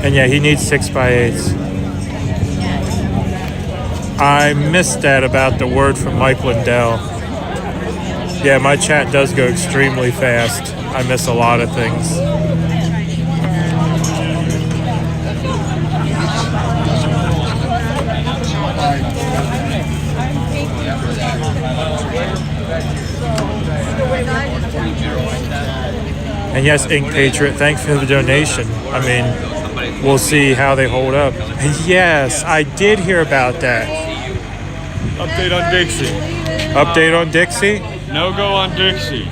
And yeah, he needs 6x8s. I missed that about the word from Mike Lindell. Yeah, my chat does go extremely fast. I miss a lot of things. And yes, Ink Patriot, thanks for the donation. I mean, we'll see how they hold up. Yes, I did hear about that. Update on Dixie. Update on Dixie? No go on Dixie.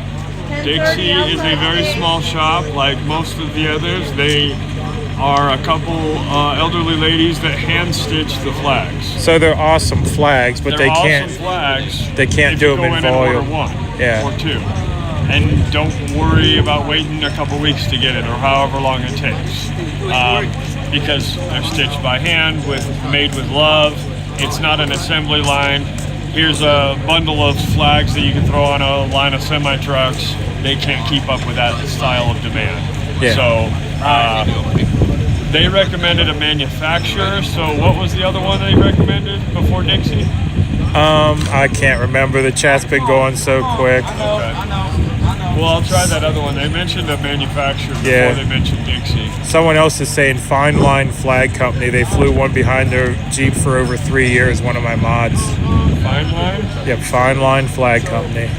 Dixie is a very small shop, like most of the others. They are a couple elderly ladies that hand stitch the flags. So they're awesome flags, but they're can't. Awesome flags. They can't do them in volume. Order one, yeah, or two, and don't worry about waiting a couple weeks to get it, or however long it takes, because they're stitched by hand, made with love. It's not an assembly line. Here's a bundle of flags that you can throw on a line of semi-trucks. They can't keep up with that style of demand. Yeah. So they recommended a manufacturer. So what was the other one they recommended before Dixie? I can't remember. The chat's been going so quick. Okay. Well, I'll try that other one. They mentioned a manufacturer before they mentioned Dixie. Someone else is saying Fine Line Flag Company. They flew one behind their Jeep for over 3 years, one of my mods. Fine Line? Yep, Fine Line Flag Company.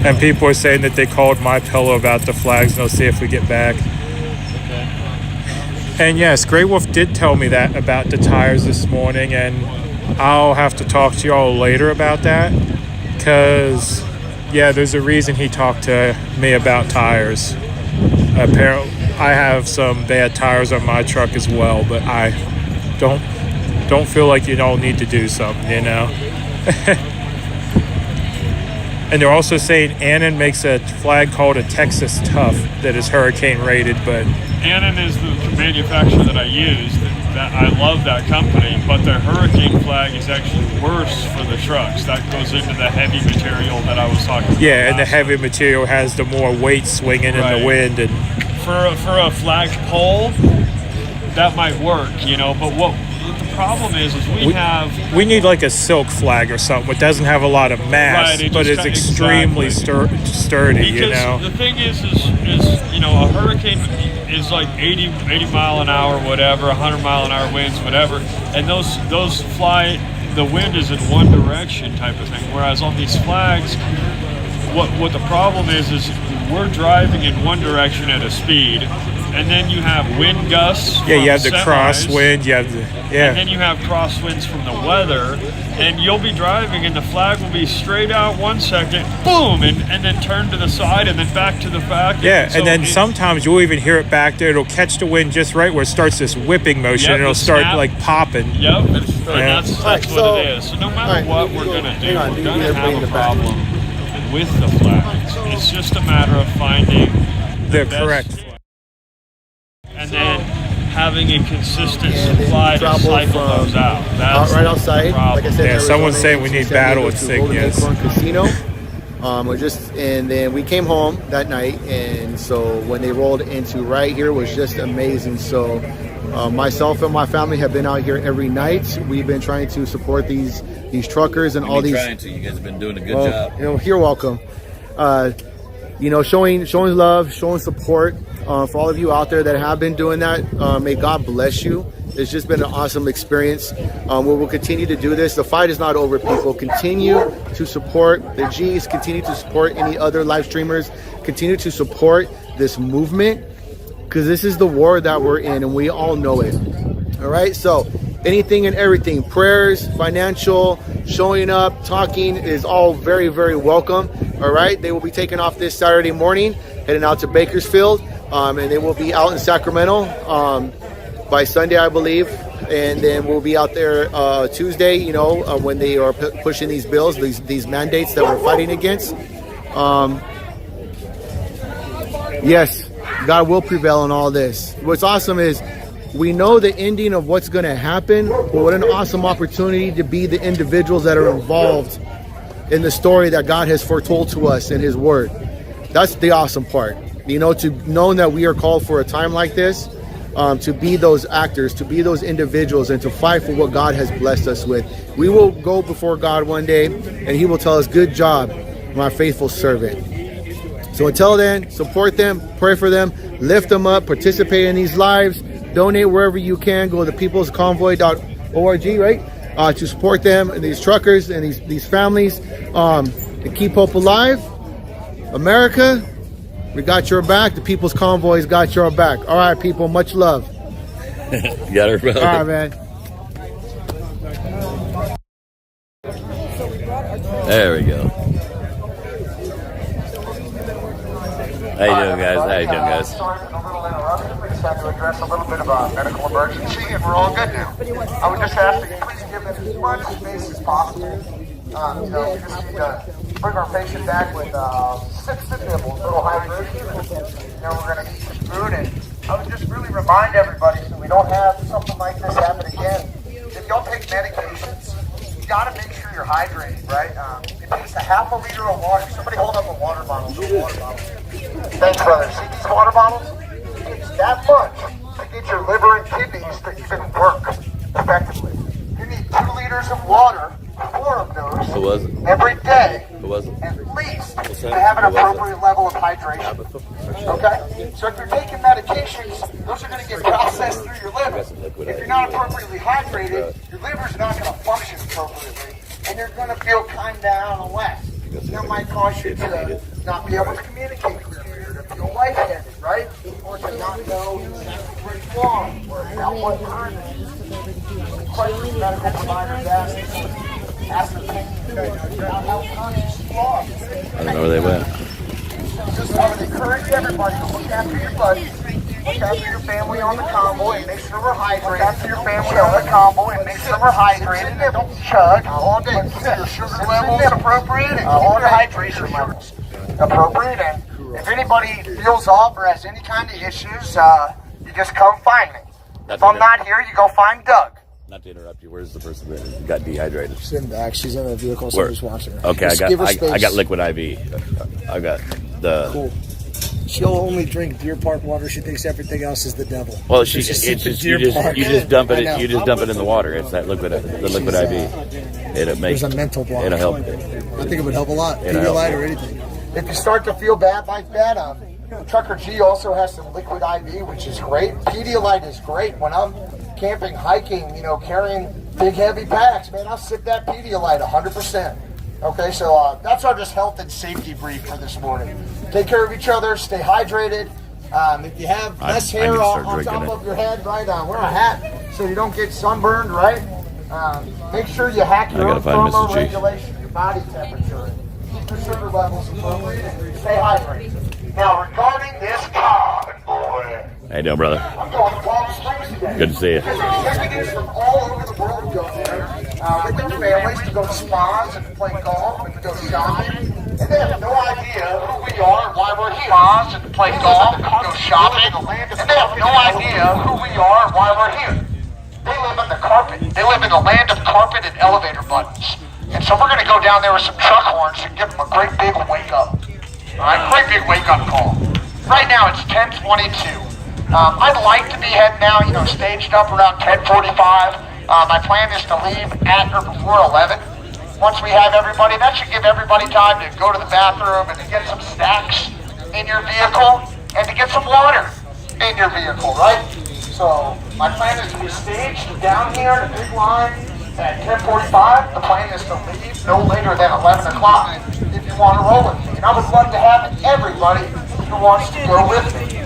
And people are saying that they called My Pillow about the flags, and they'll see if we get back. Okay. And yes, Grey Wolf did tell me that about the tires this morning, and I'll have to talk to y'all later about that. Because, yeah, there's a reason he talked to me about tires. Apparently, I have some bad tires on my truck as well, but I don't feel like you don't need to do something, you know? And they're also saying Annan makes a flag called a Texas Tough that is hurricane rated, but... Annan is the manufacturer that I use. That I love that company, but their hurricane flag is actually worse for the trucks. That goes into the heavy material that I was talking about. Yeah, and the heavy material has the more weight swinging in the wind. And for a flag pole, that might work, you know. But what the problem is we need like a silk flag or something. It doesn't have a lot of mass, but it's extremely sturdy. Because you know. The thing is you know, a hurricane is like 80 mile an hour, whatever, 100 mile an hour winds, whatever, and those fly. The wind is in one direction, type of thing. Whereas on these flags, what the problem is we're driving in one direction at a speed, and then you have wind gusts. Yeah, you have the crosswind. You have and then you have crosswinds from the weather, and you'll be driving, and the flag will be straight out 1 second, boom, and then turn to the side, and then back to the back. Yeah, and then sometimes you'll even hear it back there. It'll catch the wind just right where it starts this whipping motion, and it'll start like popping. Yep, and that's what it is. So no matter what we're gonna do, we're gonna have a problem with the flags. It's just a matter of finding the correct flag. And then having a consistent supply to cycle those out. That's right outside. Like I said, yeah, someone's saying we need battle insignias. Casino. And then we came home that night, and so when they rolled into right here, it was just amazing. So myself and my family have been out here every night. We've been trying to support these truckers and all these. You guys have been doing a good job. You know, you're welcome. You know, showing love, showing support for all of you out there that have been doing that. May God bless you. It's just been an awesome experience. We will continue to do this. The fight is not over, people. Continue to support the G's. Continue to support any other live streamers. Continue to support this movement, because this is the war that we're in, and we all know it. All right? So anything and everything, prayers, financial, showing up, talking is all very, very welcome. All right? They will be taking off this Saturday morning, heading out to Bakersfield, and they will be out in Sacramento by Sunday, I believe, and then we'll be out there Tuesday, you know, when they are pushing these bills, these mandates that we're fighting against. Yes, God will prevail in all this. What's awesome is we know the ending of what's going to happen, but what an awesome opportunity to be the individuals that are involved in the story that God has foretold to us in His Word. That's the awesome part. knowing that we are called for a time like this, to be those actors, to be those individuals, and to fight for what God has blessed us with. We will go before God one day, and He will tell us, "Good job, my faithful servant." So until then, support them, pray for them, lift them up, participate in these lives, donate wherever you can. Go to peoplesconvoy.org, right, to support them and these truckers and these families, and keep hope alive. America, we got your back. The People's Convoy's got your back. All right, people, much love. You got her, brother. All right, man. There we go. How you doing, guys? How you doing, guys? Sorry for the little interruption. We just had to address a little bit of a medical emergency, and we're all good now. I would just ask that you please give them as much space as possible. We just need to bring our patient back with six nibbles, a little hydration. We're going to eat some food, and I would just really remind everybody so we don't have something like this happen again. If y'all take medications, you got to make sure you're hydrated, right? It takes a half a liter of water. Somebody hold up a water bottle. Thanks, brother. See these water bottles? It takes that much to get your liver and kidneys to even work effectively. You need 2 liters of water, 4 of those, every day, at least, to have an appropriate level of hydration. Okay? So if you're taking medications, those are going to get processed through your liver. If you're not appropriately hydrated, your liver's not going to function appropriately, and you're going to feel kind of out of whack. That might cause you to not be able to communicate clearly, or to feel lightheaded, right? Or to not know exactly where you are, or at what time it is. Questions medical providers ask the patient how conscious you are. I don't know where they went. Just I would encourage everybody to look after your buddies, look after your family on the convoy, and make sure we're hydrated. Look after your family on the convoy, and make sure we're hydrated. And don't chug all day. Your sugar levels appropriate, and all your hydration levels appropriate. And if anybody feels off or has any kind of issues, you just come find me. If I'm not here, you go find Doug. Not to interrupt you, where's the person that got dehydrated? She's in the back. She's in the vehicle. Somebody's watching her. Okay, Just I got liquid IV. I got the. Cool. She'll only drink Deer Park water. She thinks everything else is the devil. Well, you just dump it. You just dump it in the water. It's that liquid IV. It'll make. There's a mental block. It'll help. I think it would help a lot. Pedialyte or anything. If you start to feel bad like that, Trucker G also has some liquid IV, which is great. Pedialyte is great. When I'm camping, hiking, carrying big heavy packs, man, I'll sip that Pedialyte 100%. Okay, so that's our just health and safety brief for this morning. Take care of each other, stay hydrated. If you have less hair on top of your head, right, wear a hat so you don't get sunburned, right? Make sure you hack your own thermoregulation, your body temperature. Keep your sugar levels appropriate and stay hydrated. Now, regarding this convoy, How you doing, brother? I'm going to Palm Springs today. Good to see you. Because there's executives from all over the world go there with their families to go to spas and to play golf and to go shopping. And they have no idea who we are and why we're here. Spas and to play golf and to go shopping. And they have no idea who we are and why we're here. They live in the carpet. They live in the land of carpet and elevator buttons. And so we're going to go down there with some truck horns and give them a great big wake up. All right, great big wake up call. Right now it's 10:22. I'd like to be heading now, staged up around 10:45. My plan is to leave at or before 11. Once we have everybody, that should give everybody time to go to the bathroom and to get some snacks in your vehicle and to get some water in your vehicle, right? So my plan is to be staged down here in a big line at 10:45. The plan is to leave no later than 11 o'clock if you want to roll with me. And I would love to have everybody who wants to go with me.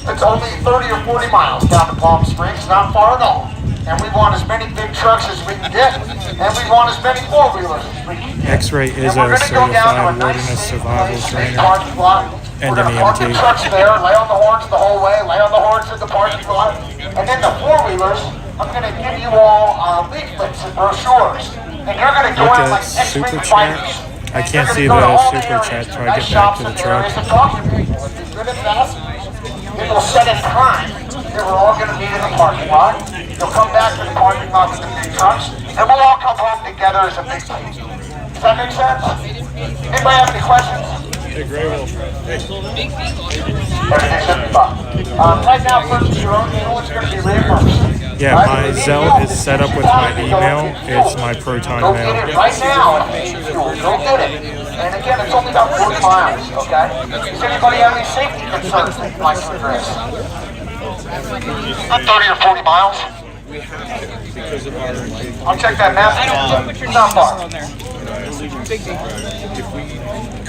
It's only 30 or 40 miles down to Palm Springs, not far at all. And we want as many big trucks as we can get, and we want as many four-wheelers as we can get. X-Ray is a certified wilderness survival trainer and an We're going to park the EMT. trucks there, lay on the horns the whole way, lay on the horns in the parking lot, and then the four-wheelers, I'm going to give you all leaflets and brochures, and you're going to go With out the like super X-Wing chat, fighters. I can't see the super chat, so I get back to the truck. It will set a time that we're all going to meet in the parking lot. You'll come back to the parking lot with the big trucks, and we'll all come home together as a big team. Does that make sense? Anybody have any questions? Right now, purchase your own fuel. It's going to be reimbursed. Yeah, my Zelle is set up with my email. It's my Proton Go mail. get it right now and make fuel. Go get it. And again, it's only about 40 miles, okay? Does anybody have any safety concerns that you'd like to address? About 30 or 40 miles. I'll check that map. It's not far.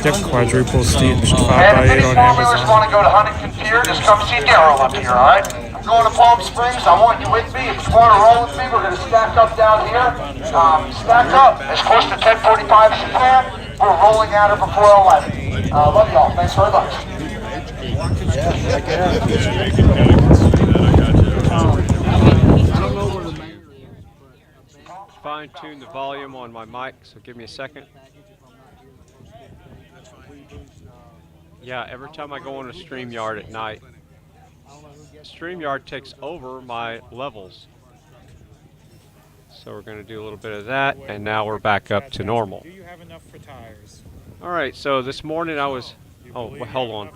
Get quadruple stitched 5x8 And if any on farmers Amazon. want to go to Huntington Pier, just come see Daryl up here, all right? I'm going to Palm Springs. I want you with me. If you want to roll with me, we're going to stack up down here. Stack up as close to 10:45 as you can. We're rolling out of before 11. Love y'all. Thanks very much. Fine tune the volume on my mic, so give me a second. Yeah, every time I go on a StreamYard at night, StreamYard takes over my levels. So we're going to do a little bit of that, and now we're back up to normal. Do you have enough for tires? Alright, so this morning I was... Oh, well, hold on.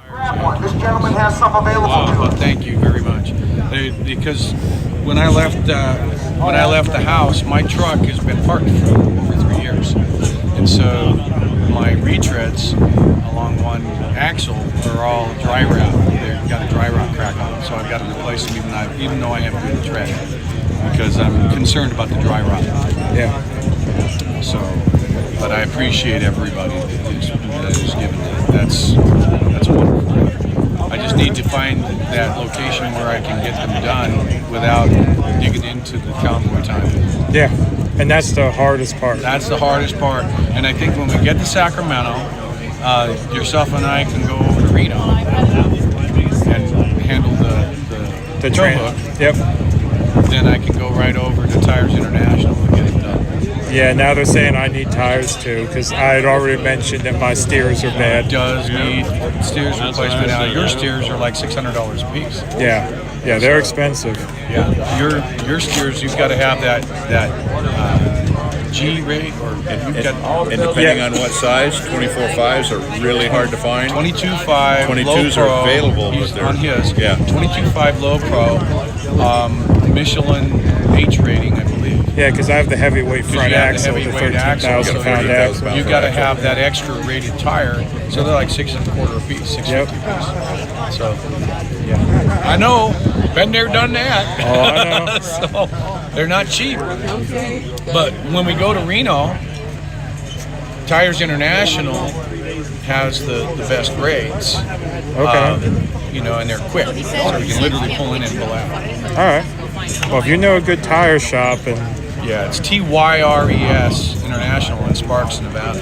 Grab one. This gentleman has some available to Well, him. thank you very much. Because when I left the house, my truck has been parked for 3 years, and so my retreads along one axle are all dry rot. They've got a dry rot crack on them, so I've got to replace them even though I have good tread, because I'm concerned about the dry rot. Yeah. So, but I appreciate everybody that is given that. That's wonderful. I just need to find that location where I can get them done without digging into the convoy time. Yeah, and that's the hardest part. That's the hardest part. And I think when we get to Sacramento, yourself and I can go over to Reno and handle the tow hook. Yep. Then I can go right over to Tires International and get it done. Yeah, now they're saying I need tires too, because I had already mentioned that my steers are bad. Does need steers replacement now. Your steers are like $600 a piece. Yeah, they're expensive. Yeah, your steers, you've got to have that G rate, or and you've got And depending on what size, 24.5s are really hard to find. 22.5 22s low pro, are available, he's but they're on his. yeah. 22.5 low pro, Michelin H rating, I believe. Yeah, because I have the heavyweight front axle, the 13,000 pound axle. You got to have that extra rated tire, so they're like $6.25 a piece, $6.50 a piece. So, yeah, I know, been there, done that. Oh, I know. So they're not cheap. But when we go to Reno, Tires International has the best rates. Okay. And they're quick, so you can literally pull in and pull out. All right. Well, if you know a good tire shop and Yeah, it's TYRES International in Sparks, Nevada.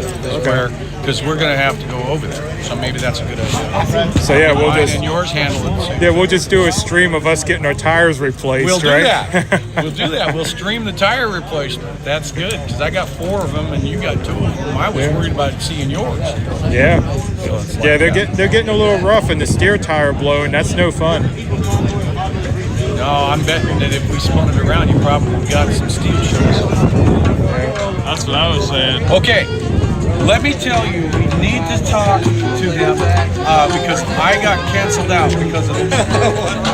Because we're going to have to go over there. So maybe that's a good idea. so yeah, we'll Mine just and yours handle it. we'll just do a stream of us getting our tires replaced. We'll do right? that. We'll do that. We'll stream the tire replacement. That's good, because I got 4 of them and you got 2 of them. I was worried about seeing yours. Yeah. So it's like Yeah, that. they're getting a little rough, and the steer tire blowing. That's no fun. No, I'm betting that if we spun it around, you probably got some steel shows. That's what I was saying. Okay, let me tell you, we need to talk to them because I got canceled out because of this.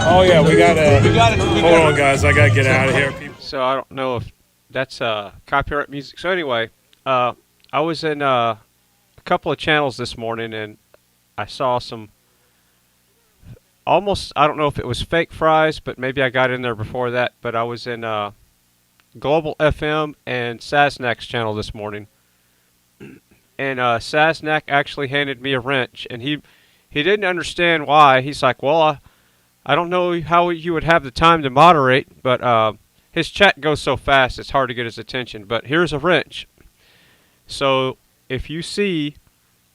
Oh yeah, we gotta. We Hold on, guys. I gotta get out of here. People. So I don't know if that's copyright music. So anyway, I was in a couple of channels this morning, and I saw some almost, I don't know if it was fake fries, but maybe I got in there before that. But I was in Global FM and Sasnak's channel this morning, and Sasnak actually handed me a wrench, and he didn't understand why. He's like, well, I don't know how you would have the time to moderate, but his chat goes so fast it's hard to get his attention. But here's a wrench. So if you see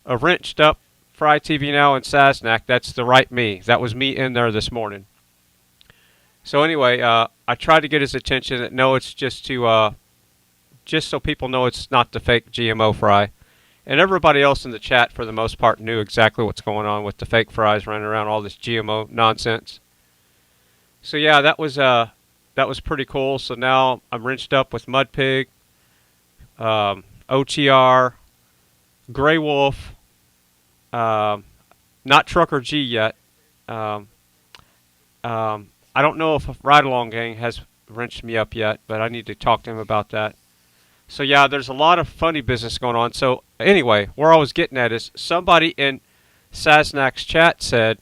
a wrenched up FryTVNow and Sasnak, that's the right me. That was me in there this morning. So anyway, I tried to get his attention that no, it's just to just so people know it's not the fake GMO fry. And everybody else in the chat, for the most part, knew exactly what's going on with the fake fries running around, all this GMO nonsense. So yeah, that was pretty cool. So now I'm wrenched up with Mud Pig, OTR, Grey Wolf, not Trucker G yet. I don't know if Ride Along Gang has wrenched me up yet, but I need to talk to him about that. So yeah, there's a lot of funny business going on. So anyway, where I was getting at is somebody in Sasnak's chat said,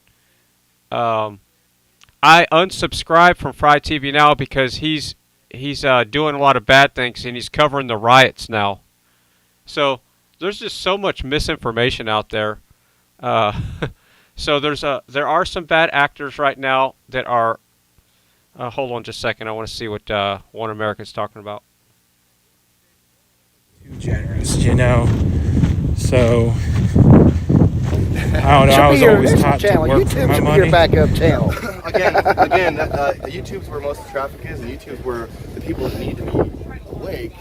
I unsubscribed from FryTVNow because he's doing a lot of bad things and he's covering the riots now. So there's just so much misinformation out there. So there are some bad actors right now that are. Hold on just a second. I want to see what One American's talking about. Too generous, you know. So I don't know. I was always taught to work for my money. Your backup channel. again, YouTube's where most of the traffic is, and YouTube's where the people that need to be awake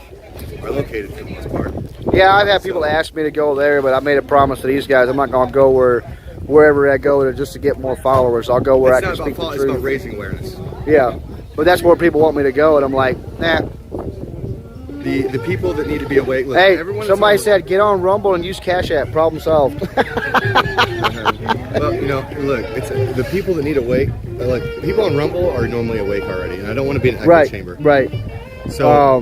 are located for the most part. Yeah, I've had people ask me to go there, but I made a promise to these guys. I'm not going to go wherever I go just to get more followers. I'll go where I can speak the truth. It's about raising awareness. Yeah, but that's where people want me to go, and I'm like, nah. The people that need to be awake. Look, hey, somebody said get on Rumble and use Cash App. Problem solved. Well, you know, look, it's the people that need awake. Like people on Rumble are normally awake already, and I don't want to be an echo chamber. Right. So,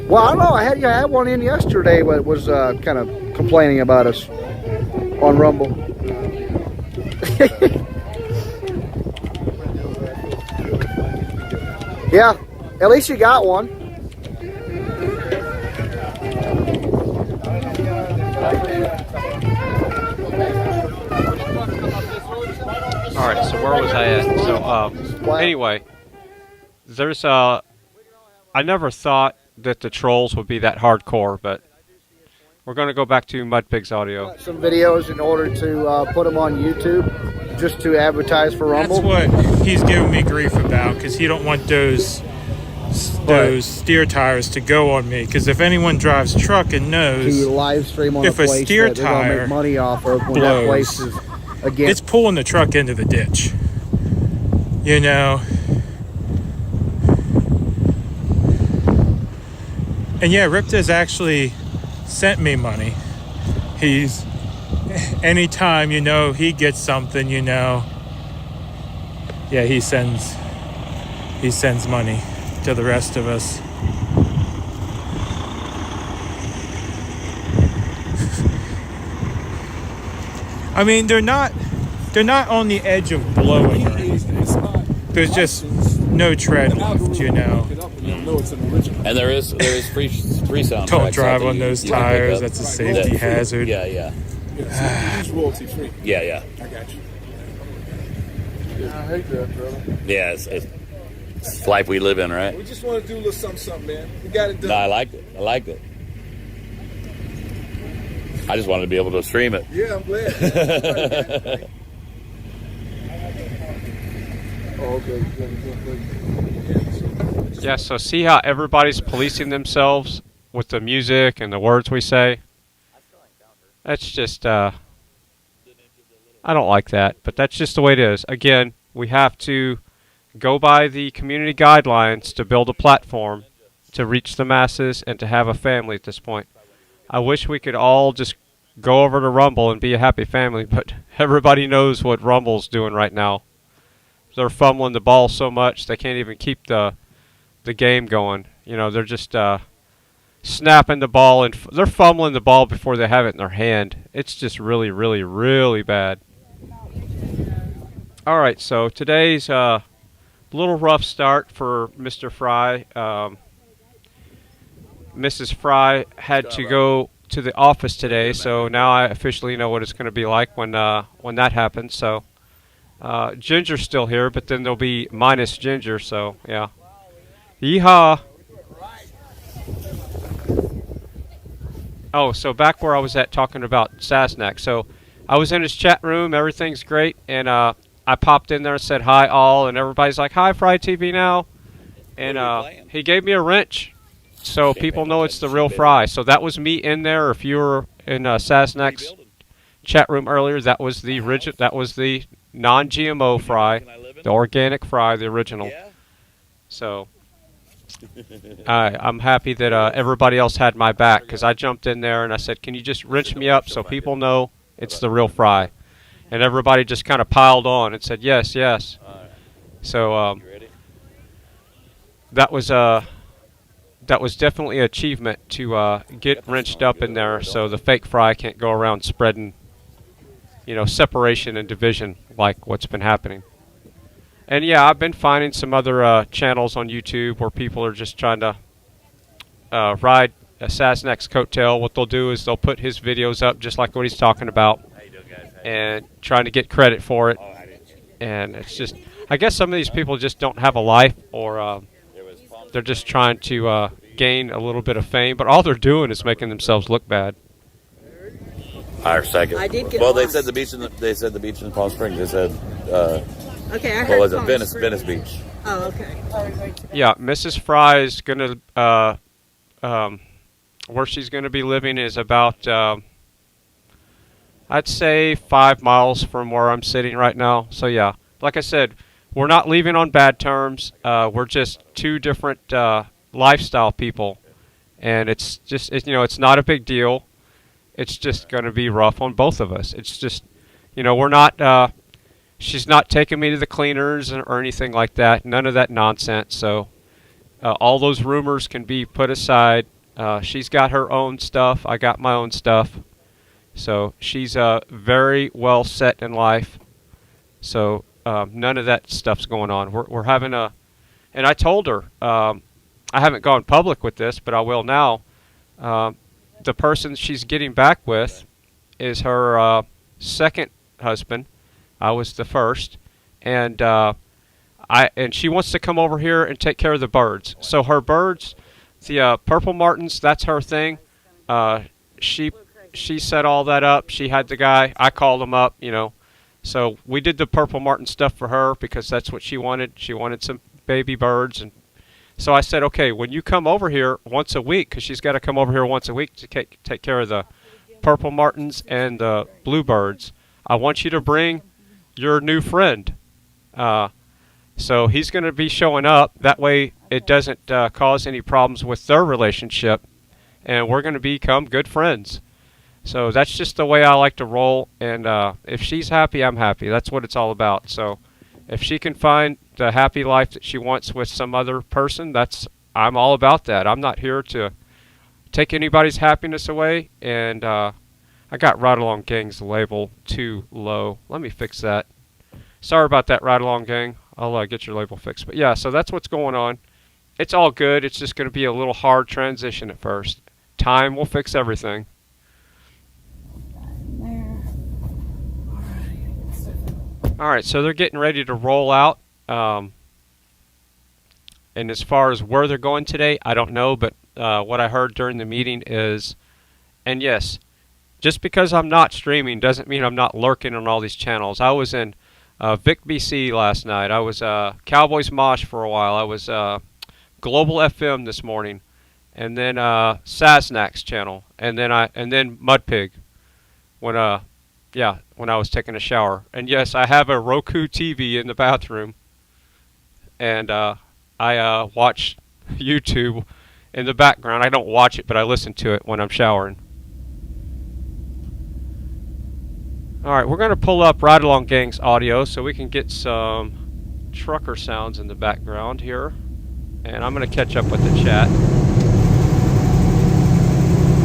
well, I don't know. I had one in yesterday, but was kind of complaining about us on Rumble. Yeah, at least you got one. All right, so where was I at? So anyway, there's I never thought that the trolls would be that hardcore, but we're going to go back to Mudpig's audio. Some videos in order to put them on YouTube, just to advertise for Rumble. That's what he's giving me grief about, because he don't want those steer tires to go on me. Because if anyone drives truck and knows, he live stream on if a steer that they're gonna tire make money off of when blows, that place is again. It's pulling the truck into the ditch. You know. And yeah, Rypta's actually sent me money. He's anytime, you know, he gets something, you know, yeah, he sends money to the rest of us. I mean, they're not on the edge of blowing or anything. There's just no tread left, you know. And there is free sound. Don't drive on those tires. That's a safety hazard. Yeah. It's royalty free. Yeah. I got you. I hate that, brother. Yeah, it's life we live in, right? We just want to do a little something, man. We got it done. No, I liked it. I just wanted to be able to stream it. Yeah, I'm glad. Oh, okay. Yeah, so see how everybody's policing themselves with the music and the words we say? That's just, I don't like that, but that's just the way it is. Again, we have to go by the community guidelines to build a platform to reach the masses and to have a family at this point. I wish we could all just go over to Rumble and be a happy family, but everybody knows what Rumble's doing right now. They're fumbling the ball so much they can't even keep the game going. You know, they're just snapping the ball, and they're fumbling the ball before they have it in their hand. It's just really, really, really bad. All right, so today's little rough start for Mr. Frei. Mrs. Frei had to go to the office today, so now I officially know what it's going to be like when that happens. So Ginger's still here, but then there'll be minus Ginger. So yeah, yeehaw. Oh, so back where I was at talking about Sasnak. So I was in his chat room, everything's great, and I popped in there and said hi all, and everybody's like, hi FryTVNow, and he gave me a wrench, so people know it's the real Frei. So that was me in there. If you were in Sasnak's chat room earlier, that was the non-GMO Frei, the organic Frei, the original. So I'm happy that everybody else had my back, because I jumped in there and I said, can you just wrench me up so people know it's the real Fry? And everybody just kind of piled on and said, yes, yes. So that was definitely an achievement to get wrenched up in there so the fake Fry can't go around spreading, separation and division like what's been happening. And yeah, I've been finding some other channels on YouTube where people are just trying to ride Sasnak's coattail. What they'll do is they'll put his videos up just like what he's talking about and trying to get credit for it. And it's just, I guess some of these people just don't have a life, or they're just trying to gain a little bit of fame, but all they're doing is making themselves look bad. Our second. Well, they said the beach in Palm Springs. They said okay, I heard what was it? Palm Venice Springs. Beach. Oh, okay. Yeah, Mrs. Fry is going to, where she's going to be living is about, I'd say 5 miles from where I'm sitting right now. So yeah, like I said, we're not leaving on bad terms. We're just two different lifestyle people, and it's just, it's not a big deal. It's just going to be rough on both of us. It's just, we're not, she's not taking me to the cleaners or anything like that. None of that nonsense. So all those rumors can be put aside. She's got her own stuff. I got my own stuff. So she's very well set in life. So none of that stuff's going on. We're having a, and I told her, I haven't gone public with this, but I will now. The person she's getting back with is her second husband. I was the first, and she wants to come over here and take care of the birds. So her birds, the purple martins, that's her thing. She set all that up. She had the guy. I called him up, So we did the purple martin stuff for her because that's what she wanted. She wanted some baby birds, and so I said, okay, when you come over here once a week, because she's got to come over here once a week to take care of the purple martins and the bluebirds, I want you to bring your new friend. So he's going to be showing up. That way it doesn't cause any problems with their relationship, and we're going to become good friends. So that's just the way I like to roll, and if she's happy, I'm happy. That's what it's all about. So if she can find the happy life that she wants with some other person, I'm all about that. I'm not here to take anybody's happiness away, and I got Ride Along Gang's label too low. Let me fix that. Sorry about that, Ride Along Gang. I'll get your label fixed. But yeah, so that's what's going on. It's all good. It's just going to be a little hard transition at first. Time will fix everything. Alright, so they're getting ready to roll out. And as far as where they're going today, I don't know, but what I heard during the meeting is, and yes, just because I'm not streaming doesn't mean I'm not lurking on all these channels. I was in Vic BC last night. I was Cowboys Mosh for a while. I was Global FM this morning, and then Sasnak's channel, and then Mudpig when I was taking a shower. And yes, I have a Roku TV in the bathroom, and I watch YouTube in the background. I don't watch it, but I listen to it when I'm showering. Alright, we're going to pull up Ride Along Gang's audio so we can get some trucker sounds in the background here. And I'm going to catch up with the chat.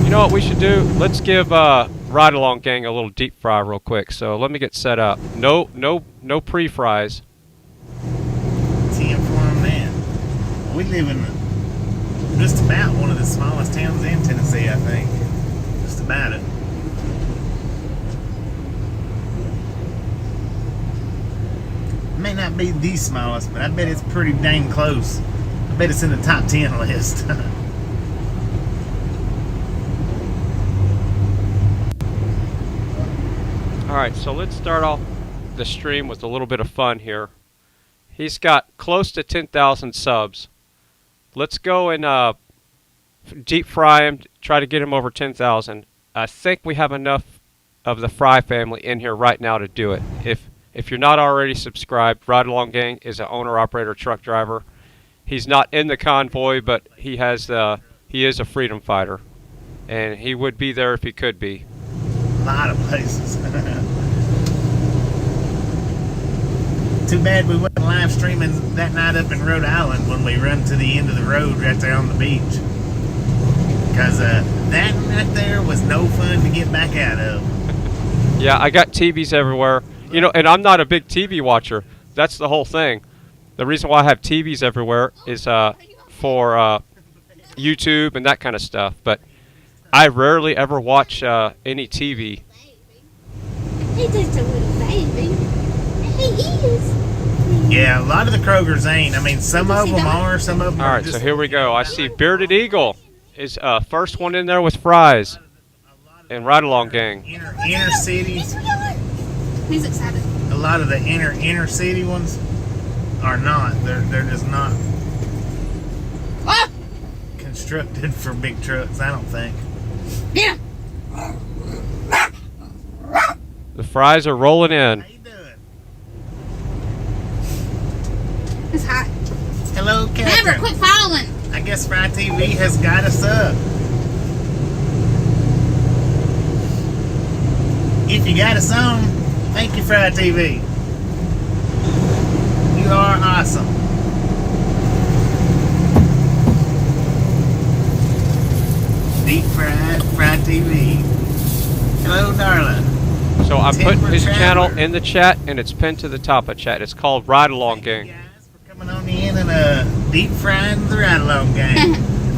You know what we should do? Let's give Ride Along Gang a little deep fry real quick. So let me get set up. No pre-fries. 10 for a man. We live in just about one of the smallest towns in Tennessee, I think. Just about it. May not be the smallest, but I bet it's pretty dang close. I bet it's in the top 10 list. Alright, so let's start off the stream with a little bit of fun here. He's got close to 10,000 subs. Let's go and deep fry him, try to get him over 10,000. I think we have enough of the Fry family in here right now to do it. If you're not already subscribed, Ride Along Gang is an owner-operator truck driver. he's not in the convoy, but he is a freedom fighter, and he would be there if he could be. A lot of places. Too bad we wasn't live streaming that night up in Rhode Island when we run to the end of the road right there on the beach. Because that right there was no fun to get back out of. Yeah, I got TVs everywhere. You know, and I'm not a big TV watcher. That's the whole thing. The reason why I have TVs everywhere is for YouTube and that kind of stuff. But I rarely ever watch any TV. He's just a little baby. He is. Yeah, a lot of the Krogers ain't. I mean, some of them are, some of them All are right, just... so here we go. I see Bearded Eagle is first one in there with fries and Ride Along Gang. Inner cities. He's excited. A lot of the inner city ones are not. They're just not constructed for big trucks, I don't think. Yeah. The fries are rolling in. It's hot. Hello, Catherine. Never quit following. I guess FryTV has got us up. If you got us on, thank you, FryTV. You are awesome. Deep fried FryTV. Hello, darling. So I'm putting his Timber channel Traveler. in the chat, and it's pinned to the top of chat. It's called Ride Along Gang. Coming on in and deep frying the Ride Along Gang.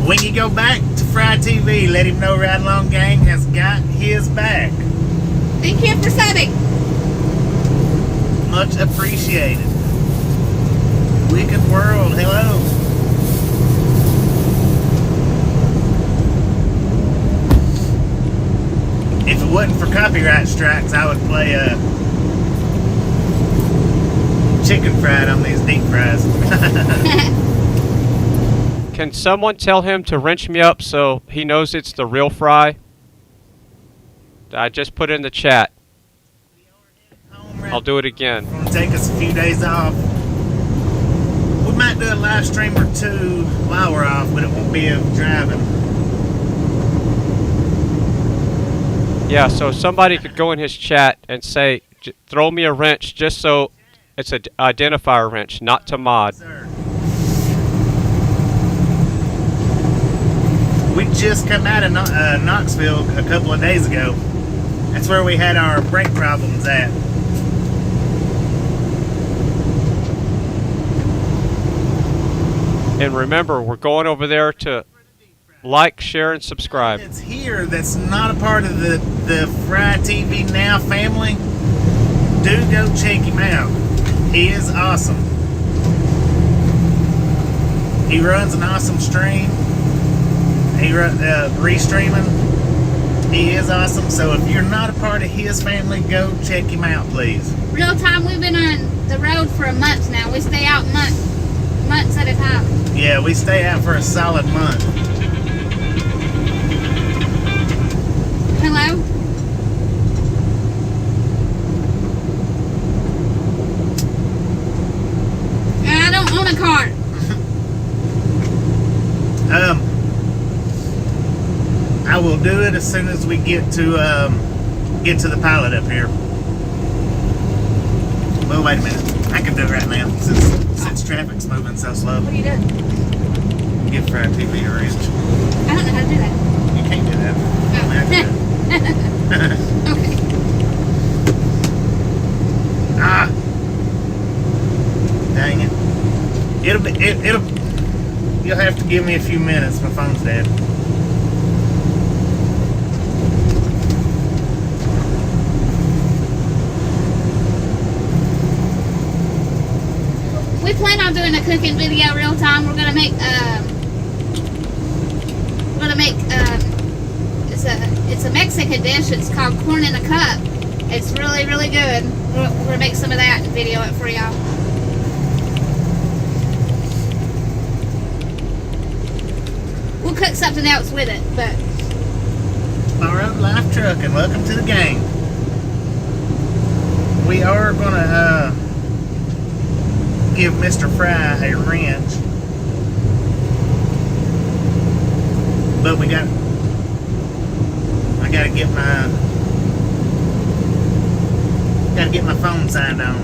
When you go back to FryTV, let him know Ride Along Gang has got his back. Thank you for subbing. Much appreciated. Wicked World, hello. If it wasn't for copyright strikes, I would play chicken fried on these deep fries. Can someone tell him to wrench me up so he knows it's the real fry? I just put it in the chat. I'll do it again. It's gonna take us a few days off. We might do a live stream or two while we're off, but it won't be of driving. Yeah, so somebody could go in his chat and say, throw me a wrench just so it's an identifier wrench, not to mod. We just come out of Knoxville a couple of days ago. That's where we had our brake problems at. And remember, we're going over there to like, share, and subscribe. It's here that's not a part of the FryTVNow family. Do go check him out. He is awesome. He runs an awesome stream. He runs restreaming. He is awesome. So if you're not a part of his family, go check him out, please. Real time, we've been on the road for a month now. We stay out months at a time. Yeah, we stay out for a solid month. Hello? I don't own a car. I will do it as soon as we get to the pilot up here. Well, wait a minute. I can do it right now since traffic's moving so slow. What are you doing? Give FryTV a wrench. I don't know how to do that. You can't do that. I have to do it. Okay. Ah! Dang it. You'll have to give me a few minutes. My phone's dead. We plan on doing a cooking video real time. We're gonna make it's a Mexican dish. It's called corn in a cup. It's really, really good. We're gonna make some of that and video it for y'all. We'll cook something else with it, but Alright, Life Trucking, welcome to the gang. We are gonna give Mr. Fry a wrench. But I gotta get my phone signed on.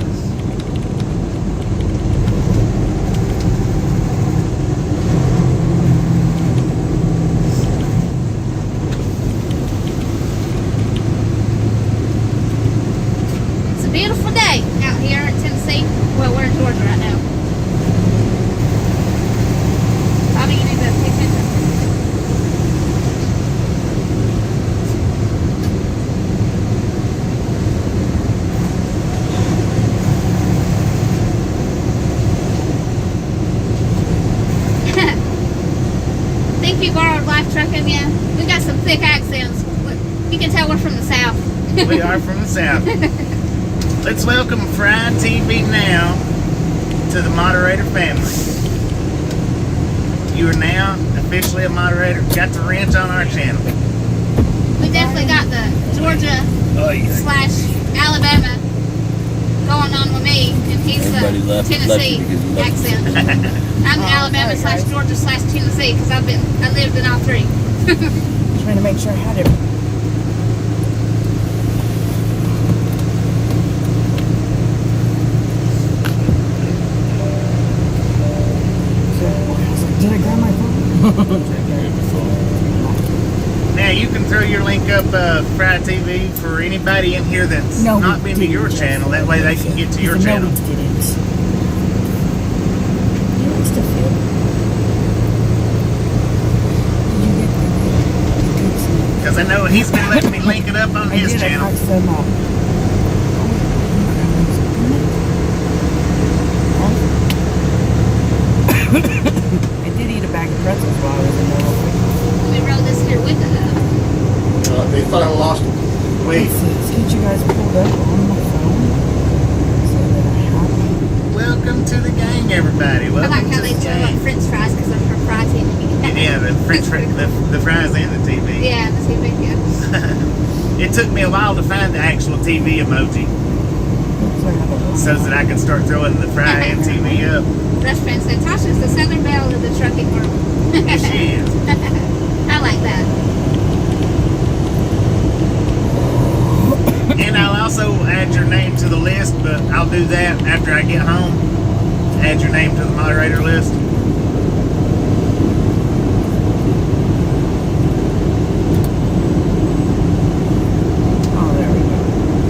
It's a beautiful day out here in Tennessee. Well, we're in Georgia right now. Bobby, you need to pay attention. Think you borrowed life trucking? Yeah. We got some thick accents. You can tell we're from the South. We are from the South. Let's welcome FryTVNow to the moderator family. You are now officially a moderator. Got the wrench on our channel. We definitely got the Georgia / Alabama going on with me, and he's the Tennessee accent. I'm Alabama / Georgia / Tennessee because I lived in all three. Trying to make sure I had it. Did I grab my phone? Now you can throw your link up, Fry TV, for anybody in here that's not been to your channel. That way they can get to your channel. Because I know he's been letting me link it up on his channel. I did eat a bag of pretzels while I was in there. We rode this here with it. They thought I lost them. Wait. Let's get you guys pulled up on my phone so that I have them. Welcome to the gang, everybody. I Welcome like how to they the throw gang. up French fries because I'm from Fry TV. Yeah, the fries and the TV. Yeah, the TV, yeah. It took me a while to find the actual TV emoji so that I can start throwing the fry and TV up. Rush friend said, Tasha's the Southern Belle of the trucking world. Yes, she is. I like that. And I'll also add your name to the list, but I'll do that after I get home. Add your name to the moderator list. Oh, there we go.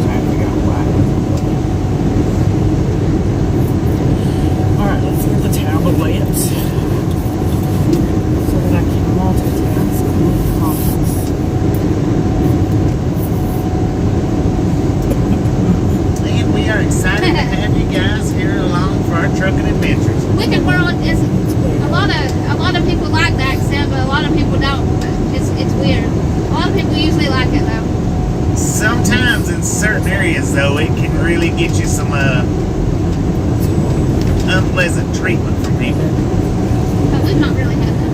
Trying to figure out why. Alright, let's get the tablet layups so that I can multitask with confidence. And we are excited to have you guys here along for our trucking adventures. Wicked World is a lot of people like the accent, but a lot of people don't. It's weird. A lot of people usually like it though. Sometimes in certain areas, though, it can really get you some unpleasant treatment from people. But we've not really had that.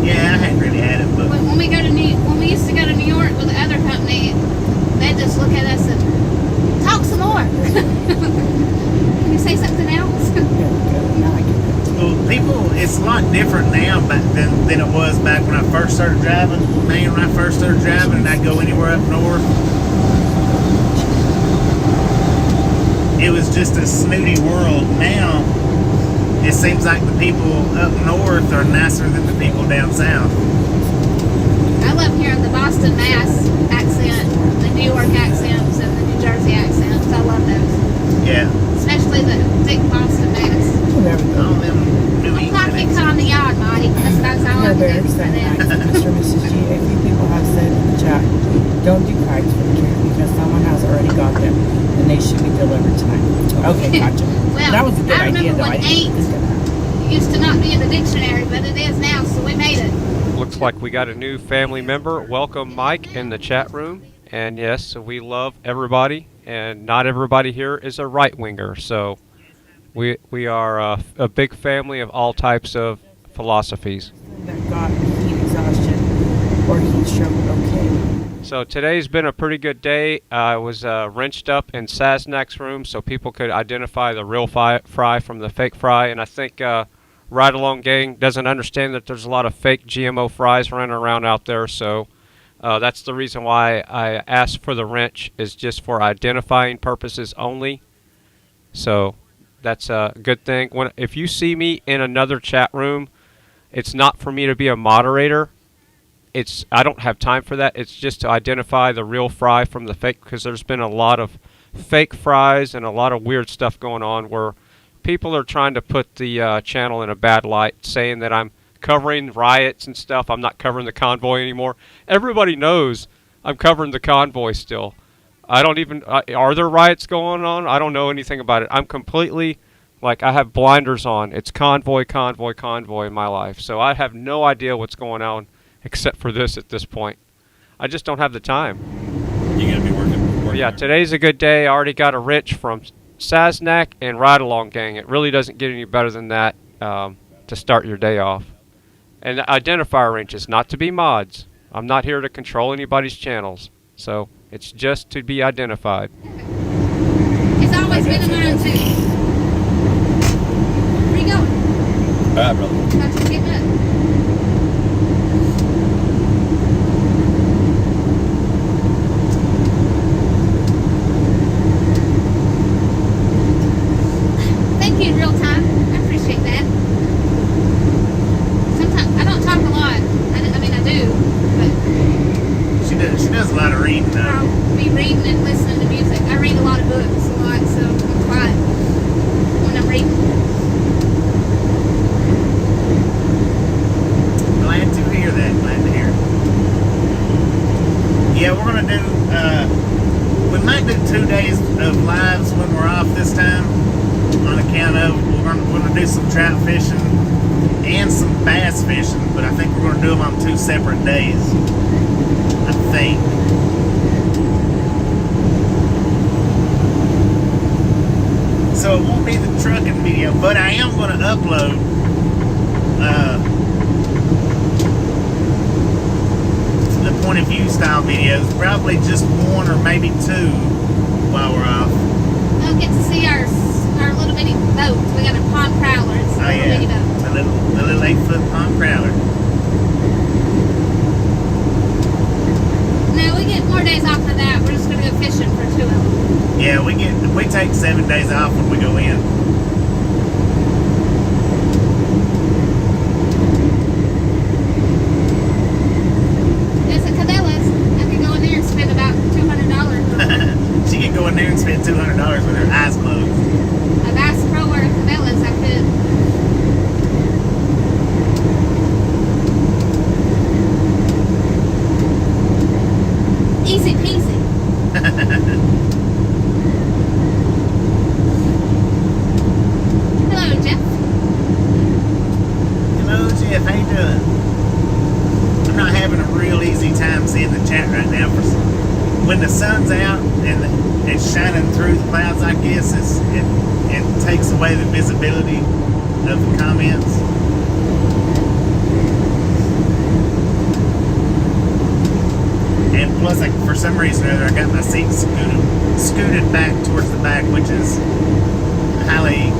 Yeah, I hadn't really had it, but When we used to go to New York with the other company, they just look at us and talk some more. Can you say something else? well, people, it's a lot different now than it was back when I first started driving. Man, when I first started driving and I'd go anywhere up north, it was just a snooty world. Now, it seems like the people up north are nicer than the people down south. I love hearing the Boston, Mass accent, the New York accents, and the New Jersey accents. I love those. Yeah. Especially the thick Boston, Mass. All them New England Like you on the yard, Marty. That's all I can do for them. Mr. and Mrs. G, a few people have said in the chat, don't do kites for the trip because someone has already got them and they should be delivered tonight. Okay, gotcha. Well, that was a good I idea, remember though. I when didn't think of that. used to not be in the dictionary, but it is now, so we made it. Looks like we got a new family member. Welcome, Mike, in the chat room. And yes, so we love everybody, and not everybody here is a right-winger. So we are a big family of all types of philosophies. That got heat exhaustion or heat stroke, okay. So today's been a pretty good day. I was wrenched up in Sasnak's room so people could identify the real fry from the fake fry. And I think Ride Along Gang doesn't understand that there's a lot of fake GMO fries running around out there, so that's the reason why I asked for the wrench, is just for identifying purposes only. So that's a good thing. If you see me in another chat room, it's not for me to be a moderator. I don't have time for that. It's just to identify the real fry from the fake, because there's been a lot of fake fries and a lot of weird stuff going on where people are trying to put the channel in a bad light, saying that I'm covering riots and stuff. I'm not covering the convoy anymore. Everybody knows I'm covering the convoy still. I don't even... are there riots going on? I don't know anything about it. I'm completely... like, I have blinders on. It's convoy, convoy, convoy in my life. So I have no idea what's going on except for this at this point. I just don't have the time. You gotta be working yeah, today's a good day. I already got a wrench from Sasnak and Ride Along Gang. It really doesn't get any better than that to start your day off. And identifier wrenches, not to be mods. I'm not here to control anybody's channels. So it's just to be identified. It's always been in mine too. Where you going? Alright, brother. About to get up. Thank you in real time. I appreciate that. Sometimes I don't talk a lot. I mean I do, but she does a lot of reading though. I'll be reading and listening to music. I read a lot of books a lot, so I'm quiet when I'm reading. Glad to hear that. Glad to hear it. Yeah, we're gonna do. We might do 2 days of lives when we're off this time, on account of we're gonna do some trout fishing and some bass fishing, but I think we're gonna do them on 2 separate days. I think. So it won't be the trucking video, but I am gonna upload the point of view style videos, probably just 1 or maybe 2 while we're off. I'll get to see our little bitty boat. We got a pond prowler. It's a little bitty boat. The little 8-foot pond prowler. No, we get more days off of that. We're just gonna go fishing for 2 of them. Yeah, we take 7 days off when we go in. There's a Cabela's. I can go in there and spend about $200. She can go in there and spend $200 with her eyes closed. A Bass Pro or a Cabela's, I could. Easy peasy. Hello, Jeff. Hello, Jeff. How you doing? I'm not having a real easy time seeing the chat right now. When the sun's out and it's shining through the clouds, I guess it takes away the visibility of the comments. And plus, for some reason or other, I got my seat scooted back towards the back, which is highly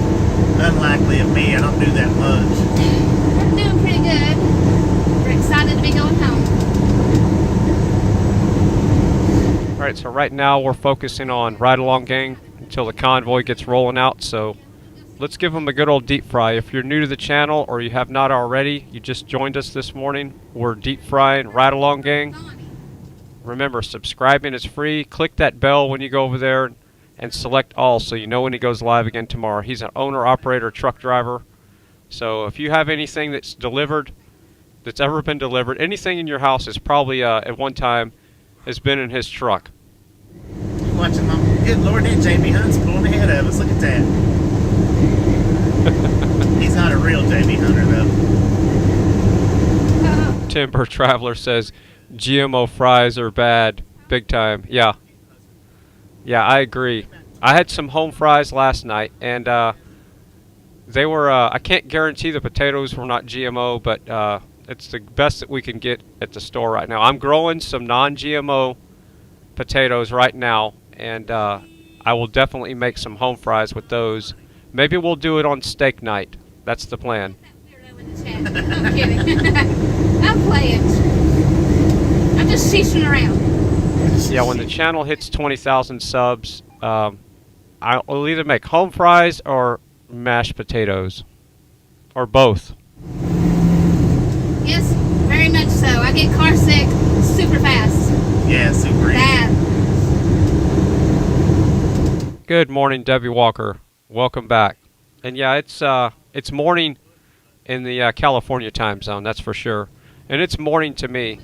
unlikely of me. I don't do that much. We're doing pretty good. We're excited to be going home. Alright, so right now we're focusing on Ride Along Gang until the convoy gets rolling out, so let's give them a good old deep fry. If you're new to the channel or you have not already, you just joined us this morning, we're deep frying Ride Along Gang. Remember, subscribing is free. Click that bell when you go over there and select all so you know when he goes live again tomorrow. He's an owner-operator truck driver, so if you have anything that's delivered, that's ever been delivered, anything in your house is probably at one time has been in his truck. You watching, Mom? Good Lord, that JB Hunt's pulling ahead of us. Look at that. He's not a real JB Hunter, though. Timber Traveler says GMO fries are bad, big time. Yeah. Yeah, I agree. I had some home fries last night, and they were, I can't guarantee the potatoes were not GMO, but it's the best that we can get at the store right now. I'm growing some non-GMO potatoes right now, and I will definitely make some home fries with those. Maybe we'll do it on steak night. That's the plan. I'm kidding. I'm playing. I'm just sheeshing around. Yeah, when the channel hits 20,000 subs, I'll either make home fries or mashed potatoes. Or both. Yes, very much so. I get car sick super fast. Yeah, super bad. Good morning, Debbie Walker. Welcome back. And yeah, it's morning in the California time zone, that's for sure. And it's morning to me.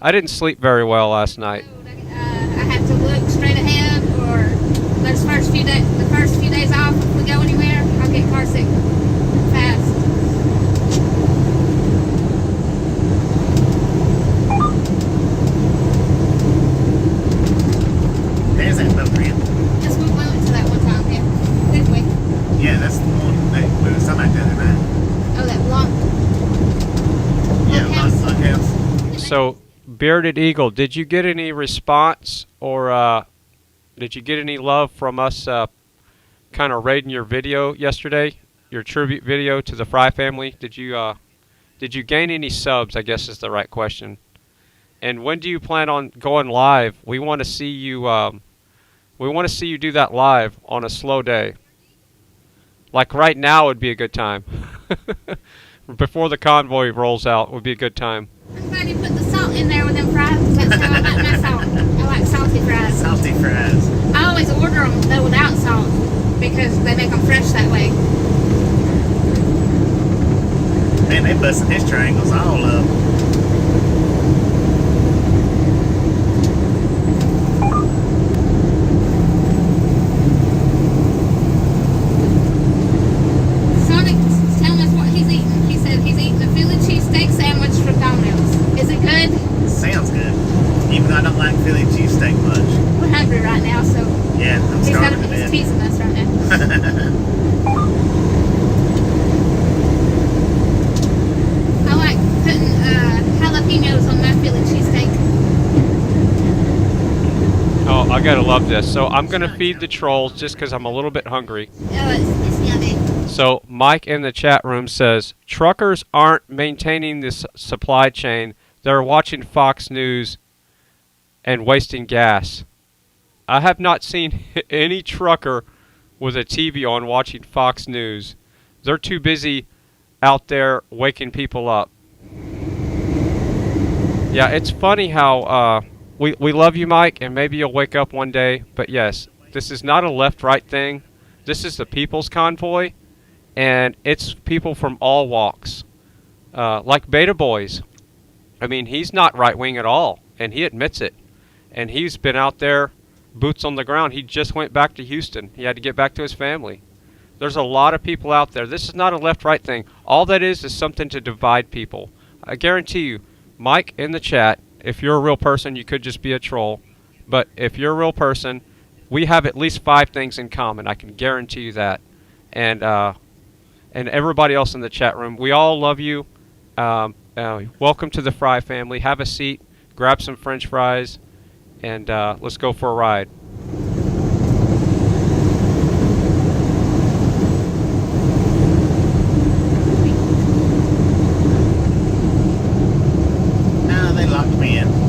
I didn't sleep very well last night. I have to look straight ahead, or those the first few days off, if we go anywhere, I'll get car sick fast. There's that boat ramp. Yes, we went to that one time, yeah. Didn't we? Yeah, that's the one that we were talking about the other night. Oh, that block. Yeah, block house. So, Bearded Eagle, did you get any response, or did you get any love from us kind of rating your video yesterday, your tribute video to the Frei family? Did you gain any subs, I guess is the right question. And when do you plan on going live? We want to see you do that live on a slow day. Like right now would be a good time. Before the convoy rolls out would be a good time. I'm glad you put the salt in there with them fries. That's how I like my salt. I like salty fries. Salty fries. I always order them though without salt because they make them fresh that way. Man, they busting his triangles all up. Sonic's telling us what he's eating. He said he's eating a Philly cheesesteak sandwich from Domino's. Is it good? Sounds good. Even though I don't like Philly cheesesteak much. We're hungry right now, so yeah, I'm starving to he's death. teasing us right now. I like putting jalapenos on my Philly cheesesteak. Oh, I gotta love this. So I'm gonna feed the trolls just because I'm a little bit hungry. Oh, it's yummy. So Mike in the chat room says, truckers aren't maintaining this supply chain. They're watching Fox News and wasting gas. I have not seen any trucker with a TV on watching Fox News. They're too busy out there waking people up. Yeah, it's funny how we love you, Mike, and maybe you'll wake up one day. But yes, this is not a left-right thing. This is the People's Convoy, and it's people from all walks. Like Beta Boyz. I mean, he's not right-wing at all, and he admits it. And he's been out there, boots on the ground. He just went back to Houston. He had to get back to his family. There's a lot of people out there. This is not a left-right thing. All that is something to divide people. I guarantee you, Mike in the chat, if you're a real person, you could just be a troll. But if you're a real person, we have at least 5 things in common. I can guarantee you that. And everybody else in the chat room, we all love you. Welcome to the Frei family. Have a seat, grab some French fries, and let's go for a ride. No, they locked me in.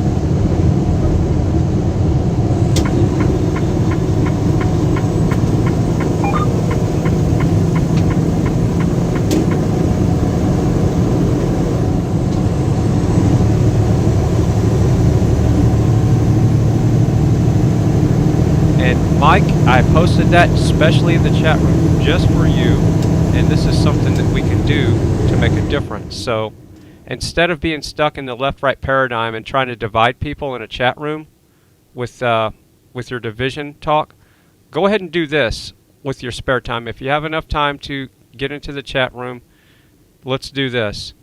Mike, I posted that especially in the chat room just for you, and this is something that we can do to make a difference. So instead of being stuck in the left-right paradigm and trying to divide people in a chat room with your division talk, go ahead and do this with your spare time. If you have enough time to get into the chat room, let's do this.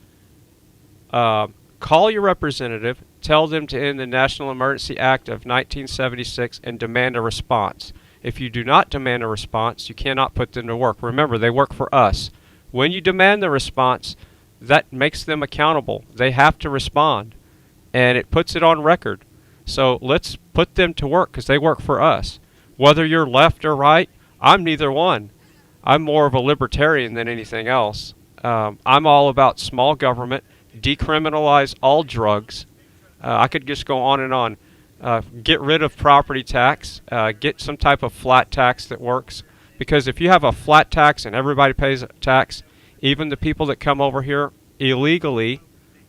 Call your representative, tell them to end the National Emergency Act of 1976 and demand a response. If you do not demand a response, you cannot put them to work. Remember, they work for us. When you demand the response, that makes them accountable. They have to respond, and it puts it on record. So let's put them to work because they work for us. Whether you're left or right, I'm neither one. I'm more of a libertarian than anything else. I'm all about small government, decriminalize all drugs. I could just go on and on. Get rid of property tax, get some type of flat tax that works. Because if you have a flat tax and everybody pays a tax, even the people that come over here illegally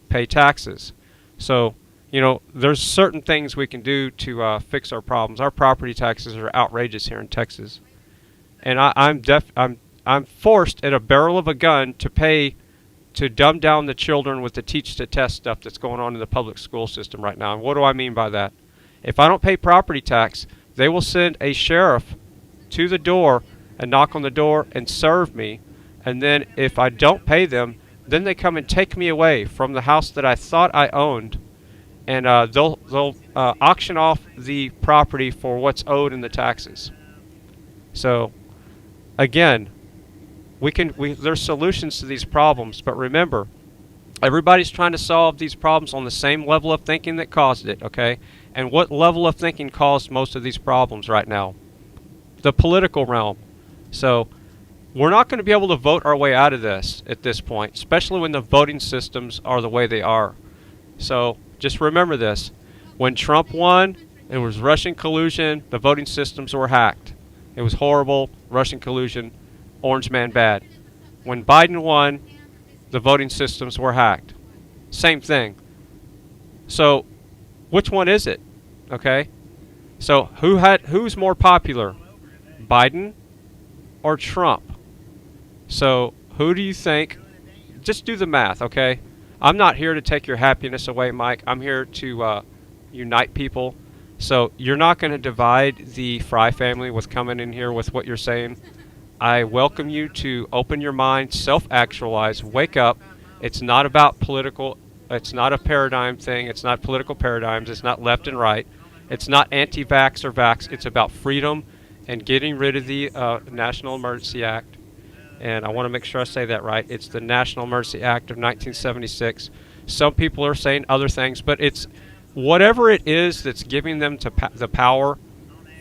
pay taxes. So, you know, there's certain things we can do to fix our problems. Our property taxes are outrageous here in Texas. And I'm forced at a barrel of a gun to pay to dumb down the children with the teach to test stuff that's going on in the public school system right now. And what do I mean by that? If I don't pay property tax, they will send a sheriff to the door and knock on the door and serve me. And then if I don't pay them, then they come and take me away from the house that I thought I owned, and they'll auction off the property for what's owed in the taxes. So, again, there's solutions to these problems, but remember, everybody's trying to solve these problems on the same level of thinking that caused it, okay? And what level of thinking caused most of these problems right now? The political realm. So, we're not going to be able to vote our way out of this at this point, especially when the voting systems are the way they are. So, just remember this. When Trump won, it was Russian collusion, the voting systems were hacked. It was horrible, Russian collusion, Orange Man bad. When Biden won, the voting systems were hacked. Same thing. So, which one is it? Okay? So, who's more popular? Biden or Trump? So, who do you think? Just do the math, okay? I'm not here to take your happiness away, Mike. I'm here to unite people. So, you're not going to divide the Frei family with coming in here with what you're saying. I welcome you to open your mind, self-actualize, wake up. It's not about political, it's not a paradigm thing. It's not political paradigms. It's not left and right. It's not anti-vax or vax. It's about freedom and getting rid of the National Emergency Act. And I want to make sure I say that right. It's the National Emergency Act of 1976. Some people are saying other things, but it's whatever it is that's giving them the power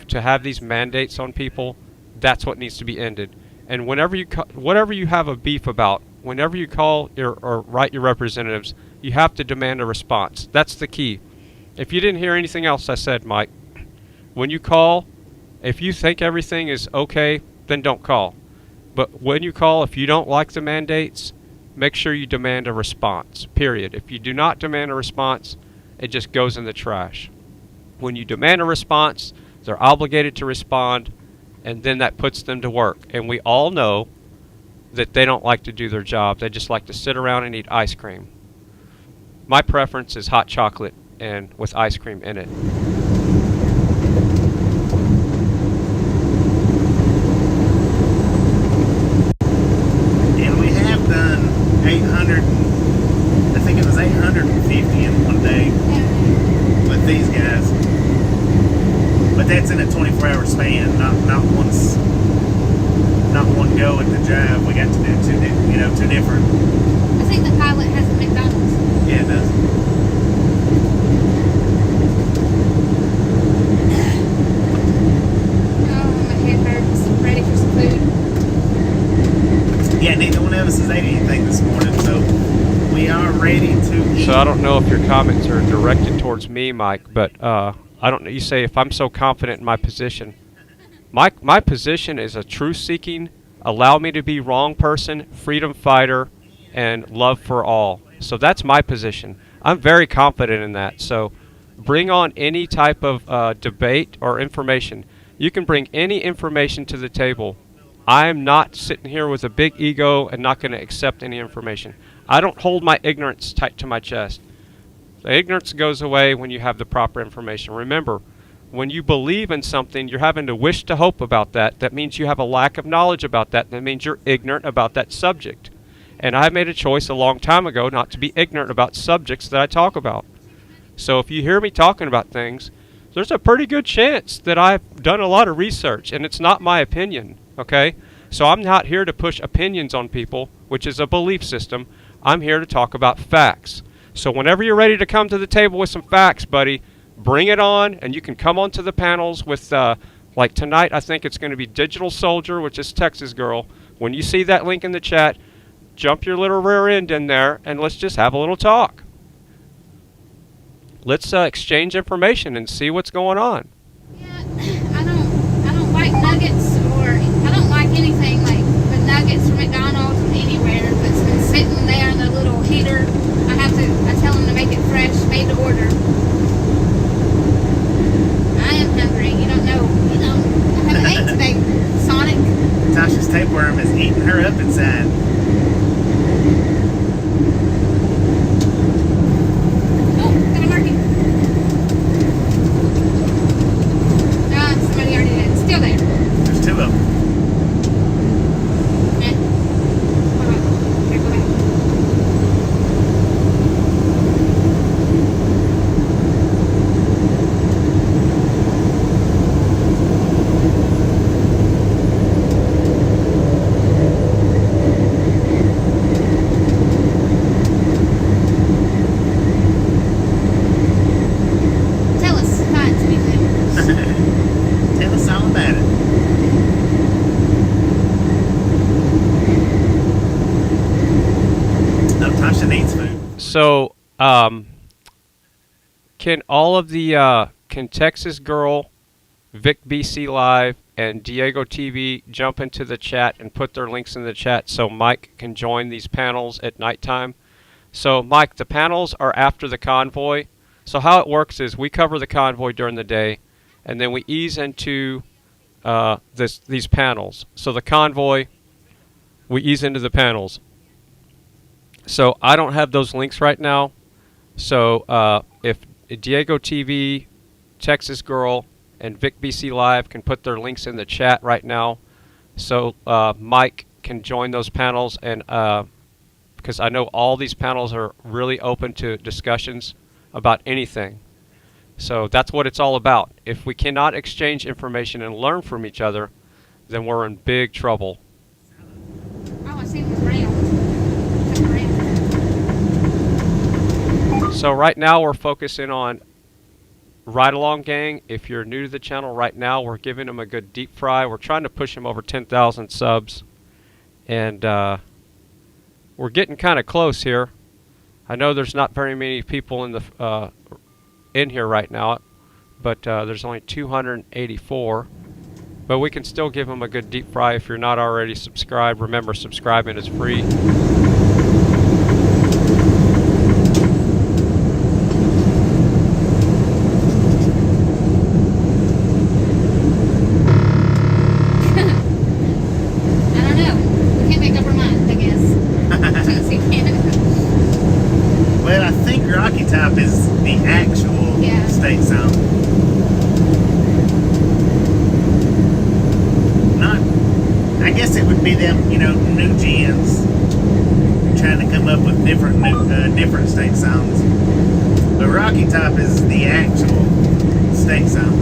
to have these mandates on people, that's what needs to be ended. And whatever you have a beef about, whenever you call or write your representatives, you have to demand a response. That's the key. If you didn't hear anything else I said, Mike, when you call, if you think everything is okay, then don't call. But when you call, if you don't like the mandates, make sure you demand a response, period. If you do not demand a response, it just goes in the trash. When you demand a response, they're obligated to respond, and then that puts them to work. And we all know that they don't like to do their job. They just like to sit around and eat ice cream. My preference is hot chocolate and with ice cream in it. And we have done 800, I think it was 850 in one day with these guys. But that's in a 24-hour span, not one go at the job. We got to do two different. I think the pilot has a McDonald's. Yeah, it does. Oh, my head hurts. Ready for some food. Yeah, neither one of us has ate anything this morning, so we are ready to eat. So I don't know if your comments are directed towards me, Mike, but I don't know. You say if I'm so confident in my position. My position is a truth-seeking, allow me to be wrong person, freedom fighter, and love for all. So that's my position. I'm very confident in that. So bring on any type of debate or information. You can bring any information to the table. I'm not sitting here with a big ego and not going to accept any information. I don't hold my ignorance tight to my chest. The ignorance goes away when you have the proper information. Remember, when you believe in something, you're having to wish to hope about that. That means you have a lack of knowledge about that. That means you're ignorant about that subject. And I made a choice a long time ago not to be ignorant about subjects that I talk about. So if you hear me talking about things, there's a pretty good chance that I've done a lot of research, and it's not my opinion, okay? So I'm not here to push opinions on people, which is a belief system. I'm here to talk about facts. So whenever you're ready to come to the table with some facts, buddy, bring it on, and you can come onto the panels with, like tonight, I think it's going to be Digital Soldier, which is Texas Girl. When you see that link in the chat, jump your little rear end in there and let's just have a little talk. Let's exchange information and see what's going on. Yeah, I don't like nuggets, or I don't like anything like the nuggets from McDonald's or anywhere that's been sitting there in the little heater. I tell them to make it fresh, made to order. I am hungry. You don't know. I haven't ate today, Sonic. Tasha's tapeworm is eating her up inside. Oh, got a market. Somebody already did. It's still there. There's 2 of them. Hold on. Here, go back. Tell us. Find anything. Tell us all about it. Oh, Tasha needs food. So, can all of the can Texas Girl, Vic BC Live, and Diego TV jump into the chat and put their links in the chat so Mike can join these panels at nighttime? So, Mike, the panels are after the convoy. So how it works is we cover the convoy during the day, and then we ease into these panels. So the convoy, we ease into the panels. So I don't have those links right now. So if Diego TV, Texas Girl, and Vic BC Live can put their links in the chat right now, so Mike can join those panels, and because I know all these panels are really open to discussions about anything. So that's what it's all about. If we cannot exchange information and learn from each other, then we're in big trouble. Oh, I see this round. So right now we're focusing on Ride Along Gang. If you're new to the channel right now, we're giving them a good deep fry. We're trying to push them over 10,000 subs. And we're getting kind of close here. I know there's not very many people in the in here right now, but there's only 284. But we can still give them a good deep fry. If you're not already subscribed, remember, subscribing is free. Well, I think Rocky Top is the actual state zone. Not, I guess it would be them, you know, new gens trying to come up with different different state zones. But Rocky Top is the actual state zone.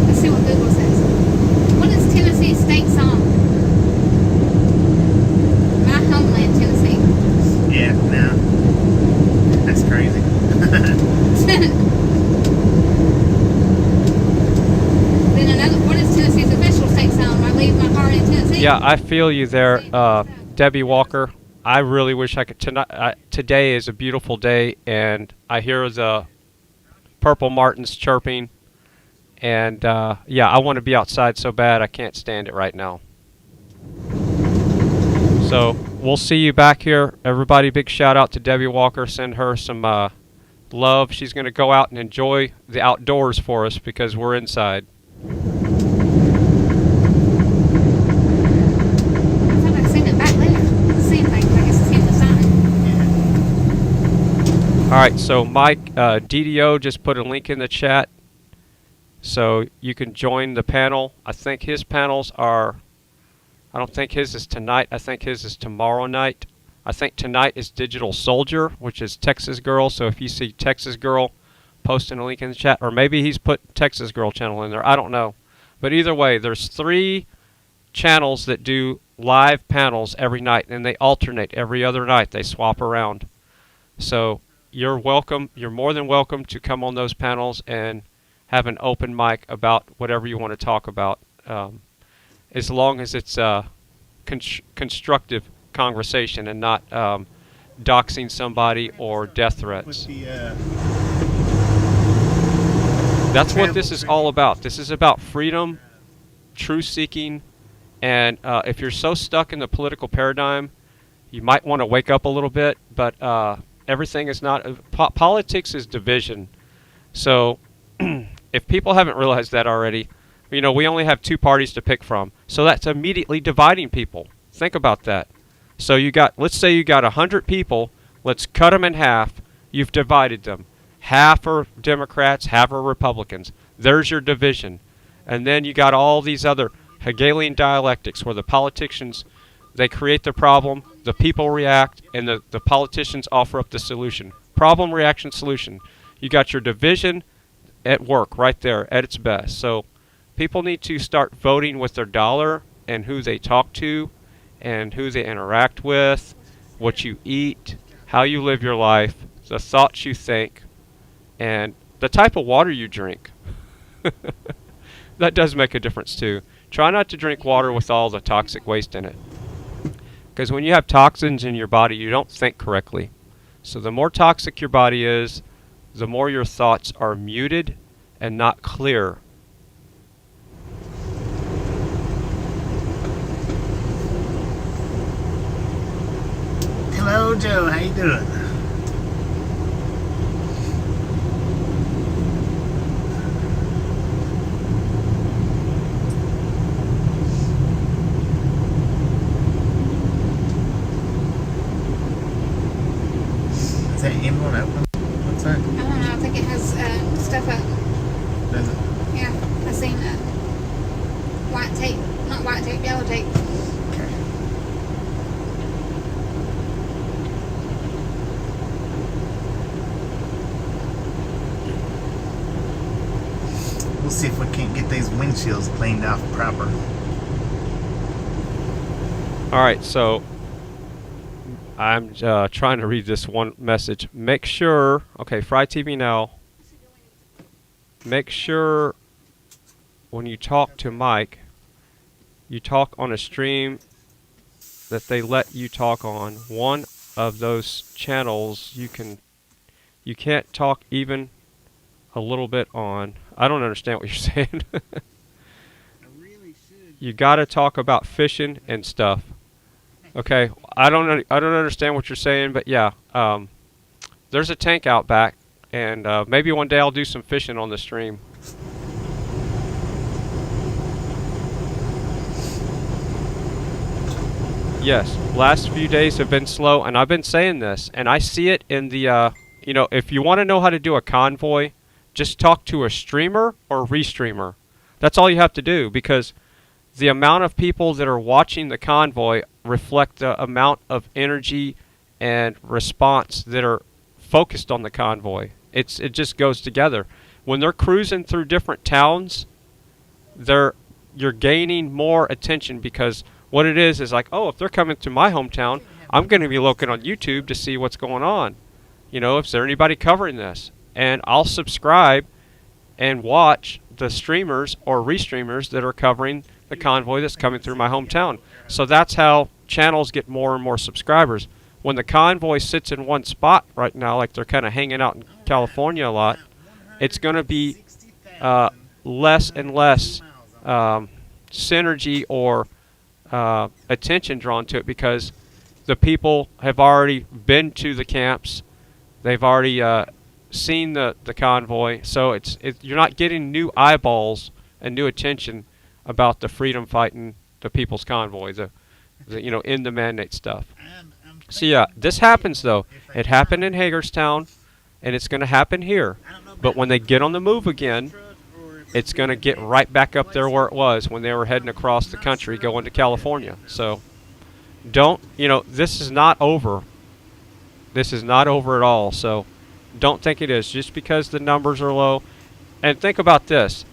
Let's see what Google says. What is Tennessee state zone? My homeland, Tennessee. Yeah, no. That's crazy. Then another, what is Tennessee's official state zone? I leave my car in Tennessee. Yeah, I feel you there, Debbie Walker. I really wish I could. Today is a beautiful day, and I hear the purple martins chirping. And yeah, I want to be outside so bad. I can't stand it right now. So we'll see you back here. Everybody, big shout out to Debbie Walker. Send her some love. She's going to go out and enjoy the outdoors for us because we're inside. All right, so Mike, DDO just put a link in the chat, so you can join the panel. I think his panels are, I don't think his is tonight. I think his is tomorrow night. I think tonight is Digital Soldier, which is Texas Girl. So if you see Texas Girl posting a link in the chat, or maybe he's put Texas Girl channel in there. I don't know. But either way, there's 3 channels that do live panels every night, and they alternate every other night. They swap around. So you're welcome. You're more than welcome to come on those panels and have an open mic about whatever you want to talk about, as long as it's constructive conversation and not doxing somebody or death threats. That's what this is all about. This is about freedom, truth-seeking, and if you're so stuck in the political paradigm, you might want to wake up a little bit, but everything is not... politics is division. So if people haven't realized that already, you know, we only have 2 parties to pick from. So that's immediately dividing people. Think about that. So you got, let's say you got 100 people, let's cut them in half. You've divided them. Half are Democrats, half are Republicans. There's your division. And then you got all these other Hegelian dialectics where the politicians, they create the problem, the people react, and the politicians offer up the solution. Problem, reaction, solution. You got your division at work right there at its best. So people need to start voting with their dollar and who they talk to and who they interact with, what you eat, how you live your life, the thoughts you think, and the type of water you drink. That does make a difference too. Try not to drink water with all the toxic waste in it. Because when you have toxins in your body, you don't think correctly. So the more toxic your body is, the more your thoughts are muted and not clear. Hello, Joe. How you doing? Is that emblem open? What's that? I don't know. I think it has stuff up. Does it? Yeah, I seen white tape, not white tape, yellow tape. We'll see if we can't get these windshields cleaned off proper. Alright, so I'm trying to read this one message. Make sure, okay, FryTVNow, make sure when you talk to Mike, you talk on a stream that they let you talk on. One of those channels you can't talk even a little bit on. I don't understand what you're saying. You gotta talk about fishing and stuff. Okay, I don't understand what you're saying, but yeah, there's a tank out back, and maybe one day I'll do some fishing on the stream. Yes, last few days have been slow, and I've been saying this, and I see it in the, you know, if you want to know how to do a convoy, just talk to a streamer or restreamer. That's all you have to do, because the amount of people that are watching the convoy reflect the amount of energy and response that are focused on the convoy. It just goes together. When they're cruising through different towns, you're gaining more attention, because what it is like, oh, if they're coming to my hometown, I'm going to be looking on YouTube to see what's going on. You know, if there's anybody covering this. And I'll subscribe and watch the streamers or restreamers that are covering the convoy that's coming through my hometown. So that's how channels get more and more subscribers. When the convoy sits in one spot right now, like they're kind of hanging out in California a lot, it's going to be less and less synergy or attention drawn to it, because the people have already been to the camps. They've already seen the convoy, so you're not getting new eyeballs and new attention about the freedom fighting, the people's convoy, the you know, in the mandate stuff. So yeah, this happens though. It happened in Hagerstown, and it's going to happen here. But when they get on the move again, it's going to get right back up there where it was when they were heading across the country going to California. So don't, you know, this is not over. This is not over at all. So don't think it is just because the numbers are low. And think about this.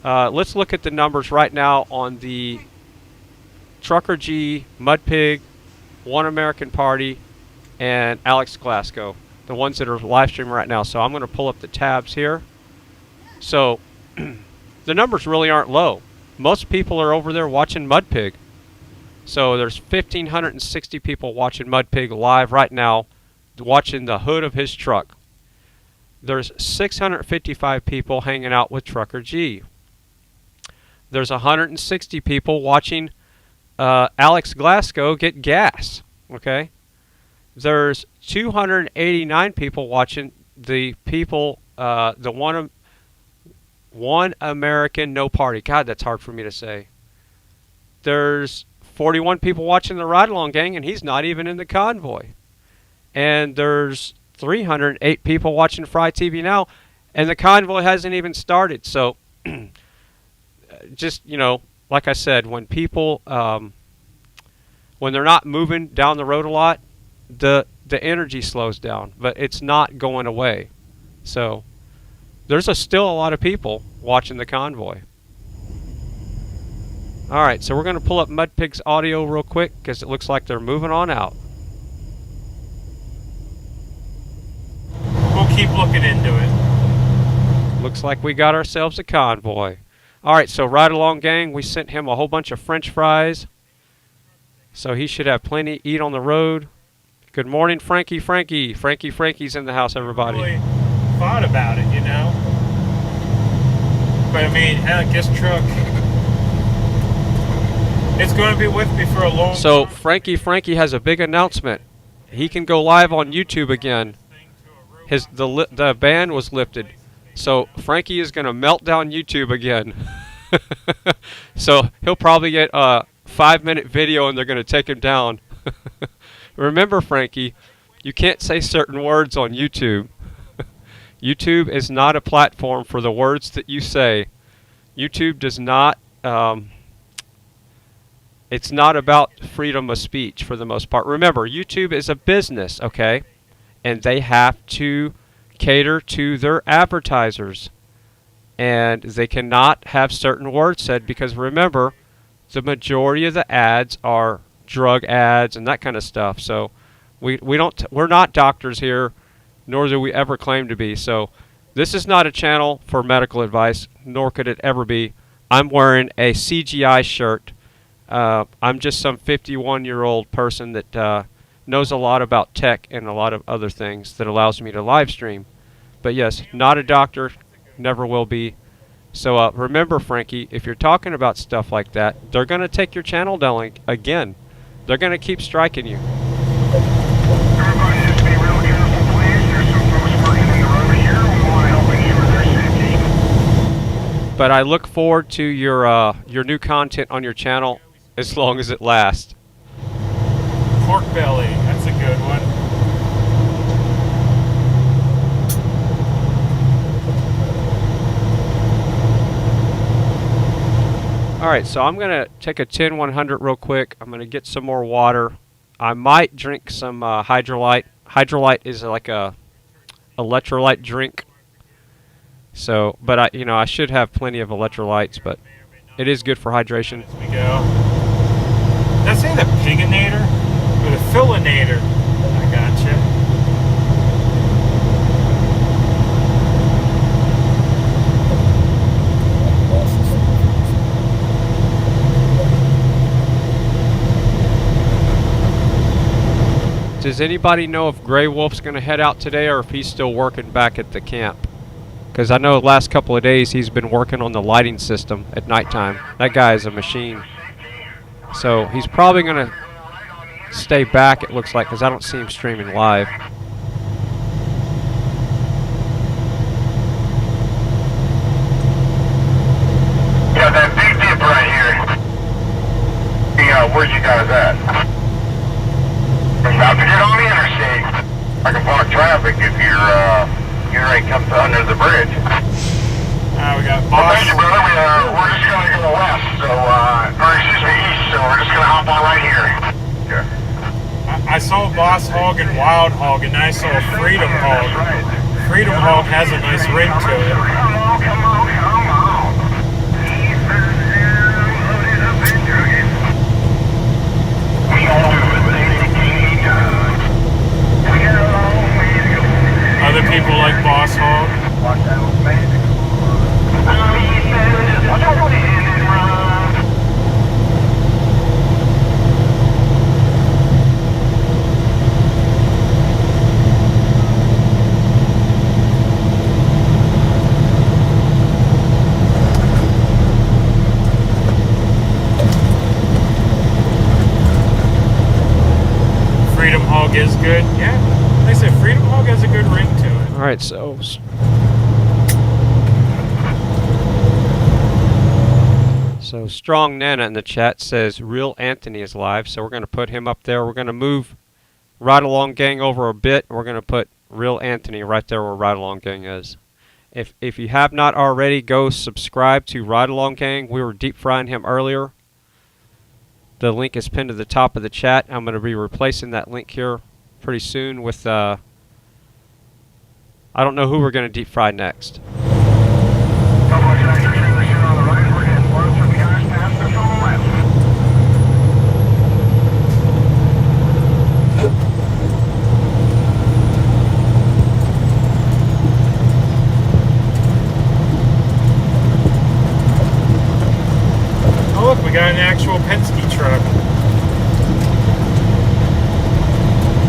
Let's look at the numbers right now on the Trucker G, Mud Pig, One American Party, and Alex Glasgow, the ones that are live streaming right now. So I'm going to pull up the tabs here. So the numbers really aren't low. Most people are over there watching Mud Pig. So there's 1,560 people watching Mudpig live right now, watching the hood of his truck. There's 655 people hanging out with Trucker G. There's 160 people watching Alex Glasgow get gas. Okay. There's 289 people watching the people, the One American No Party. God, that's hard for me to say. There's 41 people watching the Ride Along Gang, and he's not even in the convoy. And there's 308 people watching FryTVNow, and the convoy hasn't even started. So, just, you know, like I said, when people, when they're not moving down the road a lot, the energy slows down, but it's not going away. So, there's still a lot of people watching the convoy. Alright, so we're going to pull up Mudpig's audio real quick, because it looks like they're moving on out. We'll keep looking into it. Looks like we got ourselves a convoy. Alright, so Ride Along Gang, we sent him a whole bunch of French fries. So he should have plenty to eat on the road. Good morning, Frankie. Frankie's in the house, everybody. Really thought about it, you know? But I mean, heck, this truck, it's going to be with me for a long time. So Frankie has a big announcement. He can go live on YouTube again. The ban was lifted. So Frankie is going to melt down YouTube again. So he'll probably get a 5-minute video and they're going to take him down. Remember, Frankie, you can't say certain words on YouTube. YouTube is not a platform for the words that you say. YouTube does not, it's not about freedom of speech for the most part. Remember, YouTube is a business, okay? And they have to cater to their advertisers. And they cannot have certain words said because remember, the majority of the ads are drug ads and that kind of stuff. So we're not doctors here, nor do we ever claim to be. So this is not a channel for medical advice, nor could it ever be. I'm wearing a CGI shirt. I'm just some 51-year-old person that knows a lot about tech and a lot of other things that allows me to live stream. But yes, not a doctor, never will be. So remember, Frankie, if you're talking about stuff like that, they're going to take your channel down again. They're going to keep striking you. Everybody just be real careful, please. There's some folks working in the road here. We want to help ensure their safety. But I look forward to your new content on your channel as long as it lasts. Pork belly, that's a good one. Alright, so I'm going to take a 10-100 real quick. I'm going to get some more water. I might drink some hydrolyte. Hydrolyte is like a electrolyte drink. So, but I should have plenty of electrolytes, but it is good for hydration. As we go. Did I say the piginator or the fillinator? I gotcha. Does anybody know if Grey Wolf's going to head out today or if he's still working back at the camp? Because I know the last couple of days he's been working on the lighting system at nighttime. That guy is a machine. So he's probably going to stay back, it looks like, because I don't see him streaming live. Yeah, that big dip right here. Yeah, where you guys at? About to get on the interstate. I can block traffic if you're ready to come under the bridge. We got Well, thank you, brother. We're just going to go west, so, or excuse me, east, so we're just going to hop on right here. I saw Boss Hog and Wild Hog, and I saw Freedom Hog. Freedom Hog has a nice ring to it. Come on, come on, come on. Loaded up and drugged. We all do it, anything done. We got a long way to go. Other people like Boss Hog. Watch that old man. Watch out for the end and run. good. Yeah, like I said, Freedom Hog has a good ring to it. All right, so Strong Nana in the chat says Real Anthony is live, so we're going to put him up there. We're going to move Ride Along Gang over a bit. We're going to put Real Anthony right there where Ride Along Gang is. If you have not already, go subscribe to Ride Along Gang. We were deep frying him earlier. The link is pinned to the top of the chat. I'm going to be replacing that link here pretty soon with I don't know who we're going to deep fry next. Oh look, we got an actual Penske truck.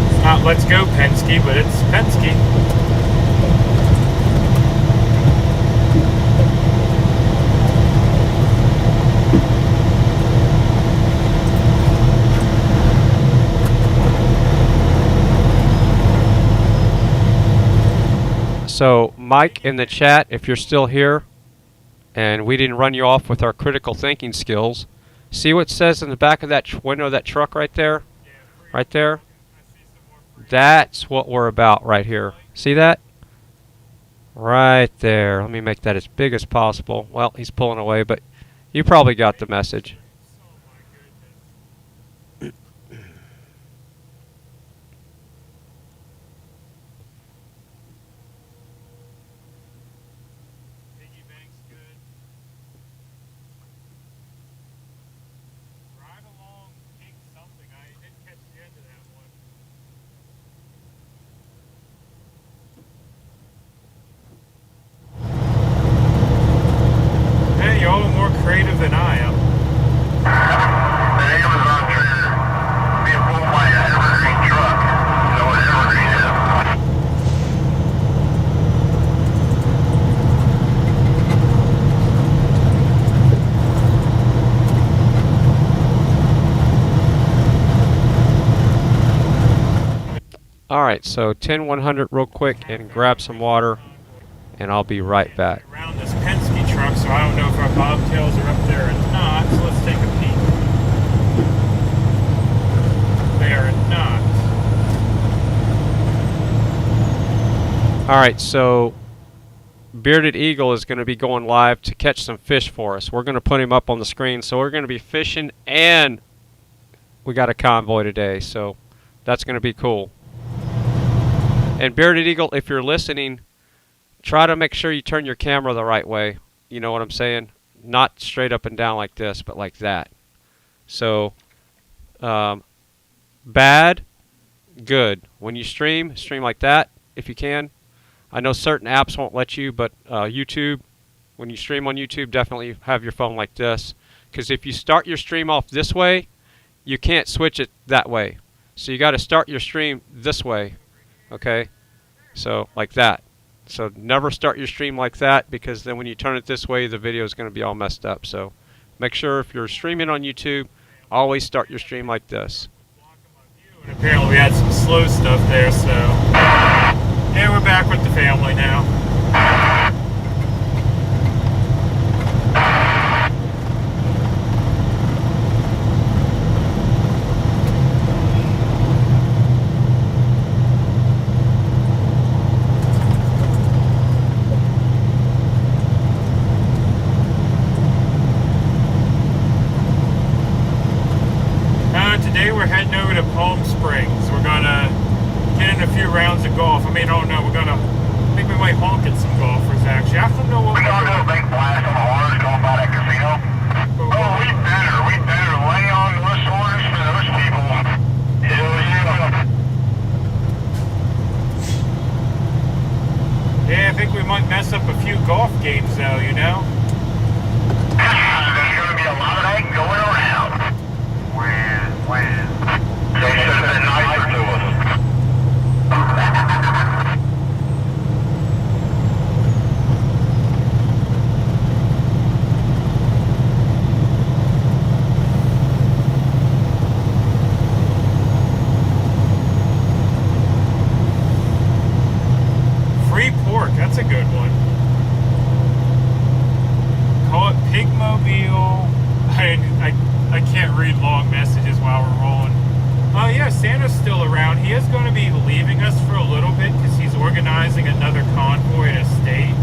It's not Let's Go Penske, but it's Penske. So, Mike in the chat, if you're still here and we didn't run you off with our critical thinking skills, see what it says in the back of that window of that truck right there? Right there? That's what we're about right here. See that? Right there. Let me make that as big as possible. Well, he's pulling away, but you probably got the message. Y'all are more creative than I am. Alright, so 10-100 real quick and grab some water, and I'll be right back. Around this Penske truck, so I don't know if our bobtails are up there or not, so let's take a peek. They are not. Alright, so Bearded Eagle is going to be going live to catch some fish for us. We're going to put him up on the screen, so we're going to be fishing, and we got a convoy today, so that's going to be cool. And Bearded Eagle, if you're listening, try to make sure you turn your camera the right way. You know what I'm saying? Not straight up and down like this, but like that. So, bad, good. When you stream like that if you can. I know certain apps won't let you, but YouTube, when you stream on YouTube, definitely have your phone like this. Because if you start your stream off this way, you can't switch it that way. So you got to start your stream this way. Okay? So, like that. So never start your stream like that, because then when you turn it this way, the video is going to be all messed up. So make sure if you're streaming on YouTube, always start your stream like this. And apparently we had some slow stuff there, so yeah, we're back with the family now. Today we're heading over to Palm Springs. We're gonna get in a few rounds of golf. I mean, I don't know. I think we might honk at some golfers actually. I don't know what we're gonna do. A big blast on the horns going by that casino. Oh, we better lay on those horns for those people. Hell yeah. Yeah, I think we might mess up a few golf games though, you know? There's gonna be a lot of that going around. When they should have been nicer to us. Park. That's a good one. Call it Pigmobile. I can't read long messages while we're rolling. Oh yeah, Santa's still around. He is going to be leaving us for a little bit because he's organizing another convoy in a state,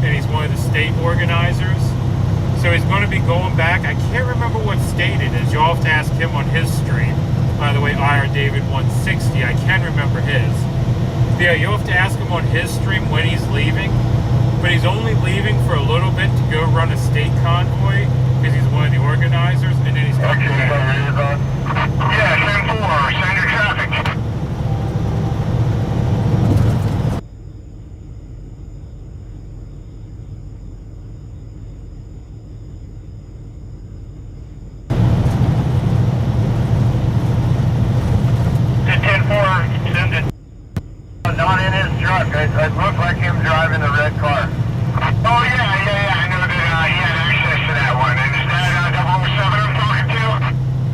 and he's one of the state organizers. So he's going to be going back. I can't remember what state it is. You'll have to ask him on his stream. By the way, IR David 160. I can remember his. Yeah, you'll have to ask him on his stream when he's leaving. But he's only leaving for a little bit to go run a state convoy because he's one of the organizers, and then he's coming back. Yeah, 10-4, send your traffic. Not in his truck. It looked like him driving the red car. Oh yeah, I know that he had access to that one. And is that 007 I'm talking to?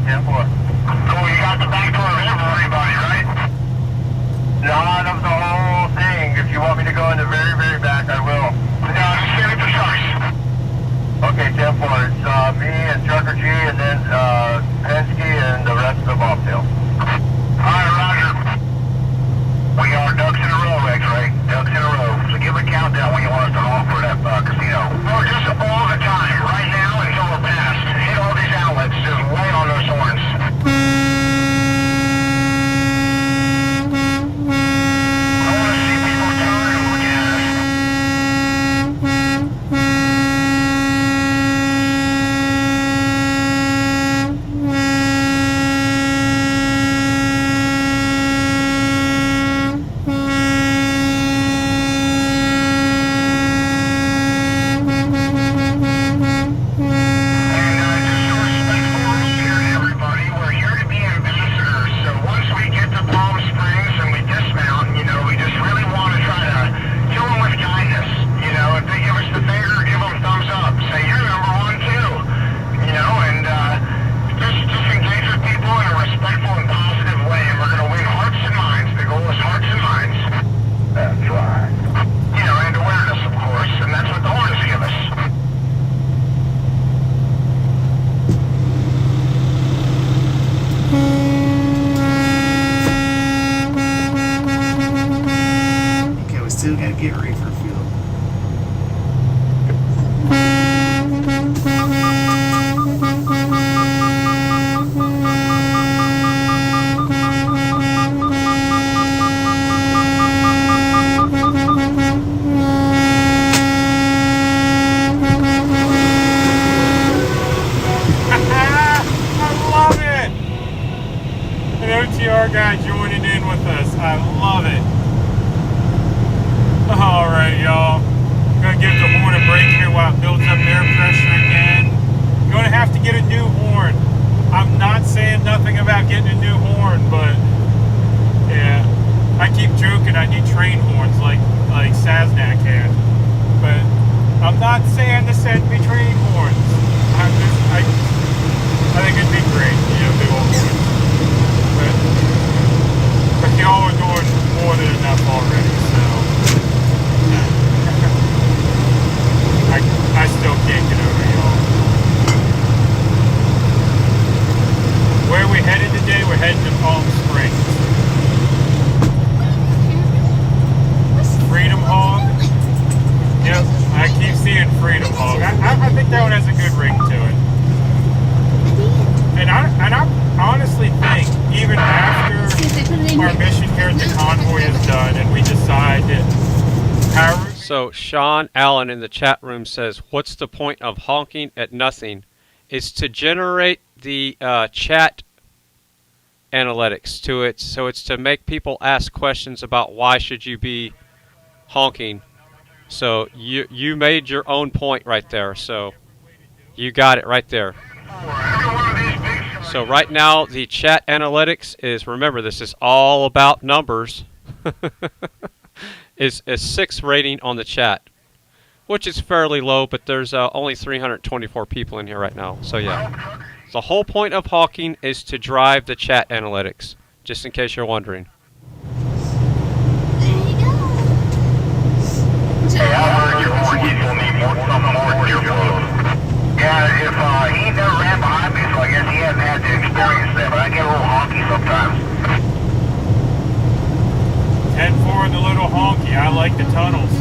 10-4. Cool, you got the back door of everybody, right? Not of the whole thing. If you want me to go in the very, very back, I will. No, just give it the trucks. Okay, 10-4. It's me and Trucker G, and then Penske and the rest of the bobtail. Alright, Roger. We are ducks in a row, X-Ray. Ducks in a row. So give a countdown when you want us to haul for that casino. Oh, just all the time. Right now until we're past. Hit all these outlets. Just lay on those horns. I want to see people turn and look at us. OTR guy joining in with us. I love it. Alright, y'all. I'm going to give the horn a break here while it builds up air pressure again. I'm going to have to get a new horn. I'm not saying nothing about getting a new horn, but yeah. I keep joking I need train horns like Sasnak had. But I'm not saying to send me train horns. I think it'd be great, big old horns. But y'all are doing more than enough already, so I still can't get over y'all. Where are we headed today? We're heading to Palm Springs. Freedom Hog? Yep, I keep seeing Freedom Hog. I think that one has a good ring to it. And I honestly think even after our mission here at the convoy is done and we decide that So Sean Allen in the chat room says, what's the point of honking at nothing? It's to generate the chat analytics to it. So it's to make people ask questions about why should you be honking. So you made your own point right there. So you got it right there. So right now the chat analytics is, remember this is all about numbers, is a 6 rating on the chat, which is fairly low, but there's only 324 people in here right now. So yeah, the whole point of hawking is to drive the chat analytics, just in case you're wondering. like the tunnels.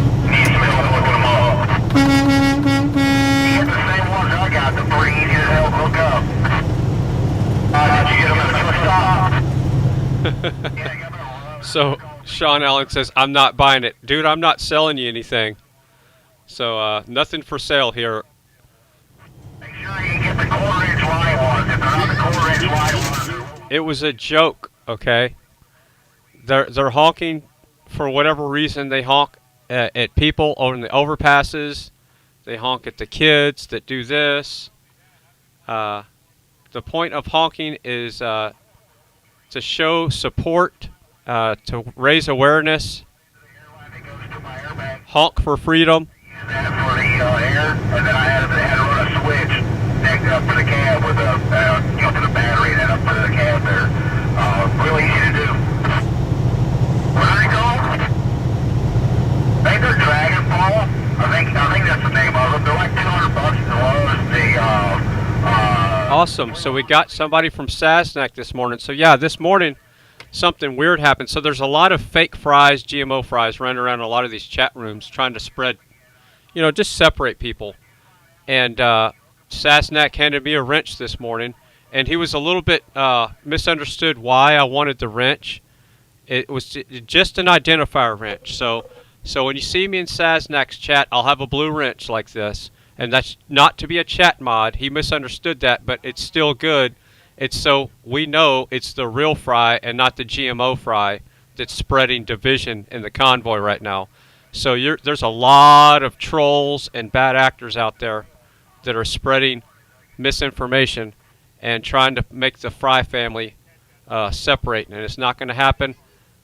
So Sean Allen says, I'm not buying it. Dude, I'm not selling you anything. So nothing for sale here. It was a joke, okay? They're honking for whatever reason. They honk at people on the overpasses. They honk at the kids that do this. The point of honking is to show support, to raise awareness. Honk for freedom. And then I had to run a switch next up to the cab with a to the battery and then up to the cab there. Really easy to do. Where did it go? I think they're Dragonfall. I think that's the name of them. They're like $200 the Awesome. So we got somebody from Sasnak this morning. So yeah, this morning something weird happened. So there's a lot of fake fries, GMO fries, running around in a lot of these chat rooms trying to spread, you know, just separate people. And Sasnak handed me a wrench this morning, and he was a little bit misunderstood why I wanted the wrench. It was just an identifier wrench. So when you see me in Sasnak's chat, I'll have a blue wrench like this. And that's not to be a chat mod. He misunderstood that, but it's still good. It's so we know it's the real fry and not the GMO fry that's spreading division in the convoy right now. So there's a lot of trolls and bad actors out there that are spreading misinformation and trying to make the Fry family separate. And it's not going to happen.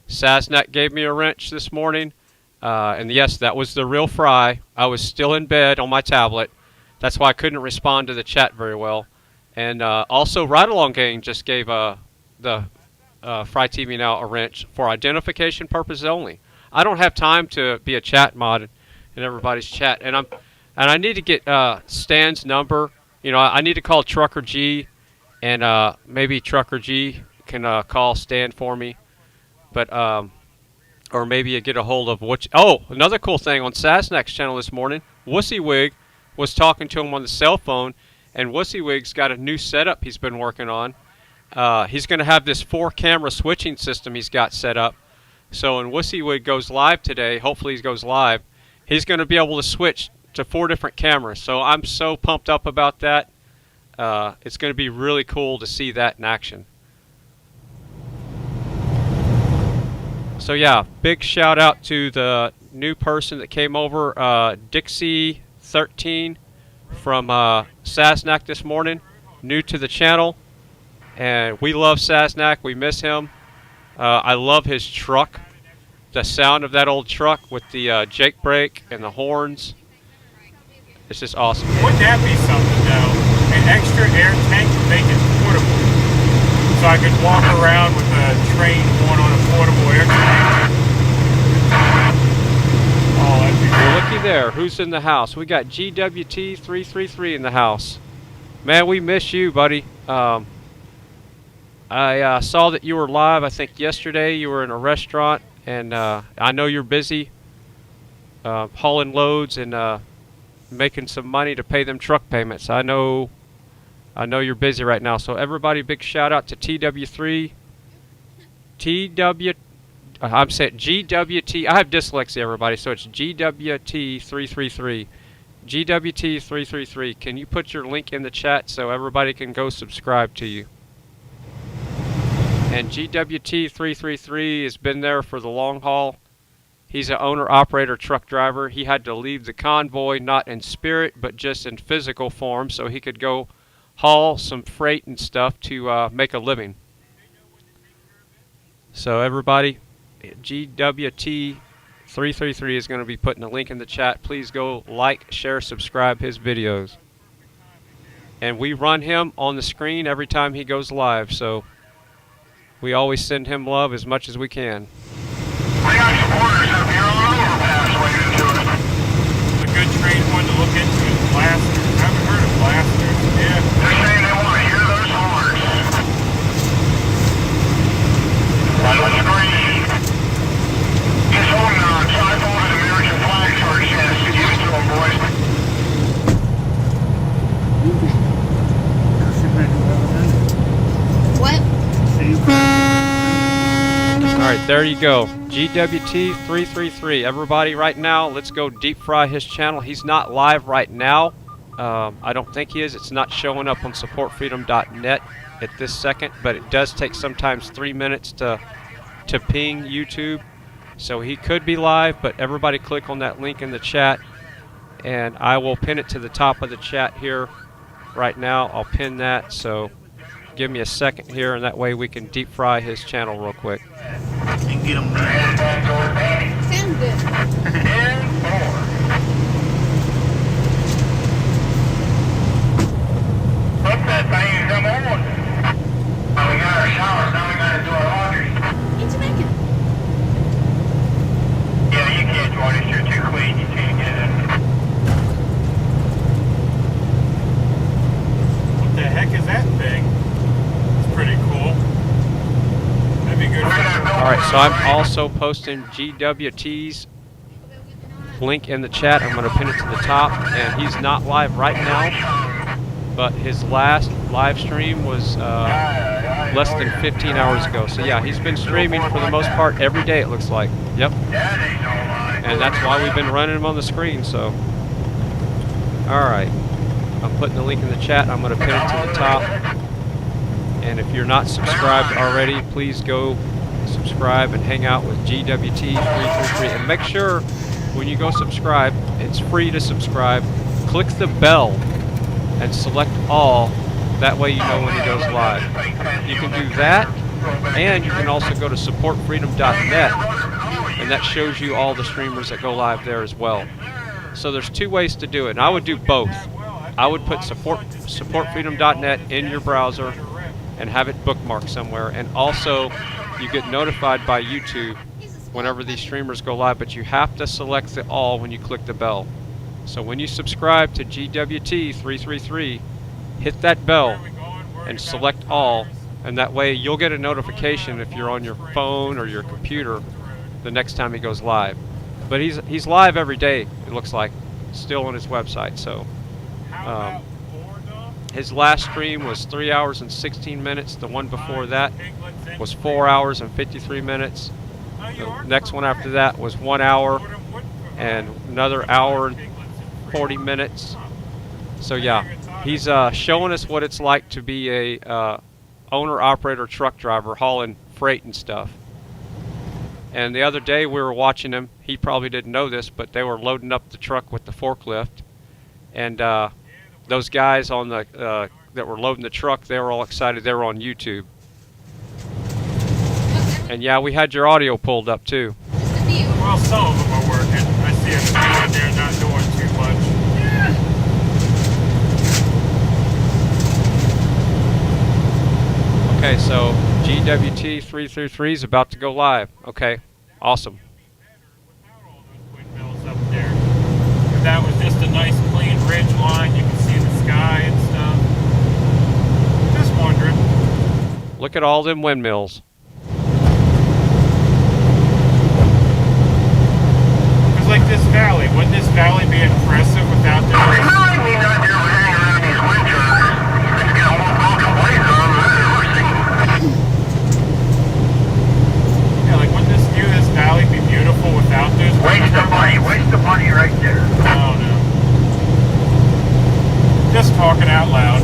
Sasnak gave me a wrench this morning. And yes, that was the real Fry. I was still in bed on my tablet. That's why I couldn't respond to the chat very well. And also, Ride Along Gang just gave the FryTVNow a wrench for identification purposes only. I don't have time to be a chat mod in everybody's chat, and I need to get Stan's number. You know, I need to call Trucker G, and maybe Trucker G can call Stan for me. But or maybe you get a hold of which. Oh, another cool thing on Sasnak's channel this morning, WYSIWYG was talking to him on the cell phone, and WYSIWYG's got a new setup he's been working on. He's going to have this 4-camera switching system he's got set up. So when WYSIWYG goes live today, hopefully he goes live, he's going to be able to switch to 4 different cameras. So I'm so pumped up about that. It's going to be really cool to see that in action. So yeah, big shout out to the new person that came over, Dixie13 from Sasnak this morning, new to the channel. And we love Sasnak, we miss him. I love his truck, the sound of that old truck with the Jake brake and the horns. It's just awesome. Wouldn't that be something though? An extra air tank would make it portable. So I could walk around with a train going on a portable air tank. Oh, that'd be well, looky there. Who's in the house? We got GWT333 in the house. Man, we miss you, buddy. I saw that you were live, I think yesterday. You were in a restaurant, and I know you're busy hauling loads and making some money to pay them truck payments. I know you're busy right now. So everybody, big shout out to TW3. I'm saying GWT. I have dyslexia, everybody, so it's GWT333. GWT333. Can you put your link in the chat so everybody can go subscribe to you? And GWT333 has been there for the long haul. He's an owner-operator truck driver. He had to leave the convoy, not in spirit, but just in physical form, so he could go haul some freight and stuff to make a living. So everybody, GWT333 is going to be putting a link in the chat. Please go like, share, subscribe his videos. And we run him on the screen every time he goes live, so we always send him love as much as we can. We got supporters up here on overpass waiting to us. a good train one to look into is Blasters. I haven't heard of Blasters. Yeah. They're saying they want to hear those horns. On the screen. He's holding on. Side there you go. GWT333. Everybody right now, let's go deep fry his channel. He's not live right now. I don't think he is. It's not showing up on supportfreedom.net at this second, but it does take sometimes 3 minutes to ping YouTube. So he could be live, but everybody click on that link in the chat, and I will pin it to the top of the chat here right now. I'll pin that, so give me a second here, and that way we can deep fry his channel real quick. And get them Sounds good. Put that thing, come on. Now we got our showers, now we gotta do our laundry. Get your bacon. Yeah, you can't join us, you're too clean, you can't get in. What the heck is that thing? It's pretty cool. That'd be good. Alright, so I'm also posting GWT's link in the chat. I'm going to pin it to the top, and he's not live right now, but his last live stream was less than 15 hours ago. So yeah, he's been streaming for the most part every day, it looks like. Yep. And that's why we've been running him on the screen, so. Alright. I'm putting the link in the chat. I'm going to pin it to the top. And if you're not subscribed already, please go subscribe and hang out with GWT333. And make sure when you go subscribe, it's free to subscribe. Click the bell and select all. That way you know when he goes live. You can do that, and you can also go to supportfreedom.net, and that shows you all the streamers that go live there as well. So there's two ways to do it, and I would do both. I would put supportfreedom.net in your browser and have it bookmarked somewhere, and also you get notified by YouTube whenever these streamers go live, but you have to select the all when you click the bell. So when you subscribe to GWT333, hit that bell and select all, and that way you'll get a notification if you're on your phone or your computer the next time he goes live. But he's live every day, it looks like, still on his website. So his last stream was 3 hours and 16 minutes. The one before that was 4 hours and 53 minutes. The next one after that was 1 hour and another hour and 40 minutes. So yeah, he's showing us what it's like to be a owner-operator truck driver hauling freight and stuff. And the other day we were watching him. He probably didn't know this, but they were loading up the truck with the forklift, and those guys on the that were loading the truck, they were all excited. They were on YouTube. And yeah, we had your audio pulled up too. Well, some of them are working. I see a few out there not doing too much. Okay, so GWT333 is about to go live. Okay, awesome. Up there. If that was just a nice clean ridge line, you can see the sky and stuff. Just wondering. Look at all them windmills. Because like this valley, wouldn't this valley be impressive without the yeah, like wouldn't this view, this valley be beautiful without those? Waste the money right there. Oh no. Just talking out loud.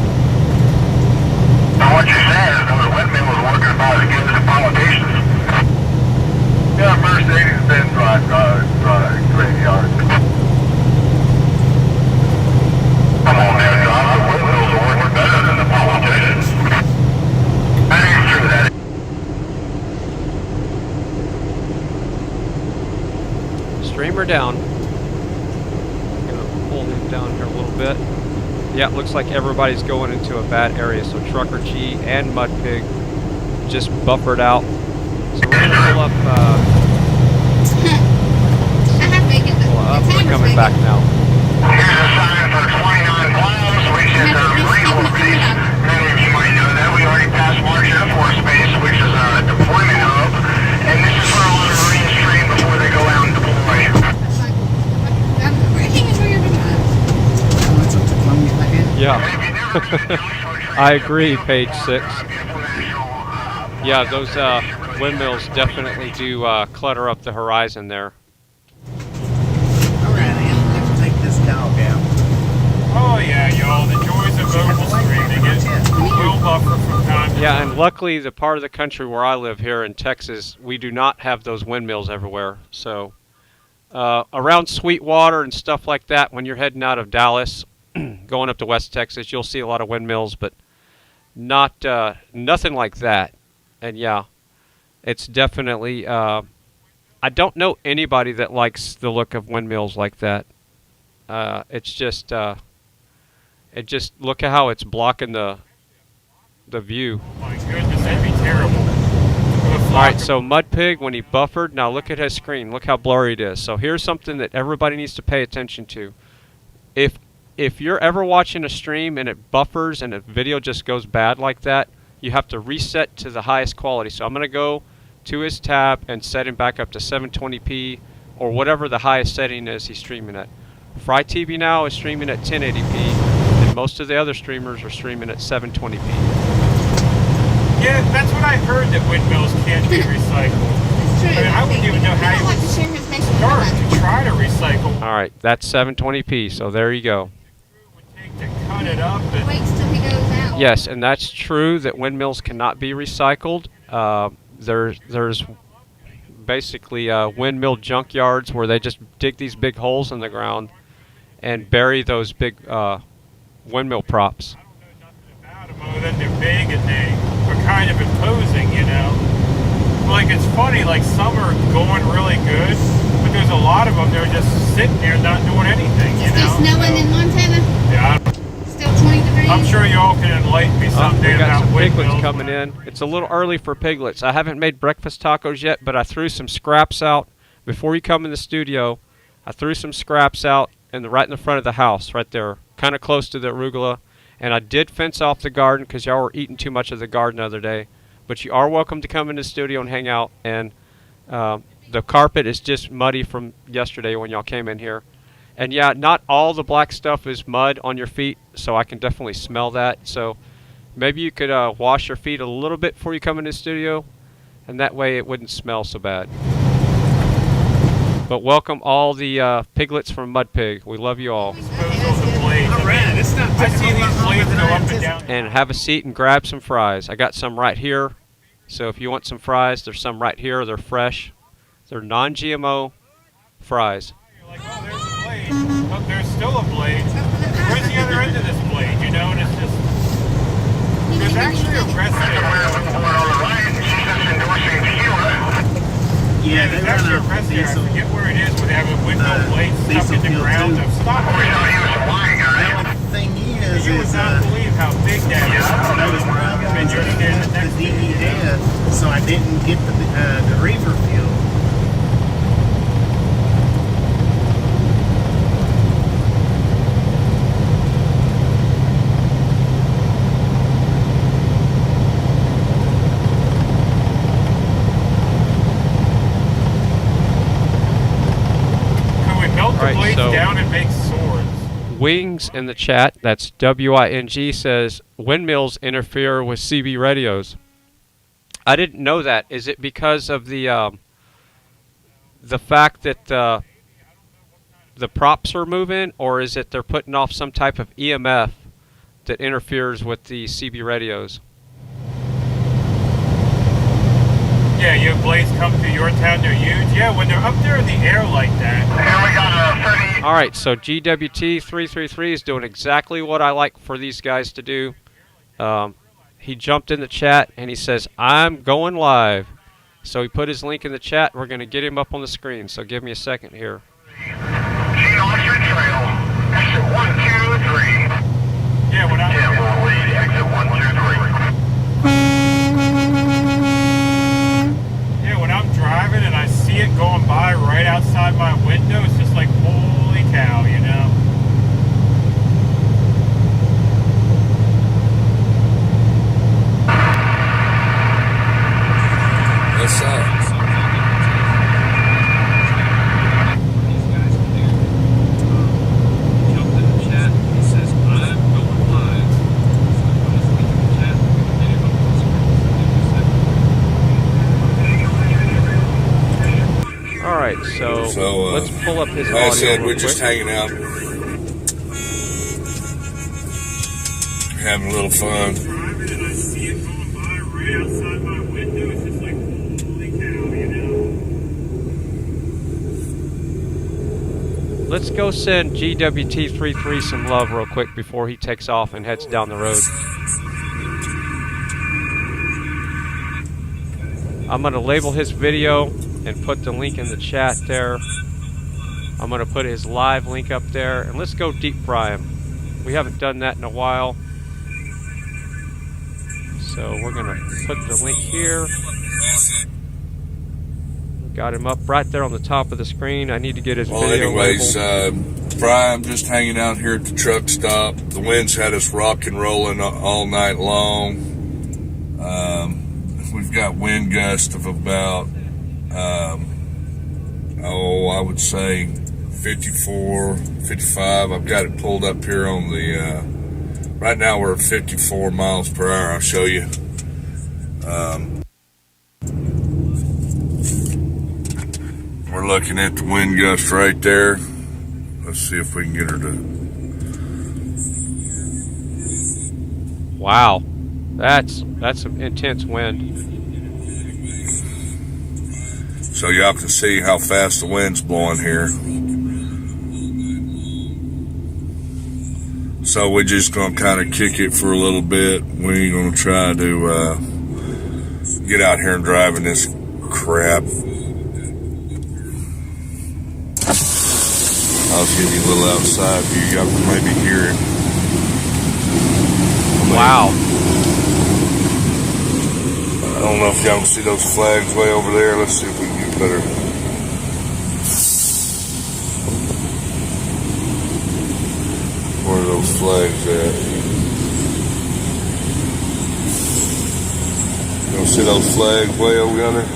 Now what you're saying is those windmills working about as good as the politicians. Yeah, Mercedes-Benz drive graveyard. Come on there, John. The windmills are working better than the politicians. That ain't true, that Streamer down. I'm gonna pull him down here a little bit. Yeah, it looks like everybody's going into a bad area. So Trucker G and Mud Pig just buffered out. So we're gonna pull up. We're coming back now. Here's a sign for 29 miles, which is a legal base. Many of you might know that. We already passed March Air Force Base, which is a deployment hub. And this is where a lot of Marines train before they go out and deploy. Yeah. I agree, page 6. Yeah, those windmills definitely do clutter up the horizon there. Alrighty, let's take this dog out. Oh yeah, y'all, the joys of mobile streaming. It will buffer from time to time. Yeah, and luckily the part of the country where I live here in Texas, we do not have those windmills everywhere. So around Sweetwater and stuff like that, when you're heading out of Dallas, going up to West Texas, you'll see a lot of windmills, but not nothing like that. And yeah, it's definitely I don't know anybody that likes the look of windmills like that. It's just look at how it's blocking the view. Oh my goodness, that'd be terrible. Alright, so Mudpig, when he buffered, now look at his screen. Look how blurry it is. So here's something that everybody needs to pay attention to. If you're ever watching a stream and it buffers and the video just goes bad like that, you have to reset to the highest quality. So I'm going to go to his tab and set him back up to 720p or whatever the highest setting is he's streaming at. FryTVNow is streaming at 1080p, and most of the other streamers are streaming at 720p. Yeah, that's what I heard, that windmills can't be recycled. It's true. I mean, I wouldn't even know how you would start to try to recycle. Alright, that's 720p, so there you go. To cut it up and Waits till he goes out. Yes, and that's true that windmills cannot be recycled. There's basically windmill junkyards where they just dig these big holes in the ground and bury those big windmill props. other than they're big and they are kind of imposing, you know. Like, it's funny, like, some are going really good, but there's a lot of them that are just sitting there not doing anything, you know. Is it snowing in Montana? Yeah. Still 20 degrees? I'm sure y'all can enlighten me someday we got about some windmills. piglets coming in. It's a little early for piglets. I haven't made breakfast tacos yet, but I threw some scraps out before you come in the studio. I threw some scraps out right in the front of the house, right there, kind of close to the arugula. And I did fence off the garden because y'all were eating too much of the garden the other day. But you are welcome to come in the studio and hang out. And the carpet is just muddy from yesterday when y'all came in here. And yeah, not all the black stuff is mud on your feet, so I can definitely smell that. So maybe you could wash your feet a little bit before you come in the studio, and that way it wouldn't smell so bad. But welcome all the piglets from Mudpig. We love you all. And have a seat and grab some fries. I got some right here. So if you want some fries, there's some right here. They're fresh. They're non-GMO fries. Like, oh, there's a blade. Oh, there's still a blade. Where's the other end of this blade, you know? And it's just... There's actually a recipe. Yeah, there's actually a recipe. I forget where it is, where they have a windmill blade stuck in the ground of stock. The thing is, you would not believe how big that is. The DEF, so I didn't get the reefer fuel. Blades down and make swords. Wings in the chat, that's WING, says windmills interfere with CB radios. I didn't know that. Is it because of the fact that the props are moving, or is it they're putting off some type of EMF that interferes with the CB radios? Yeah, you have blades come through your town, they're huge. Yeah, when they're up there in the air like that. Alright, so GWT33 is doing exactly what I like for these guys to do. He jumped in the chat and he says, I'm going live. So he put his link in the chat. We're going to get him up on the screen, so give me a second here. Yeah, when when I'm driving and I see it going by right outside my window, it's just like, holy cow, you know? What's up? up his Like I audio said, real we're just quick. hanging out, having a little fun. And I see it going by right outside my window. It's just like, holy cow, you know? Let's go send GWT33 some love real quick before he takes off and heads down the road. I'm going to label his video and put the link in the chat there. I'm going to put his live link up there. And let's go deep fry him. We haven't done that in a while. So we're going to put the link here. Got him up right there on the top of the screen. I need to get his Well, video anyways, labeled. Fry, I'm just hanging out here at the truck stop. The wind's had us rock and rolling all night long. We've got wind gusts of about, I would say 54, 55. I've got it pulled up here on the, right now we're at 54 miles per hour. I'll show you. We're looking at the wind gust right there. Let's see if we can get her to. Wow. That's some intense wind. So y'all can see how fast the wind's blowing here. So we're just gonna kind of kick it for a little bit. We ain't gonna try to get out here and drive in this crap. I'll give you a little outside view. Y'all can maybe hear it. Wow. I don't know if y'all can see those flags way over there. Let's see if we can get better. Where are those flags at? You don't see those flags way over yonder?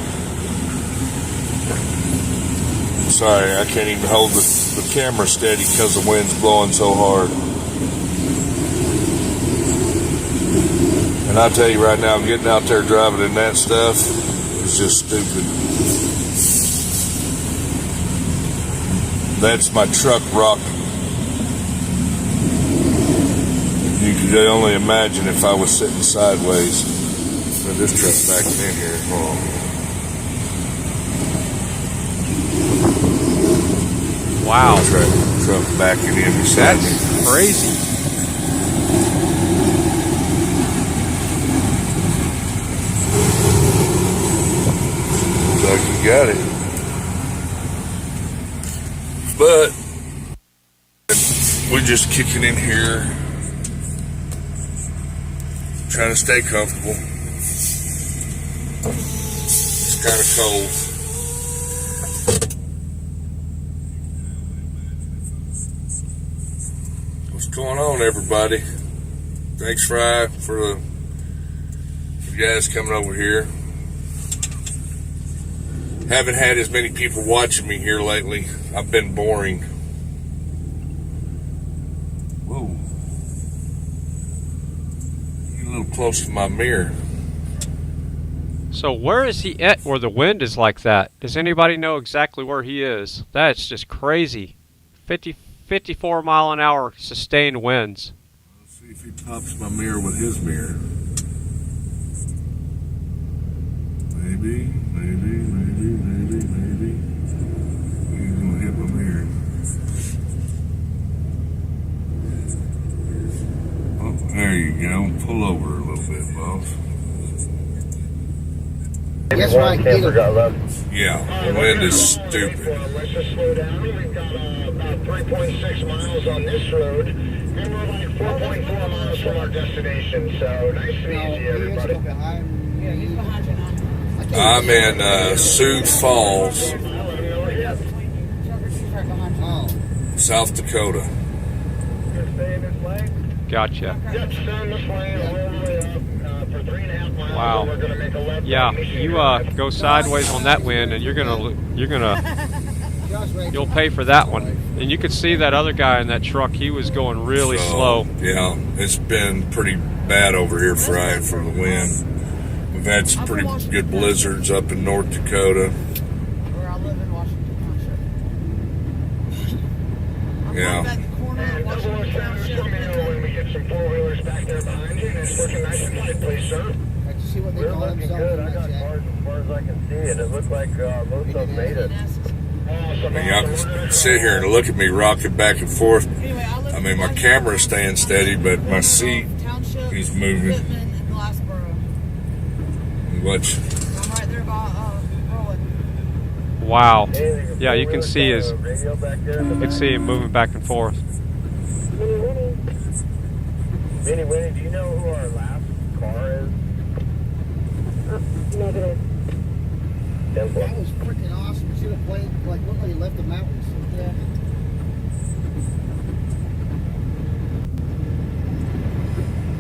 Sorry, I can't even hold the camera steady because the wind's blowing so hard. And I tell you right now, getting out there driving in that stuff is just stupid. That's my truck rocking. You could only imagine if I was sitting sideways. Now this truck's backing in here. Hold on. Wow. Truck backing in beside me. That's crazy. Like you got it. But we're just kicking in here, trying to stay comfortable. It's kind of cold. What's going on, everybody? Thanks, Fry, for the guys coming over here. Haven't had as many people watching me here lately. I've been boring. Whoa. You're a little close to my mirror. So where is he at where the wind is like that? Does anybody know exactly where he is? That's just crazy. 54 mile an hour sustained winds. Let's see if he pops my mirror with his mirror. Maybe. He's gonna hit my mirror. Oh, there you go. Pull over a little bit, boss. That's right. Yeah, the wind is stupid. Let's just slow down. We've got about 3.6 miles on this road, and we're like 4.4 miles from our destination. So nice and easy, everybody. I'm in Sioux Falls, South Dakota. Gotcha. Wow. Yeah, you go sideways on that wind, and you'll pay for that one. And you could see that other guy in that truck. He was going really slow. Yeah, it's been pretty bad over here, Fry, for the wind. We've had some pretty good blizzards up in North Dakota. Yeah. And 007 is coming in when we get some four-wheelers back there behind you, and it's looking nice and tight, please, sir. Did you see what they We're call looking themselves? good. I got cars as far as I can see, and it looks like most of them made it. I mean, y'all can sit here and look at me rocking back and forth. I mean, my camera's staying steady, but my seat is moving. Watch. Wow. Yeah, you can see him moving back and forth. Winnie, do you know who our last car is? Negative. That was freaking awesome. You should have played, like, look like you left the mountains. Yeah.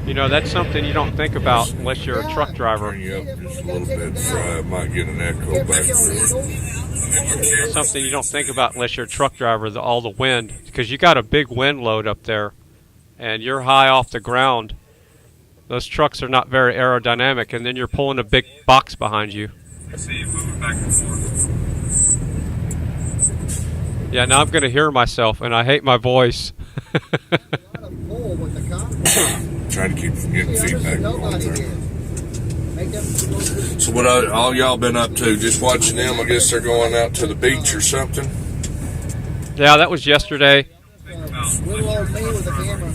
You know, that's something you don't think about unless you're a truck driver. Turn you up just a little bit, Fry. I might get an echo back there. Something you don't think about unless you're a truck driver, all the wind. Because you got a big wind load up there, and you're high off the ground. Those trucks are not very aerodynamic, and then you're pulling a big box behind you. I see you moving back and forth. Yeah, now I'm going to hear myself, and I hate my voice. Trying to keep from getting feedback. So what all y'all been up to? Just watching them? I guess they're going out to the beach or something? Yeah, that was yesterday. Little old me with a camera.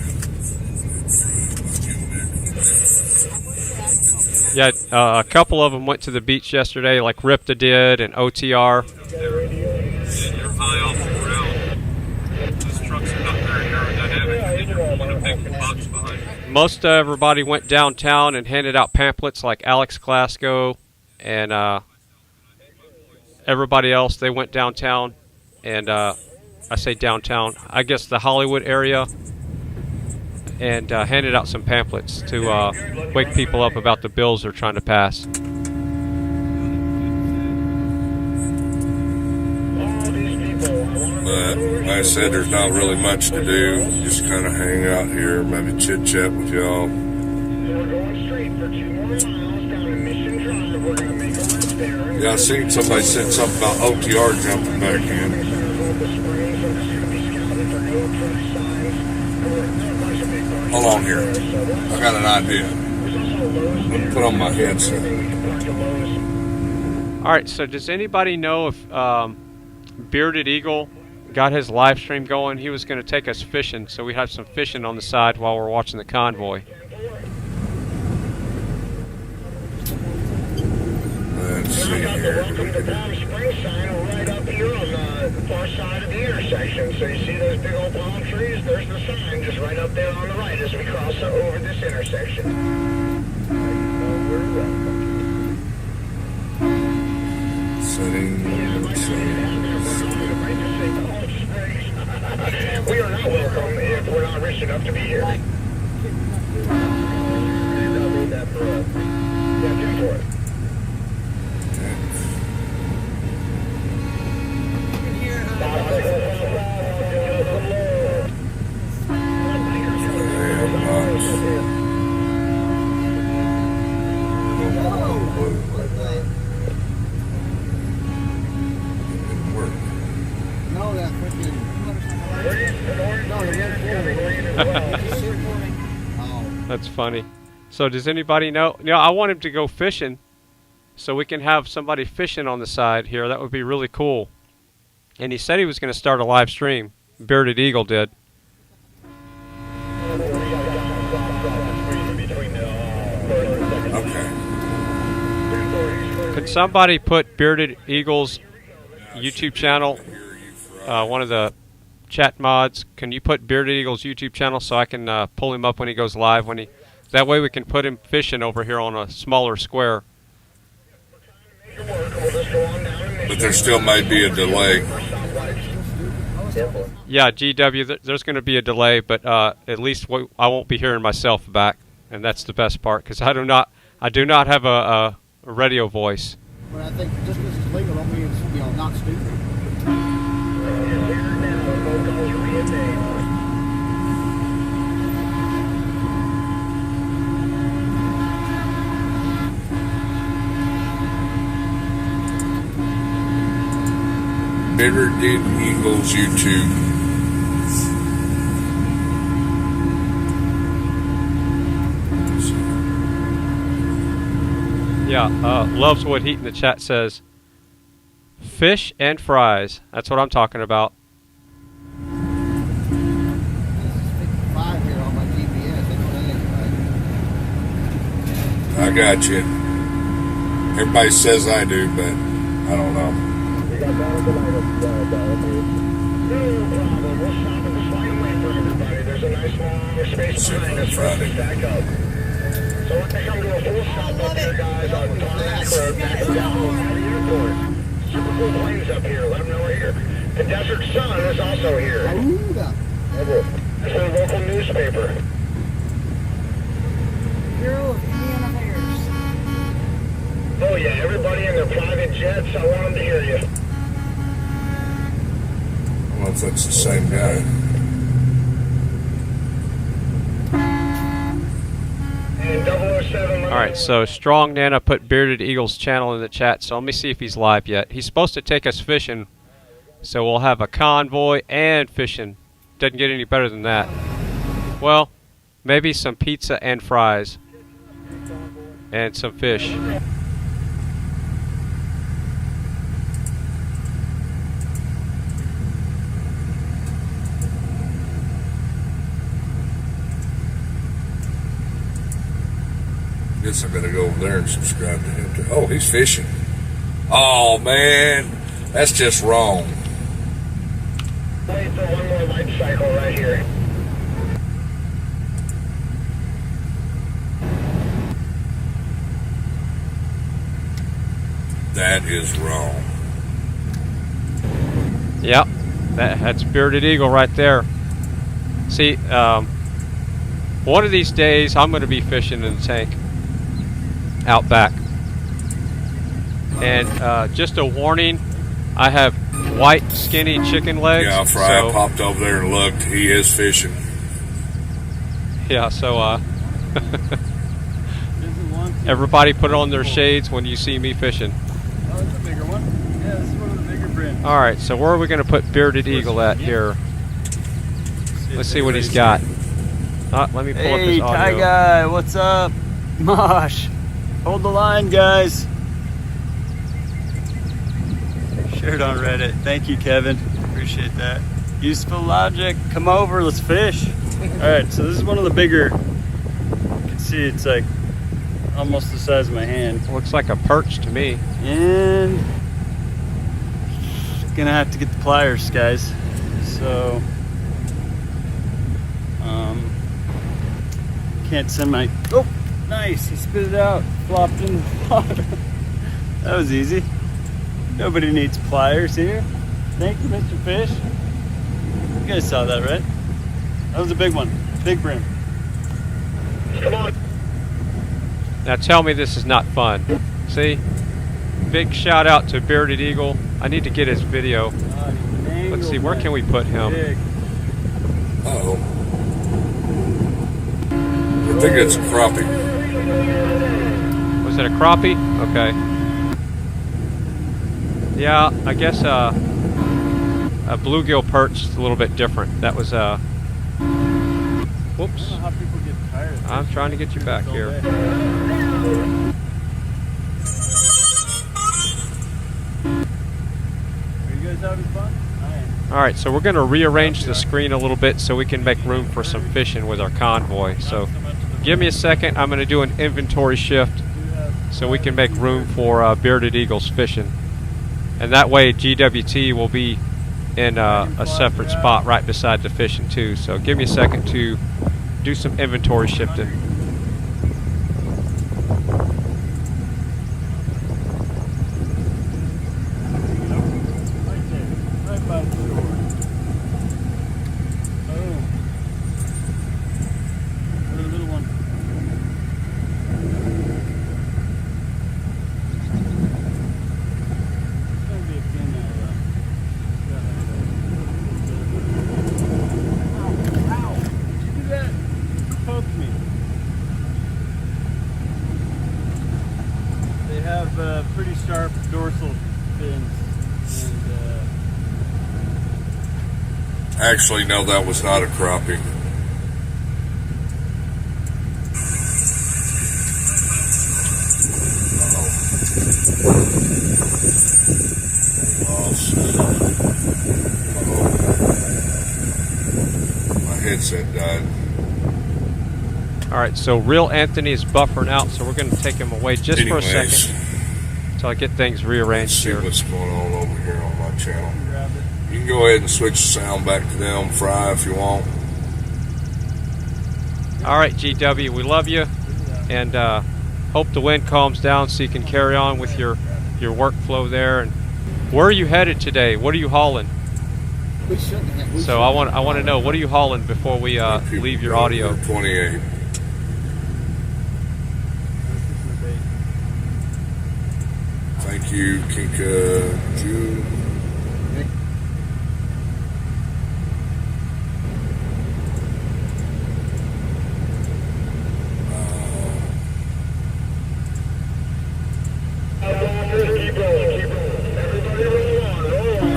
Yeah, a couple of them went to the beach yesterday, like Rypta did and OTR. You're high off the ground. Those trucks are not very aerodynamic, and then you're pulling a big box behind you. Most everybody went downtown and handed out pamphlets like Alex Glasgow and everybody else. They went downtown and I say downtown, I guess the Hollywood area, and handed out some pamphlets to wake people up about the bills they're trying to pass. But like I said, there's not really much to do. Just kind of hang out here, maybe chit chat with y'all. Yeah, I seen somebody said something about OTR jumping back in. Hold on here. I got an idea. Let me put on my headset. All right, so does anybody know if Bearded Eagle got his live stream going? He was going to take us fishing, so we have some fishing on the side while we're watching the convoy. Let's see here. Welcome to Palm Springs sign right up here on the far side of the intersection. So you see those big old palm trees? There's the sign just right up there on the right as we cross over this intersection. We're welcome. We are not welcome if we're not rich enough to be here. Don't need that for us. Yeah, do for it. That's funny. So does anybody know? You know, I want him to go fishing so we can have somebody fishing on the side here. That would be really cool. And he said he was going to start a live stream. Bearded Eagle did. Okay. Could somebody put Bearded Eagle's YouTube channel, one of the chat mods, can you put Bearded Eagle's YouTube channel so I can pull him up when he goes live? That way we can put him fishing over here on a smaller square. But there still might be a delay. Yeah, GW, there's going to be a delay, but at least I won't be hearing myself back, and that's the best part, because I do not have a radio voice. But I think just because it's legal don't mean it's not stupid. Bearded Eagle's YouTube. Yeah, Loves Wood Heat in the chat says, fish and fries. That's what I'm talking about. I got you. Everybody says I do, but I don't know. Friday. So we're going to come to a full stop up here, guys, on Sasnak Road, back to Glasgow out of the airport. Super cool planes up here. Let them know we're here. The Desert Sun is also here. That's a local newspaper. Bureau of Indian Affairs. Oh, yeah, everybody in their private jets, I want them to hear you. I don't know if that's the same guy. Alright, so Strong Nana put Bearded Eagle's channel in the chat, so let me see if he's live yet. He's supposed to take us fishing, so we'll have a convoy and fishing. Doesn't get any better than that. Well, maybe some pizza and fries. And some fish. Guess I gotta go over there and subscribe to him too. Oh, he's fishing. Oh man, that's just wrong. Wait for one more light cycle right here. That is wrong. Yep, that's Bearded Eagle right there. See, one of these days I'm going to be fishing in the tank out back. And just a warning, I have white skinny chicken legs. Yeah, Fry popped over there and looked. He is fishing. Yeah, so everybody put on their shades when you see me fishing. Oh, it's a bigger one. Yeah, this is one of the bigger brands. Alright, so where are we going to put Bearded Eagle at here? Let's see what he's got. Let me pull up his audio. Hey, Ty Guy, what's up? Mosh, hold the line, guys. Shared on Reddit. Thank you, Kevin. Appreciate that. Useful logic. Come over, let's fish. Alright, so this is one of the bigger. You can see it's like almost the size of my hand. Looks like a perch to me. And gonna have to get the pliers, guys. So can't send my. Oh, nice! He spit it out, flopped in the water. That was easy. Nobody needs pliers here. Thank you, Mr. Fish. You guys saw that, right? That was a big one, big brim. Come on. Now tell me this is not fun. See? Big shout out to Bearded Eagle. I need to get his video. Let's see, where can we put him? Uh-oh. I think it's a crappie. Was it a crappie? Okay. Yeah, I guess a bluegill perch is a little bit different. That was whoops. I'm trying to get you back here. Are you guys having fun? Alright, so we're going to rearrange the screen a little bit so we can make room for some fishing with our convoy. So give me a second. I'm going to do an inventory shift so we can make room for Bearded Eagle's fishing. And that way GWT will be in a separate spot right beside the fishing too. So give me a second to do some inventory shifting. Pretty sharp dorsal fins. And, Actually, no, that was not a crappie. Uh-oh. My headset died. Alright, so Real Anthony is buffering out, so we're going to take him away just for a second until I get things rearranged here. What's going on over here on my channel? You can go ahead and switch the sound back to them, Fry, if you want. Alright, GW, we love you, and hope the wind calms down so you can carry on with your workflow there. And where are you headed today? What are you hauling? So I want to know, what are you hauling before we leave your audio? 28. Thank you, Kinka June.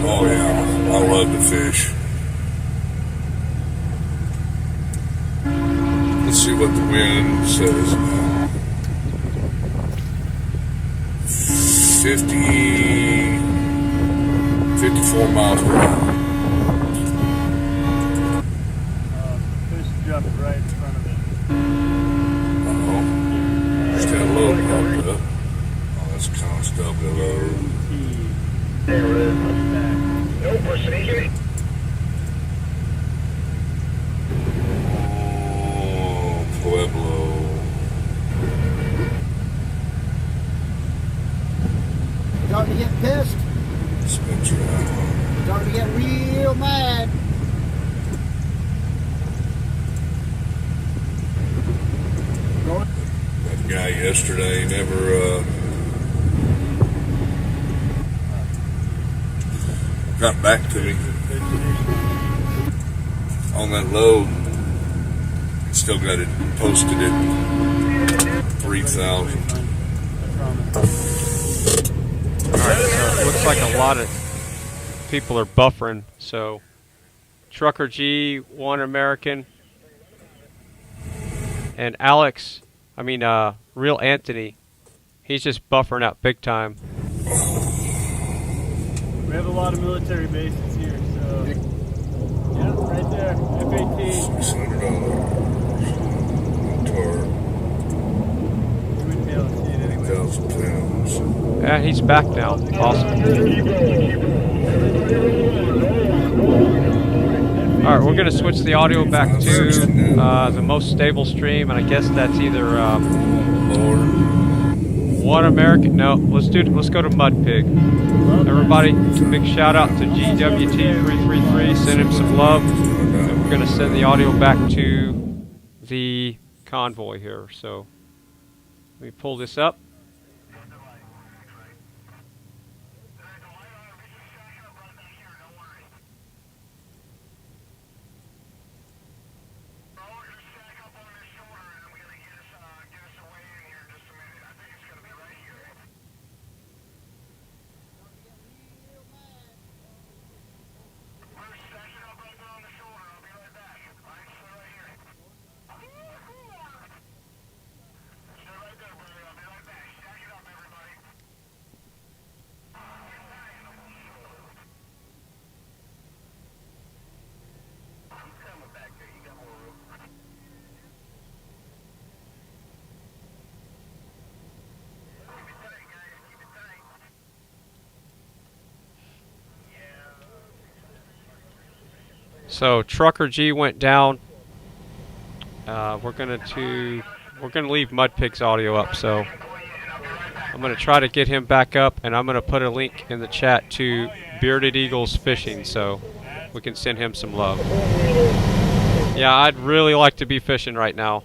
Oh yeah, I love to fish. Let's see what the wind says now. 54 miles per hour. Fish jumped right in front of it. Uh-oh. Just got a load bumped up. Oh, that's kind of stuff to load. There it is. No proceeding. Oh, Pueblo. Starting to get pissed. Spencer Island. Starting to get real mad. That guy yesterday never got back to me on that load. Still got it posted at 3,000. Alright, so it looks like a lot of people are buffering. So Trucker G, One American, and Alex, Real Anthony, he's just buffering out big time. We have a lot of military bases here, so yeah, right there, F-18. $600 tar. You wouldn't be able to see it anyway. 1,000 pounds. Yeah, he's back now. Awesome. Alright, we're going to switch the audio back to the most stable stream, and I guess that's either One American. No, let's go to Mud Pig. Everybody, big shout out to GWT333. Send him some love. And we're going to send the audio back to the Convoy here. So let me pull this up. So Trucker G went down. We're gonna leave Mud Pig's audio up. So I'm gonna try to get him back up, and I'm gonna put a link in the chat to Bearded Eagles Fishing, so we can send him some love. Yeah, I'd really like to be fishing right now.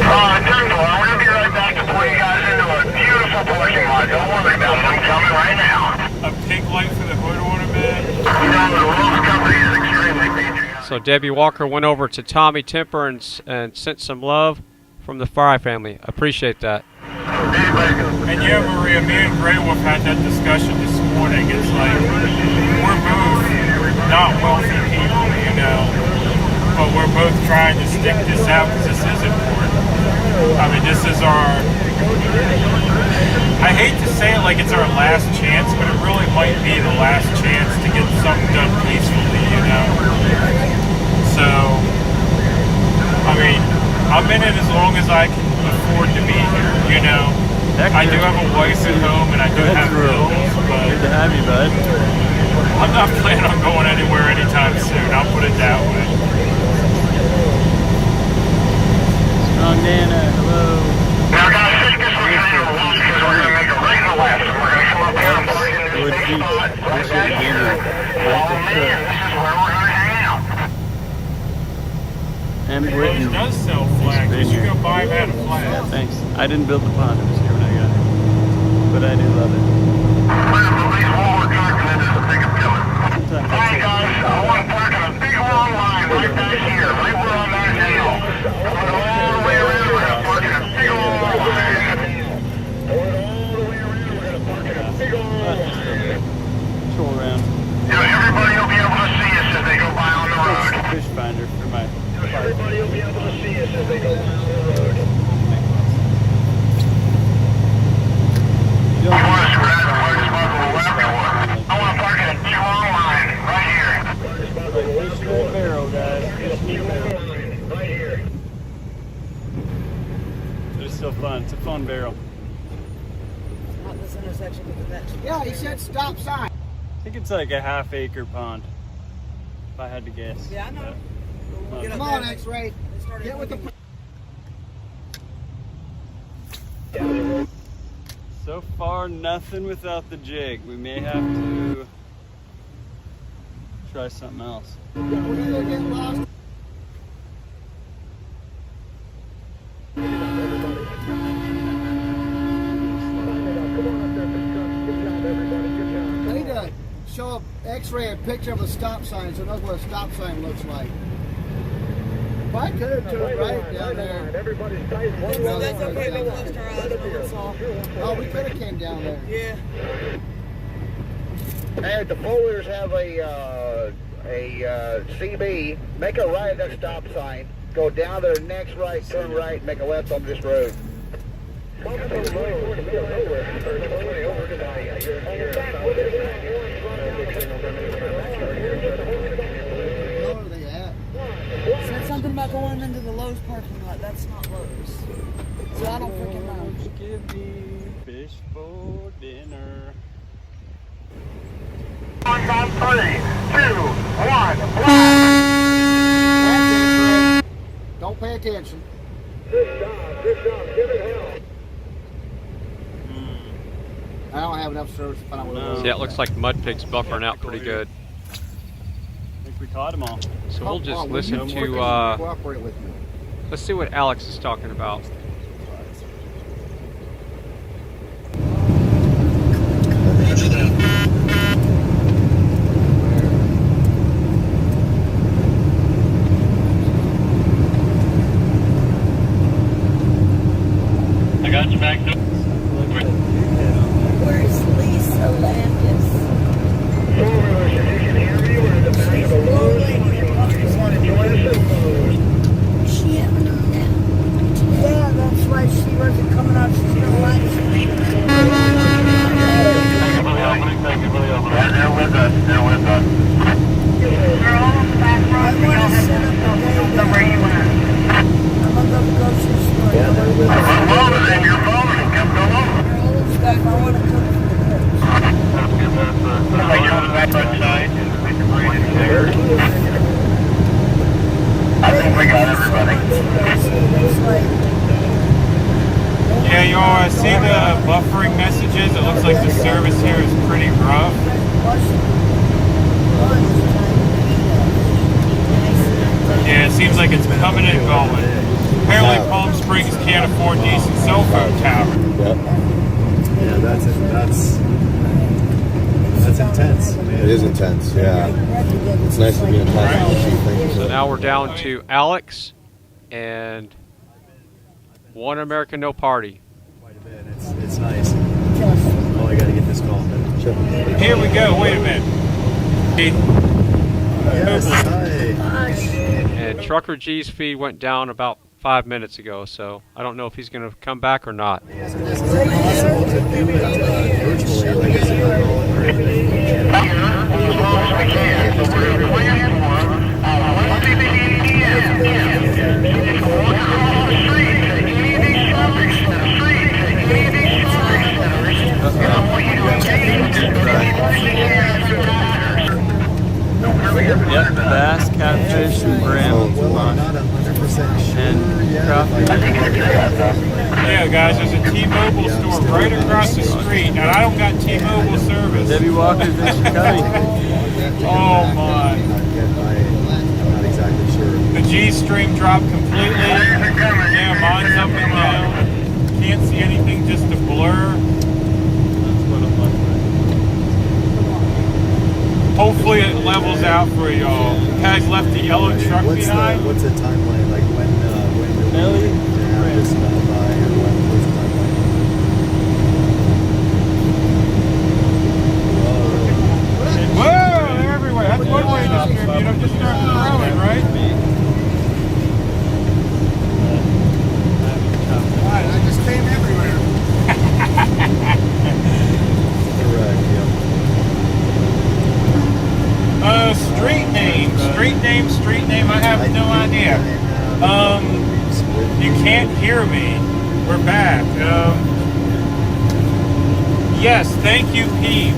I'm going to be right back to pull you guys into a beautiful parking lot. Don't worry about it. I'm coming right now. A pink light for the hood ornament. You know, the Wolf Company is extremely dangerous. So Debbie Walker went over to Tommy Temper and sent some love from the Fry family. Appreciate that. And yeah, Maria, me and Grey Wolf had that discussion this morning. It's like, we're both not wealthy people, you know, but we're both trying to stick this out because this is important. I mean, this is our, I hate to say it like it's our last chance, but it really might be the last chance to get something done peacefully, you know. So, I mean, I'm in it as long as I can afford to be here, you know. I do have a wife at home and I do have bills, but good to have you, bud. I'm not planning on going anywhere anytime soon, I'll put it that way. Nana, hello. Now, guys, take this one here for one because we're going to make a regular lap. So we're going to come up here and park in this big spot right back here. Follow me, and this is where we're going to hang out. And Britain does sell flags. You should go buy him out a flag. Yeah, thanks. I didn't build the pond. It was here when I got here. But I do love it. Alright guys, I want to park in a big long line right back here, right where I'm at now. Going all the way around, we're going to park in a big long line. Going all the way around, we're going to park in a big long line. Troll around. Everybody will be able to see us as they go by on the road. Fish finder for my Everybody will be able to see us as they go by on the road. I want to scratch the hardest possible lap door. I want to park in a big long line right here. Fish in the barrel, guys. Fish in the barrel. Right here. But it's still fun. It's a fun barrel. Not this intersection with the bench. Yeah, he said stop sign. I think it's like a half-acre pond, if I had to guess. Yeah, I know. Come on, X-Ray. Get with the... So far, nothing without the jig. We may have to try something else. I need to show X-Ray a picture of a stop sign so it knows what a stop sign looks like. If I could have turned right down there. Everybody's tight. That's okay, we closed our eyes and we saw. Oh, we could have came down there. Yeah. Hey, the four-wheelers have a CB. Make a right at that stop sign. Go down to the next right, turn right, make a left on this road. Said something about going into the Lowe's parking lot. That's not Lowe's. So I don't freaking know. Give me fish for dinner. On 3, 2, 1, blast! Don't pay attention. Good job, give it hell. I don't have enough service to find out what it is. Yeah, it looks like Mud Pig's buffering out pretty good. I think we caught them all. So we'll just listen to, cooperate with me. let's see what Alex is talking about. I got you back. Where's Lisa Landis? Is she having them now? Yeah, that's why she wasn't coming out. She's gonna live stream. They're with us, they're with us. You're all on the back road. I want to set up a day there. Where you at? I'm gonna go to the grocery store. Well, then you're following. Come go over. I want to cook for the kids. Like you're on the back side. I think we got everybody. Yeah, y'all, I see the buffering messages. It looks like the service here is pretty rough. Yeah, it seems like it's coming and going. Apparently Palm Springs can't afford decent cell phone tower. Yeah, that's intense. It is intense, yeah. It's nice to be in a class. So now we're down to Alex and One American No Party. Quite a bit. It's nice. Oh, I gotta get this call. Sure. Here we go. Wait a minute. Yes, And Trucker G's feed went down about 5 minutes ago, so I don't know if he's going to come back or not. It's impossible to do it virtually. Like I said, Yep, bass, catfish, and brim. And crappie. Yeah, guys, there's a T-Mobile store right across the street, and I don't got T-Mobile service. Debbie Walker's Missycreatively. Oh my. not exactly sure. The G stream dropped completely. Yeah, mine's up and down. Can't see anything, just a blur. Hopefully it levels out for y'all. Guys left the yellow truck behind. What's the timeline? Like when Ellie? have this by or what's the timeline? Whoa, they're everywhere. That's one way to distribute them. Just start throwing, right? I just came everywhere. Correct, yeah. Street name, I have no idea. You can't hear me. We're back. Yes, thank you, Pete.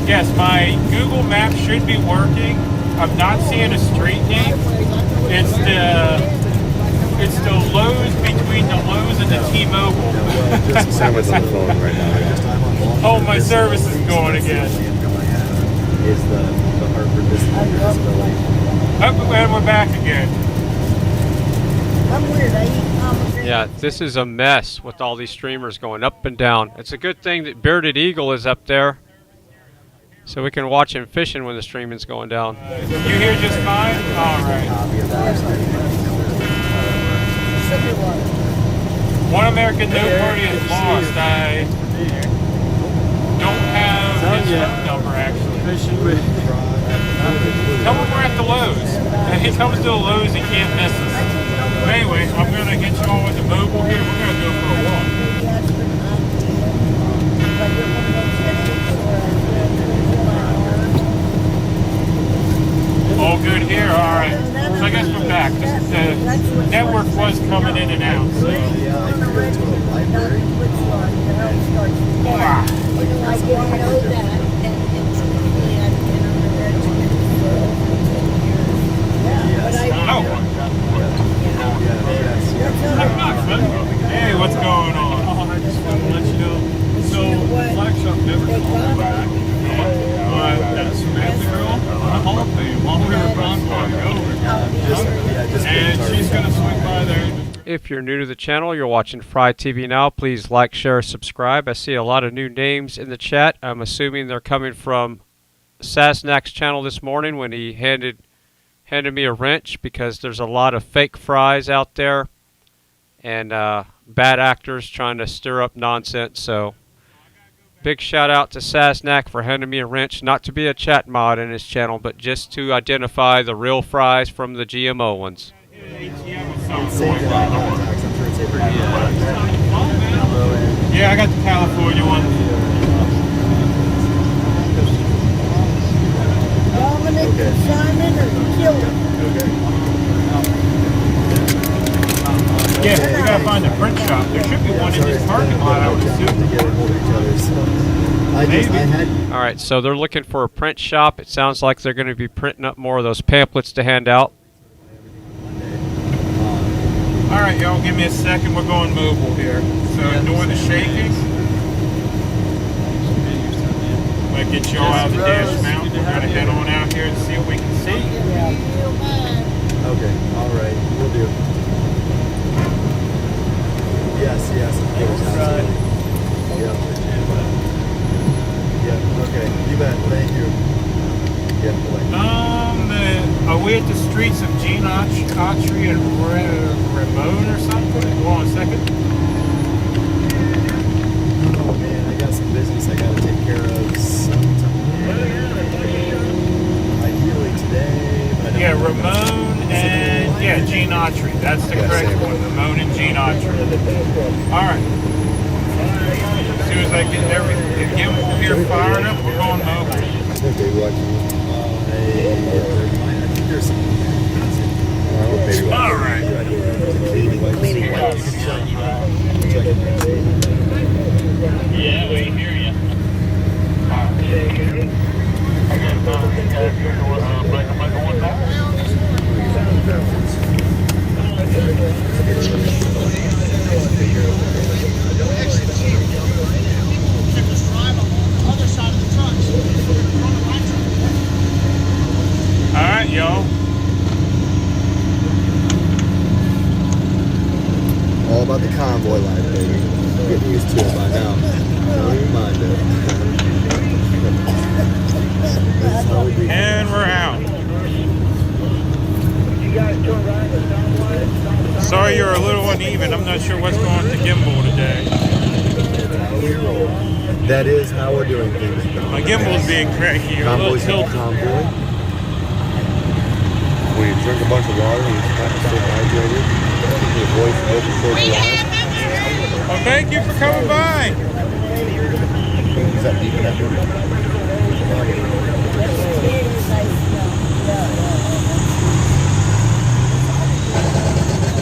Yes, my Google Maps should be working. I'm not seeing a street name. It's the Lowe's between the Lowe's and the T-Mobile. Service on the phone right now. Oh, my service is going again. Is the Hartford disability. And we're back again. I'm weird. I eat Yeah, this is a mess with all these streamers going up and down. It's a good thing that Bearded Eagle is up there, so we can watch him fishing when the streaming's going down. You hear just fine? All right. One American No Party is lost. I don't have his phone number, actually. Tell him we're at the Lowe's. If he comes to the Lowe's, he can't miss us. But anyway, I'm going to get you all with the mobile here. We're going to go for a walk. All good here? All right. So I guess we're back. The network was coming in and out. So. Hey, what's going on? I just want to let you know. So, Flag Shop never called back. That Samantha girl on the Hall of Fame while we were Convoy over. And she's going to swing by there. If you're new to the channel, you're watching FryTVNow. Please like, share, subscribe. I see a lot of new names in the chat. I'm assuming they're coming from Sasnak's channel this morning when he handed me a wrench, because there's a lot of fake fries out there and bad actors trying to stir up nonsense. So big shout out to Sasnak for handing me a wrench, not to be a chat mod in his channel, but just to identify the real fries from the GMO ones. Yeah, I got the California one. Dominic, Simon, or kill him. Yeah, we gotta find a print shop. There should be one in this parking lot, I would assume. All right, so they're looking for a print shop. It sounds like they're going to be printing up more of those pamphlets to hand out. All right, y'all, give me a second. We're going mobile here. So ignore the shaking. I'm going to get y'all out of the dash mount. We're going to head on out here and see what we can see. Okay, all right, we'll do. Yes, of course, absolutely. Yeah, okay, you bet, thank you. Yeah, are we at the streets of Gene Autry and Ramon or something? Hold on a second. Oh man, I got some business I gotta take care of sometime. Ideally today, but I started getting everything, gimbal here fired up. We're going mobile. All right. Yeah, we hear you. All right, y'all. All about the convoy life, baby. Getting used to it by now. Don't even mind it. And we're out. Sorry you're a little uneven. I'm not sure what's going to gimbal today. That is how we're doing things. My gimbal's being cranky. A little Convoy's tilted. convoy. We drink a bunch of water and try to stay hydrated. Keep your voice open for the life. Well, thank you for coming by. Is that deep enough?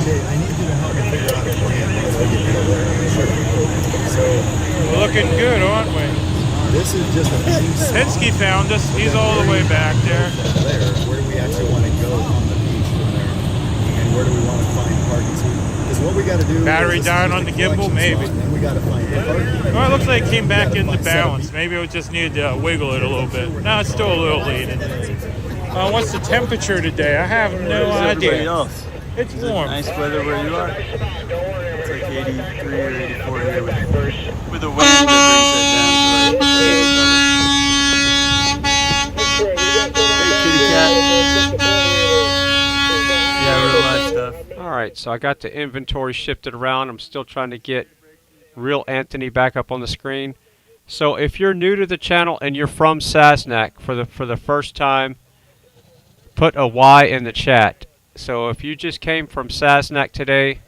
I need you to help me figure out a plan once we get down there. So We're looking good, aren't we? this is just a piece. Penske found us. He's all the way back there. Where do we actually want to go on the beach from there? And where do we want to find parking? Because what we got to do. Battery down on the gimbal, maybe. And we got to find parking. Well, it looks like it came back into balance. Maybe it just needed to wiggle it a little bit. No, it's still a little leaning. What's the temperature today? I have no idea. Else? It's Is warm. It nice weather where you are. It's like 83 or 84 here with the wind that brings that down to like 80 something. Hey, kitty cat. Yeah, real life stuff. All right, so I got the inventory shifted around. I'm still trying to get real Anthony back up on the screen. So if you're new to the channel and you're from Sasnak for the first time, put a Y in the chat. So if you just came from Sasnak today,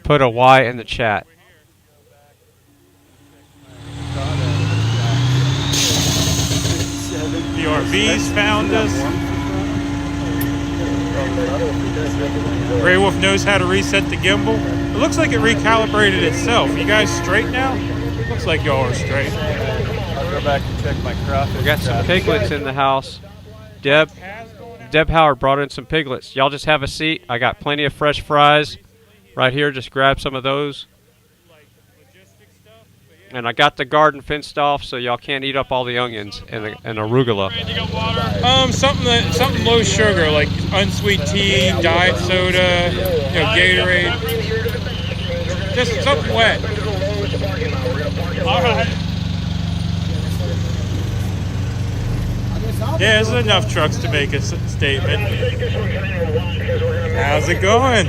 put a Y in the chat. The RVs found us. Grey Wolf knows how to reset the gimbal. It looks like it recalibrated itself. You guys straight now? Looks like y'all are straight. I'll go back and check my crawfish. We got some piglets in the house. Deb Howard brought in some piglets. Y'all just have a seat. I got plenty of fresh fries right here. Just grab some of those. And I got the garden fenced off, so y'all can't eat up all the onions and arugula. Something low sugar, like unsweet tea, diet soda, Gatorade. Just something wet. All right. Yeah, there's enough trucks to make a statement. How's it going?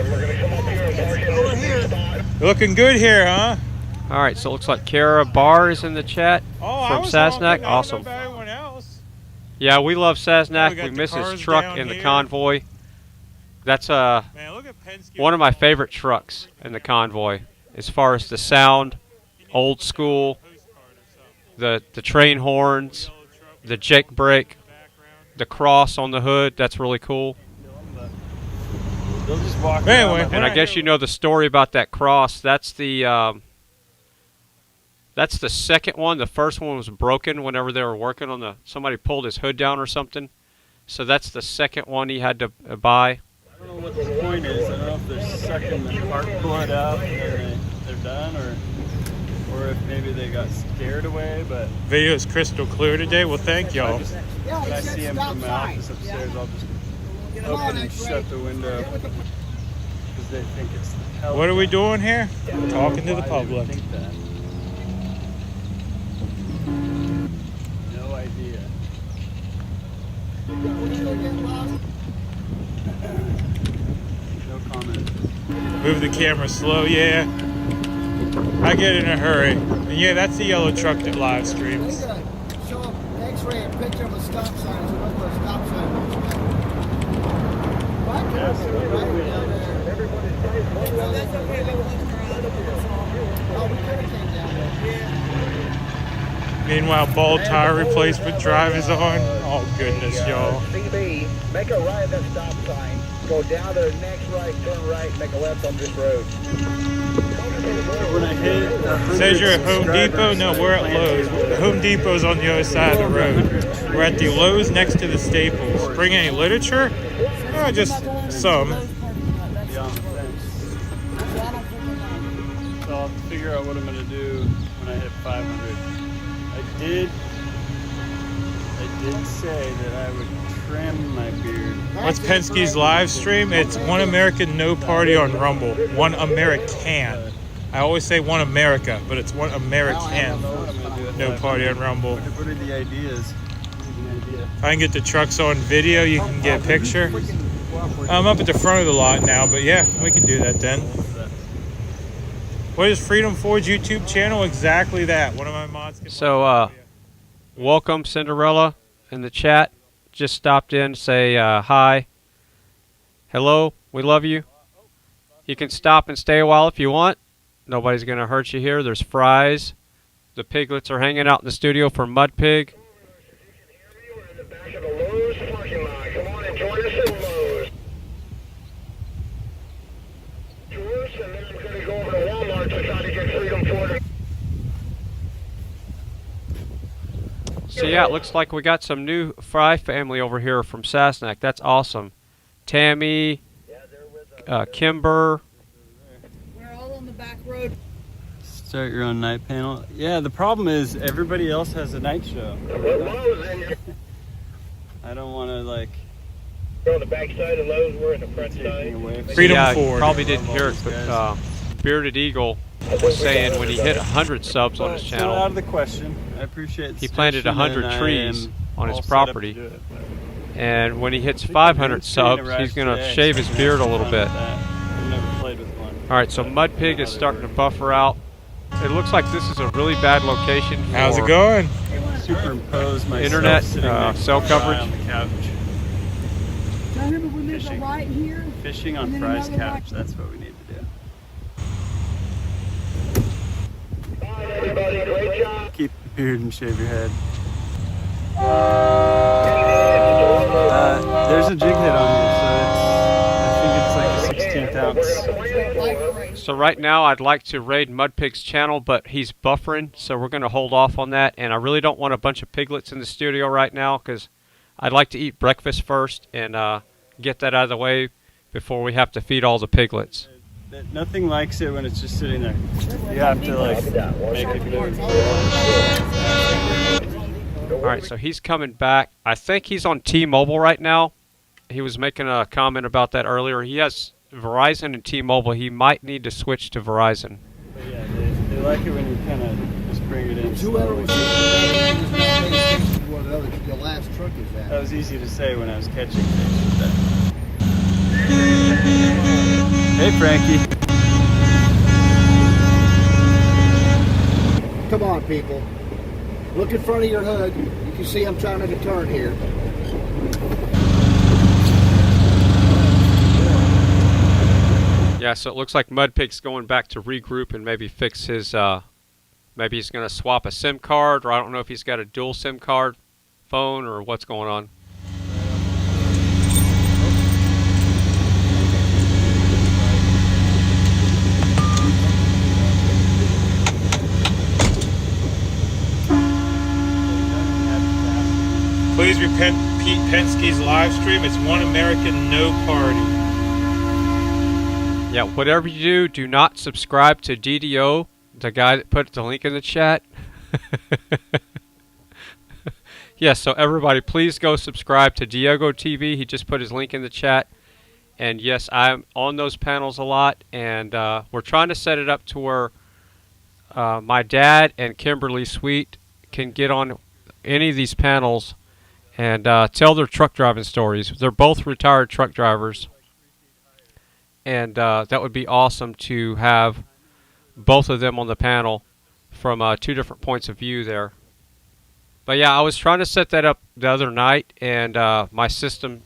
Looking good here, huh? All right, so it looks like Kara Barr is in the chat from Sasnak. Awesome. Yeah, we love Sasnak. We miss his truck in the Convoy. That's one of my favorite trucks in the Convoy, as far as the sound, old school, the train horns, the Jake brake, the cross on the hood. That's really cool. They'll just walk anyway, and I guess you know the story about that cross. That's the second one. The first one was broken whenever they were working on somebody pulled his hood down or something. So that's the second one he had to buy. I don't know what the point is. I don't know if they're sucking the spark plug out and they're done, or if maybe they got scared away. But video is crystal clear today. Well, thank y'all. When I see him from my office upstairs, I'll just open and shut the window because they think it's the pellet. What are we doing here? Talking to the public. No idea. No comment. Move the camera slow, yeah. I get in a hurry. And yeah, that's the yellow truck that live streams. Show an X-ray and picture of a stop sign, so that's what a stop sign looks like. Right down there. Oh, we could have came down there. Meanwhile, bald tire replacement drive is on. Oh goodness, y'all. CB, make a right at that stop sign. Go down to the next right, turn right, make a left on this road. When I hit Says you're at Home Depot? No, we're at Lowe's. Home Depot's on the other side of the road. We're at the Lowe's next to the Staples. Bring any literature? Just some. So I'll have to figure out what I'm going to do when I hit 500. I did say that I would trim my beard. What's Penske's live stream? It's One American No Party on Rumble. One American. I always say One America, but it's One American No Party on Rumble. What are the ideas? If I can get the trucks on video, you can get a picture. I'm up at the front of the lot now, but yeah, we can do that then. What is Freedom Forge YouTube channel? Exactly that. One of my mods can welcome Cinderella in the chat. Just stopped in to say hi. Hello, we love you. You can stop and stay a while if you want. Nobody's going to hurt you here. There's fries. The piglets are hanging out in the studio for Mud Pig. So yeah, it looks like we got some new Fry family over here from Sasnak. That's awesome. Tammy, Kimber. We're all on the back road. Start your own night panel. Yeah, the problem is everybody else has a night show. I don't want to like. We're on the back side of Lowe's, we're in the front side. Freedom yeah, Forge. You probably didn't hear it, but Bearded Eagle was saying when he hit 100 subs on his channel, out of the question. I appreciate he planted 100 trees on his property. And when he hits 500 subs, he's going to shave his beard a little bit. I've never played with one. Alright, so Mud Pig is starting to buffer out. It looks like this is a really bad location for How's it going? Superimpose my internet cell coverage. On the couch. Now remember when there's a right here? Fishing on Fry's couch. That's what we need to do. Keep the beard and shave your head. There's a jig head on here, so I think it's like a 16th ounce. So right now I'd like to raid Mud Pig's channel, but he's buffering, so we're going to hold off on that. And I really don't want a bunch of piglets in the studio right now because I'd like to eat breakfast first and get that out of the way before we have to feed all the piglets. Nothing likes it when it's just sitting there. You have to like make it move. Alright, so he's coming back. I think he's on T-Mobile right now. He was making a comment about that earlier. He has Verizon and T-Mobile. He might need to switch to Verizon. But yeah, they like it when you kind of just bring it in slowly. Your last truck is that. That was easy to say when I was catching fish. Hey, Frankie. Come on, people. Look in front of your hood. You can see I'm trying to make a turn here. Yeah, so it looks like Mud Pig's going back to regroup and maybe fix his, maybe he's going to swap a SIM card, or I don't know if he's got a dual SIM card phone or what's going on. Please repent Pete Penske's live stream. It's One American No Party. Yeah, whatever you do not subscribe to DDO, the guy that put the link in the chat. Yes, so everybody, please go subscribe to Diego TV. He just put his link in the chat. And yes, I'm on those panels a lot. And we're trying to set it up to where my dad and Kimberly Sweet can get on any of these panels and tell their truck driving stories. They're both retired truck drivers. And that would be awesome to have both of them on the panel from two different points of view there. But yeah, I was trying to set that up the other night, and my system,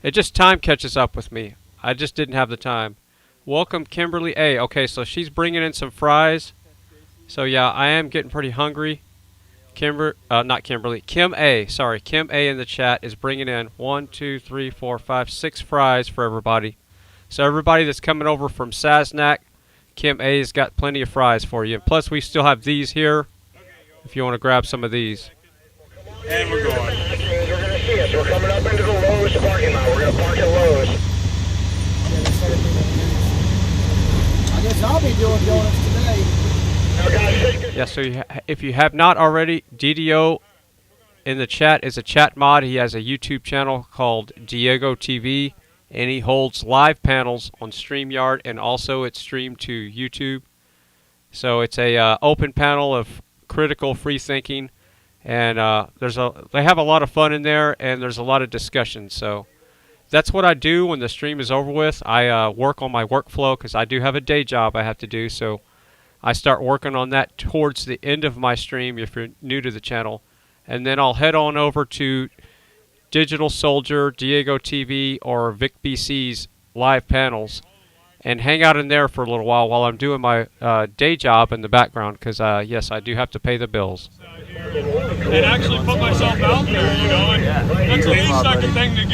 it just time catches up with me. I just didn't have the time. Welcome, Kimberly A. Okay, so she's bringing in some fries. So yeah, I am getting pretty hungry. not Kimberly, Kim A. Sorry, Kim A in the chat is bringing in 1, 2, 3, 4, 5, 6 fries for everybody. So everybody that's coming over from Sasnak, Kim A has got plenty of fries for you. And plus, we still have these here if you want to grab some of these. And we're going. We're going to see us. We're coming up into the Lowe's parking lot. We're going to park at Lowe's. I guess I'll be doing donuts today. Yeah, so if you have not already, DDO in the chat is a chat mod. He has a YouTube channel called Diego TV, and he holds live panels on StreamYard, and also it's streamed to YouTube. So it's a open panel of critical free thinking, and they have a lot of fun in there, and there's a lot of discussion. So that's what I do when the stream is over with. I work on my workflow because I do have a day job I have to do. So I start working on that towards the end of my stream if you're new to the channel. And then I'll head on over to Digital Soldier, Diego TV, or Vic BC's live panels and hang out in there for a little while I'm doing my day job in the background because, yes, I do have to pay the bills. And actually put myself out there, you know, and that's the least I can thing to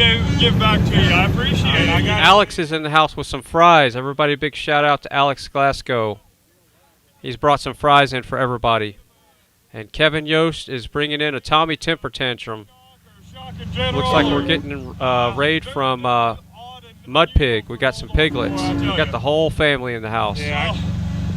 give back to you. I appreciate it. Alex is in the house with some fries. Everybody, big shout out to Alex Glasgow. He's brought some fries in for everybody. And Kevin Yost is bringing in a Tommy Temper Tantrum. Looks like we're getting raid from Mud Pig. We got some piglets. We got the whole family in the house. Yeah,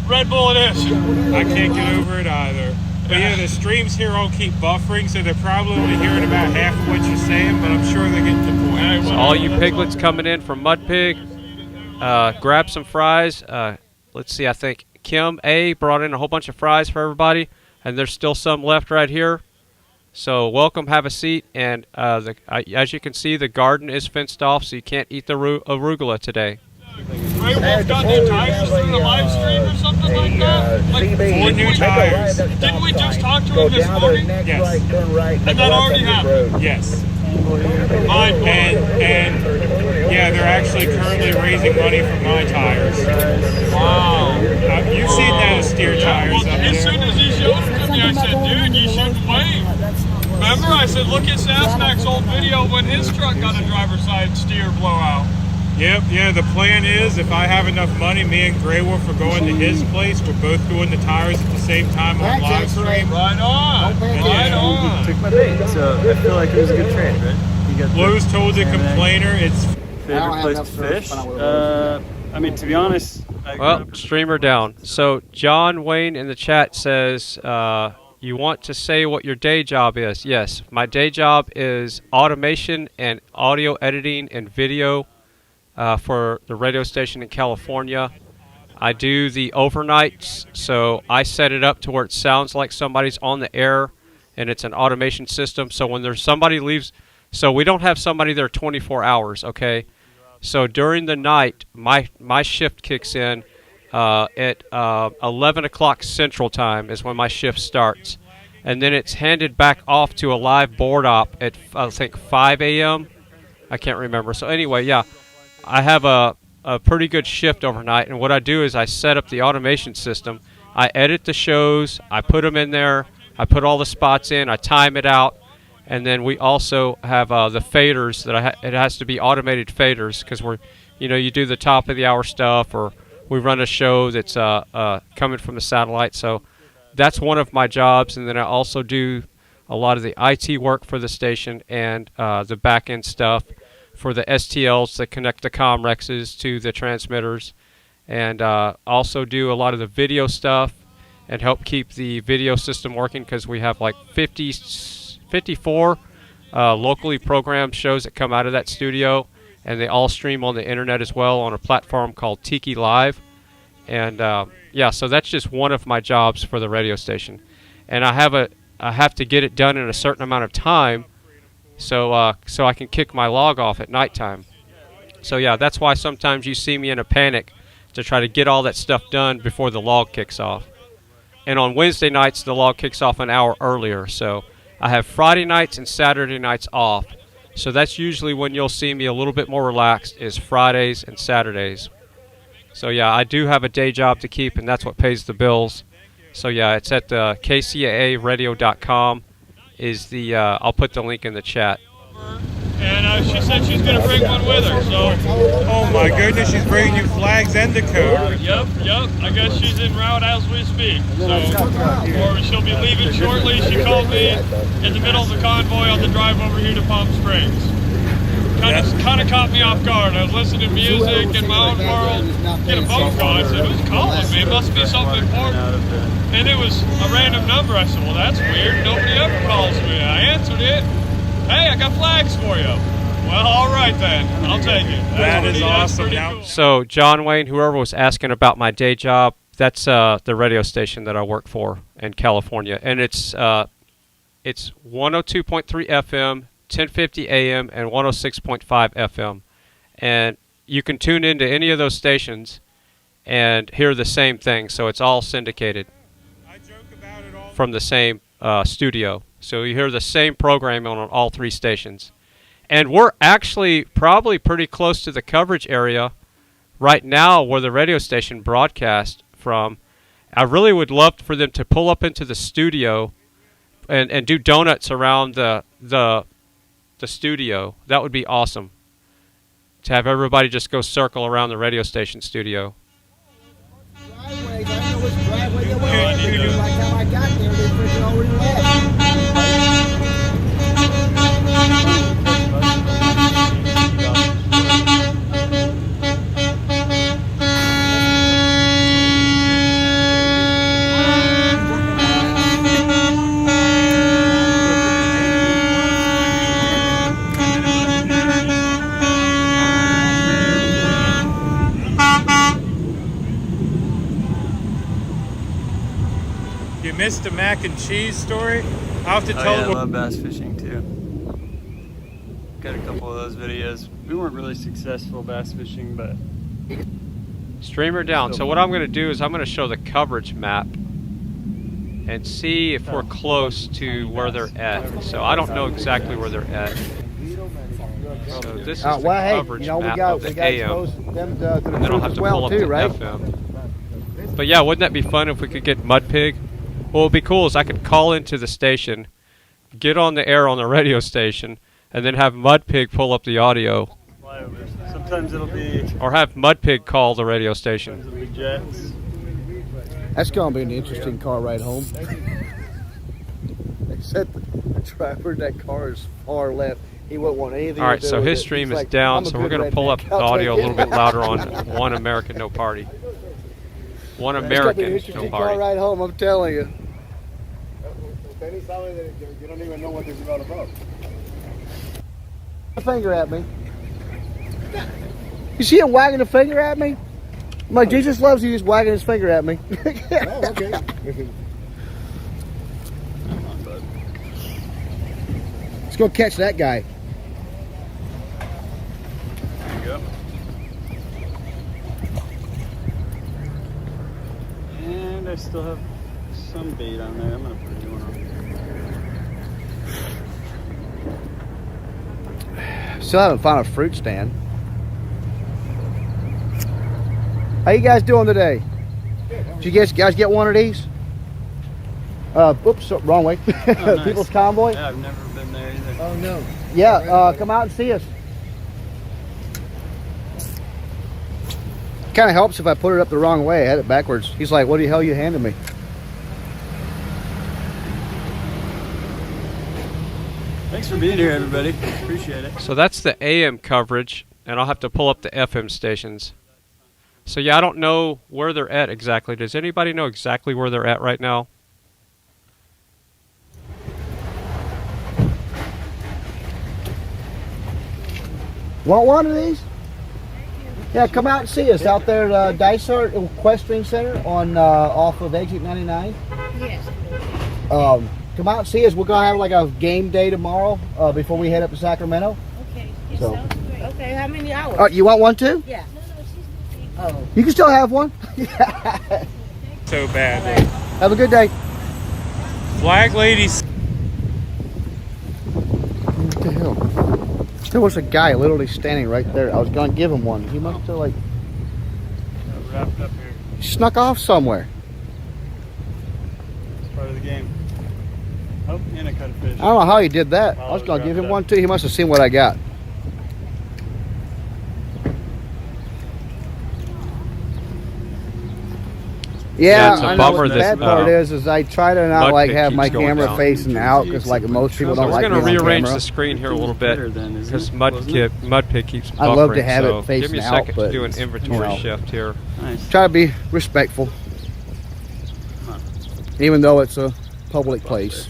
Red Bull it is. I can't get over it either. But yeah, the streams here all keep buffering, so they're probably only hearing about half of what you're saying, but I'm sure they're getting the point. So all you piglets coming in from Mud Pig, grab some fries. Let's see, I think Kim A brought in a whole bunch of fries for everybody, and there's still some left right here. So welcome, have a seat, and as you can see, the garden is fenced off, so you can't eat the arugula today. Ray Wolf got new tires for the live stream or something like that? Like 4 new tires. Didn't we just talk to him this morning? Yes. And that already happened? Yes. And yeah, they're actually currently raising money for my tires. Wow. You've seen that steer tires Well, up there. as soon as he showed it to me, I said, dude, you shouldn't wait. Remember, I said, look at Sasnak's old video when his truck got a driver's side steer blowout. Yep, yeah, the plan is if I have enough money, me and Grey Wolf are going to his place. We're both doing the tires at the same time on live stream. Right on. Right on. Took my bait, so I feel like it was a good trade, right? Blue's told the complainer it's favorite place to fish. I mean, to be honest. Well, streamer down. So John Wayne in the chat says, you want to say what your day job is. Yes, my day job is automation and audio editing and video for the radio station in California. I do the overnights, so I set it up to where it sounds like somebody's on the air, and it's an automation system. So when there's somebody leaves, so we don't have somebody there 24 hours, okay? So during the night, my shift kicks in at 11 o'clock Central Time is when my shift starts. And then it's handed back off to a live board op at, I think, 5 a.m. I can't remember. So anyway, yeah, I have a pretty good shift overnight. And what I do is I set up the automation system. I edit the shows. I put them in there. I put all the spots in. I time it out. And then we also have the faders that it has to be automated faders because you do the top of the hour stuff, or we run a show that's coming from the satellite. So that's one of my jobs. And then I also do a lot of the IT work for the station and the back end stuff for the STLs that connect the Comrexes to the transmitters, and also do a lot of the video stuff and help keep the video system working because we have like 54 locally programmed shows that come out of that studio, and they all stream on the internet as well on a platform called Tiki Live. And yeah, so that's just one of my jobs for the radio station, and I have to get it done in a certain amount of time, so I can kick my log off at nighttime. So yeah, that's why sometimes you see me in a panic to try to get all that stuff done before the log kicks off. And on Wednesday nights, the log kicks off an hour earlier. So I have Friday nights and Saturday nights off. So that's usually when you'll see me a little bit more relaxed, is Fridays and Saturdays. So yeah, I do have a day job to keep, and that's what pays the bills. So yeah, it's at the kcaaradio.com. Is the I'll put the link in the chat. And she said she's going to bring one with her, so... Oh my goodness, she's bringing you flags and the code. Yep. I guess she's en route as we speak. So, or she'll be leaving shortly. She called me in the middle of the convoy on the drive over here to Palm Springs. Kind of caught me off guard. I was listening to music in my own world, get a phone call. I said, who's calling me? It must be something important. And it was a random number. I said, well, that's weird. Nobody ever calls me. I answered it. Hey, I got flags for you. Well, all right then. I'll take it. That is awesome. Cool. So, John Wayne, whoever was asking about my day job, that's the radio station that I work for in California, and it's 102.3 FM, 1050 AM, and 106.5 FM, and you can tune into any of those stations and hear the same thing. So it's all syndicated from the same studio. So you hear the same program on all three stations. And we're actually probably pretty close to the coverage area right now where the radio station broadcast from. I really would love for them to pull up into the studio and do donuts around the studio. That would be awesome. To have everybody just go circle around the radio station studio. Driveways, I don't know which driveway they were on. By the time I got there, they freaking already left. Missed the mac and cheese story? I'll have to tell I love bass fishing too. Got a couple of those videos. We weren't really successful bass fishing, but... Streamer down. So what I'm going to do is I'm going to show the coverage map and see if we're close to where they're at. So I don't know exactly where they're at. So this is the coverage map of the AM. And then I'll have to pull up the FM. But yeah, wouldn't that be fun if we could get Mud Pig? What would be cool is I could call into the station, get on the air on the radio station, and then have Mud Pig pull up the audio. Sometimes it'll be... Or have Mud Pig call the radio station. Sometimes it'll be jets. That's going to be an interesting car ride home. Except the driver in that car is far left. He won't want anything Alright, to do so with his it. stream He's is like, down, "I'm a so we're good going to pull up redneck. the I'll audio a take it." little bit louder on One American No Party. One It's gonna be an American interesting No car Party. ride home, I'm telling you. Benny saw me that you don't even know what this is all about. A finger at me. You see him wagging a finger at me? I'm like, Jesus loves you, he's wagging his finger at me. Oh, okay. Let's go catch that guy. There you go. And I still have some bait on there. I'm going to put a new one on. Still haven't found a fruit stand. How you guys doing today? Did you guys get one of these? Oops, wrong way. Oh, nice. People's Convoy? Yeah, I've never been there either. Oh, no. Yeah, come out and see us. Kind of helps if I put it up the wrong way. I had it backwards. He's like, what the hell you handed me? Thanks for being here, everybody. Appreciate it. So that's the AM coverage, and I'll have to pull up the FM stations. So yeah, I don't know where they're at exactly. Does anybody know exactly where they're at right now? Want one of these? Yeah, come out and see us out there at Dysart Equestrian Center on off of Exit 99. Yes. Come out and see us. We're gonna have like a game day tomorrow before we head up to Sacramento. Okay. So. Okay, how many hours? You want one too? Yeah. Oh. You can still have one. So bad. Have a good day. Flag ladies. What the hell? There was a guy literally standing right there. I was gonna give him one. He must have like Wrapped up here. snuck off somewhere. of the game. Oh, and I caught a fish. I don't know how he did that. I was going to give him one too. He must have seen what I got. Yeah, it's a I know bummer what the this, bad part is I try to not mud like pit have keeps my going camera down. facing out because like most people So don't we're like going to being on rearrange camera. the screen here a little bit because Mud Pit keeps buffering. I'd love to have so it facing give me a out, second but to do an inventory you know, shift here. Nice. Try to be respectful, even though it's a public place.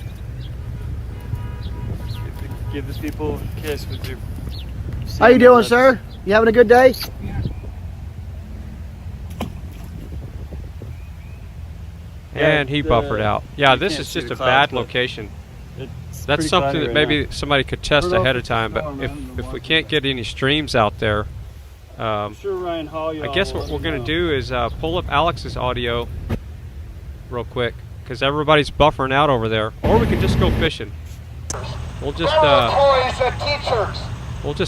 Give the people a kiss with your... How you doing, sir? You having a good day? And he buffered out. Yeah, this is just a bad location. That's something that maybe somebody could test ahead of time, but if we can't get any streams out there, I guess what we're going to do is pull up Alex's audio real quick, because everybody's buffering out over there, or we can just go fishing. We'll just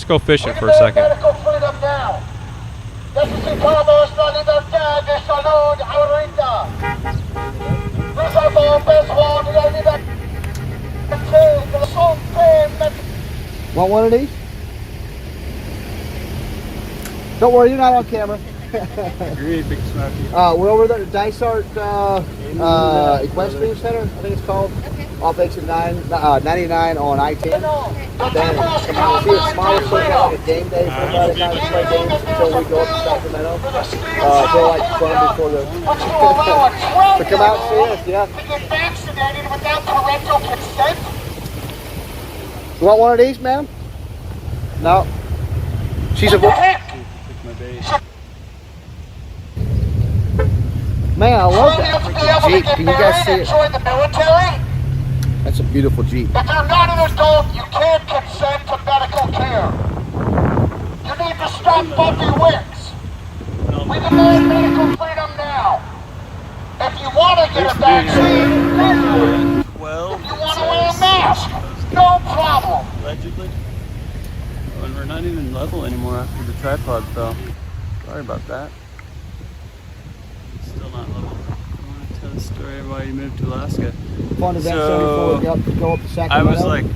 go fishing for a second. Want one of these? Don't worry, you're not on camera. Agreed, Big Smoky. We're over there at Dysart Equestrian Center, I think it's called. Off exit 99 on I-10. Then see a smaller circle like a game day for Friday night to play games until we go up to Sacramento. They're like fun before the to come out and see us, yeah. To get vaccinated without parental consent? You want one of these, ma'am? No. She's a man, I love that freaking Jeep. Can you guys see it? Join the military? That's a beautiful Jeep. If you're not an adult, you can't consent to medical care. You need to stop Buffy Wicks. We demand medical freedom now. If you want to get a vaccine, then Well, if you want to wear a mask, no problem. Allegedly. Oh, and we're not even level anymore after the tripod fell. Sorry about that. Still not level. I want to tell the story why you moved to Alaska. Fun event 74, go up to Sacramento. I was like...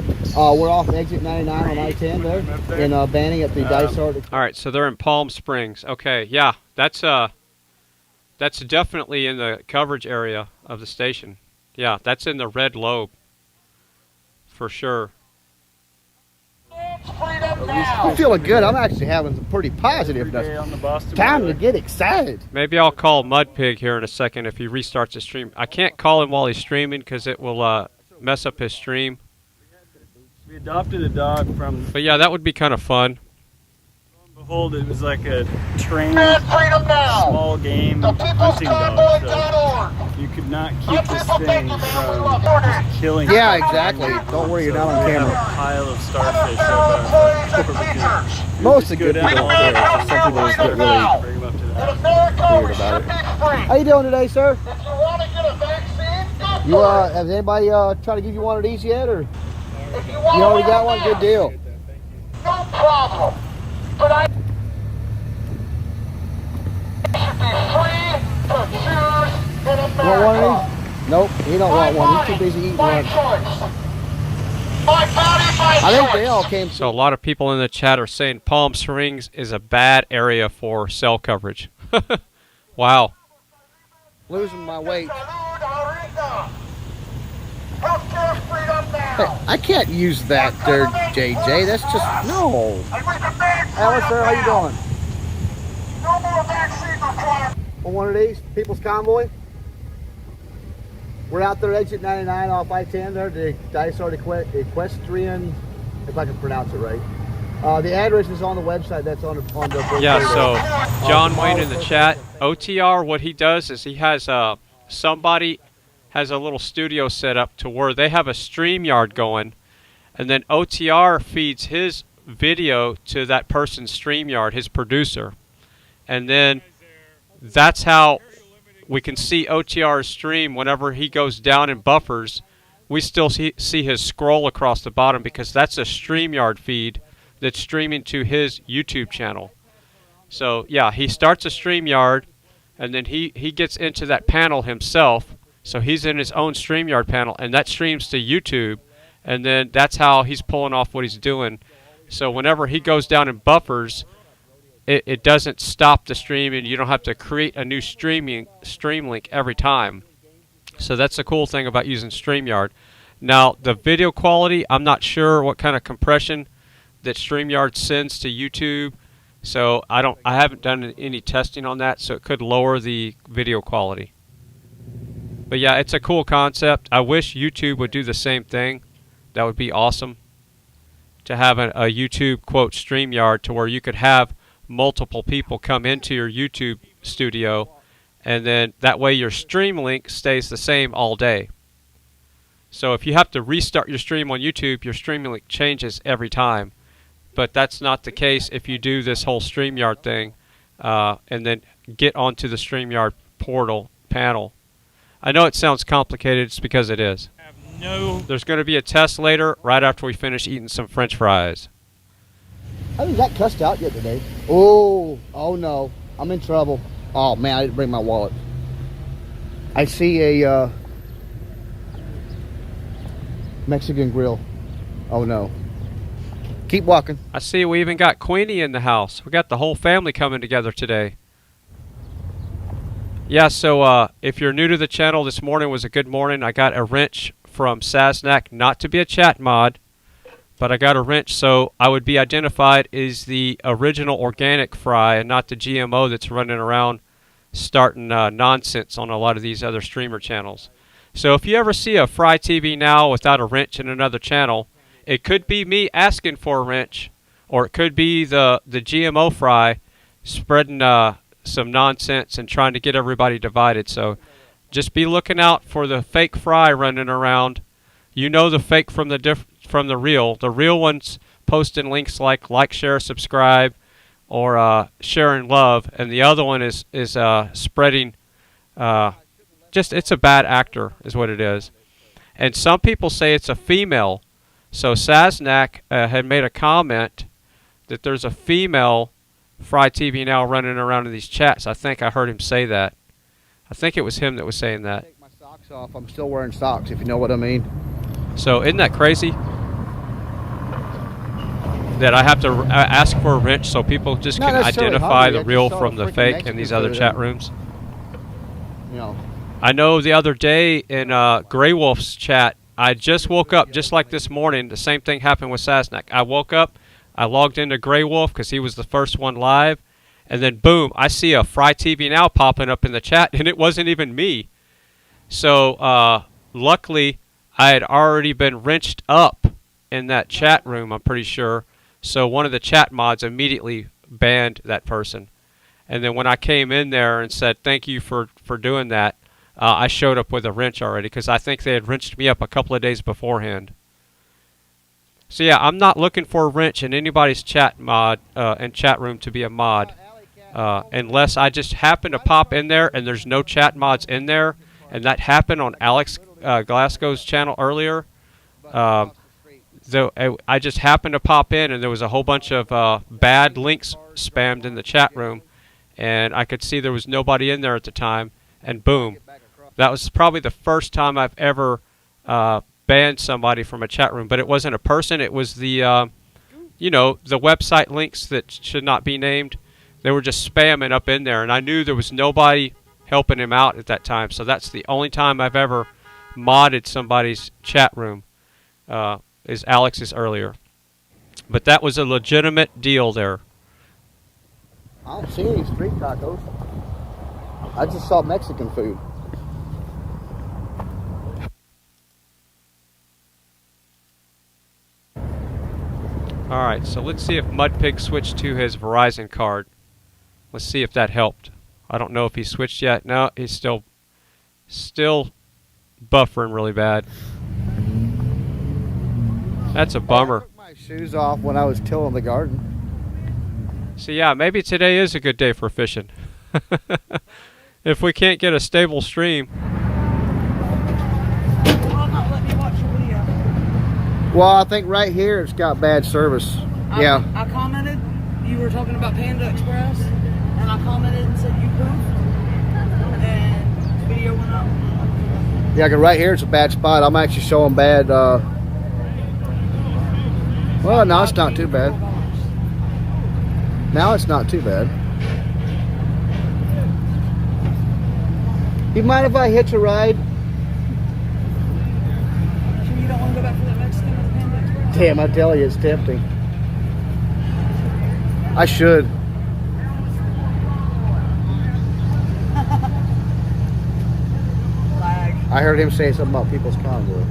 we're off exit 99 on I-10 there, in Banning at the Dysart. All right, so they're in Palm Springs. Okay, yeah, that's definitely in the coverage area of the station. Yeah, that's in the red lobe, for sure. I'm feeling good. I'm actually having some pretty positive time to get excited. Maybe I'll call Mudpig here in a second if he restarts his stream. I can't call him while he's streaming because it will mess up his stream. We adopted a dog from... But yeah, that would be kind of fun. Behold, it was like a trained small game hunting dog, so you could not keep this thing from just killing. Yeah, exactly. Don't worry, you're not on camera. A pile of starfish most of the good people don't care. It's just some people just get really bring them up to that. weird about it. How you doing today, sir? If you want to get a vaccine, You has anybody tried to give you one of these yet, or if you already got one? Good deal. No problem. But I should be free to choose in America. Want one of these? Nope, he don't want one. He's too busy eating one. I think they all came. So a lot of people in the chat are saying Palm Springs is a bad area for cell coverage. Wow. Losing my weight. Hey, I can't use that there, JJ. That's just no. Alice, sir, how you doing? No more vaccine required. On one of these, People's Convoy. We're out there, exit 99 off I-10 there, the Dysart Equestrian, if I can pronounce it right. The address is on the website. That's on the Yeah, so John Wayne in the chat, OTR, what he does is he has somebody has a little studio set up to where they have a StreamYard going, and then OTR feeds his video to that person's StreamYard, his producer. And then that's how we can see OTR's stream whenever he goes down and buffers. We still see his scroll across the bottom because that's a StreamYard feed that's streaming to his YouTube channel. So, yeah, he starts a StreamYard, and then he gets into that panel himself, So he's in his own StreamYard panel, and that streams to YouTube, and then that's how he's pulling off what he's doing. So whenever he goes down and buffers, it doesn't stop the stream, and you don't have to create a new stream link every time. So that's the cool thing about using StreamYard. Now, the video quality, I'm not sure what kind of compression that StreamYard sends to YouTube. So I haven't done any testing on that, so it could lower the video quality. But yeah, it's a cool concept. I wish YouTube would do the same thing. That would be awesome. To have a YouTube, quote, StreamYard, to where you could have multiple people come into your YouTube studio, and then that way your stream link stays the same all day. So if you have to restart your stream on YouTube, your stream link changes every time. But that's not the case if you do this whole StreamYard thing and then get onto the StreamYard portal panel. I know it sounds complicated, it's because it is. There's going to be a test later, right after we finish eating some French fries. I was that cussed out yet today. Oh no, I'm in trouble. Oh man, I didn't bring my wallet. I see a Mexican grill. Oh no. Keep walking. I see we even got Queenie in the house. We got the whole family coming together today. Yeah, so if you're new to the channel, this morning was a good morning. I got a wrench from Sasnak, not to be a chat mod, but I got a wrench so I would be identified as the original organic fry and not the GMO that's running around starting nonsense on a lot of these other streamer channels. So if you ever see a FryTVNow without a wrench in another channel, it could be me asking for a wrench, or it could be the GMO fry spreading some nonsense and trying to get everybody divided. So just be looking out for the fake fry running around. You know the fake from the real. The real ones posting links like, share, subscribe, or sharing love, and the other one is spreading. It's a bad actor, is what it is. And some people say it's a female. So Sasnak had made a comment that there's a female FryTVNow running around in these chats. I think I heard him say that. I think it was him that was saying that. Take my socks off. I'm still wearing socks, if you know what I mean. So isn't that crazy? That I have to ask for a wrench so people just can identify the real from the fake in these other chat rooms. You know. I know the other day in Grey Wolf's chat, I just woke up just like this morning. The same thing happened with Sasnak. I woke up, I logged into Grey Wolf because he was the first one live, and then boom, I see a FryTVNow popping up in the chat, and it wasn't even me. So luckily, I had already been wrenched up in that chat room, I'm pretty sure. So one of the chat mods immediately banned that person. And then when I came in there and said, thank you for doing that, I showed up with a wrench already because I think they had wrenched me up a couple of days beforehand. So yeah, I'm not looking for a wrench in anybody's chat mod and chat room to be a mod, unless I just happen to pop in there and there's no chat mods in there, and that happened on Alex Glasgow's channel earlier. Though I just happened to pop in and there was a whole bunch of bad links spammed in the chat room, and I could see there was nobody in there at the time, and boom. That was probably the first time I've ever banned somebody from a chat room, but it wasn't a person. It was the, you know, the website links that should not be named. They were just spamming up in there, and I knew there was nobody helping him out at that time. So that's the only time I've ever modded somebody's chat room, is Alex's earlier. But that was a legitimate deal there. I don't see any street tacos. I just saw Mexican food. Alright, so let's see if Mudpig switched to his Verizon card. Let's see if that helped. I don't know if he switched yet. No, he's still buffering really bad. That's a bummer. I took my shoes off when I was tilling the garden. So yeah, maybe today is a good day for fishing. If we can't get a stable stream. Well, I think right here it's got bad service. Yeah. I commented, you were talking about Panda Express, and I commented and said you pooped, and the video went up. Yeah, 'cause right here it's a bad spot. I'm actually showing bad. Well, now it's not too bad. Now it's not too bad. You mind if I hitch a ride? You don't want to go back for that Mexican with the Panda Express? Damn, I tell you, it's tempting. I should. I heard him say something about people's Convoy.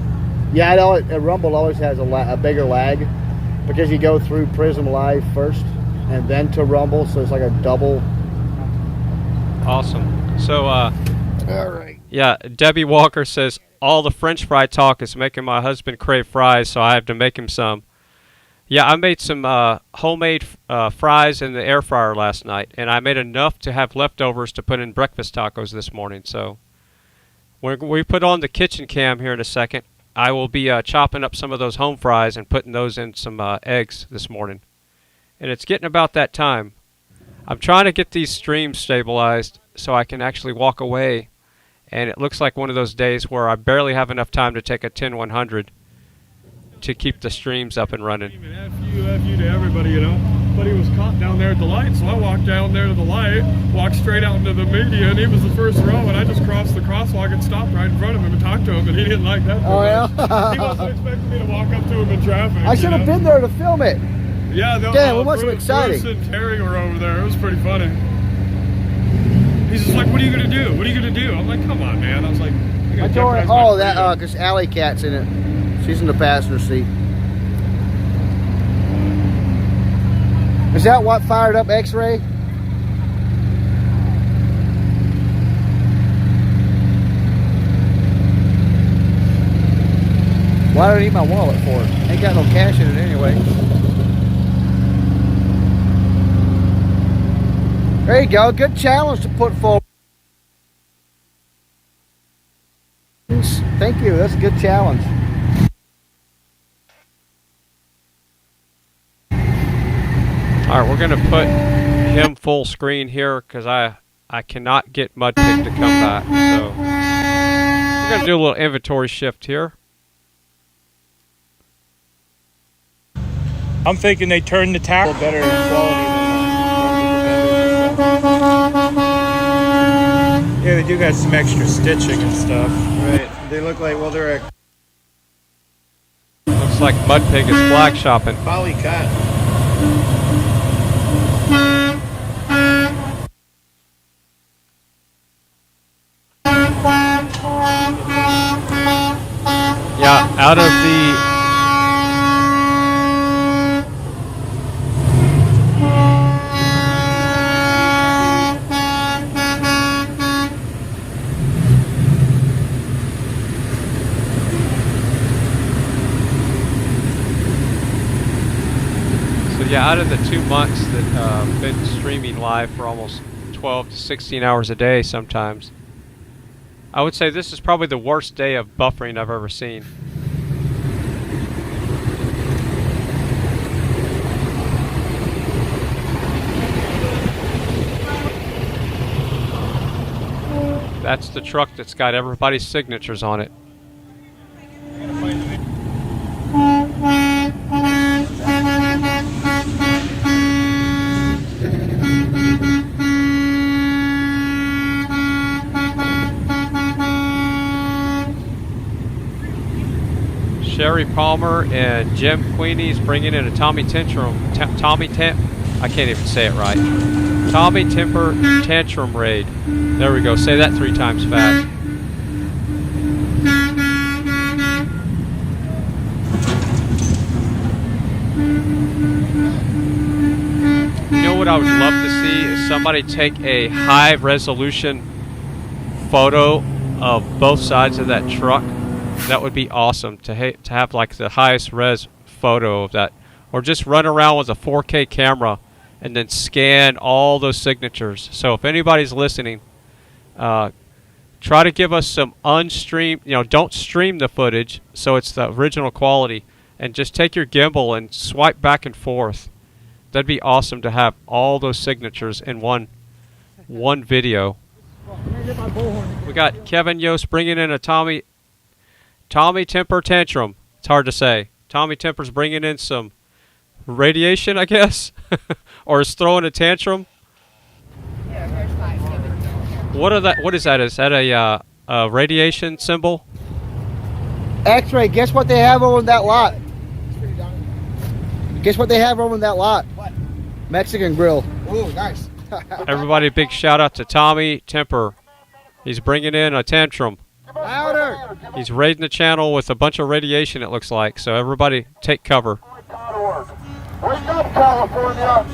Yeah, I know Rumble always has a bigger lag because you go through Prism Live first and then to Rumble, so it's like a double. Awesome. So, all right. Yeah, Debbie Walker says, all the French fry talk is making my husband crave fries, so I have to make him some. Yeah, I made some homemade fries in the air fryer last night, and I made enough to have leftovers to put in breakfast tacos this morning. So when we put on the kitchen cam here in a second, I will be chopping up some of those home fries and putting those in some eggs this morning. And it's getting about that time. I'm trying to get these streams stabilized so I can actually walk away. And it looks like one of those days where I barely have enough time to take a 10-100 to keep the streams up and running. F you to everybody, you know. But he was caught down there at the light, so I walked down there to the light, walked straight out into the media, and he was the first row, and I just crossed the crosswalk and stopped right in front of him and talked to him, and he didn't like that. Oh, yeah? He wasn't expecting me to walk up to him in traffic. I should have been there to film it. Yeah, damn, it wasn't exciting. Bruce and Terry were over there. It was pretty funny. He's just like, what are you going to do? What are you going to do? I'm like, come on, man. I was like, I told her, oh, that, because Alley Cat's in it. She's in the passenger seat. Is that what fired up X-Ray? Why do I need my wallet for? Ain't got no cash in it anyway. There you go. Good challenge to put forward. Thank you. That's a good challenge. All right, we're going to put him full screen here because I cannot get Mudpig to come back. So we're going to do a little inventory shift here. I'm thinking they turned the tower better quality than yeah, they do got some extra stitching and stuff. Right. They look like, well, they're a... Looks like Mudpig is flag shopping. Poly cut. Yeah, out of the... Yeah, out of the 2 months that I've been streaming live for almost 12 to 16 hours a day sometimes, I would say this is probably the worst day of buffering I've ever seen. That's the truck that's got everybody's signatures on it. Sherry Palmer and Jim Queenie's bringing in a Tommy Tantrum. I can't even say it right. Tommy Temper Tantrum Raid. There we go. Say that 3 times fast. You know what I would love to see is somebody take a high resolution photo of both sides of that truck. That would be awesome to have like the highest res photo of that, or just run around with a 4K camera and then scan all those signatures. So if anybody's listening, try to give us some unstreamed, don't stream the footage so it's the original quality, and just take your gimbal and swipe back and forth. That'd be awesome to have all those signatures in one video. We got Kevin Yost bringing in a Tommy Tommy Temper Tantrum. It's hard to say. Tommy Temper's bringing in some radiation, I guess, or is throwing a tantrum. What is that? Is that a radiation symbol? X-ray. Guess what they have over in that lot? Guess what they have over in that lot? What? Mexican grill. Ooh, nice. Everybody, big shout out to Tommy Temper. He's bringing in a tantrum. Louder. He's raiding the channel with a bunch of radiation, it looks like. So everybody, take cover. Wake up, California.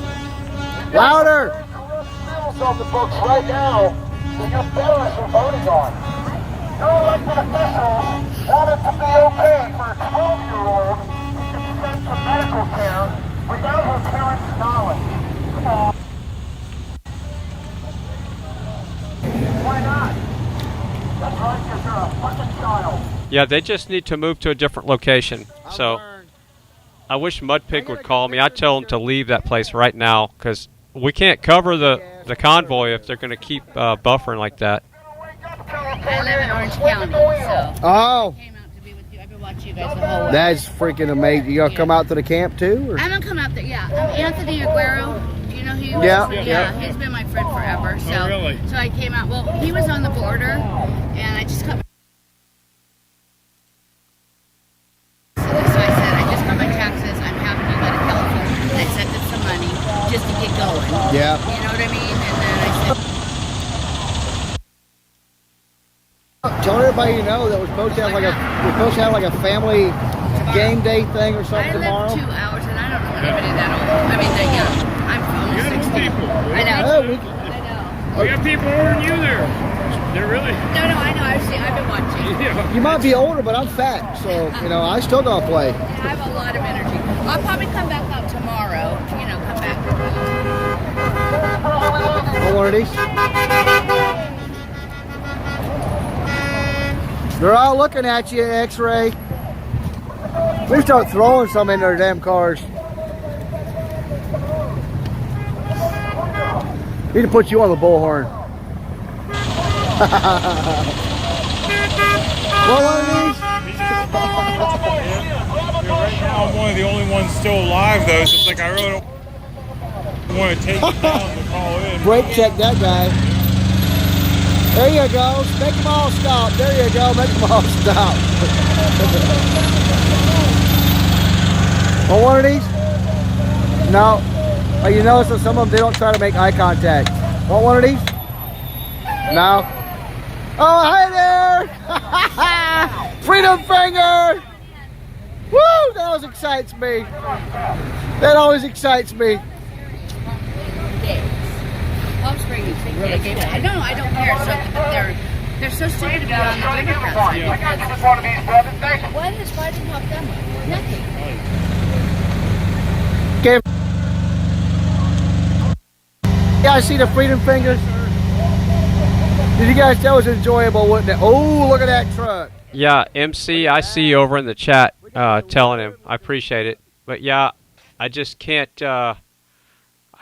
Louder. Bills on the books right now that your parents are voting on. Your elected officials want it to be okay for a 12-year-old to be sent to medical care without her parents' knowledge. Come on. Why not? That's right, because you're a fucking child. Yeah, they just need to move to a different location. So I wish Mudpig would call me. I'd tell him to leave that place right now because we can't cover the convoy if they're going to keep buffering like that. I live in Orange County, so Oh. I came out to be with you. I've been watching you guys the whole way. That's freaking amazing. You gonna come out to the camp too? Or? I'm gonna come out there. Yeah, Anthony Aguero. Do you know who he was? Yeah. He's been my friend forever. So, Oh, really? so I came out. Well, he was on the border, and I just cut. So I said, I just got my taxes. I'm happy to go to California. And I sent him some money just to get going. Yeah. You know what I mean? And then I said. Tell everybody you know that we're supposed to have like a family game day thing or something I tomorrow. live 2 hours, and I don't know anybody that old. I mean, that young. I'm almost 60. I know. We got people older than you there. They're really. No, I know. I've been watching. You might be older, but I'm fat, so you know I still gonna play. I have a lot of energy. I'll probably come back out tomorrow. You know, come back. Want one of these? They're all looking at you, X-Ray. We start throwing some in their damn cars. Need to put you on the bullhorn. Want one of these? Right now, I'm one of the only ones still alive, though. So it's like I really don't want to take it down to call in. Brake check that guy. There you go. Make them all stop. There you go. Make them all stop. Want one of these? No. Oh, you notice that some of them, they don't try to make eye contact. Want one of these? No. Oh, hi there. Freedom finger. Woo, that always excites me. That always excites me. Palm Springs. No, I don't care. So they're so stupid to be on the Democrat side. What is fighting off them? Nothing. Okay. You guys see the freedom fingers? Did you guys tell it was enjoyable, wasn't it? Oh, look at that truck. Yeah, MC, I see you over in the chat telling him. I appreciate it. But yeah, I just can't. I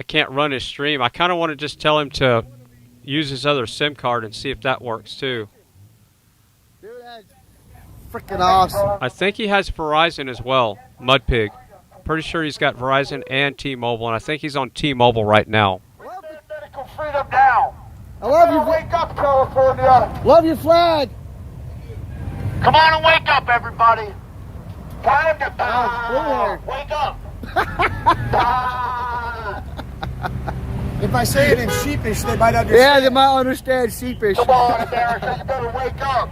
can't run his stream. I kind of want to just tell him to use his other SIM card and see if that works too. Dude, that's freaking awesome. I think he has Verizon as well, Mudpig. Pretty sure he's got Verizon and T-Mobile, and I think he's on T-Mobile right now. Medical freedom now. I love you. Wake up, California. Love your flag. Come on and wake up, everybody. Time to wake up. If I say it in sheepish, they might understand. Yeah, they might understand sheepish. Come on, America, you better wake up.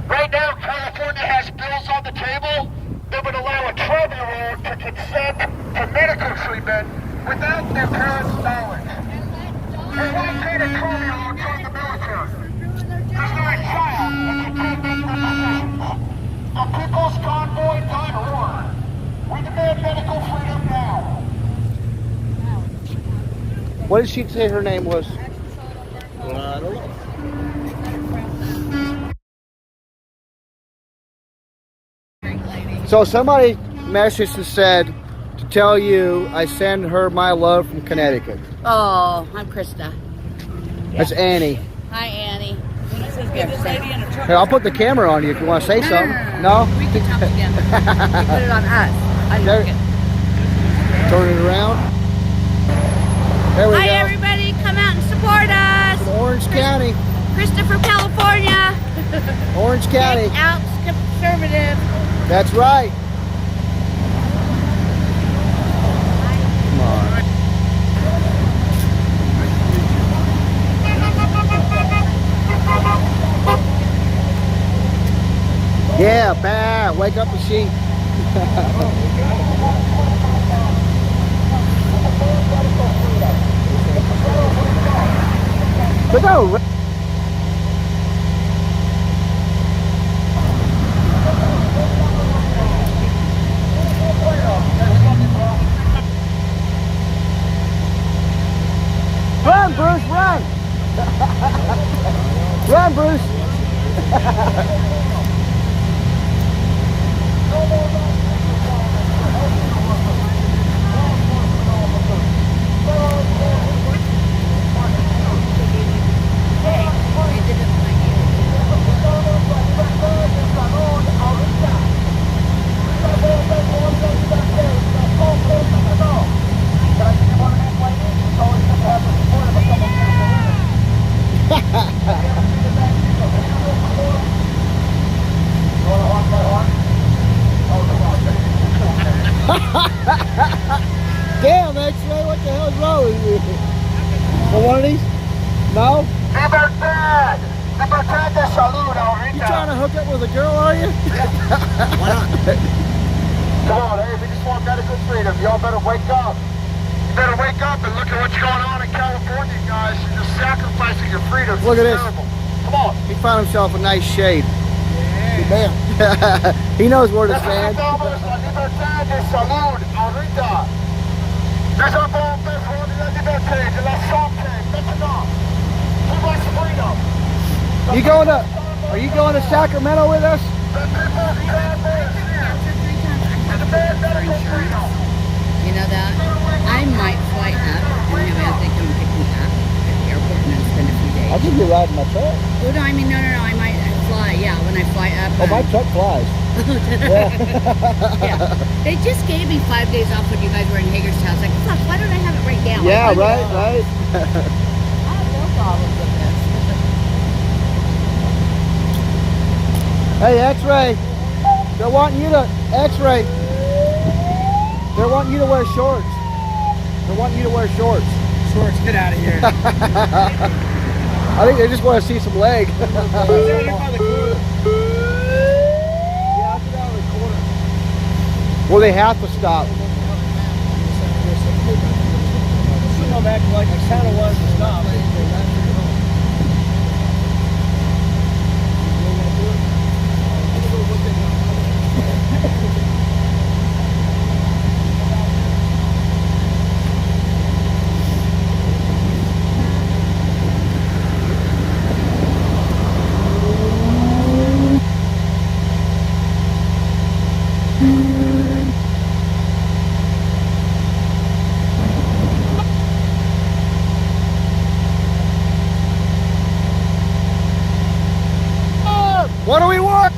Right now, California has bills on the table that would allow a 12-year-old to consent to medical treatment without their parents' knowledge. And why can't a 12-year-old join the military? There's no child that can take these decisions. A peoplesconvoy.org. We demand medical freedom now. What did she say her name was? I don't know. So somebody messaged and said to tell you I send her my love from Connecticut. Oh, I'm Krista. That's Annie. Hi, Annie. Here, I'll put the camera on you if you want to say something. No? We can talk together. You put it on us. I like it. Turn it around. There we Hi, go. everybody. Come out and support us. From Orange County. Krista from California. Orange County. Out conservative. That's right. Come on. Yeah, bah, wake up the sheep. Look how run, Bruce, run! Run, Bruce! Damn, X-Ray, what the hell is wrong with you? For one of these? No? Libertad! Libertad de salud, ahorita. You trying to hook up with a girl, are you? Why not? Come on, hey, we just want medical freedom. Y'all better wake up. You better wake up and look at what's going on in California, guys. You're just sacrificing your freedom. Look at this. Terrible. Come on. He found himself a nice shade. Yeah. He knows where to stand. Libertad de salud, ahorita. There's a bomb de la liberté, de la santé, maintenant. Who wants freedom? You going to? Are you going to Sacramento with us? You know that? I might fly up and have Anthony come pick me up at the airport and then spend a few days. I'll give you a ride in my truck. Oh, no, I mean, no, I might fly, yeah, when I fly up. Oh, my truck flies. Yeah. They just gave me 5 days off when you guys were in Hagerstown. Like, fuck, why don't I have it right now? Yeah, right. I have no problems with this. Hey, X-Ray. They're wanting you to, X-Ray. They're wanting you to wear shorts. They're wanting you to wear shorts. Shorts, get out of here. I think they just want to see some leg. Well, they have to stop. Some acting like the Santa wants to stop. What do we want?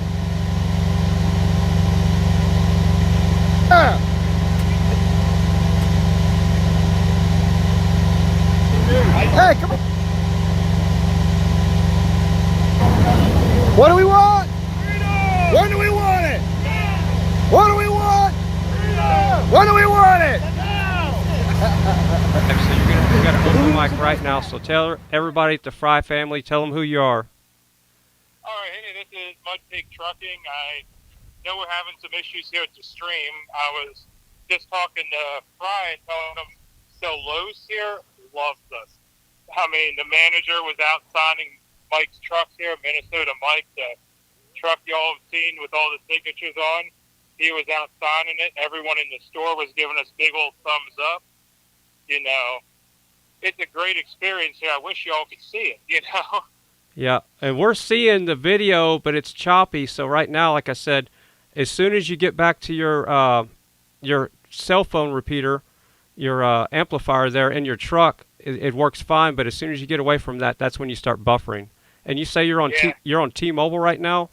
Hey, come on. What do we want? Freedom. When do we want it? Now. What do we want? Freedom. When do we want it? Now. So you got to open the mic right now. So tell everybody at the Fry family, tell them who you are. All right, hey, this is Mud Pig Trucking. I know we're having some issues here at the stream. I was just talking to Fry and telling him, so Lowe's here loves us. I mean, the manager was out signing Mike's trucks here, Minnesota Mike, the truck y'all have seen with all the signatures on. He was out signing it. Everyone in the store was giving us big old thumbs up. You know, it's a great experience here. I wish y'all could see it, you know. Yeah, and we're seeing the video, but it's choppy. So right now, like I said, as soon as you get back to your cell phone repeater, your amplifier there in your truck, it works fine. But as soon as you get away from that, that's when you start buffering. And you say you're on you're on T-Mobile right now?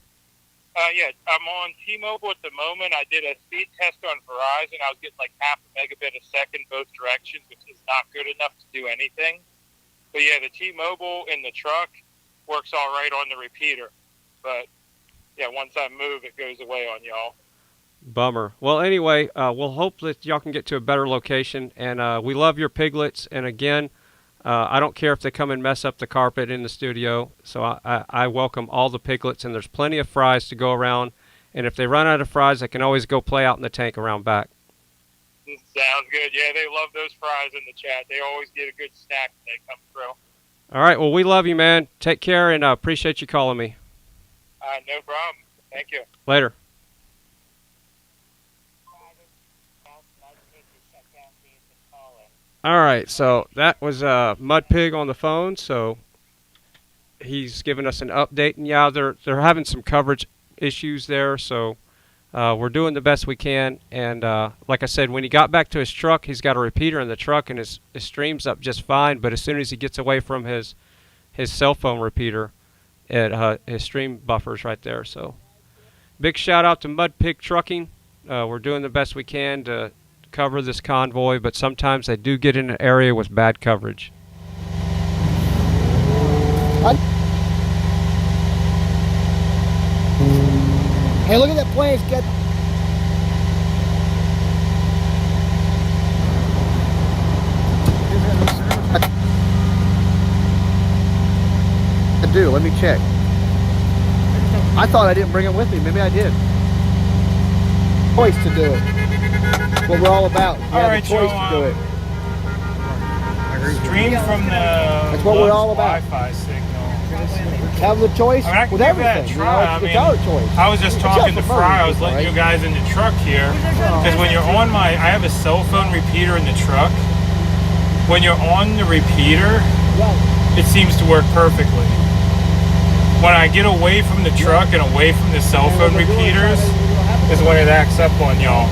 Yeah, I'm on T-Mobile at the moment. I did a speed test on Verizon. I was getting like half a megabit a second both directions, which is not good enough to do anything. But yeah, the T-Mobile in the truck works all right on the repeater. But yeah, once I move, it goes away on y'all. Bummer. Well, anyway, we'll hope that y'all can get to a better location. And we love your piglets. And again, I don't care if they come and mess up the carpet in the studio. So I welcome all the piglets, and there's plenty of fries to go around. And if they run out of fries, they can always go play out in the tank around back. Sounds good. Yeah, they love those fries in the chat. They always get a good snack when they come through. All right. Well, we love you, man. Take care, and appreciate you calling me. No problem. Thank you. Later. All right, so that was Mud Pig on the phone. So he's giving us an update, and yeah, they're having some coverage issues there. So we're doing the best we can. And like I said, when he got back to his truck, he's got a repeater in the truck, and his stream's up just fine. But as soon as he gets away from his cell phone repeater, his stream buffers right there. So big shout out to Mud Pig Trucking. We're doing the best we can to cover this convoy, but sometimes they do get in an area with bad coverage. Hey, look at that plane. It's got... do. Let me check. I thought I didn't bring it with me. Maybe I did. Choice to do it. That's what we're all about. You have the choice to do it. Stream from the That's what we're all about. Wi-Fi signal. Have the choice I can with give that everything. a try. It's our choice. I was just talking to Fry. I was letting you guys in the truck here because when you're on I have a cell phone repeater in the truck. When you're on the repeater, it seems to work perfectly. When I get away from the truck and away from the cell phone repeaters is when it acts up on y'all.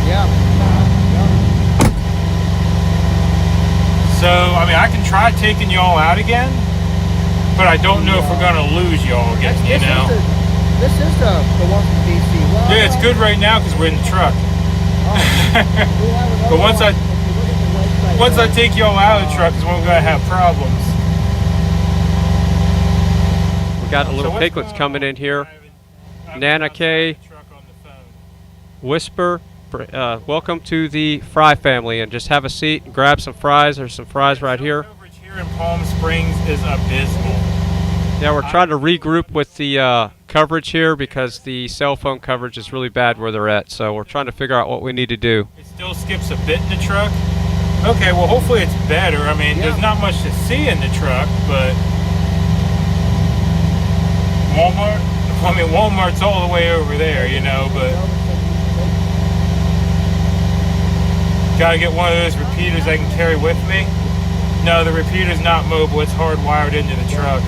Yeah. So, I mean, I can try taking y'all out again, but I don't know if we're going to lose y'all again, you know? This is the one from DC. Well, yeah, it's good right now because we're in the truck. But once I take y'all out of the truck is when we're going to have problems. We got a little piglets coming in here. Nana K, Whisper, welcome to the Fry family, and just have a seat and grab some fries. There's some fries right here. Coverage here in Palm Springs is abysmal. Yeah, we're trying to regroup with the coverage here because the cell phone coverage is really bad where they're at. So we're trying to figure out what we need to do. It still skips a bit in the truck. Okay, well hopefully it's better. I mean, there's not much to see in the truck, but Walmart's all the way over there, you know, but gotta get one of those repeaters I can carry with me. No, the repeater's not mobile, it's hardwired into the truck.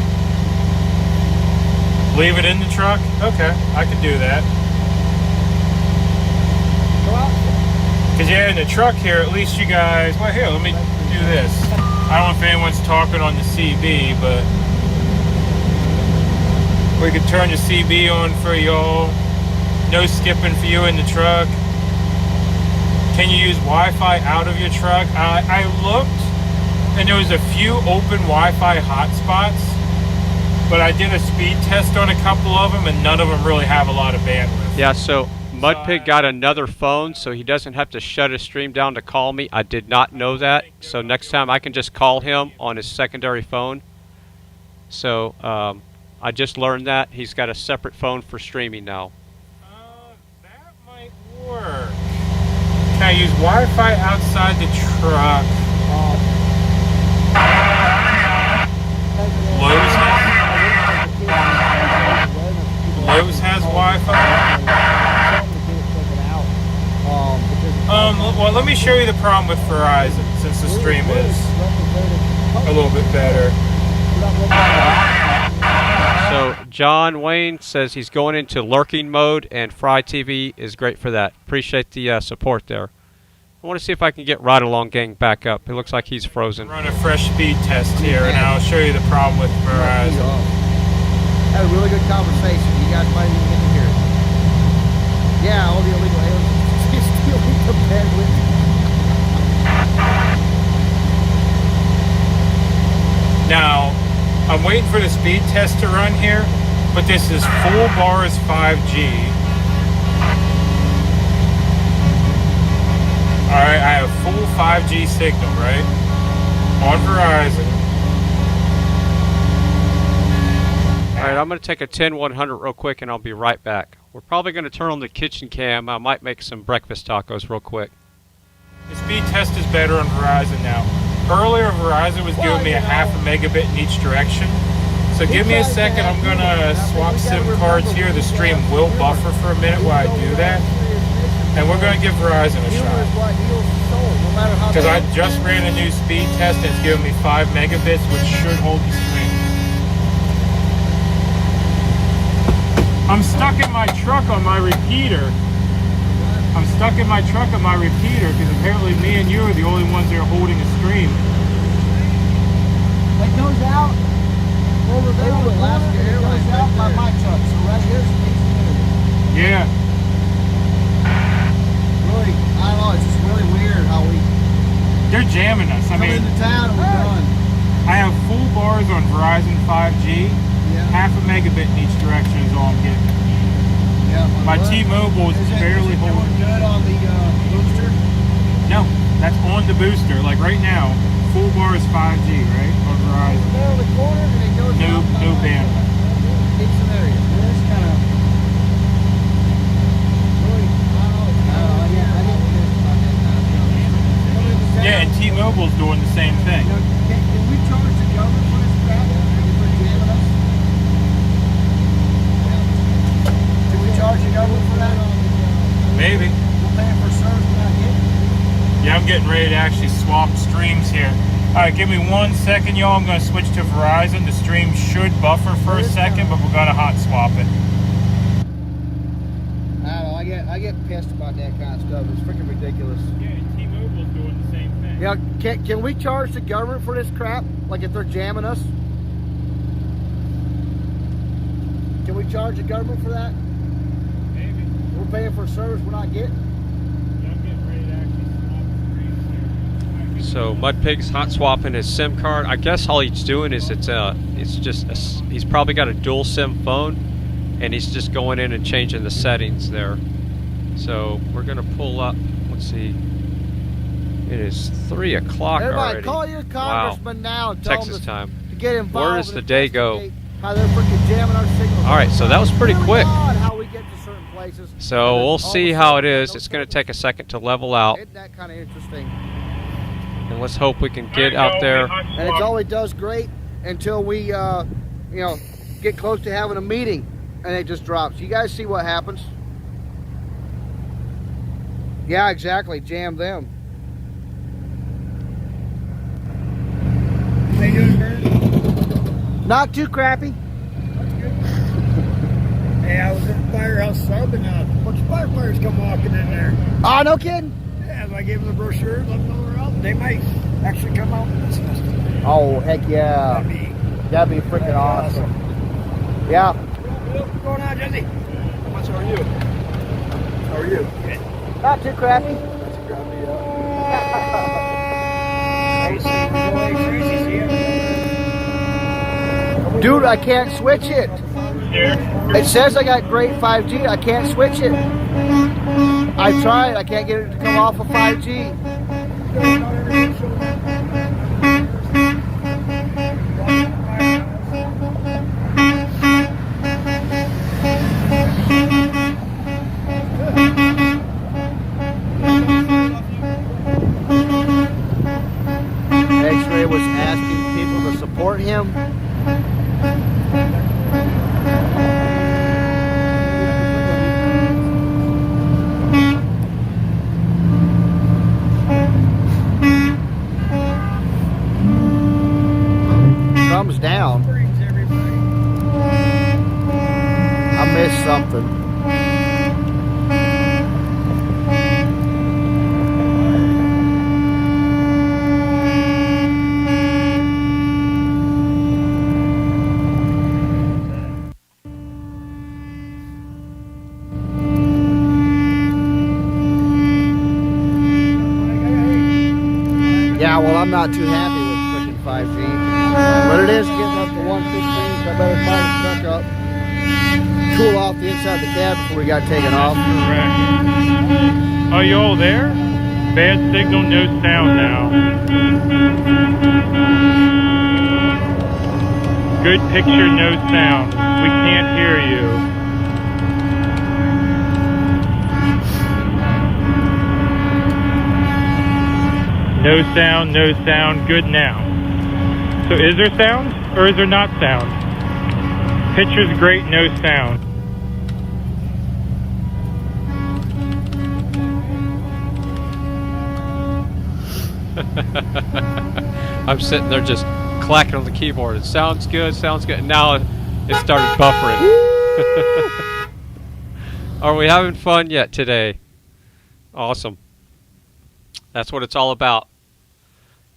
Leave it in the truck? Okay, I can do that. Because yeah, in the truck here, at least you guys, well here, let me do this. I don't know if anyone's talking on the CB, but we could turn the CB on for y'all. No skipping for you in the truck. Can you use Wi-Fi out of your truck? I looked, and there was a few open Wi-Fi hotspots, but I did a speed test on a couple of them, and none of them really have a lot of bandwidth. Yeah, so Mudpig got another phone, so he doesn't have to shut his stream down to call me. I did not know that, so next time I can just call him on his secondary phone. So I just learned that. He's got a separate phone for streaming now. That might work. Can I use Wi-Fi outside the truck? Lowe's has Wi-Fi? Well, let me show you the problem with Verizon, since the stream is a little bit better. So John Wayne says he's going into lurking mode, and Fry TV is great for that. Appreciate the support there. I want to see if I can get Ride Along Gang back up. It looks like he's frozen. Run a fresh speed test here, and I'll show you the problem with Verizon. Had a really good conversation. You guys might even get to hear it. Yeah, all the illegal aliens stealing the bandwidth. Now, I'm waiting for the speed test to run here, but this is full bars 5G. Alright, I have full 5G signal, right? On Verizon. Alright, I'm going to take a 10-100 real quick and I'll be right back. We're probably going to turn on the kitchen cam. I might make some breakfast tacos real quick. The speed test is better on Verizon now. Earlier, Verizon was giving me a half a megabit in each direction. So give me a second, I'm going to swap SIM cards here. The stream will buffer for a minute while I do that. And we're going to give Verizon a shot. Because I just ran a new speed test and it's giving me 5 megabits, which should hold the stream. I'm stuck in my truck on my repeater. I'm stuck in my truck on my repeater because apparently me and you are the only ones that are holding the stream. It goes out over there on the left. It goes out by my truck. So right here's the easy. Yeah. Really, I don't know. It's just really weird how we. They're jamming us. I mean, into town and we're done. I have full bars on Verizon 5G. Yeah. Half a megabit in each direction is all I'm getting. Yeah, my T-Mobile is barely holding. Good on the booster? No, that's on the booster. Like right now, full bar is 5G, right? On Verizon. There on the corner and it goes no bandwidth. It's an area. It's kind of. Yeah, and T-Mobile's doing the same thing. Can we charge the government for this crap? Charge the government for that? Maybe. We're paying for service we're not getting. Yeah, I'm getting ready to actually swap streams here. Alright, give me 1 second, y'all. I'm going to switch to Verizon. The stream should buffer for a second, but we're going to hot swap it. I don't know. I get pissed about that kind of stuff. It's freaking ridiculous. Yeah, T-Mobile's doing the same thing. Yeah, can we charge the government for this crap? Like if they're jamming us? Can we charge the government for that? We're paying for a service we're not getting. So Mudpig's hot swapping his SIM card. I guess all he's doing is he's probably got a dual SIM phone, and he's just going in and changing the settings there. So we're gonna pull up. Let's see. It is 3 o'clock already. Everybody, call your congressman now and tell Texas them time. to get involved. Where does the day go? How they're freaking jamming our signals. All right, so that was pretty quick. How we get to certain places. So we'll see how it is. It's going to take a second to level out. Isn't that kind of interesting? And let's hope we can get out there. And it's always does great until we, get close to having a meeting, and it just drops. You guys see what happens? Yeah, exactly. Jam them. How you doing, Bert? Not too crappy. Hey, I was in the firehouse subbing, and a bunch of firefighters come walking in there. Oh, no kidding? Yeah, I gave them the brochure, let them know we're out. They might actually come out and listen to us. Oh, heck yeah. That'd be freaking awesome. Yeah. What's going on, Jesse? How are you? How are you? Good. Not too crappy. Not too crappy, Dude, I can't switch it. It says I got great 5G. I can't switch it. I tried. I can't get it to come off of 5G. X-Ray was asking people to support him. not too happy with freaking 5G. But it is getting up to 115, so I better fire the truck up. Cool off the inside of the cab before we got taken off. Correct. Are you all there? Bad signal, no sound now. Good picture, no sound. We can't hear you. No sound, no sound. Good now. So is there sound or is there not sound? Picture's great, no sound. I'm sitting there just clacking on the keyboard. It sounds good, sounds good. And now it started buffering. Are we having fun yet today? Awesome. That's what it's all about.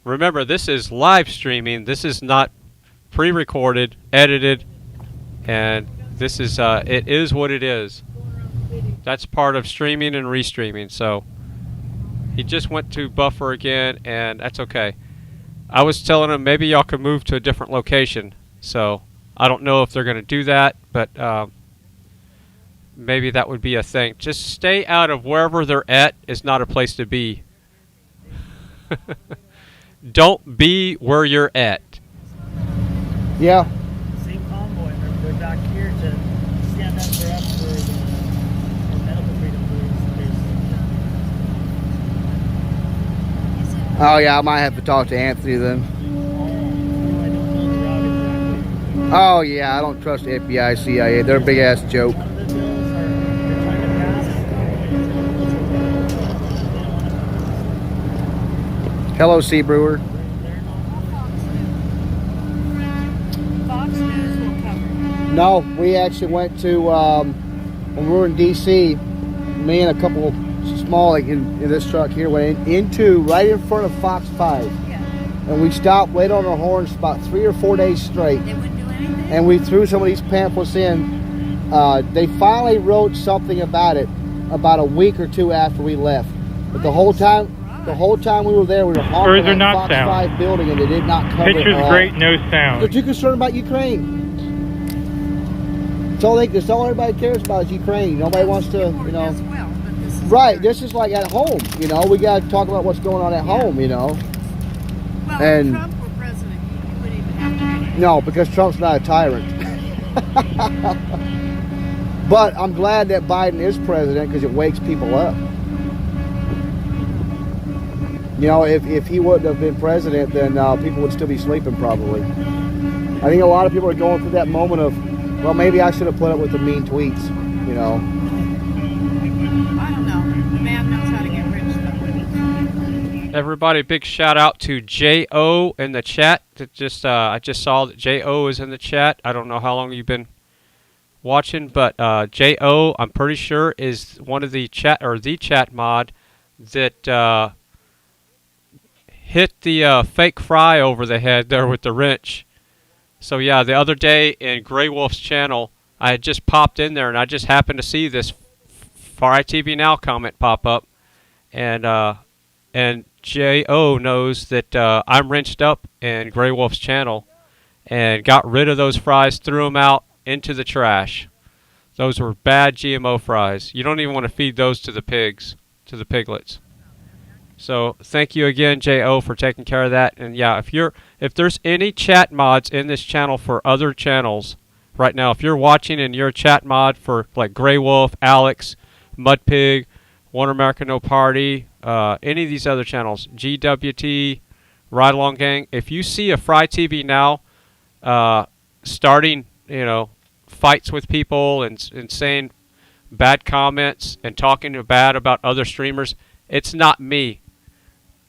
Remember, this is live streaming. This is not pre-recorded, edited, and this is it is what it is. That's part of streaming and restreaming. So he just went to buffer again, and that's okay. I was telling him maybe y'all could move to a different location. So I don't know if they're going to do that, but maybe that would be a thing. Just stay out of wherever they're at is not a place to be. Don't be where you're at. Yeah. Same convoy. They're back here to stand up for us for medical freedom. Oh yeah, I might have to talk to Anthony then. Oh yeah, I don't trust the FBI, CIA. They're a big ass joke. Hello, Sea Brewer. Fox News will cover. No, we actually went to when we were in DC. Me and a couple small, like in this truck here, went into right in front of Fox 5, and we stopped, waited on our horns for about 3 or 4 days straight. They wouldn't do anything. And we threw some of these pamphlets in. They finally wrote something about it about a week or two after we left. But the whole time we were there, we were honking at Fox 5 building, and they did not cover it Picture's at all. great, no sound. They're too concerned about Ukraine. That's all everybody cares about is Ukraine. Nobody wants to, you know. Right, this is like at home, you know. We got to talk about what's going on at home, you know. Well, and if Trump were president, you wouldn't even have to do it. no, because Trump's not a tyrant. But I'm glad that Biden is president because it wakes people up. You know, if he wouldn't have been president, then people would still be sleeping probably. I think a lot of people are going through that moment of, well, maybe I should have put up with the mean tweets, you know. I don't know. The man knows how to get rich, though. Everybody, big shout out to J.O. in the chat. I just saw that J.O. is in the chat. I don't know how long you've been watching, but J.O. I'm pretty sure is one of the chat mod that hit the fake Fry over the head there with the wrench. So yeah, the other day in Grey Wolf's channel, I had just popped in there and I just happened to see this FryTVNow comment pop up, and J.O. knows that I'm wrenched up in Grey Wolf's channel and got rid of those fries, threw them out into the trash. Those were bad GMO fries. You don't even want to feed those to the pigs, to the piglets. So thank you again, J.O., for taking care of that. And yeah, if there's any chat mods in this channel for other channels right now, if you're watching and you're a chat mod for like Grey Wolf, Alex, Mudpig, One America No Party, any of these other channels, GWT, Ride Along Gang, if you see a FryTVNow starting, you know, fights with people and saying bad comments and talking bad about other streamers, it's not me.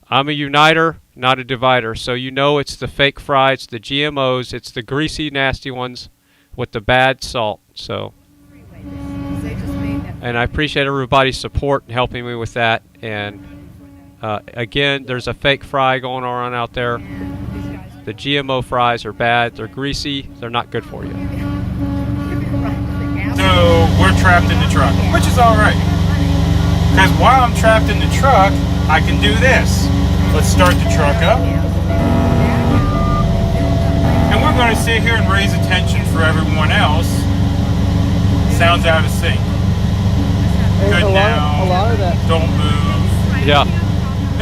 I'm a uniter, not a divider. So you know it's the fake fries, the GMOs, it's the greasy, nasty ones with the bad salt. So, and I appreciate everybody's support and helping me with that. And again, there's a fake fry going on out there. The GMO fries are bad. They're greasy. They're not good for you. So we're trapped in the truck, which is all right. Because while I'm trapped in the truck, I can do this. Let's start the truck up. And we're going to sit here and raise attention for everyone else. Sounds out of sync. Good now. A lot of that. Don't move. Yeah.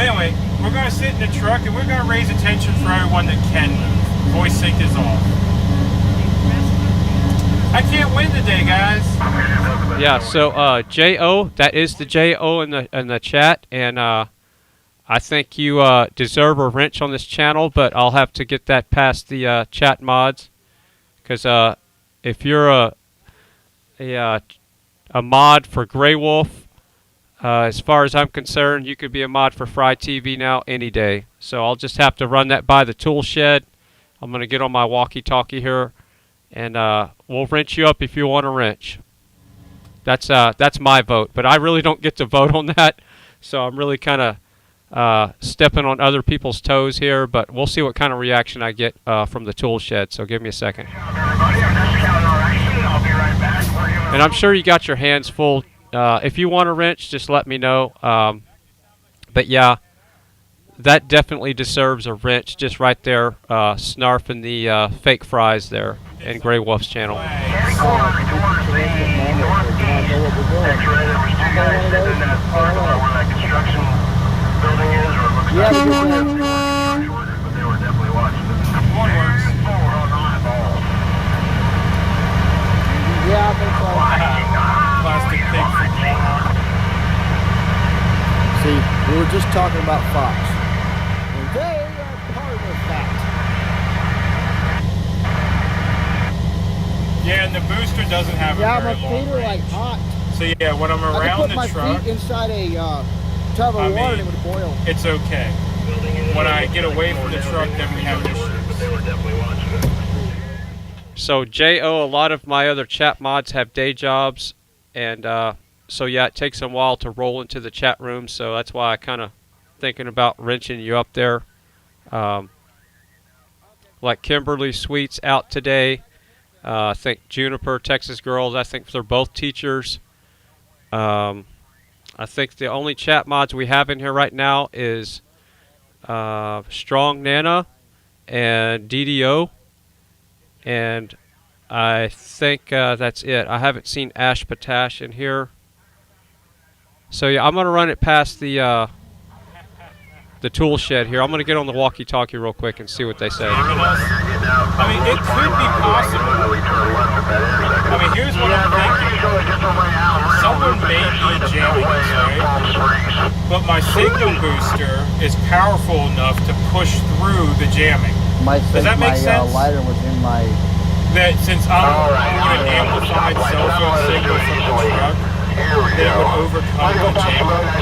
Anyway, we're going to sit in the truck and we're going to raise attention for everyone that can move. Voice sync is off. I can't win today, guys. Yeah, so J.O., that is the J.O. in the chat, and I think you deserve a wrench on this channel, but I'll have to get that past the chat mods, because if you're a mod for Grey Wolf, as far as I'm concerned, you could be a mod for FryTVNow any day. So I'll just have to run that by the tool shed. I'm going to get on my walkie-talkie here, and we'll wrench you up if you want a wrench. That's my vote, but I really don't get to vote on that, so I'm really kind of stepping on other people's toes here, but we'll see what kind of reaction I get from the tool shed, so give me a second. And I'm sure you got your hands full. If you want a wrench, just let me know. But yeah, that definitely deserves a wrench just right there, snarfing the fake fries there in Grey Wolf's channel. Yeah, I think so. Plastic pig for See, we were just talking about Fox. And they are part of that. Yeah, and the booster doesn't have a very my long feet are like range. hot. So yeah, when I'm around the I could put my truck, feet inside a tub of water and it would boil. it's okay. When I get away from the truck, then we have issues. So J.O., a lot of my other chat mods have day jobs, and so yeah, it takes them a while to roll into the chat room, so that's why I kind of thinking about wrenching you up there. Like Kimberly Sweet's out today. I think Juniper, Texas Girls, I think they're both teachers. I think the only chat mods we have in here right now is Strong Nana and DDO. And I think that's it. I haven't seen Ash Patash in here. So yeah, I'm going to run it past the tool shed here. I'm going to get on the walkie-talkie real quick and see what they say. I mean, it could be possible. I mean, here's what I'm thinking. Someone may be jamming us, right? But my signal booster is powerful enough to push through the jamming. Does that make sense? Lighter was in my... That since I'm on an amplified cell phone signal from the truck, that it would overcome the jamming.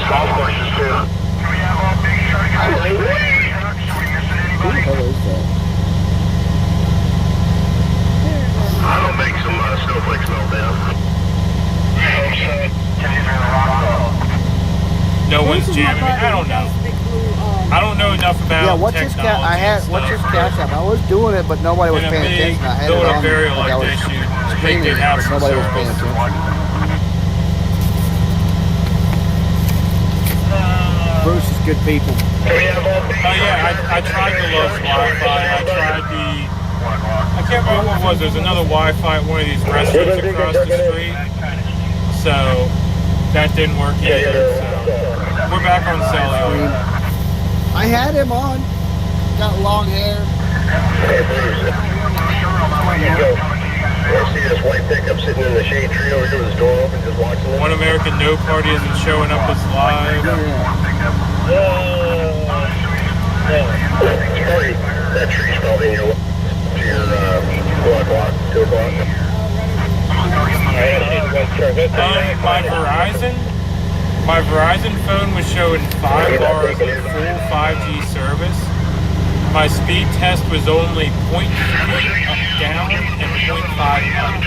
I don't make some snowflakes melt down. No one's jamming. I don't know. I don't know enough about technology. What's his cash app? I was doing it, but nobody was paying attention. I had it on. Burial like this, Screaming, but nobody was paying attention. Bruce is good people. Oh yeah, I tried the Love's Wi-Fi. I tried the... I can't remember what it was. There's another Wi-Fi at one of these restaurants across the street. So that didn't work either. So we're back on cellular. I had him on. Got long hair. I see this white pickup sitting in the shade tree over here with his door open, just watching it. One American No Party isn't showing up as live. That tree's probably in your 4 o'clock, 2 o'clock. My Verizon phone was showing 5 bars of full 5G service. My speed test was only 0.3 up down and 0.5 up.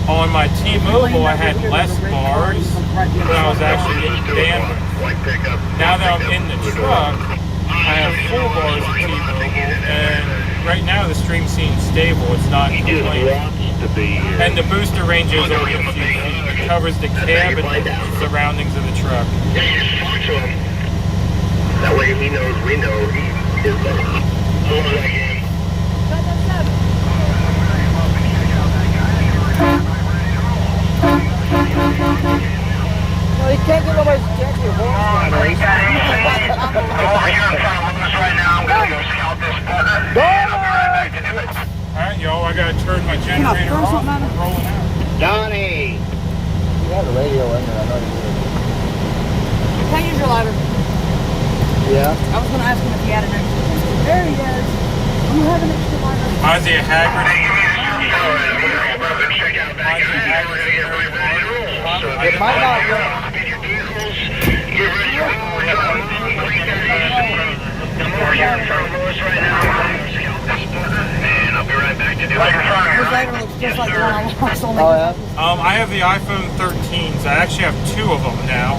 On my T-Mobile, I had less bars, but I was actually getting bandwidth. Now that I'm in the truck, I have 4 bars of T-Mobile, and right now the stream seems stable. It's not complaining. And the booster range is only a few feet. It covers the cab and the surroundings of the truck. That way he knows we know he is better. Hold on that game. Well, you can't get nobody's check your voice nowadays. I'm over here in front of us right now. I'm going to go scout this partner. And I'll be right back to do it. Alright, y'all, I gotta turn my generator off. I'm rolling out. Donnie! You have the radio in there, I know you do. Can I use your lighter? Yeah? I was going to ask him if he had an extra. There he is. You have an extra lighter. Isaiah Haggard. It might not work. And I'll be right back to do it. His lighter looks just like the one I lost on I have the iPhone 13s. I actually have 2 of them now.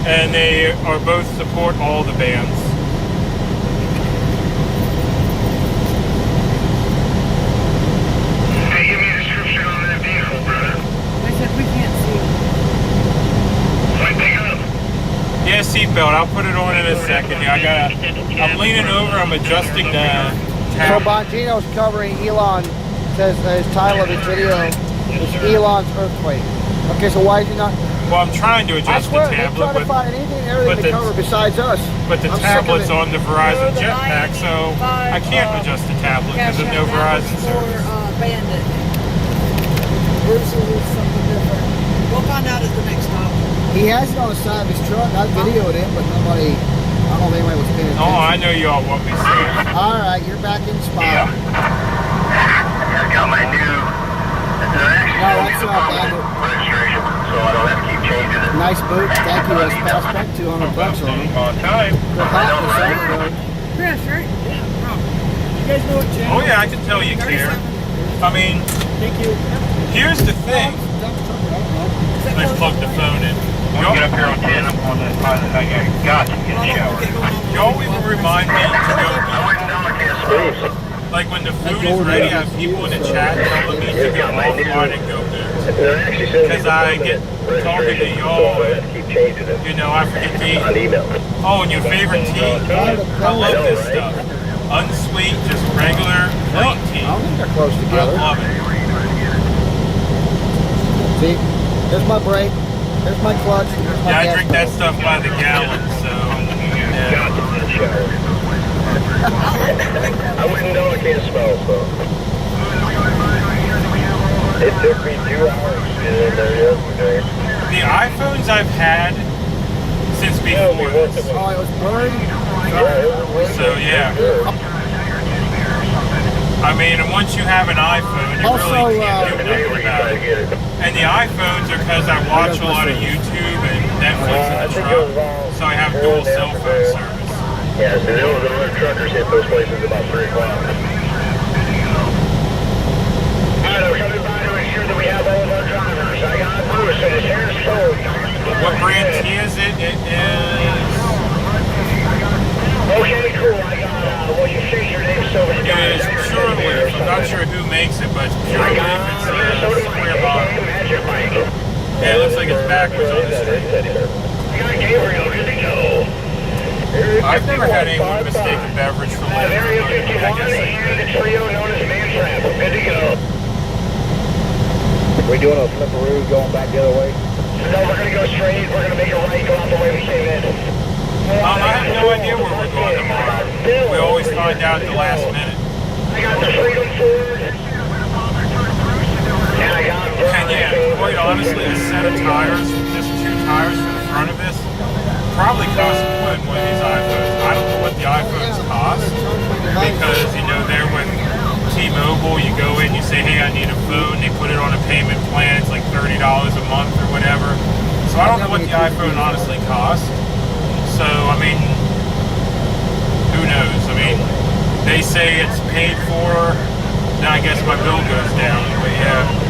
And they are both support all the bands. Hey, give me a description on that vehicle, brother. They said we can't see. Pick up. Yeah, seatbelt. I'll put it on in a second. Yeah, I'm leaning over. I'm adjusting the So Bongino's covering Elon, says his title of his video is Elon's Earthquake. Okay, so why is he not? Well, I'm trying to adjust the I swear, tablet. he's trying to find anything and everything to cover besides us. But the I'm tablet's sick of it. on the Verizon Jetpack, so I can't adjust the tablet because of no Verizon service. Bandit. Bruce is something different. We'll find out at the next stop. He has it on the side of his truck. I videoed it, but nobody, I don't know if anybody was paying attention. Oh, I know you all want me to see it. All right, you're back in spot. I got my new. No, that's not bad. Registration, so I don't have to keep changing it. Nice boots. Thank you. Let's pass back $200 on them. On time. They're hot in the summer, though. Chris, right? You guys know what channel? Oh yeah, I can tell you care. I mean, thank you. Here's the thing. Let's plug the phone in. When we get up here on 10, I'm on that side that I got to get a shower. Y'all even remind me to go eat. Like when the food is ready, I have people in the chat telling me to get offline and go eat. Because I get talking to y'all and, you know, I forget to eat. Oh, and your favorite tea? I love this stuff. Unsweet, just regular green tea. I don't think they're close together. I love it. See, there's my brake, there's my clutch, there's my Yeah, I gas drink that pedal. stuff by the gallon, so yeah. I wouldn't know I can't smell, so. It took me 2 hours to get in there yesterday. The iPhones I've had since before this. Oh, it was blurry? So yeah. I mean, and once you have an iPhone, you really can't do nothing about it. And the iPhones are because I watch a lot of YouTube and Netflix in the truck, so I have dual cell phone service. Yeah, so there was other truckers hit those places about 3 o'clock. Alright, we're coming by to ensure that we have all of our drivers. I got Bruce and his hair's full. What brand tea is it? It is... Okay, cool. I got, well, you say your name so many times. It is Pure Leaf. I'm not sure who makes it, but it's Pure Leaf. It's a square bottle. Yeah, it looks like it's backwards on the street. I got Gabriel. Good to go. I've never had anyone mistake a beverage for liquor. Area 51 and the trio known as Mantrap. Good to go. We doing a flipperoo going back the other way? No, we're going to go straight. We're going to make a right, go out the way we came in. I have no idea where we're going tomorrow. We always find out at the last minute. I got the Freedom Ford. And I got And yeah, quite honestly, a set of tires, just 2 tires for the front of this, probably cost more than one of these iPhones. I don't know what the iPhones cost because, you know, they're with T-Mobile. You go in, you say, hey, I need a phone. They put it on a payment plan. It's like $30 a month or whatever. So I don't know what the iPhone honestly costs. So, I mean, who knows? I mean, they say it's paid for, then I guess my bill goes down. But yeah.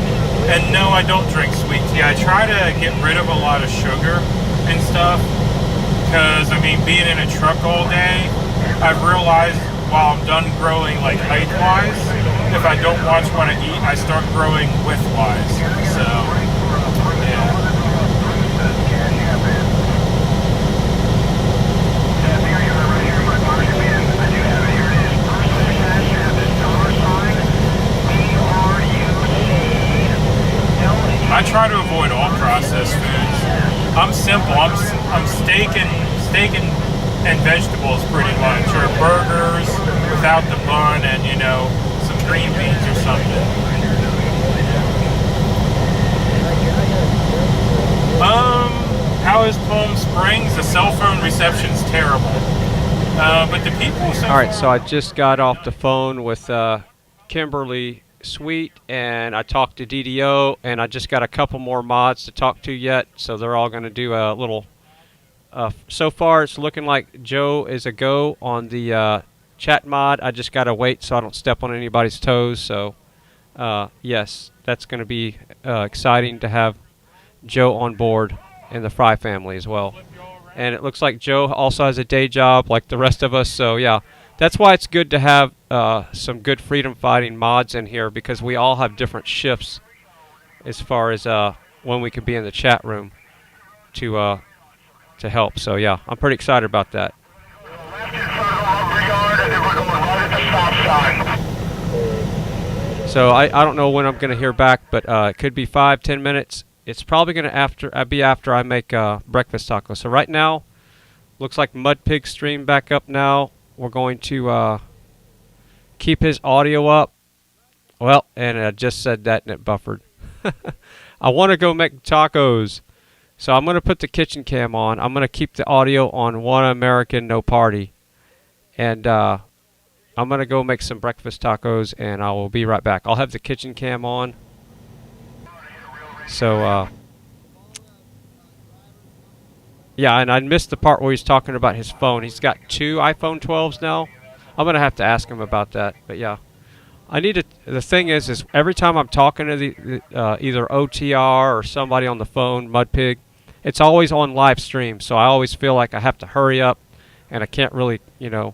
And no, I don't drink sweet tea. I try to get rid of a lot of sugar and stuff. Because, I mean, being in a truck all day, I've realized while I'm done growing, like, height-wise, if I don't watch what I eat, I start growing width-wise. So, yeah. I'm simple. I'm steak and vegetables pretty much, or burgers without the bun, and you know, some green beans or something. How is Palm Springs? The cell phone reception's terrible. But the people. All right, so I just got off the phone with Kimberly Sweet, and I talked to DDO, and I just got a couple more mods to talk to yet, so they're all going to do a little. So far, it's looking like Joe is a go on the chat mod. I just got to wait so I don't step on anybody's toes. So, yes, that's going to be exciting to have Joe on board in the Fry family as well. And it looks like Joe also has a day job like the rest of us. So, yeah, that's why it's good to have some good freedom fighting mods in here, because we all have different shifts as far as when we can be in the chat room to help. So, yeah, I'm pretty excited about that. So I don't know when I'm going to hear back, but it could be 5-10 minutes. It's probably going to be after I make breakfast tacos. So right now, looks like Mudpig's stream back up now. We're going to keep his audio up. Well, and I just said that and it buffered. I want to go make tacos. So I'm going to put the kitchen cam on. I'm going to keep the audio on One American No Party. And I'm going to go make some breakfast tacos, and I will be right back. I'll have the kitchen cam on. So, yeah, and I missed the part where he's talking about his phone. He's got 2 iPhone 12s now. I'm going to have to ask him about that. But, yeah, I need to. The thing is every time I'm talking to the either OTR or somebody on the phone, Mudpig, it's always on live stream. So I always feel like I have to hurry up, and I can't really, you know,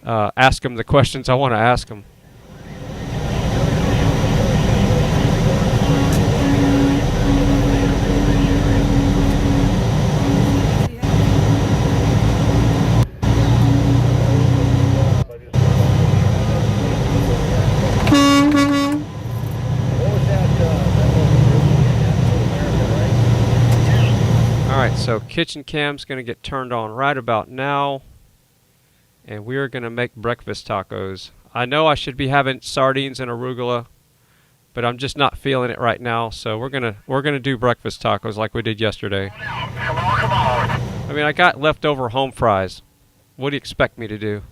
ask him the questions I want to ask him. Alright, so kitchen cam's going to get turned on right about now. And we're going to make breakfast tacos. I know I should be having sardines and arugula, but I'm just not feeling it right now. So we're gonna do breakfast tacos like we did yesterday. I mean, I got leftover home fries. What do you expect me to do?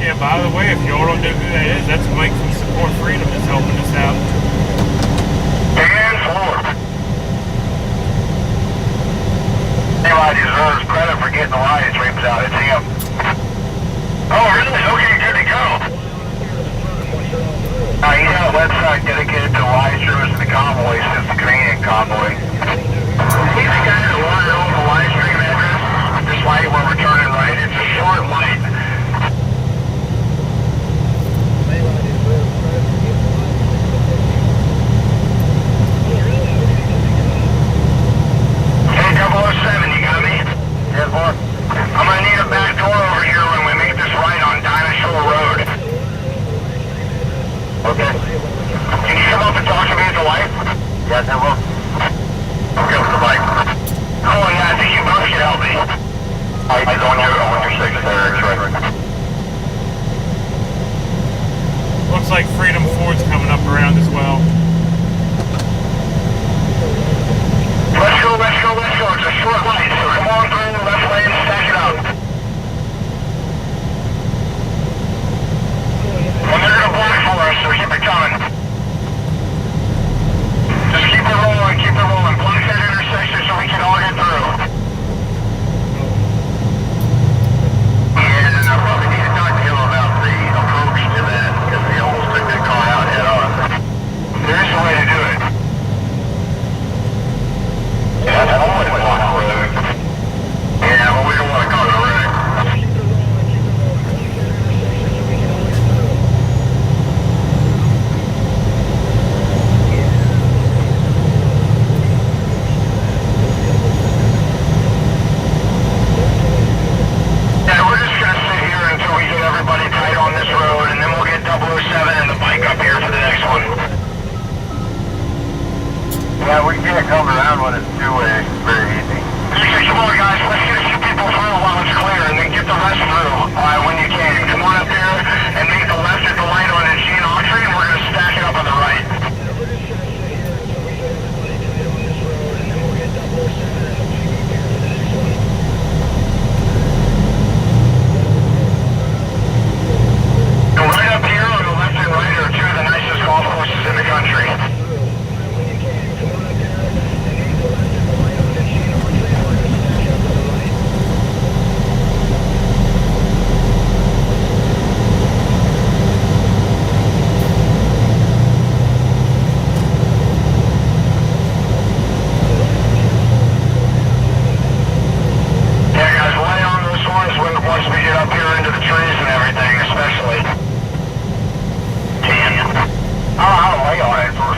Yeah, by the way, if y'all don't know who that is, that's Mike from Support Freedom that's helping us out. And forward. Anybody deserves credit for getting the riot streams out. It's him. Oh, really? Okay, good to go. He's got a website dedicated to live streamers and the Convoy since the Canadian Convoy. He's the guy that wanted to own the live stream address. This light we're returning right. It's a short light. I'm gonna need a back door over here when we make this right on Dinosaur Road. Okay. Can you come up and talk to me at the light? Yes, I will. Okay, with the light. Oh yeah, I think you both can help me. I don't know on your 6th there, Looks like Freedom Ford's coming up around as well. Let's go, let's go, let's go. It's a short light, so come on through the left lane and stack it up. Well, they're going to block for us, so keep it coming. Just keep it rolling, keep it rolling. Block that intersection so we can all get through. And I probably need to talk to him about the approach to that, because we almost took that car out head on. There's a way to do it. Yeah, that's always block the road. Yeah, but we don't want to cause a wreck.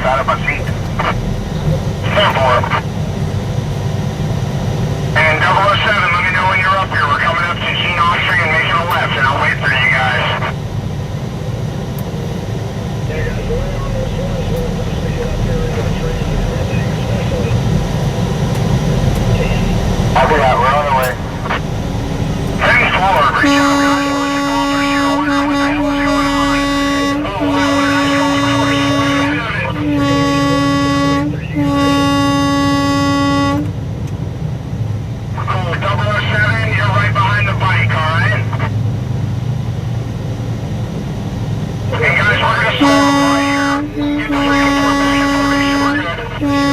side of my seat. 10-4. And 007, let me know when you're up here. We're coming up to Gene Austria and making a left, and I'll wait for you guys. I'll be out. We're on the way. 10-4. Reach out, guys. What's the call for here? Wondering what the hell is going on. Oh, wow. What a nice call for 007, you're right behind the bike, alright? And guys, we're gonna solve them right here. Get the freaking formation, we're good.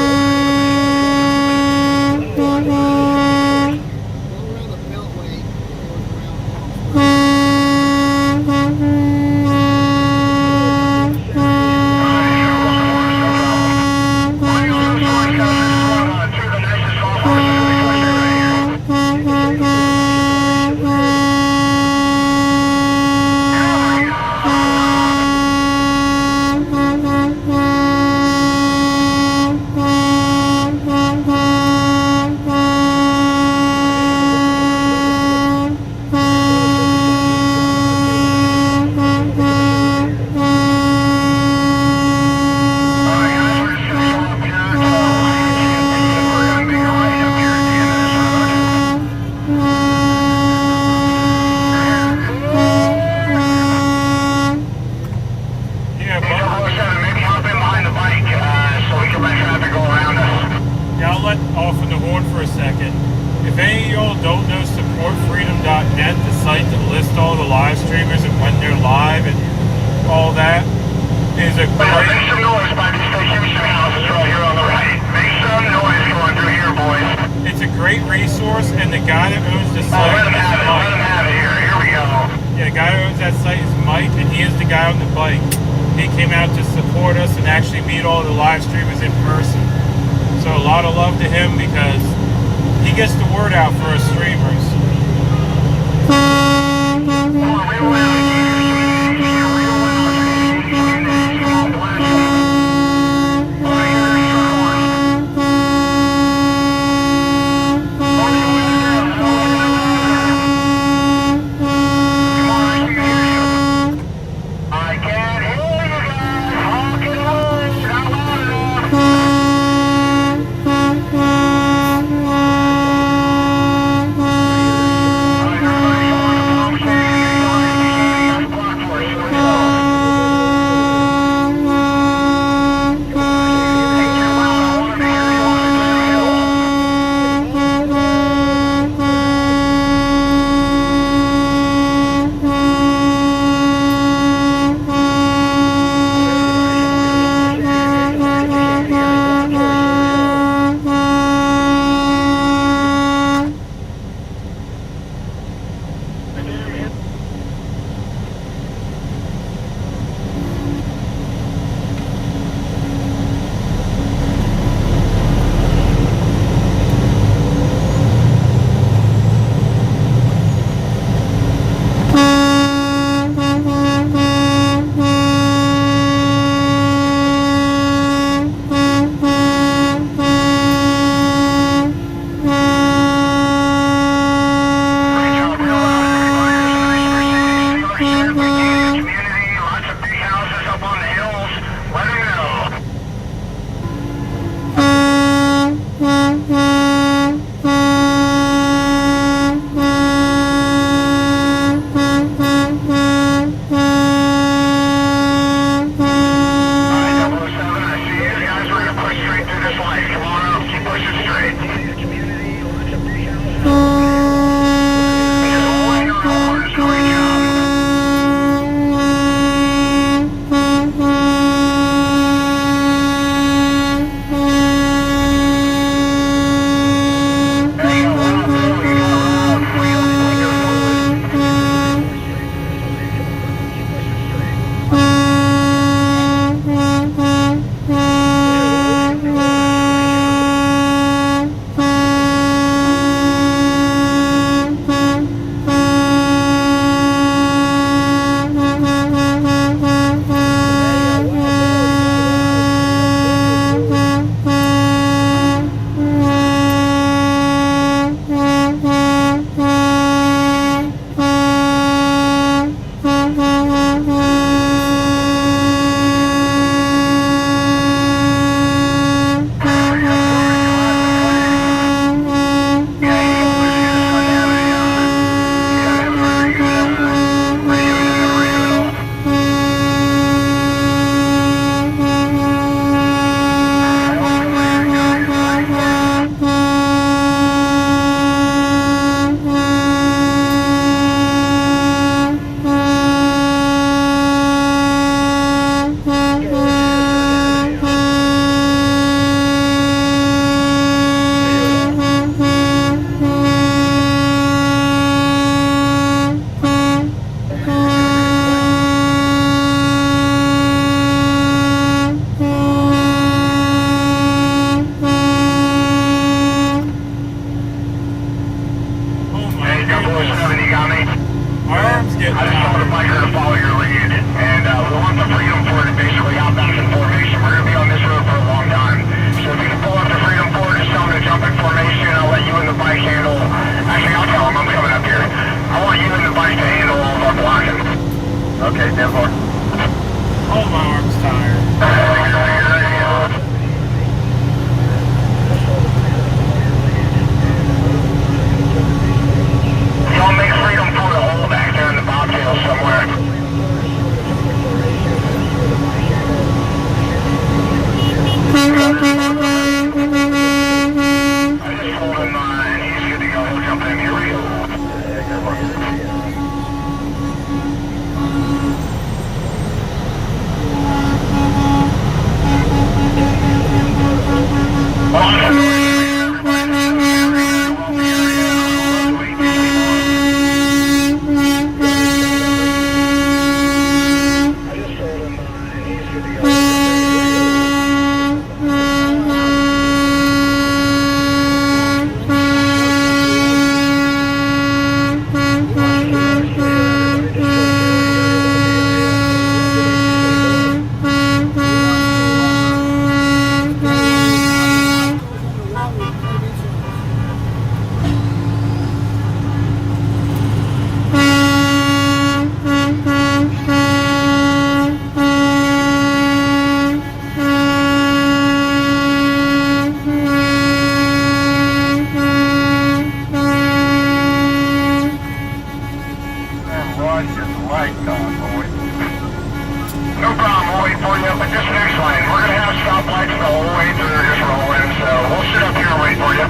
whole way through, just rolling, so we'll sit up here and wait for you.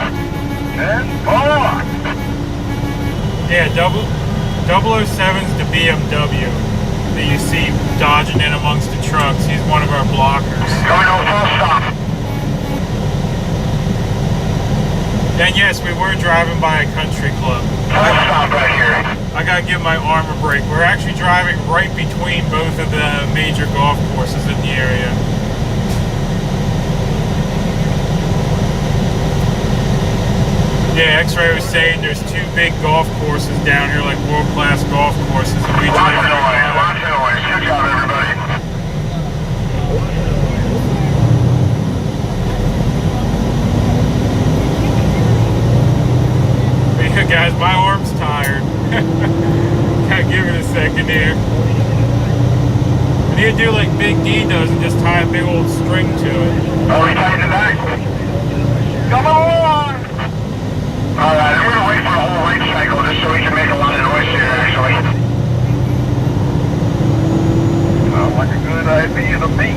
And follow on. Yeah, 007's the BMW that you see dodging in amongst the trucks. He's one of our blockers. Going to full stop. And yes, we were driving by a country club. Full stop right here. I gotta give my arm a break. We're actually driving right between both of the major golf courses in the area. Yeah, X-Ray was saying there's 2 big golf courses down here, like world-class golf courses. And we Lots of noise. Good job, everybody. Yeah, guys, my arm's tired. Gotta give it a second here. I need to do like Big D does and just tie a big old string to it. Oh, we tighten it back. Come on! Alright, I'm gonna wait for the whole light cycle just so we can make a lot of noise here, actually. Sounds like a good idea to me.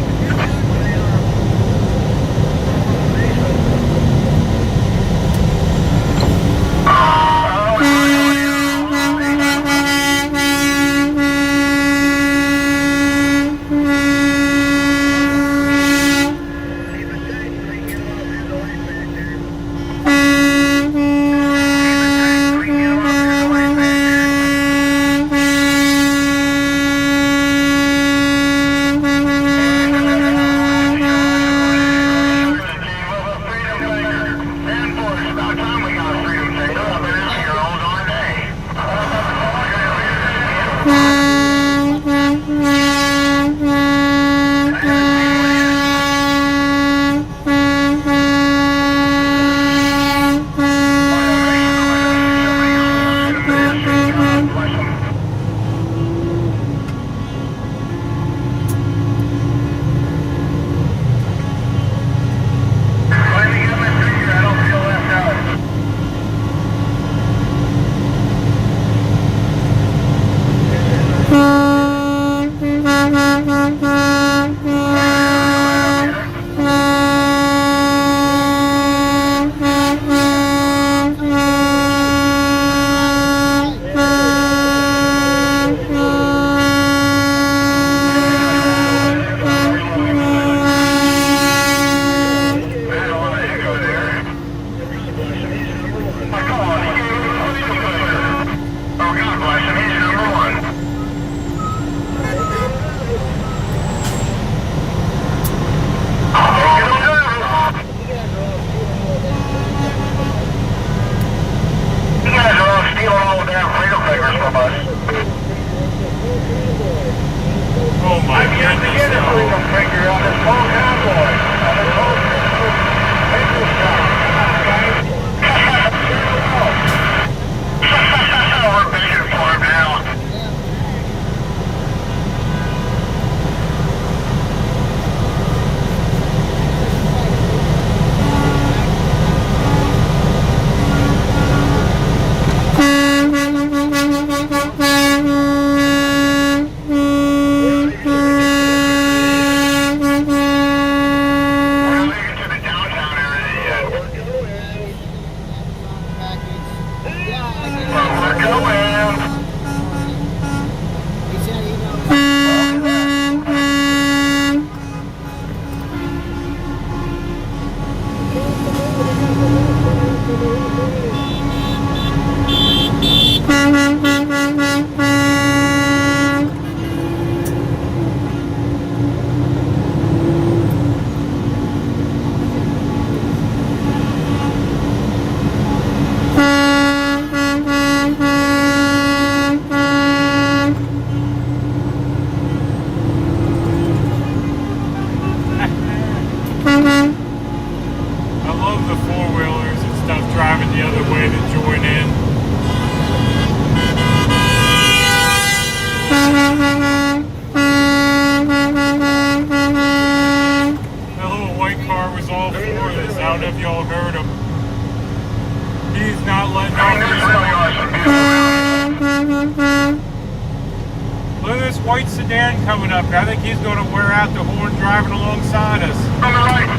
White sedan coming up. I think he's going to wear out the horn driving alongside us. On the right.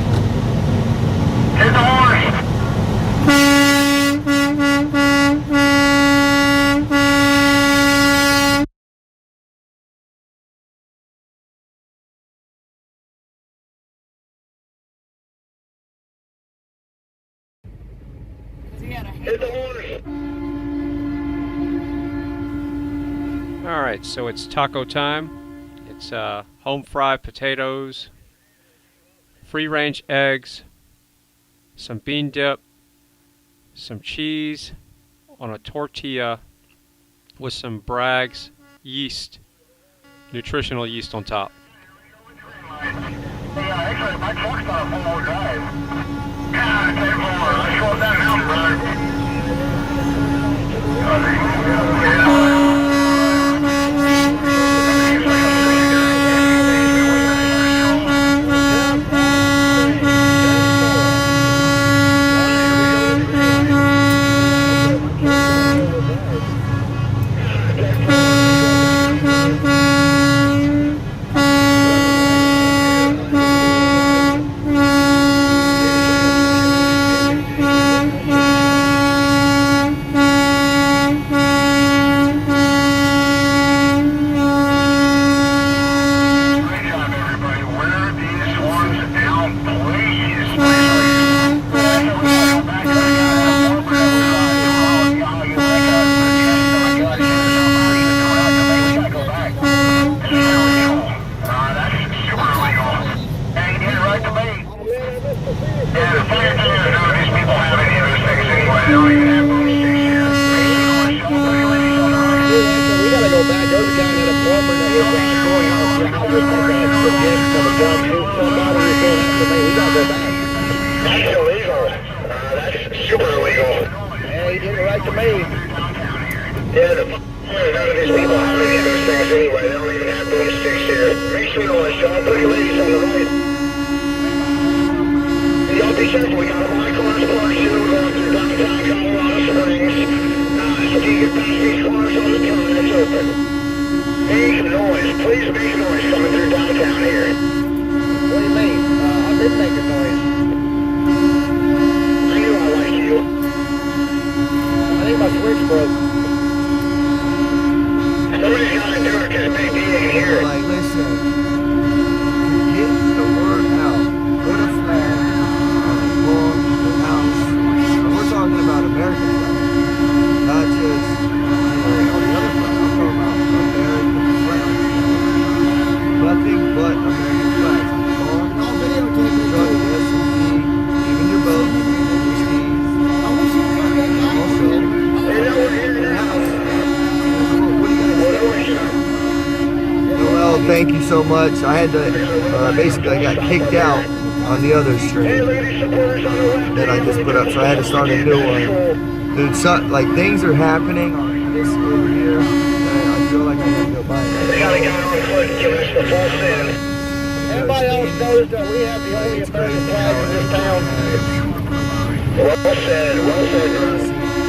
Hit the horse. Hit the horse. Alright, so it's taco time. It's home fried potatoes, free range eggs, some bean dip, some cheese on a tortilla with some Bragg's yeast, nutritional yeast on top. Yeah, actually, my truck's got a 4-wheel drive. Yeah, I take 4. Let's go up that mountain, brother. Thank you so much. I had to, basically I got kicked out on the other stream that I just put up, so I had to start a new one. Dude, like things are happening on this over here, and I feel like I have to go buy it. They got a guy on foot giving us the full send. Everybody else knows that we have the only American flag in this town. Well said, well said, Ron.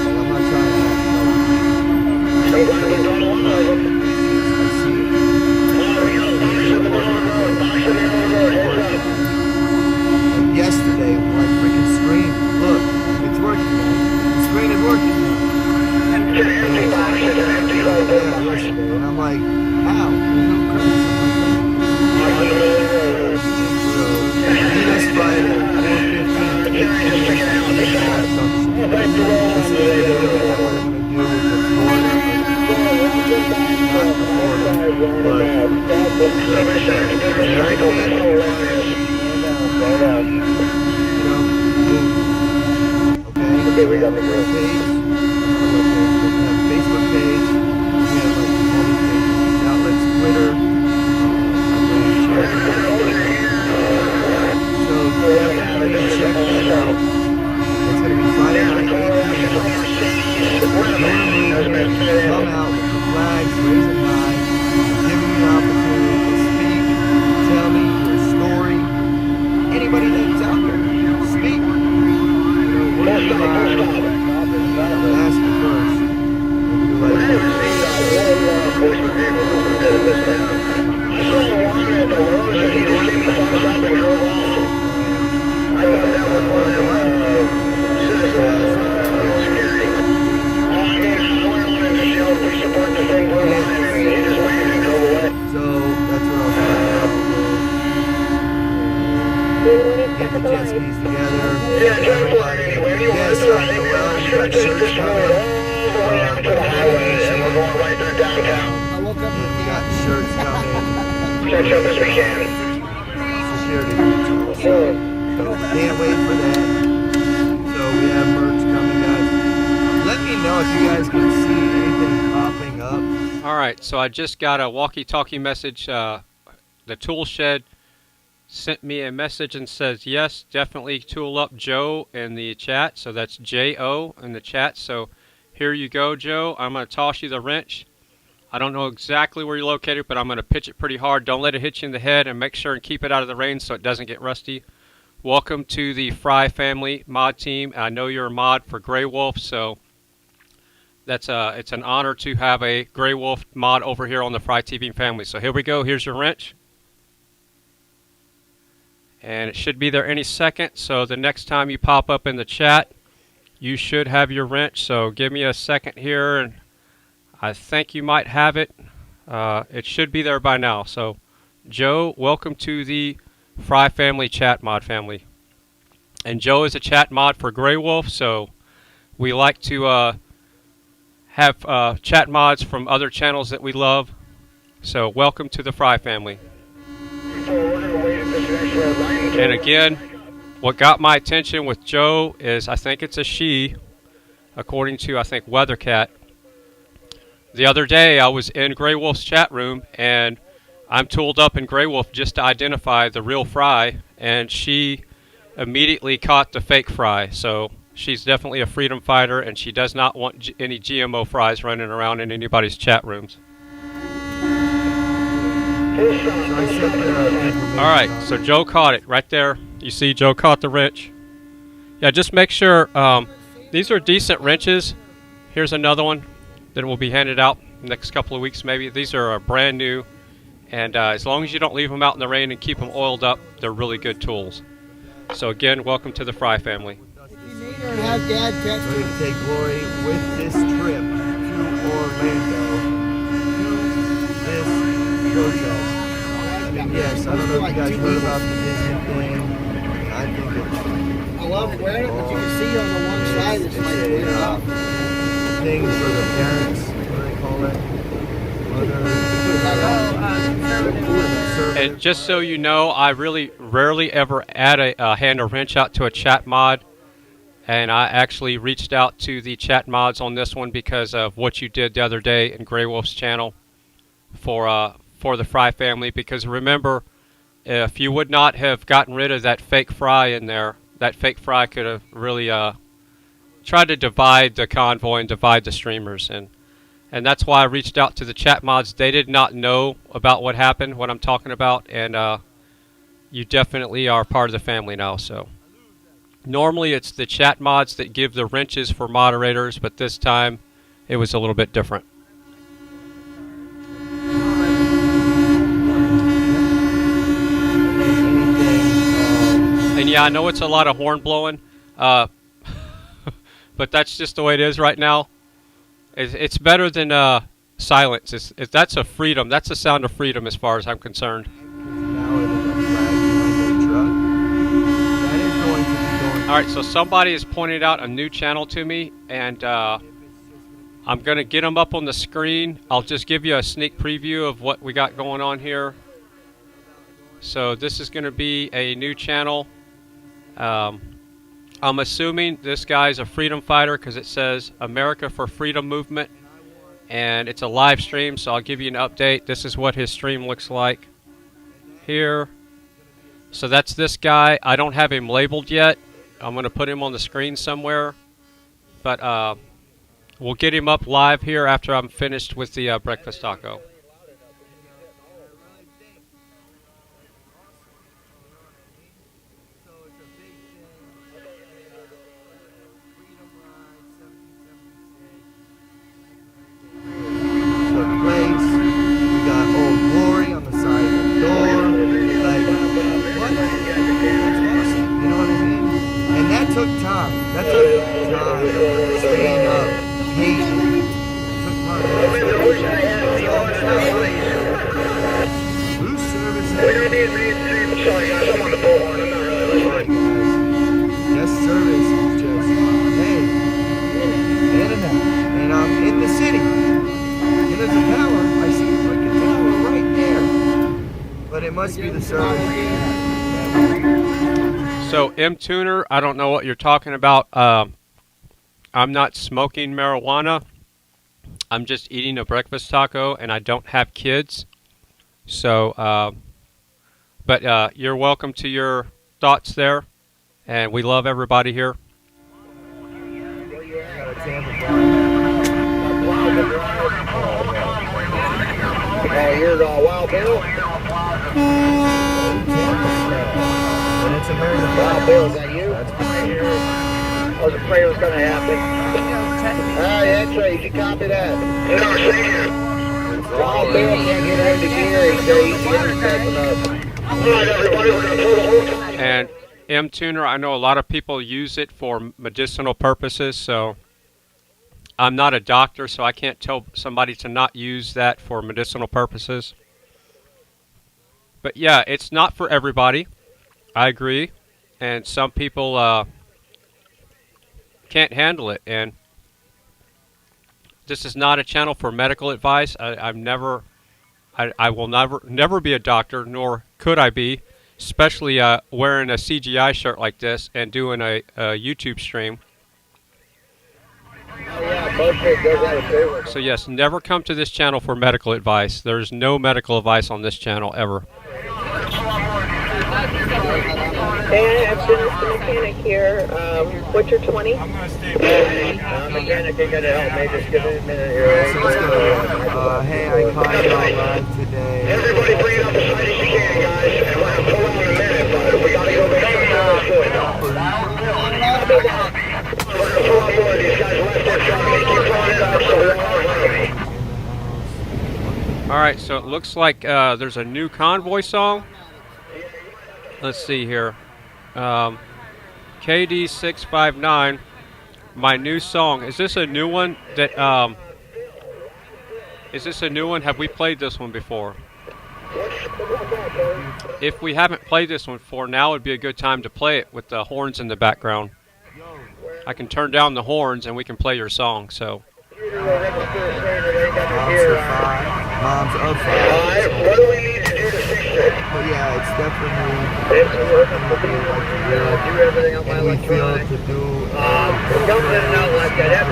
I'm not trying to act. I'm glad we've done a lot of them. Yesterday, when I freaking screamed, look, it's working, man. The screen is working now. It's an empty box, it's an empty whole box. And I'm like, how? There's no curse. So, meet us Friday, 4:15. This is the video that I'm going to do with the Florida. Okay, we got the girl page. We have a Facebook page. We have like all these pages, these outlets, Twitter. So definitely check that out. It's going to be Friday night. Come out with the flags, raising high, giving you an opportunity to speak, tell me your story. Anybody that's out there, speak. You know, we're get the jet skis together. Yes, well, we got shirts coming. We're going right through downtown. We got shirts coming. Catch up as we can. Security. So can't wait for that. So we have merch coming, guys. Let me know if you guys can see anything popping up. All right, so I just got a walkie-talkie message. The tool shed sent me a message and says, yes, definitely tool up Joe in the chat. So that's J-O in the chat. So here you go, Joe. I'm going to toss you the wrench. I don't know exactly where you're located, but I'm going to pitch it pretty hard. Don't let it hit you in the head, and make sure and keep it out of the rain so it doesn't get rusty. Welcome to the Fry family mod team. I know you're a mod for Grey Wolf, so it's an honor to have a Grey Wolf mod over here on the Fry TV family. So here we go. Here's your wrench. And it should be there any second. So the next time you pop up in the chat, you should have your wrench. So give me a second here, and I think you might have it. It should be there by now. So Joe, welcome to the Fry family chat mod family. And Joe is a chat mod for Grey Wolf, so we like to have chat mods from other channels that we love. So welcome to the Fry family. And again, what got my attention with Joe is I think it's a she, according to I think Weathercat. The other day I was in Grey Wolf's chat room, and I'm tooled up in Grey Wolf just to identify the real Fry, and she immediately caught the fake Fry. So she's definitely a freedom fighter, and she does not want any GMO fries running around in anybody's chat rooms. Alright, so Joe caught it right there. You see Joe caught the wrench. Yeah, just make sure, these are decent wrenches. Here's another one that will be handed out next couple of weeks maybe. These are brand new, and as long as you don't leave them out in the rain and keep them oiled up, they're really good tools. So again, welcome to the Fry family. Have Dad catch me to take glory with this trip to Orlando to this protest. I mean, yes, I don't know if you guys heard about the Disney thing. I think it's... I love wearing it, but you can see on the one side it's like weird off. Thing for the parents, what do they call it? And just so you know, I really rarely ever add a hand or wrench out to a chat mod. And I actually reached out to the chat mods on this one because of what you did the other day in Grey Wolf's channel for the Fry family. Because remember, if you would not have gotten rid of that fake Fry in there, that fake Fry could have really tried to divide the convoy and divide the streamers. And that's why I reached out to the chat mods. They did not know about what happened, what I'm talking about. And you definitely are part of the family now. So normally it's the chat mods that give the wrenches for moderators, but this time it was a little bit different. And yeah, I know it's a lot of horn blowing, but that's just the way it is right now. It's better than silence. That's a freedom. That's the sound of freedom as far as I'm concerned. Alright, so somebody has pointed out a new channel to me, and I'm going to get them up on the screen. I'll just give you a sneak preview of what we got going on here. So this is going to be a new channel. I'm assuming this guy's a freedom fighter because it says America for Freedom Movement, and it's a live stream, so I'll give you an update. This is what his stream looks like here. So that's this guy. I don't have him labeled yet. I'm going to put him on the screen somewhere, but we'll get him up live here after I'm finished with the breakfast taco. Sorry guys, I'm on the bullhorn. I'm not really the service. So, M Tuner, I don't know what you're talking about. I'm not smoking marijuana. I'm just eating a breakfast taco, and I don't have kids. So, but you're welcome to your thoughts there, and we love everybody here. Here's Wild Bill. Wild Bill, is that you? I was afraid it was going to happen. That's right, you can copy that. Wild Bill can't get out of the gear. He said he's stepping up. All right, everybody, we're going to pull the whole. And M Tuner, I know a lot of people use it for medicinal purposes, so I'm not a doctor, so I can't tell somebody to not use that for medicinal purposes. But yeah, it's not for everybody. I agree. And some people can't handle it. And this is not a channel for medical advice. I will never be a doctor, nor could I be, especially wearing a CGI shirt like this and doing a YouTube stream. So yes, never come to this channel for medical advice. There's no medical advice on this channel ever. Hey, I'm Dennis the mechanic here. What's your 20? I'm mechanic, you gotta help me. Just give me a minute here. Hey, I caught you live today. Everybody bring it up as high as you can, guys. And we're gonna pull on in a minute, but we gotta go back to we're gonna pull on board. These guys left their truck. They keep throwing it up, so we're all right. Alright, so it looks like there's a new Convoy song. Let's see here. KD659, my new song. Is this a new one that is this a new one? Have we played this one before? If we haven't played this one before, now would be a good time to play it with the horns in the background. I can turn down the horns and we can play your song. So Mom's up. What do we need to do to fix it? Well, yeah, it's definitely do everything on my electronic. It don't let it out like that.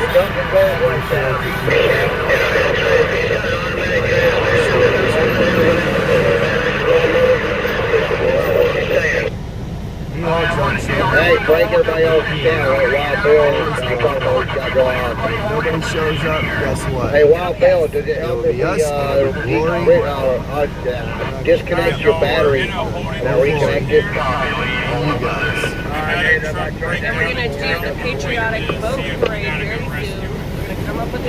It don't go like Hey, break everybody else down. Wild Bill, nobody shows up, guess what? Hey, Wild Bill, does it help if we disconnect your battery and reconnect it? And we're going to do the patriotic boat parade very soon. We're going to come up with a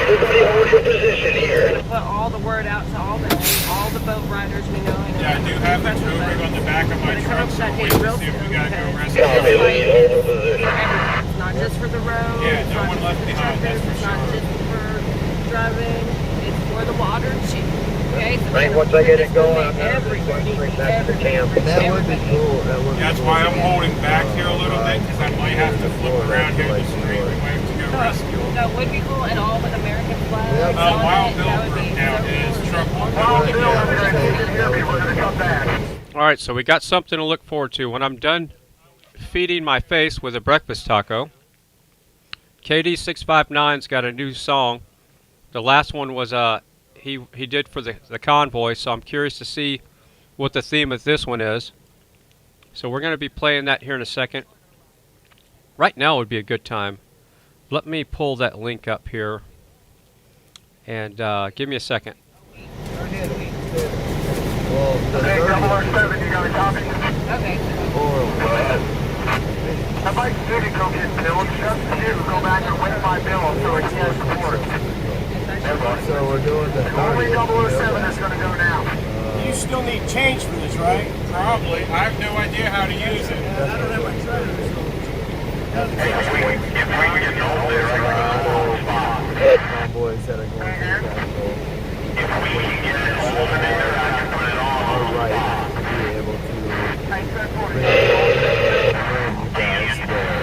Everybody hold your position here. put all the word out to all the boat riders we know. Yeah, I do have the tow rig on the back of my truck, so we'll see if we gotta go rescue. It's not just for the road. Yeah, no one left behind, that's for sure. It's not just for driving. It's for the water too. Okay? So Right, once I get it going, I'm everybody. back to camp. That would be cool. That's why I'm holding back here a little bit, because I might have to flip around here in the street. We might have to go rescue them. That would be cool, and all with American flags. Wild Bill broke down his truck. alright, so we got something to look forward to. When I'm done feeding my face with a breakfast taco, KD659's got a new song. The last one was he did for the Convoy, so I'm curious to see what the theme of this one is. So we're going to be playing that here in a second. Right now would be a good time. Let me pull that link up here, and give me a second. Okay, 007, you got a copy? Okay. I might need to go get Bill. Just you go back and win my bill so it can support. So we're doing the only 007 is going to go now. You still need change for this, right? Probably. I have no idea how to use it. I don't have my treasure. Convoys that are going to Glasgow. If we can get it over there, I can put it on right to be able to bring you guys there.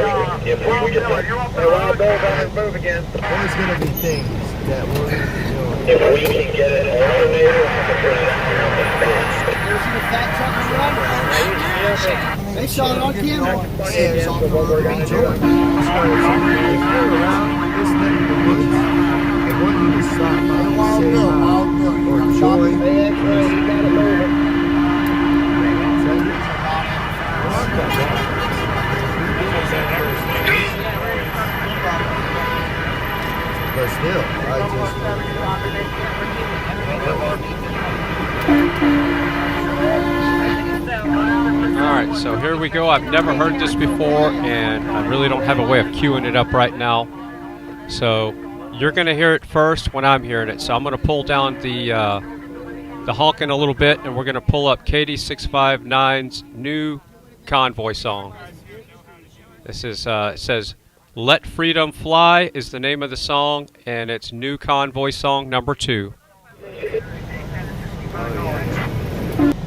Wild Bill's on his move again. There's going to be things that we're going to be doing. If we can get an alternator, there's a fat truck run. They saw it on camera. And so what we're going to do is around this neck of the woods. I want you to stop by and say or join. But still, Alright, so here we go. I've never heard this before, and I really don't have a way of queuing it up right now. So you're going to hear it first when I'm hearing it. So I'm going to pull down the honking a little bit, and we're going to pull up KD659's new Convoy song. This is, it says, Let Freedom Fly is the name of the song, and it's new Convoy song number 2.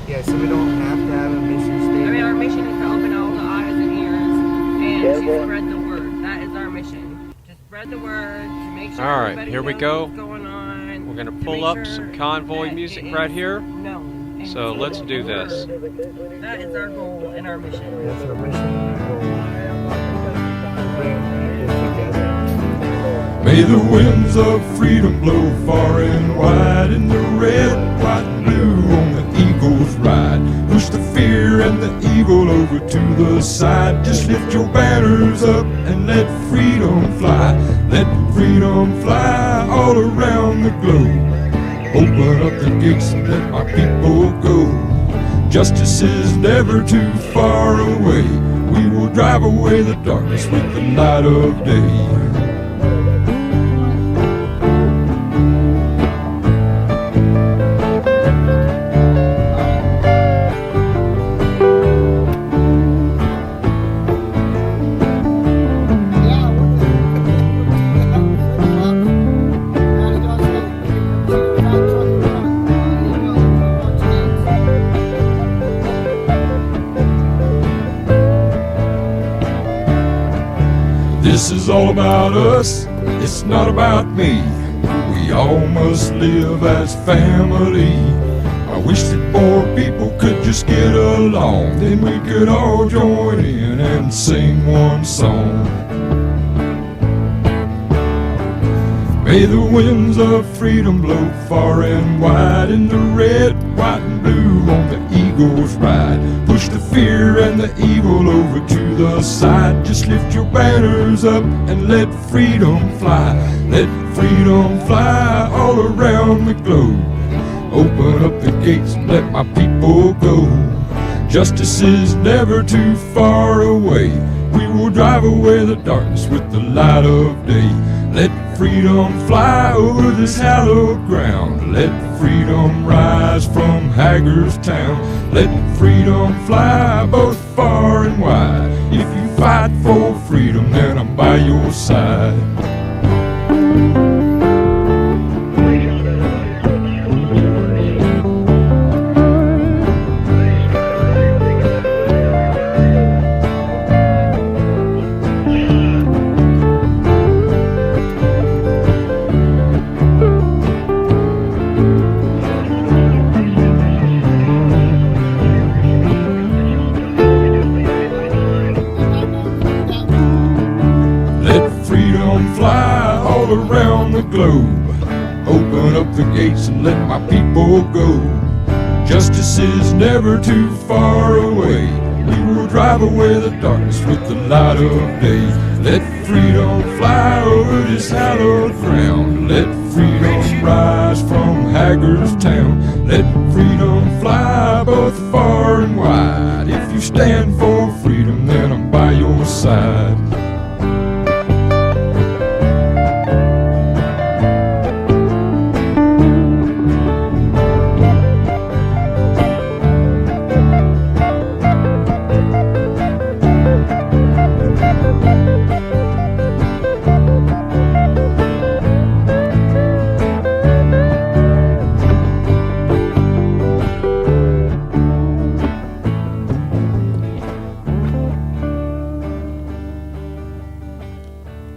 Yeah, so we don't have to have a mission statement. I mean, our mission is to open all the eyes and ears and to spread the word. That is our mission. To spread the word, to make sure Alright, here we go. what's going on. We're going to pull up some Convoy music right here. So let's do this. That is our goal and our mission. That's our mission. May the winds of freedom blow far and wide in the red, white, and blue on the eagle's ride. Push the fear and the evil over to the side. Just lift your banners up and let freedom fly. Let freedom fly all around the globe. Open up the gates and let my people go. Justice is never too far away. We will drive away the darkness with the light of day. This is all about us, it's not about me. We all must live as family. I wish that more people could just get along. Then we could all join in and sing one song. May the winds of freedom blow far and wide in the red, white, and blue on the eagle's ride. Push the fear and the evil over to the side. Just lift your banners up and let freedom fly. Let freedom fly all around the globe. Open up the gates and let my people go. Justice is never too far away. We will drive away the darkness with the light of day. Let freedom fly over this hallowed ground. Let freedom rise from Hagerstown. Let freedom fly both far and wide. If you fight for freedom, then I'm by your side. Fly all around the globe. Open up the gates and let my people go. Justice is never too far away. We will drive away the darkness with the light of day. Let freedom fly over this hallowed ground. Let freedom rise from Hagerstown. Let freedom fly both far and wide. If you stand for freedom, then I'm by your side.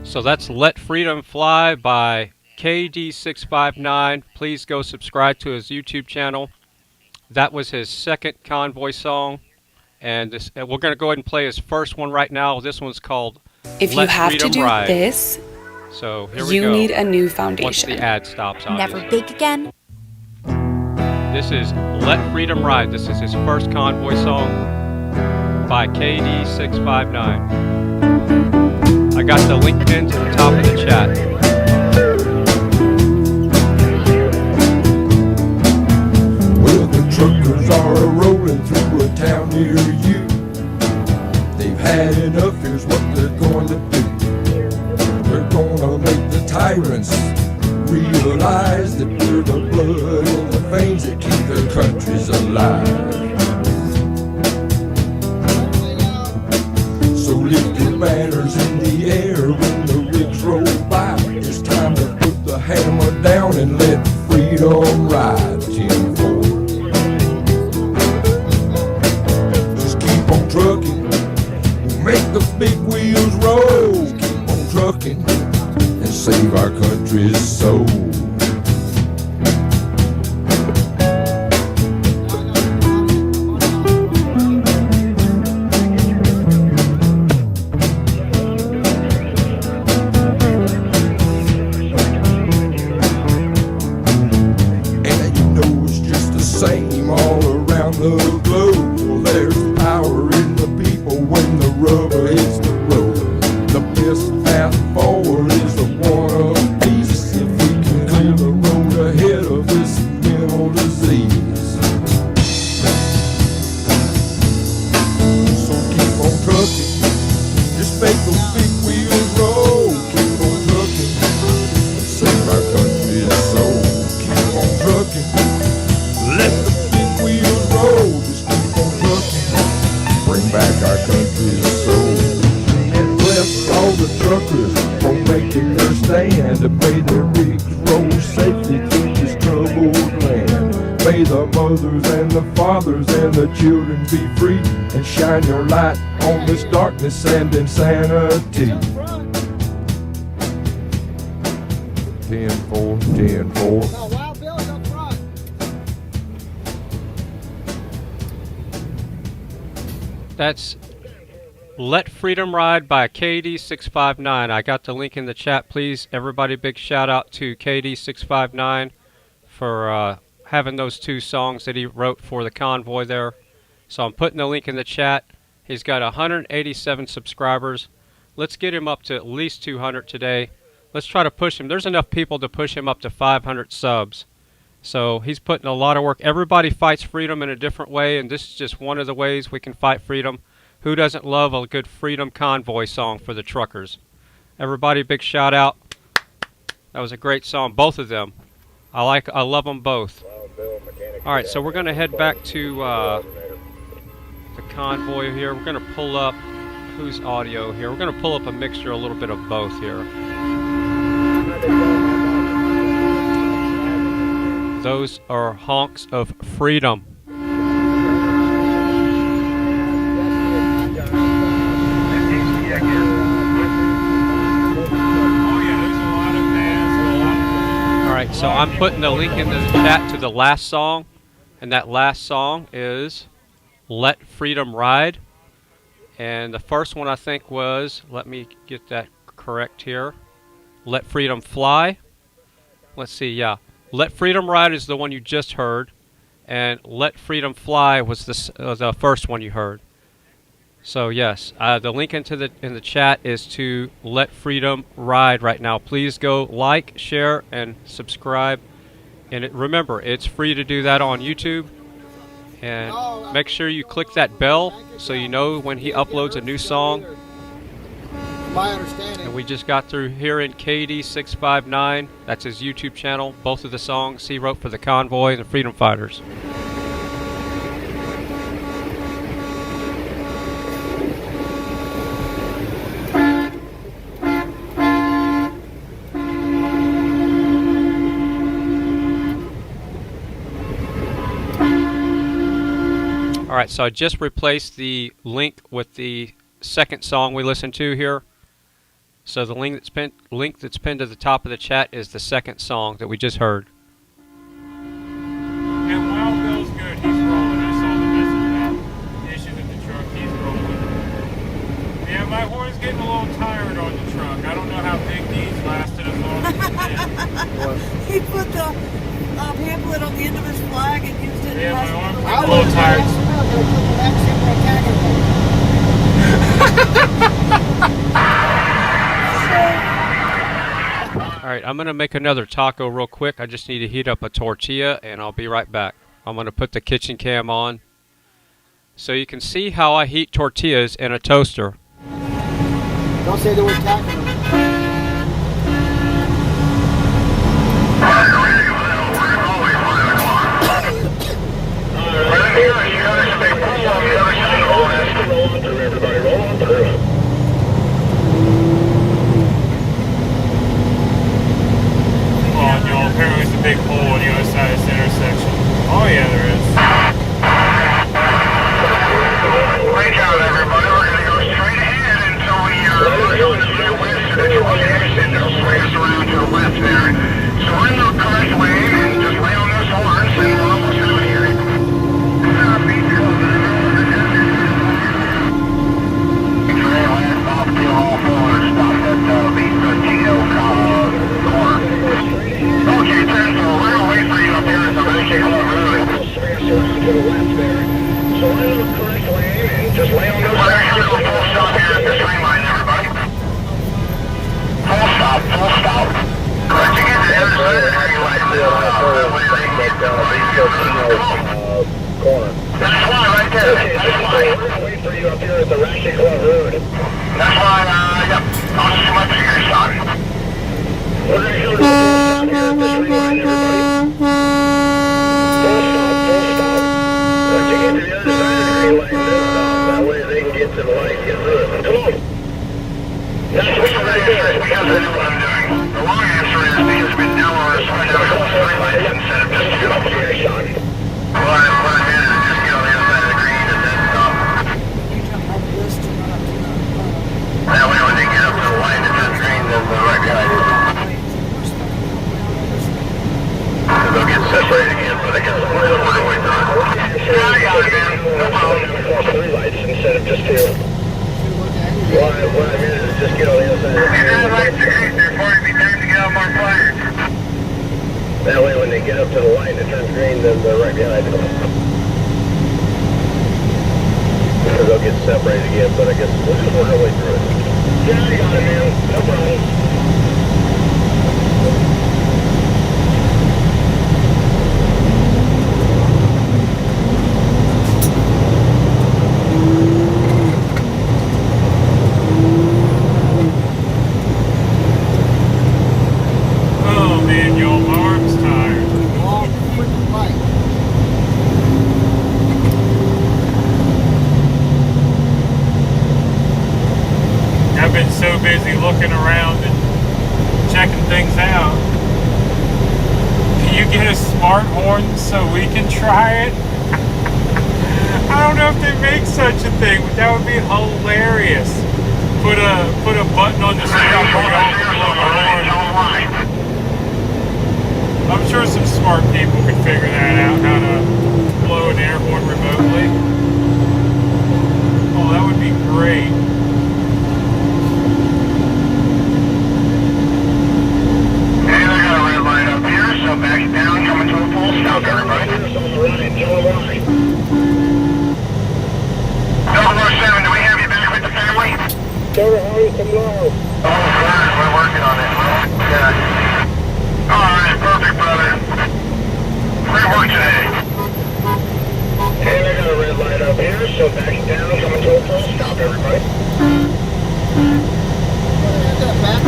So that's Let Freedom Fly by KD659. Please go subscribe to his YouTube channel. That was his second Convoy song. And we're going to go ahead and play his first one right now. This one's called If Let you have Freedom to do Ride. this, So here we you go. need a new Once foundation. the ad stops, Never obviously. bake again. This is Let Freedom Ride. This is his first Convoy song by KD659. I got the link pinned to the top of the chat. Well, the truckers are rolling through a town near you. They've had enough, here's what they're going to do. They're gonna make the tyrants realize that we're the blood in the veins that keep their countries alive. So lift your banners in the air when the rigs roll by. It's time to put the hammer down and let freedom ride. 10-4. Just keep on trucking, we'll make the big wheels roll. Keep on trucking and save our country's soul. Same all around the globe. Well, there's power in the people when the rubber hits the road. The best path forward is the one of peace. If we can clear the road ahead of this mental disease. So keep on trucking, just make those big wheels roll. Keep on trucking, save our country's soul. Keep on trucking. Let the big wheels roll, just keep on trucking, bring back our country's soul. And bless all the truckers for making their stand, and may their rigs roll safely through this troubled land. May the mothers and the fathers and the children be free, and shine your light on this darkness and insanity. 10-4, 10-4. That's Let Freedom Ride by KD659. I got the link in the chat. Please, everybody, big shout out to KD659 for having those two songs that he wrote for the Convoy there. So I'm putting the link in the chat. He's got 187 subscribers. Let's get him up to at least 200 today. Let's try to push him. There's enough people to push him up to 500 subs. So he's putting a lot of work. Everybody fights freedom in a different way, and this is just one of the ways we can fight freedom. Who doesn't love a good Freedom Convoy song for the truckers? Everybody, big shout out. That was a great song, both of them. I love them both. All right, so we're going to head back to the Convoy here. We're going to pull up whose audio here. We're going to pull up a mixture, a little bit of both here. Those are honks of freedom. Alright, so I'm putting the link in the chat to the last song, and that last song is Let Freedom Ride. And the first one I think was, let me get that correct here, Let Freedom Fly. Let's see, yeah. Let Freedom Ride is the one you just heard, and Let Freedom Fly was the first one you heard. So yes, the link in the chat is to Let Freedom Ride right now. Please go like, share, and subscribe. And remember, it's free to do that on YouTube. And make sure you click that bell so you know when he uploads a new song. My understanding. And we just got through hearing KD659. That's his YouTube channel. Both of the songs he wrote for the Convoy and the Freedom Fighters. Alright, so I just replaced the link with the second song we listened to here. So the link that's pinned to the top of the chat is the second song that we just heard. And while Bill's good, he's rolling. I saw the message about issues in the truck. He's rolling. Yeah, my horn's getting a little tired on the truck. I don't know how big these lasted as long as it did. He put the pamphlet on the end of his flag and used it. Yeah, my arm's getting a little tired. Alright, I'm going to make another taco real quick. I just need to heat up a tortilla and I'll be right back. I'm going to put the kitchen cam on so you can see how I heat tortillas in a toaster. Don't say the word taco. Apparently there's a big hole on the other side of this intersection. Oh yeah, there is. Great job, everybody. We're going to go straight ahead until we are on the west of the exit. They'll swing us around to the left there. So we're in the correct lane and just lay on those horns and we're almost out here. Off the all forward, stop at B-13 corner. Okay, 10-4, we're going to wait for you up here at the Missycreatively road. To the left there. So we're in the correct lane and just lay on those horns. We're going to go full stop here at the train line, everybody. Full stop, full stop. Correct, you get to the other side of the train line. That way they can get to the corner. That's why, right there. That's why. We're going to wait for you up here at the Missycreatively road. That's why, yep. I'll just come up to your shot. We're going to go to the full stop here at the train line, everybody. Full stop, full stop. Once you get to the other side of the train line, then stop. That way they can get to the light and get through it. Come on. That's what you're right there. Because that's what I'm doing. The long answer is because we've been down on the side of the train line instead of just to get up to your shot. What I did is just get on the other side of the green and then stop. That way when they get up to the light and turn green, then the right behind you. Because they'll get separated again, but I guess we're going to wait for it. Yeah, I got it, man. No problem. Across 3 lights instead of just 2. What I mean is just get on the other side of the green. You're right to green before it be time to get out more flyers. That way when they get up to the light and it turns green, then they're right behind you. Because they'll get separated again, but I guess we'll just work our way through it. Yeah, I got it, man. No problem. Oh man, y'all, my arm's tired. I've been so busy looking around and checking things out. Can you get a smart horn so we can try it? I don't know if they make such a thing, but that would be hilarious. Put a button on the screen where y'all can blow a horn. I'm sure some smart people can figure that out, how to blow an air horn remotely. Oh, that would be great. So back down, coming to a full stop, everybody. On the right, Delaware. 007, do we have you back with the family? Delaware, tomorrow. Oh, good, we're working on it. Yeah. Alright, perfect, brother. Great work today. And I got a red light up here, so back down, coming to a full stop, everybody. Back.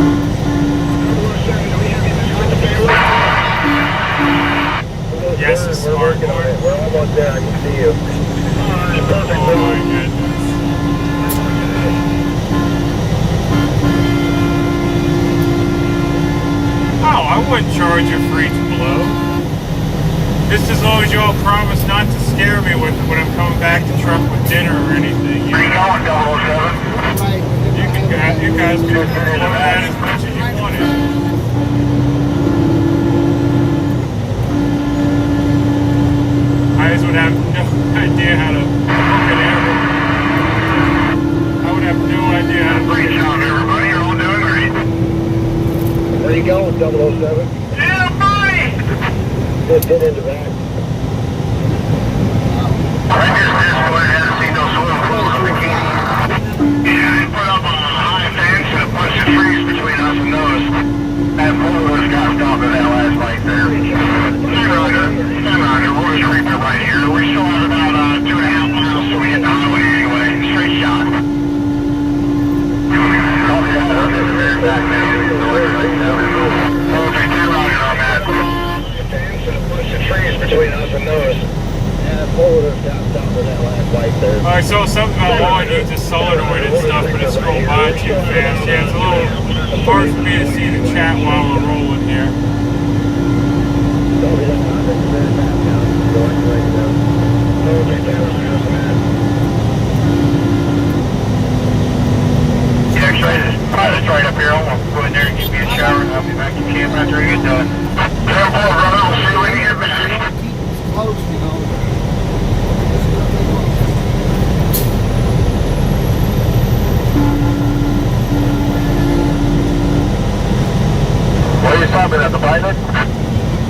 007, do we have you back with the family? Yes, it's smart. We're almost there. I can see you. Perfect. Oh my goodness. Oh, I wouldn't charge you free to blow. Just as long as y'all promise not to scare me with when I'm coming back to truck with dinner or anything. You know? You can guys can blow that as much as you wanted. I just would have no idea how to look at it. I would have no idea how to look at it. Everybody, you're all doing great. Where you going, 007? Yeah, buddy! Just get in the back. I just hadn't seen no swimming pools in the bikini. Yeah, they put up a high fence and a bunch of trees between us and those. That four-wheeler got stopped at that last light there. Roger, we'll just reap it right here. We still have about 2.5 miles till we hit the highway anyway. Straight shot. Copy that. I'll get the very back now. Okay, 10 Roger on that. Fence and a bunch of trees between us and those. I saw something about why it needs a solenoid and stuff, but it's scrolled by too fast. Yeah, it's a little hard for me to see the chat while we're rolling here. Pilot's right up here. I'm going to go in there and give me a shower and I'll be back to camp after I get done. 10-4, brother. We'll see you when you get back. Close, you know. What are you stopping at the pilot?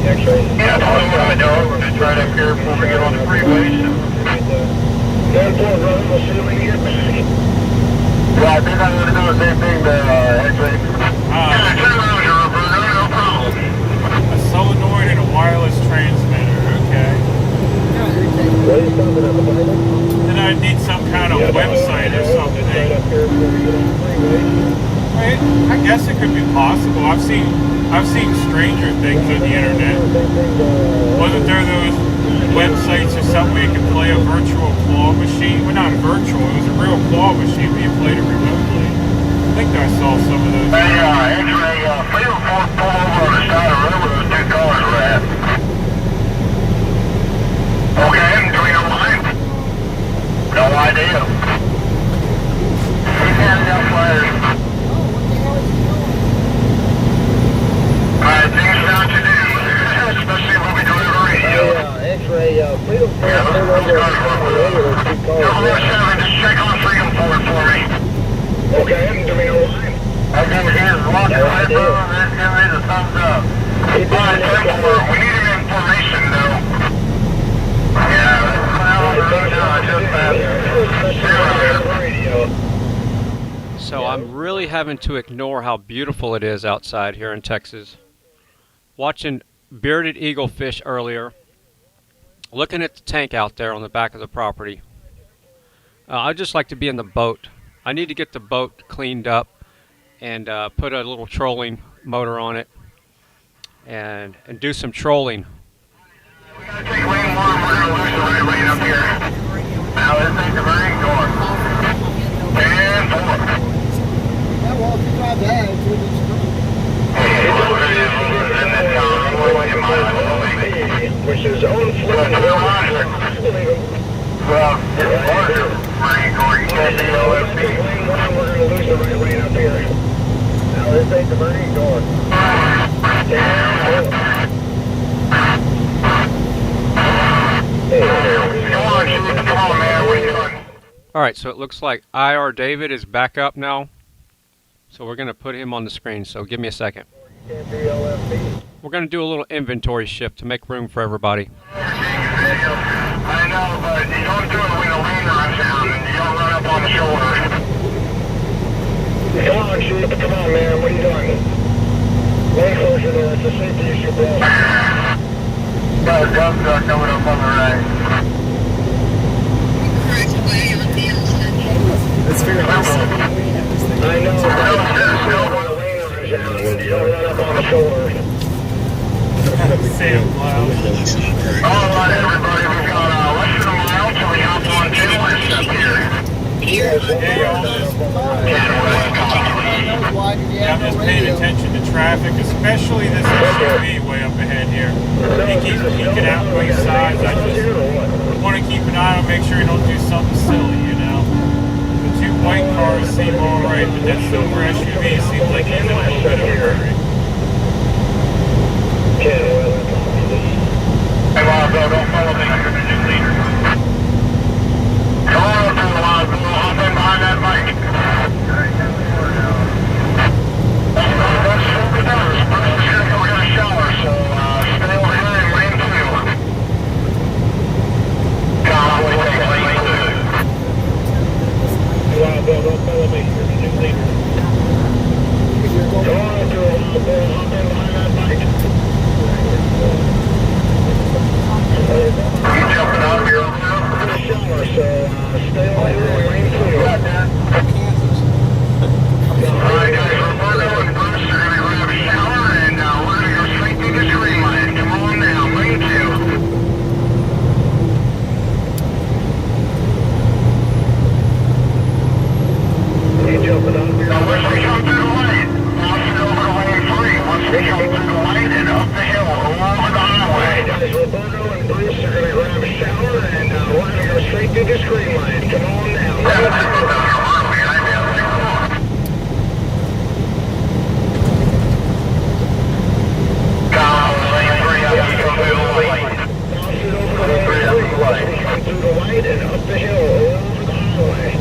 Yeah, that's what I'm doing. We're just right up here before we get on the freeway. 10-4, brother. We'll see you when you get back. Yeah, I think I'm going to do the same thing to X-Ray. No problem. A solenoid and a wireless transmitter, okay. Then I'd need some kind of website or something. Right? I guess it could be possible. I've seen stranger things on the internet. Wasn't there those websites or something where you could play a virtual claw machine? Well, not virtual, it was a real claw machine where you played it remotely. I think I saw some of those. Hey, X-Ray, Freedom Force pulled over on the side of the road where those two cars were at. Okay, do we know why? No idea. He's handing out flyers. Alright, things not to do, especially when we deliver radio. X-Ray, Freedom Force pulled over on the Number 7, just check on Freedom Force for me. Okay, do we know why? I'm going to hear walking right through and just give me the thumbs up. Alright, 10-4, we need an information though. Yeah, so I'm really having to ignore how beautiful it is outside here in Texas. Watching bearded eagle fish earlier, looking at the tank out there on the back of the property. I'd just like to be in the boat. I need to get the boat cleaned up and put a little trolling motor on it and do some trolling. We gotta take lane 1, we're gonna lose the right lane up here. Now this ain't the very door. 10-4. Yeah, well, if you drive that, it's really screwed. Which is own flipping well, it's larger Marine Corps. You can't see OFC. Lane 1, we're gonna lose the right lane up here. Now this ain't the Marine Corps. 10-4. Come on, man. What are you doing? Alright, so it looks like IR David is back up now. So we're going to put him on the screen, so give me a second. We're going to do a little inventory shift to make room for everybody. I know, but you don't do it when the lane runs down and you don't run up on the shoulder. Come on, shoot. Come on, man. What are you doing? Lane closure there. It's a safety issue, bro. Got a dump truck coming up on the right. It's very nice. I know. You don't run up on the shoulder. Sam Cloud. Alright, everybody, we've got less than a mile till we hop on Julius up here. I'm just paying attention to traffic, especially this SUV way up ahead here. He keeps peeking out both sides. I just want to keep an eye on, make sure you don't do something silly, you know. The two white cars seem alright, but that silver SUV seems like he's in a little bit of a hurry. Hey, Wildbow, don't follow me. You're the new leader. Come on up to the Wildbow. Hop in behind that bike. We're going to shower, so stay over here in lane 2. Convoy, take lane 2. Wildbow, don't follow me. You're the new leader. Come on up to the Wildbow. Hop in behind that bike. You jumping out of here? I'm going to shower, so stay over here in lane 2. Alright guys, Roberto and Bruce are going to grab a shower and we're going to go straight through the green line. Come on down, lane 2. You jumping out here? Now once we come through the light, bounce it over to lane 3. Once we come through the light and up the hill, over the highway. Guys, Roberto and Bruce are going to grab a shower and we're going to go straight through the green line. Come on down. Through the light and up the hill, over the highway.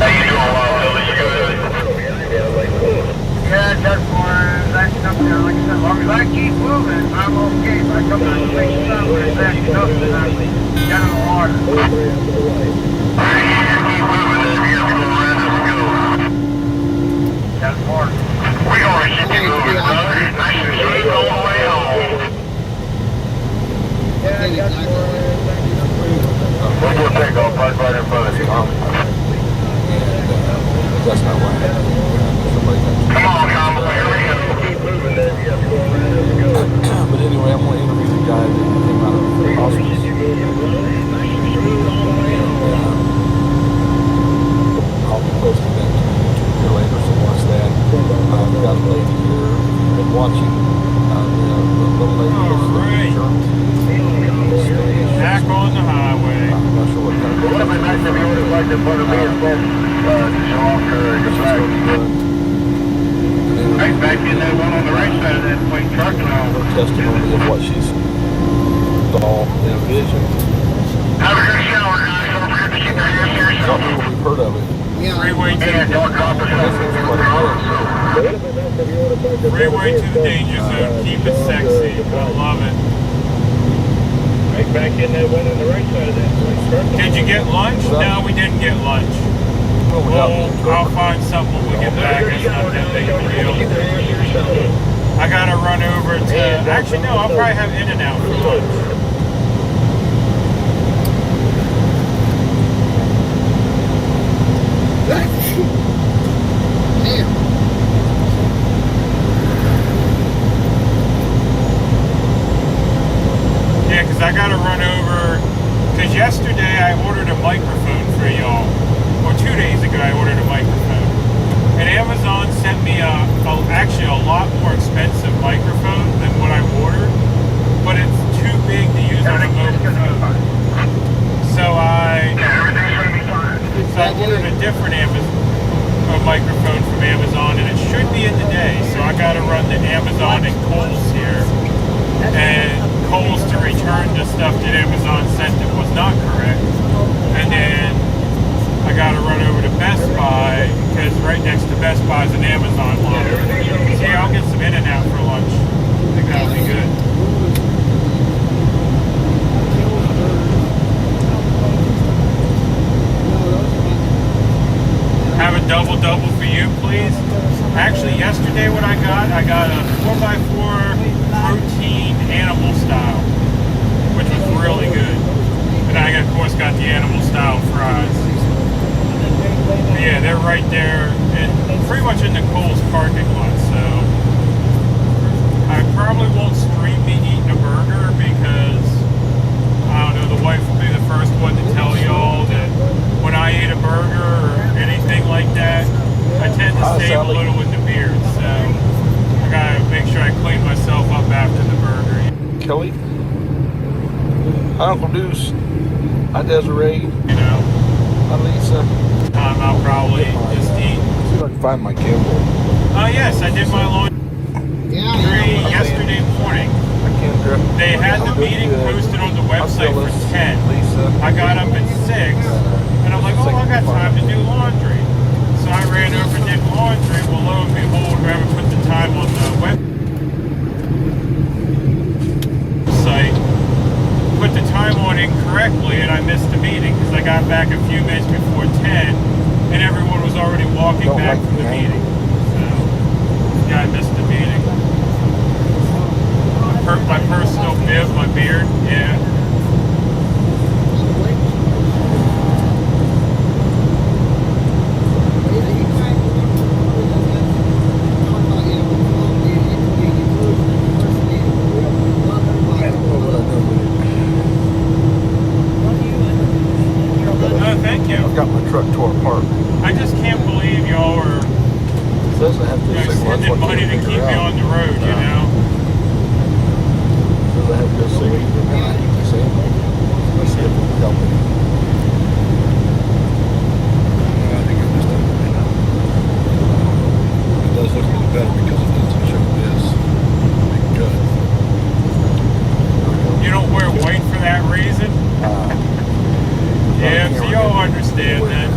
How you doing, Wild Billy? You good? Yeah, just for acting up there, like I said, as long as I keep moving, I'm okay. If I come down to the sun, when it's acting up, then I'm down in the water. Alright, you keep moving, then you have to go around and go. That's more. We're going to keep moving, brother. Nice and sweet all the way home. Yeah, that's more. We'll go take off right in front of you, huh? That's not what happened. Come on, Convoy, here we go. Keep moving, then you have to go around and go. But anyway, I'm going to interview the guy that came out of the hospital. I'll be posting that to you later, so watch that. We've got a lady here. You've been watching the little lady. Alright. Back on the highway. I'm not sure what kind of... What if I nice if you would have liked to put a bit of right back in that one on the right side of that white truck now. Her testimony of what she's saw and envisioned. Have a good shower, guys. Don't forget to keep your hands to yourself. We've heard of it. Freeway to the danger zone. Keep it sexy. I love it. Right back in that one on the right side of that white truck. Did you get lunch? No, we didn't get lunch. Well, I'll find something when we get back. It's not that big of a deal. I gotta run over to... Actually, no, I'll probably have In-N-Out for lunch. Yeah, because I gotta run over... Because yesterday I ordered a microphone for y'all. Or 2 days ago I ordered a microphone. And Amazon sent me actually a lot more expensive microphone than what I ordered. But it's too big to use on a mobile phone. So I ordered a different microphone from Amazon, and it should be in today. So I gotta run to Amazon and Kohl's here. And Kohl's to return the stuff that Amazon sent that was not correct. And then I gotta run over to Best Buy, because right next to Best Buy is an Amazon lot. So yeah, I'll get some In-N-Out for lunch. I think that'll be good. Have a double for you, please. Actually, yesterday what I got a 4x4 protein animal style, which was really good. And I, of course, got the animal style fries. But yeah, they're right there, and pretty much in the Kohl's parking lot. So I probably won't stream me eating a burger because I don't know. The wife will be the first one to tell y'all that when I eat a burger or anything like that, I tend to save a little with the beard. So I gotta make sure I clean myself up after the burger. Kelly? Hi, Uncle Deuce. Hi, Desiree. You know. Hi, Lisa. I'll probably just eat. See if I can find my gimbal. Oh yes, I did my laundry yesterday morning. They had the meeting posted on the website for 10. I got up at 6, and I'm like, oh, I got time to do laundry. So I ran over and did laundry. Well, lo and behold, whoever put the time on the website put the time on incorrectly, and I missed the meeting because I got back a few minutes before 10, and everyone was already walking back from the meeting. So, yeah, I missed the meeting. My personal bib, my beard, yeah. Oh, thank you. I've got my truck tore apart. I just can't believe y'all are spending money to keep me on the road, you know? I have to go see me. Let's see if we can help it. I think I messed up. It does look a little better because it doesn't show this big cut. You don't wear white for that reason? Yeah, so y'all understand that.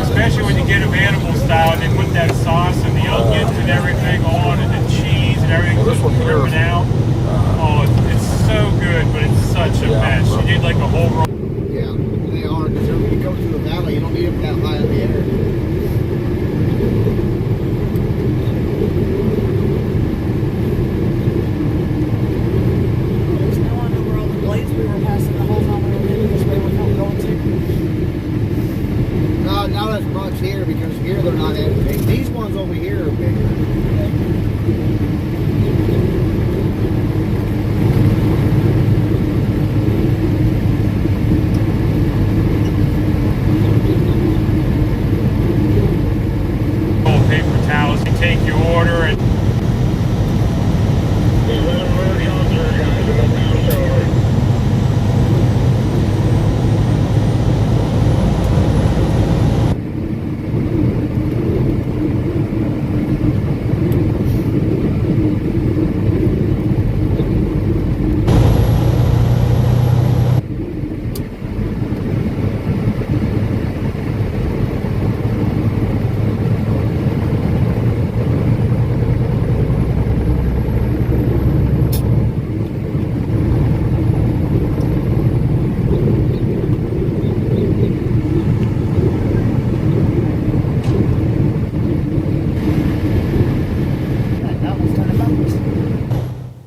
Especially when you get them animal style and they put that sauce and the onions and everything on and the cheese and everything dripping out. Oh, it's so good, but it's such a mess. You need like a whole roll. Yeah, they are. Because when you go through the valley, you don't need them that high in the air. There's no one over all the blades we were passing the whole time we were heading this way we're going to. No, not as much here because here they're not as big. These ones over here are bigger. Paper towels, you take your order and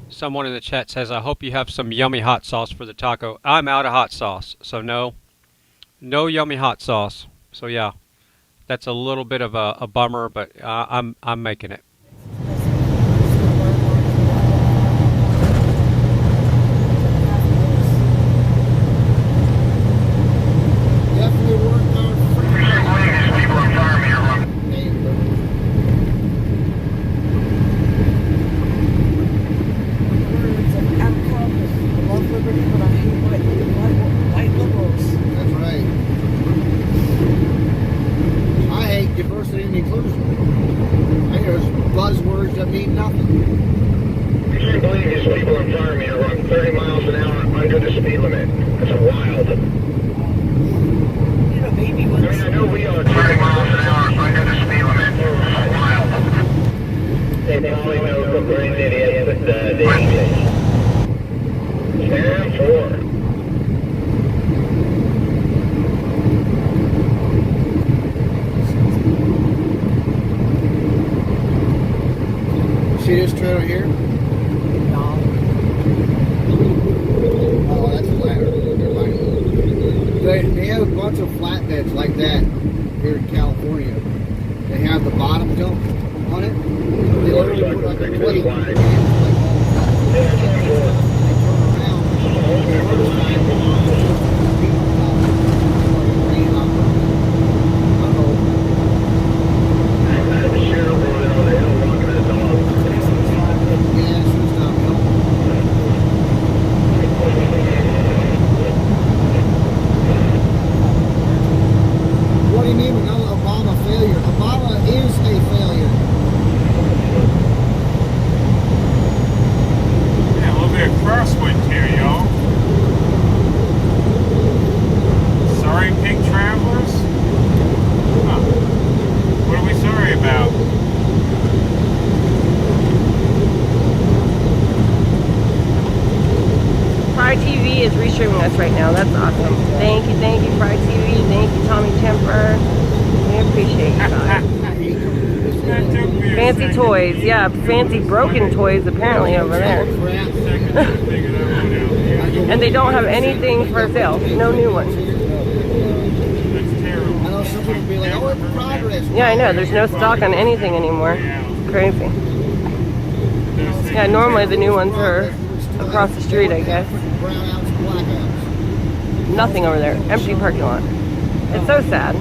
Someone in the chat says, I hope you have some yummy hot sauce for the taco. I'm out of hot sauce, so no yummy hot sauce. So yeah, that's a little bit of a bummer, but I'm making it. See this trailer here? No. Oh, that's a ladder. They have a bunch of flatbeds like that here in California. They have the bottom dump on it. They literally put like a plate. stay failure. Yeah, a little bit of crosswind here, y'all. Sorry, pink travelers? Huh. What are we sorry about? FryTV is restreaming us right now. That's awesome. Thank you, FryTV. Thank you, Tommy Temper. We appreciate you guys. Fancy toys. Yeah, fancy broken toys apparently over there. And they don't have anything for sale. No new ones. I know some people be like, oh, it's progress. Yeah, I know. There's no stock on anything anymore. It's crazy. Yeah, normally the new ones are across the street, I guess. Nothing over there. Empty parking lot. It's so sad.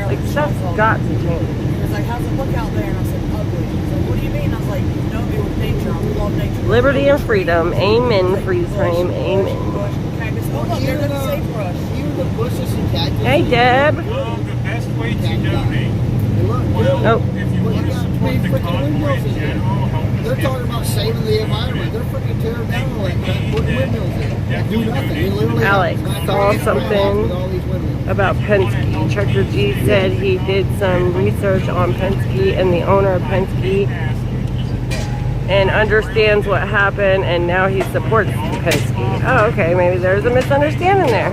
Like, stuff's got to change. He was like, how's it look out there? And I said, ugly. He's like, what do you mean? I was like, you know me with nature. I love nature. Liberty and freedom. Amen, freeze frame. Amen. Oh, look, there's a sagebrush. Even the bushes and cactus. Hey, Deb. Well, the best way to donate. Well, if you want to support the convoy in general, they're talking about saving the environment. They're freaking tearing down all that, putting windmills in. Do nothing. They literally Alex saw something about Penske. Trucker G said he did some research on Penske and the owner of Penske and understands what happened, and now he supports Penske. Oh, okay. Maybe there's a misunderstanding there.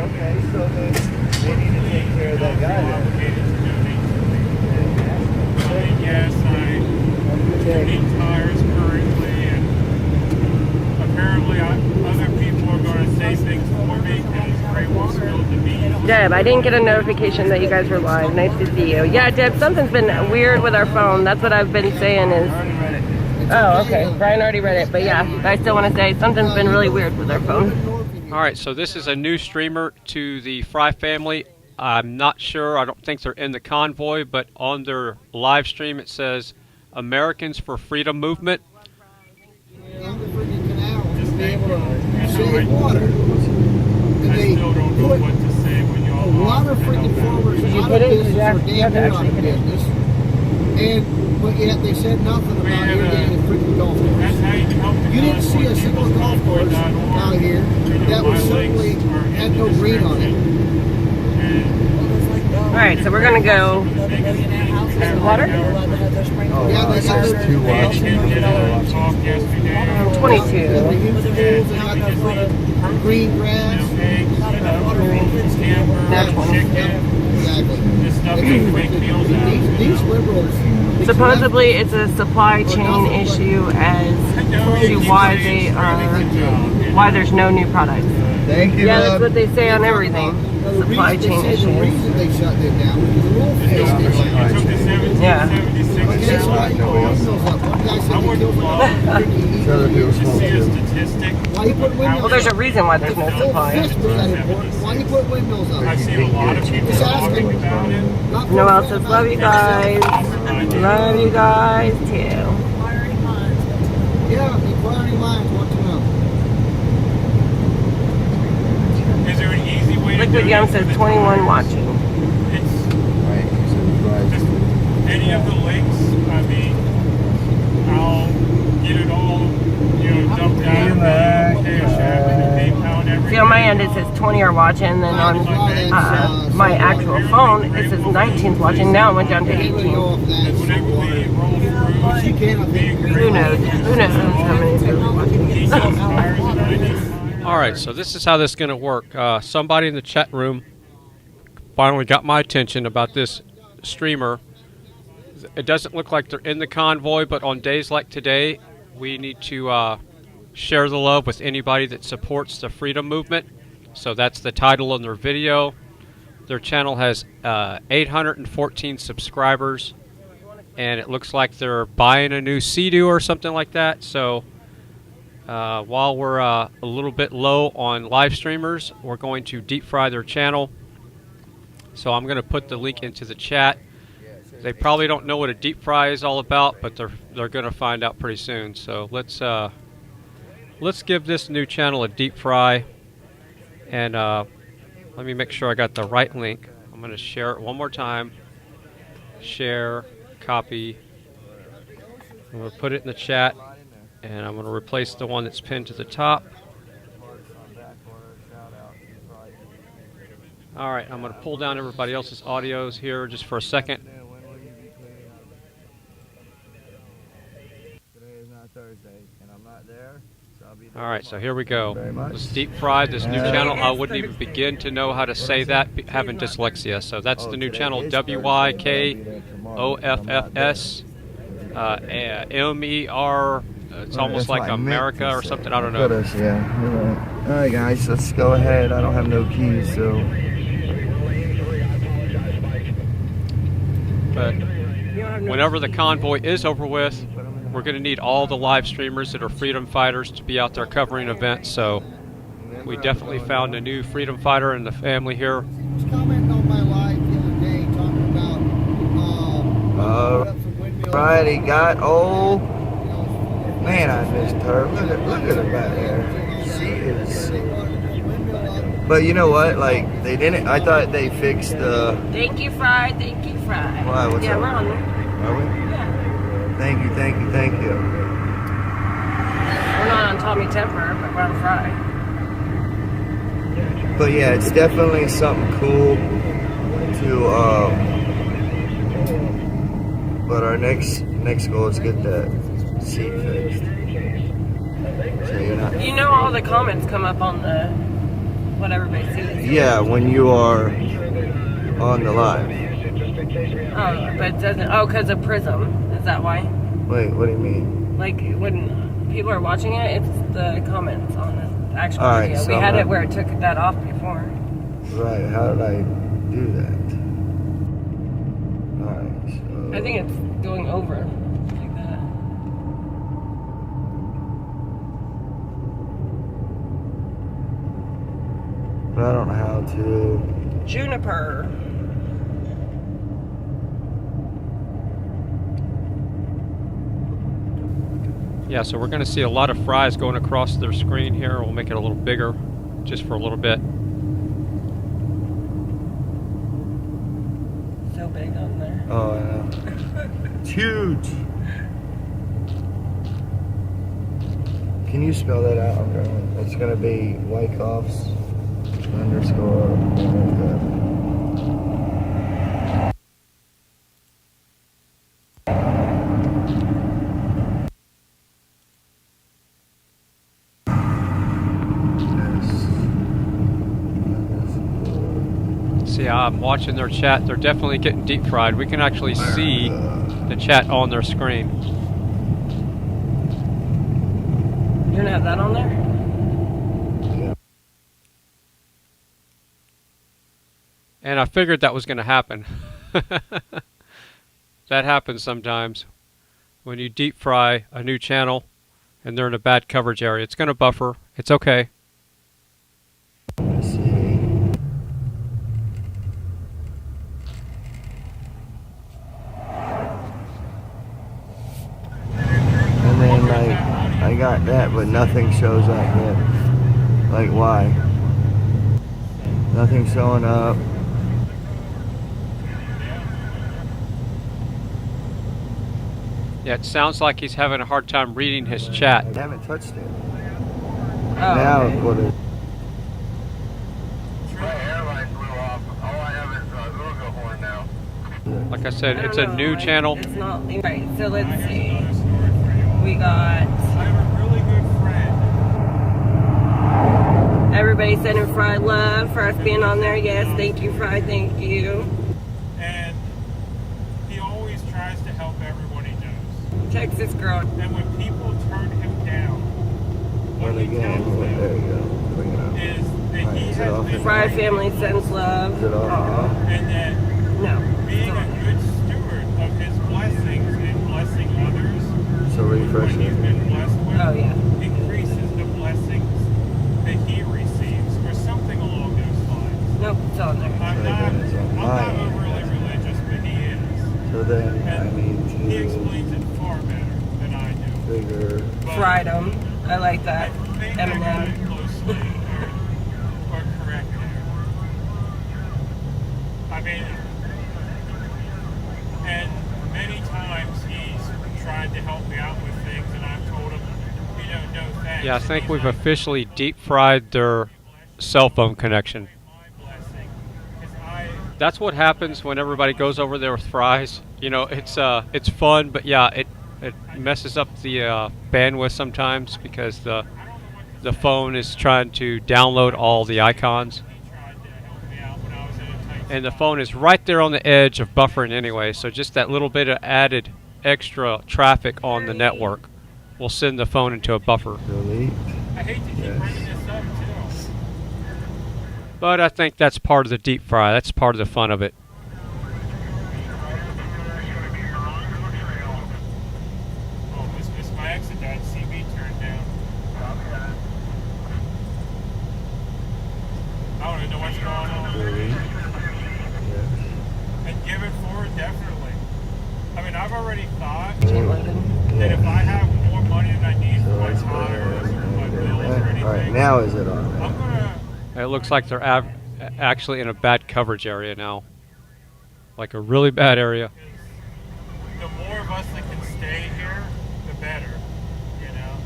Yes, I need tires currently, and apparently other people are going to say things for me because Frei will spill the beans. Deb, I didn't get a notification that you guys were live. Nice to see you. Yeah, Deb, something's been weird with our phone. That's what I've been saying is... Oh, okay. Brian already read it, but yeah, I still want to say something's been really weird with our phone. Alright, so this is a new streamer to the Frei family. I'm not sure, I don't think they're in the convoy, but on their live stream it says Americans for Freedom Movement. Just be able to save water. And I still don't know what to say when y'all a lot of freaking farmers out of business or damn near out of business. But yet they said nothing about irrigating freaking golf course. You didn't see a single golf course out here that was certainly had no green on it. Alright, so we're gonna go. Water? Yeah, they got those 2 watts. 22. Green grass. These liberals. Supposedly it's a supply chain issue as to why they are, why there's no new products. Thank you. Yeah, that's what they say on everything. Supply chain issues. The reason they shut it down was the rule fixed. Yeah. Well, there's a reason why there's no supply. Why you put windmills up? I've seen a lot of people talking about it. No else says love you guys. Love you guys too. Yeah, inquiring minds want to know. Is there an easy way to Liquid Yum says 21 watching. Just any of the links, I mean, I'll get it all, dumped out of the Cash App and PayPal and everything. See, on my end it says 20 are watching, and then on my actual phone it says 19's watching. Now it went down to 18. Who knows? Who knows how many people are watching? Alright, so this is how this is going to work. Somebody in the chat room finally got my attention about this streamer. It doesn't look like they're in the convoy, but on days like today, we need to share the love with anybody that supports the freedom movement. So that's the title on their video. Their channel has 814 subscribers, and it looks like they're buying a new Sea-Doo or something like that. So while we're a little bit low on live streamers, we're going to deep fry their channel. So I'm going to put the link into the chat. They probably don't know what a deep fry is all about, but they're going to find out pretty soon. So let's give this new channel a deep fry, and let me make sure I got the right link. I'm going to share it one more time. Share, copy. I'm going to put it in the chat, and I'm going to replace the one that's pinned to the top. Alright, I'm going to pull down everybody else's audios here just for a second. Today is not Thursday, and I'm not there. Alright, so here we go. Let's deep fry this new channel. I wouldn't even begin to know how to say that having dyslexia. So that's the new channel, WYKOFFS MER. It's almost like America or something. I don't know. Yeah. Alright guys, let's go ahead. I don't have no keys, so. But whenever the convoy is over with, we're going to need all the live streamers that are freedom fighters to be out there covering events. So we definitely found a new freedom fighter in the family here. Commenting on my live the other day talking about Friday got old. Man, I missed her. Look at her back there. She is. But you know what? Like they didn't. I thought they fixed the. Thank you, Fry. Thank you, Fry. Why? What's yeah, up? we're on there. Are we? Yeah. Thank you, thank you, thank you. We're not on Tommy Temper, but we're on Fry. But yeah, it's definitely something cool to. But our next goal is get that seat fixed. So you're not. You know, all the comments come up on the what everybody sees. Yeah, when you are on the live. Oh, but it doesn't. Oh, because of Prism. Is that why? Wait, what do you mean? Like when people are watching it, it's the comments on the actual Alright, video. so We had it where it took that off before. Right, how did I do that? Alright, so. I think it's going over like that. But I don't know how to. Juniper. Yeah, so we're going to see a lot of fries going across their screen here. We'll make it a little bigger just for a little bit. So big on there. Oh, I know. It's huge. Can you spell that out? Okay. It's going to be Wyckoffs _ See, I'm watching their chat. They're definitely getting deep fried. We can actually see the chat on their screen. You're gonna have that on there? And I figured that was going to happen. That happens sometimes when you deep fry a new channel and they're in a bad coverage area. It's going to buffer. It's okay. And then like I got that, but nothing shows up yet. Like why? Nothing's showing up. Yeah, it sounds like he's having a hard time reading his chat. I haven't touched it. Oh, now okay. put it. Like I said, it's a new channel. It's not right. So let's see. We got. Everybody sending Fry love for us being on there. Yes, thank you, Fry. Thank you. And he always tries to help everyone he knows. Texas girl. And when people turn him down, what he tells them is that he has been Fry family sends love. and that No. being a good steward of his blessings and blessing others, So refresh what he's been blessed with, Oh, yeah. increases the blessings that he receives, or something along those lines. Nope, it's on there. I'm not overly religious, but he is. So then I And need he to explains it far better than I do. figure. Fried them. I like that. Eminem. Closely or correct there. I mean, and many times Yeah, I think we've officially deep fried their cell phone connection. That's what happens when everybody goes over there with fries. You know, it's fun, but yeah, it messes up the bandwidth sometimes because the phone is trying to download all the icons. And the phone is right there on the edge of buffering anyway, so just that little bit of added extra traffic on the network will send the phone into a buffer. Delete. I hate to keep bringing this up too. But I think that's part of the deep fry. That's part of the fun of it. Oh, this my exit got CB turned down. I don't even know what's going on. Delete. And give it forward, definitely. I mean, I've already thought that if I have more money than I need for my tires or my bills or anything. Alright, now is it on? I'm gonna. It looks like they're actually in a bad coverage area now. Like a really bad area. The more of us that can stay here, the better. You know?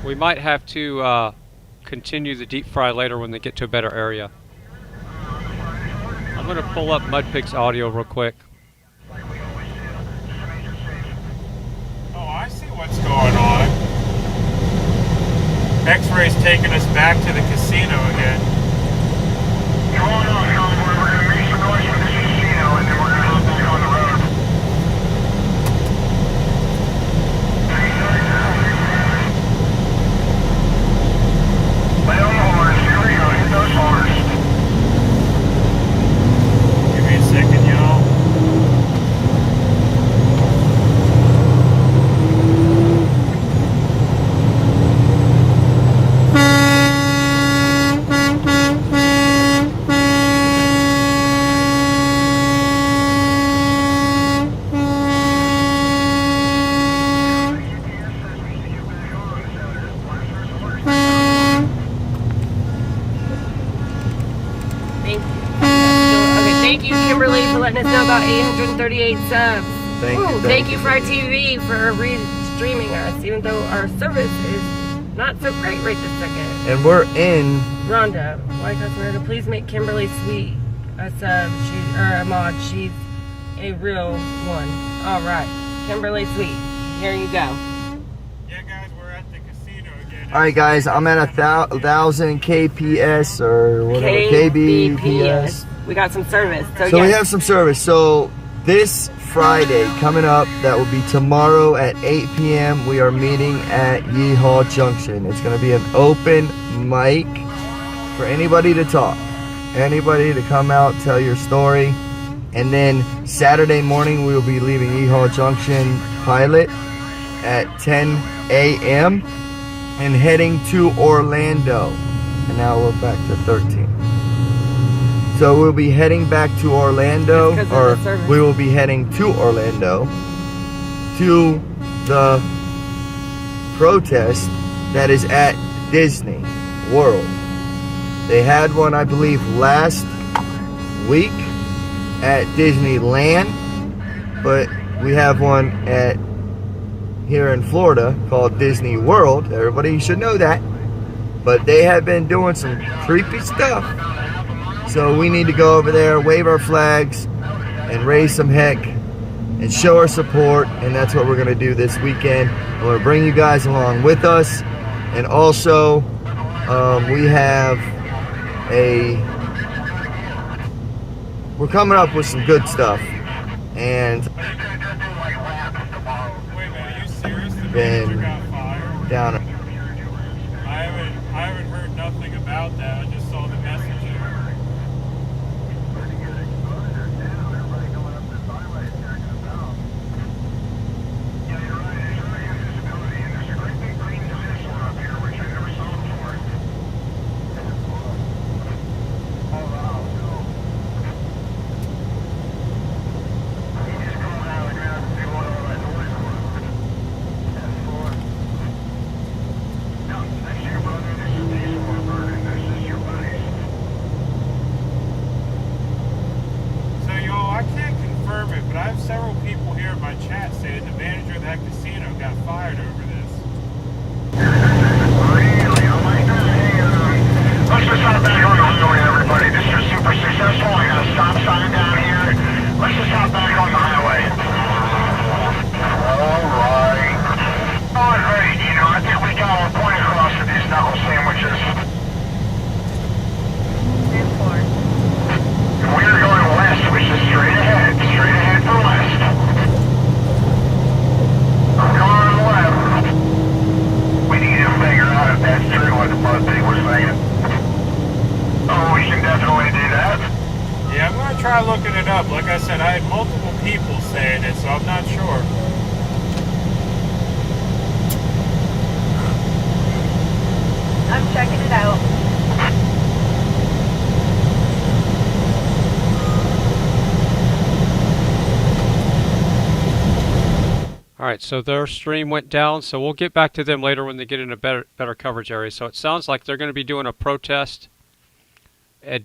We might have to continue the deep fry later when they get to a better area. I'm going to pull up Mudpig's audio real quick. Oh, I see what's going on. X-Ray's taking us back to the casino again. Come on out, Convoy. We're going to make some noise for the casino, and then we're going to hop back on the road. Lay on the horns. Here we go. Hit those horns. Give me a second, y'all. Thank you, Kimberly, for letting us know about 838 subs. Thank you, FryTV, for re-streaming us, even though our service is not so great right this second. And we're in Rhonda, why customer to please make Kimberly Sweet a sub, or a mod. She's a real one. All right, Kimberly Sweet, here you go. Yeah, guys, we're at the casino again. Alright guys, I'm at 1,000 KPS or whatever, KBPS. We got some service. So we have some service. So this Friday coming up, that will be tomorrow at 8 p.m. we are meeting at Yeehaw Junction. It's going to be an open mic for anybody to talk. Anybody to come out, tell your story. And then Saturday morning we will be leaving Yeehaw Junction Pilot at 10 a.m. and heading to Orlando. And now we're back to 13. So we'll be heading back to Orlando, or we will be heading to Orlando to the protest that is at Disney World. They had one, I believe, last week at Disneyland, but we have one at here in Florida called Disney World. Everybody should know that. But they have been doing some creepy stuff. So we need to go over there, wave our flags, and raise some heck, and show our support, and that's what we're going to do this weekend. I'm going to bring you guys along with us, and also we have we're coming up with some good stuff, and been down. I haven't heard nothing about that. I just saw the message. that casino got fired over this. Really? Oh my God. Hey, let's just hop back on the highway, everybody. This was super successful. I got a stop sign down here. Let's just hop back on the highway. Alright. Oh, great. You know, I think we got our point across with these knuckle sandwiches. We are going west, which is straight ahead for west. I'm going on the left. We need to figure out if that's true what the bug thing was saying. Oh, we can definitely do that. Yeah, I'm gonna try looking it up. Like I said, I had multiple people saying it, so I'm not sure. I'm checking it out. Alright, so their stream went down, so we'll get back to them later when they get in a better coverage area. So it sounds like they're going to be doing a protest at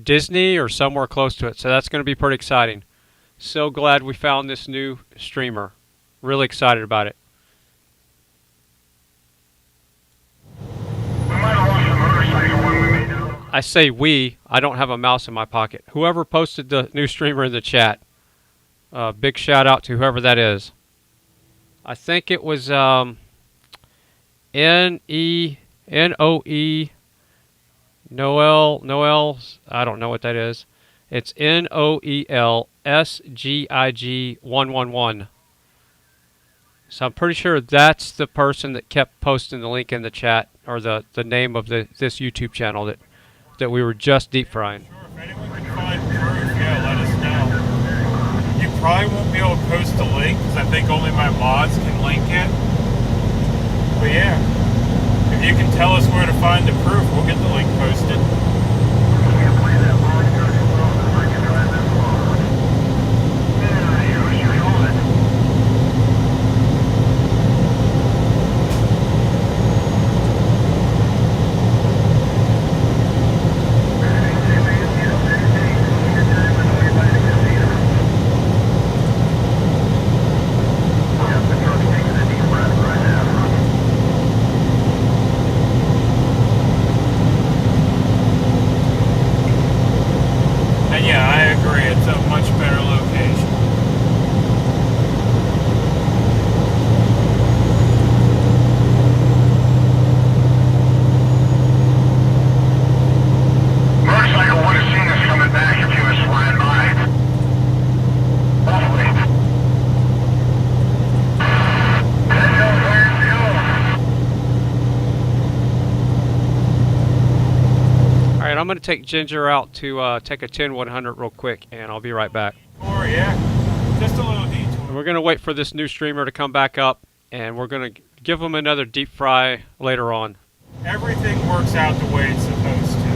Disney or somewhere close to it. So that's going to be pretty exciting. So glad we found this new streamer. Really excited about it. I say we, I don't have a mouse in my pocket. Whoever posted the new streamer in the chat, big shout out to whoever that is. I think it was N-E-N-O-E Noel, I don't know what that is. It's Noelsgig 111. So I'm pretty sure that's the person that kept posting the link in the chat, or the name of this YouTube channel that we were just deep frying. Sure, if anyone can find proof, yeah, let us know. You probably won't be able to post the link, because I think only my mods can link it. But yeah, if you can tell us where to find the proof, we'll get the link posted. I'm going to take Ginger out to take a 10-100 real quick, and I'll be right back. Or yeah, just a little detour. And we're going to wait for this new streamer to come back up, and we're going to give them another deep fry later on. Everything works out the way it's supposed to.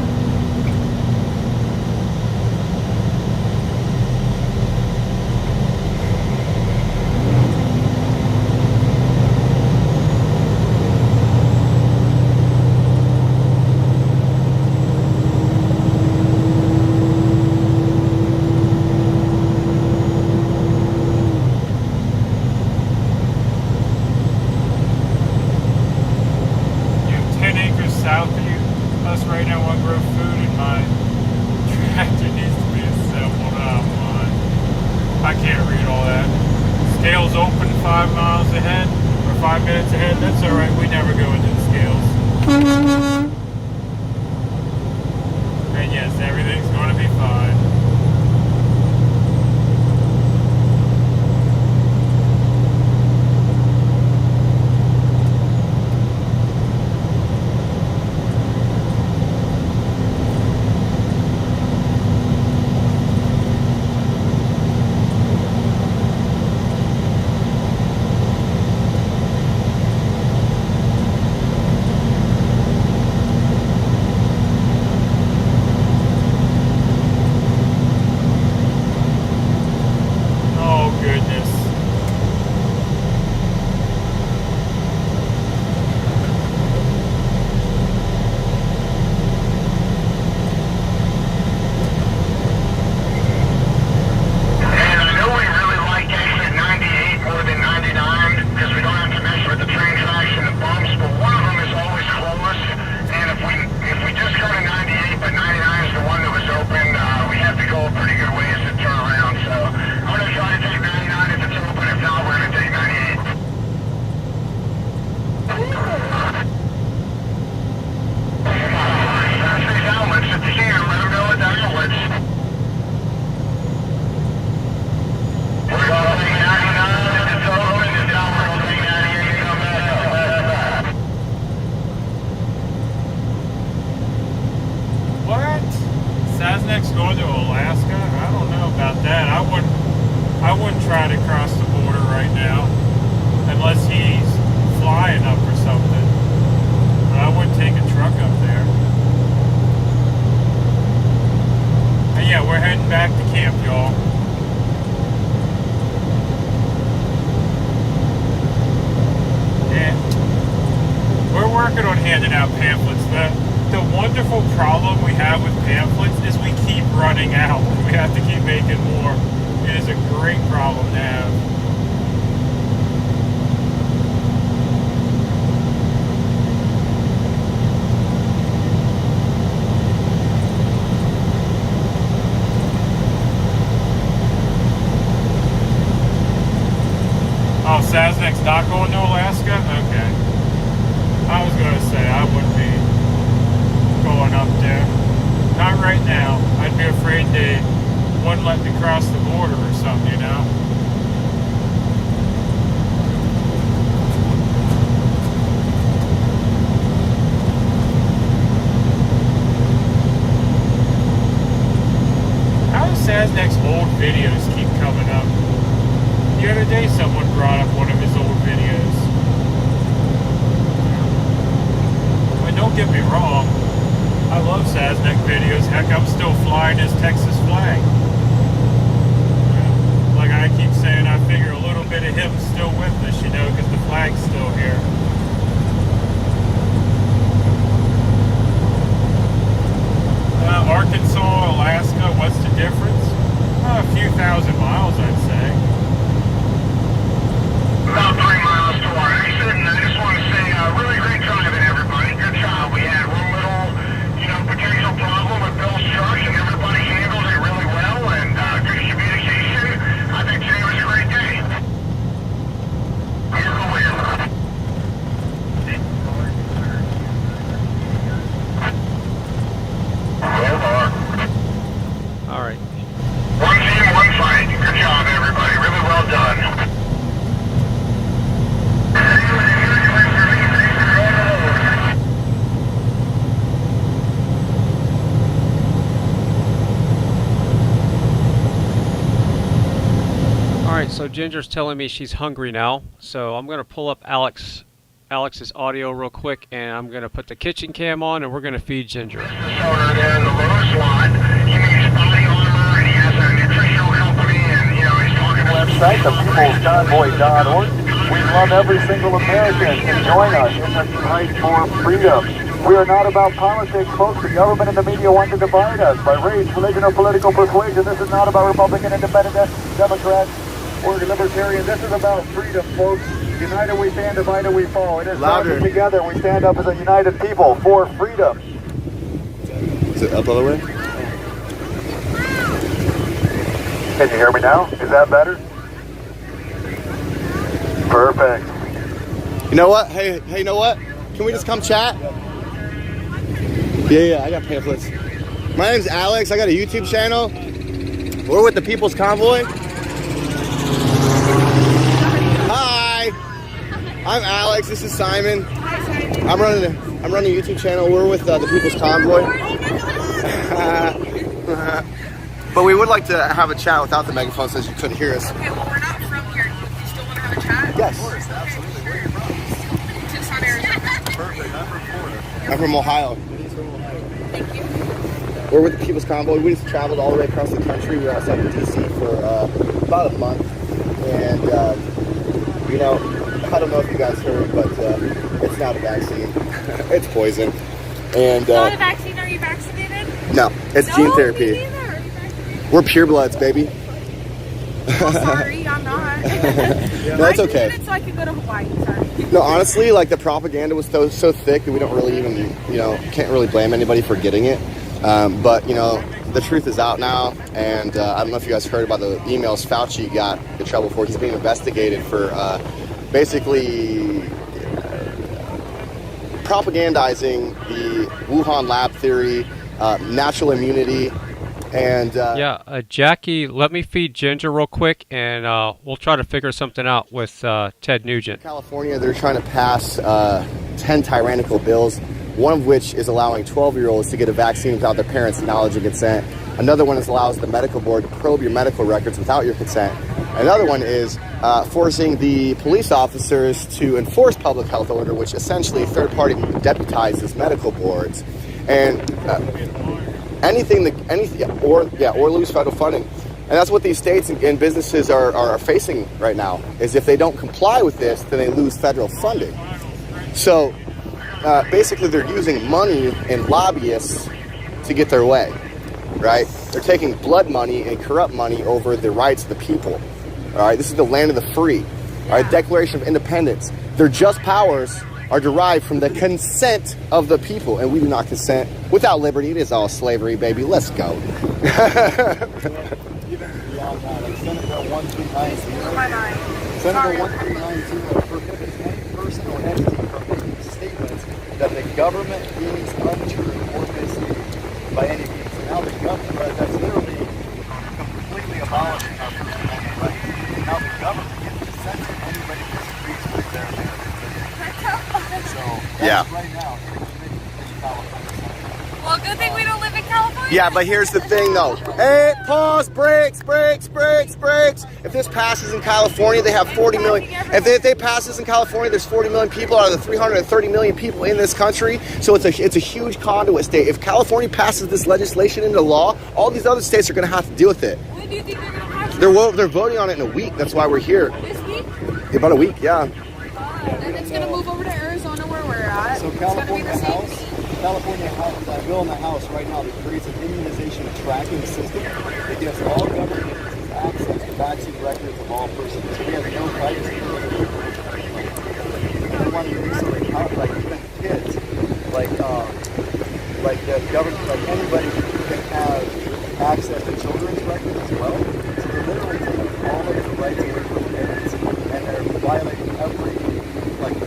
What? Sasnak's going to Alaska? I don't know about that. I wouldn't try to cross the border right now unless he's flying up or something. But I wouldn't take a truck up there. And yeah, we're heading back to camp, y'all. We're working on handing out pamphlets. The wonderful problem we have with pamphlets is we keep running out. We have to keep making more. It is a great problem to have. Oh, Sasnak's not going to Alaska? Okay. I was going to say, I wouldn't be going up there. Not right now. I'd be afraid they wouldn't let me cross the border or something, you know? How does Sasnak's old videos keep coming up? The other day someone brought up one of his old videos. I mean, don't get me wrong. I love Sasnak videos. Heck, I'm still flying his Texas flag. Like I keep saying, I figure a little bit of him's still with us, you know, because the flag's still here. Arkansas, Alaska, what's the difference? A few thousand miles, I'd say. About 3 miles to our exit, and I just want to say, really great driving, everybody. Good job. We had one little, potential problem with Bill's truck, and everybody handled it really well, and good communication. I think today was a great day. You're clear. All right. One team, one fight. Good job, everybody. Really well done. All right, so Ginger's telling me she's hungry now, so I'm going to pull up Alex's audio real quick, and I'm going to put the kitchen cam on, and we're going to feed Ginger. Owner there in the lower slot. He makes body armor, and he has a nutritional company, and he's talking to website, thepeoplesconvoy.org. We love every single American to join us in the fight for freedom. We are not about politics, folks. The government and the media want to divide us by race, religion, or political persuasion. This is not about Republican, Independent, Democrat, or Libertarian. This is about freedom, folks. United we stand, divided we fall. It is louder. Together we stand up as a united people for freedom. Is it up all the way? Can you hear me now? Is that better? Perfect. You know what? Hey, you know what? Can we just come chat? Yeah, I got pamphlets. My name's Alex. I got a YouTube channel. We're with the People's Convoy. Hi. I'm Alex. This is Simon. I'm running a YouTube channel. We're with the People's Convoy. But we would like to have a chat without the megaphone since you couldn't hear us. Okay, well, we're not from here. Do you still want to have a chat? Yes. Of course, absolutely. Where are you from? Tucson, Arizona. Perfect. I'm from Florida. I'm from Ohio. Thank you. We're with the People's Convoy. We just traveled all the way across the country. We were outside of DC for about a month. And, I don't know if you guys heard, but it's not a vaccine. It's poison. And Not a vaccine? Are you vaccinated? No, it's gene therapy. Me neither. Are you vaccinated? We're purebloods, baby. Well, sorry, I'm not. No, it's okay. I did it so I could go to Hawaii. Sorry. No, honestly, like the propaganda was so thick that we don't really even, can't really blame anybody for getting it. But, the truth is out now, and I don't know if you guys heard about the emails Fauci got in trouble for. He's being investigated for basically propagandizing the Wuhan lab theory, natural immunity, and... Jackie, let me feed Ginger real quick, and we'll try to figure something out with Ted Nugent. California, they're trying to pass 10 tyrannical bills. one of which is allowing 12-year-olds to get a vaccine without their parents' knowledge and consent. Another one allows the medical board to probe your medical records without your consent. Another one is forcing the police officers to enforce public health order, which essentially third-party deputizes medical boards. And or lose federal funding. And that's what these states and businesses are facing right now, is if they don't comply with this, then they lose federal funding. So basically they're using money and lobbyists to get their way, right? They're taking blood money and corrupt money over the rights of the people. All right, this is the land of the free. All right, Declaration of Independence. Their just powers are derived from the consent of the people, and we do not consent. Without liberty, it is all slavery, baby. Let's go. Even beyond that, like Senate Bill 139 prohibits any person or entity from making statements that the government deems untrue or misleading by any means. Now the government, that's literally completely abolishing our First Amendment rights. Now the government gets to censor anybody who disagrees with their American. So that's right now. Well, good thing we don't live in California. Yeah, but here's the thing, though. Hey, pause, brakes. If this passes in California, they have 40 million. If they pass this in California, there's 40 million people out of the 330 million people in this country. So it's a huge conduit state. If California passes this legislation into law, all these other states are going to have to deal with it. When do you think they're going to pass it? They're voting on it in a week. That's why we're here. This week? About a week, yeah. And it's going to move over to Arizona where we're at. So California House, bill in the House right now that creates an immunization tracking system that gives all government agencies access to vaccine records of all persons. We have no privacy. One recently, like even kids, like the government, like anybody can have access to children's records as well. So they're literally taking all of the rights away from parents, and they're violating every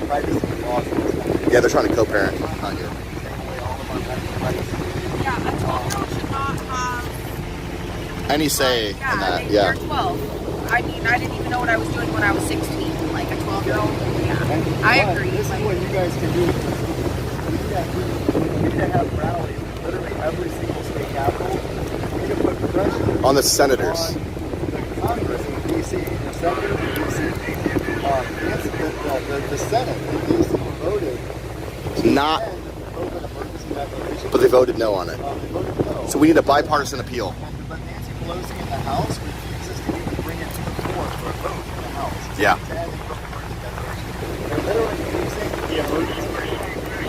privacy laws in this country. Yeah, they're trying to co-parent. Yeah, a 12-year-old should not have any say in that. You're 12. I mean, I didn't even know what I was doing when I was 16. Like a 12-year-old. Yeah, I agree. This is what you guys can do. We need to have rallies in literally every single state capital. We need to put pressure on the senators. On the Congress in D.C., the senators in D.C. The Senate in D.C. voted not, but they voted no on it. So we need a bipartisan appeal. But Nancy Pelosi in the House refuses to even bring it to the floor for a vote in the House. Yeah. They're literally using the emergency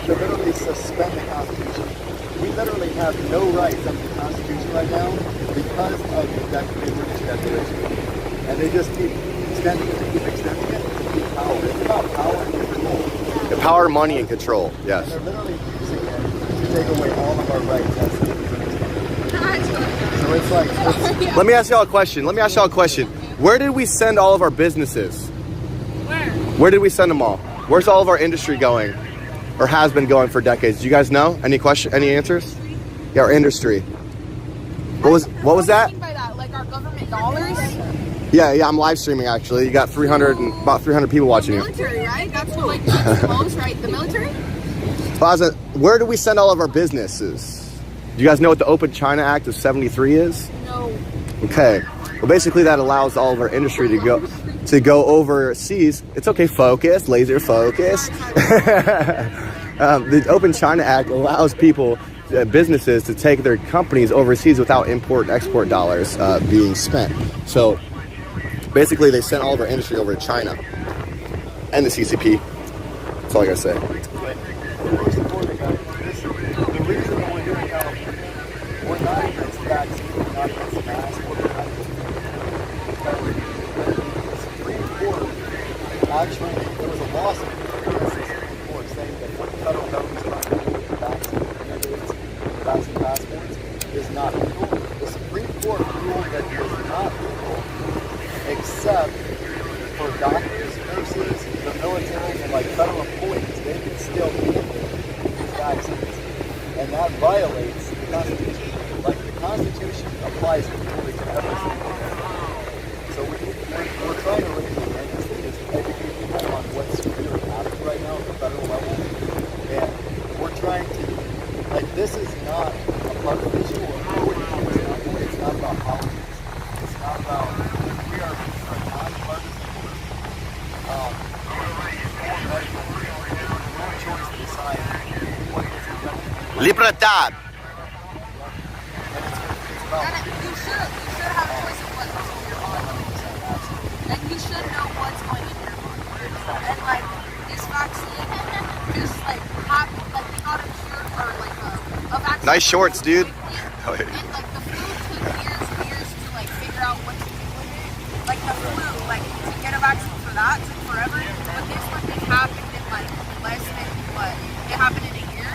to literally suspend the Constitution. We literally have no rights under the Constitution right now because of the Emergency Declaration. And they just keep extending it, to keep power. It's about power and control. The power, money, and control, yes. And they're literally using it to take away all of our rights as citizens. So it's like... Let me ask y'all a question. Where did we send all of our businesses? Where did we send them all? Where's all of our industry going? Or has been going for decades? Do you guys know? Any answers? Yeah, our industry. What was that? What do you mean by that? Like our government dollars? Yeah, I'm live streaming actually. You got about 300 people watching you. Military, right? That's what like the most, right? The military? Plaza, where do we send all of our businesses? Do you guys know what the Open China Act of '73 is? No. Okay. Well, basically that allows all of our industry to go overseas. It's okay. Focus, laser focus. The Open China Act allows businesses to take their companies overseas without import and export dollars being spent. So basically they sent all of our industry over to China and the CCP. That's all I gotta say. The reason that we're here in California, we're not against vaccines, we're not against masks, we're not against the Supreme Court. Actually, there was a lawsuit against the Supreme Court saying that what the federal government is trying to do with vaccine mandates, vaccine passports, is not legal. The Supreme Court ruled that it is not legal, except for doctors, nurses, the military, and federal employees. They can still mandate these vaccines. And that violates the Constitution. Like the Constitution applies equally to every single person. So we're trying to raise awareness and just educate people on what's really happening right now at the federal level. And we're trying to Libertad. You should have a choice of what goes in your body. And you should know what's going in your body. And like this vaccine, just like they got a cure or like a vaccine. Nice shorts, dude. And like the flu took years to like figure out what to do with it. Like the flu, like to get a vaccine for that took forever. But this one it happened in like less than what? It happened in a year?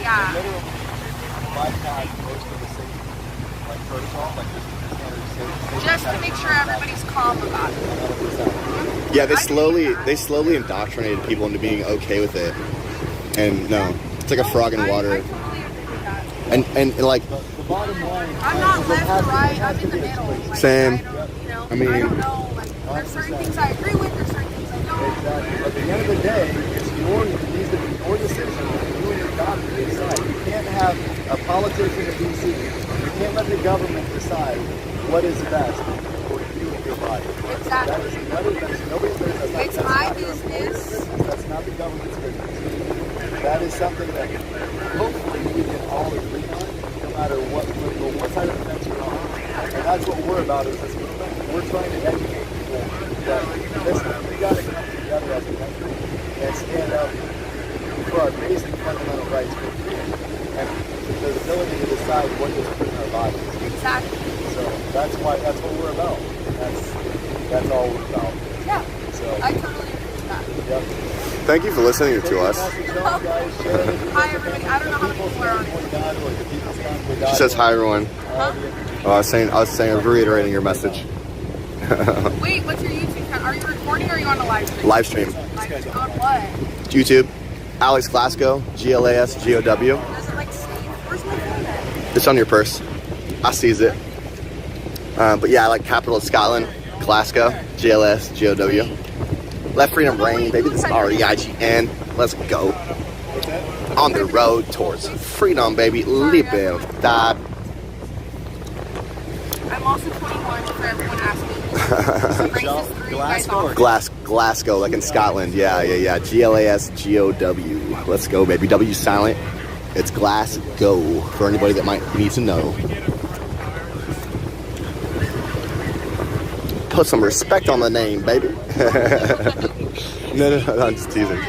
Yeah. Just to make sure everybody's calm about it. Yeah, they slowly indoctrinated people into being okay with it. And no, it's like a frog in water. And like I'm not left or right, I'm in the middle. Like, same. I don't know, like there's certain things I agree with, there's certain things I don't. Exactly. At the end of the day, it's your decision. You and your doctor decide. You can't have a politician in D.C. You can't let the government decide what is best for you and your body. Exactly. Nobody's business. It's my business. That's not the government's business. That is something that hopefully we can all agree on, no matter what side of the fence you're on. And that's what we're about as this movement. We're trying to educate people that, listen, we got to come together as a country and stand up for our basic fundamental rights for freedom and the ability to decide what is put in our bodies. Exactly. So that's what we're about. That's all we're about. Yeah. So I totally agree with that. Yep. Thank you for listening to us. Hi everybody. I don't know how many people are on it. She says hi everyone. Huh? Oh, I was saying, reiterating your message. Wait, what's your YouTube channel? Are you recording or are you on a live stream? Live stream. Live stream on what? YouTube. Alex Glasgow. GLASGOW. Does it like save? Where's my phone at? It's on your purse. I sees it. But yeah, I like capital of Scotland. Glasgow. GLSGOW. Let freedom reign, baby. This is REIGN. Let's go. On the road towards freedom, baby. Libertad. I'm also 21 for everyone asking. Glasgow, like in Scotland. Yeah. GLASGOW. Let's go, baby. W silent. It's Glasgow for anybody that might need to know. Put some respect on the name, baby. No, I'm just teasing.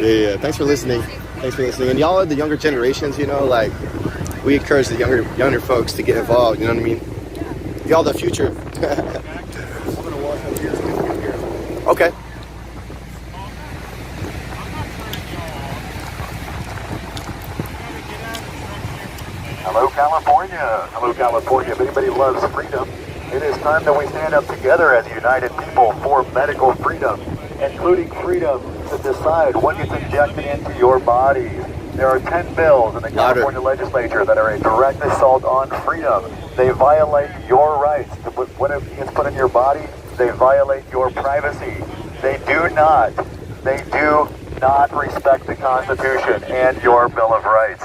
Yeah. Thanks for listening. And y'all are the younger generations, you know, like we encourage the younger folks to get involved, you know what I mean? Y'all the future. Okay. Hello, California. Hello, California. If anybody loves freedom, it is time that we stand up together as a united people for medical freedom, including freedom to decide what gets injected into your body. There are 10 bills in the California legislature that are a direct assault on freedom. They violate your rights to put what gets put in your body. They violate your privacy. They do not respect the Constitution and your Bill of Rights.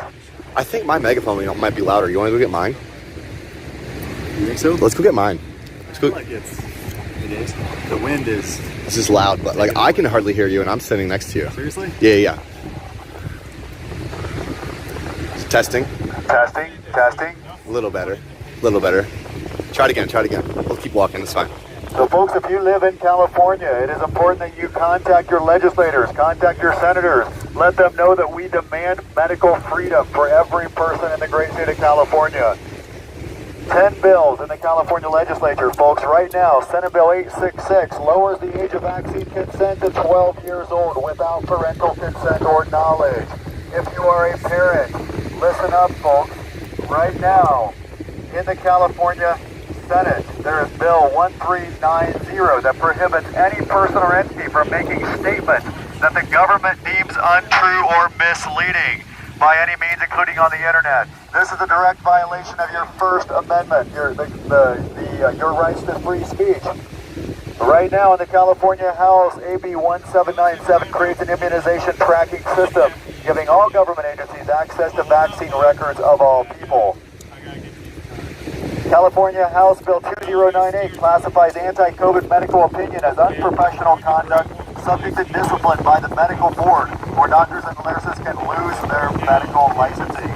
I think my megaphone might be louder. You want to go get mine? You think so? Let's go get mine. Let's go. I feel like it is. The wind is. This is loud, but like I can hardly hear you, and I'm sitting next to you. Seriously? Yeah. Testing. A little better. Try it again. We'll keep walking. It's fine. So folks, if you live in California, it is important that you contact your legislators, contact your senators. Let them know that we demand medical freedom for every person in the great state of California. 10 bills in the California legislature, folks, right now. Senate Bill 866 lowers the age of vaccine consent to 12 years old without parental consent or knowledge. If you are a parent, listen up, folks. Right now, in the California Senate, there is Bill 1390 that prohibits any person or entity from making statements that the government deems untrue or misleading by any means, including on the internet. This is a direct violation of your First Amendment, your rights to free speech. Right now in the California House, AB 1797 creates an immunization tracking system, giving all government agencies access to vaccine records of all people. California House Bill 2098 classifies anti-COVID medical opinion as unprofessional conduct subject to discipline by the medical board, where doctors and nurses can lose their medical licensing.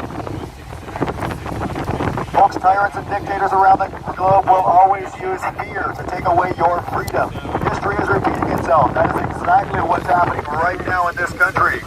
Folks, tyrants and dictators around the globe will always use fear to take away your freedom. History is repeating itself. That is exactly what's happening right now in this country.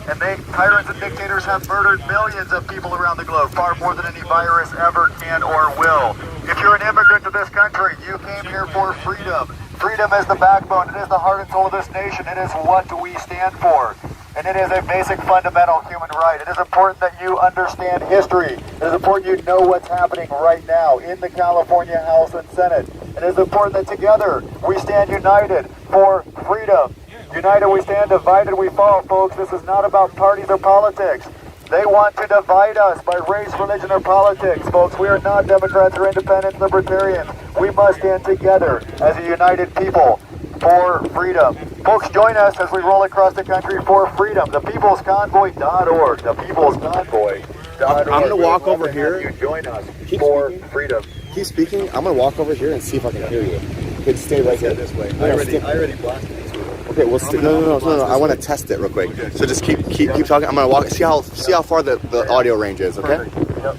And tyrants and dictators have murdered millions of people around the globe, far more than any virus ever can or will. If you're an immigrant to this country, you came here for freedom. Freedom is the backbone. It is the heart and soul of this nation. It is what we stand for. And it is a basic fundamental human right. It is important that you understand history. It is important you know what's happening right now in the California House and Senate. It is important that together we stand united for freedom. United we stand, divided we fall, folks. This is not about parties or politics. They want to divide us by race, religion, or politics, folks. We are not Democrats or independent libertarians. We must stand together as a united people for freedom. Folks, join us as we roll across the country for freedom. ThePeoplesConvoy.org. ThePeoplesConvoy.org. I'm going to walk over here. You join us for freedom. Keep speaking. I'm going to walk over here and see if I can hear you. Okay, stay right here. This way. I already blasted this way. Okay, well, no. I want to test it real quick. So just keep talking. I'm going to walk. See how far the audio range is. Okay. Yep.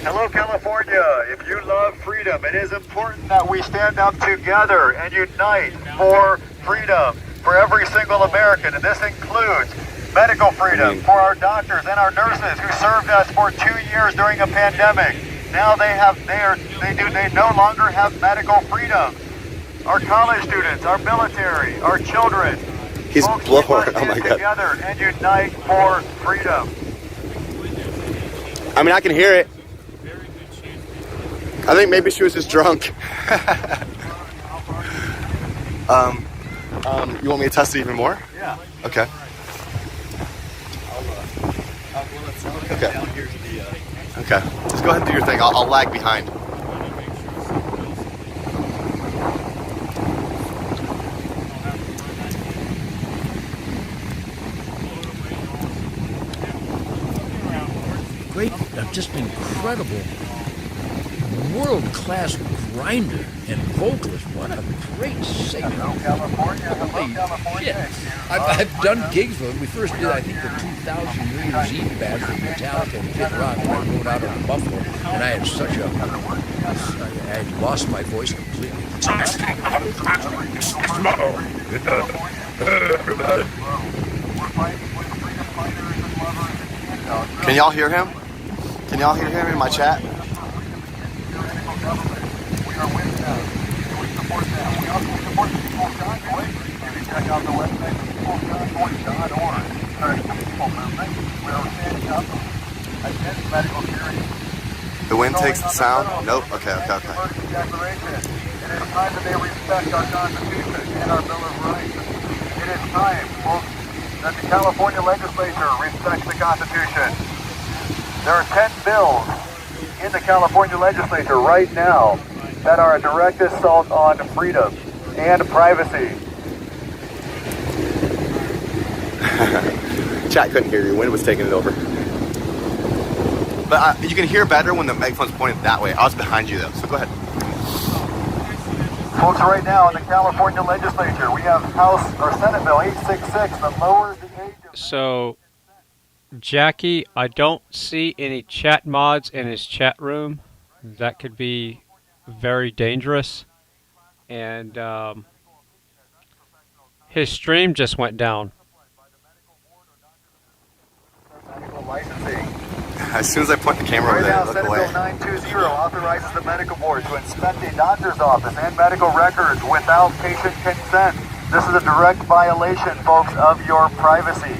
Hello, California. If you love freedom, it is important that we stand up together and unite for freedom for every single American. And this includes medical freedom for our doctors and our nurses who served us for 2 years during a pandemic. Now they no longer have medical freedom. Our college students, our military, our children. He's blowing. Oh my God. Together and unite for freedom. I mean, I can hear it. I think maybe she was just drunk. You want me to test it even more? Yeah. Okay. Okay. Okay. Just go ahead and do your thing. I'll lag behind. Great, just incredible, world-class grinder and vocalist. What a great singer. Holy shit. I've done gigs with him. We first did, I think, the 2000 New Year's Eve bash with Metallica and Kid Rock. I rode out of Buffalo, and I had lost my voice completely. Can y'all hear him? Can y'all hear him in my chat? Check out the website, peoplesconvoy.org. People movement. We are standing up against medical tyranny. The wind takes the sound? Nope. Okay. Emergency declaration. It is time that they respect our Constitution and our Bill of Rights. It is time, folks, that the California legislature respects the Constitution. There are 10 bills in the California legislature right now that are a direct assault on freedom and privacy. Chat couldn't hear you. Wind was taking it over. But you can hear better when the microphone's pointed that way. I was behind you though, so go ahead. Folks, right now in the California legislature, we have Senate Bill 866 that lowers the age of... So, Jackie, I don't see any chat mods in his chat room. That could be very dangerous. And his stream just went down. As soon as I point the camera over there, look Senate away. Bill 920 authorizes the medical board to inspect a doctor's office and medical records without patient consent. This is a direct violation, folks, of your privacy.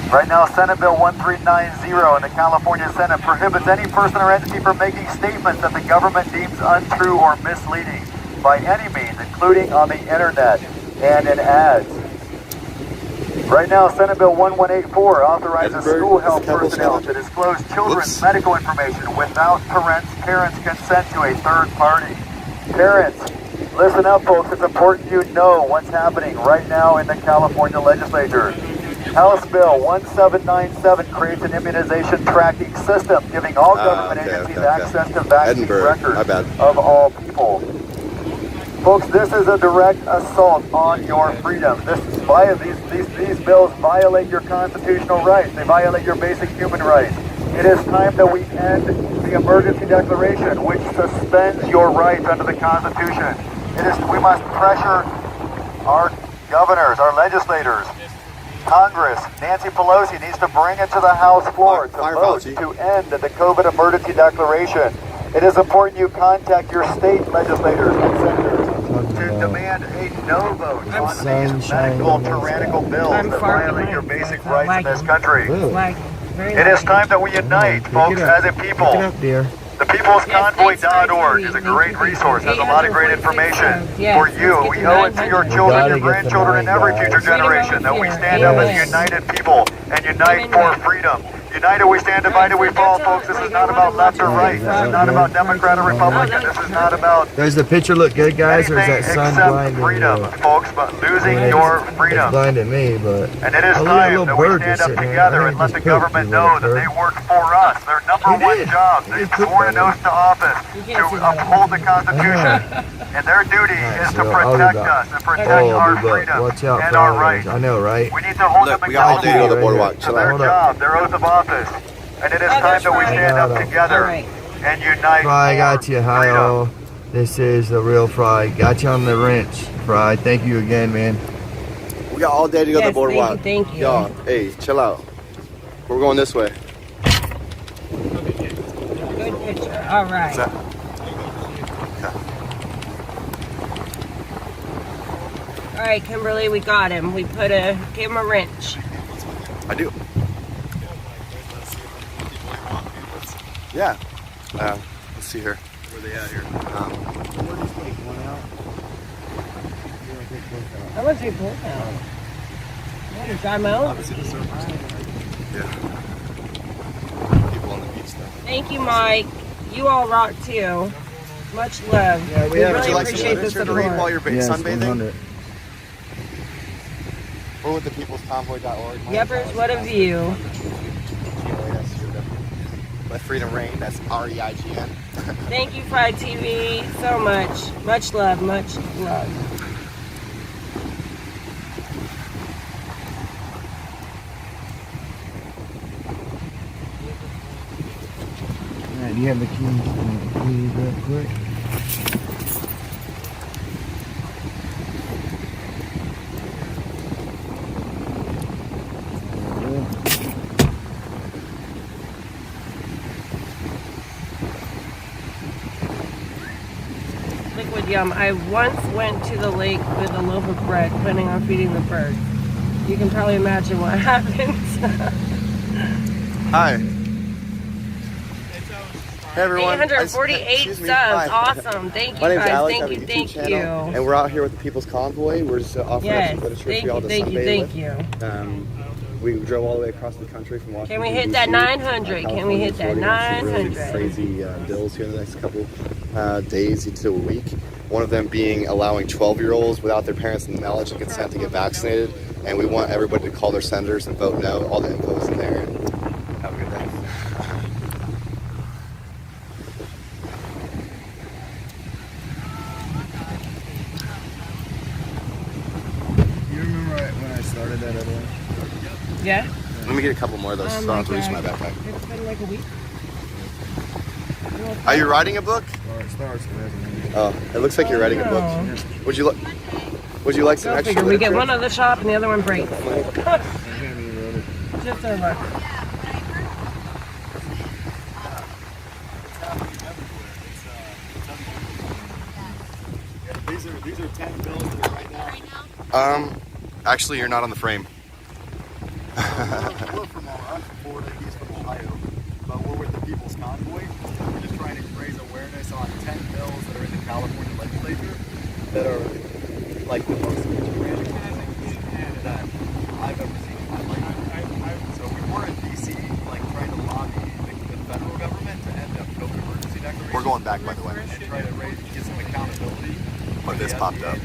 Right now, Senate Bill 1390 in the California Senate prohibits any person or entity from making statements that the government deems untrue or misleading by any means, including on the internet and in ads. Right now, Senate Bill 1184 authorizes school health personnel to disclose children's medical information without parents' consent to a third party. Parents, listen up, folks. It's important you know what's happening right now in the California legislature. House Bill 1797 creates an immunization tracking system, giving all government agencies access to vaccine records of all people. Folks, this is a direct assault on your freedom. These bills violate your constitutional rights. They violate your basic human rights. It is time that we end the emergency declaration, which suspends your rights under the Constitution. We must pressure our governors, our legislators, Congress. Nancy Pelosi needs to bring it to the House floor to vote to end the COVID emergency declaration. It is important you contact your state legislators and senators to demand a no vote on these medical tyrannical bills that violate your basic rights in this country. It is time that we unite, folks, as a people. The peoplesconvoy.org is a great resource, has a lot of great information for you. We owe it to your children, your grandchildren, and every future generation that we stand up as a united people and unite for freedom. United we stand, divided we fall, folks. This is not about left or right. This is not about Democrat or Republican. This is not about Does the picture look good, guys, or is that sun blinding freedom, folks, but losing your freedom. It's blinding me, but... And it is time that we stand up together and let the government know that they work for us. Their number one job, they've sworn an oath to office to uphold the Constitution. And their duty is to protect us and protect our freedom and our rights. I know, right? We need to hold them accountable to their job, their oath of office. And it is time that we stand up together and unite. Fry, got you. Hi, all. This is the real Fry. Got you on the wrench, Fry. Thank you again, man. We got all day to go to the boardwalk. Thank you. Y'all, hey, chill out. We're going this way. Good picture. All right. All right, Kimberly, we got him. We gave him a wrench. I do. Yeah. Let's see here. Where are they at here? How much you pull now? You try my own? Yeah. People on the beach though. Thank you, Mike. You all rock too. Much love. Yeah, we really appreciate the support. While you're sunbathing? We're with the peoplesconvoy.org. Yuppers, what a view. Let freedom reign. That's REIGN. Thank you, FryTV, so much. Much love, much love. Alright, do you have the keys real quick? Liquid yum. I once went to the lake with a loaf of bread, planning on feeding the birds. You can probably imagine what happens. Hi. Hey everyone. 848 subs. Awesome. Thank you, My name's guys. Alex. Thank I have a you. YouTube Thank channel, you. And we're out here with the People's Convoy. We're just offering up some literature for y'all to sunbathe with. We drove all the way across the country from Washington. Can we hit that 900? Can we hit that 900? Really crazy bills here in the next couple days into a week. One of them being allowing 12-year-olds without their parents' knowledge and consent to get vaccinated. And we want everybody to call their senators and vote no. All the info is in there. Have a good day. You remember when I started that other one? Yeah. Let me get a couple more of those. So I don't have to reach my backpack. It's been like a week. Are you writing a book? Oh, it looks like you're writing a book. Would you like some extra We get literature? one at the shop and the other one breaks. Just our luck. These are 10 bills that are right now. Actually, you're not on the frame. We're from Florida, he's from Ohio, but we're with the People's Convoy. We're just trying to raise awareness on 10 bills that are in the California legislature that are like the most tyrannical things that I've ever seen in my life. So we were in DC, like trying to lobby the federal government to end up COVID emergency declaration. We're going back, by the way. And try to get some accountability. But this popped up.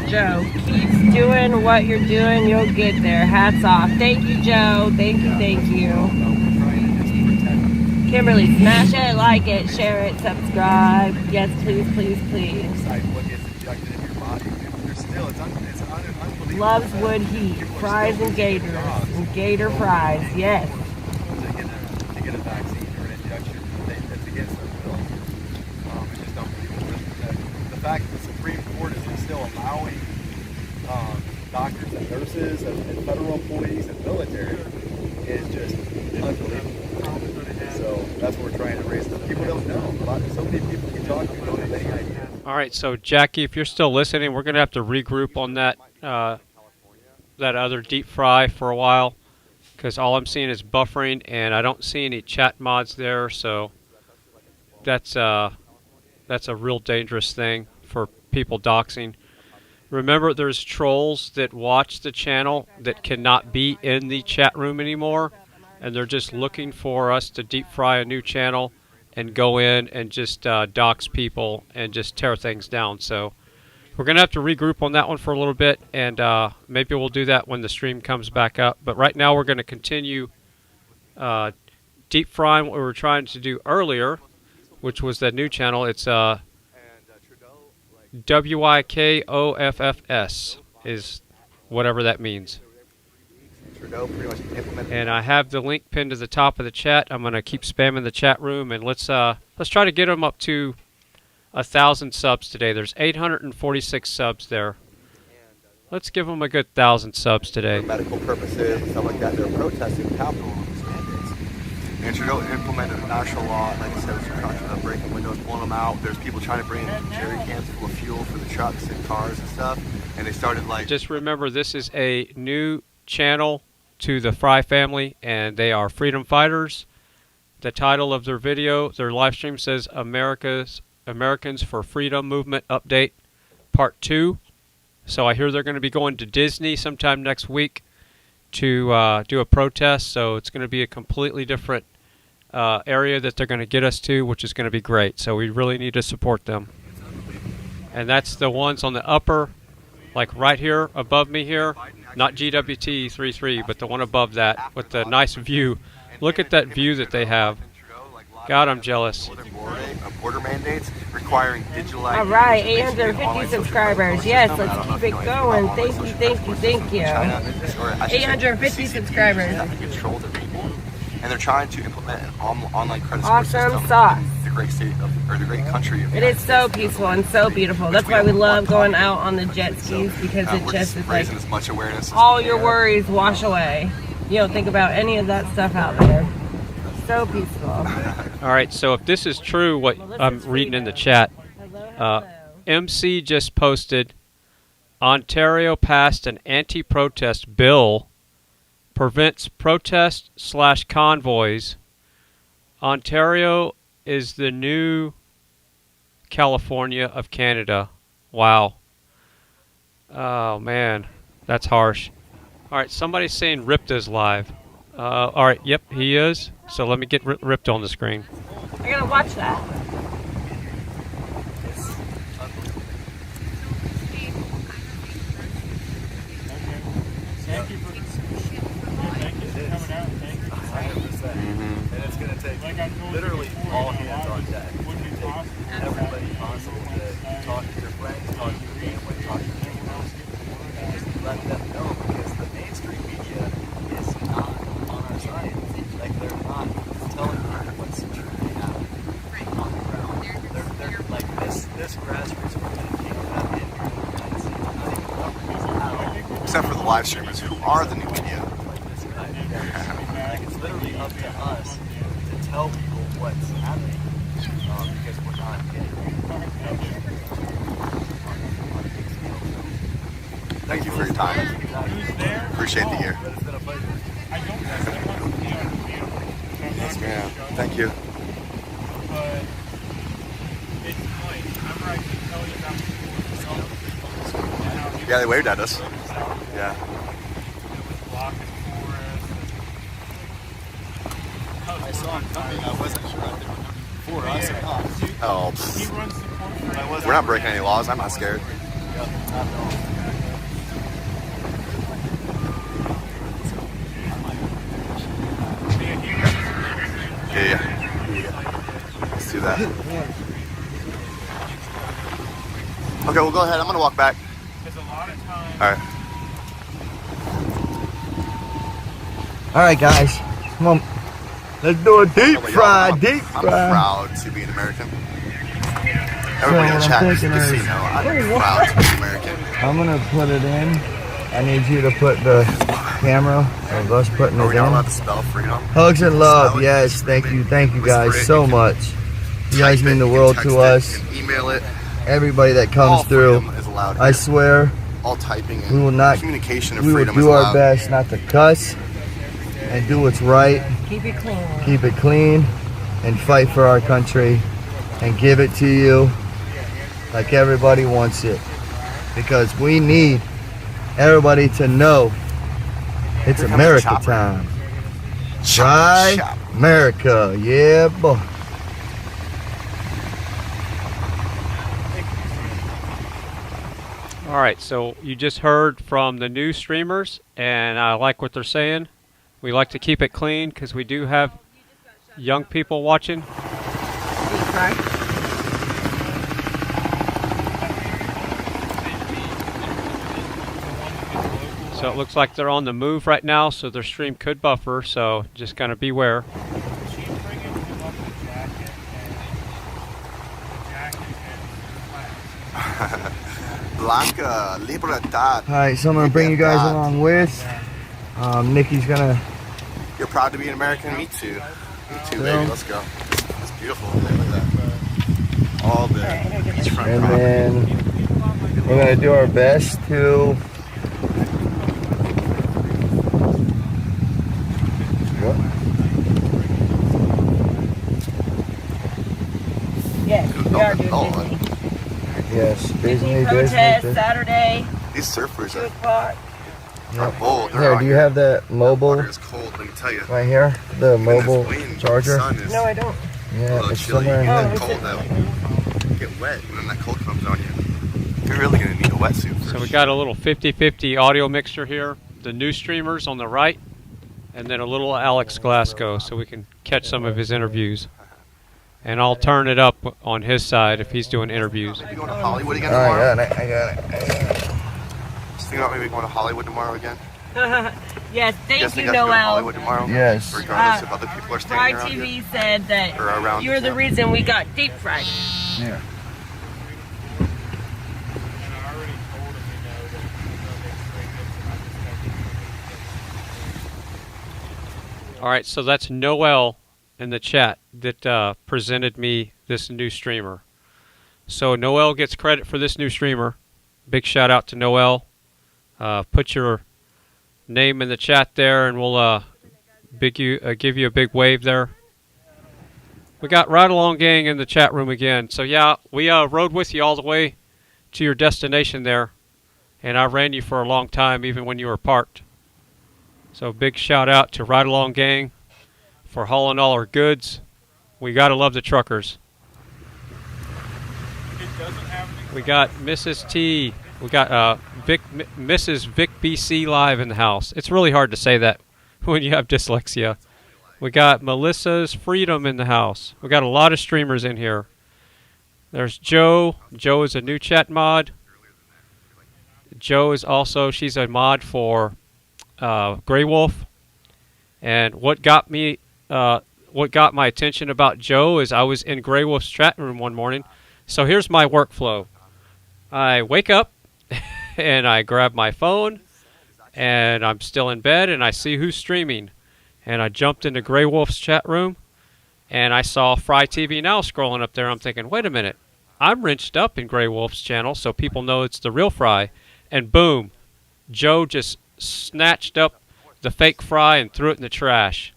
Joe, keep doing what you're doing. You'll get there. Hats off. Thank you, Joe. Thank you. Thank you. Kimberly, smash it, like it, share it, subscribe. Yes, please, please, please. What gets injected in your body. There's still, it's unbelievable. Loves wood heat, fries and gators, and gator fries, yes. To get a vaccine or an injection, that's against their will. It's just unbelievable. The fact that the Supreme Court is still allowing doctors and nurses and federal employees and military is just unbelievable. So that's what we're trying to raise. People don't know. So many people you talk to don't have any idea. All right, so Jackie, if you're still listening, we're going to have to regroup on that that other deep fry for a while, because all I'm seeing is buffering, and I don't see any chat mods there. So that's a real dangerous thing for people doxing. Remember, there's trolls that watch the channel that cannot be in the chat room anymore, and they're just looking for us to deep fry a new channel and go in and just dox people and just tear things down. So we're going to have to regroup on that one for a little bit, and maybe we'll do that when the stream comes back up. But right now we're going to continue deep frying what we were trying to do earlier, which was that new channel. It's WYKOFFS is whatever that means. And I have the link pinned to the top of the chat. I'm going to keep spamming the chat room, and let's try to get them up to 1,000 subs today. There's 846 subs there. Let's give them a good 1,000 subs today. For medical purposes and stuff like that, they're protesting capital these mandates. And Trudeau implemented a national law, like I said, they're trying to breaking windows, pulling them out. There's people trying to bring in jerry cans full of fuel for the trucks and cars and stuff. And they started like... Just remember, this is a new channel to the Frei family, and they are freedom fighters. The title of their video, their live stream says Americans for Freedom Movement Update Part 2. So I hear they're going to be going to Disney sometime next week to do a protest. So it's going to be a completely different area that they're going to get us to, which is going to be great. So we really need to support them. And that's the ones on the upper, like right here above me here. Not GWT33, but the one above that with the nice view. Look at that view that they have. God, I'm jealous. Border mandates requiring digital ID. All right, 850 subscribers. Yes, let's keep it going. Thank you, thank you, thank you. 850 subscribers. Control the people, and they're trying to implement an online credit score system. Awesome sauce. The great state of, or the great country of. It is so peaceful and so beautiful. That's why we love going out on the jet skis, because it just is like as much awareness all your worries wash away. You don't think about any of that stuff out there. So peaceful. All right, so if this is true, what I'm reading in the chat, MC just posted, Ontario passed an anti-protest bill, prevents protest/convoys. Ontario is the new California of Canada. Wow. Oh, man, that's harsh. All right, somebody's saying Rypta's live. All right, yep, he is. So let me get Rypta on the screen. I gotta watch that. Thank you for coming out. Thank you. 100%. And it's going to take literally all hands on deck. It takes everybody possible to talk to your friends, talk to your family, talk to your neighbors, and let them know, because the mainstream media is not on our side. Like, they're not telling you what's truly happening on the ground. They're like this grassroots movement came out in the United States, not even governments at all. Except for the live streamers, who are the new media. Like, it's literally up to us to tell people what's happening, because we're not getting it. Thank you for your time. Appreciate the year. Yes, ma'am. Thank you. Yeah, they waved at us. Yeah. I saw him coming. I wasn't sure if they were coming for us or not. Oh, we're not breaking any laws. I'm not scared. Yeah. well, go ahead. I'm going to walk back. All right. All right, guys. Come on. Let's do a deep fry. I'm proud to be an American. Everybody in the chat just so you know, I'm proud to be American. I'm going to put it in. I need you to put the camera of us putting it in. Are we not allowed to spell freedom? Hugs and love. Yes, thank you guys so much. You guys mean the world to us. Email it. Everybody that comes through. I swear. All typing and we will not. Communication of we will freedom do is our allowed. best not to cuss and do what's right. Keep it clean. Keep it clean and fight for our country and give it to you like everybody wants it, because we need everybody to know it's America time. Try America, yeah, boy. All right, so you just heard from the new streamers, and I like what they're saying. We like to keep it clean because we do have young people watching. So it looks like they're on the move right now, so their stream could buffer, so just kind of beware. Libertad. Alright, so I'm going to bring you guys along with. Nikki's going to... You're proud to be an American? Me too. Me too, baby. Let's go. It's beautiful. Look at that. All the beachfront And property. then we're going to do our best to... What? Yes, we are doing Disney. Yes, Disney protest Saturday. These surfers 2 o'clock. are bold. Here, do you have that mobile It's cold, let me tell you. right here? The mobile charger? No, I don't. Yeah, it's somewhere in That here. cold that get wet when that cold comes on you. You're really gonna need a wetsuit. So we got a little 50-50 audio mixture here. The new streamers on the right, and then a little Alex Glasgow, so we can catch some of his interviews. And I'll turn it up on his side if he's doing interviews. You going to Hollywood again All tomorrow? right, I got it. Just thinking about maybe going to Hollywood tomorrow again. Yes, thank guys think you, I should go to Noel. Hollywood tomorrow? Yes. Regardless if other people are standing around FryTV you. said that Or around you're the town. reason we got deep fried. Yeah. All right, so that's Noel in the chat that presented me this new streamer. So Noel gets credit for this new streamer. Big shout out to Noel. Put your name in the chat there, and we'll give you a big wave there. We got Ride Along Gang in the chat room again. So yeah, we rode with you all the way to your destination there, and I ran you for a long time, even when you were parked. So big shout out to Ride Along Gang for hauling all our goods. We gotta love the truckers. We got Mrs. T. We got Mrs. Vic BC live in the house. It's really hard to say that when you have dyslexia. We got Melissa's Freedom in the house. We got a lot of streamers in here. There's Joe. Joe is a new chat mod. Joe is also, she's a mod for Grey Wolf. And what got my attention about Joe is I was in Grey Wolf's chat room one morning. So here's my workflow. I wake up and I grab my phone and I'm still in bed and I see who's streaming. And I jumped into Grey Wolf's chat room and I saw FryTVNow scrolling up there. I'm thinking, wait a minute, I'm wrenched up in Grey Wolf's channel so people know it's the real Fry. And boom, Joe just snatched up the fake Fry and threw it in the trash.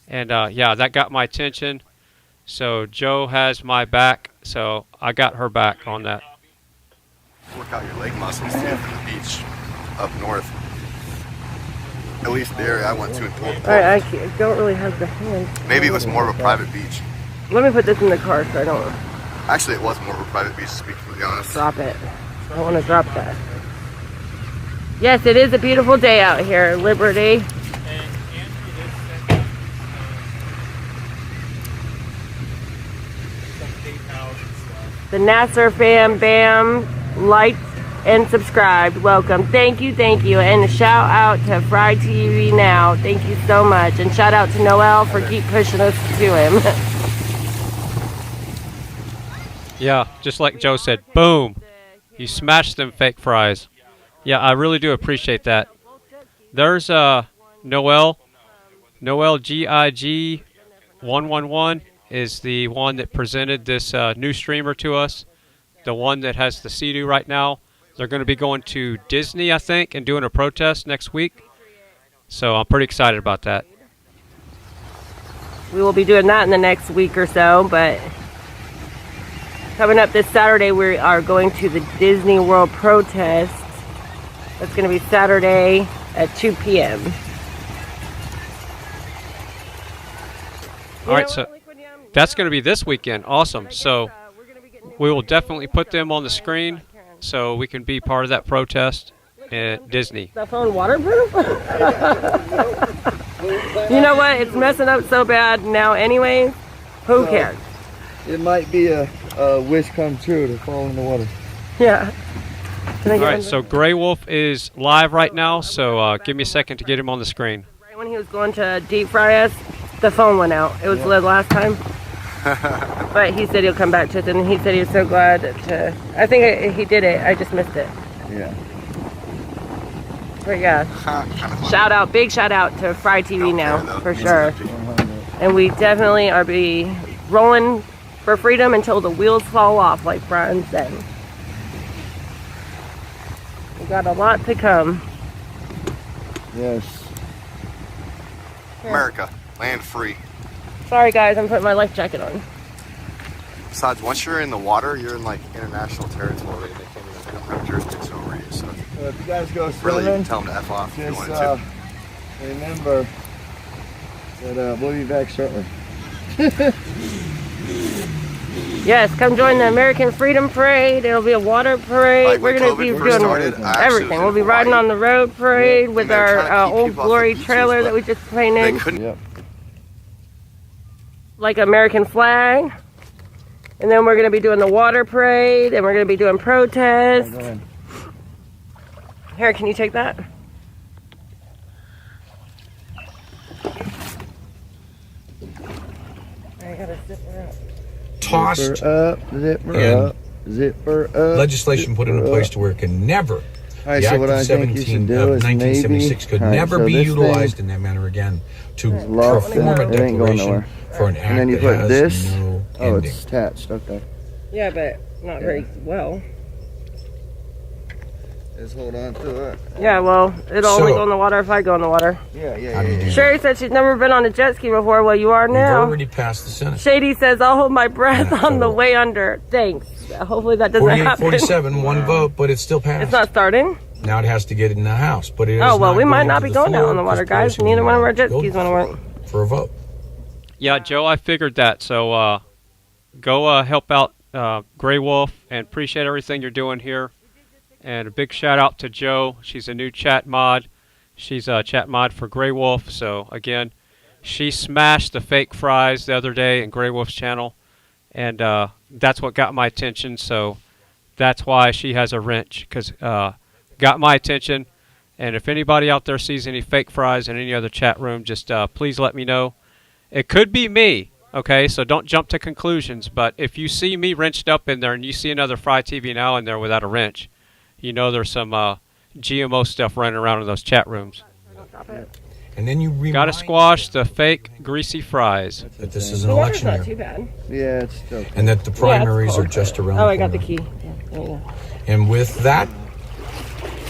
And yeah, that got my attention. So Joe has my back, so I got her back on that. Work out your leg muscles too from the beach up north. At least the area I went to in Portland. Alright, I don't really have the hand. Maybe it was more of a private beach. Let me put this in the car so I don't Actually, it was more of a private beach, to be completely honest. drop it. I don't want to drop that. Yes, it is a beautiful day out here, Liberty. The Nasser fam bam liked, and subscribed. Welcome. Thank you, and a shout out to FryTVNow. Thank you so much, and shout out to Noel for keep pushing us to him. Yeah, just like Joe said, boom, you smashed them fake fries. Yeah, I really do appreciate that. There's Noel GIG 111 is the one that presented this new streamer to us, the one that has the Sea-Doo right now. They're going to be going to Disney, I think, and doing a protest next week. So I'm pretty excited about that. We will be doing that in the next week or so, but coming up this Saturday, we are going to the Disney World protest. That's going to be Saturday at 2 p.m. All right, so that's going to be this weekend. Awesome. So we will definitely put them on the screen so we can be part of that protest at Disney. The phone waterproof? You know what? It's messing up so bad now anyways. Who cares? It might be a wish come true to fall in the water. Yeah. All right, so Grey Wolf is live right now, so give me a second to get him on the screen. Right when he was going to deep fry us, the phone went out. It was the last time. But he said he'll come back to it, and he said he was so glad to... I think he did it. I just missed it. Yeah. But yeah, shout out, big shout out to FryTVNow for sure. And we definitely are be rolling for freedom until the wheels fall off, like Brian said. We got a lot to come. Yes. America, land free. Sorry guys, I'm putting my life jacket on. Besides, once you're in the water, you're in like international territory. They don't have jurisdiction over you. So if you guys go really, you swimming, can tell them to F off if you just wanted to. remember that we'll be back shortly. Yes, come join the American Freedom Parade. It'll be a water parade. Like We're going to be doing everything. We'll be riding on the road parade with our Old Glory trailer that we just painted. Yep. Like American flag. And then we're going to be doing the water parade. And we're going to be doing protests. Here, can you take that? I got to zip her up. Tossed zipper up, legislation put into place to where it can never, right, the so Act what of I think you should do is 1976 could never be utilized in that manner again to perform a declaration for an act and then you that put has this. no Oh, ending. it's attached. Okay. Yeah, but not very well. Just hold on to it. Yeah, well, it'll only go in the water if I go in the water. Yeah. Sherry said she's never been on a jet ski before. Well, you are We've now. already passed the Senate. Shady says, I'll hold my breath on the way under. Thanks. Hopefully that doesn't happen. 47, one vote, but it's still passed. It's not starting? Now it has to get in the House, but it is Oh, well, not we might going not to be the going out floor on the water, because guys. Neither one of our jet go skis want to work. for a vote. Yeah, Joe, I figured that. So go help out Grey Wolf and appreciate everything you're doing here. And a big shout out to Joe. She's a new chat mod. She's a chat mod for Grey Wolf. So again, she smashed the fake fries the other day in Grey Wolf's channel. And that's what got my attention. So that's why she has a wrench, because got my attention. And if anybody out there sees any fake fries in any other chat room, just please let me know. It could be me, okay? So don't jump to conclusions. But if you see me wrenched up in there and you see another FryTVNow in there without a wrench, you know there's some GMO stuff running around in those chat rooms. And then you gotta squash the fake greasy fries. That this is an election year. Not too bad. Yeah, it's still. And that the primaries are just around the Oh, corner. I got the key. Yeah, there you go. And with that,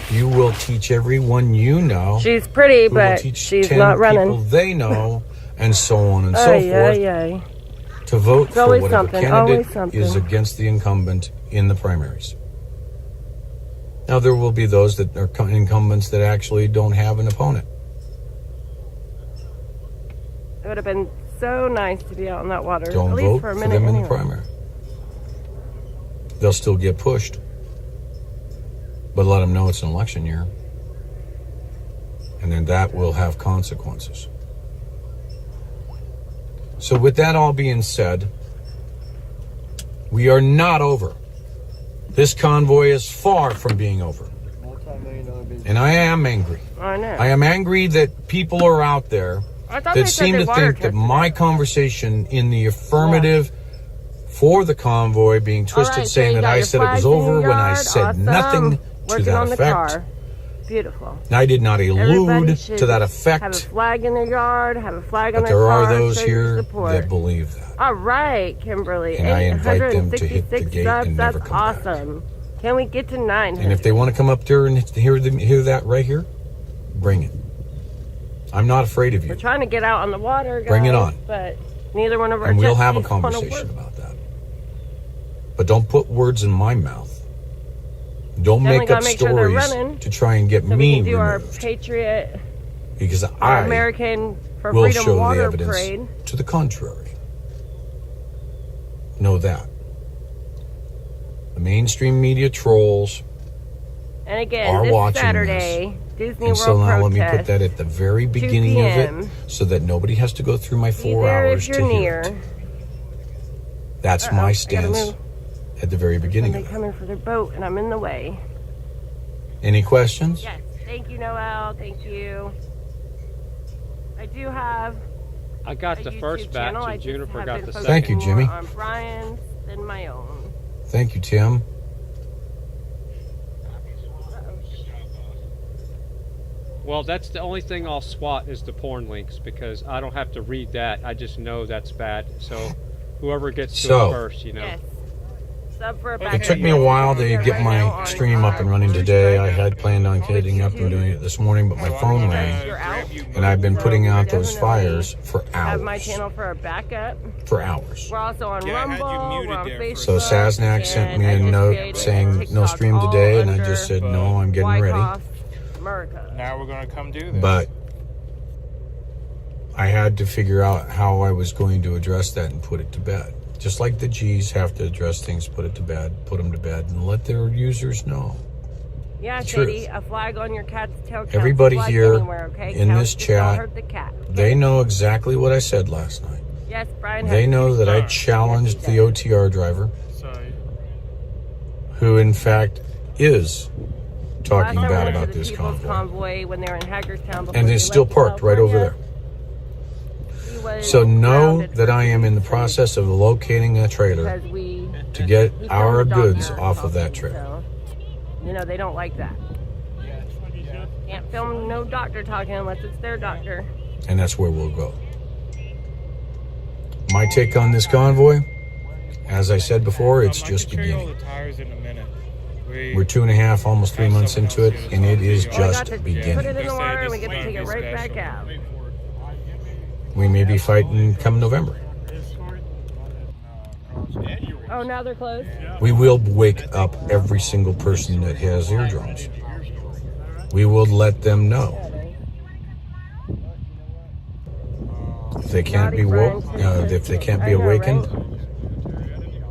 you will teach everyone you know. She's pretty, who will but teach she's 10 not running. people they know, and so on and so forth. To vote It's for always whatever something, always candidate is something. against the incumbent in the primaries. Now there will be those that are incumbents that actually don't have an opponent. It would have been so nice to be out in that water. Don't at least vote for a for minute them in anyway. the primary. They'll still get pushed. But let them know it's an election year. And then that will have consequences. So with that all being said, we are not over. This convoy is far from being over. And I am angry. I know. I am angry that people are out there that seem to think that my conversation in the affirmative for the convoy being twisted, saying that I said it was over when I said nothing to that effect. Beautiful. I did not allude to that effect. Have a flag in their yard, have a flag on their there car. are those here that believe that. All right, Kimberly. And I invite them to hit the gate and never come back. That's awesome. Can we get to 900? And if they want to come up there and hear that right here, bring it. I'm not afraid of you. We're trying to get out on the water, guys. Bring it on. But neither one of our and we'll jet have a skis wanna conversation work. about that. But don't put words in my mouth. Don't make up stories to try and get so me we can do removed. our Patriot, Because our I American for will Freedom show water the evidence parade. to the contrary. Know that. The mainstream media trolls And again, are this watching Saturday, Disney and so World now let me protest, put that at the very 2 beginning of p.m. it so that nobody has to go through my 4 Be there hours if to you're hear near. it. That's my stance at the very beginning of They it. coming for their boat, and I'm in the way. Any questions? Yes. Thank you, Noel. Thank you. I do have. I got the YouTube first batch, channel. I and just Juniper have got been the focusing second. Thank you, Jimmy. more on Brian's than my own. Thank you, Tim. Well, that's the only thing I'll swat is the porn links because I don't have to read that. I just know that's bad. So whoever gets to it first, you know. Yes. Sub for a It took me a while to get my stream up and running today. I had planned on getting up and doing it this morning, but my phone rang, and I've been putting out those fires for Have my hours. channel for a backup. For hours. We're also on Rumble. We're on Facebook. So Sasnak sent me a note saying no stream today, and I just said no, I'm getting ready. Now we're going to come do this. But I had to figure out how I was going to address that and put it to bed. Just like the G's have to address things, put them to bed, and let their users know. Yeah, the Katie, truth. a flag on your cat's tail. counts Everybody as a flag here anywhere, okay? in Counts, this just don't chat, hurt the cat. they know exactly what I said last night. Yes, Brian. They know that I challenged the OTR driver, who in fact is talking bad about this convoy when they were in Hagerstown. and is still parked right over there. So know that I am in the process of locating a trailer to get our goods off of that trailer. You know, they don't like that. Can't film no doctor talking unless it's their doctor. And that's where we'll go. My take on this convoy, as I said before, it's just beginning. We're 2.5, almost 3 months into it, and it is just beginning. Put it in the water and we get to take it right back out. We may be fighting come November. Oh, now they're closed? We will wake up every single person that has eardrums. We will let them know. If they can't be woke, if they can't be awakened,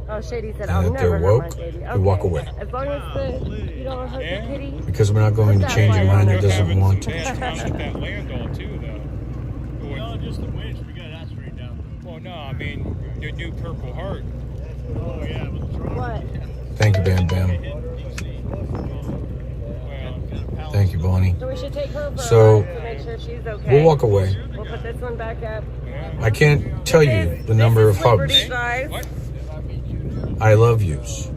Oh, Shady said, and I'll that never they're hurt woke, my baby. we walk away. As long as you don't hurt the kitty. Because we're not going to change a mind that doesn't want to. that land all too, though. No, just the winch. We got that straight down. Well, no, I mean your new Purple Heart. Oh yeah, what? Thank you, Bam Bam. Thank you, Bonnie. So we should take her for So, a ride to make sure she's okay. we'll walk away. We'll put this one back up. I can't tell you the number of Liberty, hugs, guys. I love yous, And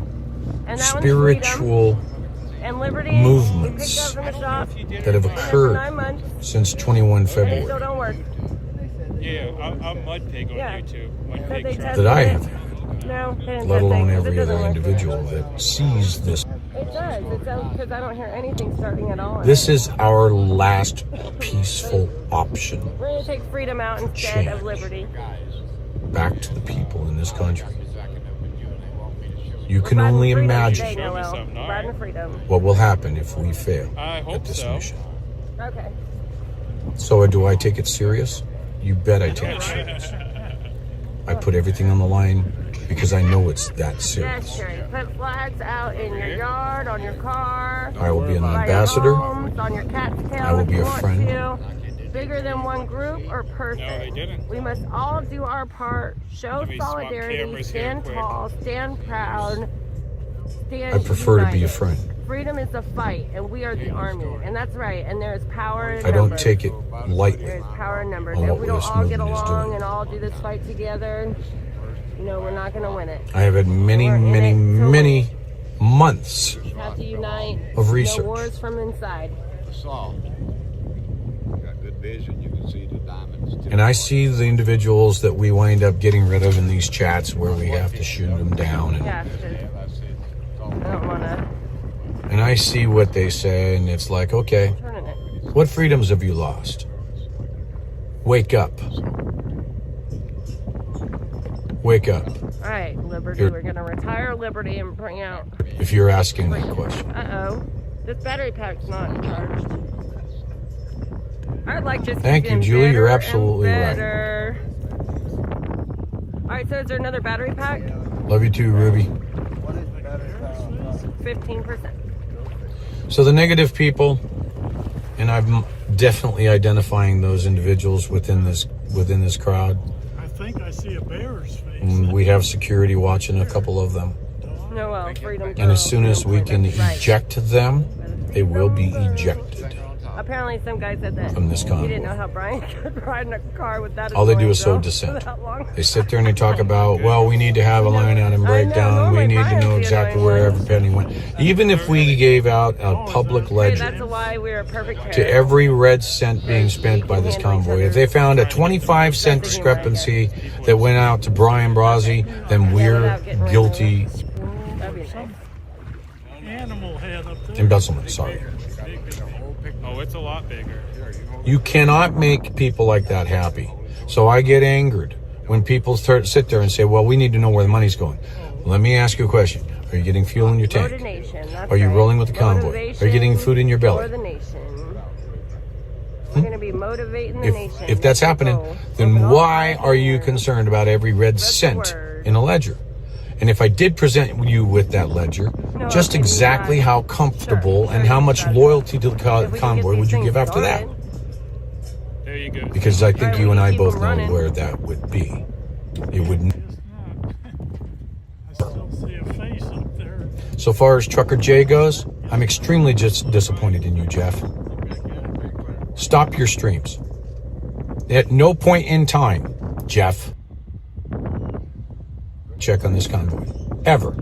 that one's spiritual Freedom. And Liberty, movements we picked up from the shop. that have Been there for 9 occurred months. since 21 And they still February don't work. Yeah, I'm Mud Pig on YouTube. Mud Pig Track. that I have, No, they didn't let test alone it, 'cause every it doesn't other work. individual that sees this. It does. It does because I don't hear anything starting at all. This is our last peaceful option We're going to take Freedom out instead of Liberty. back to the people in this country. You can only imagine Riding Freedom. what will happen if we fail at this mission. Okay. So do I take it serious? You bet I take it serious. I put everything on the line because I know it's that serious. Yes, sure. Put flags out in your yard, on your car. I will be an by ambassador. Your homes, on your cat's tail. I will if be you a want friend. to. Bigger than one group or person. No, they didn't. We must all do our part. Show Let me swap solidarity. cameras here Stand quick. tall. Stand proud. stand I prefer to be a united. friend. Freedom is a fight, and we are the army, and that's right. And there is power in I don't numbers. take it lightly. There's power in numbers. on If what we don't this all get movement is along doing. and all do this fight together, you know, we're not going to win it. I have had many, many, many months We have to unite. of research. No wars from inside. Got good vision. You can see the diamonds. And I see the individuals that we wind up getting rid of in these chats where we have to shoot them down. Yeah, 'cause I don't want to. And I see what they say, and it's like, okay, what freedoms have you lost? Wake up. Wake up. All right, Liberty. Here. We're going to retire Liberty and bring out. If you're asking that question. Uh-oh. This battery pack's not charged. I'd like just Thank you, Julie. You're absolutely right. better. All right, so is there another battery pack? Love you too, Ruby. 15%. So the negative people, and I'm definitely identifying those individuals within this crowd. I think I see a bear's face. And we have security watching a couple of them. No, well, freedom. And as soon as we can eject them, they will be ejected. Apparently, some guy said that From this he convoy. didn't know how Brian could ride in a car with that. All they do annoying is sow girl dissent. for that long. They sit there and they talk about, well, we need to have a line out and breakdown. We need to know exactly where every penny went. Even if we gave out a public Hey, ledger that's why we're a perfect pair. to every red cent being spent by this convoy, if they found a 25-cent discrepancy that went out to Brian Brazzi, then we're guilty. Animal head up there. Embezzlement, sorry. Oh, it's a lot bigger. You cannot make people like that happy. So I get angered when people sit there and say, well, we need to know where the money's going. Let me ask you a question. Are you getting fuel in your tank? Are you rolling with the convoy? Are you getting food in your For belly? the nation. We're going to be motivating the nation. If that's happening, then why are you concerned about every red cent in a ledger? And if I did present you with that ledger, just exactly how comfortable and how much loyalty to the convoy would you give after that? There you go. Because I think you and I both know where that would be. It would. So far as Trucker Jay goes, I'm extremely just disappointed in you, Jeff. Stop your streams. At no point in time, Jeff, check on this convoy. Ever.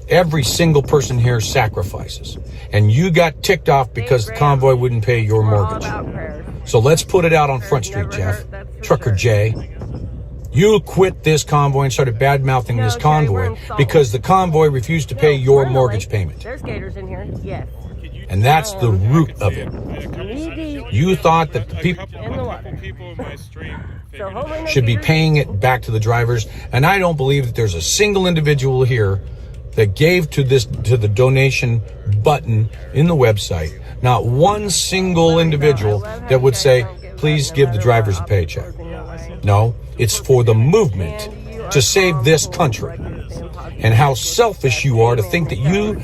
Every single person here sacrifices. And you got ticked off because the convoy wouldn't pay your mortgage. So let's put it out on Front Street, Jeff. Trucker Jay. You quit this convoy and started bad-mouthing this convoy because the convoy refused to pay your mortgage payment. There's gators in here. Yes. And that's the root of it. You thought that the people In the water. So hopefully no should be gators. paying it back to the drivers, and I don't believe that there's a single individual here that gave to the donation button in the website. Not one single individual that would say, please give the drivers a paycheck. No, it's for the movement to save this country. And how selfish you are to think that you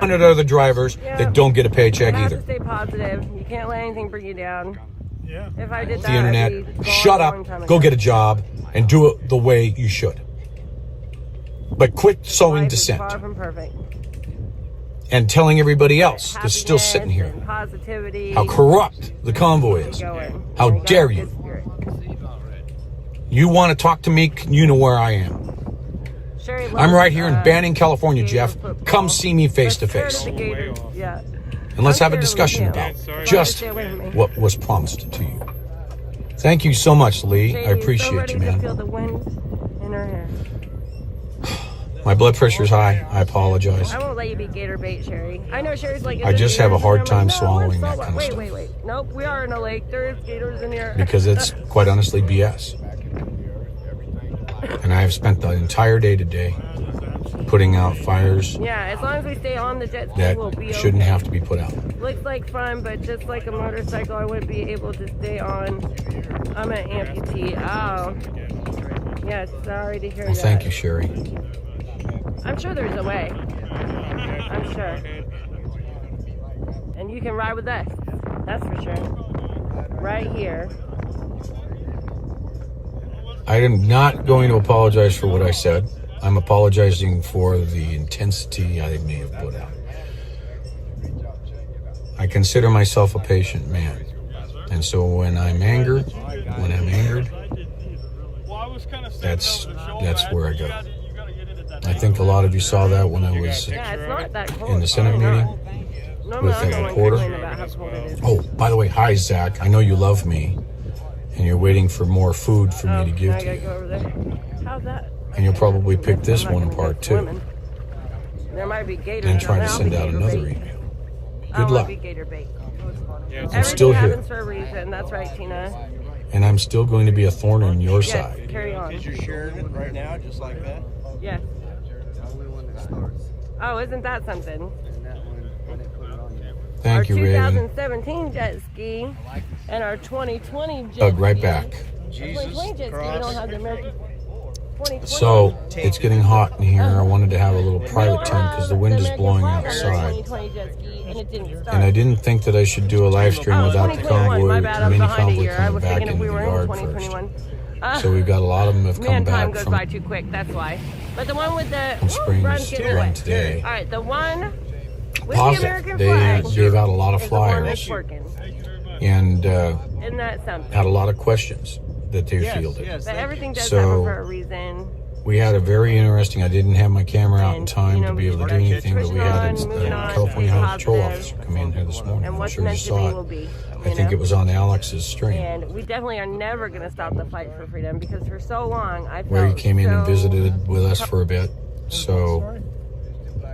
100 other drivers that don't get a paycheck You have either. to stay positive. You can't let anything bring you down. Yeah. If I did that, The internet, I'd be gone shut a long up, time go ago. get a job, and do it the way you should. But quit sowing Life is dissent far from perfect. and telling everybody else that's still sitting here And positivity. how corrupt the convoy is. How dare you? You want to talk to me, you know where I am. I'm right here in Banning, California, Jeff. Come see me face to face. Yeah. And let's have a discussion about just what was promised to you. Thank you so much, Lee. I appreciate you, man. Feel the wind in her hair. My blood pressure's high. I apologize. I won't let you be gator bait, Sherry. I know Sherry's like. I just have a hard time No, swallowing we're that kind of stuff. Wait. Nope, we are in a lake. There's gators in here. Because it's quite honestly BS. And I have spent the entire day today putting out fires Yeah, as long as we stay on the jet ski, that we'll be shouldn't okay. have to be put out. Looks like fun, but just like a motorcycle, I wouldn't be able to stay on. I'm an amputee. Oh. Yeah, sorry to hear Well, that. thank you, Sherry. I'm sure there's a way. I'm sure. And you can ride with us. That's for sure. Right here. I am not going to apologize for what I said. I'm apologizing for the intensity I may have put out. I consider myself a patient man. And so when I'm angered, that's where I go. I think a lot of you saw that when I was in the Senate meeting with the reporter. Oh, by the way, hi, Zach. I know you love me, and you're waiting for more food for me to give to you. How's that? And you'll probably pick this one apart, too. There might be gators. And try to send out another email. Good luck. I'm still here. Happens for a reason. That's right, Tina. And I'm still going to be a thorn in your side. Yes, carry on. Because you're sharing it right now, just like that? Yes. Oh, isn't that something? Thank you, Raven. Our 2017 jet ski and our 2020 jet ski. Doug, right back. 2020 jet ski, we don't have the American. So, it's getting hot in here. I wanted to have a little private tent because the wind is blowing outside. And I didn't think that I should do a live stream without the convoy, the mini convoy coming back into the yard first. So we've got a lot of them have come back time goes by too quick, that's why. But the one with the Springs to run today. All right, the one with Pause the American it. They flag gave out a lot of is the one flyers that's working. and Isn't that something? had a lot of questions that they fielded. But everything does So, happen for a reason. We had a very interesting, I didn't have my camera out in time to be able to do anything, but we had a California Highway Patrol officer come in here this morning. I'm sure you saw it. I think it was on Alex's stream. And we definitely are never going to stop the fight for freedom because for so long I felt where he came in and visited with us for a bit. So,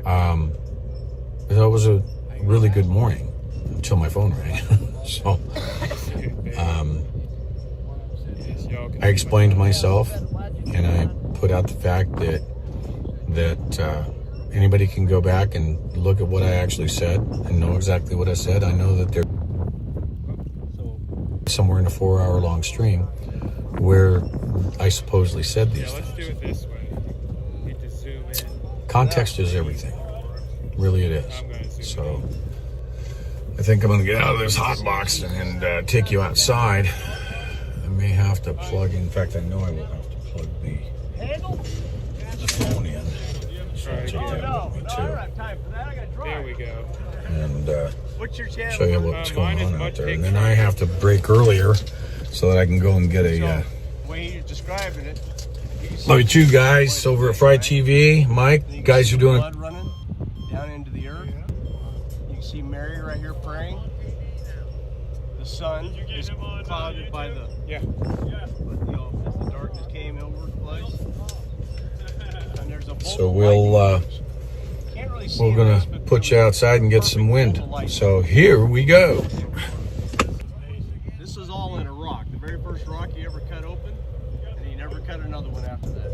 that was a really good morning until my phone rang. So, I explained myself and I put out the fact that anybody can go back and look at what I actually said and know exactly what I said. I know that they're somewhere in a 4-hour-long stream where I supposedly said these things. Context is everything. Really it is. So I think I'm going to get out of this hot box and take you outside. I may have to plug in fact, I know I will have to plug the phone in. So I'll take that with me too. There we go. And show you what's going on out there. And then I have to break earlier so that I can go and get a way you're describing it. look at you guys over at FryTV. Mike, you guys are doing blood running down into the earth. You can see Mary right here praying. The sun is clouded by the but, as the darkness came over the place. And there's a so we're gonna put you outside and get some wind. So here we go. This is all in a rock. The very first rock you ever cut open, and you never cut another one after that.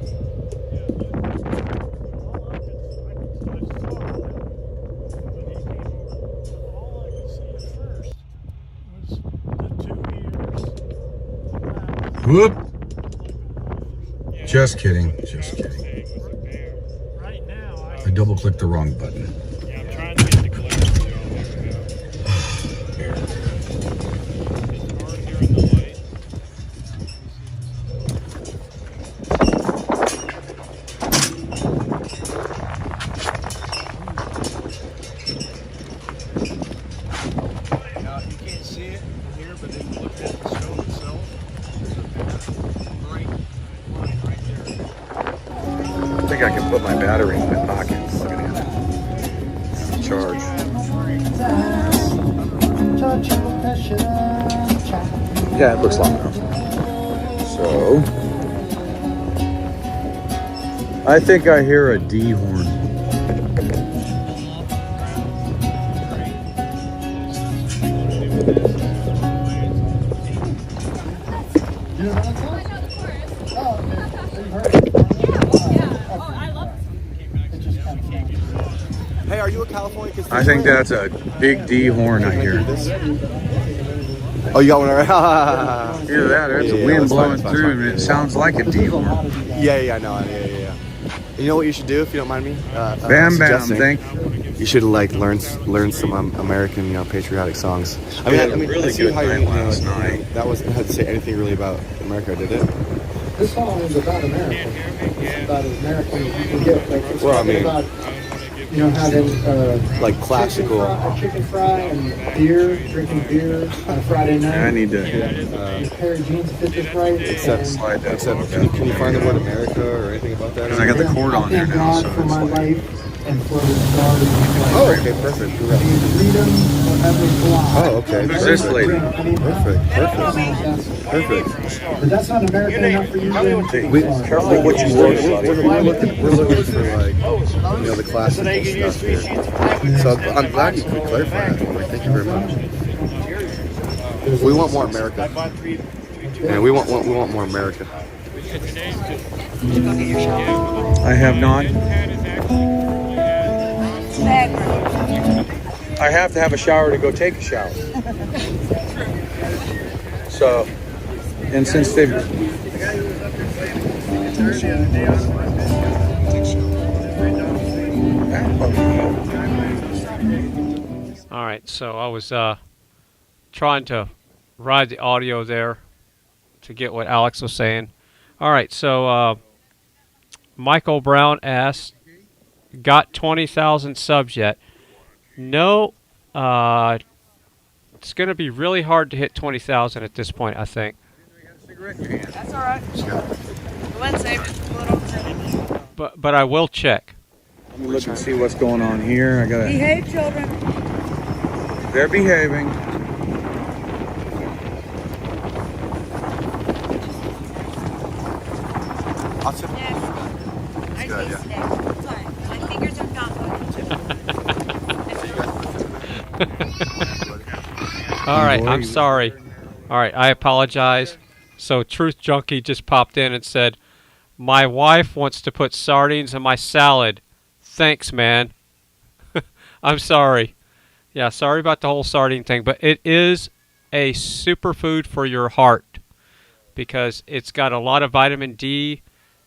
Whoop. Just kidding. Just kidding. I double clicked the wrong button. Yeah, I'm trying to get the glitter. Here. It's hard here in the light. Now, you can't see it here, but if you look at the stone itself, there's a path right there. I think I can put my battery in my pocket and plug it in. Charge. Yeah, it looks long enough. So, I think I hear a D horn. Hey, are you a California constituent? I think that's a big D horn I hear. Oh, you got one already? Hear that? There's a wind blowing through and it sounds like a D horn. Yeah, I know. Yeah. You know what you should do if you don't mind me? Bam, thank you. You should like learn some American, patriotic songs. I mean, really good night last night. That wasn't had to say anything really about America, did it? This song is about America. It's about as American as you can get. Like, it's Well, I talking mean, about, you know, having like classical. chicken fry and beer, drinking beer on a Friday night. I need to. Your pair of jeans fit this right. Except, can you find the word America or anything about that? Because I got the cord on there now. So for my life and for the stars. Oh, okay, perfect. Freedom of having fly. Oh, okay. This lady. Perfect. But that's not American enough for you. Careful what you order, buddy. We're looking for, like, you know, the classical stuff here. So I'm glad you could clarify that for me. Thank you very much. We want more America. Yeah, we want more America. I have not. I have to have a shower to go take a shower. So, and since they've... All right, so I was trying to ride the audio there to get what Alex was saying. All right, so Michael Brown asked, got 20,000 subs yet? No, it's going to be really hard to hit 20,000 at this point, I think. That's all right. Go ahead and save it. But I will check. Let me look and see what's going on here. I gotta. Behave, children. They're behaving. Awesome. I taste it. It's fine. My fingers are not All right, I'm sorry. All right, I apologize. So Truth Junkie just popped in and said, my wife wants to put sardines in my salad. Thanks, man. I'm sorry. Yeah, sorry about the whole sardine thing, but it is a superfood for your heart because it's got a lot of vitamin D,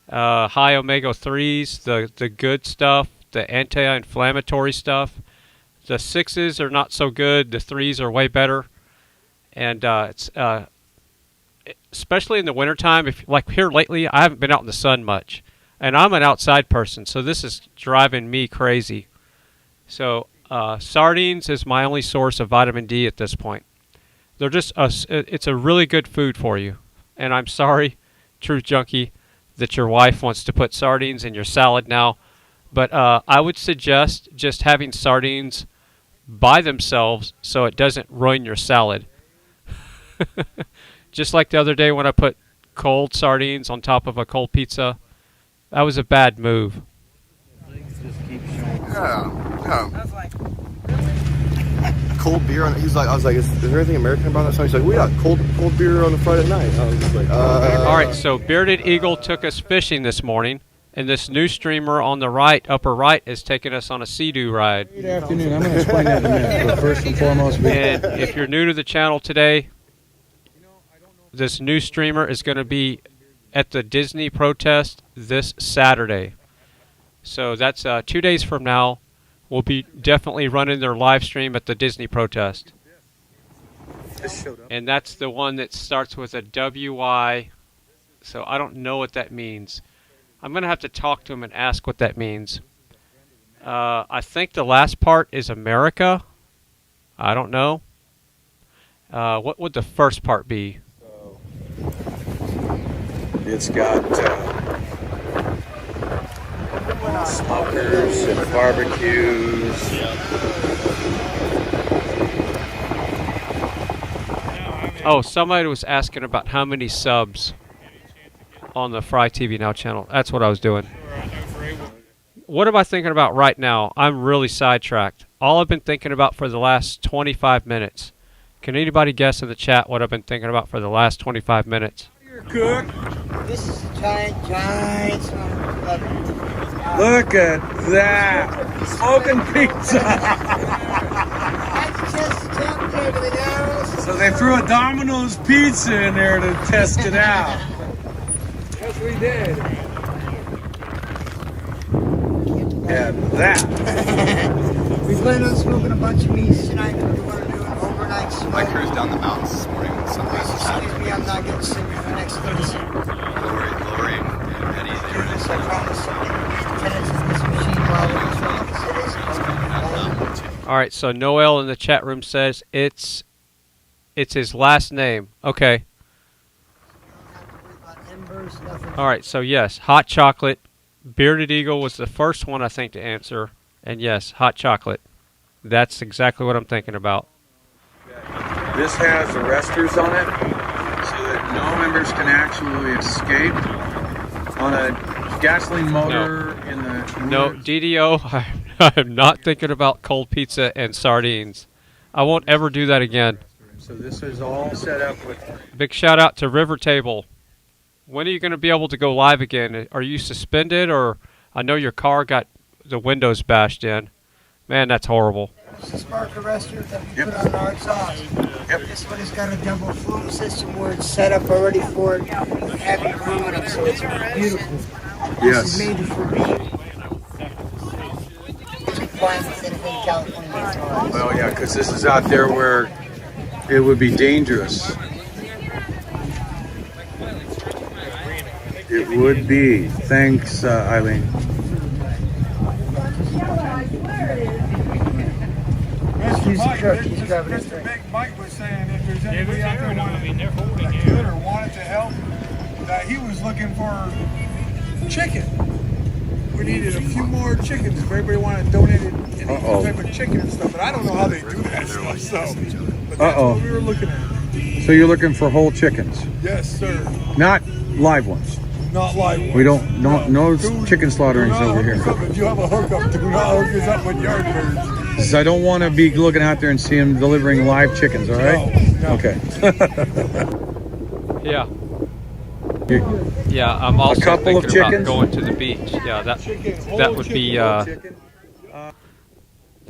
high omega-3s, the good stuff, the anti-inflammatory stuff. The 6s are not so good. The 3s are way better. And it's especially in the wintertime, if like here lately, I haven't been out in the sun much. And I'm an outside person, so this is driving me crazy. So sardines is my only source of vitamin D at this point. They're just it's a really good food for you. And I'm sorry, Truth Junkie, that your wife wants to put sardines in your salad now. But I would suggest just having sardines by themselves so it doesn't ruin your salad. Just like the other day when I put cold sardines on top of a cold pizza. That was a bad move. Yeah. Cold beer on. He's like, I was like, is there anything American about that song? He's like, we got cold beer on a Friday night. I was just like, All right, so Bearded Eagle took us fishing this morning, and this new streamer on the right, upper right, is taking us on a sea-doo ride. Good afternoon. I'm going to explain that in a minute. But first and foremost, and if you're new to the channel today, this new streamer is going to be at the Disney protest this Saturday. So that's 2 days from now. We'll be definitely running their live stream at the Disney protest. And that's the one that starts with a WY. So I don't know what that means. I'm going to have to talk to him and ask what that means. I think the last part is America. I don't know. What would the first part be? it's got smokers and barbecues. Oh, somebody was asking about how many subs on the FryTVNow channel. That's what I was doing. What am I thinking about right now? I'm really sidetracked. All I've been thinking about for the last 25 minutes. Can anybody guess in the chat what I've been thinking about for the last 25 minutes? Cook. This is a giant. Look at that. Smoking pizza. So they threw a Domino's pizza in there to test it out. Yes, we did. And that. We plan on smoking a bunch of meats tonight. We want to do an overnight smoke. My crew's down the mountains this morning. Excuse me, I'm not getting sick for the next 30 seconds. Don't worry. I promise. Tenants of this machine while All right, so Noel in the chat room says it's his last name. Okay. All right, so yes, hot chocolate. Bearded Eagle was the first one I think to answer, and yes, hot chocolate. That's exactly what I'm thinking about. This has arresters on it, so that no members can actually escape. On a gasoline motor in the... No, DDO, I'm not thinking about cold pizza and sardines. I won't ever do that again. So this is all set up with... Big shout out to River Table. When are you going to be able to go live again? Are you suspended, or I know your car got the windows bashed in. Man, that's horrible. It's the spark arrestor that we put on our exhaust. This one has got a double flume system where it's set up already for it with heavy aluminum, so it's beautiful. Yes. This is made for me. It's requirements in California. Well, yeah, because this is out there where it would be dangerous. It would be. Thanks, Eileen. He's a cook. He's grabbing his drink. Mike was saying if there's anybody out there that could or wanted to help, that he was looking for chicken. We needed a few more chickens if everybody wanted to donate any type of chicken and stuff, but I don't know how they do that stuff, so. But that's what we were looking at. So you're looking for whole chickens? Yes, sir. Not live ones? Not live ones. We don't, no chicken slaughterings over here. If you have a hookup, do not hook us up with yard birds. Because I don't want to be looking out there and see them delivering live chickens, all right? No. Okay. Yeah. Yeah, I'm also a couple thinking of chickens? about going to the beach. Yeah, that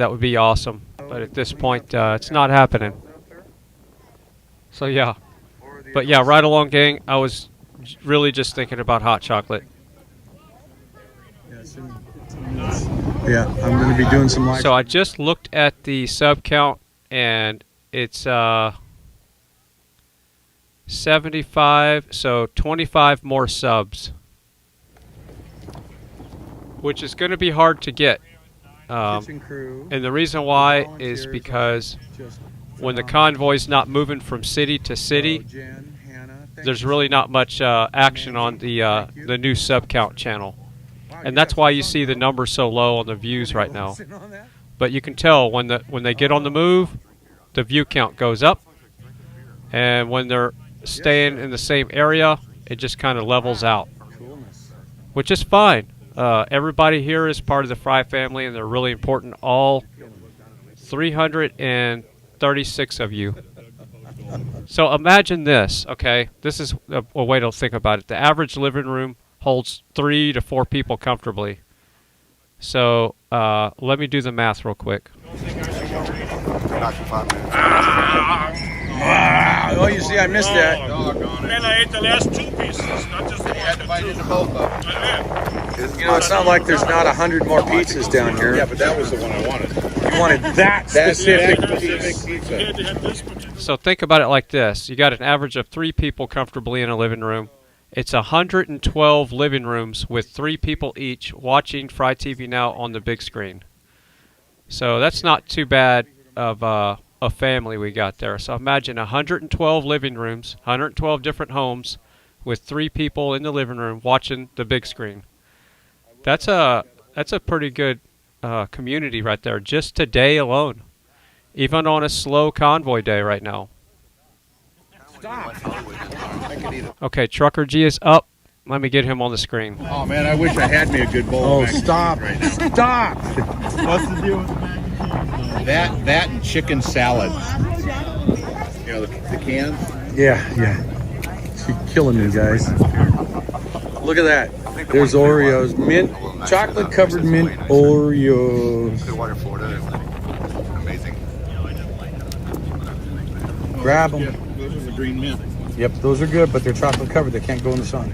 would be awesome. But at this point, it's not happening. So yeah. But yeah, right along, gang. I was really just thinking about hot chocolate. Yeah, I'm going to be doing some live. So I just looked at the sub count, and it's 75, so 25 more subs, which is going to be hard to get. And the reason why is because when the convoy's not moving from city to city, there's really not much action on the new sub count channel. And that's why you see the numbers so low on the views right now. But you can tell when they get on the move, the view count goes up, and when they're staying in the same area, it just kind of levels out, which is fine. Everybody here is part of the Frei family, and they're really important. All 336 of you. So imagine this, okay? This is a way to think about it. The average living room holds 3 to 4 people comfortably. So let me do the math real quick. Oh, you see, I missed that. And I ate the last 2 pieces, not just the one. You know, it's not like there's not 100 more pizzas down here. Yeah, but that was the one I wanted. You wanted that specific pizza. So think about it like this. You got an average of 3 people comfortably in a living room. It's 112 living rooms with 3 people each watching FryTVNow on the big screen. So that's not too bad of a family we got there. So imagine 112 living rooms, 112 different homes with 3 people in the living room watching the big screen. That's a pretty good community right there, just today alone, even on a slow convoy day right now. Stop. Okay, Trucker G is up. Let me get him on the screen. Oh man, I wish I had me a good bowl. Oh, of mac and stop! cheese right now. Stop! What's the deal with the mac and cheese? That and chicken salad. You know the cans. Yeah. You're killing me, guys. Look at that. There's Oreos, mint, chocolate covered mint Oreos. Clearwater, Florida. Amazing. Grab them. Those are the green mint. Yep, those are good, but they're chocolate covered. They can't go in the sun.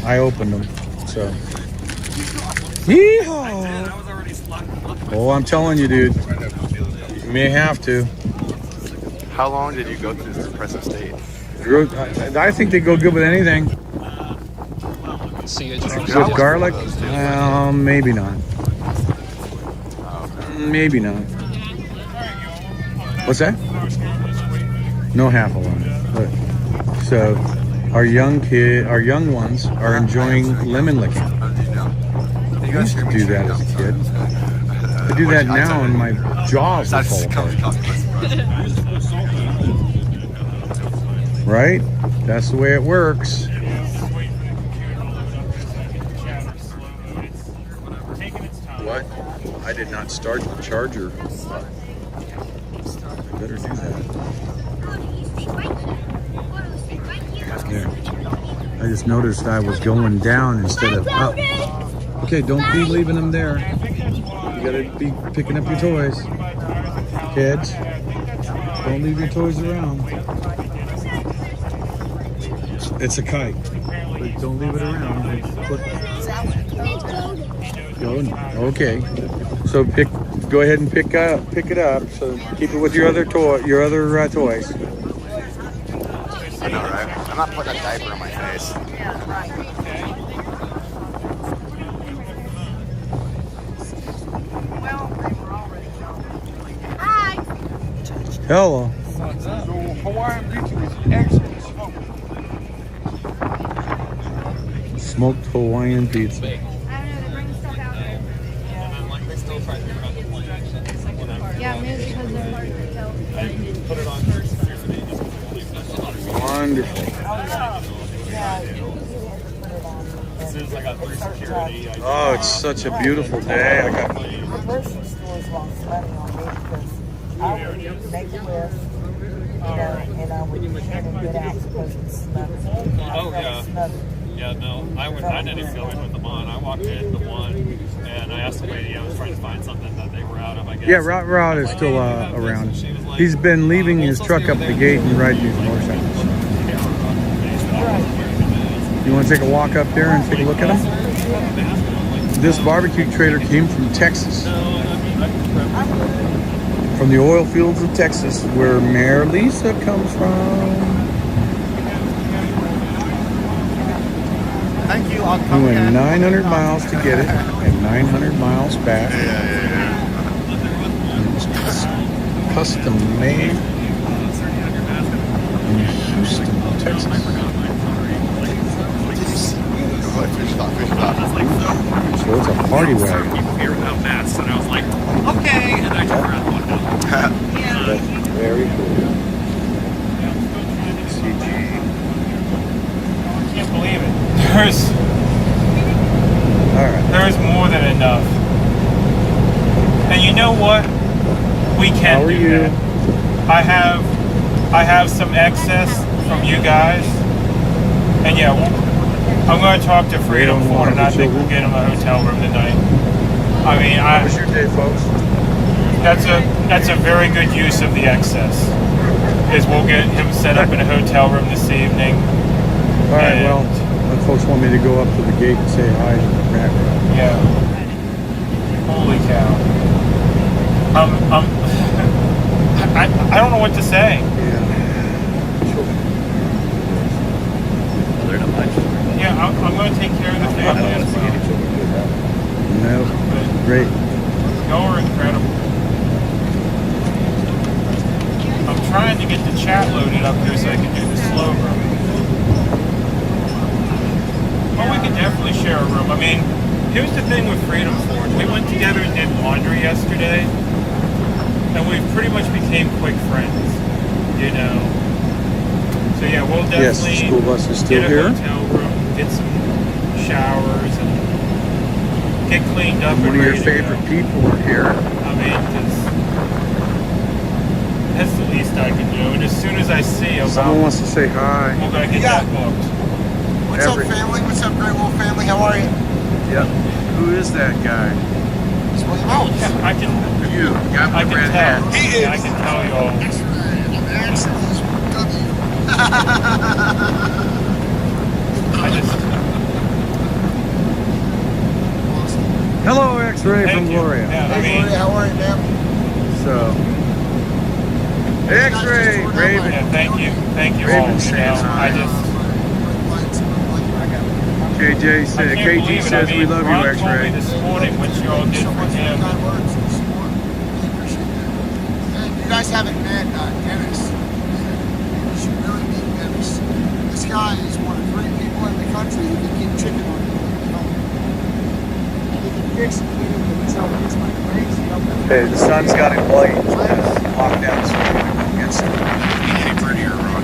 I opened them, so. Yeehaw! Oh, I'm telling you, dude. You may have to. How long did you go through this present state? I think they go good with anything. With garlic? Maybe not. Maybe not. What's that? No half a lemon. So our young ones are enjoying lemon licking. I used to do that as a kid. I do that now and my jaws will fall apart. Right? That's the way it works. What? I did not start the charger. I better do that. There. I just noticed I was going down instead of up. Okay, don't be leaving them there. You gotta be picking up your toys. Kids, don't leave your toys around. It's a kite, but don't leave it around. Okay, so go ahead and pick it up. So keep it with your other toys. I know, right? I'm not putting a diaper on my face. Hello. So Hawaiian pizza was excellent. Smoked Hawaiian pizza. Yeah, maybe because they're Wonderful. Oh, it's such a beautiful day. I got. The grocery stores lost money on me because I would make a list, and I would hand and get out because it's smothered. Oh, yeah. Yeah, no, I didn't even go in with them on. I walked in the one, and I asked the lady, I was trying to find something that they were out of, I guess. Yeah, Rod is still around. He's been leaving his truck up the gate and riding his motorcycle. You want to take a walk up there and take a look at him? This barbecue trailer came from Texas. From the oil fields of Texas, where Mayor Lisa comes from. Thank you. I'll come We went again. 900 miles to get it, and 900 miles back. It was custom made in Houston, Texas. So it's a party wagon. People here without masks, and I was like, okay, and I turned around and walked out. So that's very cool. CG. I can't believe it. There's more than enough. And you know what? We can do that. I have some excess from you guys. And yeah, I'm going to talk to Freedom Ford, and I think we'll get him a hotel room tonight. I mean, How was your day, folks? That's a very good use of the excess. Is we'll get him set up in a hotel room this evening. All right, well, the folks want me to go up to the gate and say hi to Matt. Yeah. Holy cow. I don't know what to say. Yeah, I'm going to take care of the family as well. No, great. Y'all are incredible. I'm trying to get the chat loaded up here so I can do the slow room. Well, we can definitely share a room. I mean, here's the thing with Freedom Ford. We went together and did laundry yesterday, and we pretty much became quick friends, you know. So yeah, we'll definitely Yes, the school bus is still get a here. hotel room, get some showers, and get cleaned up. One and of your ready to favorite go. people are here. I mean, that's the least I can do. And as soon as I see him, Someone wants to say hi. we're gonna get that booked. What's up, family? What's up, Great Wolf family? How are you? Yep. Who is that guy? It's William Owens. I can. You. Got I the can red tell. hat. He Yeah, I is. can tell you all. I just. Hello, X-Ray Thank from you. Gloria. Yeah, I Hey, mean, Gloria, how are you, ma'am? So, X-Ray, Raven. yeah, thank you all. Raven You saying know, hi. I just. KG says we love you, X-Ray. This morning what you all did for him. You guys haven't met Dennis. You should really meet Dennis. This guy is one of 3 people in the country who can keep chicken on you. He can fix it. Hey, the sun's got him white. Walk down the street and get some. Any prettier, Ron.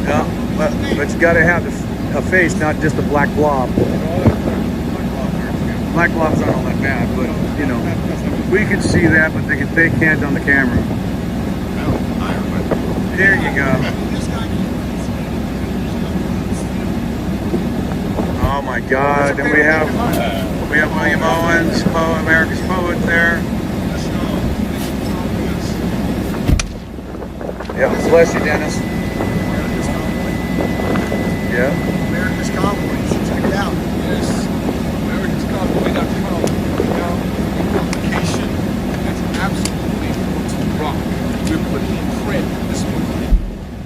Yeah, but you got to have a face, not just a black blob. Black blobs aren't all that bad, but you know, we can see that, but they can't on the camera. There you go. Oh my God! And we have William Owens, America's Poet there. Yeah, bless you, Dennis. Yeah. America's Convoy. You should check it out. Yes. AmericasConvoy.com. Application that's absolutely to rock. We're putting in print this morning.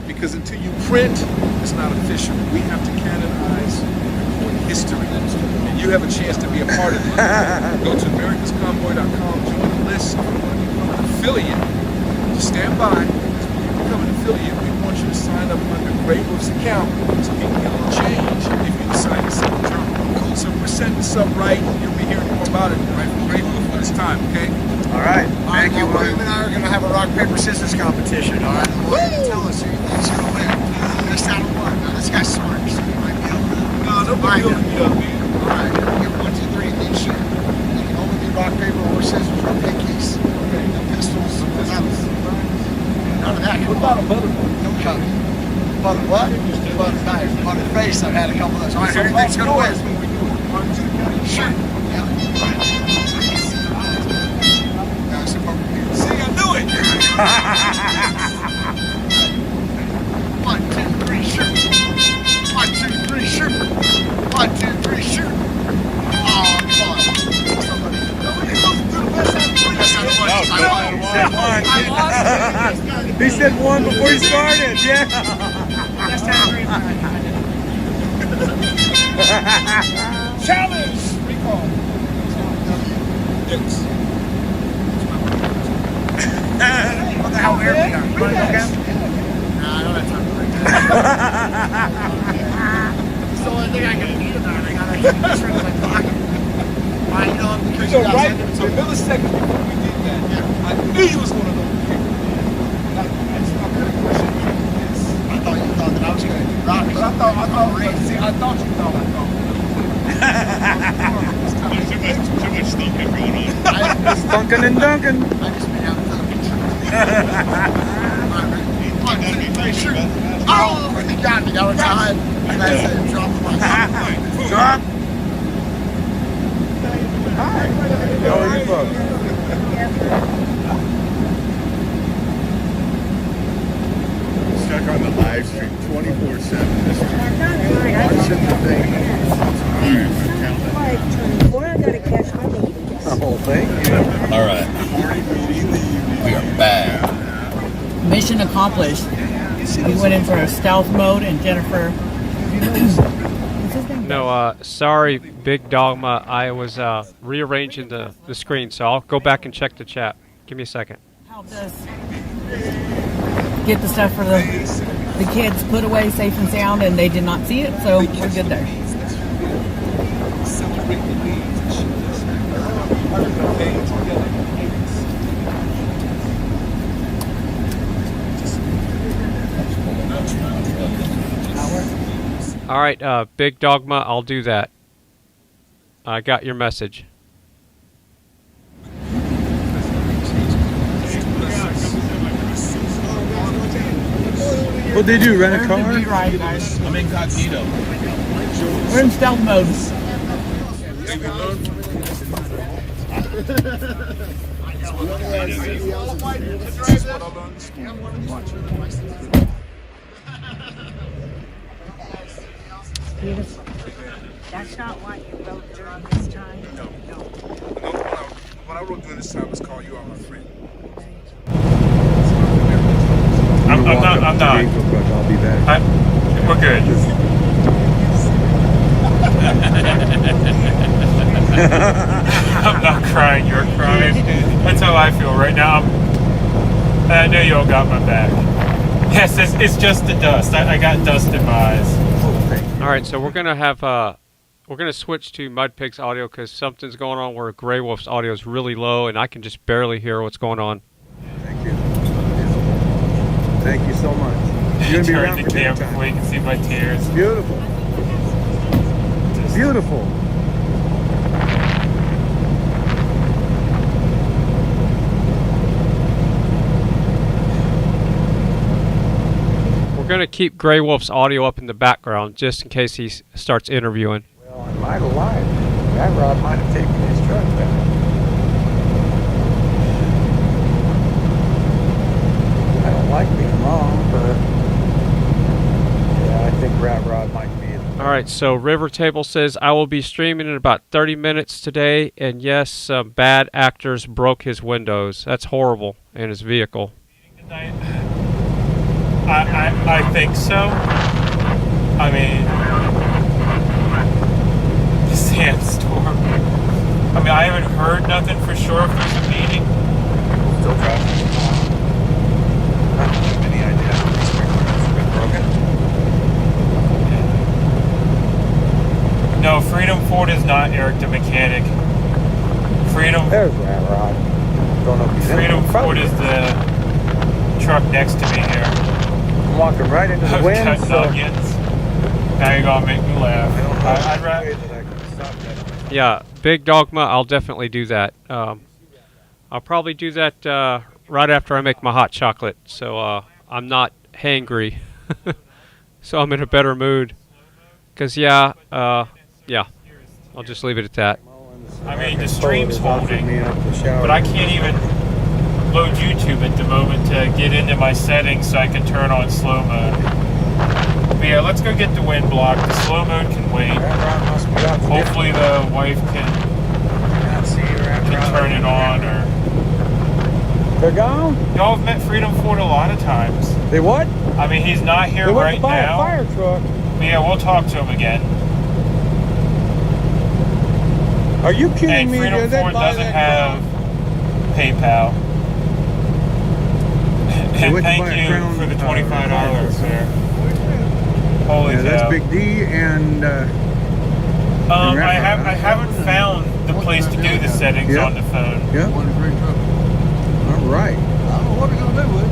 Because until you print, it's not official. We have to canonize history. And you have a chance to be a part of it. Go to AmericasConvoy.com, join the list. If you want to become an affiliate, just stand by. Become an affiliate, we want you to sign up under Grey Wolf's account so you can get a little change if you decide to sell the journal. Cool. So we're setting this up right. You'll be hearing more about it right from Grey Wolf when it's time, okay? All right. Thank you. William and I are going to have a rock, paper, scissors competition. All right. Who tell us who you think's going to win? Just out of one. Now, this guy's smart, so he might be able to. No, nobody will beat up, man. All right. Get 1, 2, 3 in each shoot. You can only be rock, paper, or scissors or pinkies. Okay. No pistols. None of that. What about a butter? No cut. Butter what? Butter knife. Butter face. I've had a couple of those. All right, who do you think's going to win? Shoot. Yeah. See, I knew it! 1, 2, 3, shoot. 1, 2, 3, shoot. 1, 2, 3, shoot. Oh, come on. Somebody. He said 1 before he started. Yeah. Challenge! Recall. Yes. What the hell, where are we going? You want to go again? Nah, I don't have time to break that. It's the only thing I can eat about it. I got to keep this in my pocket. I know because so right, a millisecond before we did that, I knew you was one of those people. I thought you thought that I was going to do rock. I thought you thought. Too much stunking going on. Stunking and dunking. I just been out for the picture. 1, 2, 3, shoot. Oh, he got me. That was time. That's it. Drop the mic. Drop. Hi. How are you folks? Check on the live stream 24/7. Watching the thing. Before I gotta catch my meat. Oh, thank you. All right. We are back. Mission accomplished. We went in for a stealth mode, and Jennifer. No, sorry, Big Dogma. I was rearranging the screen, so I'll go back and check the chat. Give me a second. Helped us get the stuff for the kids put away safe and sound, and they did not see it, so we're good there. All right, Big Dogma, I'll do that. I got your message. What'd they do, rent a car? I'm incognito. We're in stealth mode. That's not why you wrote during this time? No. What I wrote during this time was call you are my friend. I'm not. I'll be back. We're good. I'm not crying, you're crying. That's how I feel right now. I know y'all got my back. Yes, it's just the dust. I got dust in my eyes. All right, so we're gonna have we're gonna switch to Mudpig's audio because something's going on where Grey Wolf's audio is really low, and I can just barely hear what's going on. Thank you. Thank you so much. You're gonna be around for camera before you can see my tears. Beautiful. Beautiful. We're going to keep Grey Wolf's audio up in the background just in case he starts interviewing. Well, I might have lied. That Rod might have taken his truck back. I don't like being wrong, but yeah, I think Rat Rod might be it. All right, so River Table says, I will be streaming in about 30 minutes today, and yes, some bad actors broke his windows. That's horrible, in his vehicle. I think so. I mean, the sandstorm. I mean, I haven't heard nothing for sure if there's a meeting. Still traffic. I don't have any idea how these sprinklers have been broken. No, Freedom Ford is not Eric the mechanic. Freedom. There's Rat Rod. Don't know if he's Freedom Ford is the truck next to me here. I'm walking right into the wind. Cut So nuggets. Now you're gonna make me laugh. I'd rather. Yeah, Big Dogma, I'll definitely do that. I'll probably do that right after I make my hot chocolate, so I'm not hangry. So I'm in a better mood. Because, yeah, I'll just leave it at that. I mean, the stream's holding, but I can't even load YouTube at the moment to get into my settings so I can turn on slow mode. But yeah, let's go get the wind block. The slow mode can wait. Hopefully the wife can turn it on. Or they're gone? Y'all have met Freedom Ford a lot of times. They what? I mean, he's not here right now. A fire truck. But yeah, we'll talk to him again. Are you kidding me? Freedom Ford doesn't have PayPal. And thank you for the $25 there. Holy cow. That's Big D and I haven't found the place to do the settings on the phone. Yeah. All right. I don't know what we're gonna do with it.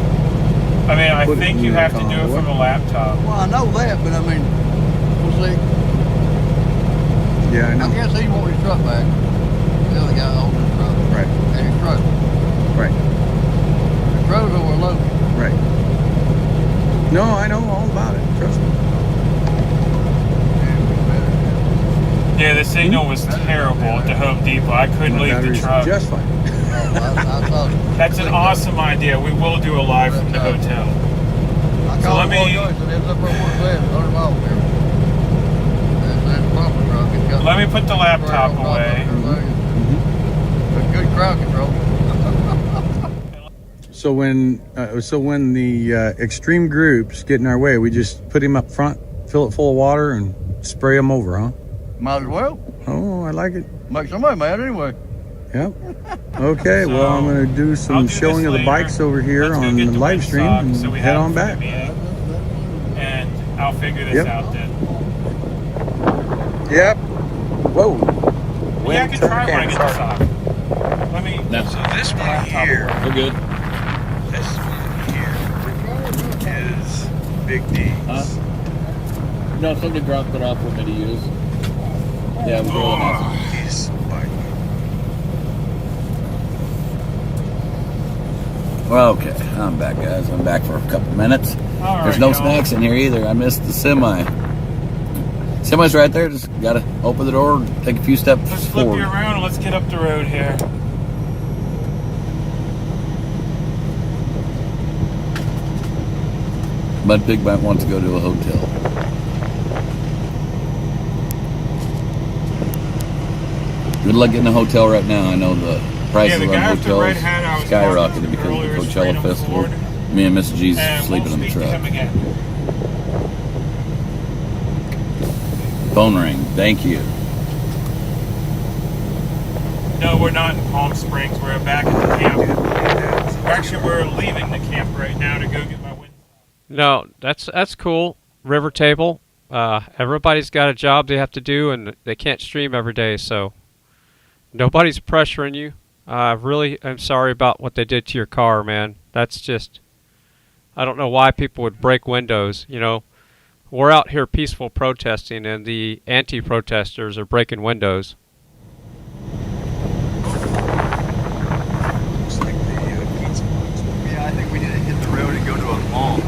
I mean, I think you have to do it from a laptop. Well, I know that, but I mean, we'll see. Yeah, I know. I guess he wanted his truck back. The other guy owned his truck. Right. And his truck. Right. The truck's overloaded. Right. No, I know all about it. Trust me. Yeah, the signal was terrible at the Home Depot. I couldn't leave the truck. Just fine. That's an awesome idea. We will do a live from the hotel. So let me put the laptop away. Good crowd control. So when the extreme groups get in our way, we just put him up front, fill it full of water, and spray him over, huh? Might as well. Oh, I like it. Make somebody mad anyway. Yep. Okay, well, I'm going to do some showing of the bikes over here on the live stream and head on back. And I'll figure this out then. Yep. Whoa. Yeah, I can try when I get this off. Let me. So this one here. We're good. This one here is Big D's. No, somebody dropped it off for me to use. Yeah, it was really nice. He's Well, okay, I'm back, guys. I'm back for a couple minutes. There's no snacks in here either. I missed the semi. Semi's right there. Just gotta open the door and take a few steps Let's flip forward. you around and let's get up the road here. Bud Pig might want to go to a hotel. Good luck getting a hotel right now. I know the prices on hotels skyrocketed because of the Coachella Festival. Me and Miss G's sleeping in the truck. Phone ring. Thank you. No, we're not in Palm Springs. We're back at the camp. Actually, we're leaving the camp right now to go get my wind. No, that's cool. River table. Everybody's got a job they have to do, and they can't stream every day, so nobody's pressuring you. I really am sorry about what they did to your car, man. That's just, I don't know why people would break windows. You know, we're out here peaceful protesting, and the anti-protesters are breaking windows. Yeah, I think we need to hit the road and go to a mall.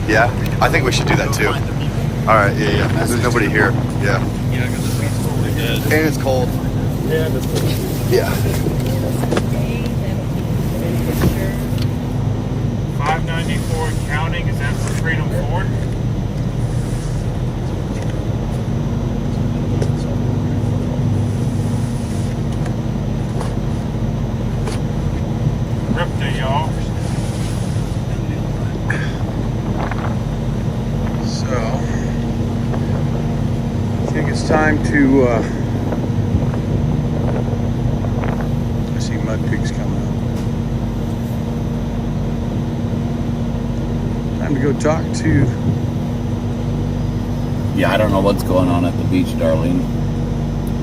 Yeah, I think we should do that too. All right, yeah. There's nobody here. Yeah. Yeah, because the weed's totally dead. And it's cold. Yeah, and it's cold. Yeah. 594 and counting. Is that for Freedom Ford? Rypta, y'all. So, I think it's time to, I see mud pigs coming up. Time to go talk to... Yeah, I don't know what's going on at the beach, darling.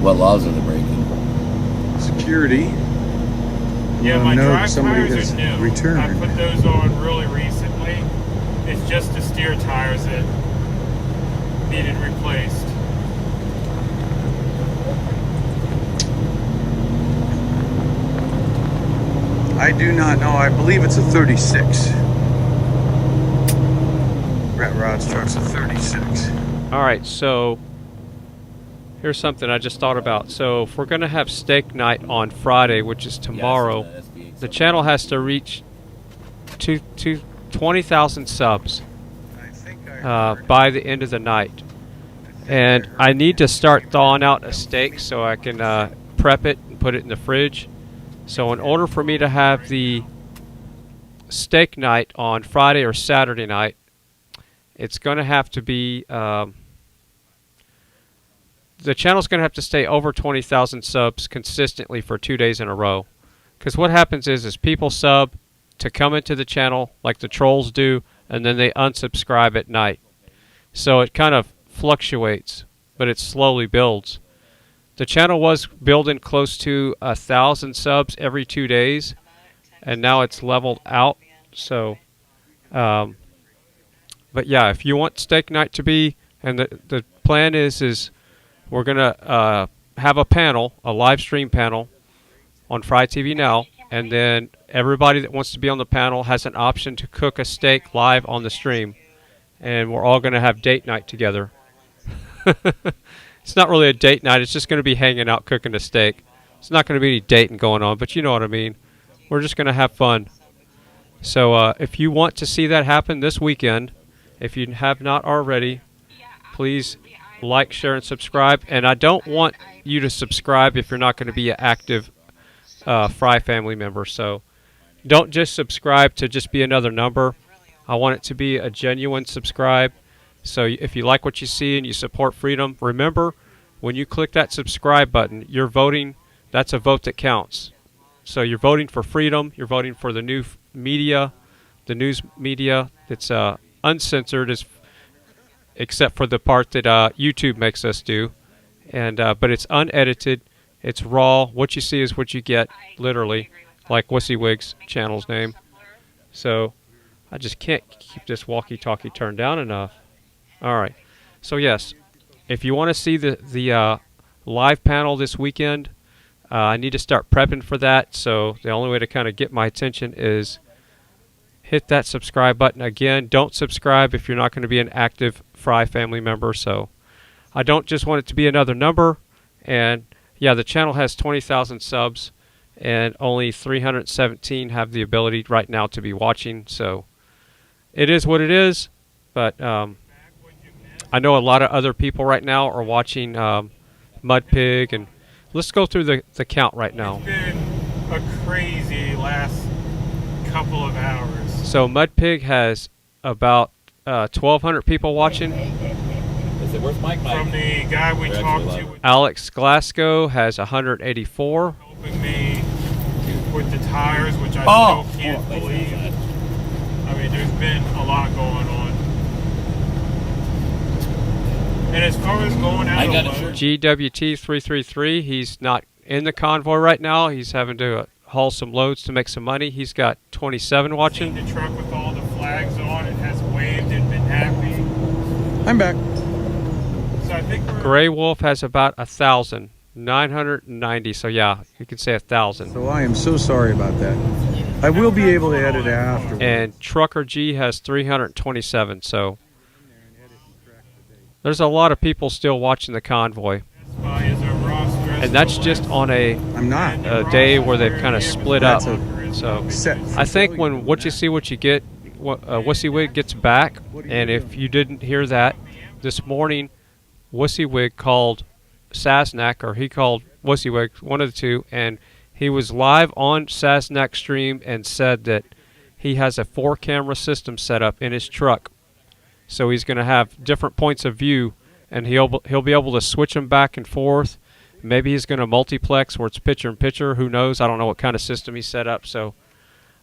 What laws are they breaking? Security. Yeah, my drive somebody tires has are new. returned. I put those on really recently. It's just the steer tires that needed replaced. I do not know. I believe it's a 36. Rat Rod's truck's a 36. All right, so here's something I just thought about. So if we're going to have steak night on Friday, which is tomorrow, the channel has to reach 20,000 subs by the end of the night. And I need to start thawing out a steak so I can prep it and put it in the fridge. So in order for me to have the steak night on Friday or Saturday night, it's going to have to be... the channel's going to have to stay over 20,000 subs consistently for 2 days in a row. Because what happens is people sub to come into the channel like the trolls do, and then they unsubscribe at night. So it kind of fluctuates, but it slowly builds. The channel was building close to 1,000 subs every 2 days, and now it's leveled out. So, but yeah, if you want steak night to be, and the plan is we're gonna have a panel, a live stream panel, on FryTVNow, and then everybody that wants to be on the panel has an option to cook a steak live on the stream, and we're all gonna have date night together. It's not really a date night. It's just gonna be hanging out cooking a steak. It's not gonna be any dating going on, but you know what I mean. We're just gonna have fun. So if you want to see that happen this weekend, if you have not already, please like, share, and subscribe. And I don't want you to subscribe if you're not going to be an active Fry family member. So don't just subscribe to just be another number. I want it to be a genuine subscribe. So if you like what you see and you support freedom, remember, when you click that subscribe button, you're voting. That's a vote that counts. So you're voting for freedom. You're voting for the new media, the news media that's uncensored, except for the part that YouTube makes us do. And but it's unedited. It's raw. What you see is what you get, literally, like WYSIWYG's channel's name. So I just can't keep this walkie-talkie turned down enough. All right. So yes, if you want to see the live panel this weekend, I need to start prepping for that. So the only way to kind of get my attention is hit that subscribe button. Again, don't subscribe if you're not going to be an active Fry family member. So I don't just want it to be another number. And yeah, the channel has 20,000 subs and only 317 have the ability right now to be watching. So it is what it is. But I know a lot of other people right now are watching Mud Pig, and let's go through the count right now. It's been a crazy last couple of hours. So Mud Pig has about 1,200 people watching. From the guy we talked to. Alex Glasgow has 184. Helping me with the tires, which I still can't believe. I mean, there's been a lot going on. And as far as going out of GWT333, he's not in the convoy right now. He's having to haul some loads to make some money. He's got 27 watching. The truck with all the flags on it has waved and been happy. I'm back. So I think Grey Wolf has about 1,990. So yeah, you could say 1,000. So I am so sorry about that. I will be able to edit after. And Trucker G has 327. So there's a lot of people still watching the convoy. And that's just on a day where they've kind of split up. So I think when What You See What You Get, WYSIWYG gets back, and if you didn't hear that, this morning WYSIWYG called Sasnak, or he called WYSIWYG, one of the two, and he was live on Sasnak stream and said that he has a 4-camera system set up in his truck. So he's going to have different points of view, and he'll be able to switch them back and forth. Maybe he's going to multiplex where it's picture-in-picture. Who knows? I don't know what kind of system he set up. So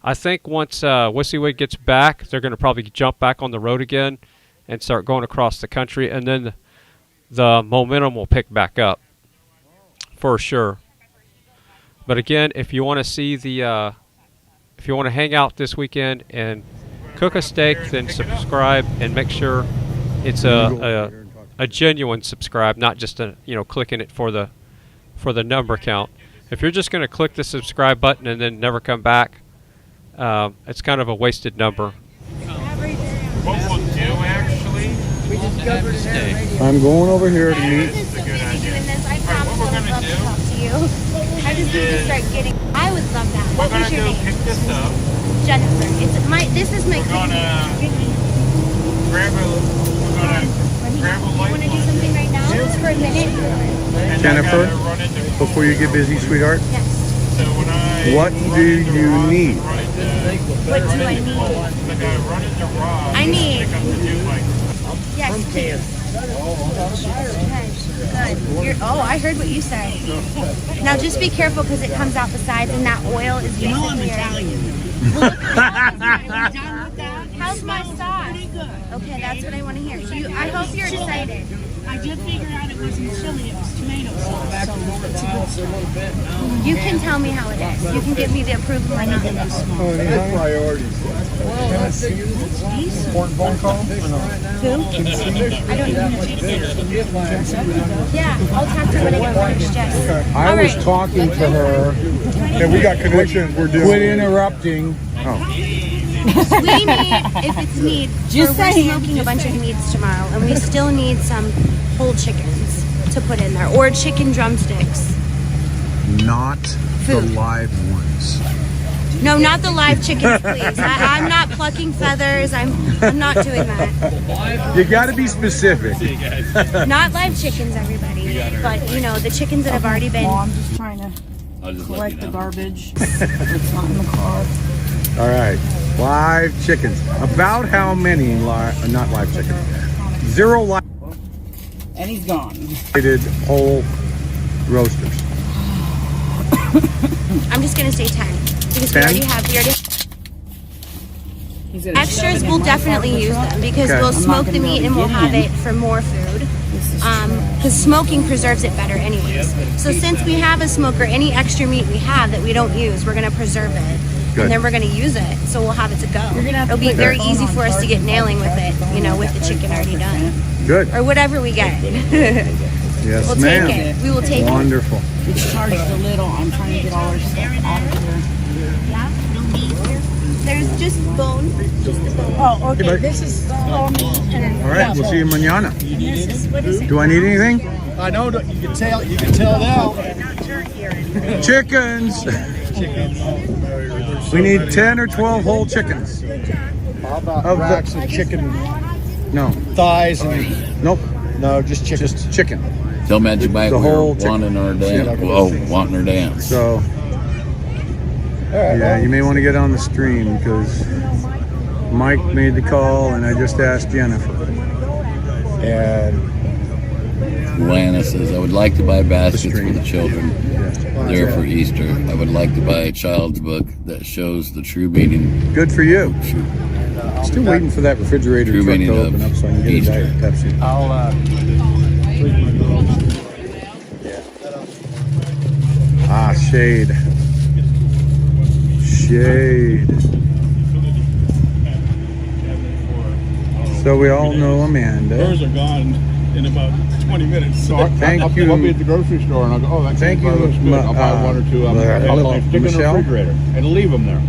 I think once WYSIWYG gets back, they're going to probably jump back on the road again and start going across the country, and then the momentum will pick back up for sure. But again, if you want to see the, if you want to hang out this weekend and cook a steak, then subscribe and make sure it's a genuine subscribe, not just clicking it for the number count. If you're just going to click the subscribe button and then never come back, it's kind of a wasted number. what we'll do actually, we discovered I'm going over here to meet. I promise I would love to talk to you. I just need to start getting. I would love that. What was your name? Pick this up. Jennifer. This is my. We're gonna grab a light. Want to do something right now? Just for a minute. Jennifer, before you get busy, sweetheart. Yes. So when what do you need? What do I need? I need. Yes. Good. I heard what you said. Now just be careful because it comes out the sides and that oil is basically. I'm Italian. How's my sauce? Pretty good. Okay, that's what I want to hear. I hope you're excited. I did figure out it wasn't chili, it was tomato sauce. You can tell me how it is. You can give me the approval or not. Priorities. Well, that's important phone call? Who? I don't know. Yeah, I'll talk to her when I get finished, Jess. I was talking to her. Yeah, we got connections. We're doing. Quit interrupting. Oh. We need, if it's meat, we're smoking a bunch of meats tomorrow, and we still need some whole chickens to put in there, or chicken drumsticks. Not the live ones. No, not the live chickens, please. I'm not plucking feathers. I'm not doing that. You got to be specific. Not live chickens, everybody. But the chickens that have already been. I'm just trying to collect the garbage. It's not in the car. All right, live chickens. About how many not live chickens? 0 live. And he's gone. Whole roasters. I'm just gonna say 10 because 10? we already. Extras, we'll definitely use them because we'll smoke the meat and we'll have it for more food. Because smoking preserves it better anyways. So since we have a smoker, any extra meat we have that we don't use, we're gonna preserve it. Good. And then we're going to use it, so we'll have it to go. It'll be very easy for us to get nailing with it, with the chicken already done. Good. Or whatever we get. Yes, we'll ma'am. take it. We will take Wonderful. It's charged a little. I'm trying to get all our stuff out of here. Yeah, no meat. There's just bone. Oh, okay. Hey, this is all meat. All right, we'll see you mañana. What is it? Do I need anything? I know. You can tell now. Chickens. We need 10 or 12 whole chickens. How about racks of chicken? No. Thighs and. Nope. No, just chicken. Just chicken. Tell Magic Mike the whole wanting her dance. Wanting her dance. So, yeah, you may want to get on the stream because Mike made the call and I just asked Jennifer. And Luana says, I would like to buy baskets for the children there for Easter. I would like to buy a child's book that shows the true meaning. Good for you. Still waiting for that refrigerator True truck to meaning open of up so I can get Easter. a Diet Pepsi. Ah, shade. Shade. So we all know Amanda. Hers are gone in about 20 minutes. So Thank you. I'll be at the grocery store and I'll go, oh, that Thank you, looks good. I'll buy one or two of them. I'll stick in the Michelle? refrigerator and leave them there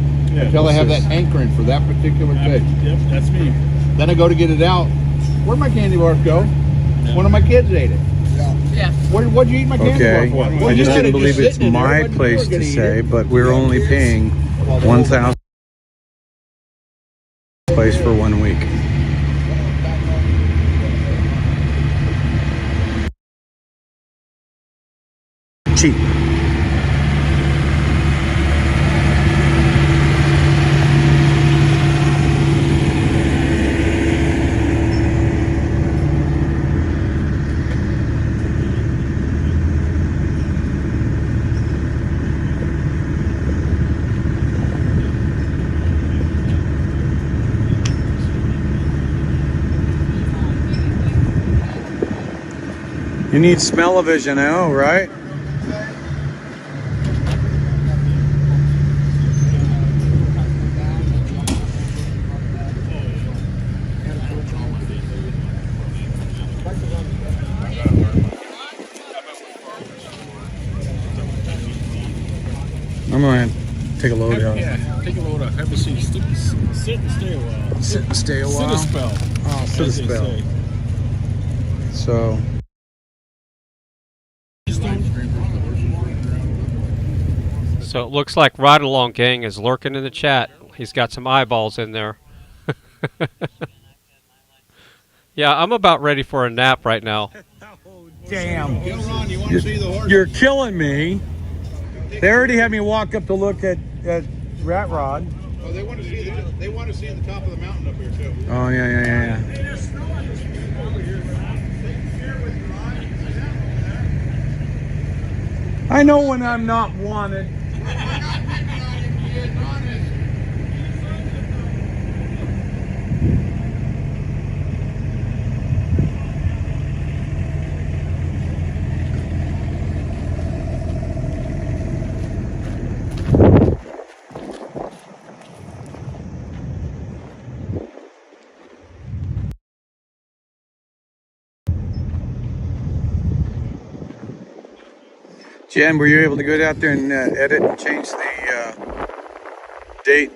until they have that hankering for that particular taste. Yep, that's me. Then I go to get it out. Where'd my candy bars go? One of my kids ate it. Yeah. What'd you eat my candy Okay, bar for? I just didn't believe it's my place to say, but we're only paying $1,000 place for 1 week. Cheap. You need smell-o-vision now, right? I'm gonna take a load out. Yeah, take a load out. Have a seat. Sit and stay a while. Sit and stay a while. Sit a spell. Oh, sit a as they spell. say. So. So it looks like Ride Along Gang is lurking in the chat. He's got some eyeballs in there. Yeah, I'm about ready for a nap right now. Damn. Ron, you want to see the horse? You're killing me. They already had me walk up to look at Rat Rod. Oh, they want to see the top of the mountain up here too. Oh, yeah. I know when I'm not wanted. Jen, were you able to go out there and edit and change the date?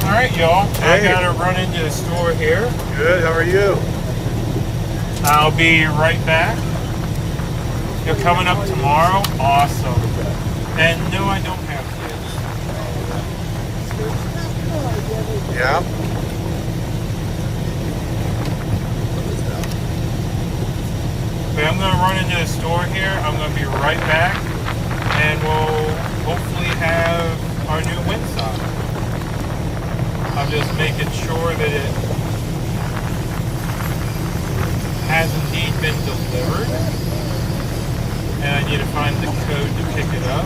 Alright, y'all. I gotta run into the store here. Good, how are you? I'll be right back. You're coming up tomorrow? Awesome. And no, I don't have kids. Yeah. But I'm gonna run into the store here. I'm gonna be right back. And we'll hopefully have our new windsock. I'm just making sure that it has indeed been delivered. And I need to find the code to pick it up.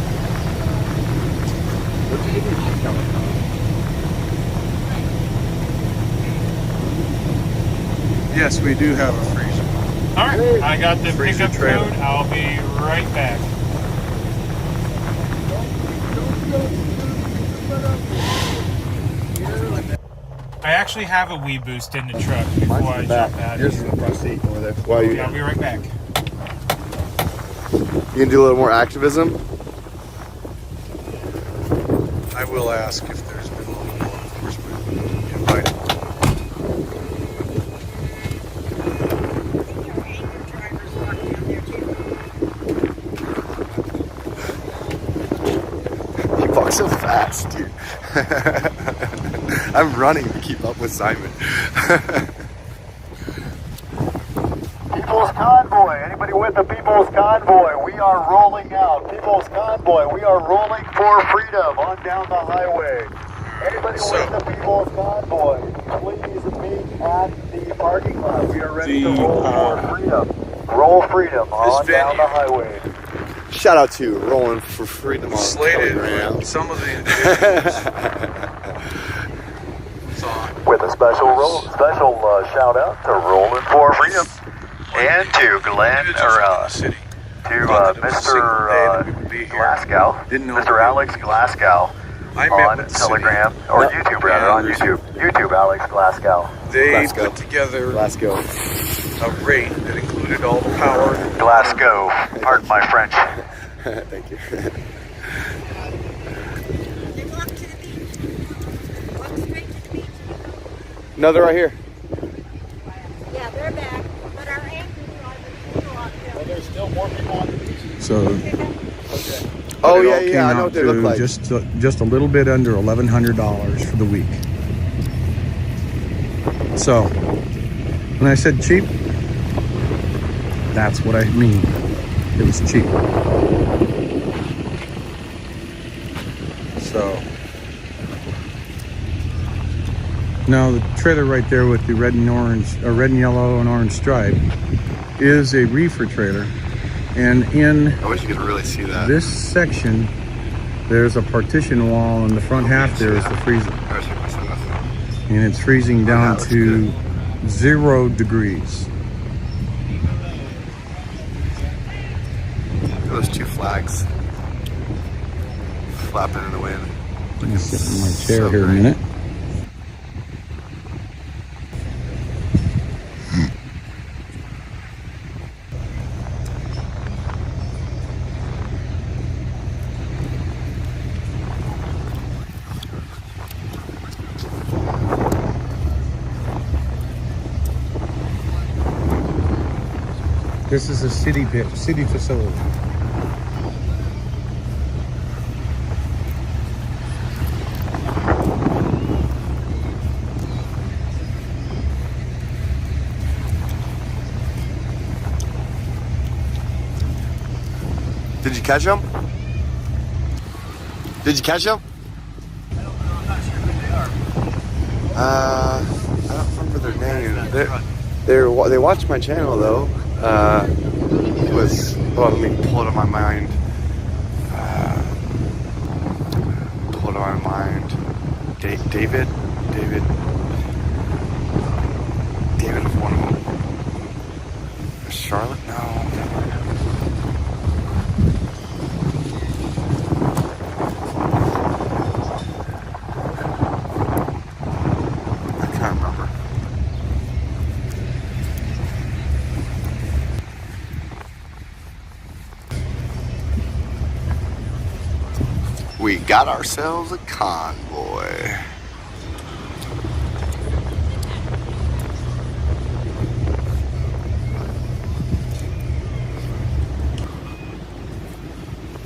Yes, we do have a freezer. Alright, I got the Freezer pickup trailer. code. I'll be right back. I actually have a Wii Boost in the truck before I jump out. Here's the front seat over there. While you I'll be right back. You can do a little more activism. I will ask if there's been a little more enforcement invited. He walks so fast, dude. I'm running to keep up with Simon. People's Convoy. Anybody with the People's Convoy? We are rolling out. People's Convoy. We are rolling for freedom on down the highway. Anybody with the People's Convoy, please meet at the parking lot. We are ready to roll for freedom. Roll freedom on down the highway. Shout out to Rolling for Freedom on Slated Telegram. some of the individuals. With a special shout out to Rolling for Freedom and to Glenn to Mr. Glasgow, Mr. Alex Glasgow on Telegram or YouTube rather on YouTube Alex Glasgow. They put together a rate that included all the power. Glasgow, pardon my French. Thank you. No, they're right here. Yeah, they're back, but our anchors are Well, there's still more people on the beach. So, oh yeah, I know what they look like. Just a little bit under $1,100 for the week. So, when I said cheap, that's what I mean. It was cheap. So, now the trailer right there with the red and orange, red and yellow and orange stripe is a reefer trailer. And in I wish you could really see that. This section, there's a partition wall, and the front half there is the freezer. And it's freezing down to 0 degrees. Those two flags flapping in the wind. Let me sit in my chair here a minute. This is a city facility. Did you catch them? Did you catch them? I don't remember their name. They watched my channel though. It was, well, let me pull it in my mind. Pull it in my mind. David of one of them. Charlotte? No. We got ourselves a convoy.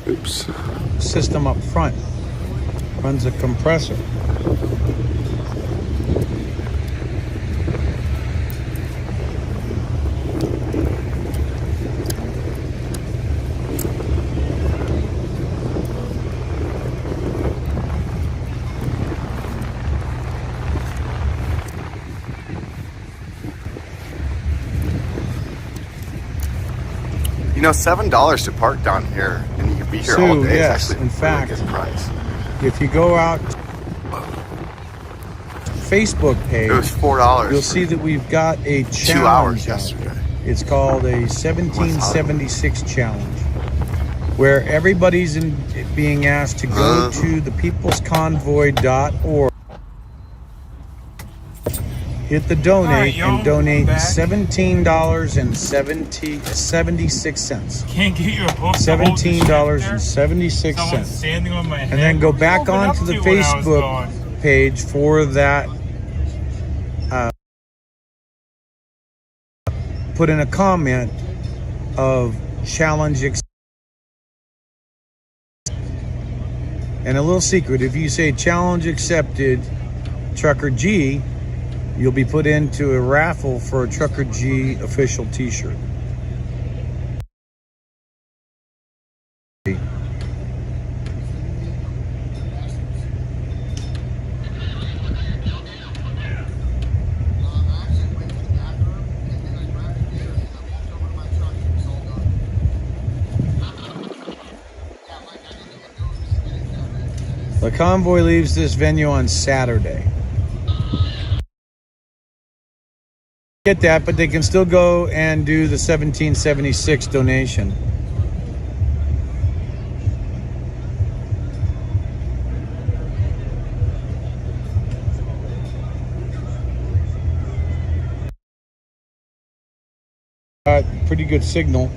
Oops. System up front runs a compressor. You know, $7 to park down here, and you can be here all day. Yes, it's in fact, really good price. If you go out Facebook page, it was $4. You'll see that we've got a challenge. 2 hours yesterday. It's called a 1776 challenge, where everybody's being asked to go to thepeoplesconvoy.org hit the donate y'all, and donate back. $17.76. Can't get you a book. $17.76. Standing on my head. And then go back Open up onto the to when I was Facebook gone. page for that. Put in a comment of challenge and a little secret. If you say challenge accepted Trucker G, you'll be put into a raffle for a Trucker G official t-shirt. The convoy leaves this venue on Saturday. Get that, but they can still go and do the 1776 donation. Pretty good signal.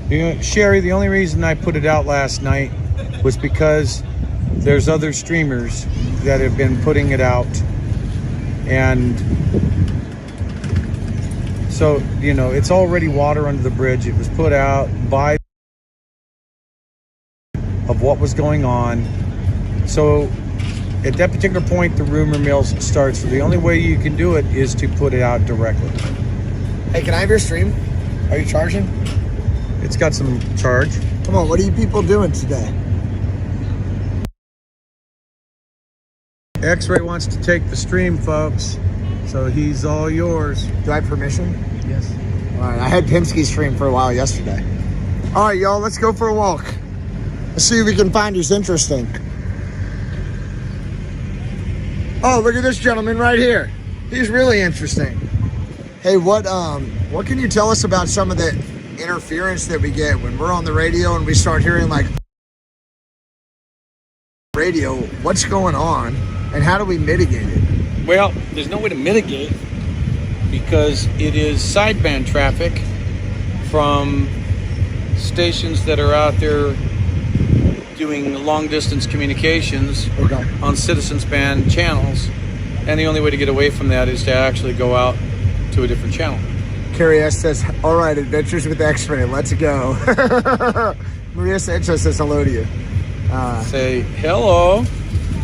You know, Sherry, the only reason I put it out last night was because there's other streamers that have been putting it out. And so, you know, it's already water under the bridge. It was put out by of what was going on. So at that particular point, the rumor mill starts. So the only way you can do it is to put it out directly. Hey, can I have your stream? Are you charging? It's got some charge. Come on, what are you people doing today? X-Ray wants to take the stream, folks. So he's all yours. Do I have permission? Yes. All right, I had Pinsky's stream for a while yesterday. All right, y'all, let's go for a walk. Let's see if we can find who's interesting. Oh, look at this gentleman right here. He's really interesting. Hey, what can you tell us about some of the interference that we get when we're on the radio and we start hearing like radio? What's going on and how do we mitigate it? Well, there's no way to mitigate because it is sideband traffic from stations that are out there doing long distance communications on citizens band channels, and the only way to get away from that is to actually go out to a different channel. Carrie S says, all right, Adventures with X-Ray, let's go. Maria Sanchez says hello to you. Say hello.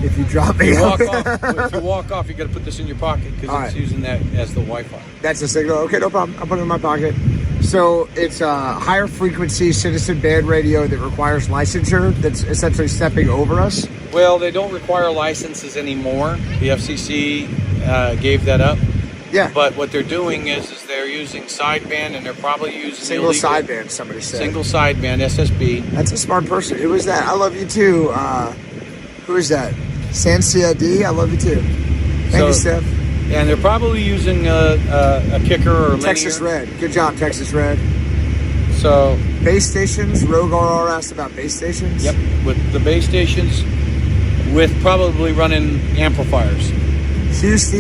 If you drop me off. If you walk off, you got to put this in your pocket because it's using that as the Wi-Fi. That's the signal. Okay, no problem. I'll put it in my pocket. So it's a higher frequency citizen band radio that requires licensure that's essentially stepping over us. Well, they don't require licenses anymore. The FCC gave that up. Yeah. But what they're doing is they're using sideband, and they're probably using single sideband, somebody said. Single sideband, SSB. That's a smart person. Who is that? I love you too. Who is that? Sancia D, I love you too. Thank you, Steph. And they're probably using a kicker or linear. Texas Red. Good job, Texas Red. So base stations. Rogue RR asked about base stations. Yep, with the base stations, with probably running amplifiers. Houston.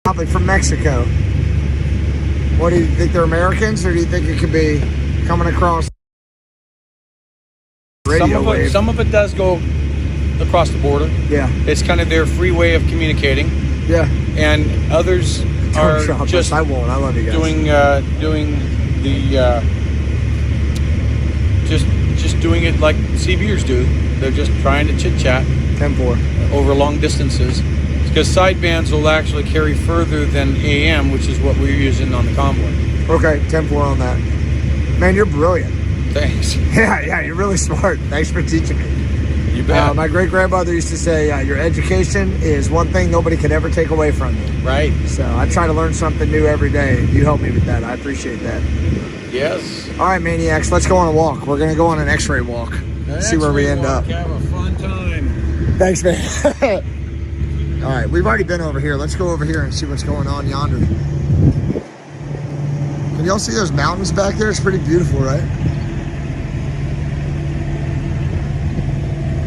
Probably from Mexico. What do you think, they're Americans, or do you think it could be coming across radio wave? Some of it does go across the border. Yeah. It's kind of their free way of communicating. Yeah. And others are just I won't. I love you guys. doing the just doing it like CBers do. They're just trying to chit chat 10-4 over long distances. Because sidebands will actually carry further than AM, which is what we're using on the Convoy. Okay, 10-4 on that. Man, you're brilliant. Thanks. Yeah, you're really smart. Thanks for teaching me. You bet. My great-grandmother used to say, your education is one thing nobody could ever take away from you. Right. So I try to learn something new every day. You help me with that. I appreciate that. Yes. All right, maniacs, let's go on a walk. We're going to go on an x-ray walk. See where we end up. Have a fun time. Thanks, man. All right, we've already been over here. Let's go over here and see what's going on yonder. Can y'all see those mountains back there? It's pretty beautiful, right?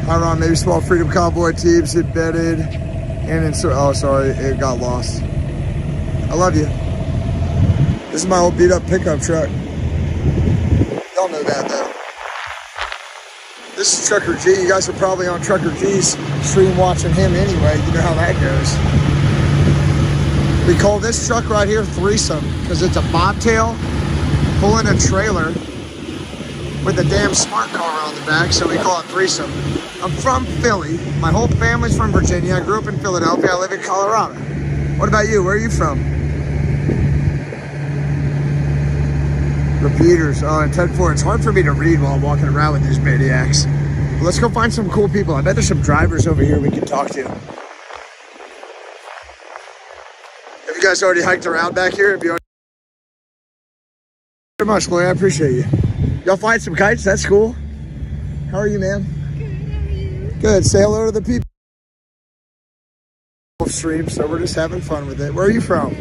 Hi, Ron. Maybe small Freedom Convoy teams embedded. And oh, sorry, it got lost. I love you. This is my old beat-up pickup truck. Y'all know that, though. This is Trucker G. You guys are probably on Trucker G's stream watching him anyway. You know how that goes. We call this truck right here threesome because it's a bobtail pulling a trailer with a damn smart car on the back, so we call it threesome. I'm from Philly. My whole family's from Virginia. I grew up in Philadelphia. I live in Colorado. What about you? Where are you from? Repeaters. Oh, and 10-4. It's hard for me to read while I'm walking around with these maniacs. But let's go find some cool people. I bet there's some drivers over here we can talk to. Have you guys already hiked around back here? Have you already... Very much, Lloyd. I appreciate you. Y'all flying some kites? That's cool. How are you, man? Good. Say hello to the people. Stream, so we're just having fun with it. Where are you from?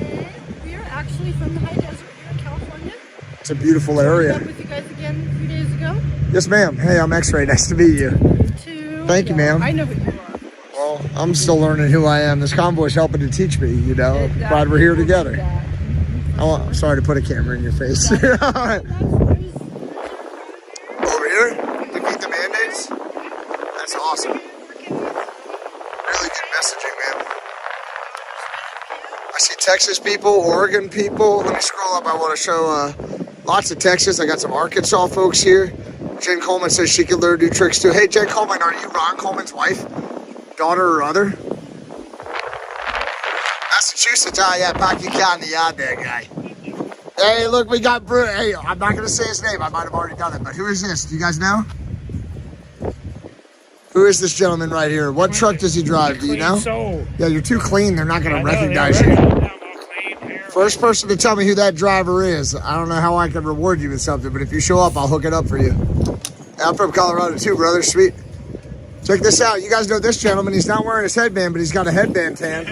We are actually from the high desert here in California. It's a beautiful area. I was with you guys again a few days ago. Yes, ma'am. Hey, I'm X-Ray. Nice to meet you. You too. Thank you, ma'am. I know who you are. Well, I'm still learning who I am. This convoy is helping to teach me, you know. Exactly. Glad we're here together. I'm sorry to put a camera in your face. Over here? Defeat the mandates? That's awesome. Really good messaging, man. I see Texas people, Oregon people. Let me scroll up. I want to show lots of Texas. I got some Arkansas folks here. Jen Coleman says she can learn new tricks too. Hey, Jen Coleman, are you Ron Coleman's wife? Daughter or other? Massachusetts. Oh, yeah, Paki County. Yeah, that guy. Hey, look, we got Bruce. Hey, I'm not going to say his name. I might have already done it, but who is this? Do you guys know? Who is this gentleman right here? What truck does he drive? Do you know? Yeah, you're too clean. They're not going to recognize you. First person to tell me who that driver is. I don't know how I can reward you with something, but if you show up, I'll hook it up for you. I'm from Colorado too, brother. Sweet. Check this out. You guys know this gentleman. He's not wearing his headband, but he's got a headband tan.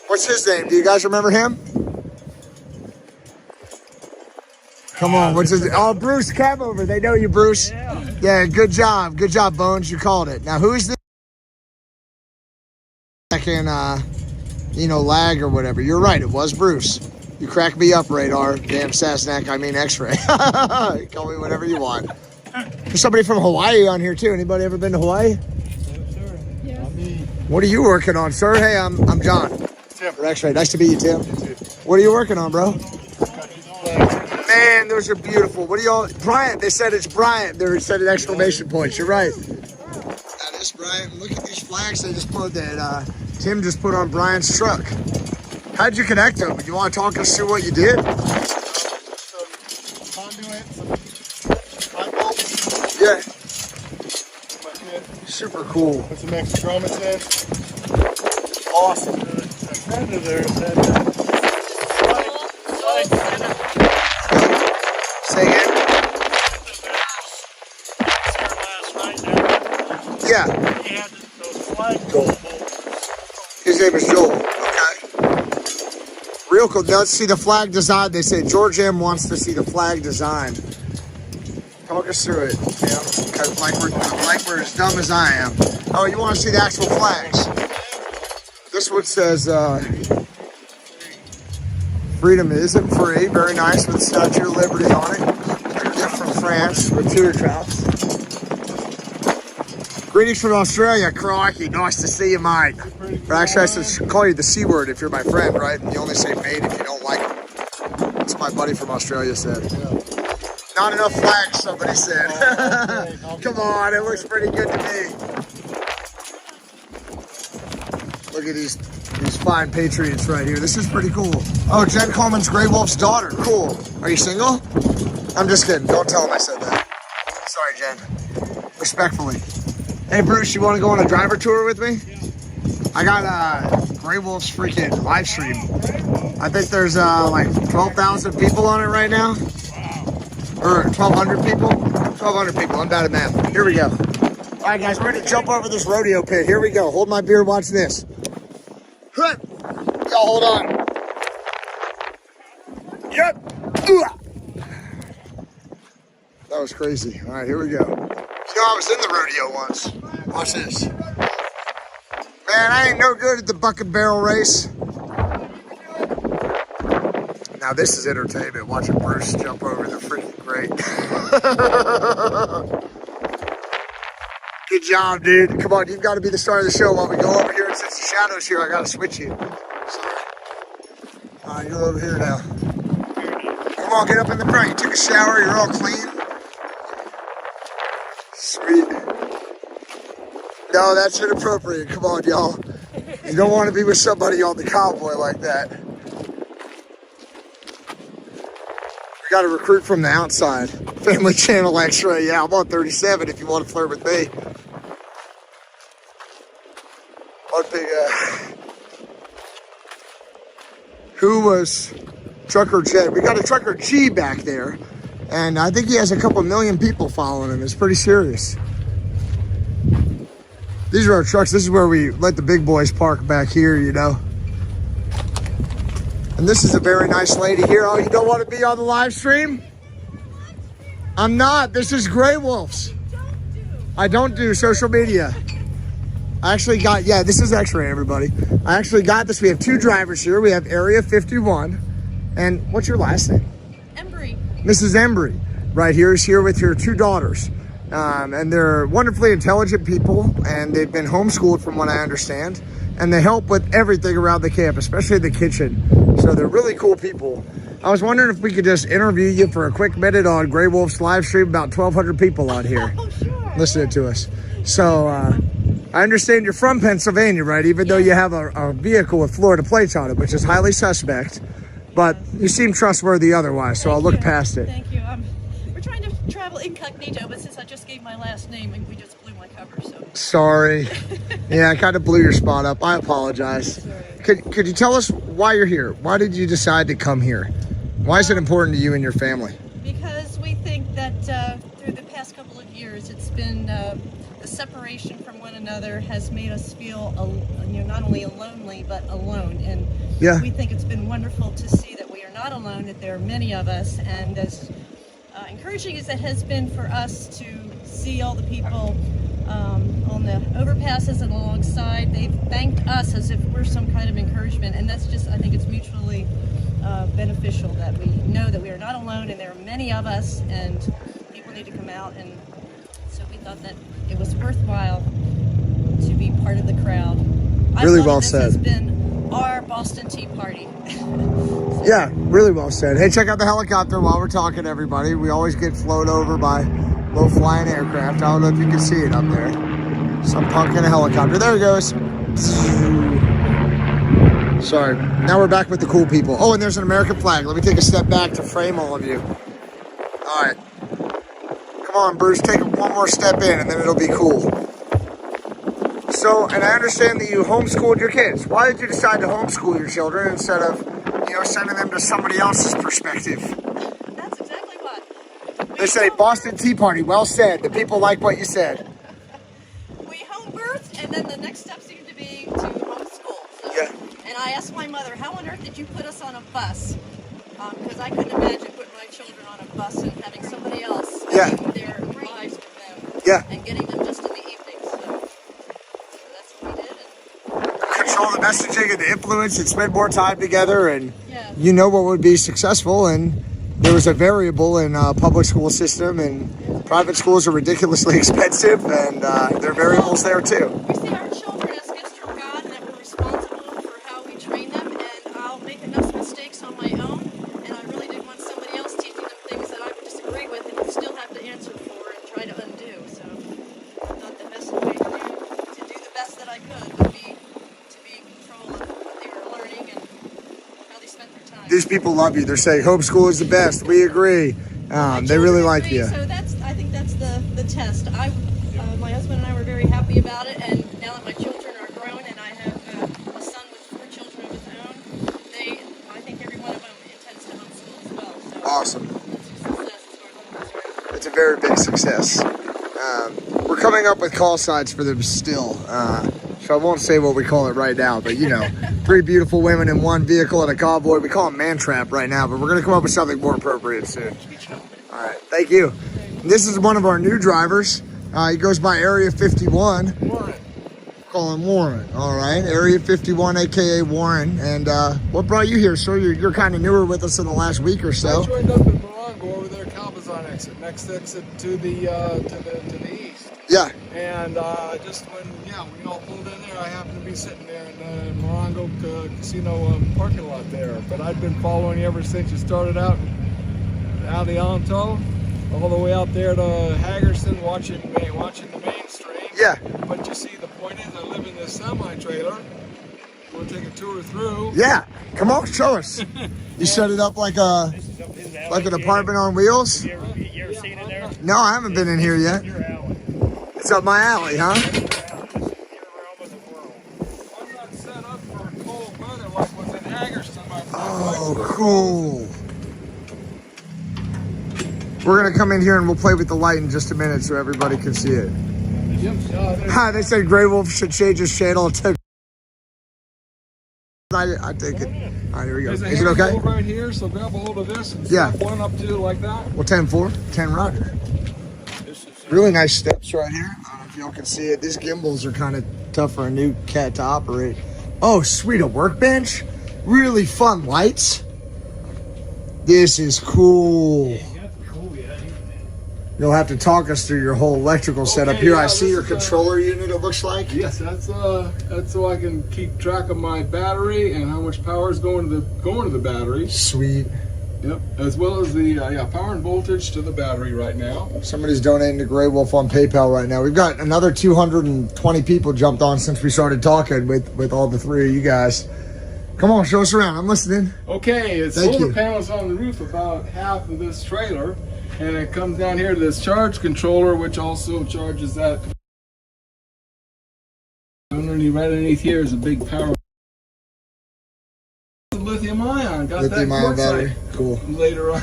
What's his name? Do you guys remember him? Come on. What's his name? Oh, Bruce, come over. They know you, Bruce. Yeah, good job. Good job, Bones. You called it. Now, who is this? Second, lag or whatever. You're right. It was Bruce. You crack me up, Radar. Damn Sasnak. I mean X-Ray. Call me whatever you want. There's somebody from Hawaii on here, too. Anybody ever been to Hawaii? Yes. What are you working on, sir? Hey, I'm John. Tim. X-Ray. Nice to meet you, Tim. What are you working on, bro? Man, those are beautiful. What do y'all... Bryant. They said it's Bryant. They said an exclamation point. You're right. That is Bryant. Look at these flags they just put that Tim just put on Bryant's truck. How'd you connect them? You want to talk us through what you did? Some conduit, some pipe bolts. Yeah. Super cool. Put some extra grommets in. Awesome. Friend of theirs said Say again? Yeah. he had those flagpole bolts. His name is Joel. Okay. Real cool. Let's see the flag design. They say George M wants to see the flag design. Talk us through it, Tim. Because like we're as dumb as I am. Oh, you want to see the actual flags? This one says freedom isn't free. Very nice with Statue of Liberty on it. A gift from France with teardrops. Greetings from Australia, crikey. Nice to see you, mate. Or actually, I should call you the C word if you're my friend, right? And you only say mate if you don't like it. That's what my buddy from Australia said. Not enough flags, somebody said. Come on, it looks pretty good to me. Look at these fine patriots right here. This is pretty cool. Oh, Jen Coleman's Grey Wolf's daughter. Cool. Are you single? I'm just kidding. Don't tell him I said that. Sorry, Jen. Respectfully. Hey, Bruce, you want to go on a driver tour with me? I got Grey Wolf's freaking live stream. I think there's like 12,000 people on it right now. Or 1,200 people. 1,200 people. I'm bad at math. Here we go. All right, guys, we're going to jump over this rodeo pit. Here we go. Hold my beer. Watch this. Y'all hold on. Yep. That was crazy. All right, here we go. You know, I was in the rodeo once. Watch this. Man, I ain't no good at the bucket barrel race. Now this is entertainment. Watching Bruce jump over the freaking grate. Good job, dude. Come on, you've got to be the star of the show while we go over here. And since the shadow's here, I got to switch you. Sorry. All right, you're over here now. Come on, get up in the front. You took a shower. You're all clean. Sweet. No, that's inappropriate. Come on, y'all. You don't want to be with somebody on the Convoy like that. We got to recruit from the outside. Family Channel X-Ray. Yeah, I'm on 37 if you want to flirt with me. One big, who was Trucker Jed? We got a Trucker G back there. And I think he has a couple million people following him. It's pretty serious. These are our trucks. This is where we let the big boys park back here, you know. And this is a very nice lady here. Oh, you don't want to be on the live stream? I'm not. This is Grey Wolf's. I don't do social media. I actually got, yeah, this is X-Ray, everybody. I actually got this. We have two drivers here. We have Area 51. And what's your last name? Embry. Mrs. Embry, right here, is here with her two daughters. And they're wonderfully intelligent people, and they've been homeschooled from what I understand. And they help with everything around the camp, especially the kitchen. So they're really cool people. I was wondering if we could just interview you for a quick minute on Grey Wolf's live stream. About 1,200 people on here listening to us. So I understand you're from Pennsylvania, right? Even though you have a vehicle with Florida plates on it, which is highly suspect. But you seem trustworthy otherwise, so I'll look past it. Thank you. We're trying to travel incognito, but since I just gave my last name, we just blew my cover, so. Sorry. Yeah, I kind of blew your spot up. I apologize. Could you tell us why you're here? Why did you decide to come here? Why is it important to you and your family? Because we think that through the past couple of years, it's been the separation from one another has made us feel, not only lonely, but alone. And we think it's been wonderful to see that we are not alone, that there are many of us. And as encouraging as it has been for us to see all the people on the overpasses and alongside, they've thanked us as if we're some kind of encouragement. And that's just, I think it's mutually beneficial that we know that we are not alone and there are many of us and people need to come out. And so we thought that it was worthwhile to be part of the crowd. Really well said. This has been our Boston Tea Party. Yeah, really well said. Hey, check out the helicopter while we're talking, everybody. We always get flown over by low-flying aircraft. I don't know if you can see it up there. Some punk in a helicopter. There he goes. Sorry. Now we're back with the cool people. Oh, and there's an American flag. Let me take a step back to frame all of you. All right. Come on, Bruce. Take one more step in, and then it'll be cool. So, and I understand that you homeschooled your kids. Why did you decide to homeschool your children instead of, sending them to somebody else's perspective? That's exactly what. They say Boston Tea Party. Well said. The people like what you said. We home birthed, and then the next step seemed to be to homeschool. So, yeah. And I asked my mother, how on earth did you put us on a bus? Because I couldn't imagine putting my children on a bus and having somebody else spending their lives with them and getting them just in the evenings. So that's what we did. Control the messaging and the influence and spend more time together, and you know what would be successful. And there was a variable in public school system, and private schools are ridiculously expensive, and there are variables there too. We see our children as gifts from God, and that we're responsible for how we train them, and I'll make enough mistakes on my own, and I really didn't want somebody else teaching them things that I would disagree with and still have to answer for and try to undo. So I thought the best way to do the best that I could would be to be in control of what they were learning and how they spent their time. These people love you. They're saying homeschool is the best. We agree. They really like you. So I think that's the test. My husband and I were very very happy about it. And now that my children are grown and I have a son with 4 children of his own, I think every one of them intends to homeschool as well. So Awesome. It's a success as far as I'm concerned. It's a very big success. We're coming up with call signs for them still. So I won't say what we call it right now, but you know, 3 beautiful women in 1 vehicle and a convoy. We call them man trap right now, but we're gonna come up with something more appropriate soon. All right, thank you. This is one of our new drivers. He goes by Area 51. Warren. Call him Warren. All right, Area 51, AKA Warren. And what brought you here, sir? You're kind of newer with us in the last week or so. I joined up in Morongo over there, Calvazon exit, next exit to the east. Yeah. And just when we all pulled in there, I happened to be sitting there in the Morongo Casino parking lot there. But I've been following you ever since you started out of the Alto, all the way out there to Hagerstown, watching the mainstream. Yeah. But you see, the point is, I live in this semi-trailer. We'll take a tour through. Yeah. Come on, show us. You set it up like an apartment on wheels? You ever seen it there? No, I haven't been in here yet. It's up my alley, huh? I'm not set up for cold weather like what's in Hagerstown. Oh, cool. We're going to come in here and we'll play with the light in just a minute so everybody can see it. Hi, they said Grey Wolf should change his channel to... I take it. All right, here we go. There's a Is it okay? handle right here, so grab a hold of this and Yeah. step one up to like that. Well, 10-4, 10 roger. Really nice steps right here. I don't know if y'all can see it. These gimbals are kind of tough for a new cat to operate. Oh, sweet, a workbench. Really fun lights. This is cool. You'll have to talk us through your whole electrical setup here. Yeah, I see your controller unit, it looks like. Yes, that's so I can keep track of my battery and how much power is going to the battery. Sweet. Yep, as well as the power and voltage to the battery right now. Somebody's donating to Grey Wolf on PayPal right now. We've got another 220 people jumped on since we started talking with all the 3 of you guys. Come on, show us around. I'm listening. Okay, it's Thank solar you. panels on the roof about half of this trailer, and it comes down here to this charge controller, which also charges that. Underneath, right underneath here is a big power. Lithium ion. Got Lithium that ion battery. quartzite Cool. later on,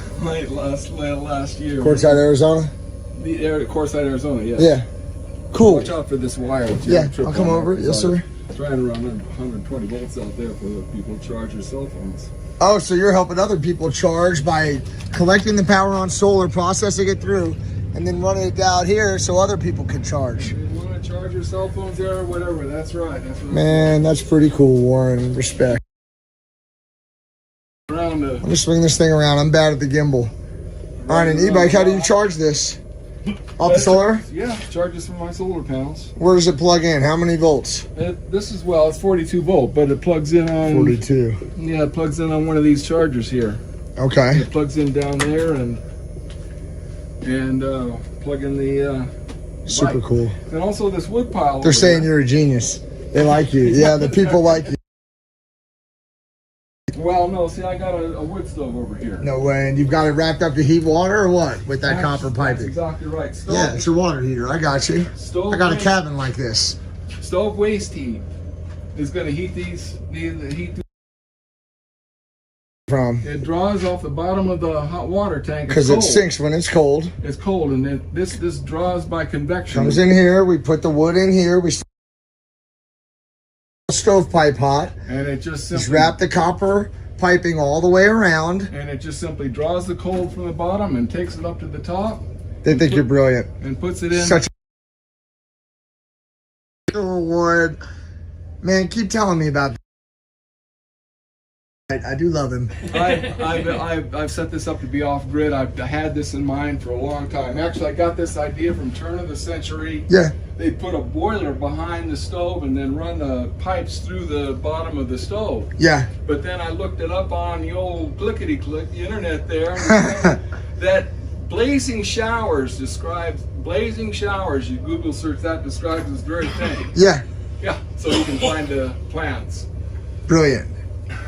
last year. Quartzsite, Arizona? Quartzsite, Arizona, yes. Yeah. Cool. Watch out for this wire. Too. Yeah, Trip I'll come on over. it. Yes, sir. It's right around 120 volts out there for people to charge their cell phones. Oh, so you're helping other people charge by collecting the power on solar, processing it through, and then running it down here so other people can charge. If you want to charge your cell phones there or whatever, that's right. Man, that's pretty cool, Warren. Respect. Around Let me swing this thing around. I'm bad at the gimbal. All right, an e-bike, how do you charge this? Off the solar? Yeah, charges from my solar panels. Where does it plug in? How many volts? This is, it's 42 volt, but it plugs in on... 42. Yeah, it plugs in on one of these chargers here. Okay. It plugs in down there and plug in the Super bike. cool. And also this wood pile. They're saying you're a genius. They like you. Yeah, the people like you. Well, no, see, I got a wood stove over here. No way. And you've got it wrapped up to heat water or what? With that copper That's piping? exactly right. Stove, Yeah, it's your water heater. I got you. Stove I got a waste- cabin like this. Stove waste heat is going to heat these. From? It draws off the bottom of the hot water tank. Because it sinks when it's cold. It's cold, and then this draws by convection. Comes in here. We put the wood in here. We stovepipe hot. And it just simply... Just wrap the copper piping all the way around. And it just simply draws the cold from the bottom and takes it up to the top. They think you're brilliant. And puts it in. Such a wood. Man, keep telling me about that. I do love him. I've set this up to be off grid. I've had this in mind for a long time. Actually, I got this idea from turn of the century. Yeah. They put a boiler behind the stove and then run the pipes through the bottom of the stove. Yeah. But then I looked it up on the old clickety-click, the internet there, that blazing showers, you Google search that, describes this very thing. Yeah. Yeah, so you can find the plans. Brilliant.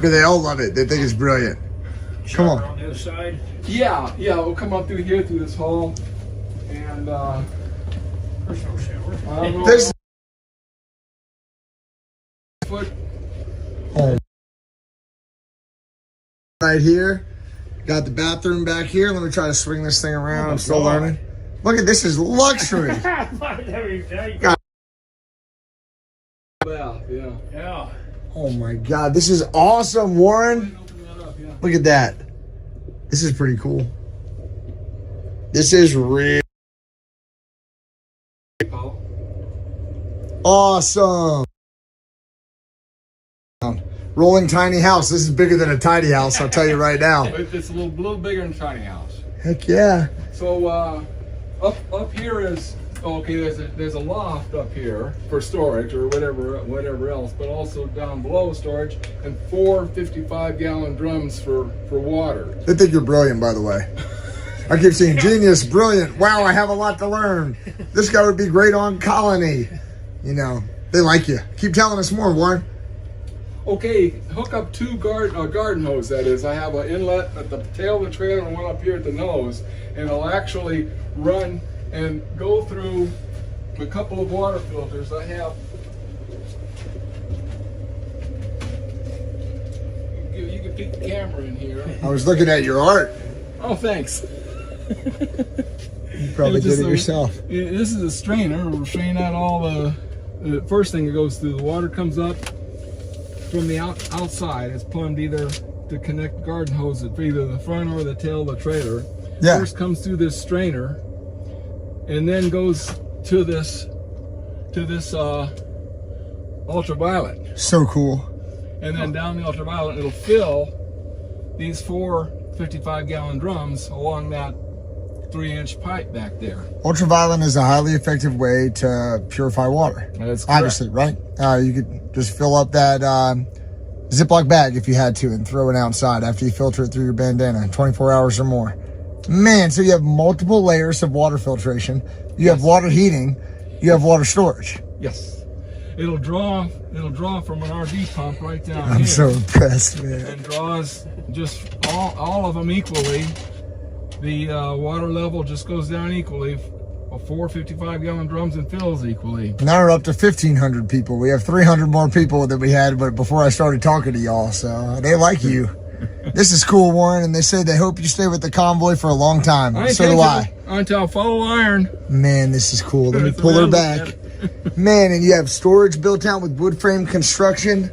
But they all love it. They think it's brilliant. Come on. On the other side? Yeah, we'll come up through here, through this hall, and There's no shower. This Right here. Got the bathroom back here. Let me try to swing this thing around. I'm still learning. Look at this is luxury. God. Yeah. Oh my God, this is awesome, Warren. Look at that. This is pretty cool. This is real awesome. Rolling tiny house. This is bigger than a tiny house, I'll tell you right now. It's a little bigger than a tiny house. Heck yeah. So up here is okay. There's a loft up here for storage or whatever else, but also down below storage and 4 55-gallon drums for water. They think you're brilliant, by the way. I keep saying genius, brilliant. Wow, I have a lot to learn. This guy would be great on Colony. You know, they like you. Keep telling us more, Warren. Okay, hook up 2 garden hose, that is. I have an inlet at the tail of the trailer and one up here at the nose, and it'll actually run and go through a couple of water filters. I have, you can peek the camera in here. I was looking at your art. Oh, thanks. You probably did it yourself. This is a strainer. We'll strain out all the first thing that goes through. The water comes up from the outside. It's plumbed either to connect garden hoses for either the front or the tail of the trailer. Yeah. First comes through this strainer and then goes to this ultraviolet. So cool. And then down the ultraviolet it'll fill these 4 55-gallon drums along that 3-inch pipe back there. Ultraviolet is a highly effective way to purify water. That's correct. Obviously, right? You could just fill up that Ziploc bag if you had to and throw it outside after you filter it through your bandana, 24 hours or more. Man, so you have multiple layers of water filtration. You have water heating. You have water storage. Yes. It'll draw from an RD pump right down I'm here. so impressed, man. And draws just all of them equally. The water level just goes down equally. 4 55-gallon drums and fills equally. Now we're up to 1,500 people. We have 300 more people than we had but before I started talking to y'all, so they like you. This is cool, Warren, and they say they hope you stay with the convoy for a long time. So do I. Until I follow iron. Man, this is cool. Let me pull her back. Man, and you have storage built out with wood frame construction.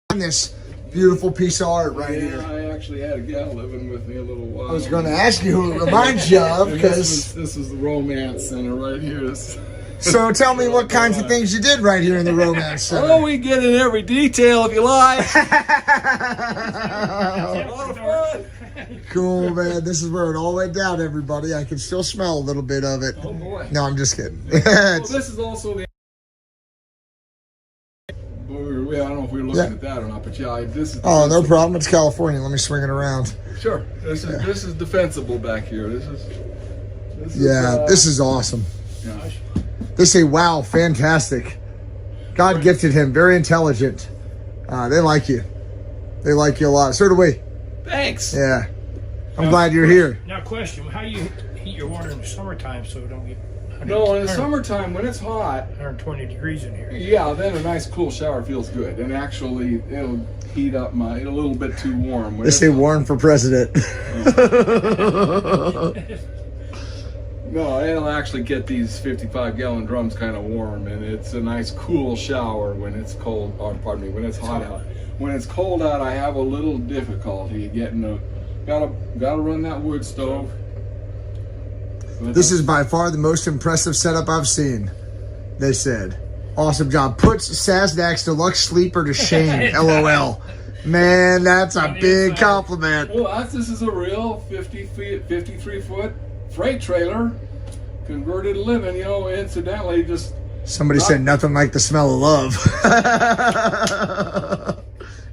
This beautiful piece of art right here. I actually had a gal living with me a little while. I was going to ask you who it reminds you of, because this is the Romance Center right here. So tell me what kinds of things you did right here in the Romance Center. Oh, we get in every detail if you like. Cool, man. This is where it all went down, everybody. I can still smell a little bit of it. Oh, boy. No, I'm just kidding. Well, this is also the... I don't know if we were looking at that or not, but yeah, this is... Oh, no problem. It's California. Let me swing it around. Sure. This is defensible back here. This is awesome. Yeah. They say, wow, fantastic. God gifted him. Very intelligent. They like you. They like you a lot. So do we. Thanks. Yeah. I'm glad you're here. Now, question, how do you heat your water in the summertime so it don't get... No, in the summertime when it's hot... 120 degrees in here. Yeah, then a nice cool shower feels good. And actually, it'll heat up a little bit too warm. They say Warren for president. No, it'll actually get these 55-gallon drums kind of warm, and it's a nice cool shower when it's cold. Or pardon me, when it's hot out. When it's cold out, I have a little difficulty getting gotta run that wood stove. This is by far the most impressive setup I've seen. They said, awesome job. Puts Sasnak's deluxe sleeper to shame. LOL. Man, that's a big compliment. Well, this is a real 53-foot freight trailer, converted living, incidentally, just... Somebody said nothing like the smell of love.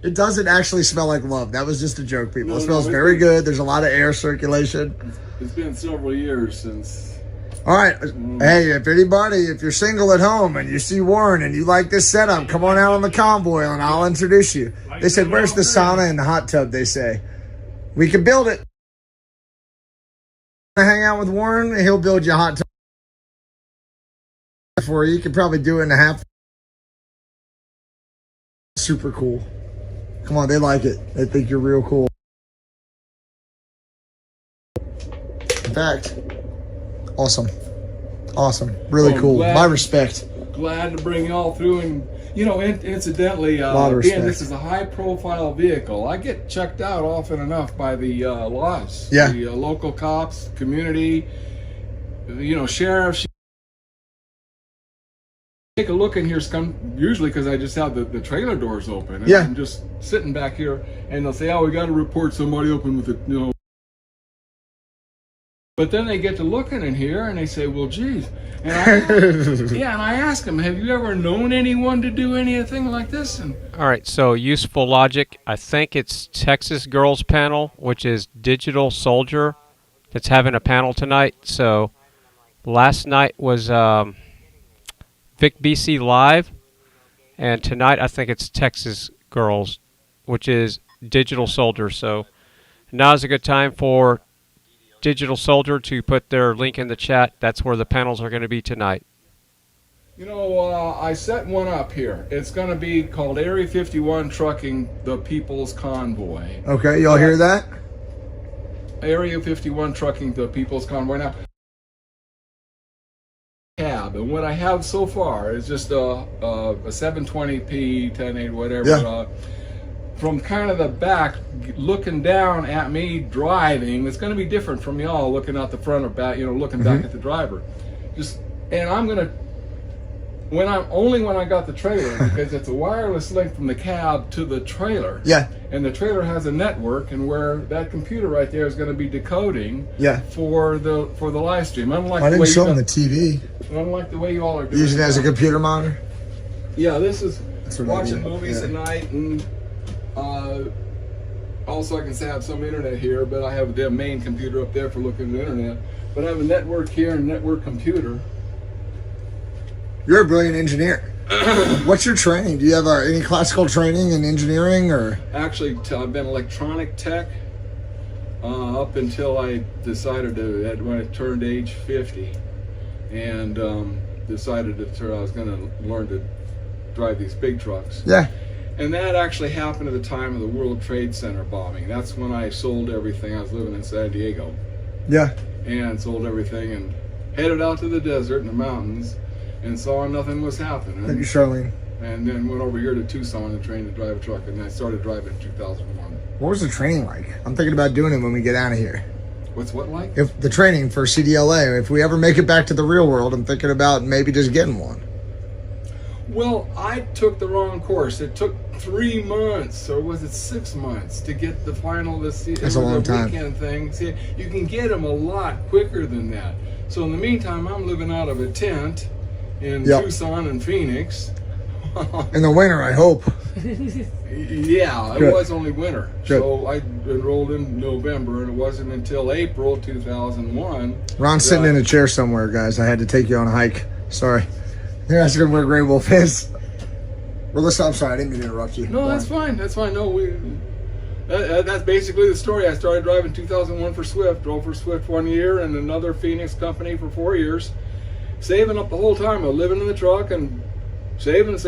It doesn't actually smell like love. That was just a joke, people. It smells very good. There's a lot of air circulation. It's been several years since... All right. Hey, if you're single at home and you see Warren and you like this setup, come on out on the convoy and I'll introduce you. They said, where's the sauna and the hot tub, they say. We can build it. Hang out with Warren, he'll build you a hot tub for you. You could probably do it in a half. Super cool. Come on, they like it. They think you're real cool. In fact, awesome. Awesome. Really cool. My respect. Glad to bring y'all through. And, you know, incidentally, being this is a high-profile vehicle, I get checked out often enough by the laws. Yeah. The local cops, community, you know, sheriffs. Take a look in here, usually because I just have the trailer doors open. And I'm just sitting back here, and they'll say, oh, we got to report somebody open with it, you know. But then they get to looking in here, and they say, well, geez. And I ask them, have you ever known anyone to do anything like this? And all right, so useful logic. I think it's Texas Girls Panel, which is Digital Soldier, that's having a panel tonight. So last night was Vic BC Live, and tonight I think it's Texas Girls, which is Digital Soldier. So now's a good time for Digital Soldier to put their link in the chat. That's where the panels are going to be tonight. You know, I set one up here. It's going to be called Area 51 Trucking the People's Convoy. Okay, y'all hear that? Area 51 Trucking the People's Convoy. Now, cab, and what I have so far is just a 720p 1080 whatever. Yeah. From kind of the back, looking down at me driving, it's going to be different from y'all looking out the front or back, you know, looking back at the driver. And I'm going to, when I got the trailer, because it's a wireless link from the cab to the trailer. Yeah. And the trailer has a network, and where that computer right there is going to be decoding. Yeah. For the live stream. Unlike I the didn't way show them the TV. Unlike the way you all are doing. Using it as a computer monitor. Yeah, this is watching idea. movies at night, and also I can have some internet here, but I have the main computer up there for looking at the internet. But I have a network here and a network computer. You're a brilliant engineer. What's your training? Do you have any classical training in engineering, or? Actually, I've been electronic tech up until I decided when I turned age 50, and decided I was going to learn to drive these big trucks. Yeah. And that actually happened at the time of the World Trade Center bombing. That's when I sold everything. I was living in San Diego. Yeah. And sold everything and headed out to the desert and the mountains and saw nothing was happening. Thank you, Charlene. And then went over here to Tucson and trained to drive a truck, and I started driving in 2001. What was the training like? I'm thinking about doing it when we get out of here. What's what like? If the training for CDLA, if we ever make it back to the real world, I'm thinking about maybe just getting one. Well, I took the wrong course. It took 3 months, or was it 6 months, to get the final. That's a long time. Weekend thing. See, you can get them a lot quicker than that. So in the meantime, I'm living out of a tent in Tucson and Phoenix. In the winter, I hope. Yeah, it was only winter. Good. So I enrolled in November, and it wasn't until April 2001. Ron's sitting in a chair somewhere, guys. I had to take you on a hike. Sorry. You're asking where Grey Wolf is. Well, listen, I'm sorry. I didn't mean to interrupt you. No, that's fine. That's fine. No, that's basically the story. I started driving 2001 for Swift. Drove for Swift 1 year and another Phoenix company for 4 years. Saving up the whole time. I was living in the truck and saving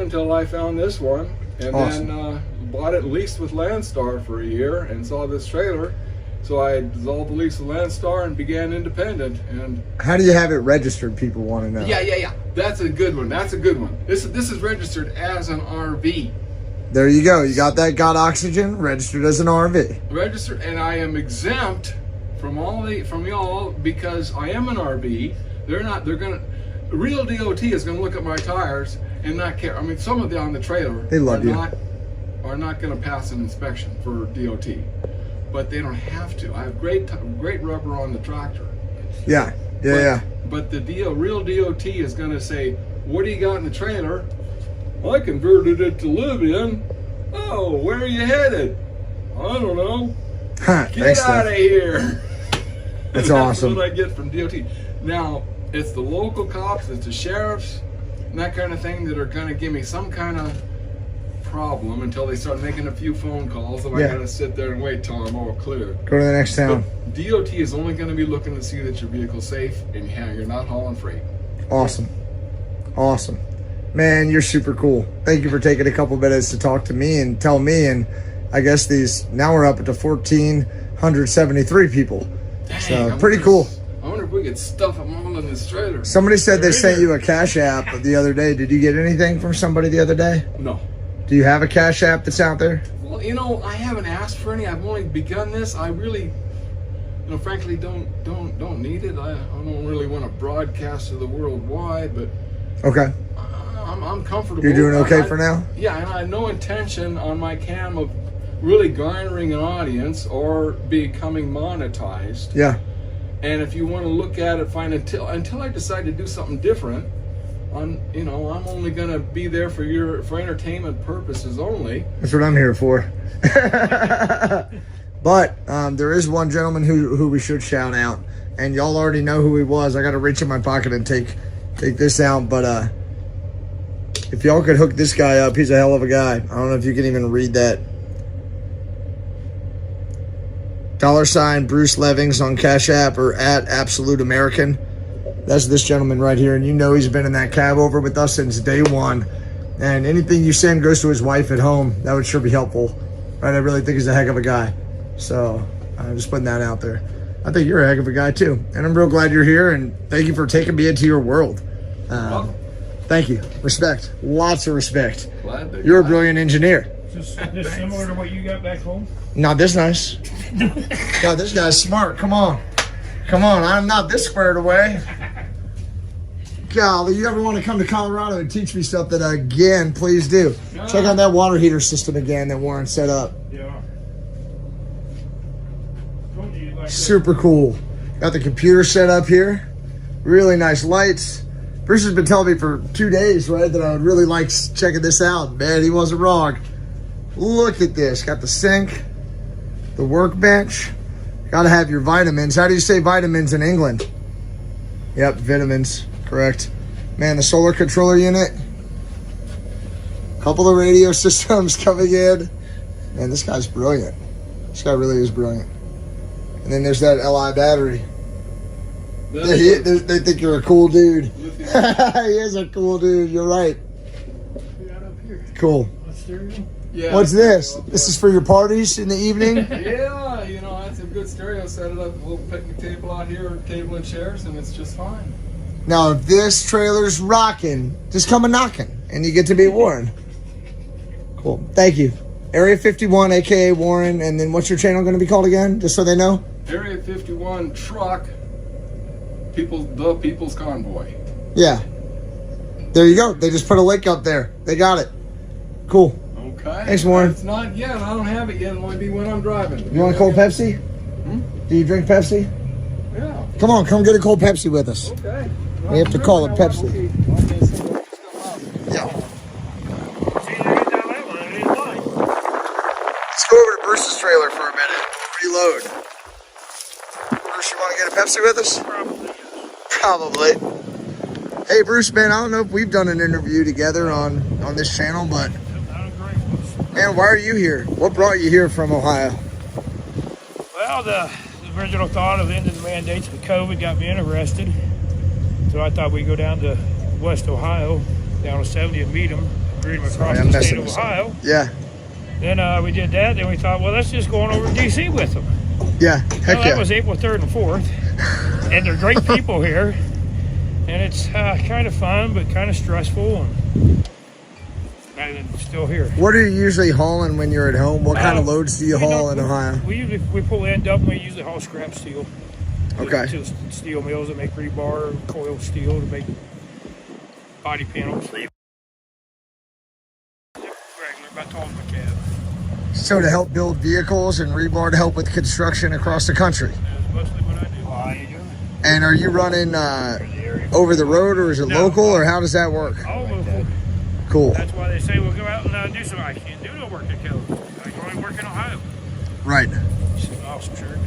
until I found this one. And then bought it leased with Landstar for a year and saw this trailer. So I dissolved the lease with Landstar and began independent. And how do you have it registered? People want to know. Yeah. That's a good one. This is registered as an RV. There you go. You got that. Got oxygen. Registered as an RV. Registered, and I am exempt from y'all because I am an RV. They're gonna. Real DOT is gonna look at my tires and not care. I mean, some of them on the trailer are not gonna pass an inspection for DOT. But they don't have to. I have great rubber on the tractor. Yeah. But the real DOT is going to say, what do you got in the trailer? I converted it to live in. Oh, where are you headed? I don't know. Get out of here. That's awesome. That's what I get from DOT. Now, it's the local cops, it's the sheriffs, and that kind of thing that are going to give me some kind of problem until they start making a few phone calls, and I gotta sit there and wait till I'm all clear. Go to the next town. But DOT is only going to be looking to see that your vehicle's safe and you're not hauling freight. Awesome. Man, you're super cool. Thank you for taking a couple minutes to talk to me and tell me. And I guess now we're up to 1,473 people. Dang, So pretty cool. I wonder if we could stuff them all in this trailer. Somebody said they sent you a Cash App the other day. Did you get anything from somebody the other day? No. Do you have a Cash App that's out there? Well, you know, I haven't asked for any. I've only begun this. I really, you know, frankly, don't need it. I don't really want to broadcast to the world wide, but Okay. I'm comfortable. You're doing okay for now? Yeah, and I have no intention on my cam of really garnering an audience or becoming monetized. Yeah. And if you want to look at it, fine. Until I decide to do something different, I'm only gonna be there for entertainment purposes only. That's what I'm here for. But there is one gentleman who we should shout out, and y'all already know who he was. I got to reach in my pocket and take this out, but if y'all could hook this guy up, he's a hell of a guy. I don't know if you can even read that. $, Bruce Levings on Cash App or at Absolute American. That's this gentleman right here, and you know he's been in that cab over with us since day one. And anything you send goes to his wife at home. That would sure be helpful, right? I really think he's a heck of a guy. So I'm just putting that out there. I think you're a heck of a guy too, and I'm real glad you're here. And thank you for taking me into your world. Thank you. Respect. Lots of respect. You're a brilliant engineer. Just similar to what you got back home? Not this nice. God, this guy's smart. Come on. Come on. I'm not this squared away. Golly, you ever want to come to Colorado and teach me something again, please do. Check out that water heater system again that Warren set up. Yeah. Super cool. Got the computer set up here. Really nice lights. Bruce has been telling me for 2 days, right, that I would really like checking this out. Man, he wasn't wrong. Look at this. Got the sink, the workbench. Got to have your vitamins. How do you say vitamins in England? Yep, vitamins. Correct. Man, the solar controller unit. Couple of radio systems coming in. Man, this guy's brilliant. This guy really is brilliant. And then there's that LI battery. They think you're a cool dude. He is a cool dude. You're right. Cool. Yeah. What's this? This is for your parties in the evening? Yeah, you know, that's a good stereo. Set it up, a little picnic table out here, table and chairs, and it's just fine. Now, if this trailer's rocking, just come a knocking, and you get to be Warren. Cool. Thank you. Area 51, a.k.a. Warren, and then what's your channel going to be called again, just so they know? Area 51 Truck, the People's Convoy. Yeah. There you go. They just put a link up there. They got it. Cool. Okay. Thanks, Warren. It's not yet. I don't have it yet. It might be when I'm driving. You want a cold Pepsi? Do you drink Pepsi? Yeah. Come on, come get a cold Pepsi with us. Okay. We have to call it Pepsi. Yeah. Let's go over to Bruce's trailer for a minute. Reload. Bruce, you want to get a Pepsi with us? Probably. Hey, Bruce, man, I don't know if we've done an interview together on this channel, but man, why are you here? What brought you here from Ohio? Well, the original thought of ending the mandates with COVID got me interested. So I thought we'd go down to West Ohio, down to 70 and meet them, greet them across the state of Ohio. Yeah. Then we did that. Then we thought, well, let's just go on over to D.C. with them. Yeah, heck yeah. That was April 3rd and 4th. And they're great people here. And it's kind of fun, but kind of stressful. And still here. What are you usually hauling when you're at home? What kind of loads do you haul in Ohio? We pull end up and we usually haul scrap steel. Okay. To steel mills that make rebar, coil steel to make body panels. Regular, about tall as my cab. So to help build vehicles and rebar to help with construction across the country. That's mostly what I do. How you doing? And are you running over the road, or is it local, or how does that work? All local. Cool. That's why they say we'll go out and do something. I can't do no work in California. I can only work in Ohio. Right. It's an awesome shirt.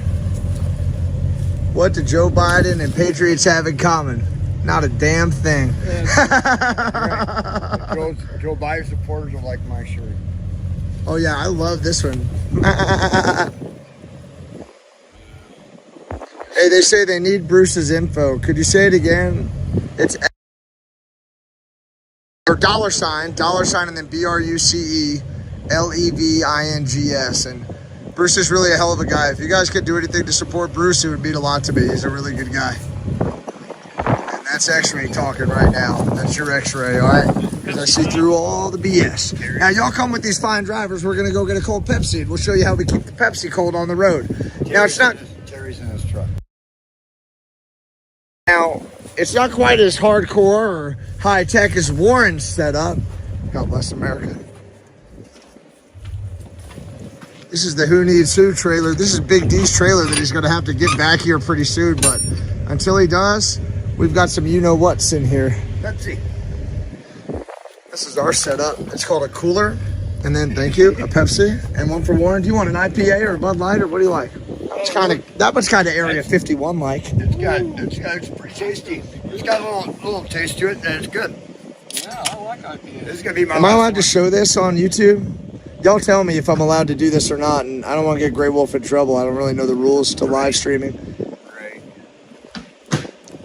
What do Joe Biden and Patriots have in common? Not a damn thing. Joe Biden supporters will like my shirt. Oh yeah, I love this one. Hey, they say they need Bruce's info. Could you say it again? It's $, and then BRUCELEVINGS. And Bruce is really a hell of a guy. If you guys could do anything to support Bruce, it would mean a lot to me. He's a really good guy. And that's X-ray talking right now. That's your X-ray, all right? Because I see through all the BS. Now, y'all come with these fine drivers. We're going to go get a cold Pepsi, and we'll show you how we keep the Pepsi cold on the road. Now, it's not... Terry's in his truck. Now, it's not quite as hardcore or high-tech as Warren's setup. God bless America. This is the Who Needs Who trailer. This is Big D's trailer that he's going to have to get back here pretty soon. But until he does, we've got some you-know-whats in here. Pepsi. This is our setup. It's called a cooler. And then, thank you, a Pepsi. And one for Warren. Do you want an IPA or a Bud Light, or what do you like? That one's kind of Area 51 like. It's pretty tasty. It's got a little taste to it, and it's good. Yeah, I like IPA. This is going to be my Am I allowed to show this on YouTube? Y'all tell me if I'm allowed to do this or not, and I don't want to get Grey Wolf in trouble. I don't really know the rules to live streaming. Right.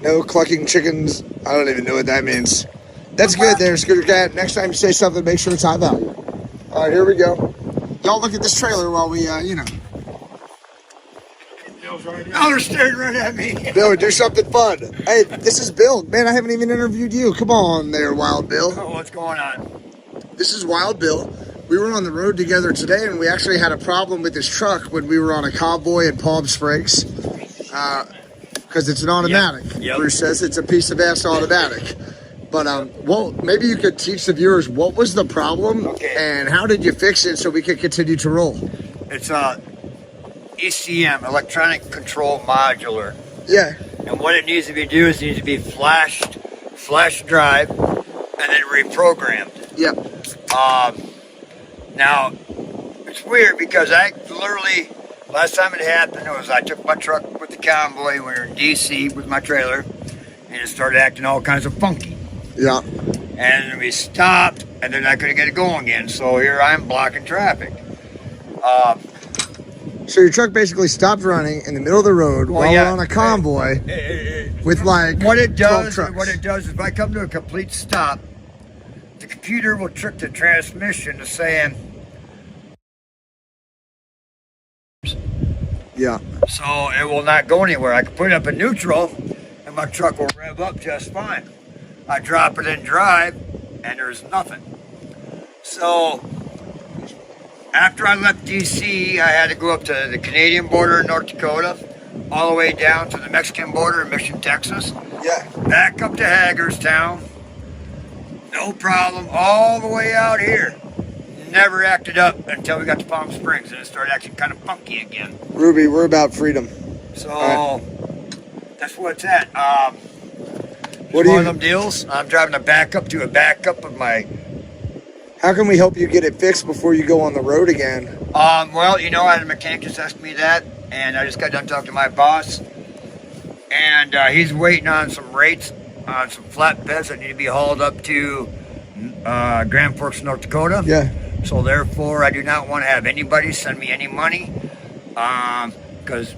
No clucking chickens. I don't even know what that means. That's good there, Scooter Cat. Next time you say something, make sure it's high value. All right, here we go. Y'all look at this trailer while we, you know. Oh, they're staring right at me. Bill, do something fun. Hey, this is Bill. Man, I haven't even interviewed you. Come on there, Wild Bill. Oh, what's going on? This is Wild Bill. We were on the road together today, and we actually had a problem with his truck when we were on a Convoy in Palm Springs. Because it's an automatic. Yep. Bruce says it's a piece of ass automatic. But, well, maybe you could teach the viewers what was the problem and how did you fix it so we could continue to roll? It's ECM, electronic control modular. Yeah. And what it needs to be do is it needs to be flash drive, and then reprogrammed. Yep. Now, it's weird because I literally, last time it happened was I took my truck with the Convoy, we were in DC with my trailer, and it started acting all kinds of funky. Yeah. And we stopped, and then I couldn't get it going again. So here I'm blocking traffic. So your truck basically stopped running in the middle of the road while we're on a convoy with like what it 12 does. trucks. What it does is if I come to a complete stop, the computer will trick the transmission to saying. Yeah. So it will not go anywhere. I can put it up in neutral, and my truck will rev up just fine. I drop it in drive, and there's nothing. So after I left DC, I had to go up to the Canadian border in North Dakota, all the way down to the Mexican border in Mission, Texas. Yeah. Back up to Hagerstown. No problem. All the way out here. Never acted up until we got to Palm Springs, and it started acting kind of funky again. Ruby, we're about freedom. So that's where it's at. What do one of them deals. I'm driving a backup to a backup of my. How can we help you get it fixed before you go on the road again? Well, you know, I had a mechanic just ask me that, and I just got done talking to my boss, and he's waiting on some rates on some flatbeds that need to be hauled up to Grand Forks, North Dakota. Yeah. So therefore, I do not want to have anybody send me any money, because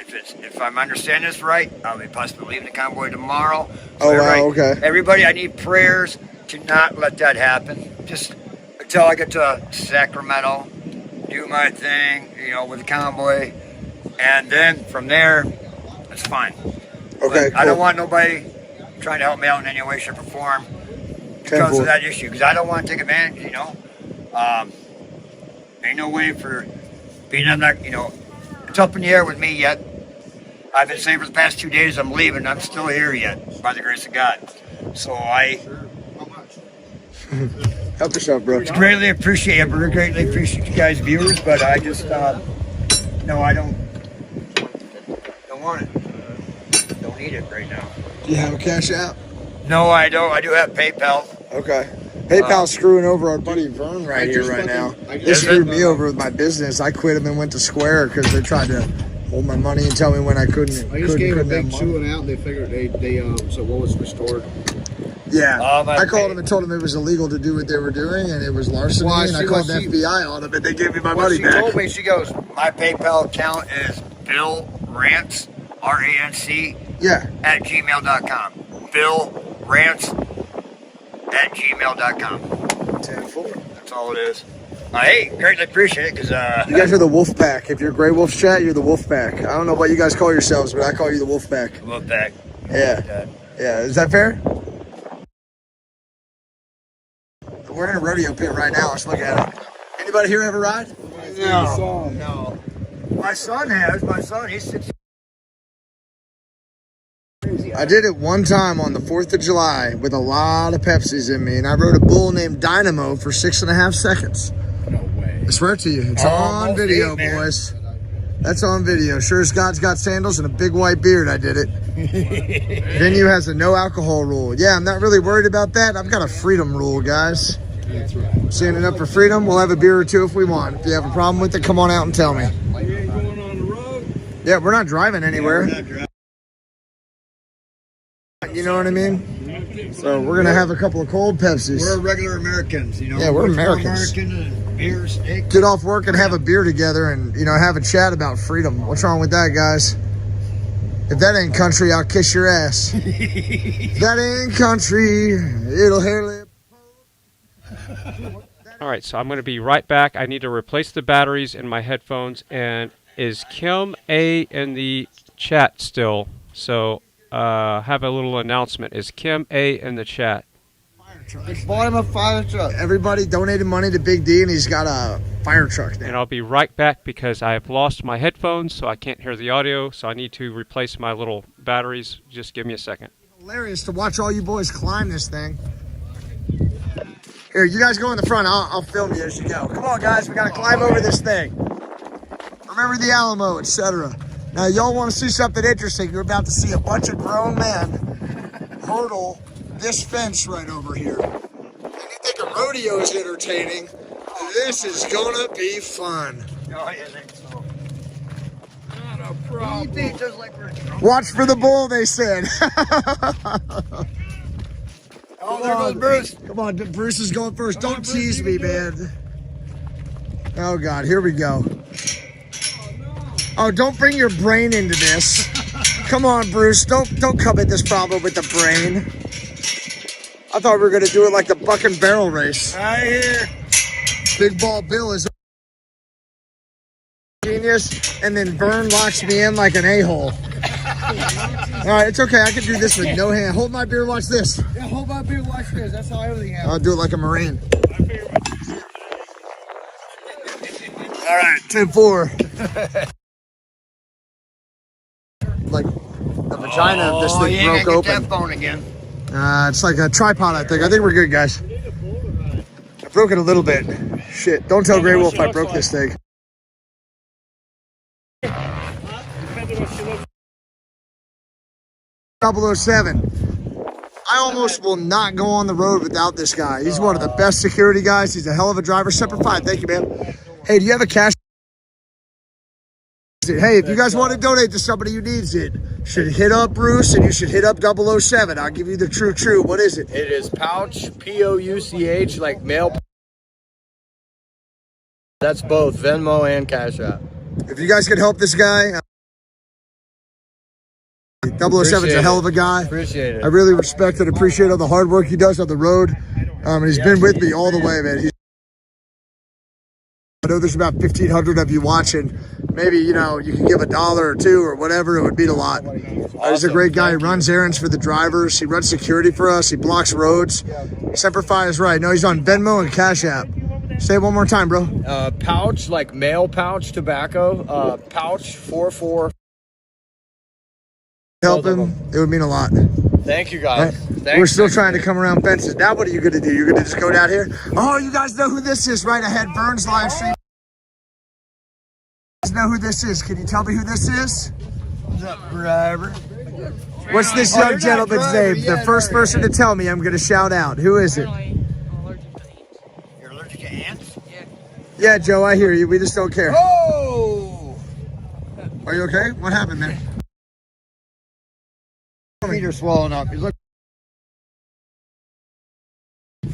if I'm understanding this right, I'll be possibly leaving the convoy tomorrow. So wow, okay. Everybody, I need prayers to not let that happen. Just until I get to Sacramento, do my thing, you know, with the convoy, and then from there, it's fine. Okay, cool. I don't want nobody trying to help me out in any way, shape, or form because of that issue. Because I don't want to take advantage, you know. Ain't no way for being, I'm not, you know, it's up in the air with me yet. I've been saying for the past 2 days I'm leaving. I'm still here yet, by the grace of God. So help yourself, bro. It's greatly appreciated. I greatly appreciate you guys' viewers, but I just, no, I don't want it. Don't need it right now. Do you have a cash app? No, I don't. I do have PayPal. Okay. PayPal's screwing over our buddy Vern right here right now. They screwed me over with my business. I quit them and went to Square because they tried to hold my money and tell me when I couldn't. I just gave a big chewing out, and they figured they so what was restored. Yeah, I called them and told them it was illegal to do what they were doing, and it was larceny. And I called the FBI on them, and they gave me my money back. She told me, she goes, my PayPal account is Bill Rance, RANC, yeah, @gmail.com. Bill Rance @gmail.com. 10-4. That's all it is. Hey, greatly appreciate it because you guys are the Wolf Pack. If you're Grey Wolf's chat, you're the Wolf Pack. I don't know what you guys call yourselves, but I call you the Wolf Pack. Wolf Pack. Yeah. Yeah. Is that fair? We're in a rodeo pit right now. Let's look at it. Anybody here ever ride? No. My son has. My son, he's 6. I did it one time on the 4th of July with a lot of Pepsis in me, and I rode a bull named Dynamo for 6.5 seconds. No way. I swear to you, it's on video, boys. That's on video. Sure as God's got sandals and a big white beard, I did it. Venue has a no alcohol rule. Yeah, I'm not really worried about that. I've got a freedom rule, guys. That's right. I'm standing up for freedom. We'll have a beer or two if we want. If you have a problem with it, come on out and tell me. You ain't going on the road? Yeah, we're not driving anywhere. You know what I mean? So we're going to have a couple of cold Pepsis. We're regular Americans, you know. Yeah, we're Americans. Beer, steak. Get off work and have a beer together and, you know, have a chat about freedom. What's wrong with that, guys? If that ain't country, I'll kiss your ass. If that ain't country, it'll hair lip. All right, so I'm going to be right back. I need to replace the batteries in my headphones. And is Kim A in the chat still? So have a little announcement. Is Kim A in the chat? Bought him a fire truck. Everybody donated money to Big D, and he's got a fire truck now. And I'll be right back because I have lost my headphones, so I can't hear the audio. So I need to replace my little batteries. Just give me a second. Hilarious to watch all you boys climb this thing. Here, you guys go in the front. I'll film you as you go. Come on, guys. We got to climb over this thing. Remember the Alamo, etc. Now, y'all want to see something interesting. You're about to see a bunch of grown men hurdle this fence right over here. And you think a rodeo is entertaining? This is gonna be fun. Oh, you think so? Not a problem. Just like we're drunk. Watch for the bull, they said. Oh, there goes Bruce. Come on, Bruce is going first. Don't tease me, man. Oh, God, here we go. Oh, don't bring your brain into this. Come on, Bruce. Don't come at this problem with the brain. I thought we were going to do it like the buck and barrel race. I hear. Big Ball Bill is genius, and then Vern locks me in like an a-hole. All right, it's okay. I can do this with no hand. Hold my beer, watch this. Yeah, hold my beer, watch this. That's how everything happens. I'll do it like a Marine. All right, 10-4. Like the vagina of this thing broke open. That phone again. It's like a tripod, I think. I think we're good, guys. I broke it a little bit. Shit, don't tell Grey Wolf I broke this thing. 007. I almost will not go on the road without this guy. He's one of the best security guys. He's a hell of a driver. Semper Fi, thank you, man. Hey, do you have a cash? Hey, if you guys want to donate to somebody who needs it, should hit up Bruce and you should hit up 007. I'll give you the true. What is it? It is Pouch, P-O-U-C-H, like male. That's both Venmo and Cash App. If you guys could help this guy, 007's a hell of a guy. Appreciate it. I really respect and appreciate all the hard work he does on the road. And he's been with me all the way, man. I know there's about 1,500 of you watching. Maybe, you know, you can give $1 or $2 or whatever. It would mean a lot. He's a great guy. He runs errands for the drivers. He runs security for us. He blocks roads. Semper Fi is right. No, he's on Venmo and Cash App. Say it one more time, bro. Pouch, like male pouch tobacco. Pouch 44. Help him. It would mean a lot. Thank you, guys. Right. We're still trying to come around fences. Now what are you going to do? You're going to just go down here? Oh, you guys know who this is right ahead. Vern's live stream. You guys know who this is. Can you tell me who this is? What's up, driver? What's this young gentleman's name? The first person to tell me, I'm going to shout out. Who is it? You're allergic to ants? Yeah, Joe, I hear you. We just don't care. Oh! Are you okay? What happened, man? Feet are swollen up. You look.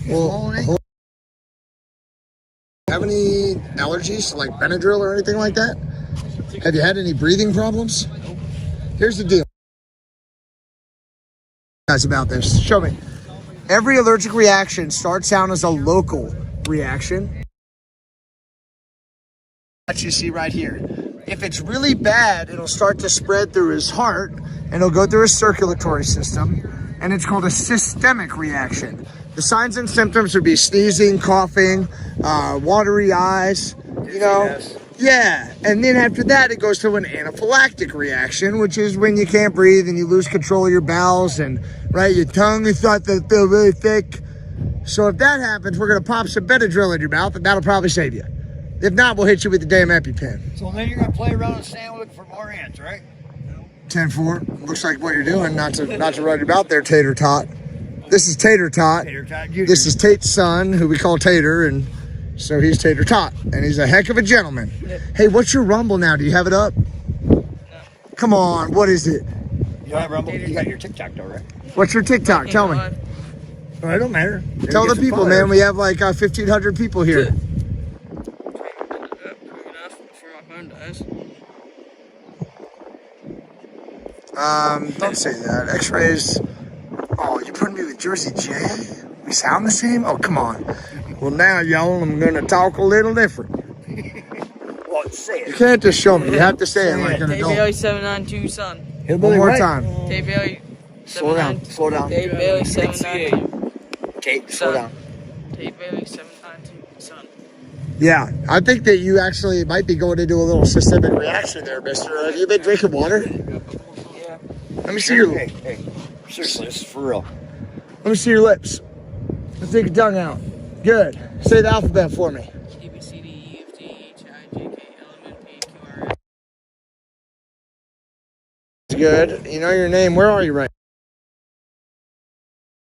Well, have any allergies, like Benadryl or anything like that? Have you had any breathing problems? Here's the deal. Guys, about this. Show me. Every allergic reaction starts out as a local reaction. What you see right here. If it's really bad, it'll start to spread through his heart and it'll go through his circulatory system, and it's called a systemic reaction. The signs and symptoms would be sneezing, coughing, watery eyes, you know. Yeah, and then after that, it goes to an anaphylactic reaction, which is when you can't breathe and you lose control of your bowels, and right, your tongue is starting to feel really thick. So if that happens, we're gonna pop some Benadryl in your mouth, and that'll probably save you. If not, we'll hit you with the damn EpiPen. So then you're gonna play around and stand looking for more ants, right? 10-4. Looks like what you're doing. Not to run your mouth there, Tater Tot. This is Tater Tot. This is Tate's son, who we call Tater, and so he's Tater Tot, and he's a heck of a gentleman. Hey, what's your Rumble now? Do you have it up? No. Come on, what is it? You don't have Rumble? You got your TikTok though, right? What's your TikTok? Tell me. Oh, it don't matter. Tell the people, man. We have like 1,500 people here. Don't say that. X-rays. Oh, you putting me with Jersey J? We sound the same? Oh, come on. Well, now, y'all, I'm going to talk a little different. Well, say it. You can't just show me. You have to say it like an adult. Dave Bailey 792, son. One more time. Dave Bailey. Slow down. Slow down. Dave Bailey 792. Tate, slow down. Dave Bailey 792, son. Yeah, I think that you actually might be going into a little systemic reaction there, mister. Have you been drinking water? Yeah. Let me see your lips. Hey, seriously, this is for real. Let me see your lips. Let's take your tongue out. Good. Say the alphabet for me. A, B, C, D, E, F, G, H, I, J, K, L, M, N, P, Q, R, S. Good. You know your name. Where are you right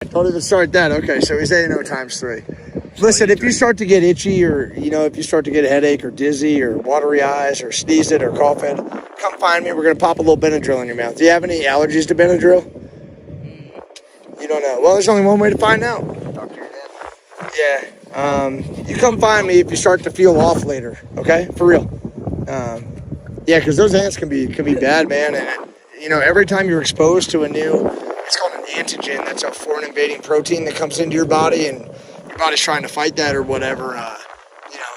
now? Don't even start that. Okay, so he's A&O times 3. Listen, if you start to get itchy, or, you know, if you start to get a headache or dizzy or watery eyes or sneezing or coughing, come find me. We're going to pop a little Benadryl in your mouth. Do you have any allergies to Benadryl? You don't know. Well, there's only one way to find out. Yeah. You come find me if you start to feel off later. Okay? For real. Yeah, because those ants can be bad, man. And, you know, every time you're exposed to a new, it's called an antigen. That's a foreign invading protein that comes into your body, and your body's trying to fight that or whatever, you know.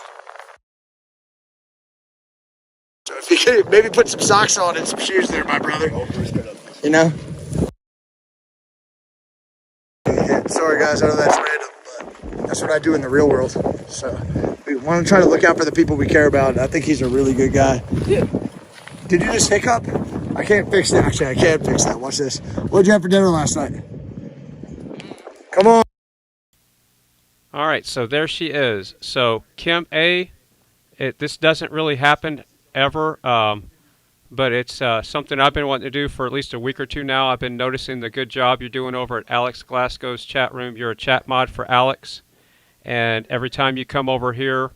So if you could maybe put some socks on and some shoes there, my brother. You know? Yeah, sorry, guys. I know that's random, but that's what I do in the real world. So we want to try to look out for the people we care about. I think he's a really good guy. Did you just hiccup? I can't fix that. Actually, I can't fix that. Watch this. What'd you have for dinner last night? Come on. All right, so there she is. So Kim A, this doesn't really happen ever, but it's something I've been wanting to do for at least a week or two now. I've been noticing the good job you're doing over at Alex Glasgow's chat room. You're a chat mod for Alex, and every time you come over here,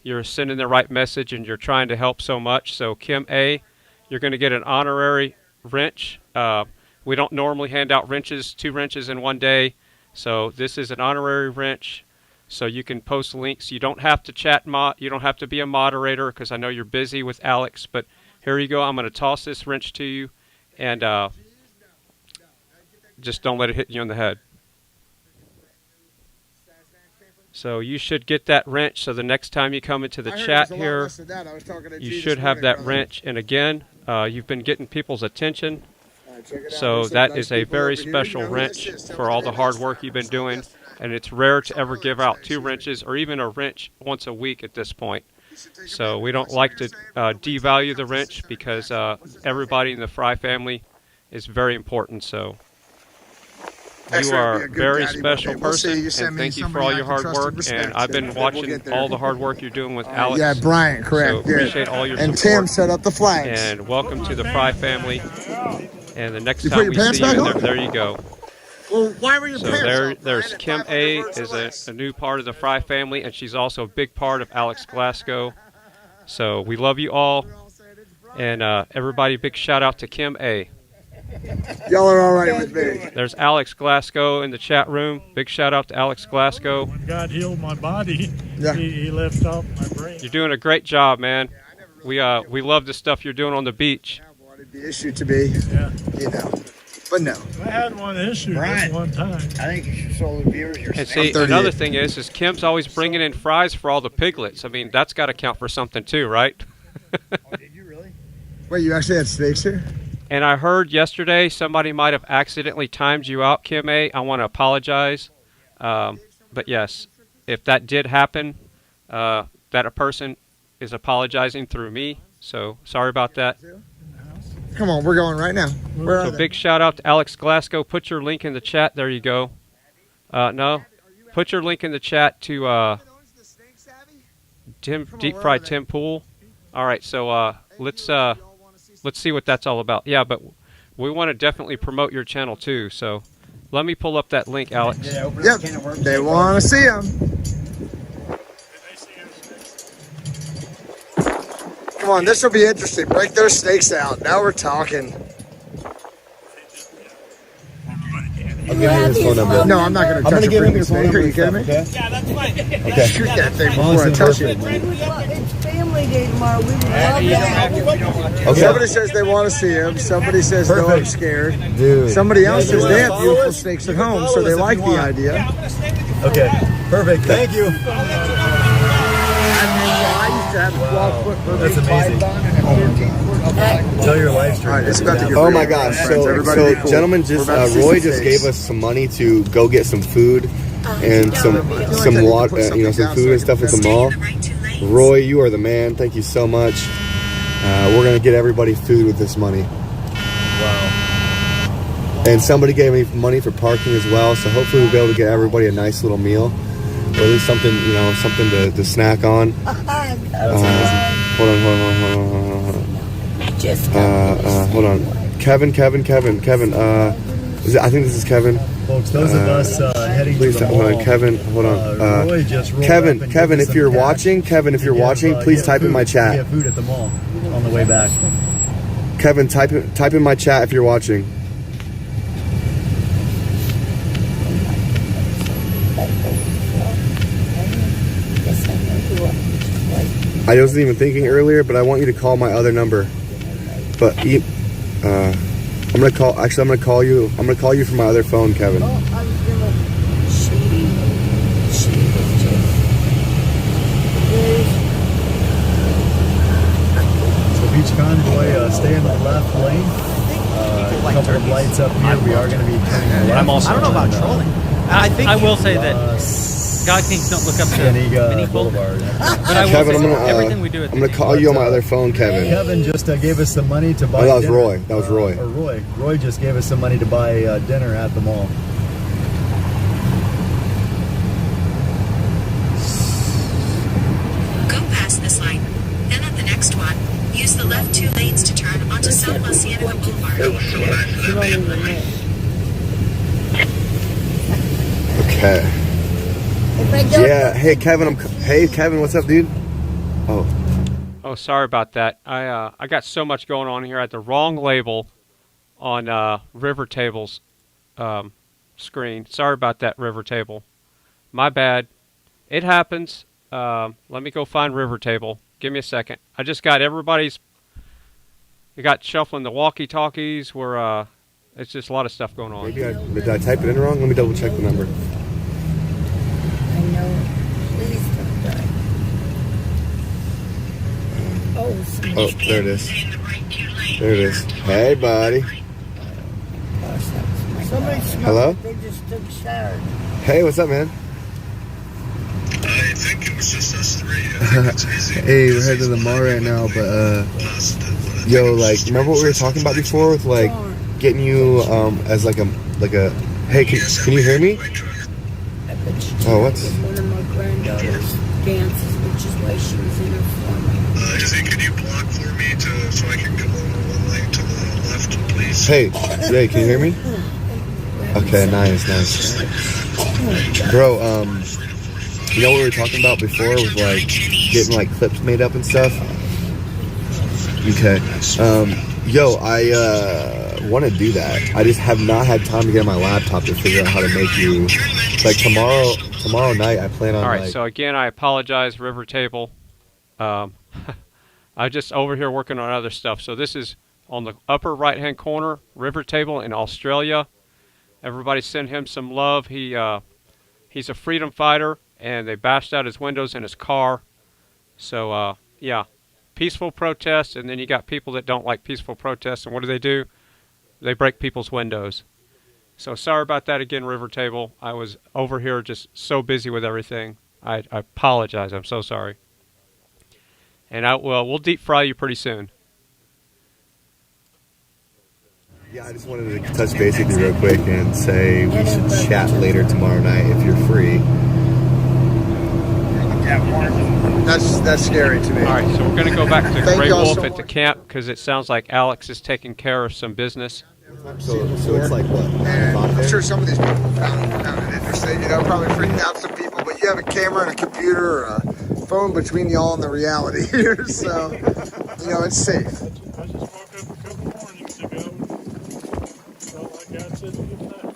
you're sending the right message and you're trying to help so much. So Kim A, you're going to get an honorary wrench. We don't normally hand out wrenches, 2 wrenches in one day, so this is an honorary wrench. So you can post links. You don't have to chat mod. You don't have to be a moderator because I know you're busy with Alex. But here you go. I'm going to toss this wrench to you, and just don't let it hit you on the head. So you should get that wrench. So the next time you come into the chat here, you should have that wrench. And again, you've been getting people's attention. So that is a very special wrench for all the hard work you've been doing. And it's rare to ever give out 2 wrenches or even a wrench once a week at this point. So we don't like to devalue the wrench because everybody in the Frei family is very important. So you are a very special person, and thank you for all your hard work. And I've been watching all the hard work you're doing with Alex. Yeah, Brian, correct. So appreciate all your support. And Tim set up the flags. And welcome to the Frei family. And the next time we see you, there you go. Well, why were your pants there's Kim A is a new part of the Frei family, and she's also a big part of Alex Glasgow. So we love you all, and everybody, big shout out to Kim A. Y'all are all right with me. There's Alex Glasgow in the chat room. Big shout out to Alex Glasgow. When God healed my body, he left off my brain. You're doing a great job, man. We love the stuff you're doing on the beach. I wanted the issue to be, you know. But no. I had one issue Brian, one time. I think you should show the viewers your And see, another thing is Kim's always bringing in fries for all the piglets. I mean, that's got to count for something too, right? Did you really? Wait, you actually had steaks here? And I heard yesterday somebody might have accidentally timed you out, Kim A. I want to apologize. But yes, if that did happen, that a person is apologizing through me. So sorry about that. Come on, we're going right now. Where are So they? big shout out to Alex Glasgow. Put your link in the chat. There you go. No, put your link in the chat to Deep Fried Tim Pool. All right, so let's see what that's all about. Yeah, but we want to definitely promote your channel too. So let me pull up that link, Alex. Yep, they want to see them. Come on, this will be interesting. Break those steaks out. Now we're talking. I'll give you his phone number. No, I'm not going to touch a freaking steak. Are you kidding me? Okay. Yeah, that's fine. Okay. Shoot that thing before I touch it. It's family day tomorrow. We would love that. Okay. Somebody says they want to see him. Somebody says no, I'm scared. Dude. Somebody else says they have beautiful steaks at home, so they like the idea. Okay, perfect. Thank you. That's amazing. Tell your live stream. Right, it's about to get Oh real. my gosh! Friends, So everybody be cool. gentlemen, just We're about to see Roy some just steaks. gave us some money to go get some food and some water, some food and stuff at the mall. Roy, you are the man. Thank you so much. We're gonna get everybody food with this money. Wow. And somebody gave me money for parking as well. So hopefully we'll be able to get everybody a nice little meal, or at least something, something to snack on. Hold on. Hold on. Kevin. I think this is Kevin. Folks, those of us heading to the mall. Hold on, Kevin. Hold on. Roy just rolled Kevin, up and Kevin, gave us if you're some watching, please type in my We chat. have food at the mall on the way back. Kevin, type in my chat if you're watching. I wasn't even thinking earlier, but I want you to call my other number. But I'm gonna call. Actually, I'm gonna call you. I'm gonna call you from my other phone, Kevin. So Beach Convoy, stay in the left lane. A couple of lights up here. We are going to be turning left. I'm also. I don't know about trolling. I will say that God Kings don't look up to many Boulevard. But I will Kevin, say I'm gonna call you on my other phone, Kevin. Kevin just gave us some money to buy. Oh, that was dinner. Roy. That was Roy. Or Roy. Roy just gave us some money to buy dinner at the mall. Go past this line. Then at the next one, use the left 2 lanes to turn onto South La Cienega Boulevard. Okay. Yeah. Hey, Kevin. Hey, Kevin. What's up, dude? Oh, sorry about that. I got so much going on here. I had the wrong label on River Table's screen. Sorry about that, River Table. My bad. It happens. Let me go find River Table. Give me a second. I just got everybody's. You got shuffling the walkie-talkies. Where it's just a lot of stuff going on. Maybe did I type it in wrong? Let me double check the number. I know. Please don't die. Oh, there it is. There it is. Hey, buddy. Somebody smoked. Hello? They just took a shower. Hey, what's up, man? I think it was just us three. Hey, we're heading to the mall right now, but yo, like, remember what we were talking about before with like getting you as like a hey, can you hear me? Oh, what's? One of my granddaughter's dances, which is why she was in her form. You think could you block for me so I can come over one lane to the left, please? Hey, can you hear me? Okay, nice. Bro, you know what we were talking about before with like getting like clips made up and stuff? Okay. Yo, I want to do that. I just have not had time to get on my laptop to figure out how to make you like tomorrow night I plan on. All right, like, so again, I apologize, River Table. I just over here working on other stuff. So this is on the upper right-hand corner, River Table in Australia. Everybody send him some love. He's a freedom fighter, and they bashed out his windows in his car. So, yeah, peaceful protest, and then you got people that don't like peaceful protests, and what do? They break people's windows. So sorry about that again, River Table. I was over here just so busy with everything. I apologize. I'm so sorry. And we'll deep fry you pretty soon. Yeah, I just wanted to touch base with you real quick and say we should chat later tomorrow night if you're free. That's scary to me. All right, so we're going to go back to Grey Wolf at the camp because it sounds like Alex is taking care of some business. So it's like what? I'm sure some of these people found it interesting. You know, probably freaked out some people, but you have a camera and a computer or a phone between y'all and the reality here, so you know it's safe. I just woke up a couple mornings ago. Felt like God said to get that.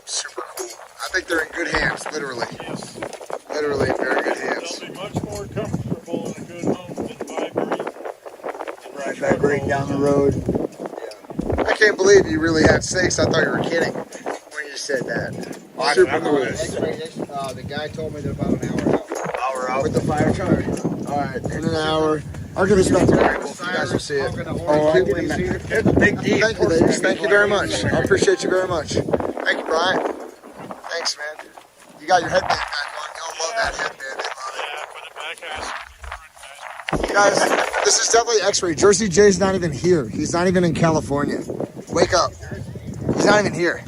Super cool. I think they're in good hands, literally. Yes. Literally in very good hands. They'll be much more comfortable in a good home than vibrating. Right back right down the road. Yeah. I can't believe you really had 6. I thought you were kidding when you said that. Super cool. The guy told me they're about an hour out. With the fire truck. Alright, in an hour. I'll give this back to Grey Wolf. You guys will see it. It's a big deal. Thank you, ladies. Thank you very much. I appreciate you very much. Thank you, Brian. Thanks, man. You got your headband back on. Y'all love that headband. Guys, this is definitely X-Ray. Jersey Jay's not even here. He's not even in California. Wake up. He's not even here.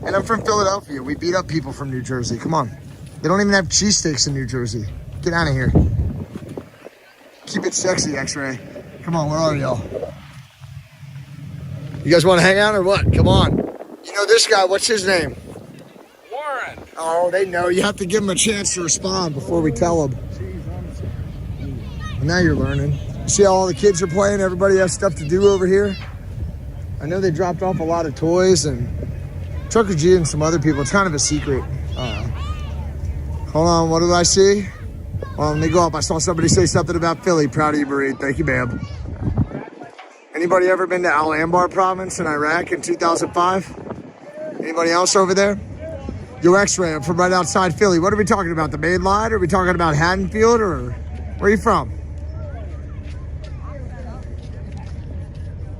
And I'm from Philadelphia. We beat up people from New Jersey. Come on. They don't even have cheesesteaks in New Jersey. Get out of here. Keep it sexy, X-Ray. Come on, where are y'all? You guys want to hang out or what? Come on. You know this guy. What's his name? Warren. Oh, they know. You have to give them a chance to respond before we tell them. Now you're learning. See how all the kids are playing? Everybody has stuff to do over here. I know they dropped off a lot of toys and Trucker G and some other people. It's kind of a secret. Hold on, what did I see? Well, let me go up. I saw somebody say something about Philly. Proud of you, Marie. Thank you, babe. Anybody ever been to Al Anbar province in Iraq in 2005? Anybody else over there? Yo, X-Ray, I'm from right outside Philly. What are we talking about? The main line? Are we talking about Haddonfield or where are you from?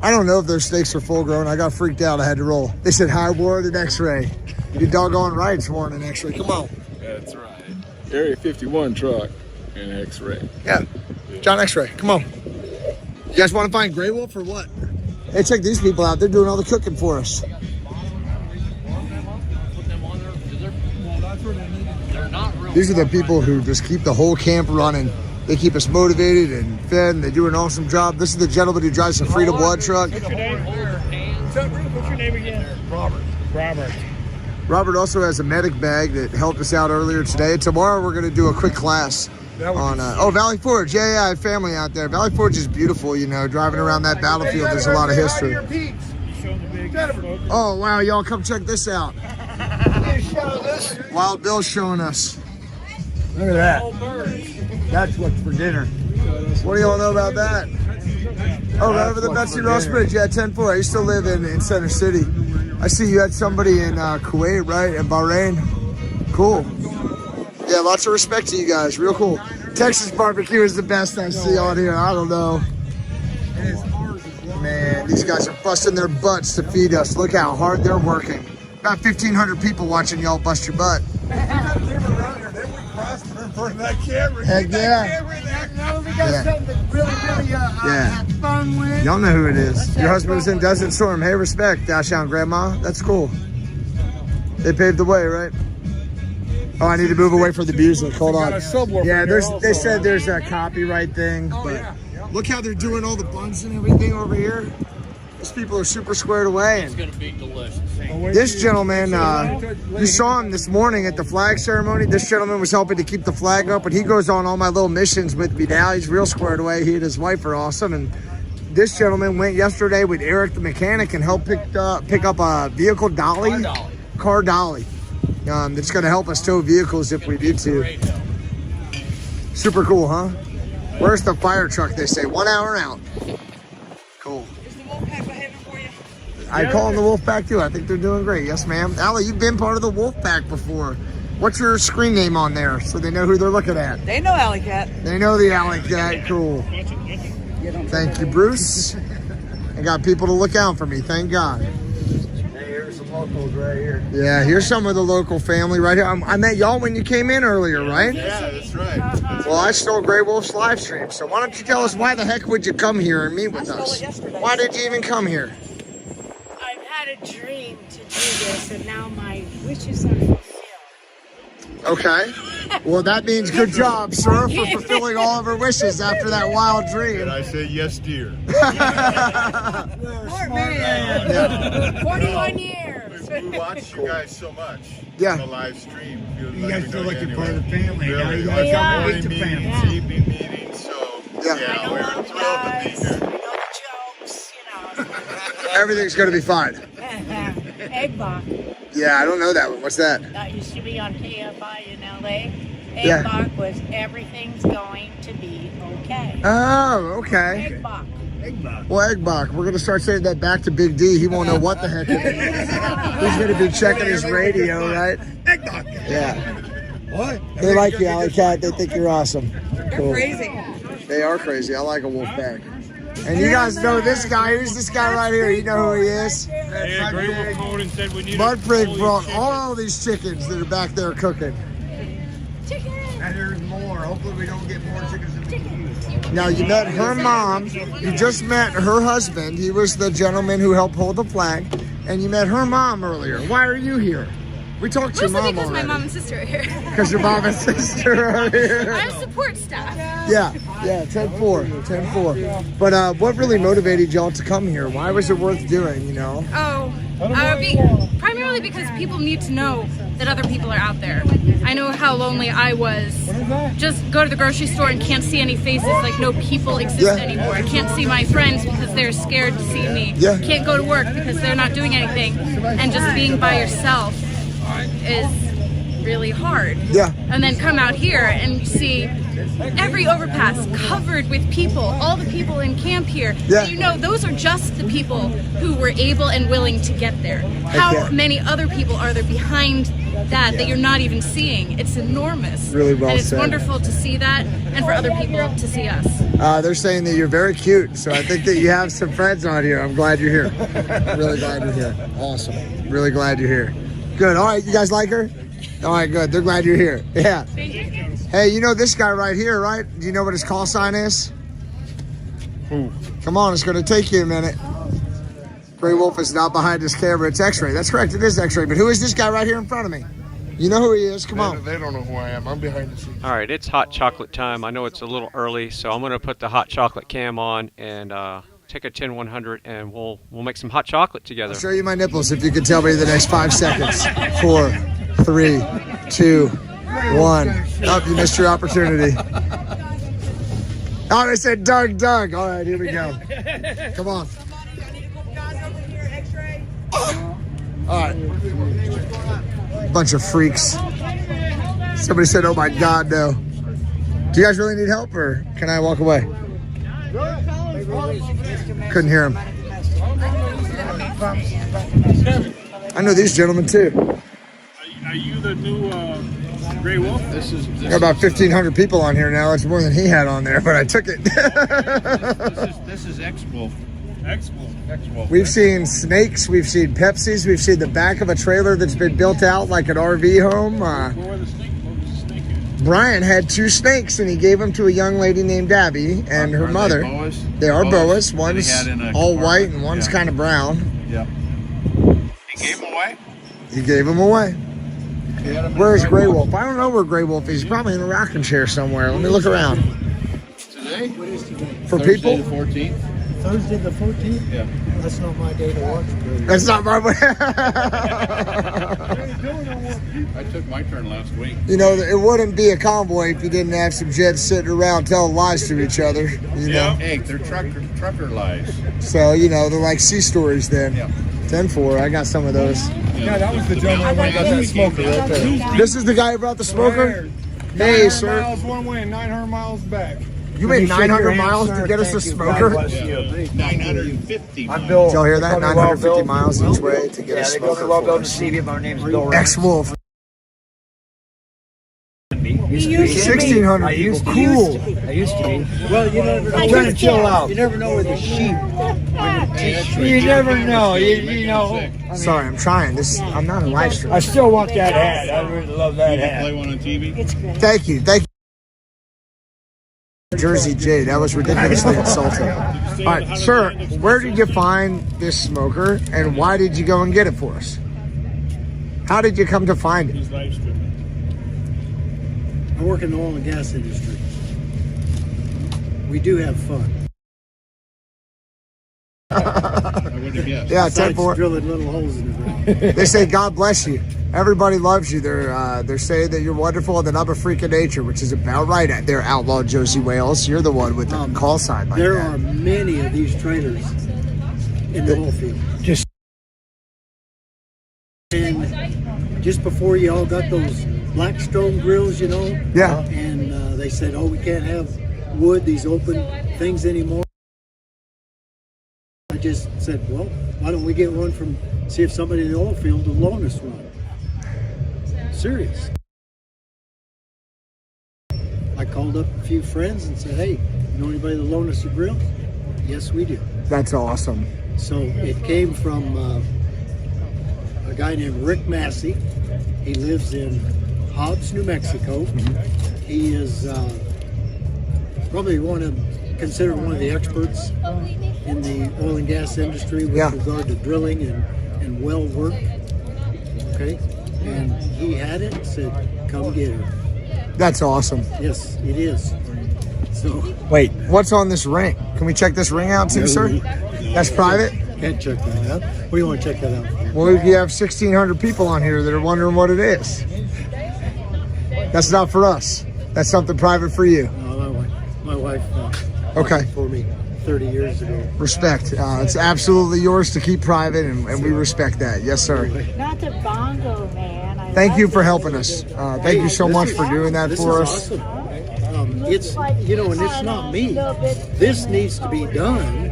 I don't know if those snakes are full grown. I got freaked out. I had to roll. They said, hi, Warren and X-Ray. You doggone right, it's Warren and X-Ray. Come on. That's right. Area 51 truck and X-Ray. Yeah. John X-Ray. Come on. You guys want to find Grey Wolf or what? Hey, check these people out. They're doing all the cooking for us. These are the people who just keep the whole camp running. They keep us motivated and fed, and they do an awesome job. This is the gentleman who drives the Freedom Blood truck. What's your name? What's your name again? Robert. Robert also has a medic bag that helped us out earlier today. Tomorrow we're going to do a quick class on Valley Forge. Yeah, I have family out there. Valley Forge is beautiful, you know, driving around that battlefield. There's a lot of history. Oh, wow, y'all come check this out. Wild Bill's showing us. Look at that. That's what's for dinner. What do y'all know about that? Oh, right over the Betsy Ross Bridge. Yeah, 10-4. I used to live in Center City. I see you had somebody in Kuwait, right? In Bahrain. Cool. Yeah, lots of respect to you guys. Real cool. Texas barbecue is the best I see on here. I don't know. Man, these guys are busting their butts to feed us. Look how hard they're working. About 1,500 people watching y'all bust your butt. Heck yeah. Yeah. Y'all know who it is. Your husband was in Desert Storm. Hey, respect, Dashdown Grandma. That's cool. They paved the way, right? Oh, I need to move away from the music. Hold on. Yeah, they said there's a copyright thing. But look how they're doing all the buns and everything over here. These people are super squared away. It's going to be delicious. This gentleman, you saw him this morning at the flag ceremony. This gentleman was helping to keep the flag up, but he goes on all my little missions with me now. He's real squared away. He and his wife are awesome. And this gentleman went yesterday with Eric the mechanic and helped pick up a vehicle dolly, car dolly. That's going to help us tow vehicles if we need to. Super cool, huh? Where's the fire truck, they say? 1 hour out. Cool. Is the wolf pack behaving for you? I call them the wolf pack too. I think they're doing great. Yes, ma'am. Allie, you've been part of the wolf pack before. What's your screen name on there so they know who they're looking at? They know Alley Cat. They know the Alley Cat. Cool. Thank you, Bruce. I got people to look out for me. Thank God. Hey, here's some locals right here. Yeah, here's some of the local family right here. I met y'all when you came in earlier, right? Yeah, that's right. Well, I stole Grey Wolf's live stream, so why don't you tell us why the heck would you come here and meet with us? Why did you even come here? I've had a dream to do this, and now my wishes are fulfilled. Okay. Well, that means good job, sir, for fulfilling all of her wishes after that wild dream. And I said, yes, dear. Smart man. 41 years. We watch you guys so much Yeah. on the live stream. You guys feel like you're part of the family. Really. Now you Like guys morning the family. meetings, evening meetings, so yeah, we're thrilled to be here. Everything's going to be fine. Egg Bach. Yeah, I don't know that one. What's that? That used to be on KFI in LA. Yeah. Egg Bach was everything's going to be okay. Oh, okay. Egg Bach. Well, Egg Bach, we're going to start saying that back to Big D. He won't know what the heck it is. He's going to be checking his radio, right? Egg Bach. Yeah. What? They like you, Alley Cat. They think you're awesome. Cool. Crazy. They are crazy. I like a wolf pack. And you guys know this guy. Who's this guy right here? You know who he is? Yeah, Grey Wolf called and said we need Mudprig brought all these chickens that are back there cooking. And there's more. Hopefully we don't get more chickens than we can use. Now, you met her mom. You just met her husband. He was the gentleman who helped hold the flag. And you met her mom earlier. Why are you here? We talked to your mom because already. my mom and sister are here. Because your mom and sister are here. I'm support staff. Yeah, 10-4. But what really motivated y'all to come here? Why was it worth doing, you know? Primarily because people need to know that other people are out there. I know how lonely I was. Just go to the grocery store and can't see any faces, like no people exist anymore. I can't see my friends because they're scared to see me. Can't go to work because they're not doing anything. And just being by yourself is really hard. Yeah. And then come out here and you see every overpass covered with people, all the people in camp here. Yeah. You know, those are just the people who were able and willing to get there. How many other people are there behind that you're not even seeing? It's enormous. Really well And it's said. wonderful to see that and for other people to see us. They're saying that you're very cute, so I think that you have some friends on here. I'm glad you're here. Really glad you're here. Awesome. Really glad you're here. Good. All right, you guys like her? All right, good. They're glad you're here. Yeah. Hey, you know this guy right here, right? Do you know what his call sign is? Who? Come on, it's going to take you a minute. Grey Wolf is not behind his camera. It's X-ray. That's correct. It is X-ray. But who is this guy right here in front of me? You know who he is. Come on. They don't know who I am. I'm behind the scenes. All right, it's hot chocolate time. I know it's a little early, so I'm going to put the hot chocolate cam on and take a 10-100, and we'll make some hot chocolate together. I'll show you my nipples if you can tell me the next 5 seconds. 4, 3, 2, 1. Oh, you missed your opportunity. Oh, they said Doug. All right, here we go. Come on. All right. Bunch of freaks. Somebody said, oh my God, no. Do you guys really need help, or can I walk away? Couldn't hear him. I know these gentlemen too. Are you the new Grey Wolf? Got about 1,500 people on here now. It's more than he had on there, but I took it. This is X-Wolf. X-Wolf. We've seen snakes. We've seen Pepsis. We've seen the back of a trailer that's been built out like an RV home. What was the snake Brian had 2 snakes, and he gave them to a young lady named Abby and her mother. They are boas. One's all white and one's kind of brown. Yeah. He gave them away? He gave them away. Where's Grey Wolf? I don't know where Grey Wolf is. He's probably in a rocking chair somewhere. Let me look around. Today? For Thursday people? the 14th. Thursday the 14th? Yeah. That's not my day to watch. That's not my way. I took my turn last week. You know, it wouldn't be a convoy if you didn't have some jets sitting around telling lies to each other. You know? Hey, they're trucker lies. So, you know, they're like sea stories then. Yeah. 10-4. I got some of those. Yeah, that was the gentleman who got that smoker right there. This is the guy who brought the smoker? Hey, 900 sir. miles one way and 900 miles back. You made 900 miles to get us a smoker? 950 miles. Did y'all hear that? 950 miles each way to get a they smoker. go to well built to see me. My name's Bill Ryan. Ex-Wolf. 1,600 people. Cool. I used to be. Well, you never know. I'm trying to chill out. You never know where the sheep. You never know. You know. Sorry, I'm trying. I'm not a live stream. I still want that hat. I really love that hat. Play one on TV? Thank you. Jersey J, that was ridiculously insulting. All right, sir, where did you find this smoker, and why did you go and get it for us? How did you come to find it? I work in the oil and gas industry. We do have fun. Yeah, 10-4. Drilling little holes in the ground. They say God bless you. Everybody loves you. They're saying that you're wonderful and that I'm a freak of nature, which is about right at their Outlaw Josie Wales. You're the one with the call sign like there that. are many of these trailers in the oil field. And just before you all got those Blackstone grills, you know? Yeah. And they said, oh, we can't have wood, these open things anymore. I just said, well, why don't we get one from, see if somebody in the oil field will loan us one. Serious. I called up a few friends and said, hey, you know anybody that loan us a grill? Yes, we do. That's awesome. So it came from a guy named Rick Massey. He lives in Hobbs, New Mexico. He is probably considered one of the experts in the oil and gas industry with regard to drilling and well work. Okay, and he had it and said, "Come get her." That's awesome. Yes, it is. So wait, what's on this ring? Can we check this ring out too, sir? That's private? Can't check that out. What do you want to check that out? Well, you have 1,600 people on here that are wondering what it is. That's not for us. That's something private for you. My wife okay. For me 30 years ago. Respect. It's absolutely yours to keep private, and we respect that. Yes, sir. Not the bongo, man. Thank you for helping us. Thank you so much for doing that for us. Awesome. It's, you know, and it's not me. This needs to be done.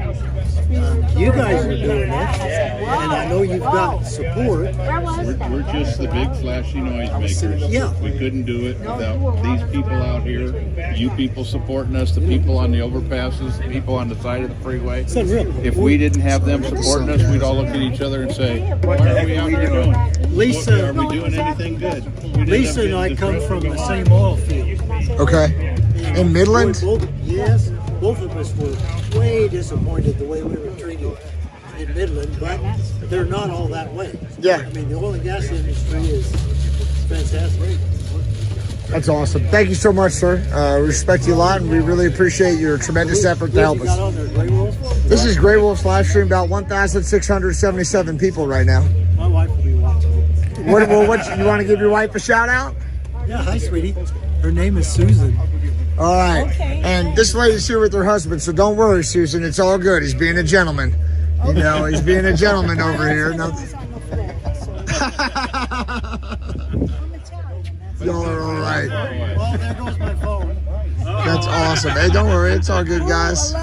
You guys are doing it, and I know you've got support. We're just the big flashy noise makers. Yeah. We couldn't do it without these people out here, you people supporting us, the people on the overpasses, the people on the side of the freeway. If we didn't have them supporting us, we'd all look at each other and say, what are we out here doing? Lisa, are we doing anything good? Lisa and I come from the same oil field. Okay. In Midland? Yes. Both of us were way disappointed the way we were treated in Midland, but they're not all that way. Yeah. I mean, the oil and gas industry is fantastic. That's awesome. Thank you so much, sir. We respect you a lot, and we really appreciate your tremendous effort to help us. This is Grey Wolf's live stream, about 1,677 people right now. My wife will be watching. What you want to give your wife a shout out? Yeah, hi, sweetie. Her name is Susan. All right. Okay. And this lady's here with her husband, so don't worry, Susan. It's all good. He's being a gentleman. You know, he's being a gentleman over here. No. Y'all are all right. Well, there goes my phone. That's awesome. Hey, don't worry. It's all good, guys.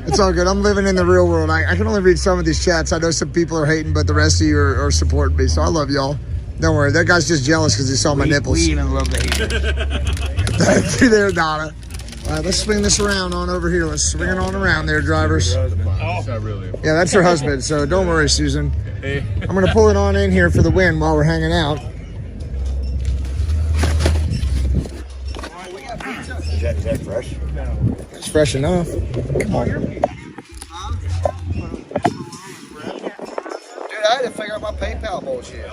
It's all good. I'm living in the real world. I can only read some of these chats. I know some people are hating, but the rest of you are supporting me, so I love y'all. Don't worry. That guy's just jealous because he saw my nipples. We even love the haters. Thank you there, Donna. All right, let's swing this around on over here. Let's swing it on around there, drivers. Yeah, that's her husband, so don't worry, Susan. I'm going to pull it on in here for the win while we're hanging out. Is that fresh? It's fresh enough. Come on. Dude, I had to figure out my PayPal bullshit.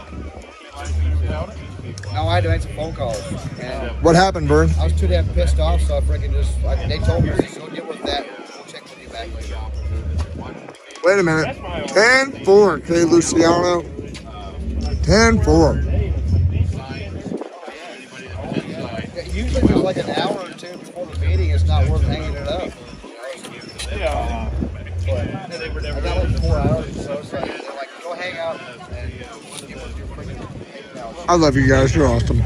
No, I had to make some phone calls. And what happened, Vern? I was too damn pissed off, so I freaking they told me, just go get with that. We'll check with you back later. Wait a minute. 10-4, okay, Luciano. 10-4. Usually there's like an hour or two before the meeting. It's not worth hanging it up. Yeah. I got like 4 hours or so, so they're like, go hang out and get with your freaking PayPal. I love you guys. You're awesome.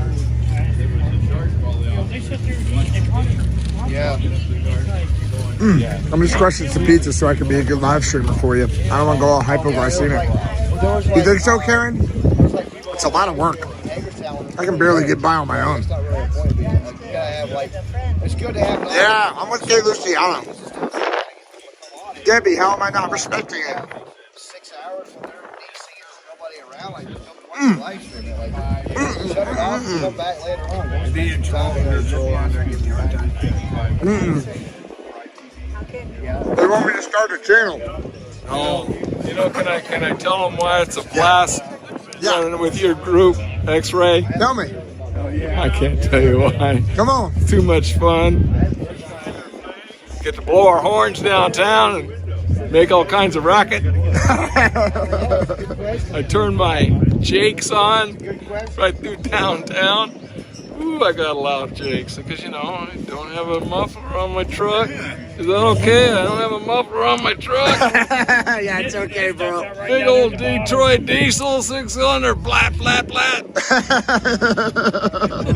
Yeah. I'm just crushing some pizza so I can be a good live streamer for you. I don't want to go all hypoglycemic. You think so, Karen? It's a lot of work. I can barely get by on my own. Yeah, I'm with Gay Luciano. Debbie, how am I not respecting it? 6 hours when they're DC and nobody around, like there's no point in live streaming. Like, shut it off and come back later on. Be in trouble. They want me to start a channel. Oh, you know, can I tell them why it's a blast running with your group, X-Ray? Tell me. I can't tell you why. Come on. It's too much fun. Get to blow our horns downtown and make all kinds of racket. I turn my Jakes on right through downtown. Ooh, I got loud Jakes because, you know, I don't have a muffler on my truck. Is that okay? I don't have a muffler on my truck. Yeah, it's okay, bro. Big old Detroit diesel, 6-cylinder, blat, blat, blat.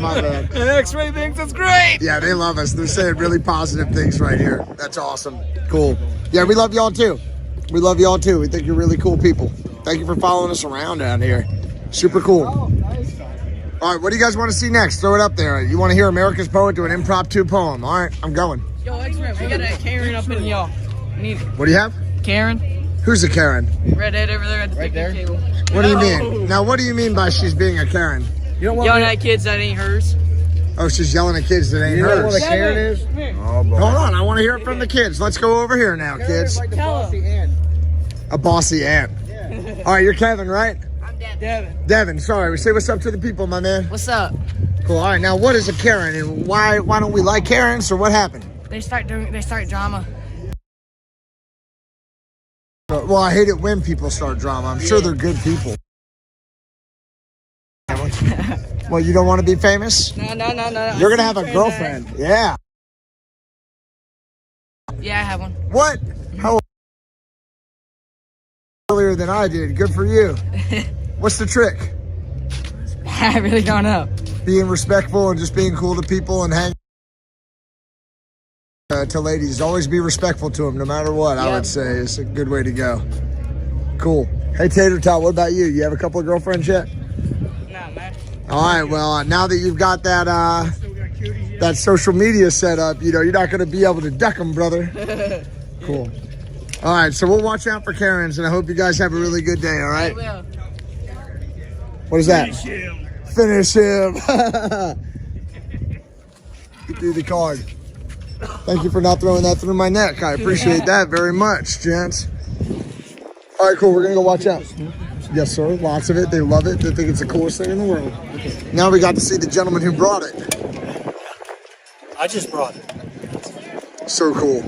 My bad. And X-Ray thinks it's great. Yeah, they love us. They're saying really positive things right here. That's awesome. Cool. Yeah, we love y'all too. We love y'all too. We think you're really cool people. Thank you for following us around down here. Super cool. All right, what do you guys want to see next? Throw it up there. You want to hear America's Poet do an impromptu poem? All right, I'm going. Yo, X-Ray, we got a Karen up in y'all. What do you have? Karen. Who's a Karen? Redhead over there at the picnic table. What do you mean? Now, what do you mean by she's being a Karen? You don't want yelling at kids that ain't hers. Oh, she's yelling at kids that ain't You know hers. what a Karen is? Oh, boy. Hold on, I want to hear it from the kids. Let's go over here now, kids. Like a bossy aunt. A bossy aunt. All right, you're Kevin, right? Devin. Devin, sorry. Say what's up to the people, my man. What's up? Cool. All right, now what is a Karen, and why don't we like Karens, or what happened? They start drama. Well, I hate it when people start drama. I'm sure they're good people. Well, you don't want to be famous? No. You're gonna have a girlfriend. Yeah. Yeah, I have one. What? How earlier than I did. Good for you. What's the trick? I really don't know. Being respectful and just being cool to people and hang to ladies. Always be respectful to them no matter what. Yep. I would say it's a good way to go. Cool. Hey, Tater Tot, what about you? You have a couple of girlfriends yet? Nah, man. All right, well, now that you've got that that social media set up, you know, you're not going to be able to duck them, brother. Cool. All right, so we'll watch out for Karens, and I hope you guys have a really good day, all right? What is that? Finish him. Get through the card. Thank you for not throwing that through my neck. I appreciate that very much, gents. All right, cool. We're going to go watch out. Yes, sir. Lots of it. They love it. They think it's the coolest thing in the world. Now we got to see the gentleman who brought it. I just brought it. So cool.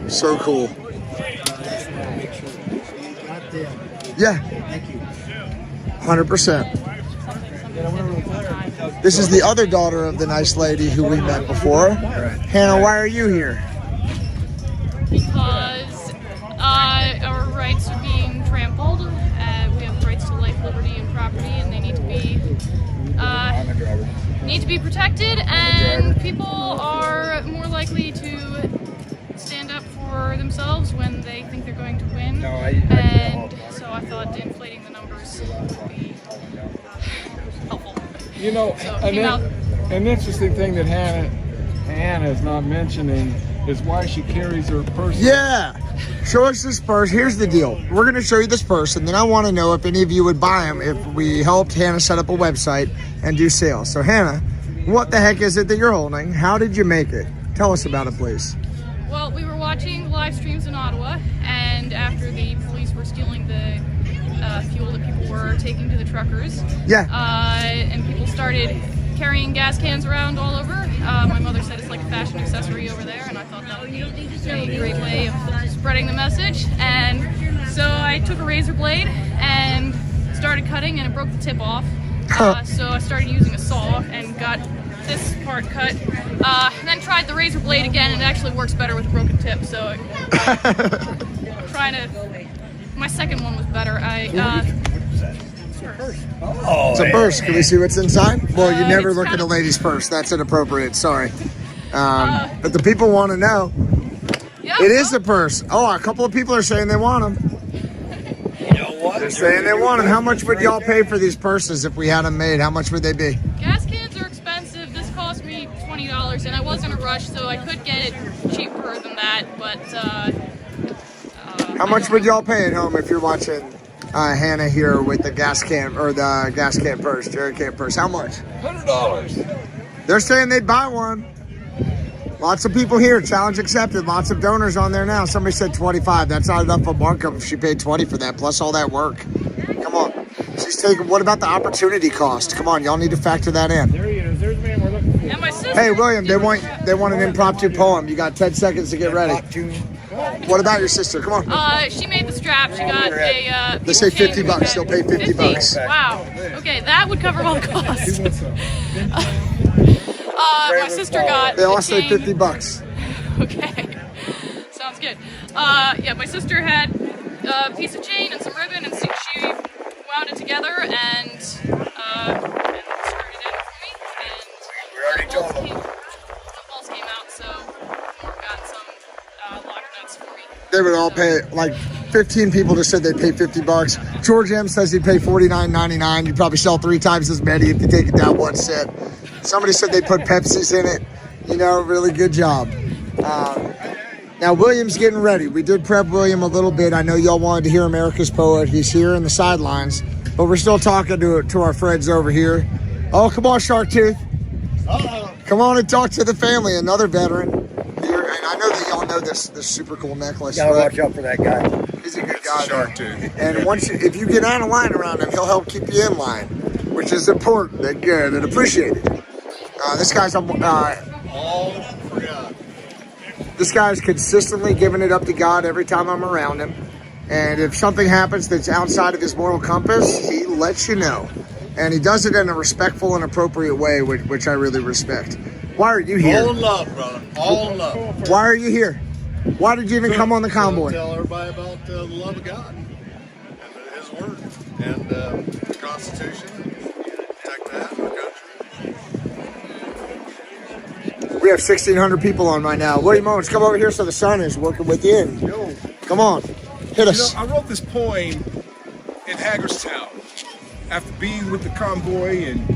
So cool. Yeah. Thank you. 100%. This is the other daughter of the nice lady who we met before. Hannah, why are you here? Because our rights are being trampled. We have rights to life, liberty, and property, and they need to be protected. And people are more likely to stand up for themselves when they think they're going to win. And so I thought inflating the numbers would be helpful. You know, So, an interesting thing that Hannah is not mentioning is why she carries her purse. Yeah. Show us this purse. Here's the deal. We're going to show you this purse, and then I want to know if any of you would buy them if we helped Hannah set up a website and do sales. So, Hannah, what the heck is it that you're holding? How did you make it? Tell us about it, please. Well, we were watching live streams in Ottawa, and after the police were stealing the fuel that people were taking to the truckers, and people started carrying gas cans around all over. My mother said it's like a fashion accessory over there, and I thought that would be a great way of spreading the message. And so I took a razor blade and started cutting, and it broke the tip off. So I started using a saw and got this part cut. And then tried the razor blade again, and it actually works better with a broken tip. So my second one was better. It's a purse. Can we see what's inside? Well, you never look at a lady's purse. That's inappropriate. Sorry. But the people want to know. Yeah. It is a purse. Oh, a couple of people are saying they want them. You know what? They're saying they want them. How much would y'all pay for these purses if we had them made? How much would they be? Gas cans are expensive. This cost me $20, and I was in a rush, so I could get it cheaper than that. But How much would y'all pay at home if you're watching Hannah here with the gas can or the gas can purse, jerry can purse? How much? $100. They're saying they'd buy one. Lots of people here. Challenge accepted. Lots of donors on there now. Somebody said 25. That's not enough of a markup if she paid 20 for that, plus all that work. Come on. She's taking, what about the opportunity cost? Come on, y'all need to factor that in. There he is. There's the man we're looking for. and my sister. Hey, William, they want an impromptu poem. You got 10 seconds to get ready. What about your sister? Come on. She made the strap. She got a. They say $50. They'll pay $50. Wow. Okay, that would cover all the costs. My sister got. They all say $50. Okay. Sounds good. Yeah, my sister had a piece of chain and some ribbon, and she wound it together and screwed it in for me. And we already told them. The balls came out, so Mark got some lock nuts for me. They would all pay, like 15 people just said they'd pay $50. George M says he'd pay $49.99. You'd probably sell 3 times as many if you take it down one set. Somebody said they put Pepsis in it. You know, really good job. Now, William's getting ready. We did prep William a little bit. I know y'all wanted to hear America's Poet. He's here in the sidelines, but we're still talking to our friends over here. Oh, come on, Shark Tooth. Come on and talk to the family. Another veteran here. And I know that y'all know this super cool necklace. Gotta watch out for that guy. He's a good guy. Shark Tooth. And if you get out of line around him, he'll help keep you in line, which is important and good and appreciated. This guy's consistently giving it up to God every time I'm around him. And if something happens that's outside of his moral compass, he lets you know. And he does it in a respectful and appropriate way, which I really respect. Why are you here? All in love, brother. All in love. Why are you here? Why did you even come on the convoy? Tell everybody about the love of God and His Word and the Constitution. Protect that, our country. We have 1,600 people on right now. William Owens, come over here so the sun is working with you. Come on, hit us. I wrote this poem in Hagerstown after being with the convoy and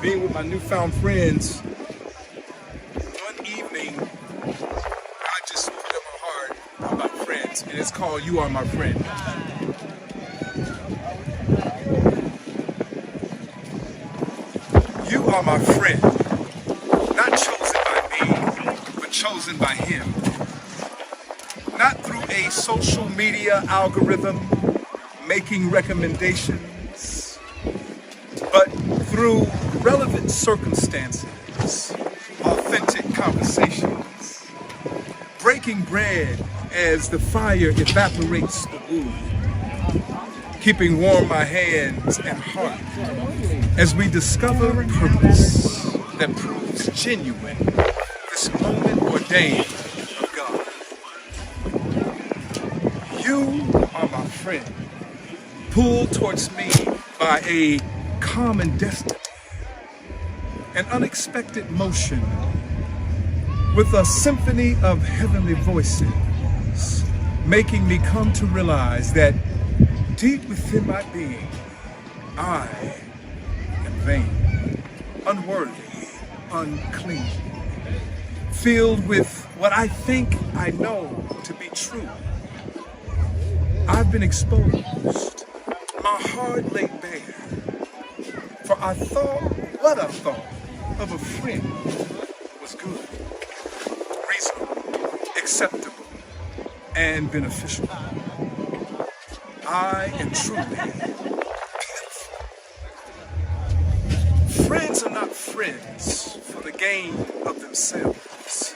being with my newfound friends. One evening, I just put up my heart about friends, and it's called "You Are My Friend." You are my friend, not chosen by me, but chosen by Him. Not through a social media algorithm making recommendations, but through relevant circumstances, authentic conversations, breaking bread as the fire evaporates the wood, keeping warm my hands and heart as we discover purpose that proves genuine, this moment ordained of God. You are my friend, pulled towards me by a common destiny, an unexpected motion with a symphony of heavenly voices, making me come to realize that deep within my being, I am vain, unworthy, unclean, filled with what I think I know to be true. I've been exposed, my heart laid bare, for I thought what I thought of a friend was good, reasonable, acceptable, and beneficial. I am truly pitiful. Friends are not friends for the gain of themselves.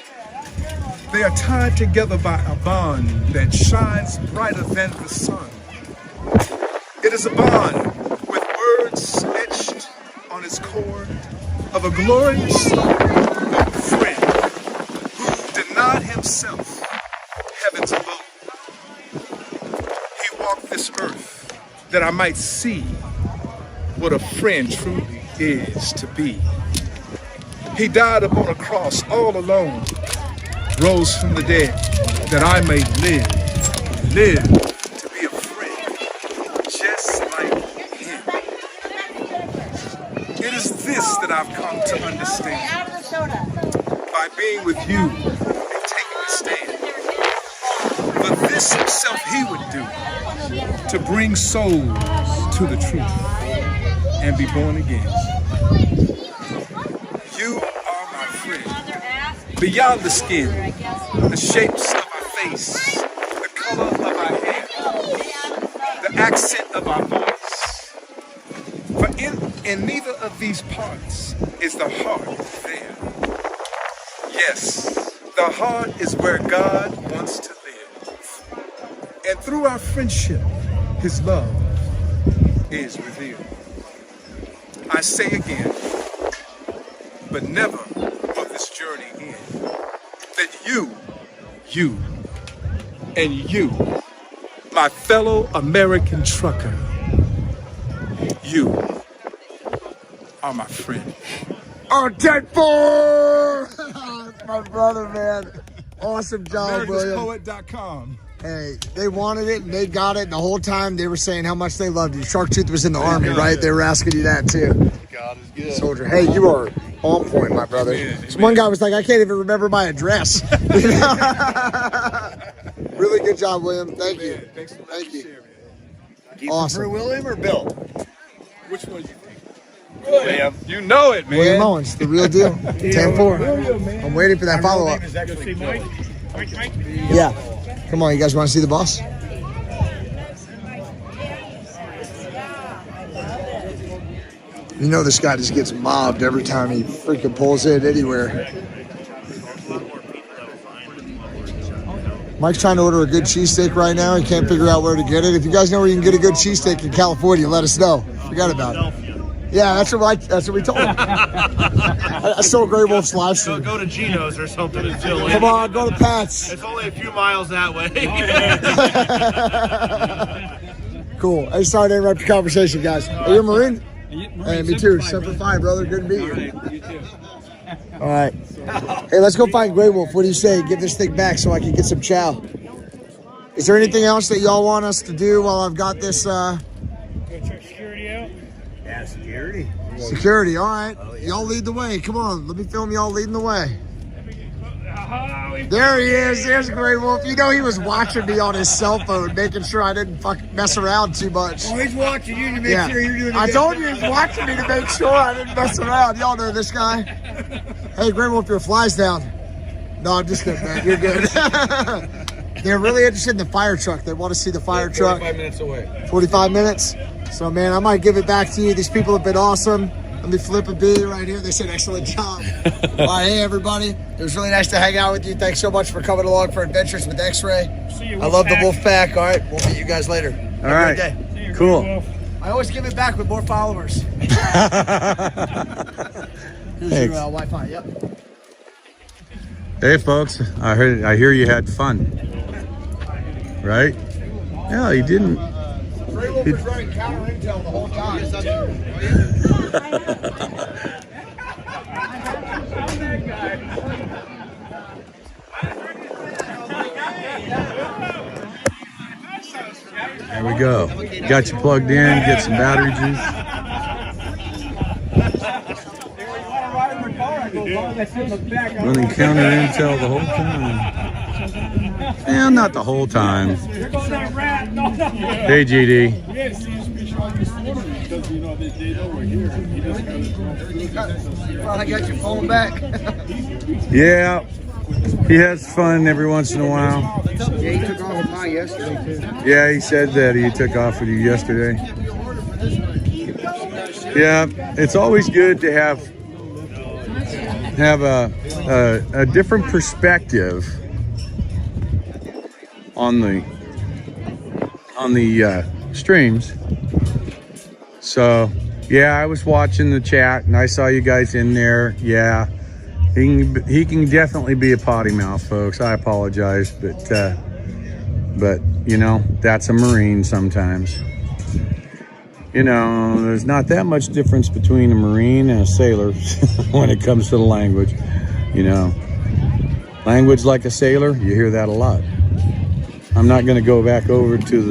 They are tied together by a bond that shines brighter than the sun. It is a bond with words etched on its cord of a glorious soul, a friend who denied himself heaven's abode. He walked this earth that I might see what a friend truly is to be. He died upon a cross all alone, rose from the dead, that I may live to be a friend, just like him. It is this that I've come to understand. By being with you and taking a stand. But this himself he would do to bring souls to the truth and be born again. You are my friend. Beyond the skin, the shapes of our face, the color of our hair, the accent of our voice. For in neither of these parts is the heart there. Yes, the heart is where God wants to live. And through our friendship, his love is revealed. I say again, but never will this journey end, that you, and you, my fellow American trucker, you are my friend. Oh, 10-4! That's my brother, man. Awesome job, William. AmericasPoet.com. Hey, they wanted it and they got it, and the whole time they were saying how much they loved you. Shark Tooth was in the Army, right? They were asking you that too. God is good. Soldier, hey, you are on point, my brother. This one guy was like, I can't even remember my address. Really good job, William. Thank you. Thank you. Awesome. For William or Bill? Which one you think? William. You know it, man. William Owens, the real deal. 10-4. I'm waiting for that follow-up. Yeah. Come on, you guys want to see the boss? You know this guy just gets mobbed every time he freaking pulls in anywhere. Mike's trying to order a good cheesesteak right now. He can't figure out where to get it. If you guys know where you can get a good cheesesteak in California, let us know. Forgot about it. Yeah, that's what we told him. I saw Grey Wolf's live stream. Go to Gino's or something and chill. Come on, go to Pat's. It's only a few miles that way. Cool. Hey, sorry to interrupt your conversation, guys. Are you a Marine? Hey, me too. Semper Fi, brother. Good to meet you. You too. All right. Hey, let's go find Grey Wolf. What do you say? Give this thing back so I can get some chow. Is there anything else that y'all want us to do while I've got this? Go check security out. Yeah, security. Security, all right. Y'all lead the way. Come on, let me film y'all leading the way. There he is. There's Grey Wolf. You know he was watching me on his cell phone, making sure I didn't mess around too much. Oh, he's watching you to make sure you're doing it. I told you he's watching me to make sure I didn't mess around. Y'all know this guy. Hey, Grey Wolf, your fly's down. No, I'm just kidding, man. You're good. They're really interested in the fire truck. They want to see the fire truck. 45 minutes away. 45 minutes? So, man, I might give it back to you. These people have been awesome. Let me flip a B right here. They said excellent job. All right, hey, everybody. It was really nice to hang out with you. Thanks so much for coming along for Adventures with X-Ray. I love the Wolf Pack. All right, we'll meet you guys later. All right, cool. I always give it back with more followers. Here's your Wi-Fi, yep. Hey, folks, I hear you had fun, right? Yeah, he didn't. Grey Wolf was running counter intel the whole time. There we go. Got you plugged in, get some battery juice. Running counter intel the whole time. And not the whole time. Hey, GD. I got your phone back. Yeah, he has fun every once in a while. Yeah, he took off with mine yesterday. Yeah, he said that he took off with you yesterday. Yeah, it's always good to have a different perspective on the streams. So yeah, I was watching the chat and I saw you guys in there. Yeah, he can definitely be a potty mouth, folks. I apologize, but you know, that's a Marine sometimes. You know, there's not that much difference between a Marine and a sailor when it comes to the language. You know, language like a sailor, you hear that a lot. I'm not going to go back over to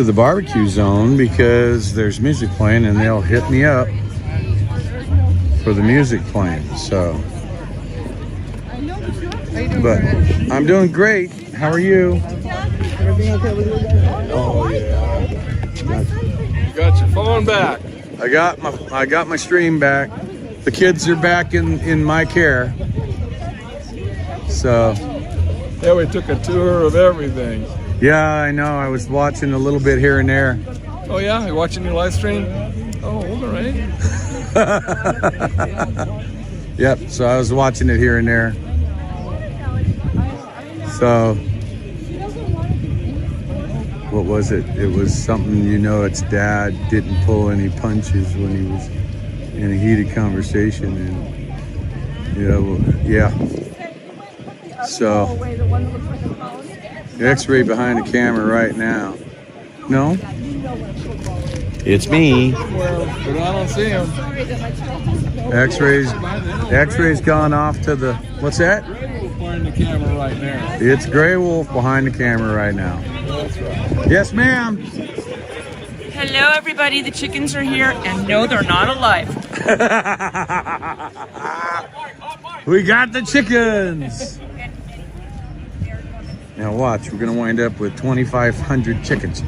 the barbecue zone because there's music playing and they'll hit me up for the music playing. So, but I'm doing great. How are you? Oh yeah. You got your phone back. I got my stream back. The kids are back in my care. So Yeah, we took a tour of everything. yeah, I know. I was watching a little bit here and there. Oh yeah, you watching your live stream? Oh, all right. Yep. So I was watching it here and there. So what was it? It was something, its dad didn't pull any punches when he was in a heated conversation, and So X-ray behind the camera right now. No? It's me. Well, but I don't see him. X-ray's gone off to the, what's that? Behind the camera right now. It's Grey Wolf behind the camera right now. That's right. Yes, ma'am. Hello, everybody. The chickens are here, and no, they're not alive. We got the chickens. Now watch, we're gonna wind up with 2,500 chickens.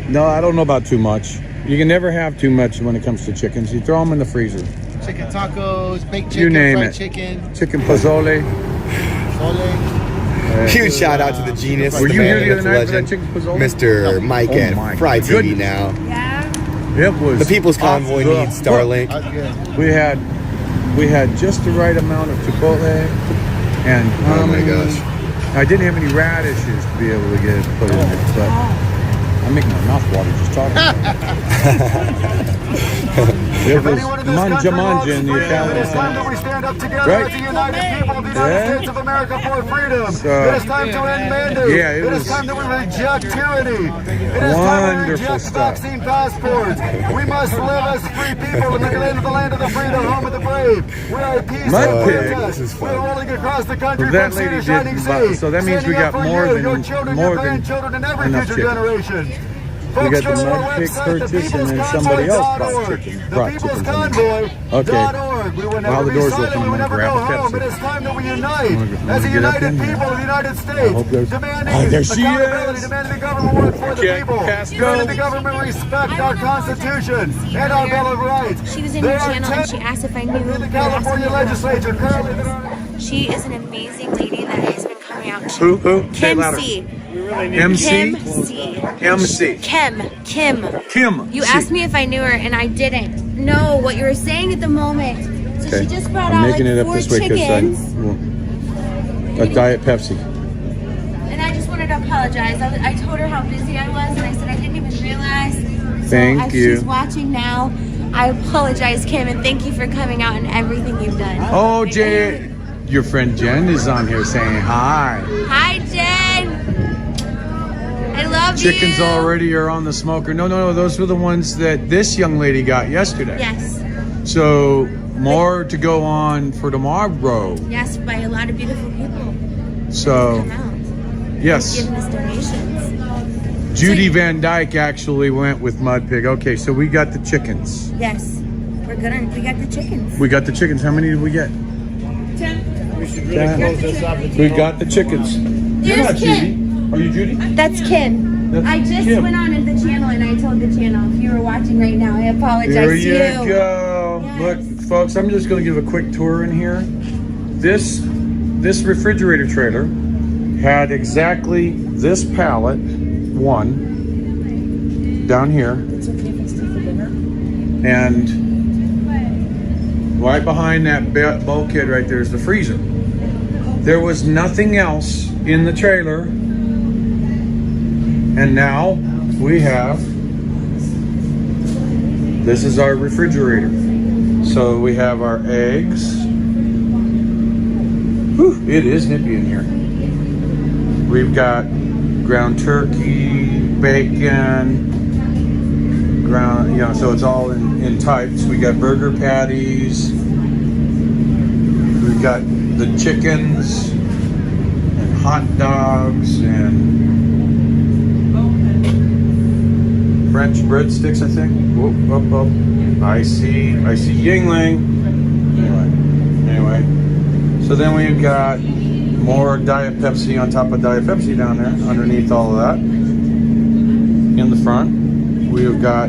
No, I don't know about too much. You can never have too much when it comes to chickens. You throw them in the freezer. Chicken tacos, baked chicken, You name fried it. chicken. Chicken pozole. Huge shout out to the genius, Were the you man, here the the other night for that legend, chicken pozole? Mr. Mike Oh and my FryTVNow. It was The People's Convoy awesome. needs Starlink. We had just the right amount of chipotle and Oh my gosh. I didn't have any radishes to be able to get it put in it, but I'm making my mouth water just talking about it. It was manja in the Italian Time that we stand up together as a united people of the United States of America for freedom. It is time to end mandates. Yeah, it is time that we reject tyranny. It is time we reject vaccine passports. We must live as free people in the land of the free, the home of the brave. We are a peaceful protest. We're rolling across the country Well, that from sea lady to shining did, sea. so that means we Standing up got for more you, than- your children, more your than grandchildren, and every enough future chicken. generation. We got the Folks, go to our mud pig website, purchase and then somebody else brought chicken. Brought chicken from me. ThePeoplesConvoy.org. Okay. We will While never the be door's silent. open, We will I'm never gonna go grab a home. Pepsi. It is time that we unite I'm gonna as a get up united in there. people of the United I States, hope there's- demanding Oh, there she accountability, is. demanding the government work for the people, demanding the government respect our Constitution and our Bill of Rights. She was in There your are channel and she asked if I knew in the who California legislature currently that are She is an amazing lady that has been coming out. Who? Say it Kim louder. C. MC? Kim C. MC. Kim. You asked me if I knew her and I didn't know what you were saying at the moment. So Okay. she just brought I'm out making like it up 4 this way chickens. a Diet Pepsi. And I just wanted to apologize. I told her how busy I was and I said I didn't even realize. So Thank as you. she's watching now, I apologize, Kim, and thank you for coming out and everything you've done. Oh, Jay, your friend Jen is on here saying hi. Hi, Jen. I love Chickens you. already are on the smoker. No, those were the ones that this young lady got yesterday. Yes. So more to go on for tomorrow. Yes, by a lot of beautiful people. So, yes. Giving us donations. Judy Van Dyke actually went with Mud Pig. Okay, so we got the chickens. Yes. We got the chickens. We got the chickens. How many did we get? 10. We should really close this up. We got the chickens. You're not Judy. Are you Judy? That's Kim. That's I just Kim. went on at the channel and I told the channel, if you were watching right now, I apologize Here to you you. go. Look, folks, I'm just going to give a quick tour in here. This refrigerator trailer had exactly this pallet, one, down here. It's okay if I stay for dinner. And right behind that bulkhead right there is the freezer. There was nothing else in the trailer. And now we have, this is our refrigerator. So we have our eggs. Whew, it is nippy in here. We've got ground turkey, bacon, so it's all in types. We got burger patties. got the chickens and hot dogs and French breadsticks, I think. Whoop, whoop, whoop. I see Yingling. Anyway. So then we've got more Diet Pepsi on top of Diet Pepsi down there, underneath all of that. In the front, we've got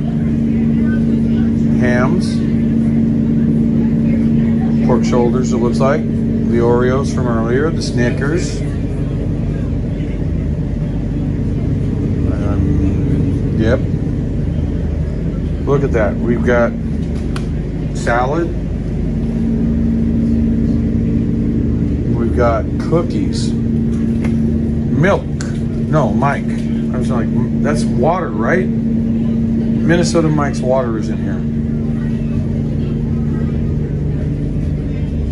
hams, pork shoulders, it looks like, the Oreos from earlier, the Snickers. Yep. Look at that. We've got salad. We've got cookies. Milk. No, Mike. I was like, that's water, right? Minnesota Mike's water is in here.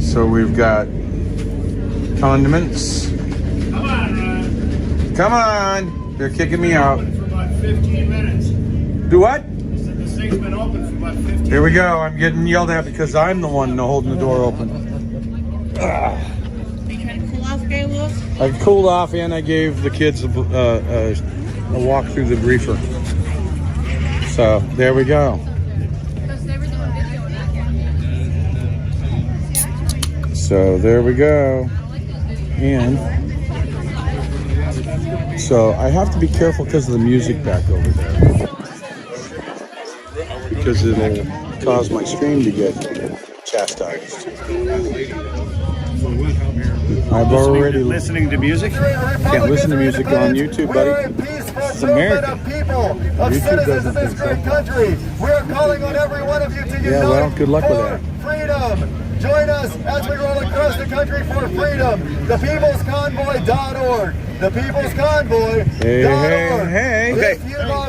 So we've got condiments. Come on, Ron. Come on. They're kicking me out. For about 15 minutes. Do what? This thing's been open for about 15 minutes. Here we go. I'm getting yelled at because I'm the one holding the door open. I've cooled off and I gave the kids a walk through the briefer. So there we go. So there we go. And so I have to be careful because of the music back over there. Because it'll cause my stream to get chastised. I've already listening to music. Can't listen to music on YouTube, buddy. It's American. YouTube doesn't think so. Country. We're calling on every one of you to unite. Yeah, well, good luck with that. Freedom. Join us as we roll across the country for freedom. ThePeoplesConvoy.org. ThePeoplesConvoy.org. Hey. Okay,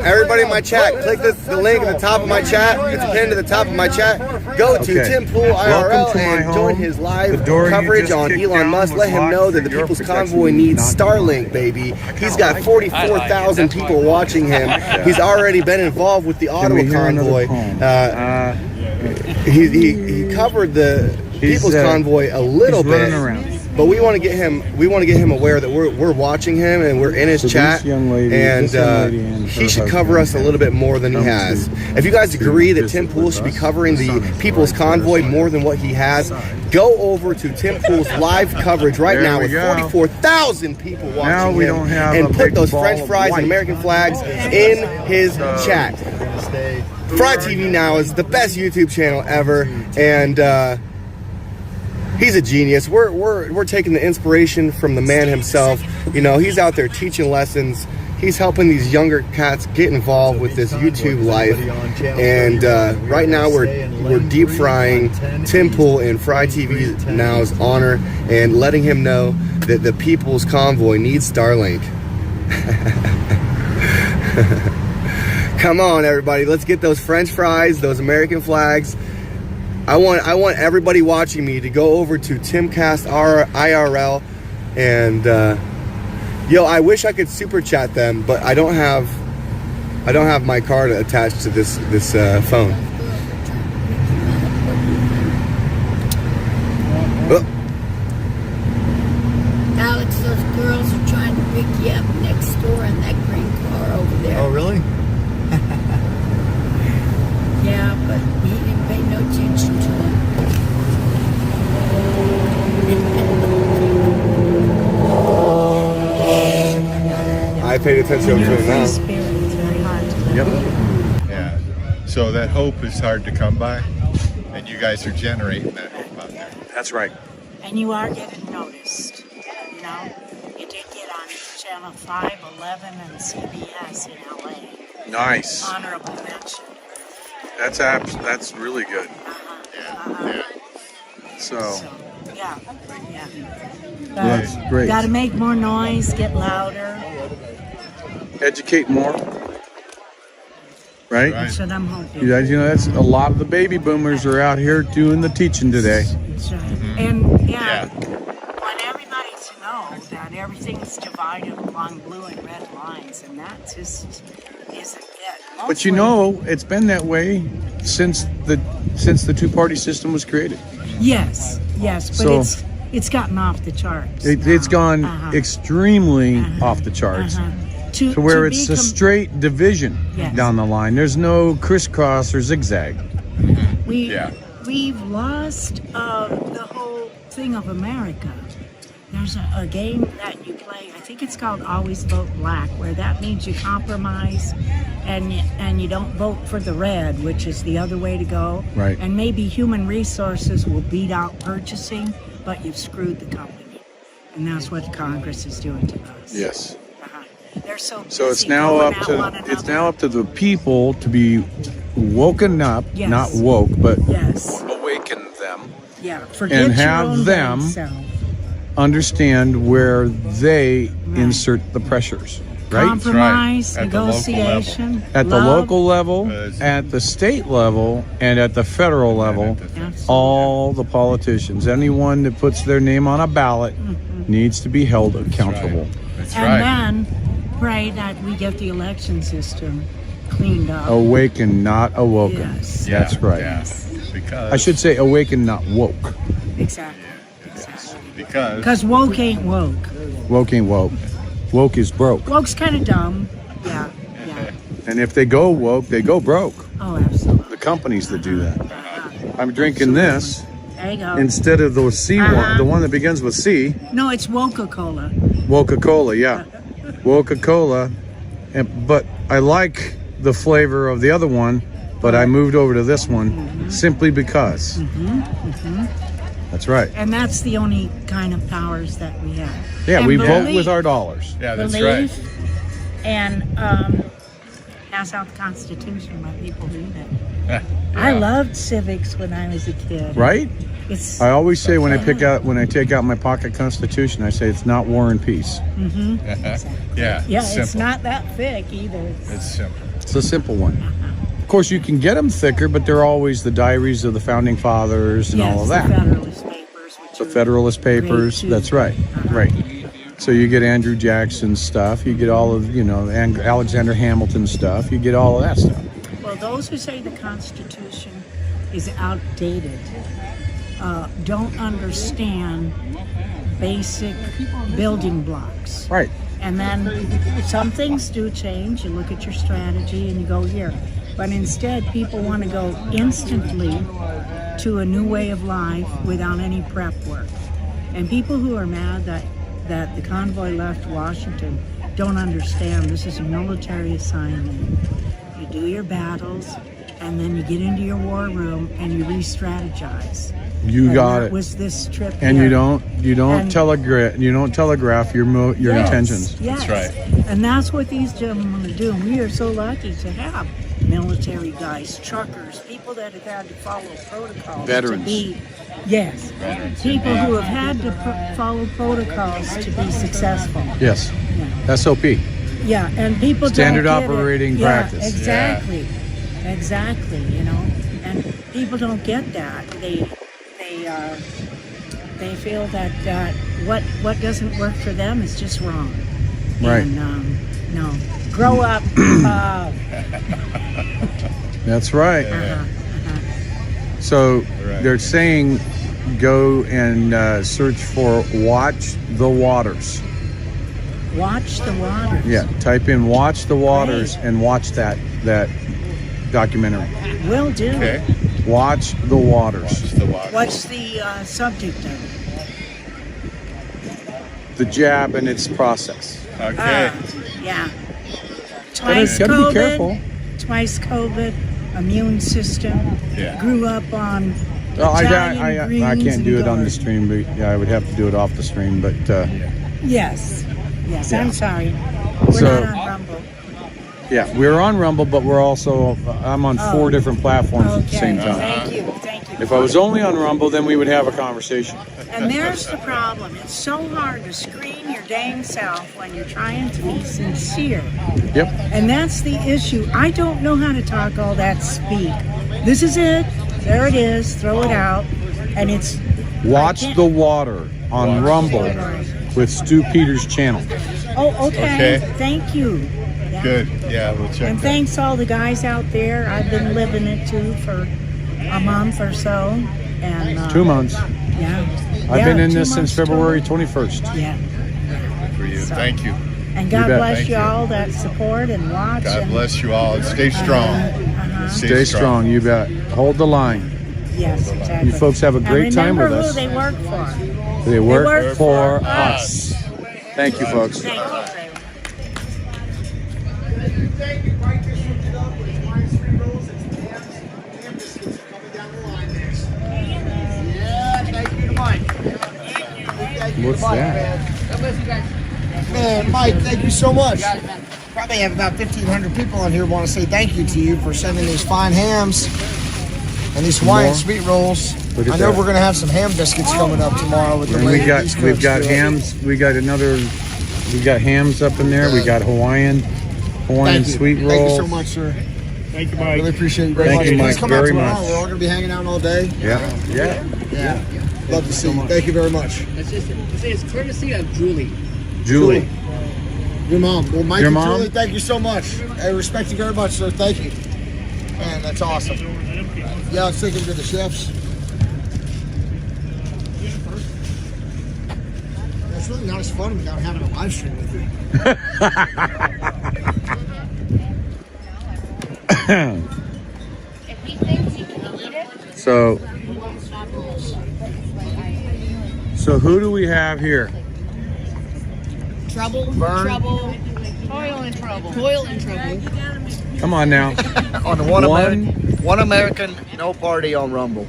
everybody in my chat, click the link at the top of my chat. It's pinned to the top of my chat. Go to Tim Pool IRL and join his live coverage on Elon Musk. Let him know that the People's Convoy needs Starlink, baby. He's got 44,000 people watching him. He's already been involved with the Ottawa Convoy. He covered the People's Convoy a little bit. But we want to get him. We want to get him aware that we're watching him and we're in his chat, and he should cover us a little bit more than he has. If you guys agree that Tim Pool should be covering the People's Convoy more than what he has, go over to Tim Pool's live coverage right now with 44,000 people watching him, and put those French fries and American flags in his chat. FryTVNow is the best YouTube channel ever, and he's a genius. We're taking the inspiration from the man himself. You know, he's out there teaching lessons. He's helping these younger cats get involved with this YouTube life. And right now we're deep frying Tim Pool in FryTVNow's honor and letting him know that the People's Convoy needs Starlink. Come on, everybody. Let's get those French fries, those American flags. I want everybody watching me to go over to Timcast IRL and yo, I wish I could super chat them, but I don't have my card attached to this phone. Oh. Alex, those girls are trying to pick you up next door in that green car over there. Oh, really? Yeah, but he didn't pay no attention to him. I paid attention to it now. Yep. Yeah. So that hope is hard to come by, and you guys are generating that hope out there. That's right. And you are getting noticed. You know, you did get on Channel 5, 11, and CBS in LA. Nice. Honorable mention. That's really good. So yeah. Well, that's great. Got to make more noise, get louder. Educate more. Right? That's what I'm hoping. You guys, that's a lot of the baby boomers are out here doing the teaching today. That's right. And want everybody to know that everything's divided along blue and red lines, and that just isn't it. But you know, it's been that way since the two-party system was created. Yes, but So- it's gotten off the charts. It's gone extremely off the charts. To where it's a straight division down the line. There's no crisscross or zigzag. We've lost the whole thing of America. There's a game that you play, I think it's called Always Vote Black, where that means you compromise and you don't vote for the red, which is the other way to go. Right. And maybe human resources will beat out purchasing, but you've screwed the company. And that's what Congress is doing to us. Yes. They're so it's now up to the people to be woken up, not woke, but awaken them. Yeah, forget and your have own them damn self. Understand where they insert the pressures. Right? Compromise, negotiation, at the local level, at the state level, and at the federal level. All the politicians, anyone that puts their name on a ballot, needs to be held accountable. Then pray that we get the election system cleaned up. Awaken, not awoken. Yes. That's right. Because I should say awaken, not woke. Exactly. Because woke ain't woke. Woke ain't woke. Woke is broke. Woke's kind of dumb. Yeah. And if they go woke, they go broke. Oh, absolutely. The companies that do that. I'm drinking this There you go. instead of the C one, the one that begins with C. No, it's Coca-Cola. Coca-Cola, yeah. Coca-Cola. But I like the flavor of the other one, but I moved over to this one simply because. That's right. And that's the only kind of powers that we have. Yeah, and we vote with our dollars. Yeah, that's right. And pass out the Constitution, let people read it. I loved civics when I was a kid. Right? I always say when I take out my pocket Constitution, I say it's not War and Peace. Yeah, it's not that thick either. It's simple. It's a simple one. Of course, you can get them thicker, but they're always the diaries of the Founding Fathers and all of that. The Federalist Papers. That's right. Right. So you get Andrew Jackson's stuff. You get all of, Alexander Hamilton's stuff. You get all of that stuff. Well, those who say the Constitution is outdated don't understand basic building blocks. Right. And then some things do change. You look at your strategy and you go here. But instead, people want to go instantly to a new way of life without any prep work. And people who are mad that the convoy left Washington don't understand this is a military assignment. You do your battles, and then you get into your war room and you re-strategize. You got it. Was this trip? And here. you don't telegraph your intentions. Yes. That's right. And that's what these gentlemen are doing. We are so lucky to have military guys, truckers, people that have had to follow protocols. Veterans. Veterans. People who have had to follow protocols to be successful. Yes. Yeah. SOP. Yeah, and people Standard don't get operating it. practice. Yeah, exactly. Exactly, And people don't get that. They feel that what doesn't work for them is just wrong. Right. And no. Grow up. That's right. So they're saying go and search for Watch the Waters. Watch the Waters. Yeah, type in Watch the Waters and watch that documentary. Will do. Okay. Watch the Waters. What's the subject of it? The jab and its process. Okay. Yeah. Twice gotta COVID. Be careful. Twice COVID. Immune system. Yeah. Grew up on. I can't do it on the stream, but I would have to do it off the stream. But yes. Yeah. I'm sorry. We're not on Rumble. Yeah, we're on Rumble, but we're also I'm on 4 different platforms at the same time. Thank you. If I was only on Rumble, then we would have a conversation. And there's the problem. It's so hard to screen your dang self when you're trying to be sincere. Yep. And that's the issue. I don't know how to talk all that speak. This is it. There it is. Throw it out. And it's... Watch the Water on Rumble with Stu Peters' channel. Oh, okay. Thank you. Yeah. Good. Yeah, we'll check And that. thanks all the guys out there. I've been living it too for a month or so. And 2 months. Yeah. I've been in this since February 21st. Yeah. For you. Thank you. And God bet. bless Thank you you. all that support and watch. God and, bless you all. And stay strong. Stay strong, you bet. Hold the line. Yes, exactly. You folks have a great and time with remember us. who they work for. They work for us. Thank you, folks. Thank you. What's that? Man, Mike, thank you so much. Probably have about 1,500 people on here want to say thank you to you for sending these fine hams and these Hawaiian More? sweet rolls. Look at I know that. we're going to have some ham biscuits coming up tomorrow with the And lady East we've Coast got to it. hams. We got hams up in there. We got Hawaiian Thank you. sweet rolls. Thank you so much, sir. Thank you, Mike. Really appreciate you very Thank much. you, Please Mike, come very out tomorrow. much. We're all going to be hanging out all day. Yeah. Love to see you. Thank you very much. It's courtesy of Julie. Julie. Your mom. Well, Mike Your and mom? Julie, thank you so much. I respect you very much, sir. Thank you. Man, that's awesome. Yeah, let's take him to the chefs. It's really not as fun without having a live stream with you. So who do we have here? Trouble, Burn. trouble, toil and trouble. Toil and trouble. Come on now. On the one American, no party on Rumble.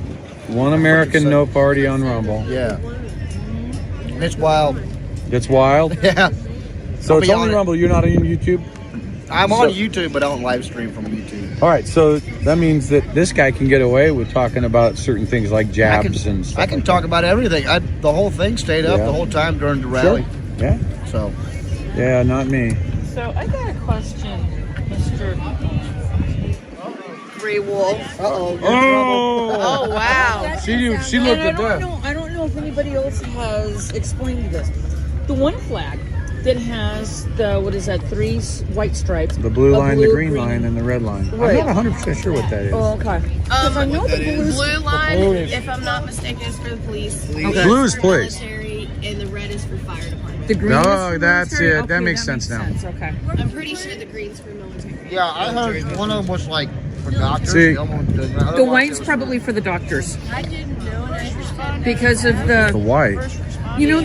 One American, no party on Rumble. Yeah. It's wild. It's wild? Yeah. So I'll it's be only on it. Rumble, you're not on YouTube? I'm on YouTube, but I don't live stream from YouTube. All right, so that means that this guy can get away with talking about certain things like jabs and stuff. I can talk about everything. The whole thing stayed up Yeah. the whole time during the rally. Sure. Yeah. So. Yeah, not me. So I got a question, Mr. Free Wolf. Oh! Oh wow. She looked at that. I don't know if anybody else has explained this. The one flag that has the, what is that, three white stripes. The blue line, the green line, and the red line. Right. I'm not 100% sure what that is. Oh, okay. Because I know the Blue line, blue is- if I'm not mistaken, is for the police. Okay. Blue is for police. military, and the red is for fire department. The green No, is for that's military? it. Okay, That makes sense now. Okay. I'm pretty sure the green's for military. Yeah, I heard one of them was like for doctors. See, the other one didn't. The other The one white's was probably for the doctors I didn't know, and I responded. because of The the, white. you know,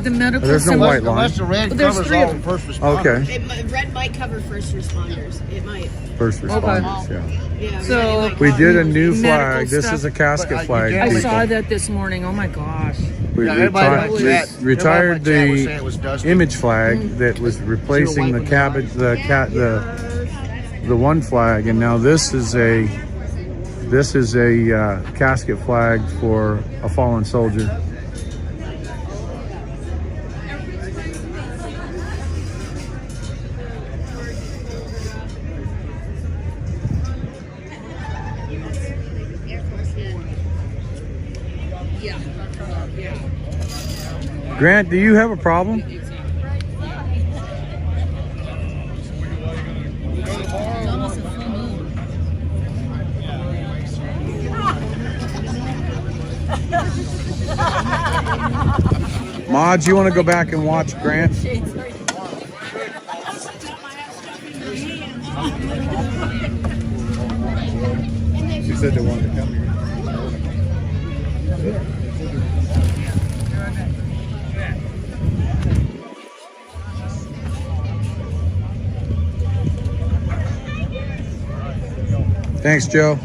the medical. There's no symbol- white line. Unless the red Well, there's covers three all of the them. first responders. Okay. Red might cover first responders. It might. First responders, yeah. Yeah. So We did a new medical flag. This stuff. is a casket flag. I people. saw that this morning. Oh my gosh. We Yeah, everybody in my chat- retired everybody in my chat was saying it was the dusty. image flag that was replacing the cabbage, the one flag, and now this is a casket flag for a fallen soldier. Grant, do you have a problem? Mods, you want to go back and watch Grant? She said they wanted to come here. Thanks, Joe.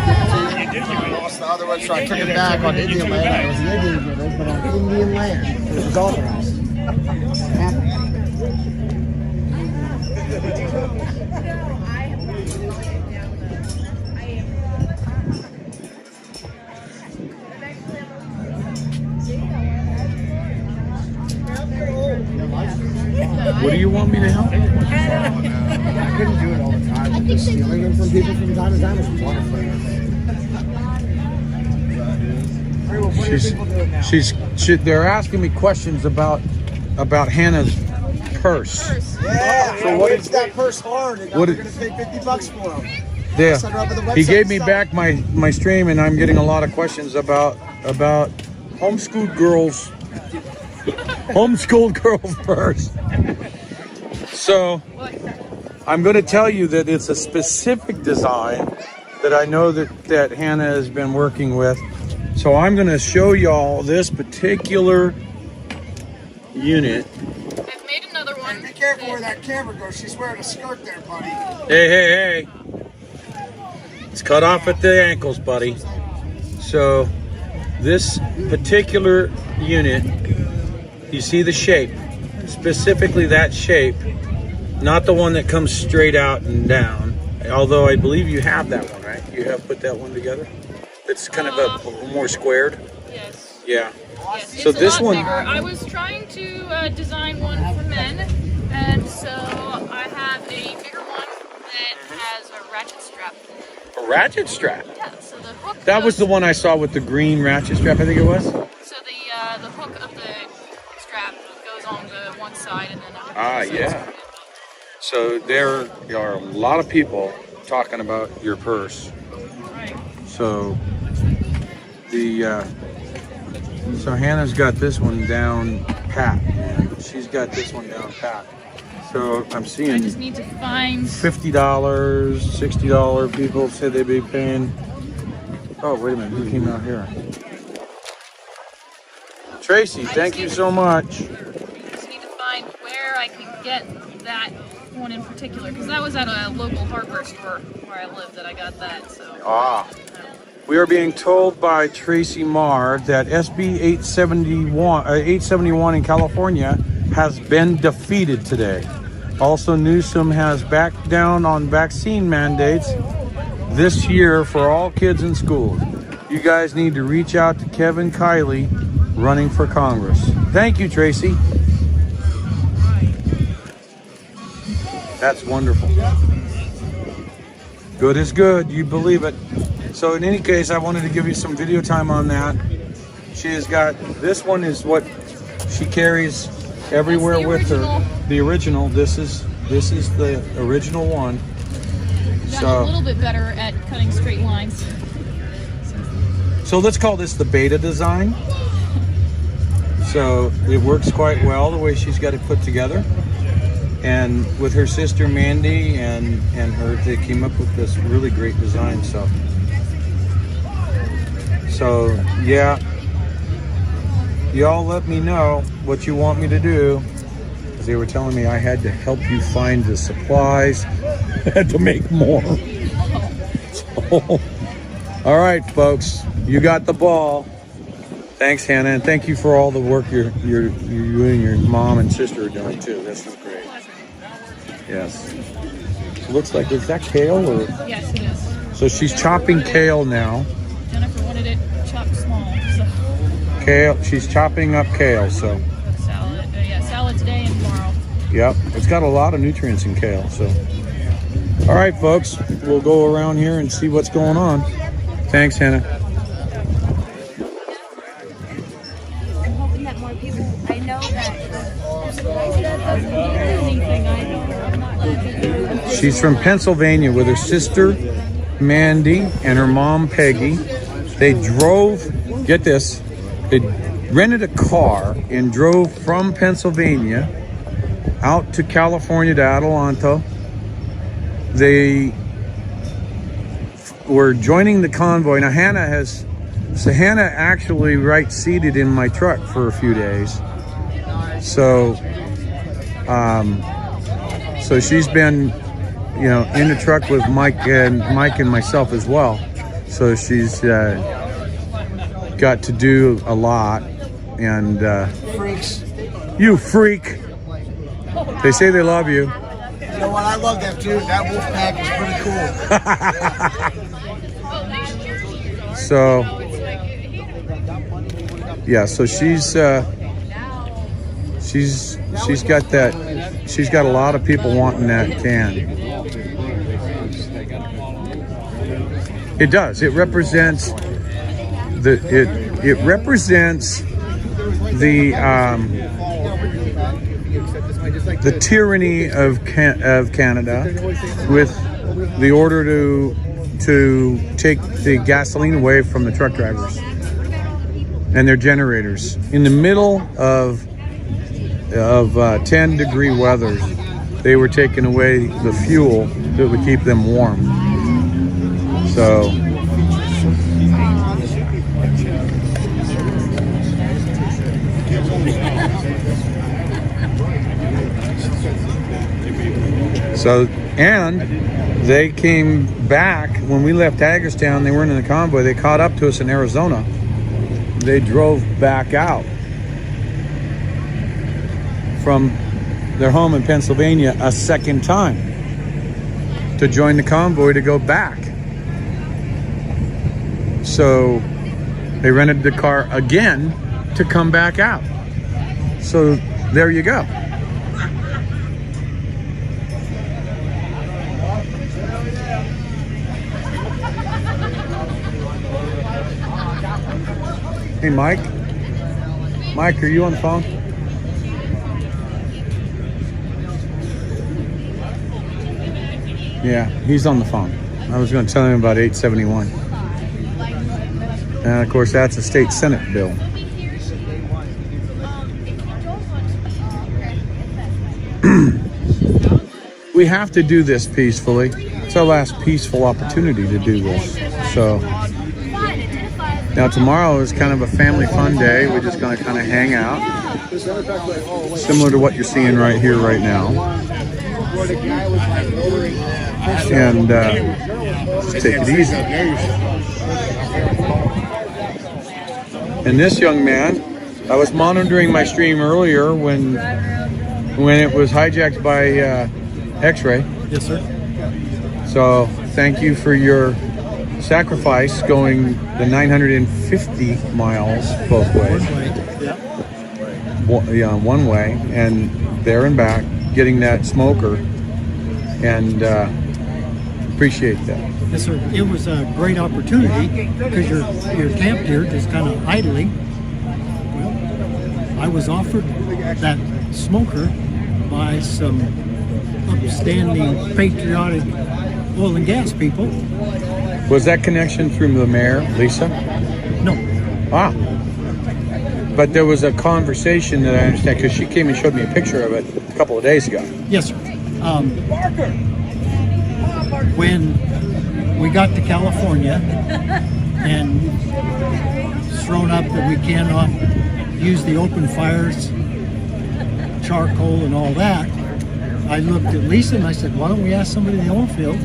Lost the other one, so I took it back on Indian land. It was the Indian village, but on Indian land. It was authorized. What do you want me to help? I couldn't do it all the time. But just stealing them from people from time to time is wonderful. They're asking me questions about Hannah's purse. Yeah, So what it's is that purse hard. And what we're is- going to pay $50 for him. Yeah, Set her up with the he website gave me and back my stream, and I'm getting a lot of questions about homeschooled girls purse. So I'm going to tell you that it's a specific design that I know that Hannah has been working with. So I'm going to show y'all this particular unit. I've made another one. Be careful where that camera goes. She's wearing a skirt there, buddy. Hey. It's cut off at the ankles, buddy. So this particular unit, you see the shape, specifically that shape, not the one that comes straight out and down. Although I believe you have that one, right? You have put that one together? It's kind of a more squared? Yes. Yeah. Yes, So it's a this lot one... bigger. I was trying to design one for men, and so I have a bigger one that has a ratchet strap. A ratchet strap? Yeah, so the hook That was the one I saw with the green ratchet strap, I think it was? So the hook of the strap goes on the one side and then up. Yeah. So there are a lot of people talking about your purse. Right. So so Hannah's got this one down pat, and she's got this one down pat. So I'm seeing I just need to find $50, $60 people say they'd be paying. Oh, wait a minute, who came out here? Tracy, thank you so much. I just need to find where I can get that one in particular, because that was at a local hardware store where I live that I got that. So. We are being told by Tracy Marr that SB 871 in California has been defeated today. Also, Newsom has backed down on vaccine mandates this year for all kids in schools. You guys need to reach out to Kevin Kiley running for Congress. Thank you, Tracy. That's wonderful. Good is good, you believe it. So in any case, I wanted to give you some video time on that. She has got, this one is what she carries everywhere with her. The original, this is the original one. Got a little bit better at cutting straight lines. So let's call this the beta design. So it works quite well the way she's got it put together. And with her sister Mandy and her, they came up with this really great design. So yeah, y'all let me know what you want me to do. Because they were telling me I had to help you find the supplies. I had to make more. So, all right, folks, you got the ball. Thanks, Hannah, and thank you for all the work you and your mom and sister are doing too. This is great. Yes. It looks like, is that kale or? Yes, it is. So she's chopping kale now. Jennifer wanted it chopped small, so. Kale, she's chopping up kale, so. Salad, salad today and tomorrow. Yep, it's got a lot of nutrients in kale, so. All right, folks, we'll go around here and see what's going on. Thanks, Hannah. I'm hoping that more people, I know that She's from Pennsylvania with her sister, Mandy, and her mom, Peggy. They drove, get this, they rented a car and drove from Pennsylvania out to California to Adelanto. They were joining the convoy. Now Hannah actually right-seated in my truck for a few days. So, so she's been, in the truck with Mike and myself as well. So she's got to do a lot. And Freaks. You freak. They say they love you. You know what? I love them too. That wolf pack is pretty cool. So, yeah. So she's got that. She's got a lot of people wanting that can. It does. It represents it represents the the tyranny of Canada with the order to take the gasoline away from the truck drivers and their generators in the middle of 10-degree weather. They were taking away the fuel that would keep them warm. So and they came back when we left Hagerstown. They weren't in the convoy. They caught up to us in Arizona. They drove back out from their home in Pennsylvania a second time to join the convoy to go back. So they rented the car again to come back out. So there you go. Hey, Mike. Mike, are you on the phone? Yeah, he's on the phone. I was going to tell him about 871. And of course, that's a state Senate bill. We have to do this peacefully. It's our last peaceful opportunity to do this. So now tomorrow is kind of a family fun day. We're just going to kind of hang out, similar to what you're seeing right here, right now. And take it easy. And this young man, I was monitoring my stream earlier when it was hijacked by X-Ray. Yes, sir. So thank you for your sacrifice going the 950 miles both ways. One way, and there and back, getting that smoker, and appreciate that. Yes, sir. It was a great opportunity because you're camped here just kind of idling. Well, I was offered that smoker by some upstanding, patriotic oil and gas people. Was that connection through the mayor, Lisa? No. Ah. But there was a conversation that I understand because she came and showed me a picture of it a couple of days ago. Yes, sir. When we got to California and it's thrown up that we cannot use the open fires, charcoal and all that, I looked at Lisa and I said, why don't we ask somebody in the oil field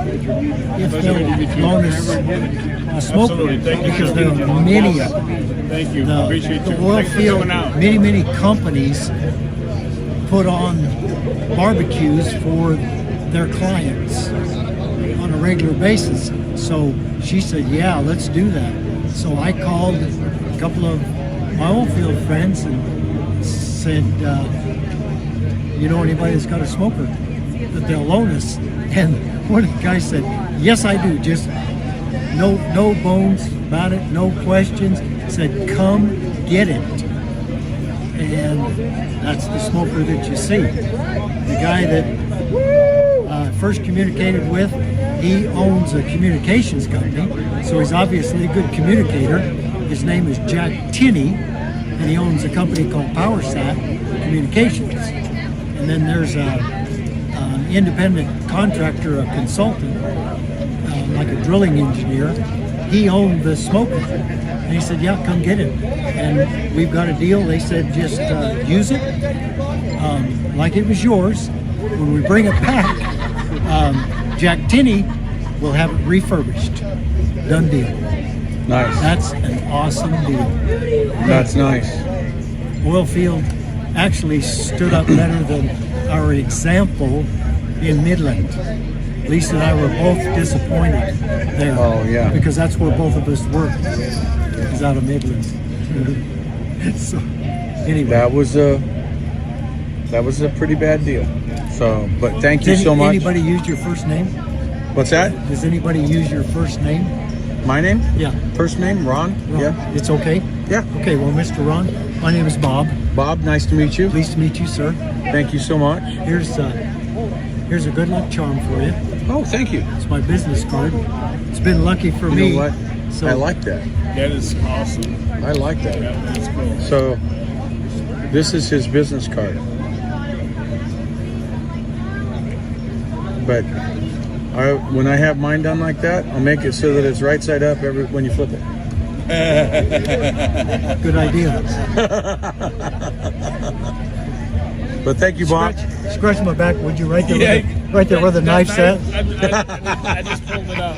if they'll loan us a smoker, because there are many of them. Thank you. Appreciate The you. oil Thanks for field, coming out. many companies put on barbecues for their clients on a regular basis. So she said, yeah, let's do that. So I called a couple of my oil field friends and said, you know anybody that's got a smoker that they'll loan us? And one of the guys said, yes, I do. Just no bones about it, no questions. Said, come get it. And that's the smoker that you see. The guy that first communicated with, he owns a communications company, so he's obviously a good communicator. His name is Jack Tinney, and he owns a company called PowerSat Communications. And then there's an independent contractor, a consultant, like a drilling engineer. He owned the smoker. And he said, yeah, come get it. And we've got a deal. They said, just use it like it was yours. When we bring it back, Jack Tinney will have it refurbished. Done deal. Nice. That's an awesome deal. That's nice. Oilfield actually stood up better than our example in Midland. Lisa and I were both disappointed there. Oh, yeah. Because that's where both of us worked, is out of Midland. So, anyway. That was a pretty bad deal. So, but thank you so much. Anybody use your first name? What's that? Does anybody use your first name? My name? Yeah. First name, Ron? Ron. Yeah. It's okay? Yeah. Okay, well, Mr. Ron, My name is Bob. Bob, nice to meet you. Pleased to meet you, sir. Thank you so much. Here's a good luck charm for you. Oh, thank you. It's my business card. It's been lucky for me. You know what? So I like that. That is awesome. I like that. That's cool. So, this is his business card. But when I have mine done like that, I'll make it so that it's right side up when you flip it. Good idea. But thank you, Bob. Scratch my back, would you? Right there, right there where the knife's at. I just pulled it out.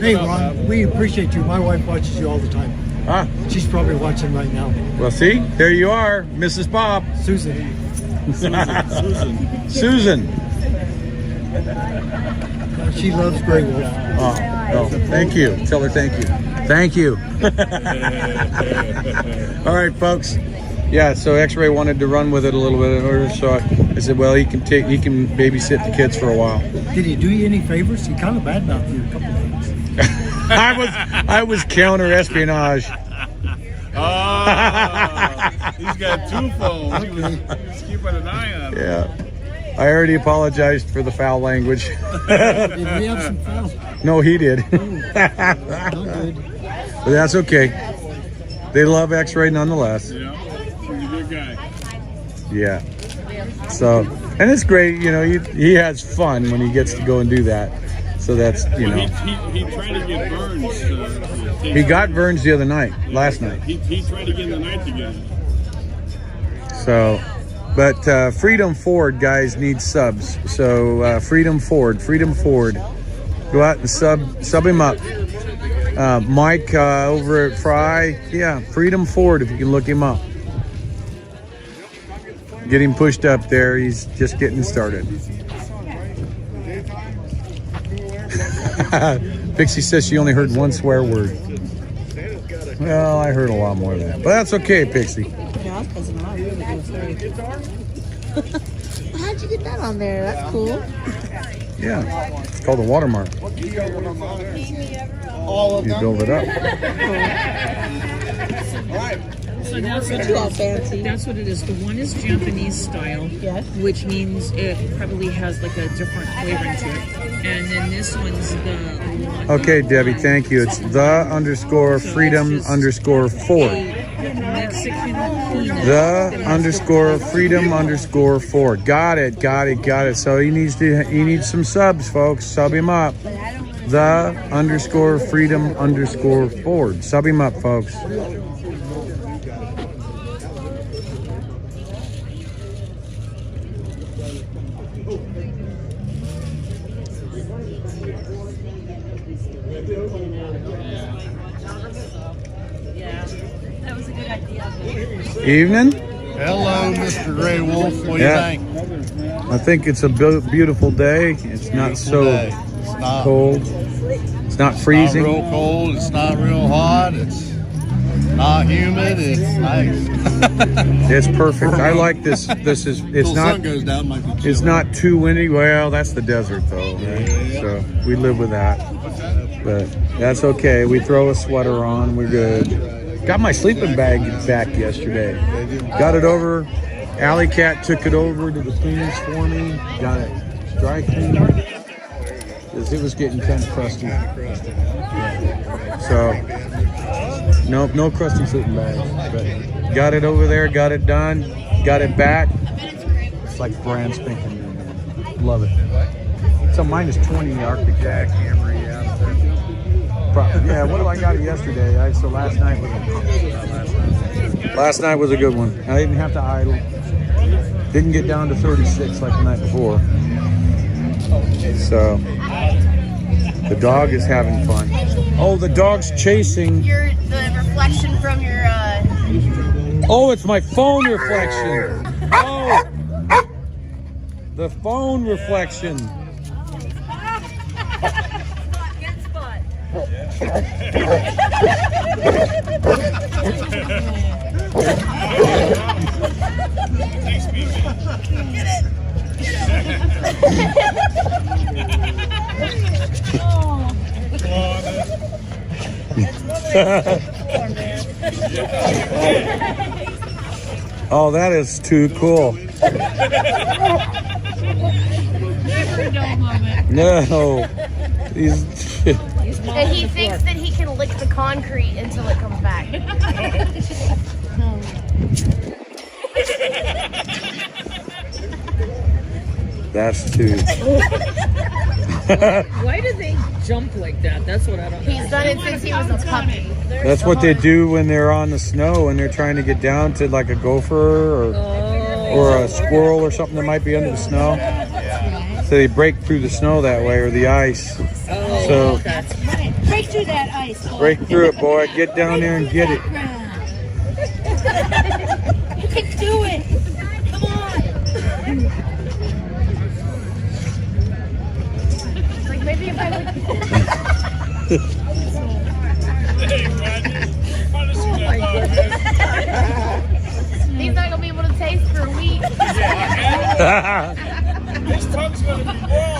Hey, Ron, we appreciate you. My wife watches you all the time. Ah. She's probably watching right now. Well, see, there you are, Mrs. Bob. Susan. Susan. She loves Grey Wolf. Oh, thank you. Tell her thank you. Thank you. All right, folks. Yeah, so X-Ray wanted to run with it a little bit in order, so I said, well, he can babysit the kids for a while. Did he do you any favors? He kind of badmouthed you a couple of times. I was counter espionage. He's got two phones. He was keeping an eye on him. Yeah. I already apologized for the foul language. Did we have some foul? No, he did. Not good. But that's okay. They love X-Ray nonetheless. Yeah, he's a good guy. Yeah. So, and it's great, you know, he has fun when he gets to go and do that. So that's, you know. He tried to get Burns. He got Burns the other night, last night. He tried to get in the night together. So, but Freedom Ford guys need subs. So Freedom Ford, go out and sub him up. Mike over at Fry, yeah, Freedom Ford, if you can look him up. Get him pushed up there. He's just getting started. Pixie says she only heard one swear word. Well, I heard a lot more than that, but that's okay, Pixie. How'd you get that on there? That's cool. Yeah, it's called a watermark. You build it up. So that's what it is. The one is Japanese style, which means it probably has like a different flavoring to it. And then this one's the Okay, Debbie, thank you. It's the_freedom_Ford. Mexican The_freedom_Ford. Got it. So he needs some subs, folks. Sub him up. The_freedom_Ford. Sub him up, folks. That was a good idea. Evening. Hello, Mr. Grey Wolf. What do you think? I think it's a beautiful day. It's not so cold. It's not freezing. It's not real cold. It's not real hot. It's not humid. It's nice. It's perfect. I like this. It's not. Sun goes down, might be chilly. It's not too windy. Well, that's the desert, though. Right? Yeah. So we live with that. But that's okay. We throw a sweater on. We're good. Got my sleeping bag back yesterday. Got it over. Alley Cat took it over to the cleaners for me. Got it dry cleaned. Because it was getting kind of crusty. Yeah. So, no crusty sleeping bags. But got it over there. Got it done. Got it back. It's like brand spanking new, man. Love it. It's a -20 Arctic Cat. Yeah, what do I got yesterday? So last night was a good one. I didn't have to idle. Didn't get down to 36 like the night before. So the dog is having fun. Oh, the dog's chasing. The reflection from your. Oh, it's my phone reflection. Oh, the phone reflection. Oh, that is too cool. No. And he thinks that he can lick the concrete until it comes back. That's too. Why do they jump like that? That's what I don't know. He's done it since he was a puppy. That's what they do when they're on the snow and they're trying to get down to like a gopher or a squirrel or something that might be under the snow. So they break through the snow that way or the ice. So Break through that ice. break through it, boy. Get down there and get it. You can do it. Come on. Like maybe if I would. He's not gonna be able to taste for a week. His tongue's gonna be raw.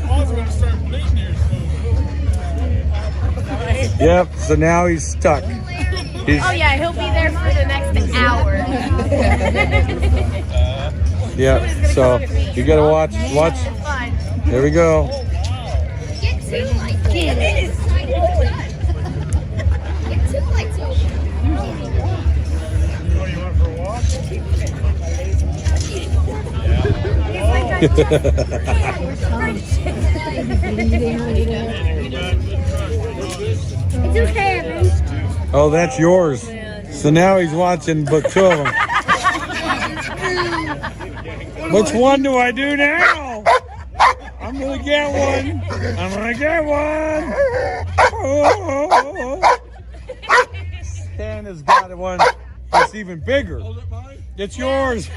Paul's gonna start bleeding here soon. Yep, so now he's stuck. Oh yeah, he'll be there for the next hour. Yep, so you gotta watch. There we go. Get to like this. Get to like this. It's okay, Evan. Oh, that's yours. So now he's watching book 2 of them. Which one do I do now? I'm gonna get one. I'm gonna get one. Oh. Stan has got one that's even bigger. It's yours.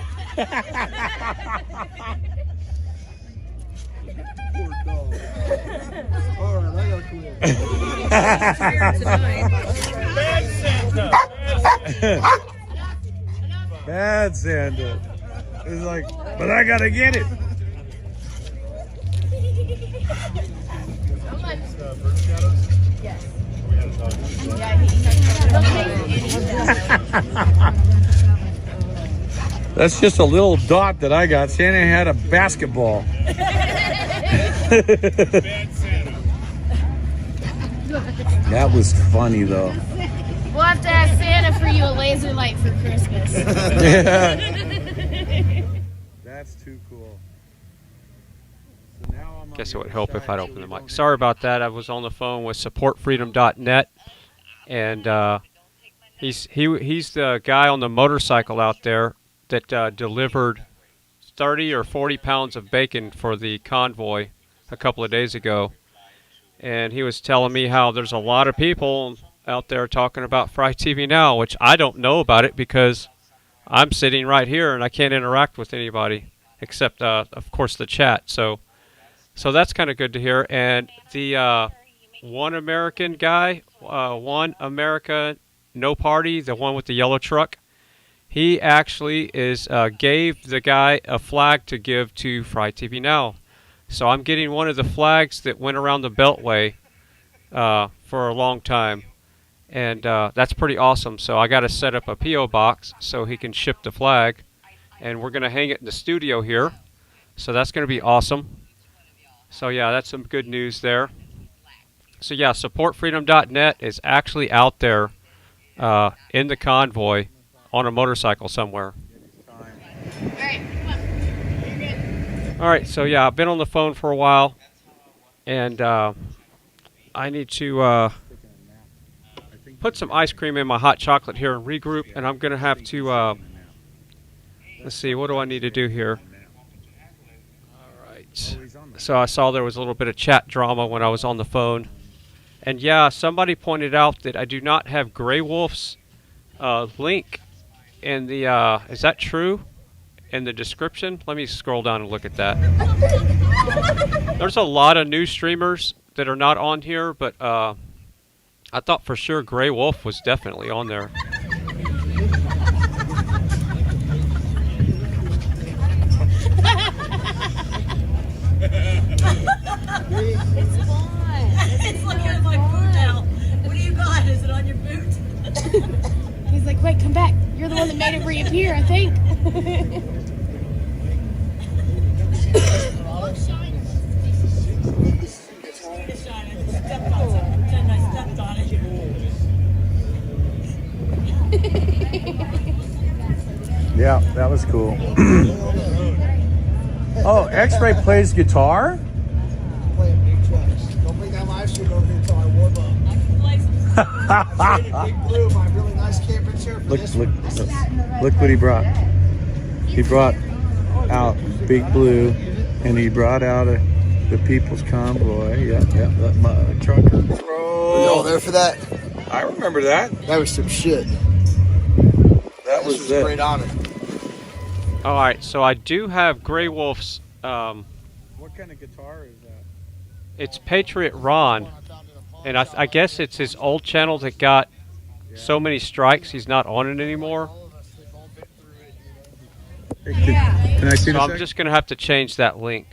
Bad Santa. It's like, but I gotta get it. That's just a little dot that I got. Santa had a basketball. That was funny though. We'll have to ask Santa for you a laser light for Christmas. Yeah. That's too cool. So now I'm Guess it would help if I'd open the mic. Sorry about that. I was on the phone with supportfreedom.net, and he's the guy on the motorcycle out there that delivered 30 or 40 pounds of bacon for the convoy a couple of days ago. And he was telling me how there's a lot of people out there talking about FryTVNow, which I don't know about it because I'm sitting right here and I can't interact with anybody except, of course, the chat. So that's kind of good to hear. And the One American guy, One America No Party, the one with the yellow truck, he actually gave the guy a flag to give to FryTVNow. So I'm getting one of the flags that went around the Beltway for a long time. And that's pretty awesome. So I got to set up a P.O. box so he can ship the flag. And we're going to hang it in the studio here. So that's going to be awesome. So yeah, that's some good news there. So yeah, supportfreedom.net is actually out there in the convoy on a motorcycle somewhere. Alright, so yeah, I've been on the phone for a while, and I need to put some ice cream in my hot chocolate here and regroup, and I'm going to have to, let's see, what do I need to do here? Alright, so I saw there was a little bit of chat drama when I was on the phone, and yeah, somebody pointed out that I do not have Grey Wolf's link in the, is that true? In the description? Let me scroll down and look at that. There's a lot of new streamers that are not on here, but I thought for sure Grey Wolf was definitely on there. Here, I think. Yeah, that was cool. Oh, X-Ray plays guitar? Playing big trucks. Don't bring that live suit over here until I warm up. Big Blue, my really nice camping chair for this one. Look what he brought. He brought out Big Blue, and he brought out the People's Convoy. Yeah, that trucker. Were y'all there for that? I remember that. That was some shit. That was a great honor. All right, so I do have Grey Wolf's. What kind of guitar is that? It's Patriot Ron, and I guess it's his old channel that got so many strikes he's not on it anymore. Can I see so I'm just gonna have to change that link.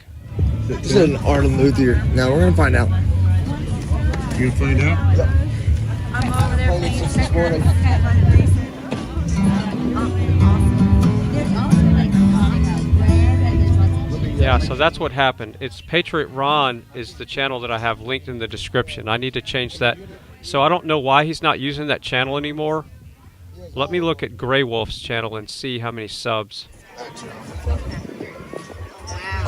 This is an Arlen Luthier. Now we're gonna find out. You gonna find out? Yep. I'm over there playing this morning. Yeah, so that's what happened. It's Patriot Ron is the channel that I have linked in the description. I need to change that. So I don't know why he's not using that channel anymore. Let me look at Grey Wolf's channel and see how many subs.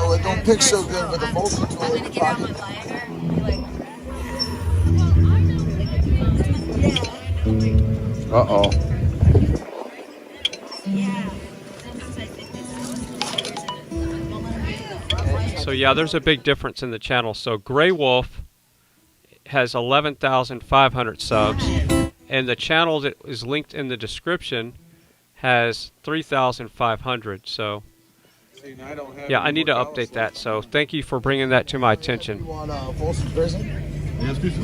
Oh, it don't pick so good with the vocal tool in the pocket. Uh-oh. So yeah, there's a big difference in the channel. So Grey Wolf has 11,500 subs, and the channel that is linked in the description has 3,500. So yeah, I need to update that. So thank you for bringing that to my attention. You want Folsom Prison? Yes, please.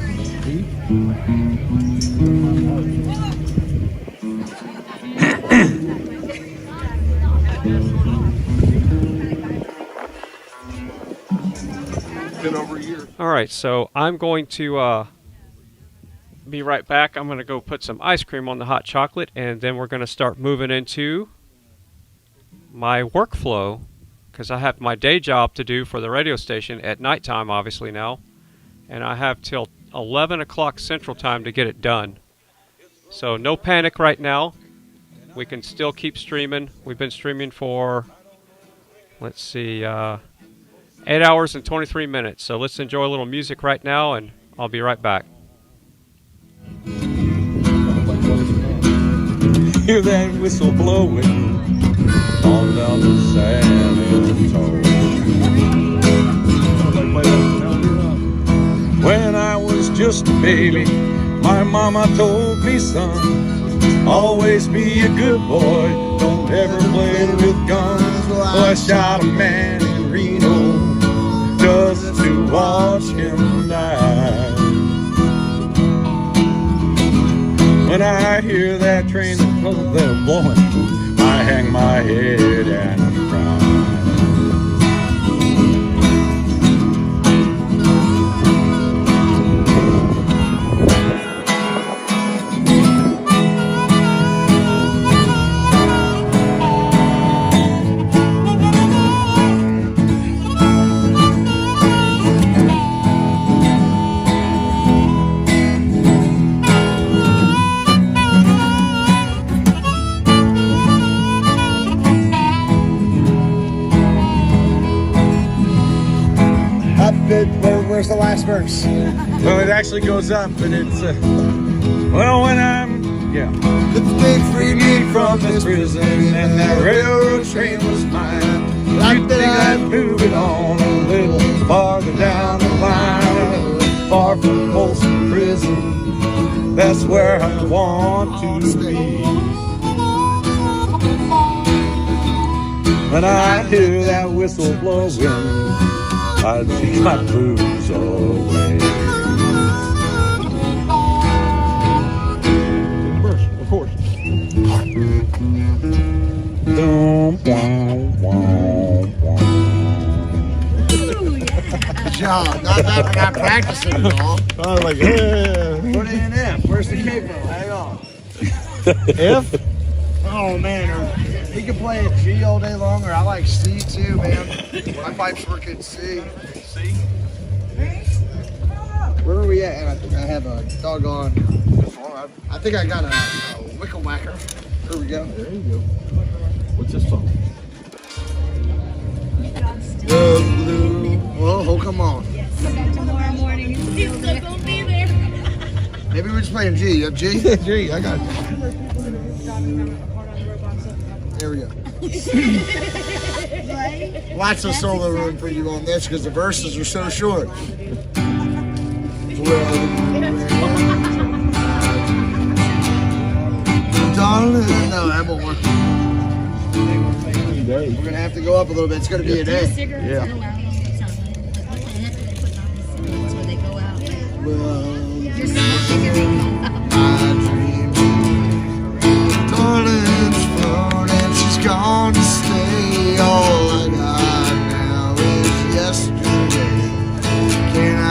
Been over a year. All right, so I'm going to be right back. I'm going to go put some ice cream on the hot chocolate, and then we're going to start moving into my workflow, because I have my day job to do for the radio station at nighttime, obviously now, and I have till 11 o'clock Central Time to get it done. So no panic right now. We can still keep streaming. We've been streaming for, let's see, 8 hours and 23 minutes. So let's enjoy a little music right now, and I'll be right back. Hear that whistle blowing on down the San Antonio. When I was just a baby, my mama told me, son, always be a good boy, don't ever play with guns. Well, I shot a man in Reno just to watch him die. When I hear that train they're blowing, I hang my head and cry. Where's the last verse? Well, it actually goes up, and it's well, when I'm The day freed me from this prison, and that railroad train was mine. You'd think I'd move it on a little farther down the line, far from Folsom Prison. That's where I want to be. When I hear that whistle blowing, I take my blues away. Of course. Good job. Not that we're not practicing at all. I was like, yeah. Put it in F. Where's the capo? Hang on. F? Oh man, can play at G all day long, or I like C too, man. My pipes work at C. C? Where are we at? And I think I have a doggone. I think I got a wickle whacker. There we go. There you go. What's this song? Whoa, come on. Tomorrow morning, he's still gonna be there. Maybe we're just playing G. You have G? G, I got it. There we go. Lots of solo room for you on this because the verses are so short. Darling, no, that won't work. We're gonna have to go up a little bit. It's gonna be an A. Yeah. Darling's flown and she's gone to stay. All I got now is yesterday. Can I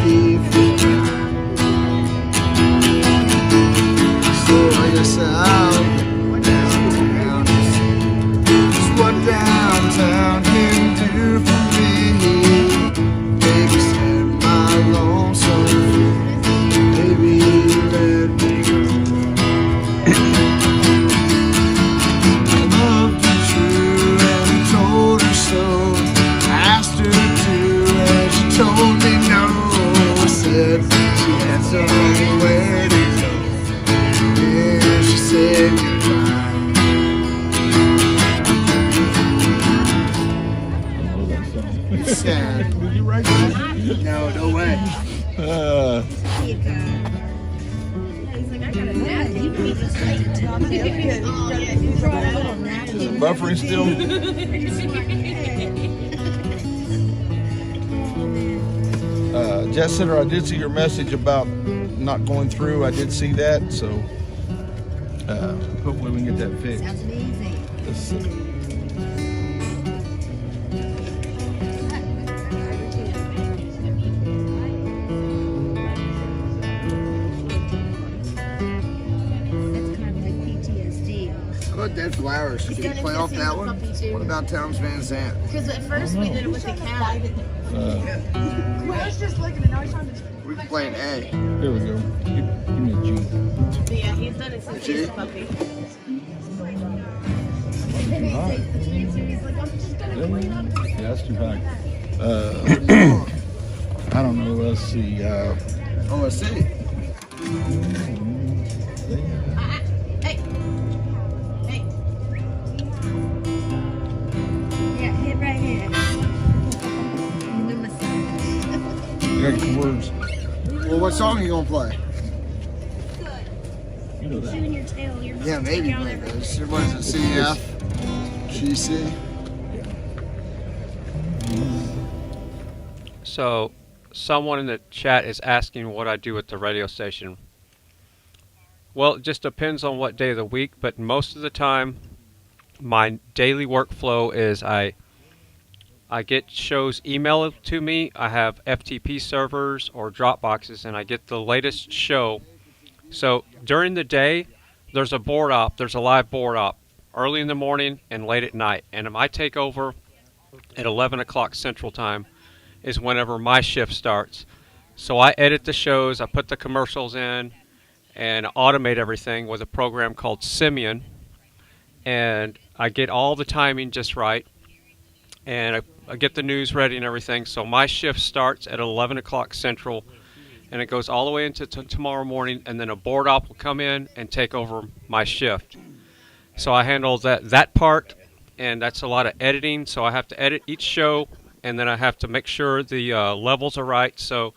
keep it? So I guess I'll go downtown to see just what downtown can do for me. Babysit my lonesome. Baby, let me go. I loved her true and told her so. I asked her to, and she told me no. I said she had somewhere to go. Yeah, she said goodbye. It's sad. Did you write that? No, no way. Is it buffering still? Jess Center, I did see your message about not going through. I did see that, so hopefully we can get that fixed. Sounds amazing. Let's see. How about Dead Flowers? Can you play off that one? What about Towns Van Zandt? Because at first we did it with the cat. I was just looking and now he's on the. We can play an A. Here we go. Give me a G. Yeah, he's done it since he's a puppy. Yeah, that's too high. I don't know. Let's see. Oh, let's see. Hey. Hey. Yeah, hit right here. You got some words. Well, what song are you gonna play? You know that. Yeah, maybe. What is it? CF? GC? So, someone in the chat is asking what I do at the radio station. Well, it just depends on what day of the week, but most of the time, my daily workflow is I get shows emailed to me. I have FTP servers or Dropboxes, and I get the latest show. So during the day, there's a board op. There's a live board op early in the morning and late at night. And I take over at 11 o'clock Central Time is whenever my shift starts. So I edit the shows, I put the commercials in, and automate everything with a program called Simian. And I get all the timing just right. And I get the news ready and everything. So my shift starts at 11 o'clock Central, and it goes all the way into tomorrow morning, and then a board op will come in and take over my shift. So I handle that part, and that's a lot of editing. So I have to edit each show, and then I have to make sure the levels are right. So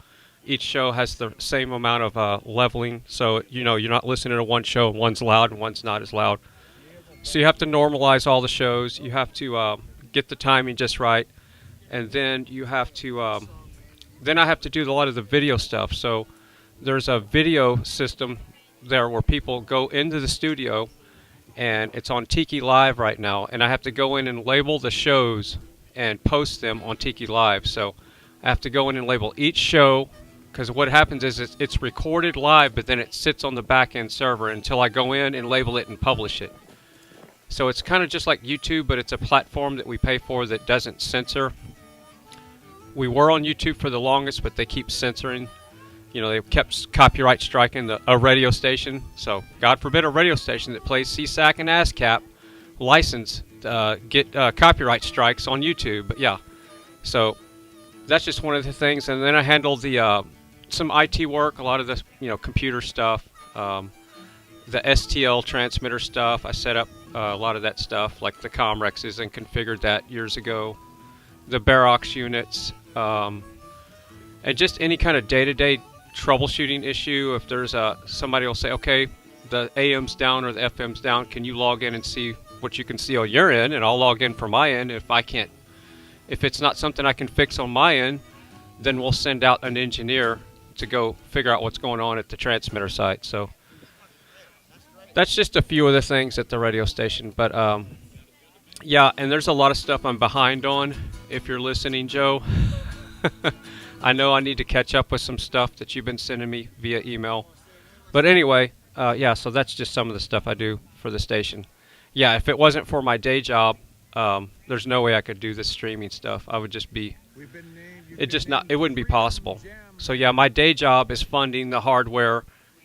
each show has the same amount of leveling. So you're not listening to one show and one's loud and one's not as loud. So you have to normalize all the shows. You have to get the timing just right. And then you have to, then I have to do a lot of the video stuff. So there's a video system there where people go into the studio, and it's on Tiki Live right now. And I have to go in and label the shows and post them on Tiki Live. So I have to go in and label each show, because what happens is it's recorded live, but then it sits on the back end server until I go in and label it and publish it. So it's kind of just like YouTube, but it's a platform that we pay for that doesn't censor. We were on YouTube for the longest, but they keep censoring. You know, they kept copyright striking a radio station. So God forbid a radio station that plays CSAC and ASCAP license get copyright strikes on YouTube. But yeah, so that's just one of the things. And then I handle the some IT work, a lot of the computer stuff, the STL transmitter stuff. I set up a lot of that stuff, like the Comrexes, and configured that years ago. The Barox units, and just any kind of day-to-day troubleshooting issue. If there's somebody will say, okay, the AM's down or the FM's down, can you log in and see what you can see on your end? And I'll log in for my end. If it's not something I can fix on my end, then we'll send out an engineer to go figure out what's going on at the transmitter site. So that's just a few of the things at the radio station. But yeah, and there's a lot of stuff I'm behind on. If you're listening, Joe, I know I need to catch up with some stuff that you've been sending me via email. But anyway, yeah, so that's just some of the stuff I do for the station. Yeah, if it wasn't for my day job, there's no way I could do this streaming stuff. I would just be, it wouldn't be possible. So yeah, my day job is funding the hardware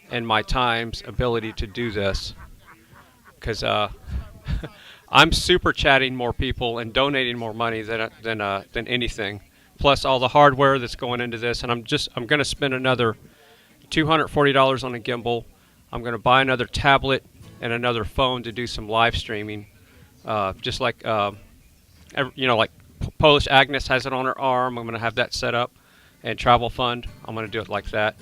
and my time's ability to do this. Because I'm super chatting more people and donating more money than anything. Plus all the hardware that's going into this, and I'm going to spend another $240 on a gimbal. I'm going to buy another tablet and another phone to do some live streaming, just like like Polish Agnes has it on her arm. I'm going to have that set up, and Travel Fund. I'm going to do it like that.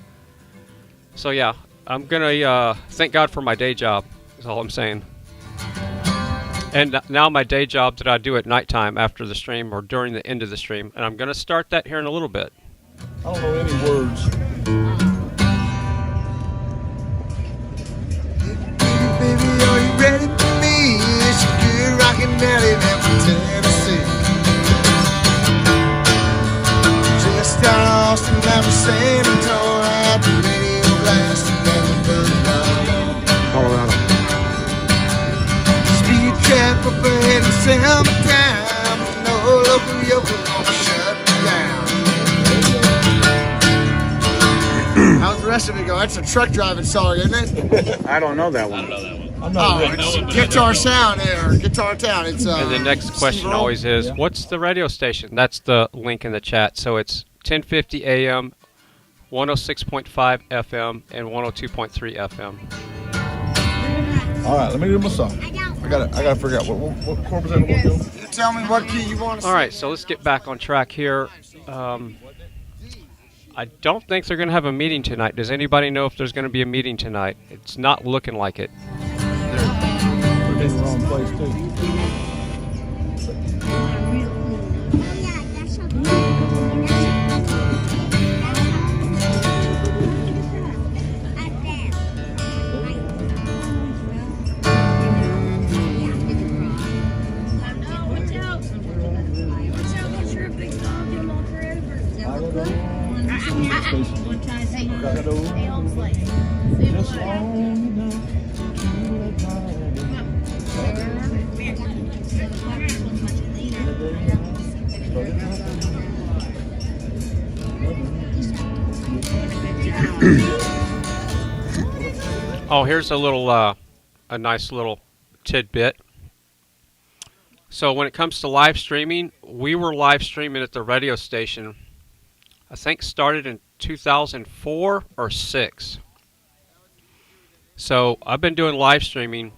So yeah, I'm going to thank God for my day job. Is all I'm saying. And now my day job that I do at nighttime after the stream or during the end of the stream. And I'm going to start that here in a little bit. I don't know any words. Baby, are you ready for me? It's your good rockin' daddy down from Tennessee. Just out of Austin, down to San Antonio, had the radio blasting down the bird. Colorado. Trap up ahead in summertime. No local yokel gonna shut me down. How's the rest of it go? That's a truck driving song, isn't it? I don't know that one. It's Guitar Sound there, Guitar Town. It's and the next question always is, what's the radio station? That's the link in the chat. So it's 1050 AM, 106.5 FM, and 102.3 FM. All right, let me do my song. I gotta figure out what chord was that I want to do. You tell me what key you want to All right, so let's get back on track here. I don't think they're going to have a meeting tonight. Does anybody know if there's going to be a meeting tonight? It's not looking like it. We're in the wrong place too. Oh, here's a little, a nice little tidbit. So when it comes to live streaming, we were live streaming at the radio station, I think started in 2004 or 6. So I've been doing live streaming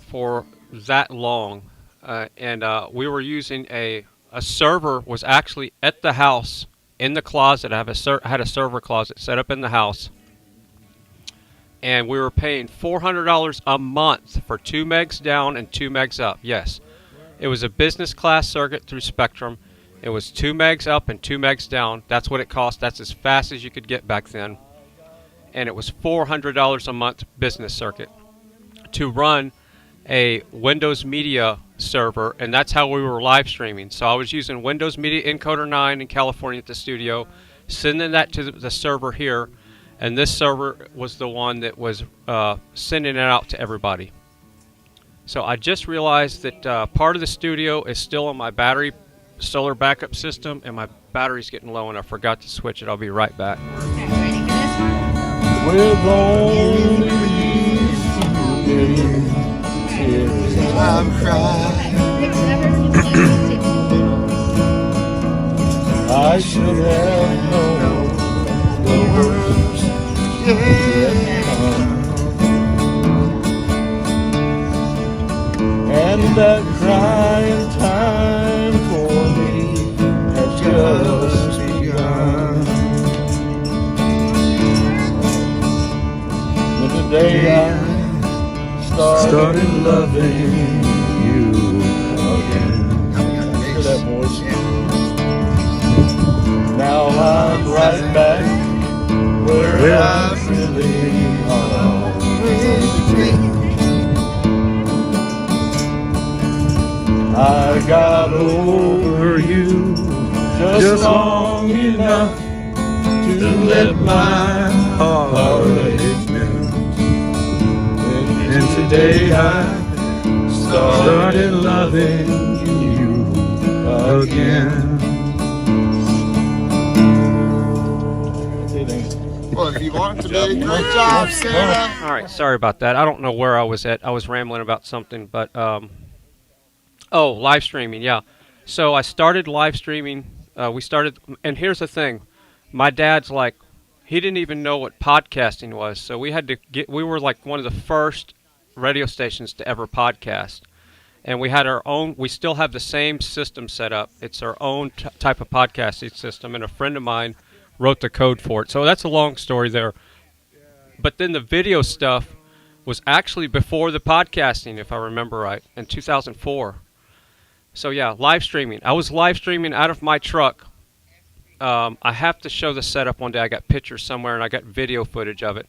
for that long, and we were using a server was actually at the house in the closet. I had a server closet set up in the house, and we were paying $400 a month for 2 megs down and 2 megs up. Yes, it was a business class circuit through Spectrum. It was 2 megs up and 2 megs down. That's what it cost. That's as fast as you could get back then. And it was $400 a month business circuit to run a Windows Media server, and that's how we were live streaming. So I was using Windows Media Encoder 9 in California at the studio, sending that to the server here, and this server was the one that was sending it out to everybody. So I just realized that part of the studio is still on my battery solar backup system, and my battery's getting low, and I forgot to switch it. I'll be right back. With only tears I'm crying. I should have known the worst yet come. And that crying time for me has just begun. But the day I started loving you again. Hear that voice? Now I'm right back where I really always be. I got over you just long enough to let my heart melt. And today I started loving you again. Well, if you want it to be, great job, Santa. All right, sorry about that. I don't know where I was at. I was rambling about something, but oh, live streaming, yeah. So I started live streaming. We started, and here's the thing. My dad's like, he didn't even know what podcasting was. So we had to we were like one of the first radio stations to ever podcast. And we had our own, we still have the same system set up. It's our own type of podcasting system, and a friend of mine wrote the code for it. So that's a long story there. But then the video stuff was actually before the podcasting, if I remember right, in 2004. So yeah, live streaming. I was live streaming out of my truck. I have to show the setup one day. I got pictures somewhere, and I got video footage of it.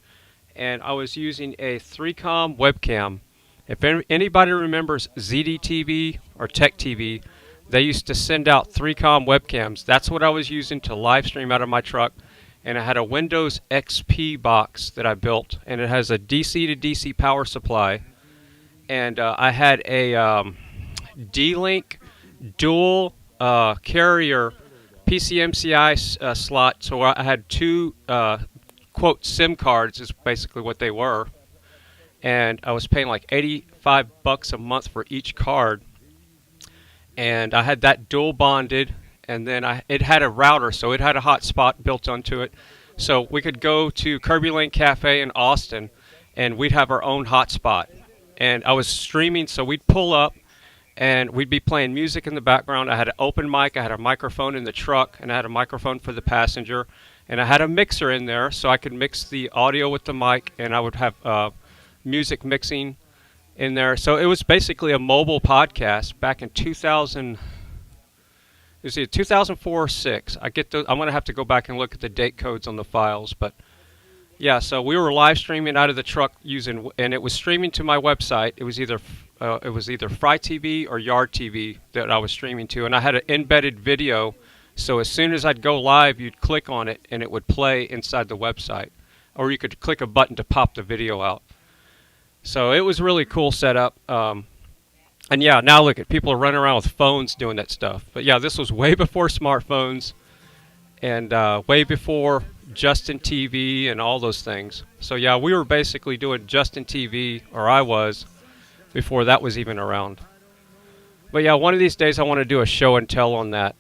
And I was using a 3Com webcam. If anybody remembers ZDTV or Tech TV, they used to send out 3Com webcams. That's what I was using to live stream out of my truck. And I had a Windows XP box that I built, and it has a DC to DC power supply. And I had a D-Link dual carrier PCMCI slot, so I had two quote SIM cards is basically what they were. And I was paying like $85 a month for each card. And I had that dual bonded, and then it had a router, so it had a hotspot built onto it. So we could go to Kirby Lane Cafe in Austin, and we'd have our own hotspot. And I was streaming, so we'd pull up, and we'd be playing music in the background. I had an open mic, I had a microphone in the truck, and I had a microphone for the passenger. And I had a mixer in there, so I could mix the audio with the mic, and I would have music mixing in there. So it was basically a mobile podcast back in 2000. Is it 2004 or 6? I'm going to have to go back and look at the date codes on the files, but yeah. So we were live streaming out of the truck and it was streaming to my website. It was either FryTV or Yard TV that I was streaming to, and I had an embedded video. So as soon as I'd go live, you'd click on it and it would play inside the website, or you could click a button to pop the video out. So it was really cool setup. And yeah, now look at people are running around with phones doing that stuff. But yeah, this was way before smartphones and way before Justin TV and all those things. So yeah, we were basically doing Justin TV, or I was, before that was even around. But yeah, one of these days I want to do a show and tell on that.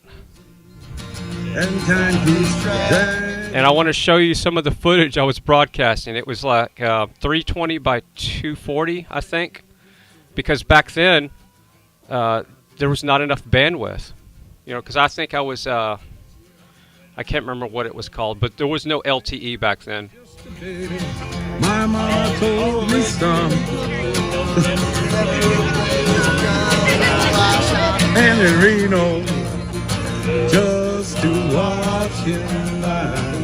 And I want to show you some of the footage I was broadcasting. It was like 320 by 240, I think. Because back then, there was not enough bandwidth. You know, because I think I was, I can't remember what it was called, but there was no LTE back then. My mama told me some. And in Reno, just to watch him live.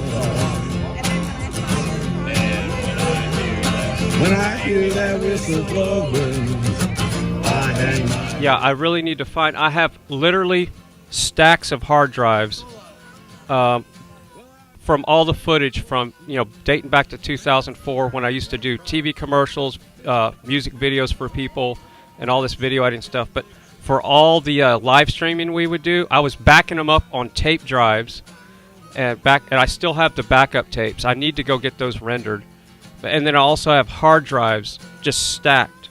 When I hear that whistle blowing, I hang my... Yeah, I really need to find... I have literally stacks of hard drives from all the footage from, you know, dating back to 2004 when I used to do TV commercials, music videos for people, and all this video editing stuff. But for all the live streaming we would do, I was backing them up on tape drives, and I still have the backup tapes. I need to go get those rendered. And then I also have hard drives just stacked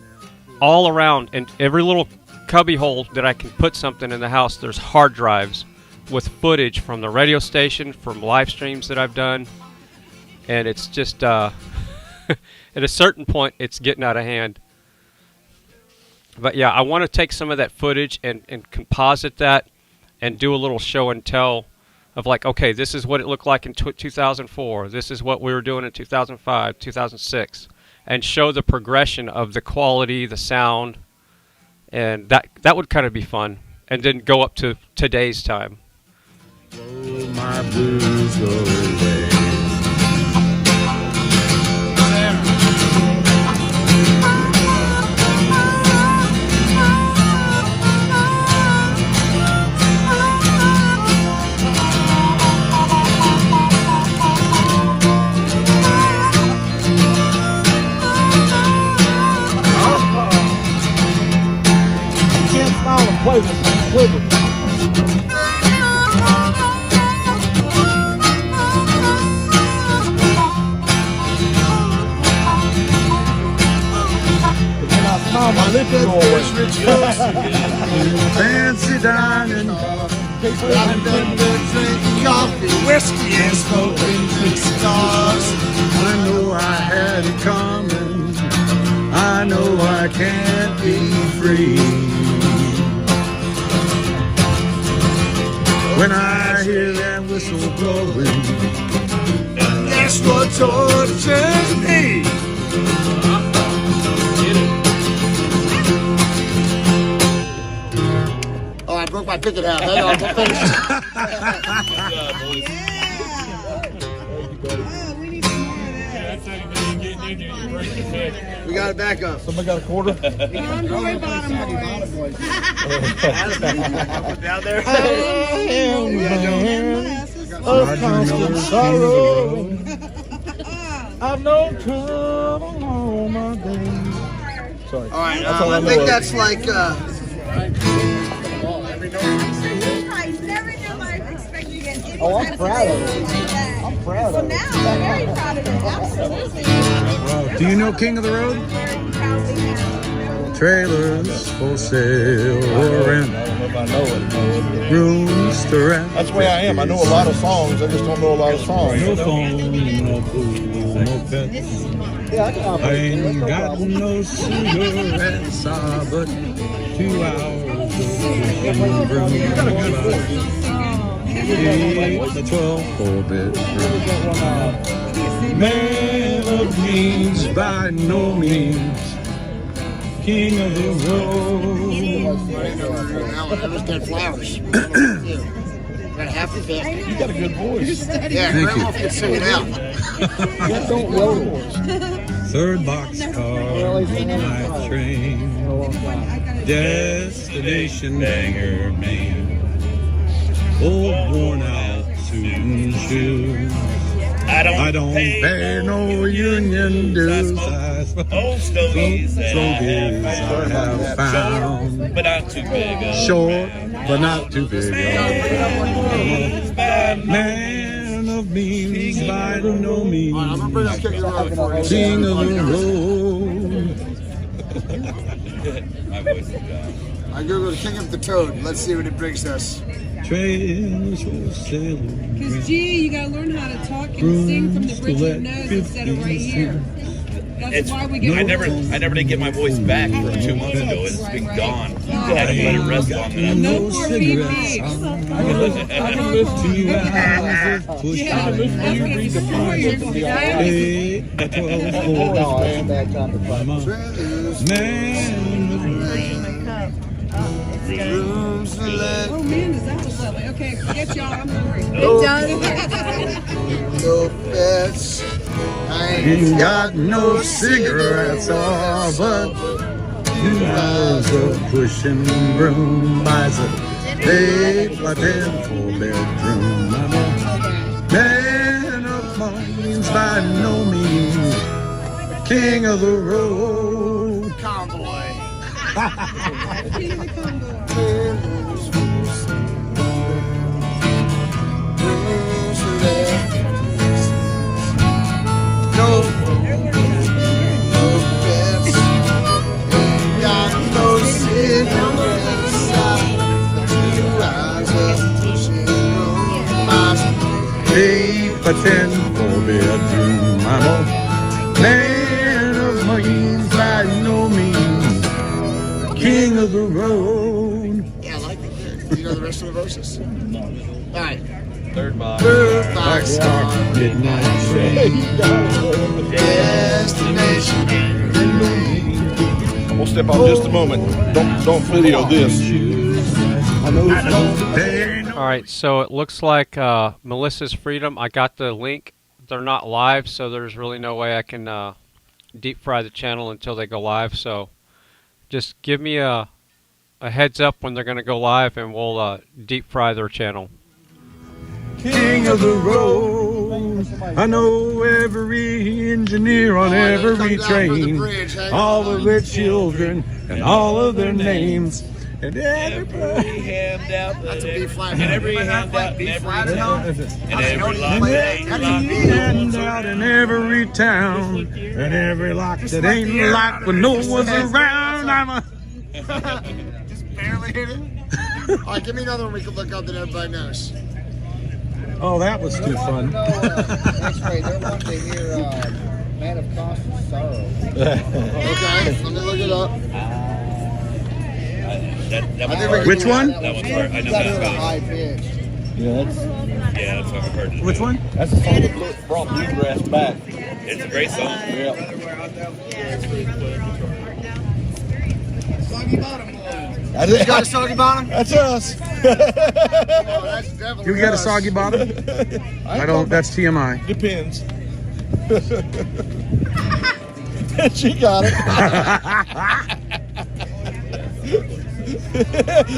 all around, and every little cubby hole that I can put something in the house, there's hard drives with footage from the radio station, from live streams that I've done. And it's just, at a certain point, it's getting out of hand. But yeah, I want to take some of that footage and composite that and do a little show and tell of like, okay, this is what it looked like in 2004. This is what we were doing in 2005, 2006. And show the progression of the quality, the sound. And that would kind of be fun. And then go up to today's time. Blow my blues away. Play this thing, play this. My liquor Fancy dining, I've done drinking coffee, whiskey, and smoking big cigars. I know I had it coming. I know I can't be free. When I hear that whistle blowing, that's what tortures me. Oh, I broke my picket out. Hang on, we'll finish it. We got it back up. Somebody got a quarter? Convoy bottom boys. Down there. Of constant sorrow. I've known trouble all my days. Sorry. All right, I think that's like. Oh, I'm proud of it. I'm proud of it. So now I'm very proud of it. Absolutely. do you know King of the Road? Trailers for sale or rent. I know it. Rooms to rent. That's the way I am. I know a lot of songs. I just don't know a lot of songs. No phone, no food, no pets. I ain't got no cigarettes, but 2 hours of room. The 12 bedroom. Man of means by no means. King of the road. That was dead flowers. Got half of it. You got a good voice. Yeah, Grandma can sing it out. Don't roll. Third boxcar, night train, destination Bangor, Maine. Old worn out suit and shoes. I don't pay no union dues. Old stogies I have found, but not too big. Short, but not too big. Man of means by no means. King of the road. I Googled King of the Toad. Let's see what it brings us. Trails for sailing. Because G, you gotta learn how to talk and sing from the bridge of your nose instead of right here. That's why we get. I never did get my voice back for 2 months ago. It's been gone. I had to let it rest long enough. No more beep. I can listen to you hours of push. Yeah, that's gonna destroy your diet. Oh man, that was lovely. Okay, forget y'all. I'm hungry. No pets. I Ain't got no cigarettes, but 2 hours of pushing broom buys a 8 by 10 4-bedroom. I'm a man of means by no means, king of the road. Convoy. A 10-4-bedroom. I'm a man of means by no means, king of the road. Yeah, I like it. Do you know the rest of the verses? No. All right. Third box. Midnight train. Destination. We'll step out just a moment. Don't video this. All right, so it looks like Melissa's Freedom. I got the link. They're not live, so there's really no way I can deep fry the channel until they go live. So just give me a heads up when they're going to go live, and we'll deep fry their channel. King of the road. I know every engineer on every train, all of their children and all of their names. And every handout, that's a B flat. and every handout, B flat and every handout in every town, and every lock that ain't locked when no one's around. I'm a just barely hit it. All right, give me another one we can look up that everybody knows. Oh, that was too fun. X-ray, they're wanting to hear Man of Constant Sorrow. Okay, let me look it up. Which one? That one's hard. I know High that. pitch. Yeah, that's what I've heard. Which one? That's a song that brought bluegrass back. It's a great song. Yeah. Soggy Bottom. You got a soggy bottom? That's us. That's definitely You got a us. soggy bottom? I don't. That's TMI. Depends. She got it.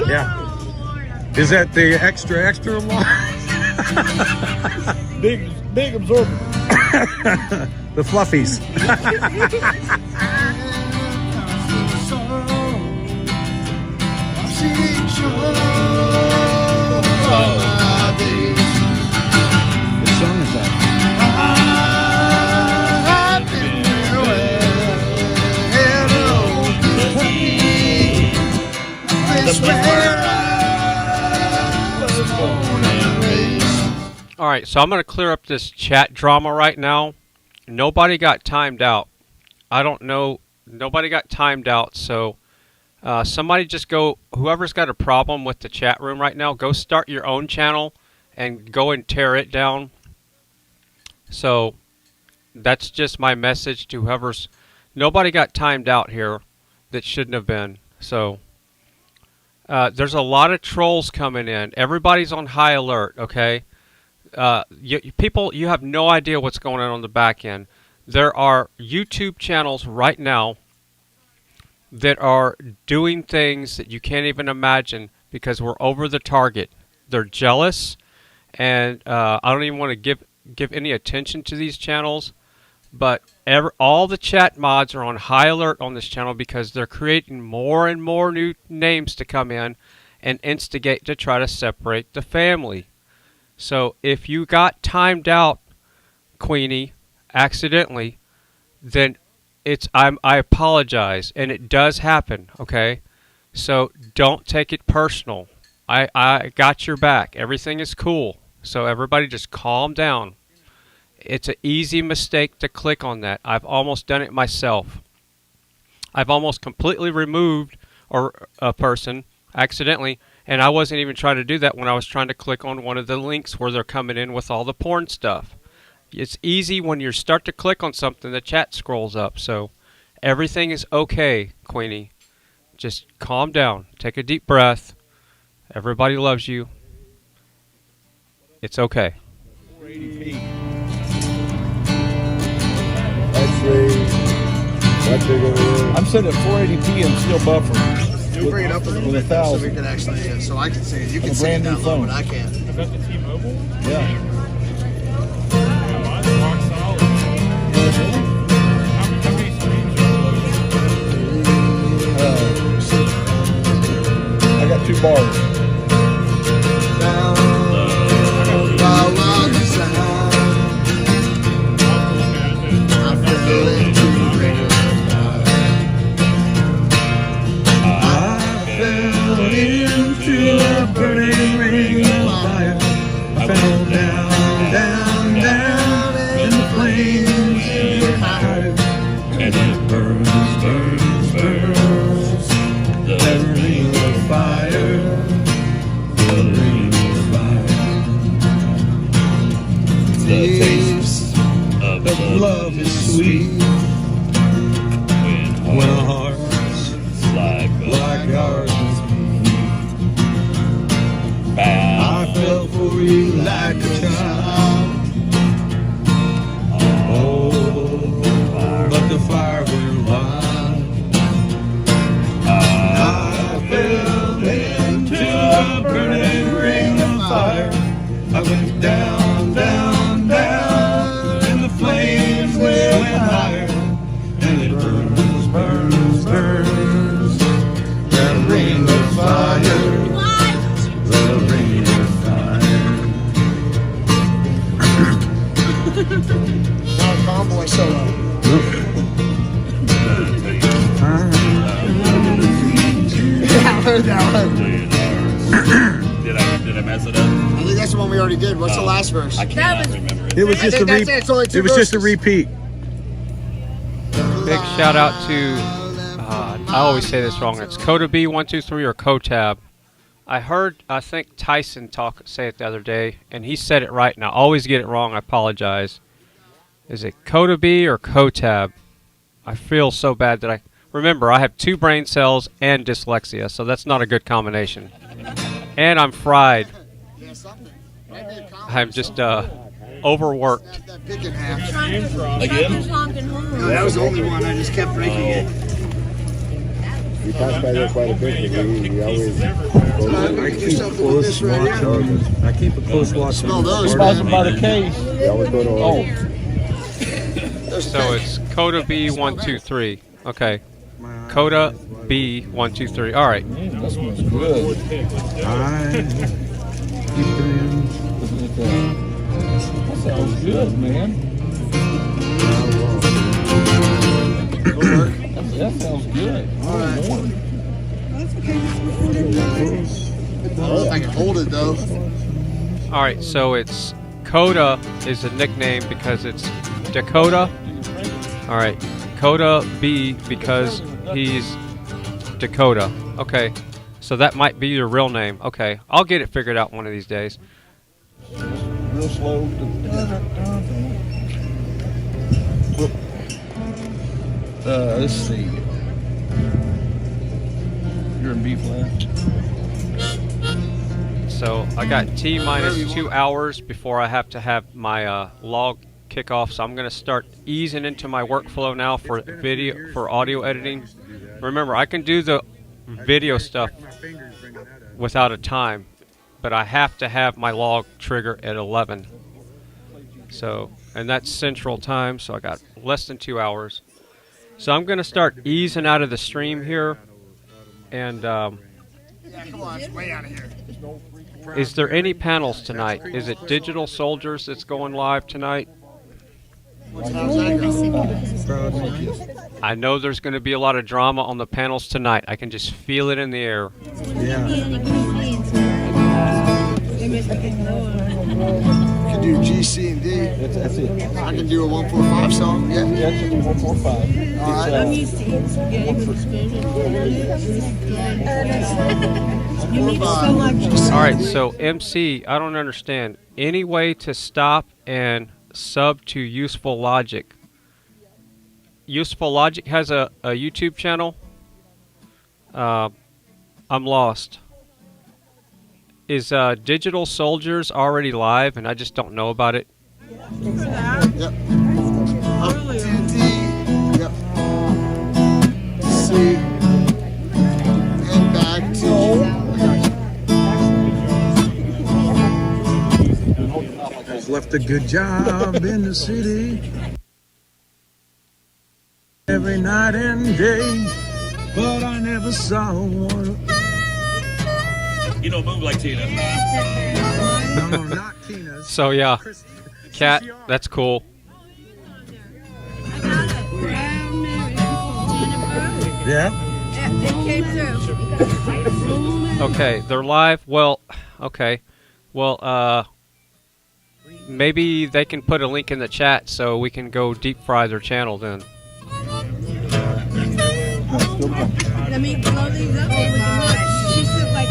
Yeah. Is that the extra large? Big absorbent. The fluffies. What song is that? All right, so I'm going to clear up this chat drama right now. Nobody got timed out. I don't know. Nobody got timed out, so somebody just go, whoever's got a problem with the chat room right now, go start your own channel and go and tear it down. So that's just my message to whoever's, nobody got timed out here that shouldn't have been. So there's a lot of trolls coming in. Everybody's on high alert, okay? People, you have no idea what's going on the back end. There are YouTube channels right now that are doing things that you can't even imagine because we're over the target. They're jealous, and I don't even want to give any attention to these channels, but all the chat mods are on high alert on this channel because they're creating more and more new names to come in and instigate to try to separate the family. So if you got timed out, Queenie, accidentally, then I apologize, and it does happen, okay? So don't take it personal. I got your back. Everything is cool. So everybody just calm down. It's an easy mistake to click on that. I've almost done it myself. I've almost completely removed a person accidentally, and I wasn't even trying to do that when I was trying to click on one of the links where they're coming in with all the porn stuff. It's easy when you start to click on something, the chat scrolls up. So everything is okay, Queenie. Just calm down. Take a deep breath. Everybody loves you. It's okay. 480p. I'm sitting at 480p and still buffering. Do bring it up a little bit so we can actually, so I can see it. You can see it down low, but I can't. Is that the T-Mobile? Yeah. Mine's rock solid. How many screens are you loading? 2 bars. Love is sweet when our hearts like ours beat. I fell for you like a child. Oh, but the fire went wild. I fell into a burning ring of fire. I went down, down, down, and the flames went higher, and it burns, burns, burns. That ring of fire, the ring of fire. Not a Convoy solo. Yeah, I heard that one. Did I mess it up? I think that's the one we already did. What's the last verse? I cannot remember it. It was just a repeat. It was just a repeat. Big shout out to, I always say this wrong, it's Coda B123 or Cotab. I think Tyson say it the other day, and he said it right, and I always get it wrong, I apologize. Is it Coda B or Cotab? I feel so bad that remember, I have 2 brain cells and dyslexia, so that's not a good combination. And I'm fried. I'm just overworked. Again? That was the only one. I just kept breaking it. We pass by there quite a bit. We always. I keep a close watch. Smell those. Smells them by the case. We always go to. So it's Coda B123. Okay. Coda B123. All right. That smells good. That sounds good, man. That sounds good. All right. I don't know if I can hold it though. All right. So it's Coda is a nickname because it's Dakota. All right. Coda B because he's Dakota. Okay. So that might be your real name. Okay. I'll get it figured out one of these days. Real slow. Let's see. You're in B flat. So I got T minus 2 hours before I have to have my log kick off. So I'm going to start easing into my workflow now for audio editing. Remember, I can do the video stuff without a time, but I have to have my log trigger at 11. So, and that's Central Time, so I got less than 2 hours. So I'm going to start easing out of the stream here. And Yeah, come on, it's way out of here. is there any panels tonight? Is it Digital Soldiers that's going live tonight? I know there's going to be a lot of drama on the panels tonight. I can just feel it in the air. Yeah. Can do G, C, and D. That's it. I can do a 145 song. Yeah. Yeah, it's 145. All right. All right, so MC, I don't understand. Any way to stop and sub to Useful Logic? Useful Logic has a YouTube channel. I'm lost. Is Digital Soldiers already live and I just don't know about it? Yep. Up to D. Yep. C. And back to Left a good job in the city every night and day, but I never saw one You don't move like Tina. No, not Tina's. So yeah, Cat, that's cool. Yeah. It came through. Okay, they're live. Well, okay. Well, maybe they can put a link in the chat so we can go deep fry their channel then. Let me blow these up. She said like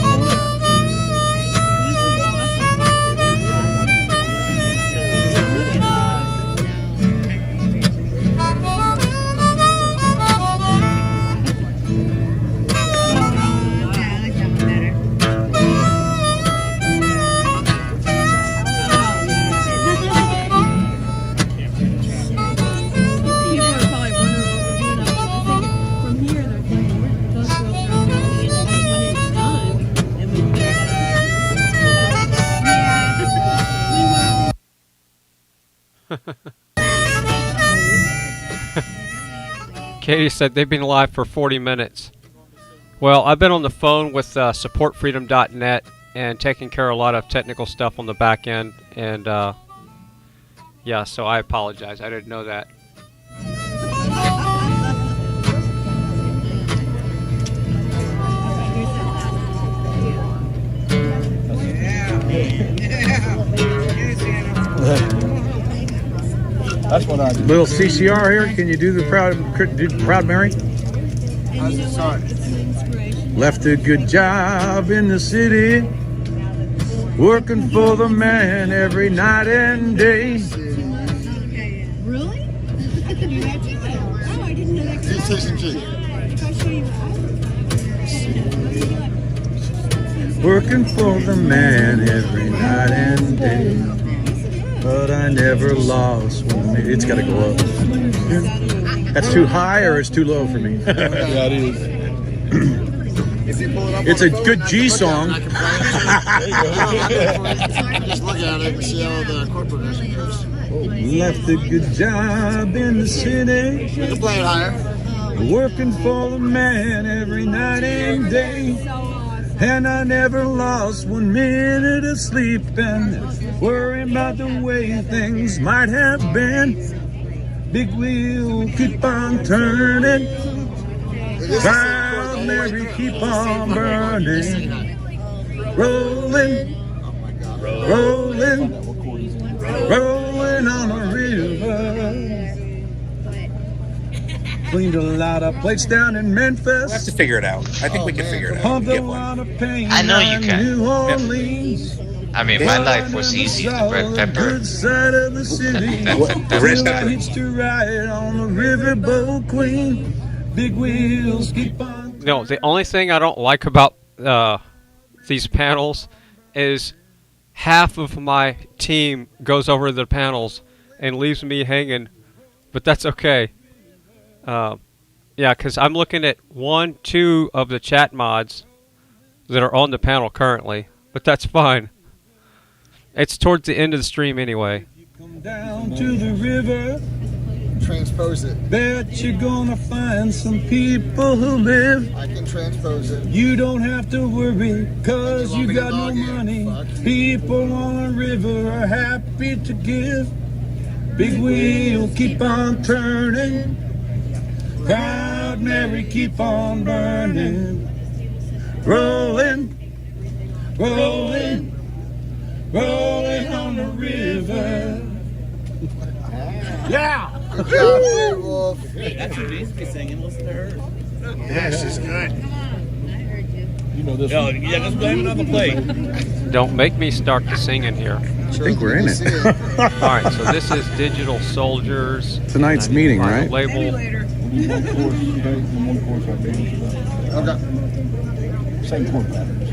Katie said they've been live for 40 minutes. Well, I've been on the phone with supportfreedom.net and taking care of a lot of technical stuff on the back end. And yeah, so I apologize. I didn't know that. That's what I do. Little CCR here. Can you do the Proud Mary? How's it start? Left a good job in the city, working for the man every night and day. really? You have to? Oh, I didn't know that. Working for the man every night and day. But I never lost one. It's got to go up. That's too high or it's too low for me? Yeah, it is. It's a good G song. Just look at it and see how the chord progression goes. Left a good job in the city. You can play it higher. Working for the man every night and day. And I never lost 1 minute of sleep and worrying about the way things might have been. Big wheel keep on turning. Proud Mary keep on burning. Rolling, rolling, rolling on a river. Cleaned a lot of plates down in Memphis. We'll have to figure it out. I think we can figure it out. Pumped a Get one. lot of pain I know you can. New Orleans. I mean, my life was easy. The red pepper. Good side of the city. The rest of it. Hitched to ride on the riverboat queen. Big wheels keep on. No, the only thing I don't like about these panels is half of my team goes over the panels and leaves me hanging, but that's okay. Yeah, because I'm looking at 1, 2 of the chat mods that are on the panel currently, but that's fine. It's towards the end of the stream anyway. Come down to the river. Transpose it. Bet you're gonna find some people who live. I can transpose it. You don't have to worry, cause you got no money. People on a river are happy to give. Big wheel keep on turning. Proud Mary keep on burning. Rolling, rolling, rolling on the river. Yeah! Good job, Big Wolf. Hey, that's what Jane's be singing. Listen to her. Yeah, she's good. You know this. Yo, yeah, just blame it on the plate. Don't make me start the singing here. I think we're in it. Alright, so this is Digital Soldiers. Tonight's meeting, right? Label. Okay. Same chord patterns.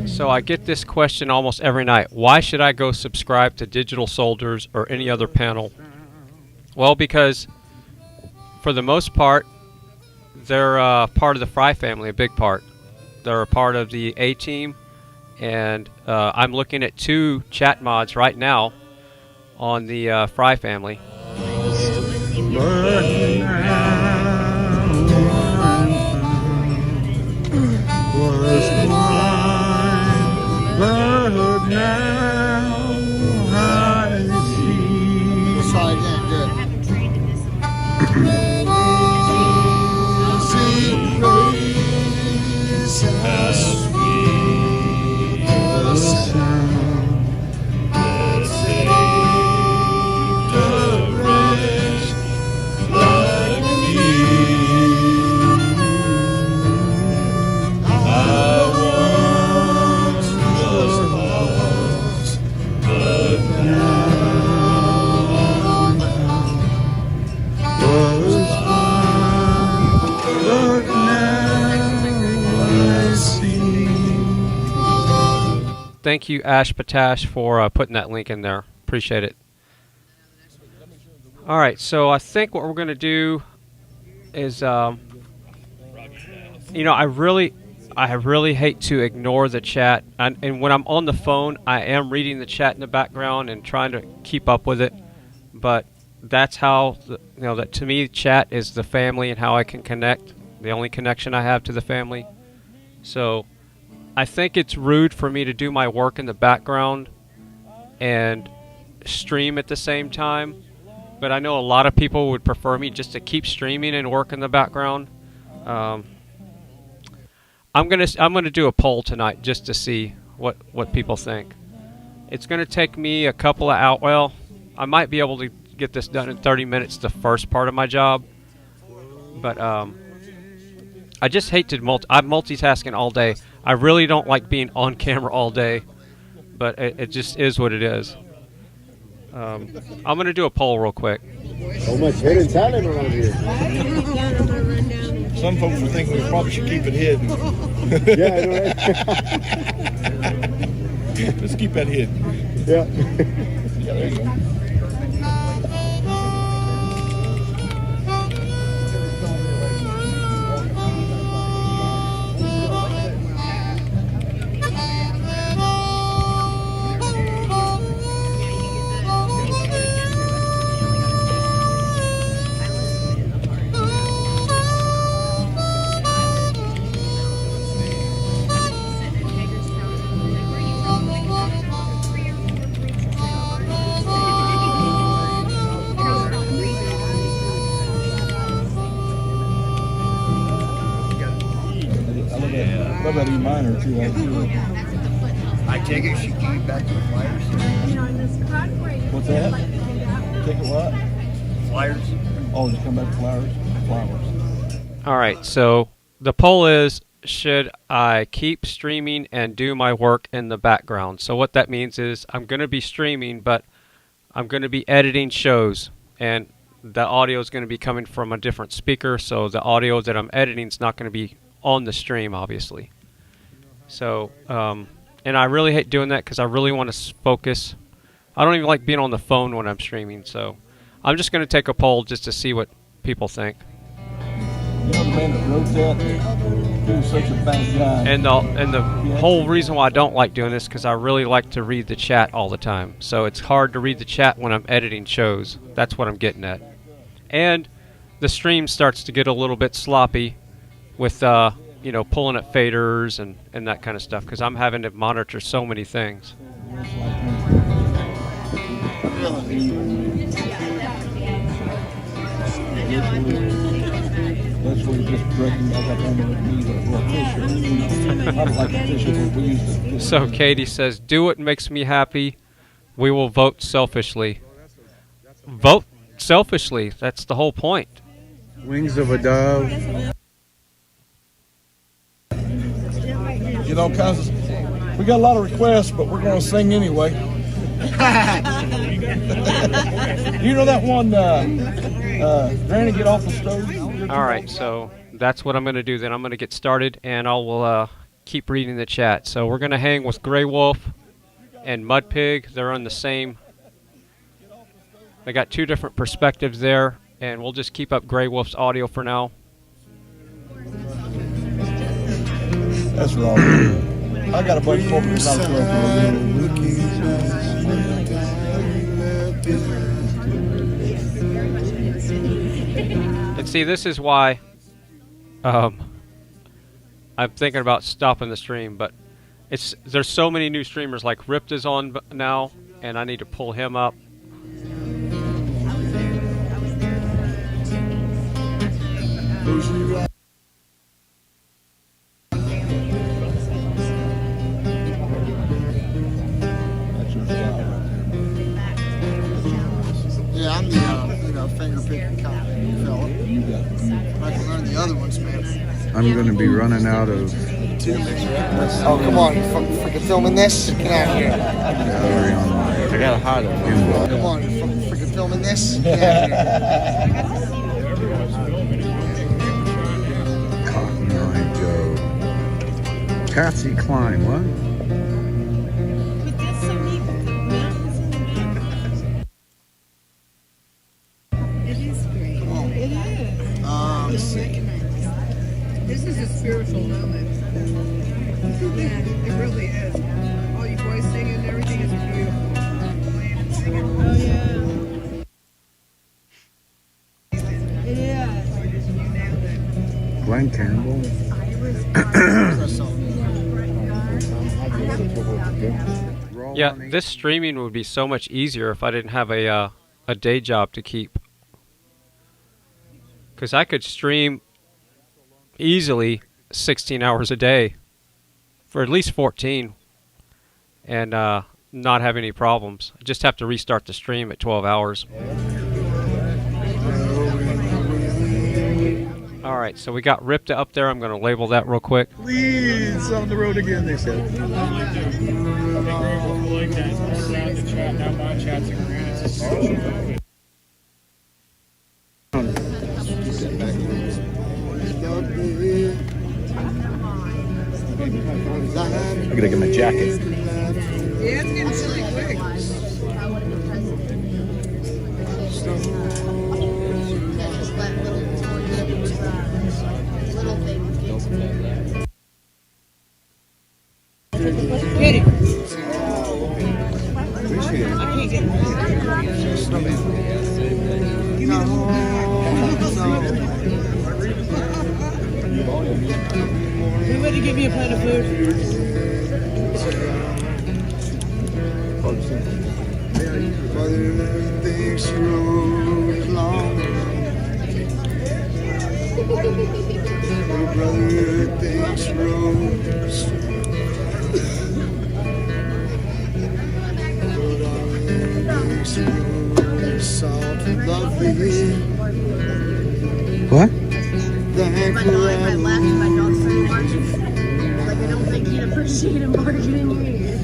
So I get this question almost every night. Why should I go subscribe to Digital Soldiers or any other panel? Well, because for the most part, they're part of the Frei family, a big part. They're a part of the A-Team, and I'm looking at 2 chat mods right now on the Frei family. Thank you, Ash Patash, for putting that link in there. Appreciate it. All right, so I think what we're going to do is, you know, I really hate to ignore the chat, and when I'm on the phone, I am reading the chat in the background and trying to keep up with it. But that's how, you know, that to me, chat is the family and how I can connect. The only connection I have to the family. So I think it's rude for me to do my work in the background and stream at the same time, but I know a lot of people would prefer me just to keep streaming and work in the background. I'm gonna do a poll tonight just to see what people think. It's gonna take me a couple of hours. Well, I might be able to get this done in 30 minutes, the first part of my job, but I just hate to I'm multitasking all day. I really don't like being on camera all day, but it just is what it is. I'm going to do a poll real quick. So much hidden talent around here. Some folks are thinking we probably should keep it hidden. Yeah, I know, right? Let's keep that hidden. Yeah. Yeah, there you go. That E minor too. I take it she came back to the Flyers. What's that? Take it what? Flyers. Oh, just come back to Flowers. All right, so the poll is, should I keep streaming and do my work in the background? So what that means is I'm going to be streaming, but I'm going to be editing shows, and the audio is going to be coming from a different speaker, so the audio that I'm editing is not going to be on the stream, obviously. So, and I really hate doing that because I really want to focus. I don't even like being on the phone when I'm streaming, so I'm just going to take a poll just to see what people think. You know the man that wrote that? He was such a bad guy. And the whole reason why I don't like doing this because I really like to read the chat all the time. So it's hard to read the chat when I'm editing shows. That's what I'm getting at. And the stream starts to get a little bit sloppy with you know, pulling at faders and that kind of stuff because I'm having to monitor so many things. That's where just breaking up on the I don't like official, but we used to. So Katie says, do what makes me happy. We will vote selfishly. Vote selfishly. That's the whole point. Wings of a dove. You know, cause we got a lot of requests, but we're gonna sing anyway. You know that one, Granny Get Off the Stove? All right, so that's what I'm going to do then. I'm going to get started, and I will keep reading the chat. So we're going to hang with Grey Wolf and Mud Pig. They're on the same. They got two different perspectives there, and we'll just keep up Grey Wolf's audio for now. That's wrong. I got a bunch of open And see, this is why I'm thinking about stopping the stream, but there's so many new streamers, like Rypta's on now, and I need to pull him up. Yeah, I'm the finger picking kind of fella. I can learn the other ones, man. I'm going to be running out of. Oh, come on, you freaking filming this? Get out of here. I gotta hide it. Come on, you freaking filming this? Get out of here. Cotton Eye Joe. Patsy Klein, what? It is great. It is. This is a spiritual moment. Yeah, it really is. All you boys singing and everything is beautiful. Oh, yeah. It is. Glenn Campbell. Yeah, this streaming would be so much easier if I didn't have a day job to keep. Because I could stream easily 16 hours a day for at least 14 and not have any problems. I just have to restart the stream at 12 hours. Alright, so we got Rypta up there. I'm going to label that real quick. Please, on the road again, they said. I gotta get my jacket. Yeah, it's getting chilly quick. Get it. We went to give me a plate of food. What? I know if I laugh at my dog so much, like I don't think he'd appreciate him barking in your ear.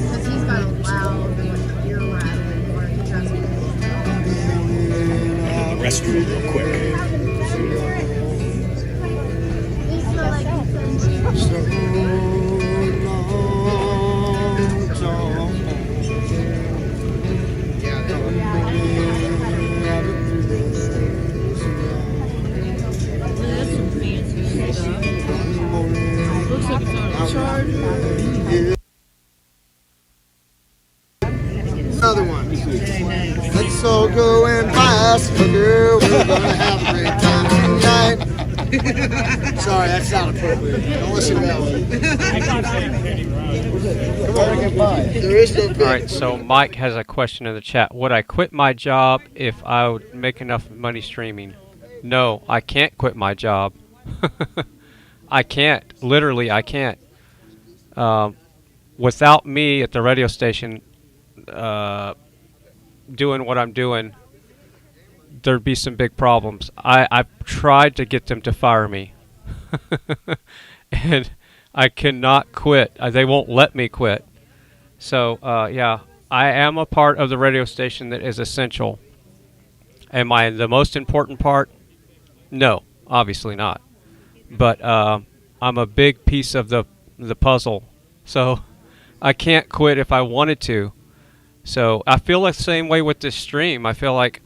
Because he's got a loud, ear rattling bark, trust me. Restroom real quick. He's like Another one. Let's all go and buy us a girl. We're gonna have a great time tonight. Sorry, that's not appropriate. Don't listen to that one. Come on, get by. There is no big. Alright, so Mike has a question in the chat. Would I quit my job if I would make enough money streaming? No, I can't quit my job. I can't. Literally, I can't. Without me at the radio station doing what I'm doing, there'd be some big problems. I've tried to get them to fire me. And I cannot quit. They won't let me quit. So, yeah, I am a part of the radio station that is essential. Am I the most important part? No, obviously not. But I'm a big piece of the puzzle. So I can't quit if I wanted to. So I feel the same way with this stream. I feel like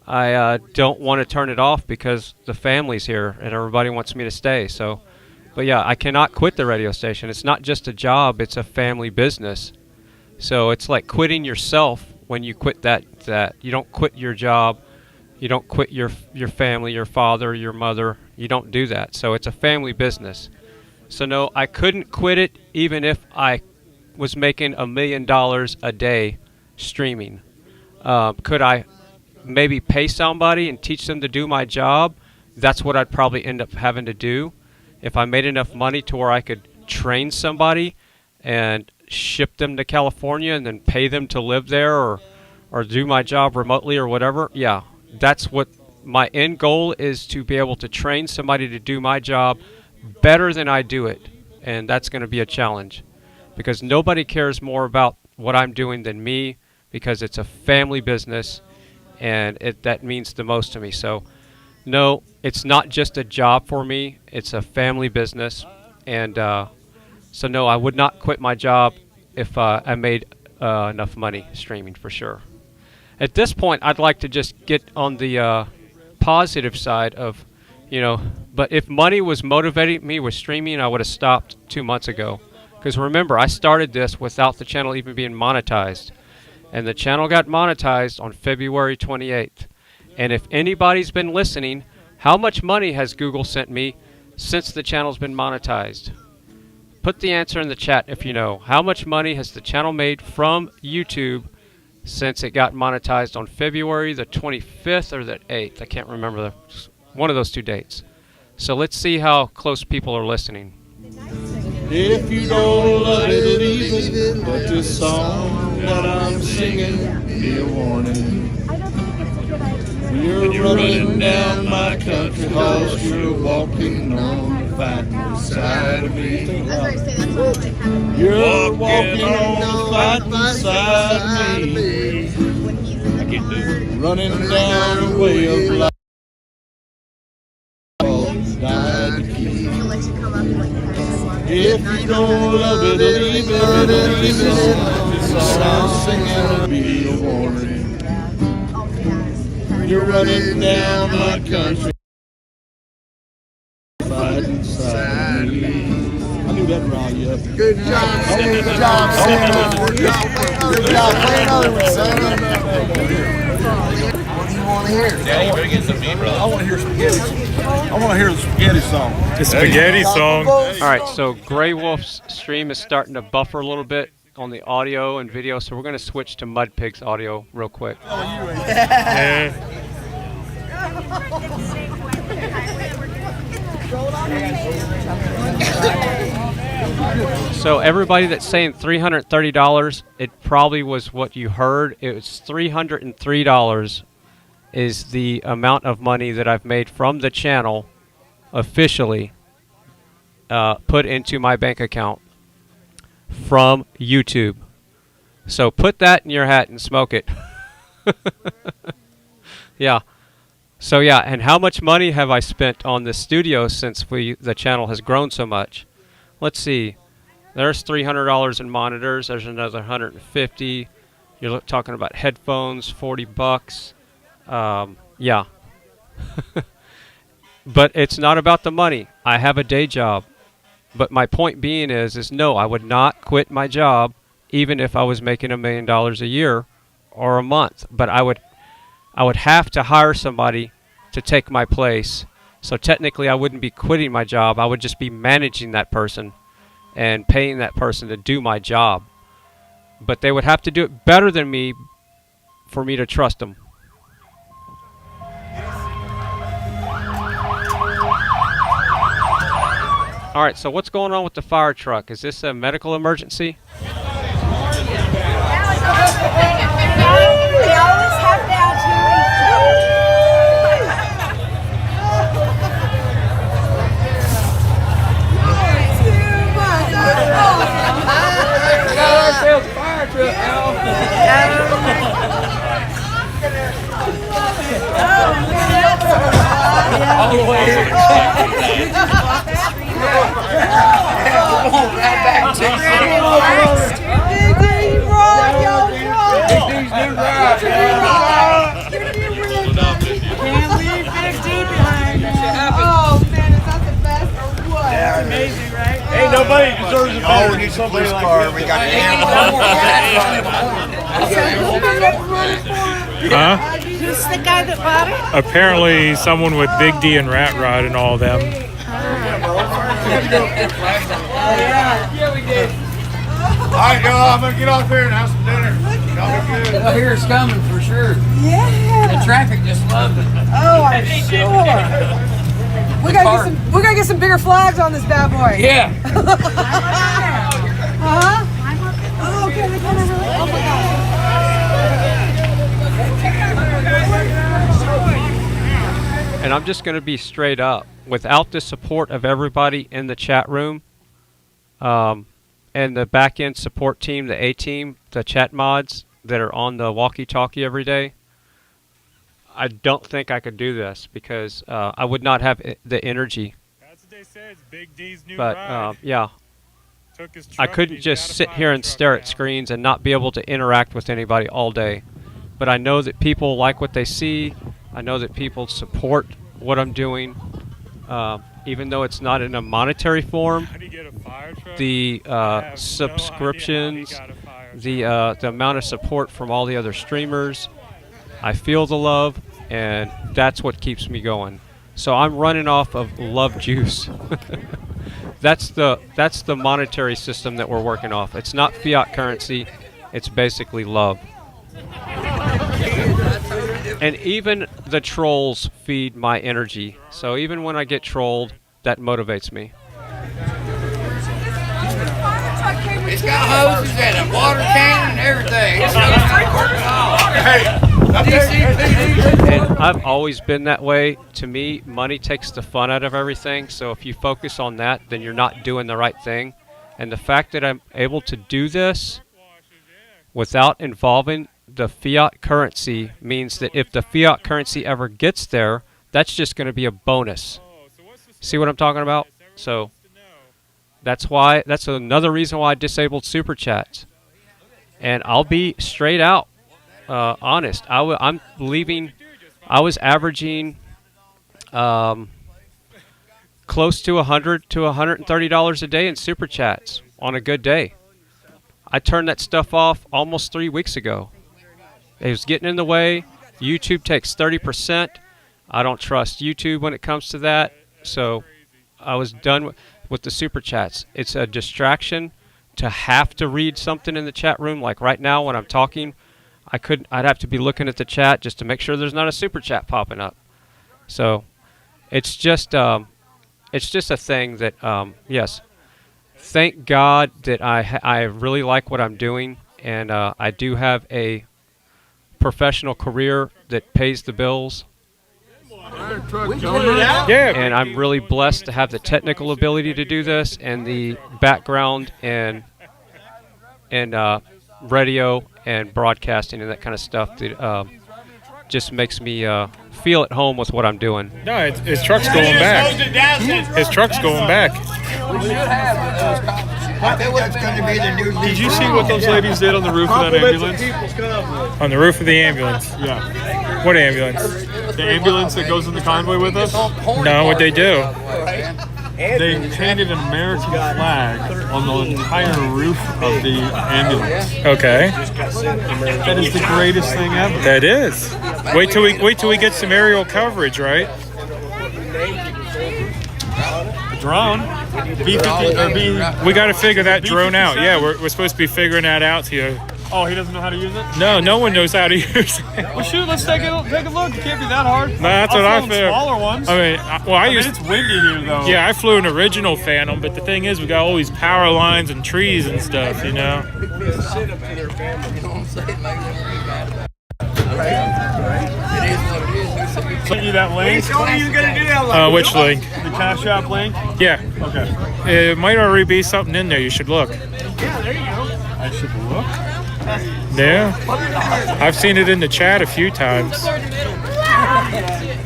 I don't want to turn it off because the family's here and everybody wants me to stay. So But yeah, I cannot quit the radio station. It's not just a job, it's a family business. So it's like quitting yourself when you quit that you don't quit your job, you don't quit your family, your father, your mother. You don't do that. So it's a family business. So no, I couldn't quit it even if I was making $1 million a day streaming. Could I maybe pay somebody and teach them to do my job? That's what I'd probably end up having to do. If I made enough money to where I could train somebody and ship them to California and then pay them to live there or do my job remotely or whatever, yeah, that's what my end goal is, to be able to train somebody to do my job better than I do it. And that's going to be a challenge because nobody cares more about what I'm doing than me, because it's a family business and that means the most to me. So no, it's not just a job for me, it's a family business. And so no, I would not quit my job if I made enough money streaming, for sure. At this point, I'd like to just get on the positive side of, but if money was motivating me with streaming, I would have stopped 2 months ago. Because remember, I started this without the channel even being monetized. And the channel got monetized on February 28th. And if anybody's been listening, how much money has Google sent me since the channel's been monetized? Put the answer in the chat if you know. How much money has the channel made from YouTube since it got monetized on February the 25th or the 8th? I can't remember, one of those two dates. So let's see how close people are listening. If you don't love it, leave it. But this song that I'm singing be a warning. You're running down my country cause you're walking on the fighting side of me. You're walking on the fighting side of me. Running down the way of life. If you don't love it, leave it. This song I'm singing will be a warning. You're running down my country, fighting inside me. I knew that right, yeah. Good job, Sam. Good job, Sam. Good job. Play another one, Sam. What do you want to hear? Daddy, you better get some meat, bro. I want to hear spaghetti. I want to hear the spaghetti song. The spaghetti song. All right, so Grey Wolf's stream is starting to buffer a little bit on the audio and video, so we're going to switch to Mud Pig's audio real quick. So everybody that's saying $330, it probably was what you heard. It was $303 is the amount of money that I've made from the channel officially put into my bank account from YouTube. So put that in your hat and smoke it. Yeah. So yeah, and how much money have I spent on the studio since the channel has grown so much? Let's see. There's $300 in monitors. There's another $150. You're talking about headphones, $40. Yeah. But it's not about the money. I have a day job. But my point being is no, I would not quit my job even if I was making $1 million a year or a month. But I would have to hire somebody to take my place. So technically I wouldn't be quitting my job. I would just be managing that person and paying that person to do my job. But they would have to do it better than me for me to trust them. All right, so what's going on with the fire truck? Is this a medical emergency? They always have down All the way here. nobody deserves a Oh, we need some police car. We got Huh? Who's the guy that bought it? Apparently someone with Big D and Rat Rod and all them. Yeah, we did. All right, y'all, I'm gonna get off here and have some dinner. Y'all be good. I hear it's coming for sure. Yeah. The traffic just loved it. Oh, I'm sure. We gotta get some bigger flags on this bad boy. Yeah. Huh? Oh, okay. They're gonna really. Oh my God. And I'm just going to be straight up. Without the support of everybody in the chat room, and the back-end support team, the A-team, the chat mods that are on the walkie-talkie every day, I don't think I could do this because I would not have the energy. That's what they say. It's Big D's new But ride. yeah, Took his I truck, couldn't he's just got a sit here and stare at screens and not be able to interact with anybody all day. But I know that people like what they see. I know that people support what I'm doing, even though it's not in a monetary form. How do you get a fire truck? The subscriptions, the amount of support from all the other streamers, I feel the love, and that's what keeps me going. So I'm running off of love juice. That's the monetary system that we're working off. It's not fiat currency. It's basically love. And even the trolls feed my energy. So even when I get trolled, that motivates me. It's got hoses and a water cannon and everything. It's got And I've always been that way. To me, money takes the fun out of everything. So if you focus on that, then you're not doing the right thing. And the fact that I'm able to do this without involving the fiat currency means that if the fiat currency ever gets there, that's just going to be a bonus. See what I'm talking about? So that's another reason why I disabled super chats. And I'll be straight out honest. I'm leaving. I was averaging close to $100 to $130 a day in super chats on a good day. I turned that stuff off almost 3 weeks ago. It was getting in the way. YouTube takes 30%. I don't trust YouTube when it comes to that. So I was done with the super chats. It's a distraction to have to read something in the chat room. Like right now when I'm talking, I'd have to be looking at the chat just to make sure there's not a super chat popping up. So it's just a thing that yes. Thank God that I really like what I'm doing, and I do have a professional career that pays the bills. Yeah. And I'm really blessed to have the technical ability to do this, and the background and radio and broadcasting and that kind of stuff that just makes me feel at home with what I'm doing. No, his truck's going back. His truck's going back. We should have Did you see what those ladies did on the roof of that ambulance? On the roof of the ambulance? Yeah. What ambulance? The ambulance that goes in the convoy with us? No, what'd they do? They painted an American flag on the entire roof of the ambulance. Okay. That is the greatest thing ever. That is. Wait till we get some aerial coverage, right? A drone. B-50 or B. We got to figure that drone out. Yeah, we're supposed to be figuring that out here. Oh, he doesn't know how to use it? No one knows how to use it. Well, shoot, let's take a look. It can't be that hard. No, that's what I feel. Smaller ones. I mean, it's windy here, though. Yeah, I flew an original Phantom, but the thing is, we got all these power lines and trees and stuff, you know. Send you that link. When are you gonna do that? Which link? The Cash App link. Yeah. Okay. It might already be something in there. You should look. Yeah, there you go. I should look. Yeah. I've seen it in the chat a few times.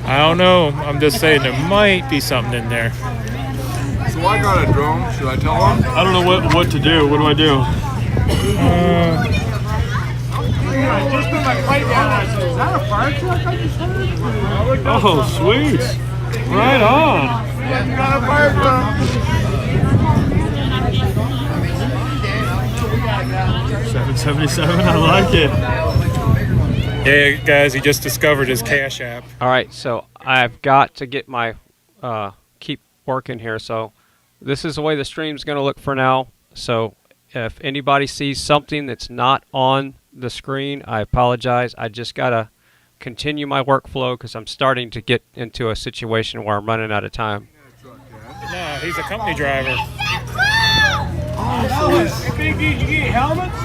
I don't know. I'm just saying there might be something in there. So I got a drone. Should I tell them? I don't know what to do. What do I do? I just put my plate down. Is that a fire truck I just heard? Oh, sweet. Right on. You got a fire truck. 777, I like it. Yeah, guys, he just discovered his Cash App. All right, so I've got to get my keep working here. So this is the way the stream's going to look for now. So if anybody sees something that's not on the screen, I apologize. I just got to continue my workflow because I'm starting to get into a situation where I'm running out of time. No, he's a company driver. Did you get helmets?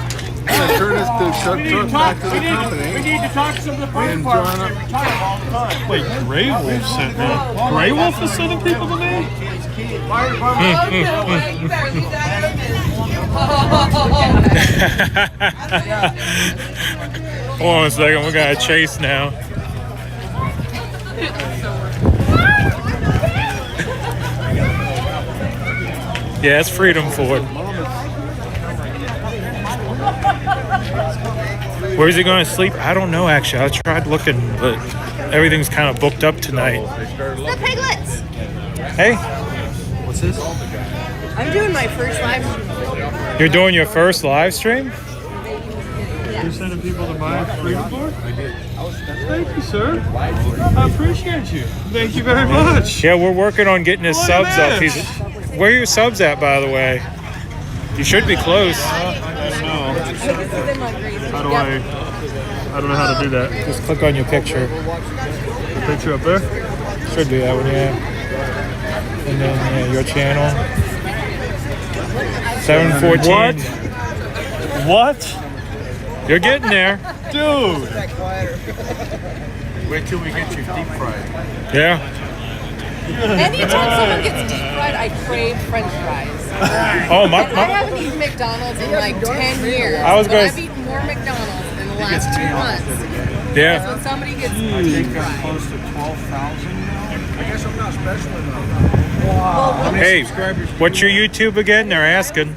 Yeah, turn this truck back to the company. We need to talk to some of the fire departments that retire all the time. Wait, Grey Wolf sent me. Grey Wolf is sending people to me? Fire Hold on a second, we got a chase now. Yeah, it's Freedom Ford. Where's he going to sleep? I don't know, actually. I tried looking, but everything's kind of booked up tonight. The piglets. Hey. What's this? I'm doing my first live stream. You're doing your first live stream? You're sending people to my Freedom Ford? Thank you, sir. I appreciate you. Thank you very much. Yeah, we're working on getting his subs up. Where are your subs at, by the way? You should be close. I don't know how to do that. Just click on your picture. The picture up there? Should be that one, yeah. And then your channel. 714. What? You're getting there. Dude. Wait till we get you deep fried. Yeah. Anytime someone gets deep fried, I crave French fries. Oh, I haven't eaten McDonald's in like 10 years. I've eaten more McDonald's in the last 2 months. Yeah. So when somebody gets I deep think I'm fried. close to 12,000 now. I guess I'm not special enough. Wow. Hey, what's your YouTube again? They're asking.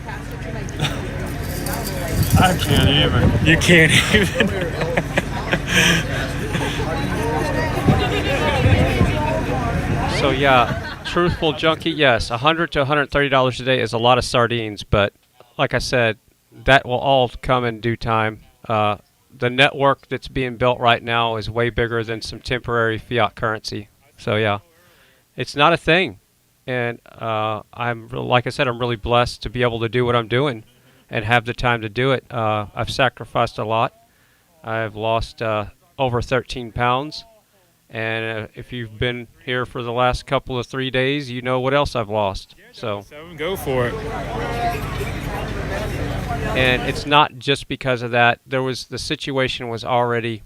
I can't even. You can't even. So yeah, truthful junkie, yes, $100 to $130 a day is a lot of sardines, but like I said, that will all come in due time. The network that's being built right now is way bigger than some temporary fiat currency. So yeah, it's not a thing, and like I said, I'm really blessed to be able to do what I'm doing and have the time to do it. I've sacrificed a lot. I've lost over 13 pounds. And if you've been here for the last couple of 3 days, you know what else I've lost. So go for it. And it's not just because of that. The situation was already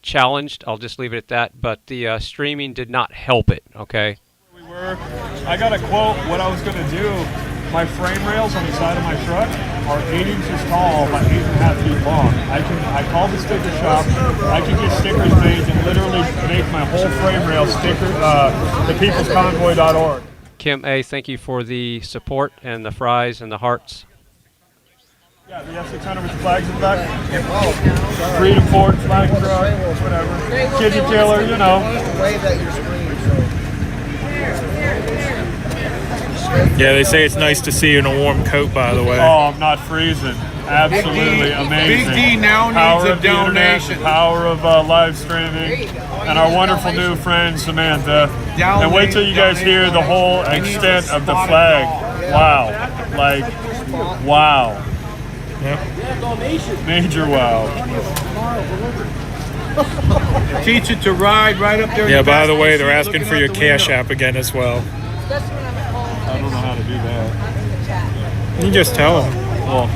challenged. I'll just leave it at that. But the streaming did not help it. Okay. I got a quote what I was going to do. My frame rails on the side of my truck are 8 inches tall by 8.5 feet long. I called the sticker shop. I can get stickers made and literally make my whole frame rail sticker. ThePeoplesConvoy.org. Kim A, thank you for the support and the fries and the hearts. Yeah, the F600 with the flags in the back. Freedom Ford, flag truck, whatever. Kidney killer, you know. Wave at your screen. Yeah, they say it's nice to see you in a warm coat, by the way. Oh, I'm not freezing. Absolutely amazing. Big D now Power needs of a the internet, donation. the power of live streaming, and our wonderful new friend Samantha. And wait till you guys hear the whole extent of the flag. Wow. Like, wow. Yep. Major wow. Teach it to ride right up there. Yeah, by the way, they're asking for your Cash App again as well. I don't know how to do that. You just tell them. Well,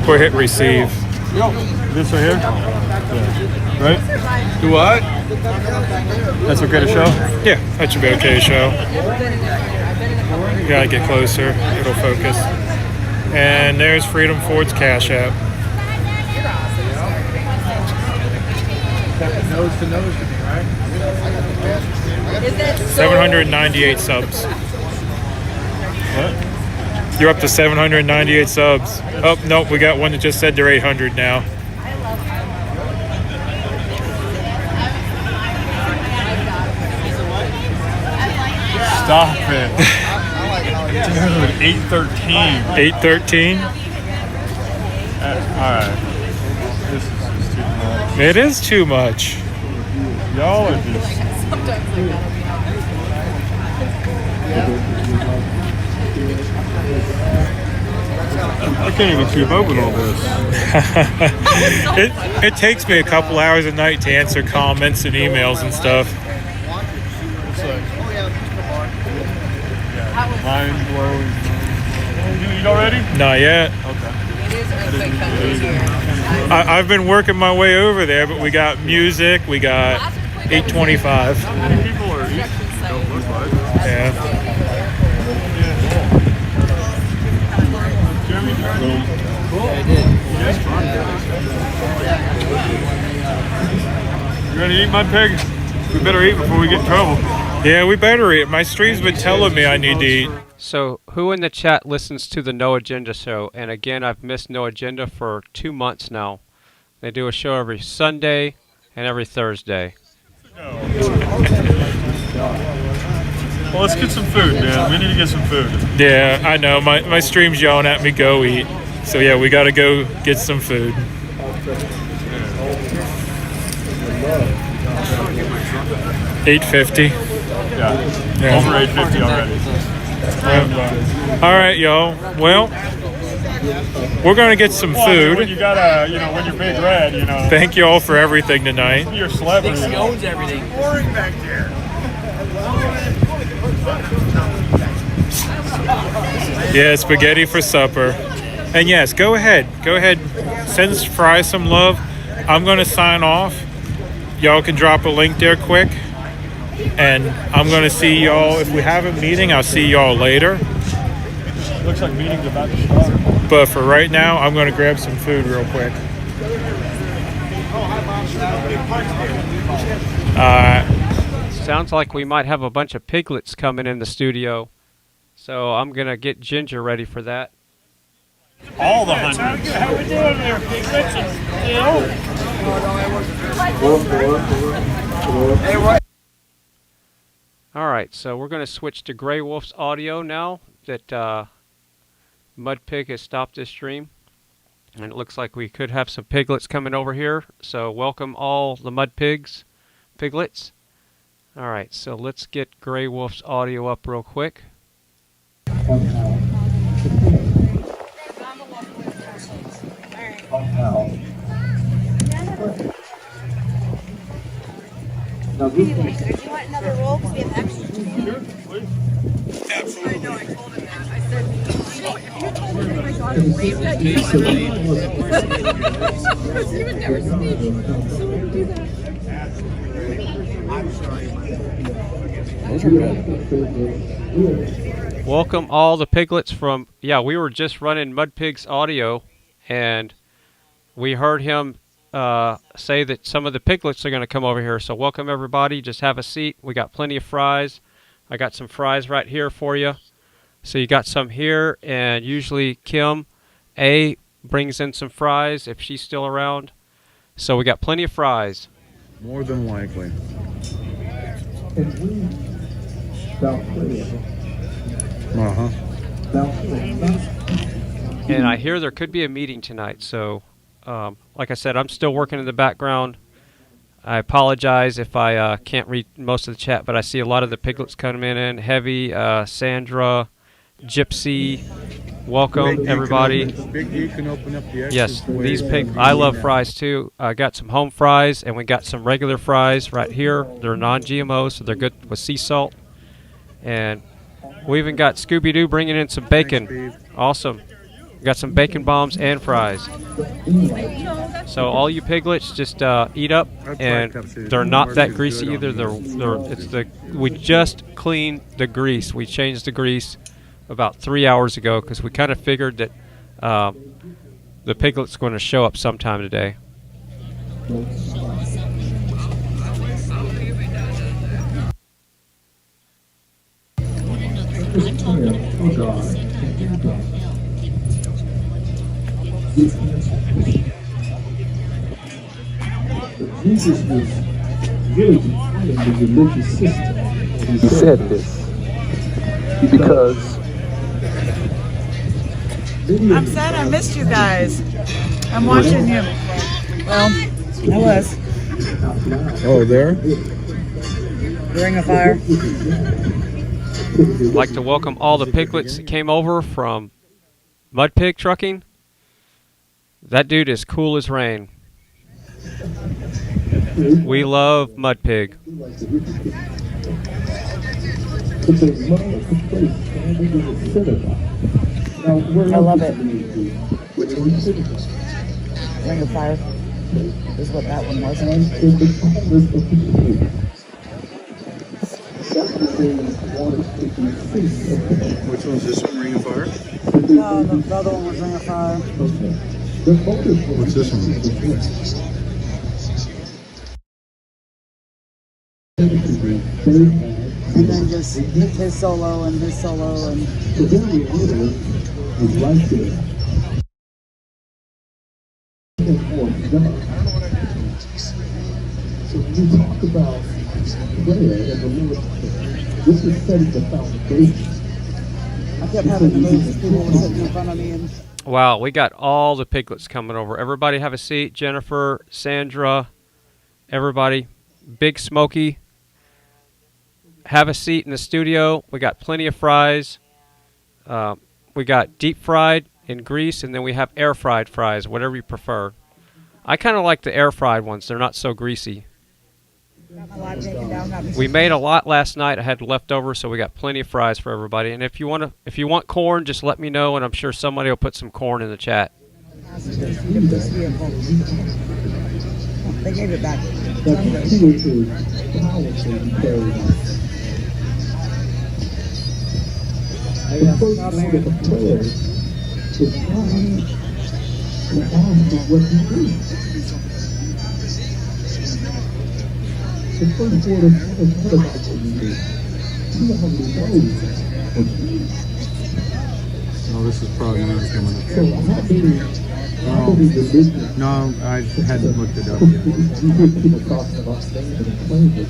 or hit receive. this right here? Yeah. Right? Do what? That's okay to show? Yeah, that should be okay to show. You gotta get closer, it'll focus. And there's Freedom Ford's Cash App. Nose to nose to me, right? 798 subs. What? You're up to 798 subs. Oh, nope, we got one that just said they're 800 now. Stop it. 8:13. 8:13? Alright. This is just too much. It is too much. Y'all are just... Sometimes I gotta I can't even keep up with all this. it takes me a couple hours a night to answer comments and emails and stuff. Mind blowing. You eat already? Not yet. Okay. It is earthquake country here. I've been working my way over there, but we got music. We got 8:25. How many people are eating? Don't look like. Yeah. You ready to eat, my pig? We better eat before we get in trouble. Yeah, we better eat. My stream's been telling me I need to eat. So, who in the chat listens to the No Agenda show? And again, I've missed No Agenda for 2 months now. They do a show every Sunday and every Thursday. Well, let's get some food, man. We need to get some food. Yeah, I know. My stream's yelling at me, go eat. So yeah, we gotta go get some food. $8.50. Yeah. Over $8.50 already. All right, y'all. Well, we're gonna get some food. When you gotta, when you're big red, Thank you all for everything tonight. You're a celebrity. He owns everything. Boring back there. Yeah, spaghetti for supper. And yes, go ahead. Send Fry some love. I'm gonna sign off. Y'all can drop a link there quick. And I'm gonna see y'all. If we have a meeting, I'll see y'all later. Looks like meeting's about to start. But for right now, I'm gonna grab some food real quick. Sounds like we might have a bunch of piglets coming in the studio. So I'm gonna get Ginger ready for that. All the hundreds. How we doing there, piglets? Alright, so we're going to switch to Grey Wolf's audio now that Mudpig has stopped this stream. And it looks like we could have some piglets coming over here. So welcome all the Mudpigs, piglets. Alright, so let's get Grey Wolf's audio up real quick. Now, do you want another roll? Because we have extra. Sure, please. Absolutely. I know, I told him that. I said, if you told me my daughter waved at you, you would never speak. So we would do that. Welcome all the piglets from... Yeah, we were just running Mudpig's audio, and we heard him say that some of the piglets are going to come over here. So welcome everybody. Just have a seat. We got plenty of fries. I got some fries right here for you. So you got some here, and usually Kim A brings in some fries if she's still around. So we got plenty of fries. More than likely. And I hear there could be a meeting tonight, so like I said, I'm still working in the background. I apologize if I can't read most of the chat, but I see a lot of the piglets coming in. Heavy, Sandra, Gypsy, welcome everybody. Big E can open up the yes, these I love fries too. I got some home fries, and we got some regular fries right here. They're non-GMO, so they're good with sea salt. And we even got Scooby-Doo bringing in some bacon. Awesome. We got some bacon bombs and fries. So all you piglets, just eat up, and they're not that greasy either. We just cleaned the grease. We changed the grease about 3 hours ago because we kind of figured that the piglet's going to show up sometime today. Jesus was really defining the religious system. He said this because I'm sad I missed you guys. I'm watching you. Well, I was. Oh, there? Ring of Fire. I'd like to welcome all the piglets that came over from Mud Pig Trucking. That dude is cool as rain. We love Mud Pig. I love it. Ring of Fire is what that one was. Which one's this one? Ring of Fire? No, the other one was Ring of Fire. What's this one? And then just his solo and his solo and. So when you talk about prayer and the Lord, this is setting the foundation. I kept having to move as people were sitting in front of me and. Wow, we got all the piglets coming over. Everybody have a seat. Jennifer, Sandra, everybody. Big Smokey. Have a seat in the studio. We got plenty of fries. We got deep fried in grease, and then we have air fried fries, whatever you prefer. I kind of like the air fried ones. They're not so greasy. We made a lot last night. I had leftovers, so we got plenty of fries for everybody. And if you want corn, just let me know, and I'm sure somebody will put some corn in the chat. They gave it back. The first order of prayer is God to ask for what He needs. The first order is not about what you need. He already knows what you need. Oh, this is probably not coming up. So how many the business? No, I hadn't looked it up yet. You hear people talking about things and explaining it.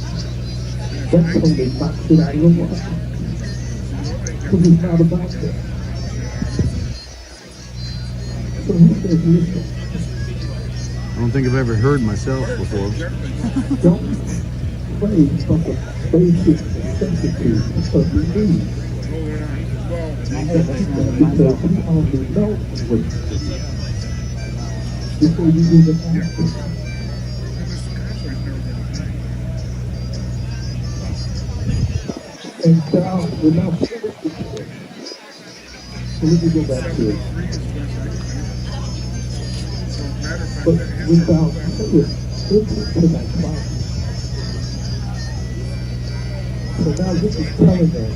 That's when they box it out of your life. Because it's not about that. So he says, listen. I don't think I've ever heard myself before. Don't pray from the basic necessities of your needs. Because you already know what you need before you even ask it. And God, we're not finished with prayer. So let me go back to it. But without prayer, it's to that problem. So now this is telling us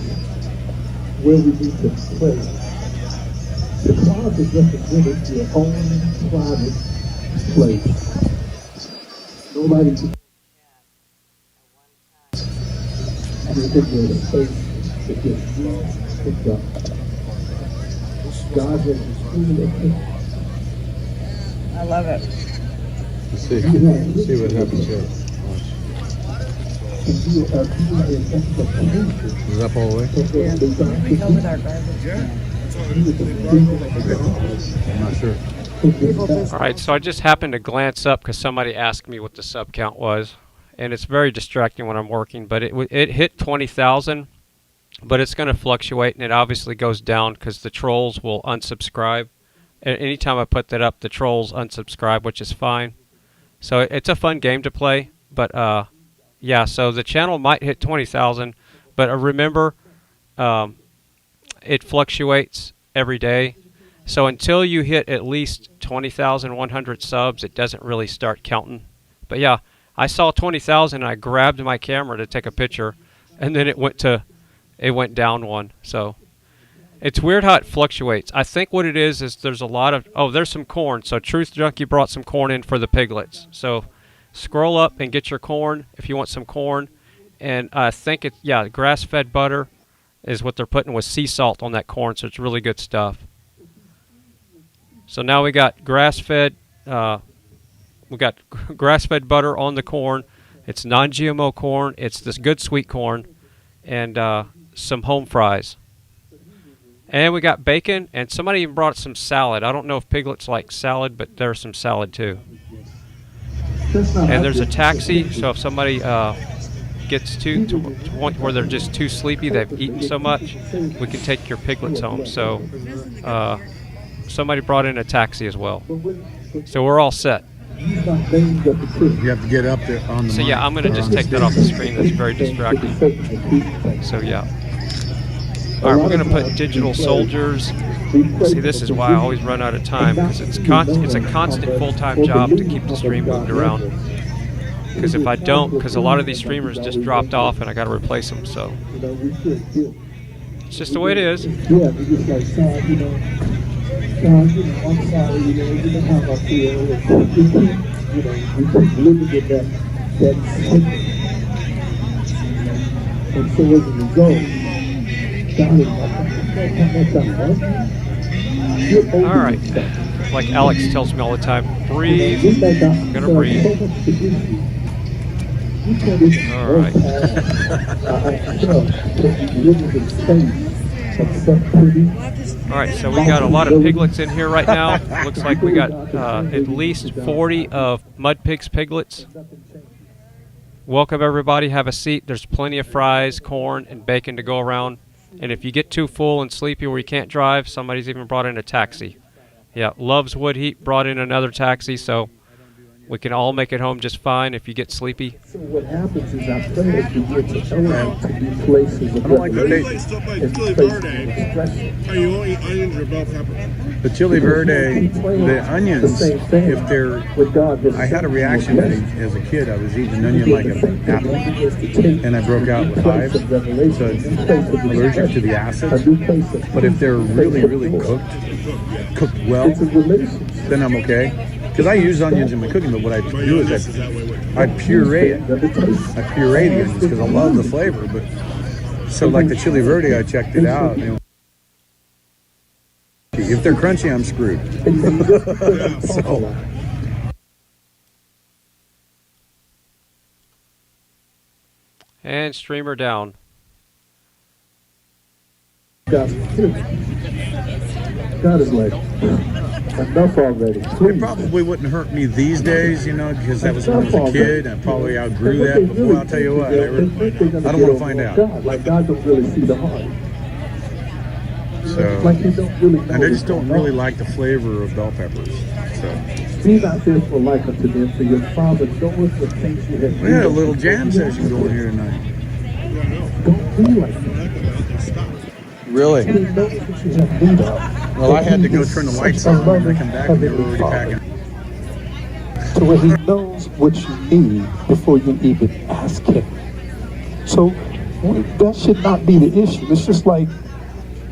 where we need to pray. The closet represents your own private place. Nobody can. You think you're in a space that gets picked up. God has a I love it. Let's see. Let's see what happens here. Is it up all the way? Yeah. We go with our garbage. I'm not sure. All right, so I just happened to glance up because somebody asked me what the sub count was. And it's very distracting when I'm working, but it hit 20,000, but it's going to fluctuate, and it obviously goes down because the trolls will unsubscribe. Anytime I put that up, the trolls unsubscribe, which is fine. So it's a fun game to play, but yeah, so the channel might hit 20,000, but remember, it fluctuates every day. So until you hit at least 20,100 subs, it doesn't really start counting. But yeah, I saw 20,000 and I grabbed my camera to take a picture, and then it went down one. So it's weird how it fluctuates. I think what it is there's a lot of, oh, there's some corn. So Truth Junkie brought some corn in for the piglets. So scroll up and get your corn if you want some corn. And I think it's, yeah, grass-fed butter is what they're putting with sea salt on that corn, so it's really good stuff. So now we got grass-fed grass-fed butter on the corn. It's non-GMO corn. It's this good sweet corn, and some home fries. And we got bacon, and somebody even brought some salad. I don't know if piglets like salad, but there's some salad too. And there's a taxi, so if somebody gets to a point where they're just too sleepy, they've eaten so much, we can take your piglets home. So somebody brought in a taxi as well. So we're all set. You have to get up there on the So yeah, I'm going to just take that off the screen. That's very distracting. So yeah. All right, we're going to put digital soldiers. See, this is why I always run out of time, because it's a constant full-time job to keep the stream moved around. Because if I don't, because a lot of these streamers just dropped off and I got to replace them, so it's just the way it is. Yeah, it's just like sad, you know. I'm sorry, you know how I feel. We keep living with that sickness. And so as a result, God is all right. Like Alex tells me all the time, breathe. I'm going to breathe. All right. All right, so we got a lot of piglets in here right now. Looks like we got at least 40 of Mud Pigs piglets. Welcome everybody, have a seat. There's plenty of fries, corn, and bacon to go around. And if you get too full and sleepy where you can't drive, somebody's even brought in a taxi. Yeah, Loves Wood Heat brought in another taxi, so we can all make it home just fine if you get sleepy. So what happens is I pray as we get to know to be places of Are you only onions or bell pepper? The chili verde, the onions, if they're, I had a reaction as a kid. I was eating an onion like an apple, and I broke out with hives, so I'm allergic to the acids. But if they're really, really cooked well, then I'm okay. Because I use onions in my cooking, but what I do is I puree it. I puree the onions because I love the flavor. But so like the chili verde, I checked it out. You know, if they're crunchy, I'm screwed. So. And streamer down. God is like, enough already. It probably wouldn't hurt me these days, you know, because that was when I was a kid, and I probably outgrew that. But boy, I'll tell you what, I don't want to find out. Like God don't really see the heart. So, and I just don't really like the flavor of bell peppers. So, be not fearful like unto them, for your Father knoweth the things you have. We had a little jam session going here tonight. Don't be like that. Really? Well, I had to go turn the lights on and I come back and they were already packing. To where he knows what you need before you even ask him. So that should not be the issue. It's just like,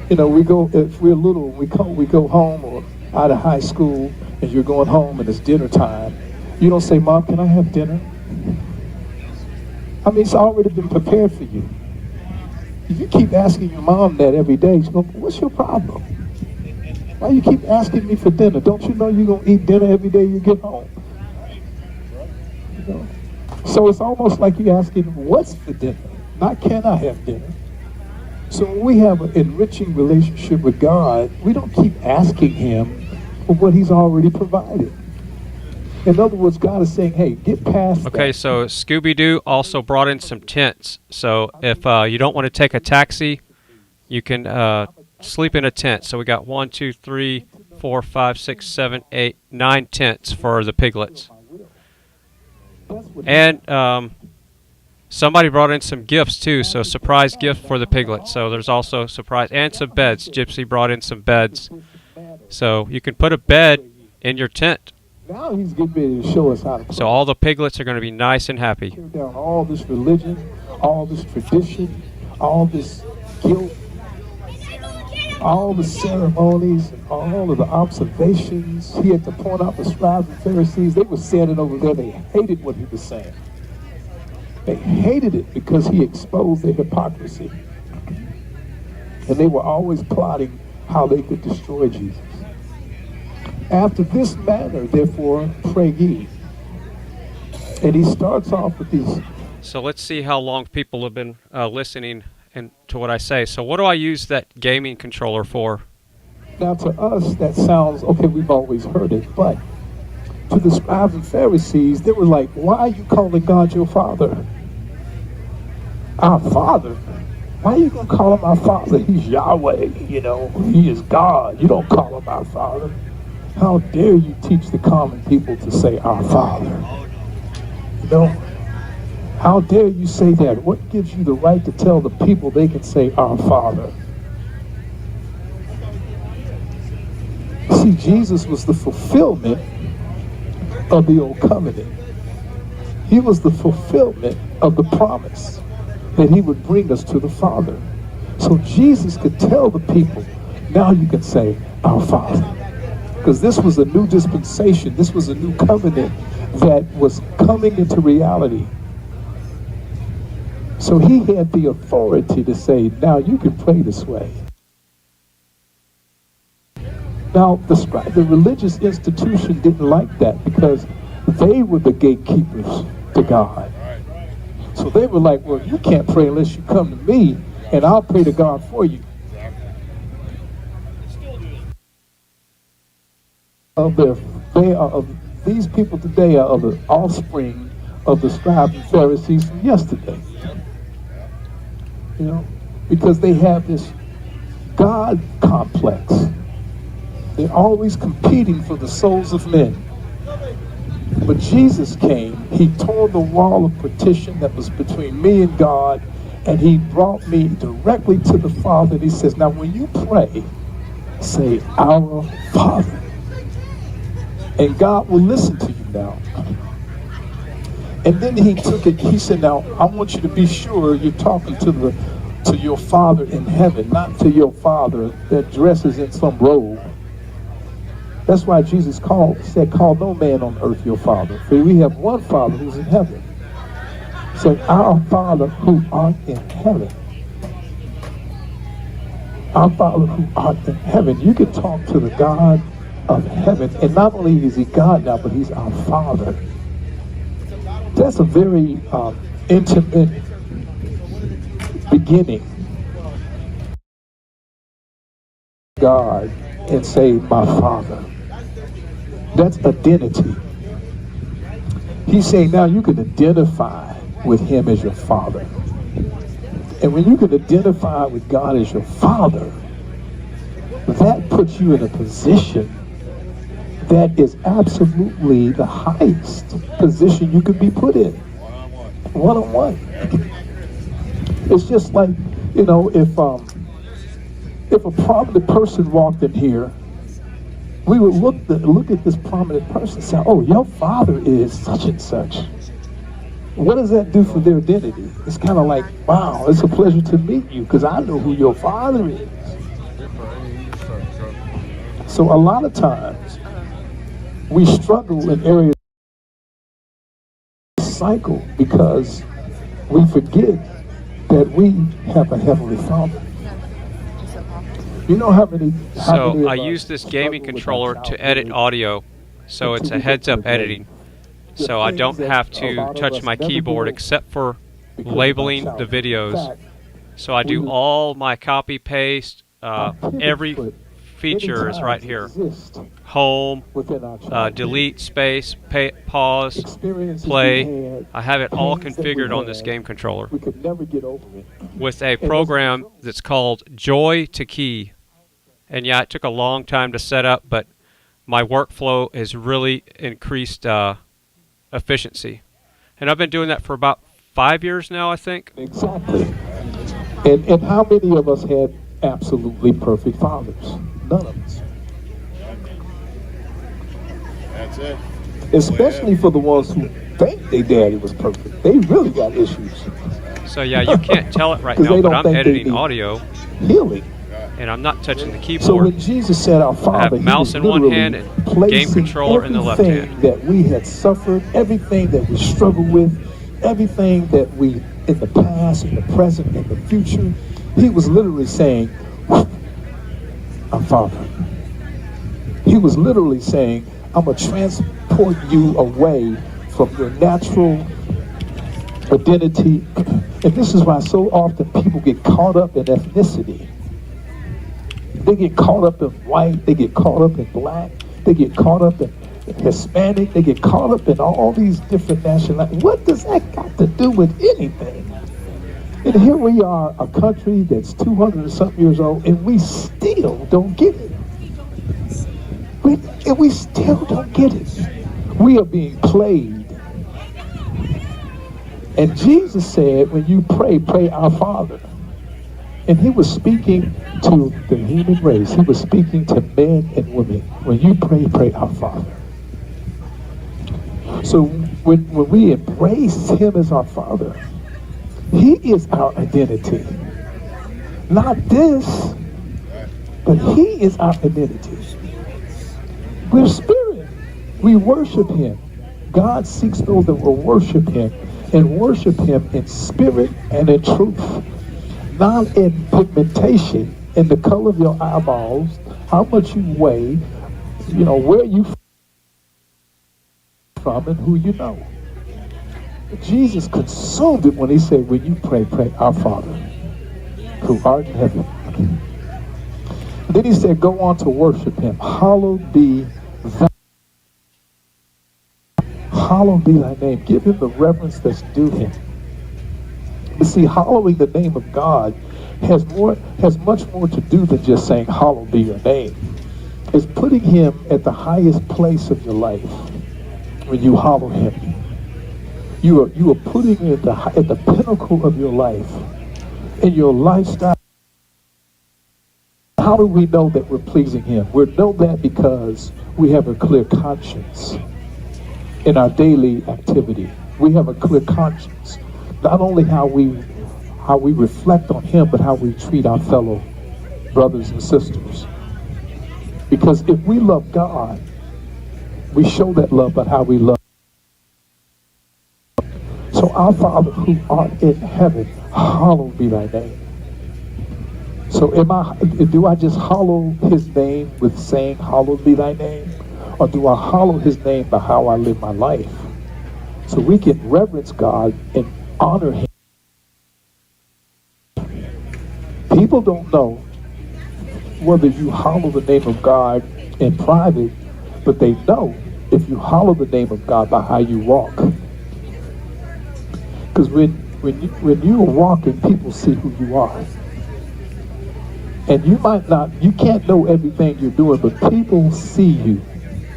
you know, we go, if we're little, we go home or out of high school and you're going home and it's dinner time. You don't say, Mom, can I have dinner? I mean, it's already been prepared for you. If you keep asking your mom that every day, she's going, what's your problem? Why you keep asking me for dinner? Don't you know you're going to eat dinner every day you get home? You know? So it's almost like you're asking, what's for dinner? Not can I have dinner? So when we have an enriching relationship with God, we don't keep asking him for what he's already provided. In other words, God is saying, hey, get past Okay, that. so Scooby-Doo also brought in some tents. So if you don't want to take a taxi, you can sleep in a tent. So we got 1, 2, 3, 4, 5, 6, 7, 8, 9 tents for the piglets. And somebody brought in some gifts too, so surprise gift for the piglets. So there's also surprise, and some beds. Gypsy brought in some beds. So you can put a bed in your tent. Now he's getting ready to show us how to play. So all the piglets are going to be nice and happy. Tear down all this religion, all this tradition, all this guilt, all the ceremonies, and all of the observations. He had to point out the scribes and Pharisees. They were saying it over there. They hated what he was saying. They hated it because he exposed their hypocrisy. And they were always plotting how they could destroy Jesus. After this manner, therefore, pray ye. And he starts off with these. So let's see how long people have been listening to what I say. So what do I use that gaming controller for? Now to us, that sounds, okay, we've always heard it, but to the scribes and Pharisees, they were like, why are you calling God your Father? Our Father? Why are you going to call him our Father? He's Yahweh, you know, he is God. You don't call him our Father. How dare you teach the common people to say our Father? You know, how dare you say that? What gives you the right to tell the people they can say our Father? See, Jesus was the fulfillment of the old covenant. He was the fulfillment of the promise that he would bring us to the Father. So Jesus could tell the people, now you can say our Father. Because this was a new dispensation. This was a new covenant that was coming into reality. So he had the authority to say, now you can pray this way. Now, the religious institution didn't like that because they were the gatekeepers to God. So they were like, well, you can't pray unless you come to me, and I'll pray to God for you. These people today are of the offspring of the scribes and Pharisees from yesterday. You know, because they have this God complex. They're always competing for the souls of men. But Jesus came, he tore the wall of partition that was between me and God, and he brought me directly to the Father. And he says, now when you pray, say, our Father. And God will listen to you now. And then he took it, he said, now I want you to be sure you're talking to your Father in heaven, not to your father that dresses in some robe. That's why Jesus said, call no man on earth your Father. For we have one Father who's in heaven. So our Father who art in heaven. Our Father who art in heaven. You can talk to the God of heaven. And not only is he God now, but he's our Father. That's a very intimate beginning. God and say, my Father. That's identity. He's saying now you can identify with him as your Father. And when you can identify with God as your Father, that puts you in a position that is absolutely the highest position you could be put in. One-on-one. It's just like, you know, if a prominent person walked in here, we would look at this prominent person and say, oh, your father is such and such. What does that do for their identity? It's kind of like, wow, it's a pleasure to meet you because I know who your father is. So a lot of times we struggle in areas of cycle because we forget that we have a heavenly Father. You know how many I use this gaming controller to edit audio, so it's a heads-up editing. So I don't have to touch my keyboard except for labeling the videos. So I do all my copy paste. Every feature is right here. Home, delete, space, pause, play. I have it all configured on this game controller with a program that's called Joy to Key. And yeah, it took a long time to set up, but my workflow has really increased efficiency. And I've been doing that for about 5 years now, I think. Exactly. And how many of us had absolutely perfect fathers? None of us. That's it. Especially for the ones who think their daddy was perfect. They really got issues. So yeah, you can't tell it right now, but I'm editing audio. Healing. And I'm not touching the keyboard. So when Jesus said our Father, I have mouse in one hand and game controller in the left hand. That we had suffered, everything that we struggled with, everything that we, in the past, in the present, in the future, he was literally saying, our Father. He was literally saying, I'm going to transport you away from your natural identity. And this is why so often people get caught up in ethnicity. They get caught up in white, they get caught up in black, they get caught up in Hispanic, they get caught up in all these different nationalities. What does that got to do with anything? And here we are, a country that's 200 and something years old, and we still don't get it. We still don't get it. We are being played. And Jesus said, when you pray, pray our Father. And he was speaking to the human race. He was speaking to men and women. When you pray, pray our Father. So when we embrace him as our Father, he is our identity. Not this, but he is our identity. We're spirit. We worship him. God seeks those that will worship him and worship him in spirit and in truth. Not in pigmentation, in the color of your eyeballs, how much you weigh, you know, where you from and who you know. Jesus consumed it when he said, when you pray, pray our Father who art in heaven. And then he said, go on to worship him. Hallowed be thy name. Give him the reverence that's due him. But see, hallowing the name of God has much more to do than just saying, hallowed be your name. It's putting him at the highest place of your life. When you hallow him, you are putting him at the pinnacle of your life, in your lifestyle. How do we know that we're pleasing him? We know that because we have a clear conscience in our daily activity. We have a clear conscience. Not only how we reflect on him, but how we treat our fellow brothers and sisters. Because if we love God, we show that love by how we love. So our Father who art in heaven, hallowed be thy name. So do I just hallow his name with saying, hallowed be thy name? Or do I hallow his name by how I live my life? So we can reverence God and honor him. People don't know whether you hallow the name of God in private, but they know if you hallow the name of God by how you walk. Because when you're walking, people see who you are. And you can't know everything you're doing, but people see you.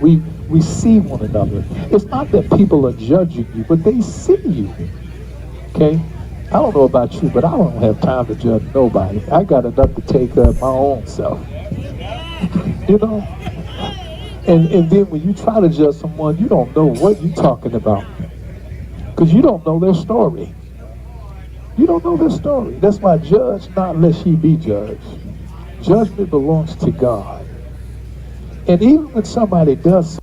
We see one another. It's not that people are judging you, but they see you. Okay? I don't know about you, but I don't have time to judge nobody. I got enough to take care of my own self. You know? And then when you try to judge someone, you don't know what you're talking about. Because you don't know their story. You don't know their story. That's why judge not lest ye be judged. Judgment belongs to God. And even when somebody does,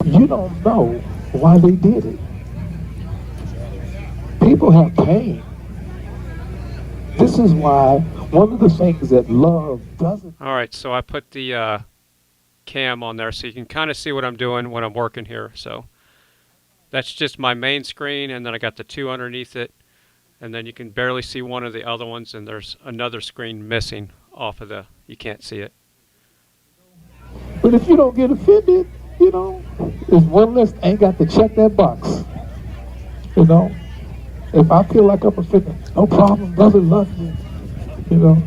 you don't know why they did it. People have pain. This is why one of the things that love doesn't. All right, so I put the cam on there so you can kind of see what I'm doing when I'm working here. So that's just my main screen, and then I got the two underneath it, and then you can barely see one of the other ones, and there's another screen missing off of the, you can't see it. But if you don't get offended, you know, there's one less, ain't got to check that box. You know, if I feel like I'm offended, no problem, brother, love you. You know,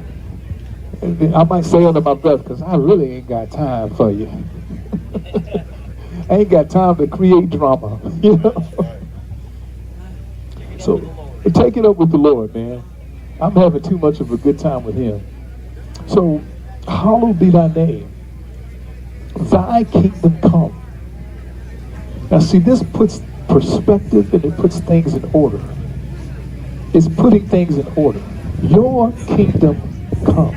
and I might say under my breath, because I really ain't got time for you. I ain't got time to create drama, you know. So take it up with the Lord, man. I'm having too much of a good time with him. So hallowed be thy name. Thy kingdom come. Now see, this puts perspective and it puts things in order. It's putting things in order. Your kingdom come.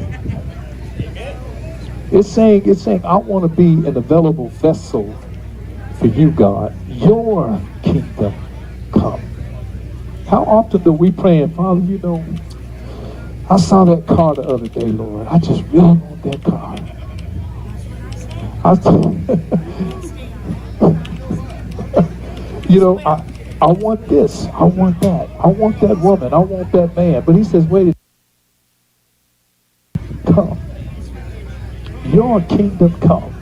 It's saying, I want to be an available vessel for you, God. Your kingdom come. How often do we pray, and Father, you know, I saw that car the other day, Lord. I just really want that car. You know, I want this, I want that, I want that woman, I want that man. But he says, wait, come. Your kingdom come.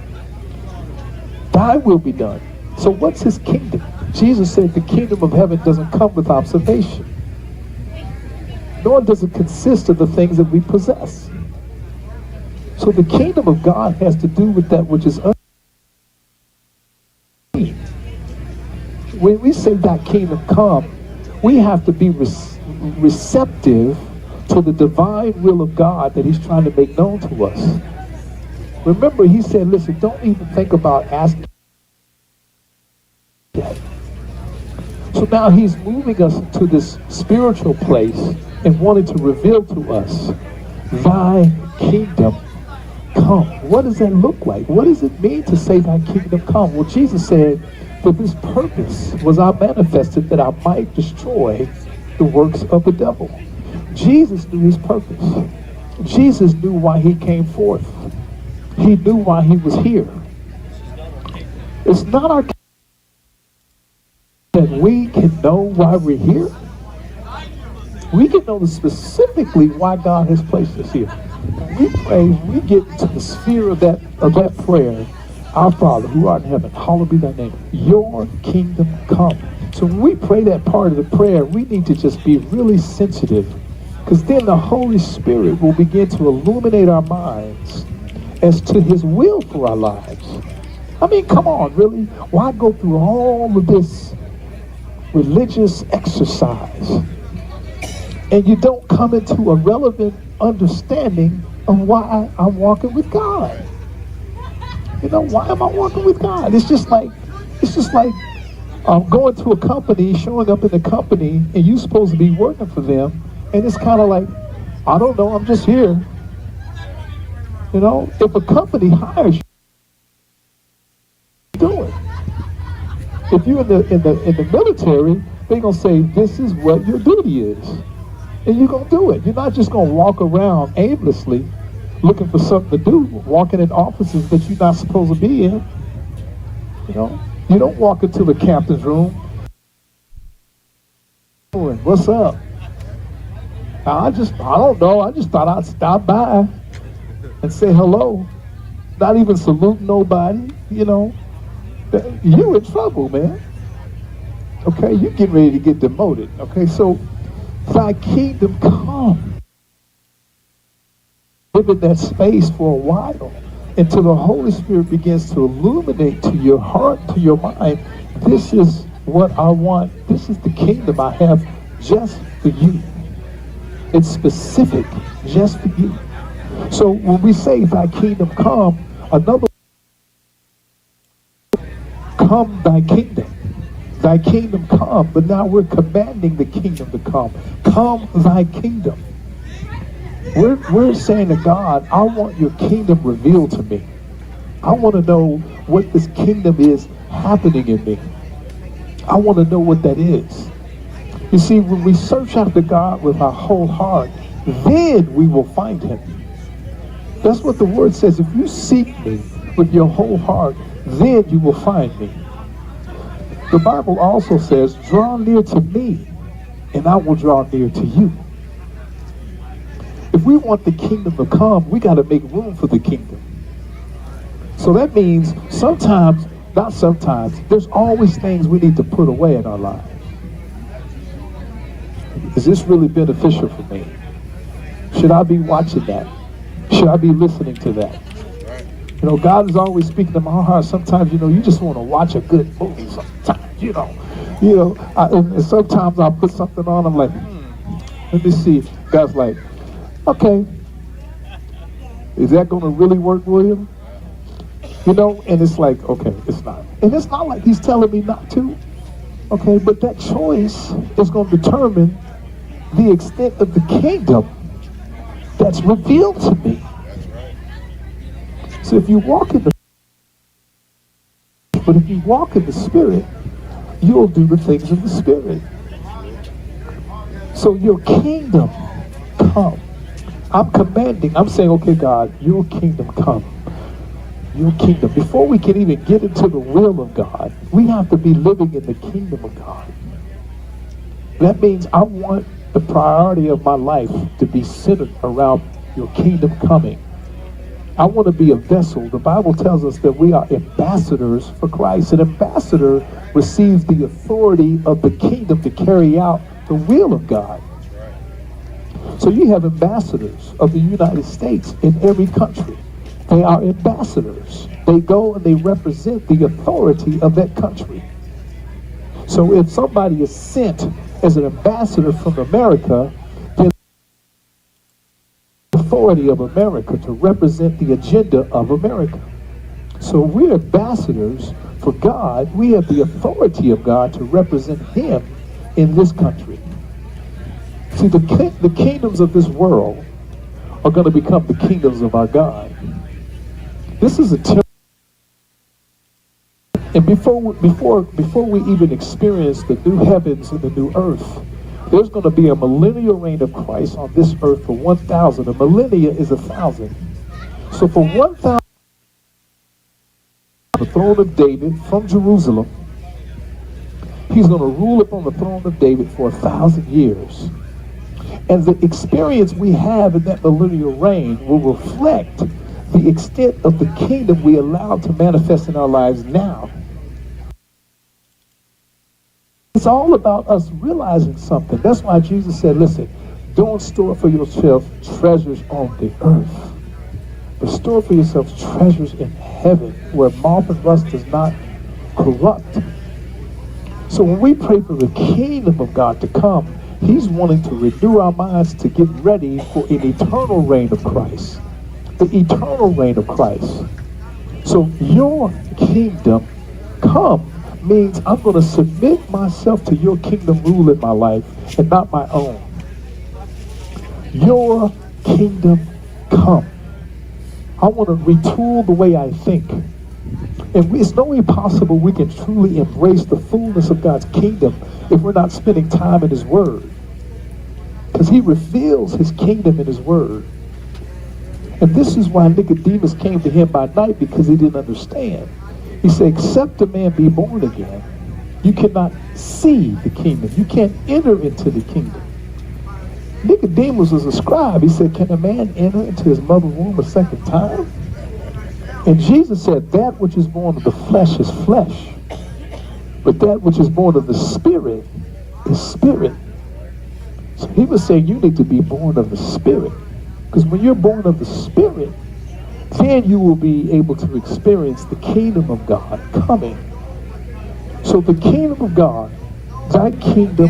Thy will be done. So what's his kingdom? Jesus said the kingdom of heaven doesn't come with observation. Nor does it consist of the things that we possess. So the kingdom of God has to do with that which is unseen. When we say that kingdom come, we have to be receptive to the divine will of God that he's trying to make known to us. Remember, he said, listen, don't even think about asking yet. So now he's moving us to this spiritual place and wanting to reveal to us, thy kingdom come. What does that look like? What does it mean to say thy kingdom come? Well, Jesus said, for this purpose was I manifested that I might destroy the works of the devil. Jesus knew his purpose. Jesus knew why he came forth. He knew why he was here. It's not our that we can know why we're here. We can know specifically why God has placed us here. We pray, we get into the sphere of that prayer. Our Father who art in heaven, hallowed be thy name. Your kingdom come. So when we pray that part of the prayer, we need to just be really sensitive, because then the Holy Spirit will begin to illuminate our minds as to his will for our lives. I mean, come on, really? Why go through all of this religious exercise and you don't come into a relevant understanding of why I'm walking with God? You know, why am I walking with God? It's just like going to a company, showing up in the company, and you're supposed to be working for them, and it's kind of like, I don't know, I'm just here. You know, if a company hires you, do it. If you're in the military, they're gonna say this is what your duty is, and you're gonna do it. You're not just gonna walk around aimlessly looking for something to do, walking in offices that you're not supposed to be in. You know, you don't walk into the captain's room. What's up? I don't know. I just thought I'd stop by and say hello. Not even salute nobody. You know, you in trouble, man. Okay, you getting ready to get demoted. Okay, so thy kingdom come. Live in that space for a while until the Holy Spirit begins to illuminate to your heart, to your mind, this is what I want. This is the kingdom I have just for you. It's specific, just for you. So when we say thy kingdom come, another come thy kingdom. Thy kingdom come, but now we're commanding the kingdom to come. Come thy kingdom. We're saying to God, I want your kingdom revealed to me. I want to know what this kingdom is happening in me. I want to know what that is. You see, when we search after God with our whole heart, then we will find him. That's what the word says. If you seek me with your whole heart, then you will find me. The Bible also says, draw near to me, and I will draw near to you. If we want the kingdom to come, we got to make room for the kingdom. So that means sometimes, not sometimes, there's always things we need to put away in our lives. Is this really beneficial for me? Should I be watching that? Should I be listening to that? You know, God is always speaking to my heart. Sometimes, you know, you just want to watch a good movie sometimes, you know. And sometimes I'll put something on, I'm like, let me see. God's like, okay, is that going to really work, William? You know, and it's like, okay, it's not. And it's not like he's telling me not to, okay, but that choice is going to determine the extent of the kingdom that's revealed to me. So if you walk in the Spirit, you'll do the things of the Spirit. So your kingdom come. I'm commanding, I'm saying, okay, God, your kingdom come. Your kingdom. Before we can even get into the will of God, we have to be living in the kingdom of God. That means I want the priority of my life to be centered around your kingdom coming. I want to be a vessel. The Bible tells us that we are ambassadors for Christ. An ambassador receives the authority of the kingdom to carry out the will of God. So you have ambassadors of the United States in every country. They are ambassadors. They go and they represent the authority of that country. So if somebody is sent as an ambassador from America, then the authority of America to represent the agenda of America. So we're ambassadors for God. We have the authority of God to represent Him in this country. See, the kingdoms of this world are going to become the kingdoms of our God. This is a temple. And before we even experience the new heavens and the new earth, there's going to be a millennial reign of Christ on this earth for 1,000. A millennia is 1,000. So for 1,000, the throne of David from Jerusalem, He's going to rule upon the throne of David for 1,000 years. And the experience we have in that millennial reign will reflect the extent of the kingdom we allow to manifest in our lives now. It's all about us realizing something. That's why Jesus said, listen, don't store for yourself treasures on the earth, but store for yourselves treasures in heaven, where moth and rust does not corrupt. So when we pray for the kingdom of God to come, He's wanting to renew our minds to get ready for an eternal reign of Christ. The eternal reign of Christ. So your kingdom come means I'm going to submit myself to your kingdom rule in my life and not my own. Your kingdom come. I want to retool the way I think. And it's no way possible we can truly embrace the fullness of God's kingdom if we're not spending time in His Word. Because He reveals His kingdom in His Word. And this is why Nicodemus came to Him by night, because he didn't understand. He said, except a man be born again, you cannot see the kingdom. You can't enter into the kingdom. Nicodemus was a scribe. He said, can a man enter into his mother's womb a second time? And Jesus said, that which is born of the flesh is flesh, but that which is born of the Spirit is spirit. So He was saying you need to be born of the Spirit. Because when you're born of the Spirit, then you will be able to experience the kingdom of God coming. So the kingdom of God, thy kingdom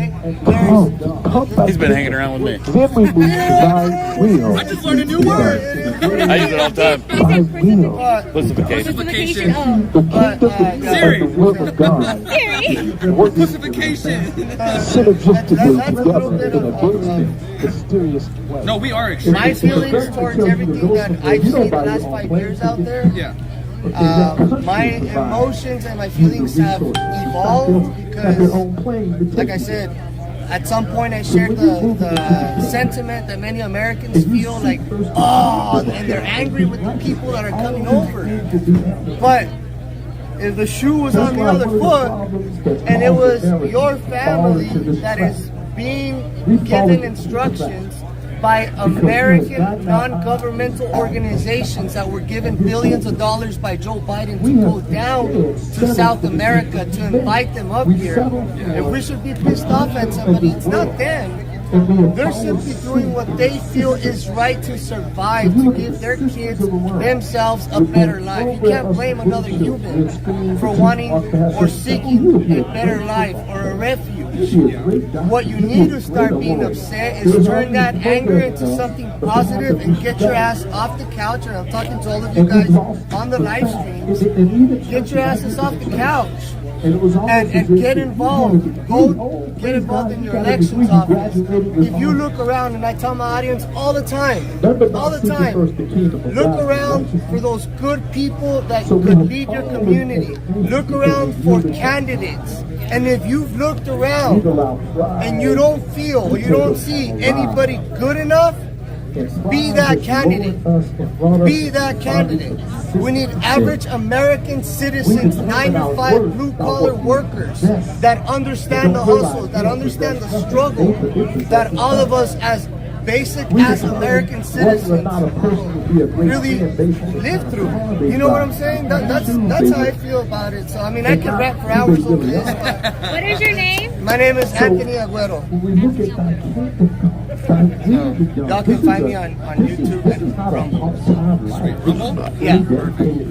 come back. He's been hanging around with me. Then we move to thy will. I just learned a new word. I use it all the time. Thy will. Pussification. The kingdom and the will of God work synergistically together in a very mysterious way. No, we are extreme. My feelings towards everything that I've seen the last 5 years out there, my emotions and my feelings have evolved because, like I said, at some point I shared the sentiment that many Americans feel like, oh, and they're angry with the people that are coming over. But if the shoe was on the other foot and it was your family that is being given instructions by American non-governmental organizations that were given billions of dollars by Joe Biden to go down to South America to invite them up here. If we should be pissed off at somebody, it's not them. They're simply doing what they feel is right to survive, to give their kids, themselves, a better life. You can't blame another human for wanting or seeking a better life or a refuge. What you need to start being upset is turn that anger into something positive and get your ass off the couch. And I'm talking to all of you guys on the live streams. Get your asses off the couch. And get involved. Go get involved in your elections office. If you look around, and I tell my audience all the time, look around for those good people that could lead your community. Look around for candidates. And if you've looked around and you don't feel or you don't see anybody good enough, Be that candidate. Be that candidate. We need average American citizens, 9-to-5 blue-collar workers that understand the hustle, that understand the struggle, that all of us as basic as American citizens really live through. You know what I'm saying? That's how I feel about it. So I mean, I can rap for hours over this. What is your name? My name is Anthony Agüero. Y'all can find me on YouTube and Rumble. Yeah.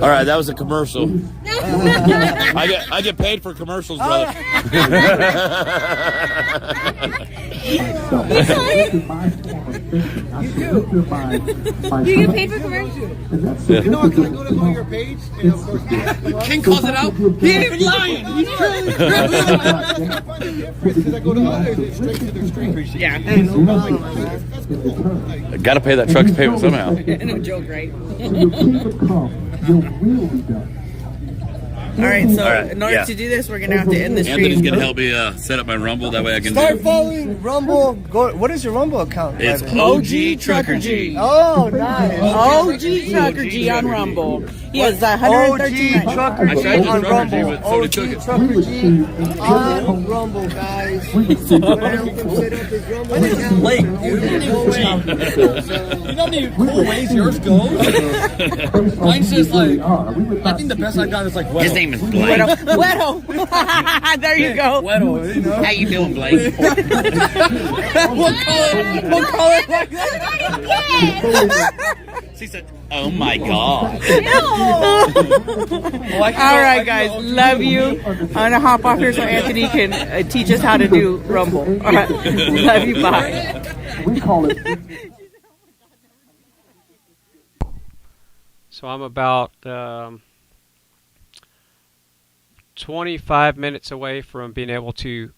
All right, that was a commercial. I get paid for commercials, brother. You get paid for commercials? Yeah. You know what? Can I go to your page? And of course, King calls it out. He ain't even lying. He's truly. I go to others, it's straight to their stream. Yeah. Got to pay that truck's payment somehow. No joke, right? All right, so All right, in order to do this, we're gonna have to end the stream. Anthony's gonna help me set up my Rumble. That way I can Start following Rumble. What is your Rumble account? It's OG Trucker G. Oh, nice. OG Trucker G on Rumble. He has 113. OG Trucker G on Rumble. OG Trucker G on Rumble, guys. Blake, You know how many cool ways yours goes? Mine's just like, I think the best I got is like Weddle. His name is Blake. Weddle. There you go. Weddle, you know? How you doing, Blake? We'll call it like that. She said, "Oh my God." All right, guys. Love you. I'm gonna hop off here so Anthony can teach us how to do Rumble. All right. Love you. Bye. We call it. So I'm about 25 minutes away from being able to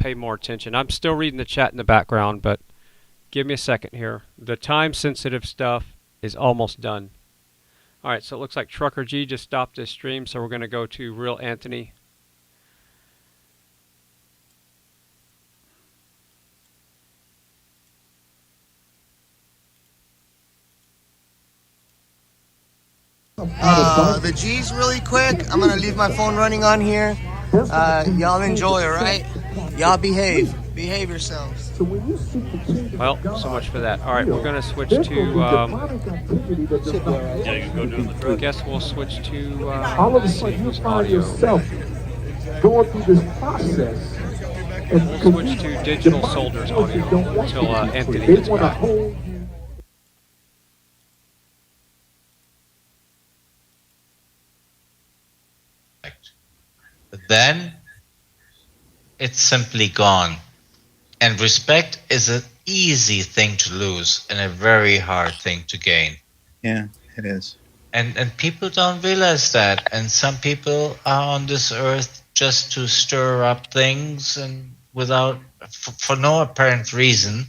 pay more attention. I'm still reading the chat in the background, but give me a second here. The time-sensitive stuff is almost done. All right, so it looks like Trucker G just stopped his stream, so we're going to go to Real Anthony. The G's really quick. I'm gonna leave my phone running on here. Y'all enjoy, alright? Y'all behave. Behave yourselves. Well, so much for that. All right, we're going to switch to, I guess we'll switch to, all of a sudden you find yourself going through this process. And we'll switch to Digital Soldiers audio until Anthony gets back. Then it's simply gone. And respect is an easy thing to lose and a very hard thing to gain. Yeah, it is. And people don't realize that. And some people are on this earth just to stir up things and without, for no apparent reason.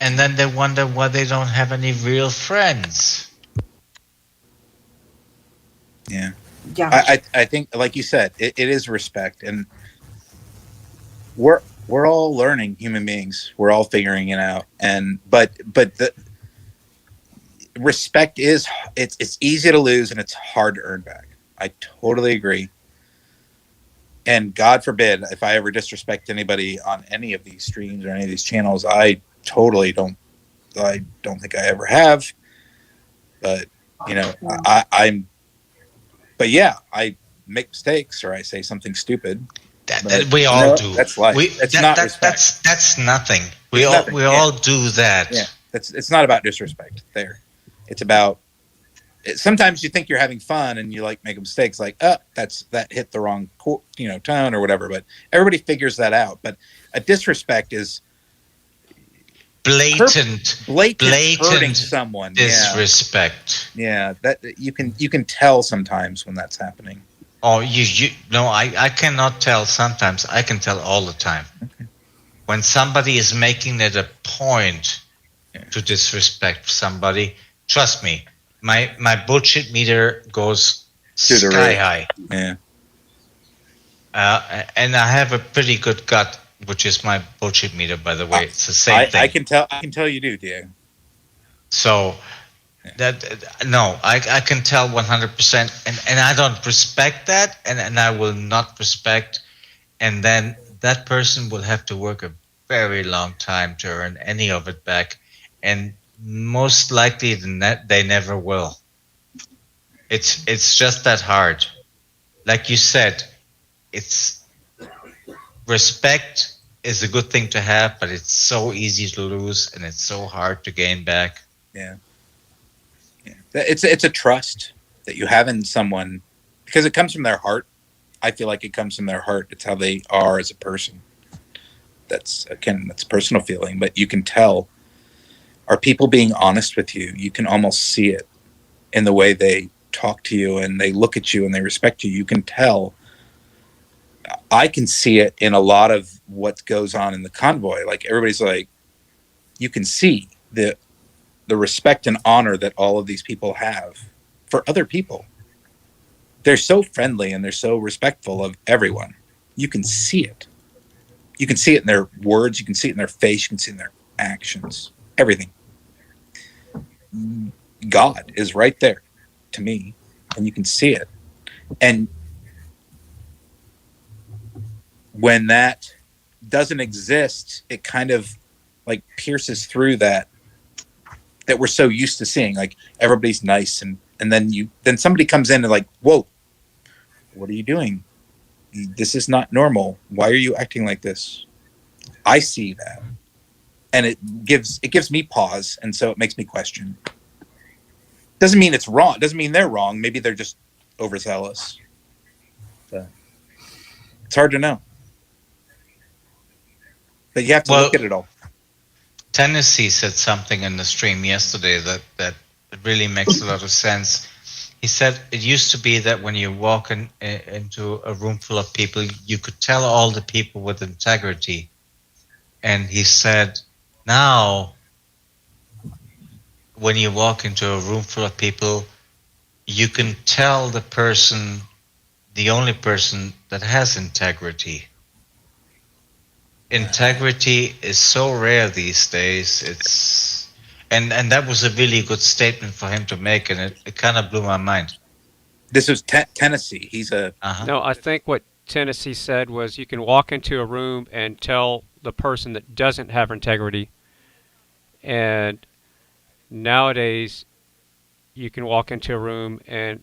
And then they wonder why they don't have any real friends. Yeah. Yeah. I think, like you said, it is respect, and we're all learning, human beings. We're all figuring it out, and but the respect is it's easy to lose and it's hard to earn back. I totally agree. And God forbid if I ever disrespect anybody on any of these streams or any of these channels. I totally don't. I don't think I ever have. But you know, I'm. But yeah, I make mistakes or I say something stupid. We all do. That's life. That's nothing. We all do that. Yeah, it's not about disrespect. There, it's about. Sometimes you think you're having fun and you like make mistakes, like that hit the wrong tone or whatever. But everybody figures that out. But a disrespect is blatant hurting someone. Disrespect. Yeah, that you can tell sometimes when that's happening. Oh, I cannot tell sometimes. I can tell all the time. Okay. When somebody is making it a point to disrespect somebody, trust me, my bullshit meter goes sky high. Yeah. And I have a pretty good gut which is my bullshit meter, by the way. It's the same thing. I can tell you do, Diego. So I can tell 100%, and I don't respect that, and I will not respect, and then that person will have to work a very long time to earn any of it back, and most likely they never will. It's just that hard. Like you said, respect is a good thing to have, but it's so easy to lose, and it's so hard to gain back. Yeah. It's a trust that you have in someone, because it comes from their heart. I feel like it comes from their heart. It's how they are as a person. That's a personal feeling, but you can tell, are people being honest with you? You can almost see it in the way they talk to you and they look at you and they respect you. You can tell. I can see it in a lot of what goes on in the convoy. Like, everybody's like, you can see the respect and honor that all of these people have for other people. They're so friendly and they're so respectful of everyone. You can see it. You can see it in their words. You can see it in their face. You can see it in their actions. Everything. God is right there to me, and you can see it. And when that doesn't exist, it kind of like pierces through that we're so used to seeing. Like, everybody's nice, and then somebody comes in and like, whoa, what are you doing? This is not normal. Why are you acting like this? I see that, and it gives me pause, and so it makes me question. Doesn't mean it's wrong. Doesn't mean they're wrong. Maybe they're just overzealous. So, it's hard to know, but you have to look at it all. Tennessee said something in the stream yesterday that really makes a lot of sense. He said it used to be that when you walk into a room full of people, you could tell all the people with integrity. And he said, now, when you walk into a room full of people, you can tell the only person that has integrity. Integrity is so rare these days. And that was a really good statement for him to make, and it kind of blew my mind. This was Tennessee. He's a... No, I think what Tennessee said was you can walk into a room and tell the person that doesn't have integrity. And nowadays, you can walk into a room and...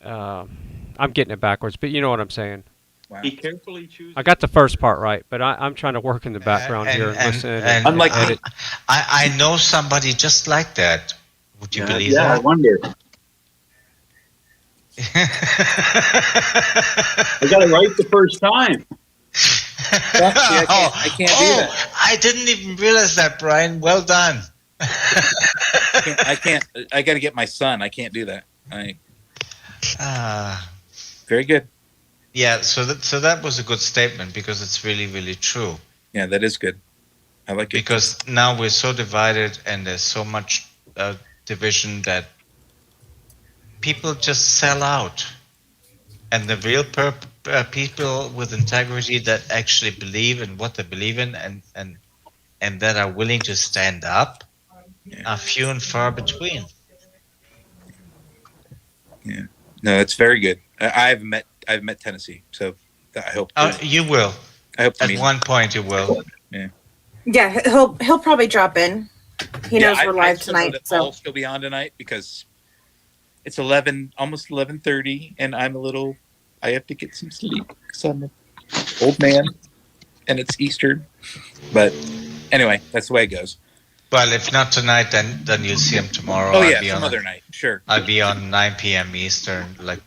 I'm getting it backwards, but you know what I'm saying. Wow. He carefully chooses. I got the first part right, but I'm trying to work in the background here and listen. And unlike edit. I know somebody just like that. Would you believe that? Yeah, I wonder. I got it right the first time. I can't do that. I didn't even realize that, Brian. Well done. I can't. I got to get my son. I can't do that. Very good. Yeah, so that was a good statement, because it's really, really true. Yeah, that is good. I like it. Because now we're so divided, and there's so much division that people just sell out. And the real people with integrity that actually believe in what they believe in and that are willing to stand up are few and far between. Yeah. No, it's very good. I've met Tennessee, so I hope. You will. I hope at one point you will. Yeah. Yeah, he'll probably drop in. He knows we're live tonight, so I'll still be on tonight because it's almost 11:30, and I have to get some sleep because I'm an old man, and it's Easter. But anyway, that's the way it goes. Well, if not tonight, then you'll see him tomorrow. Oh yeah, some other night, sure. I'll be on 9 p.m. Eastern, like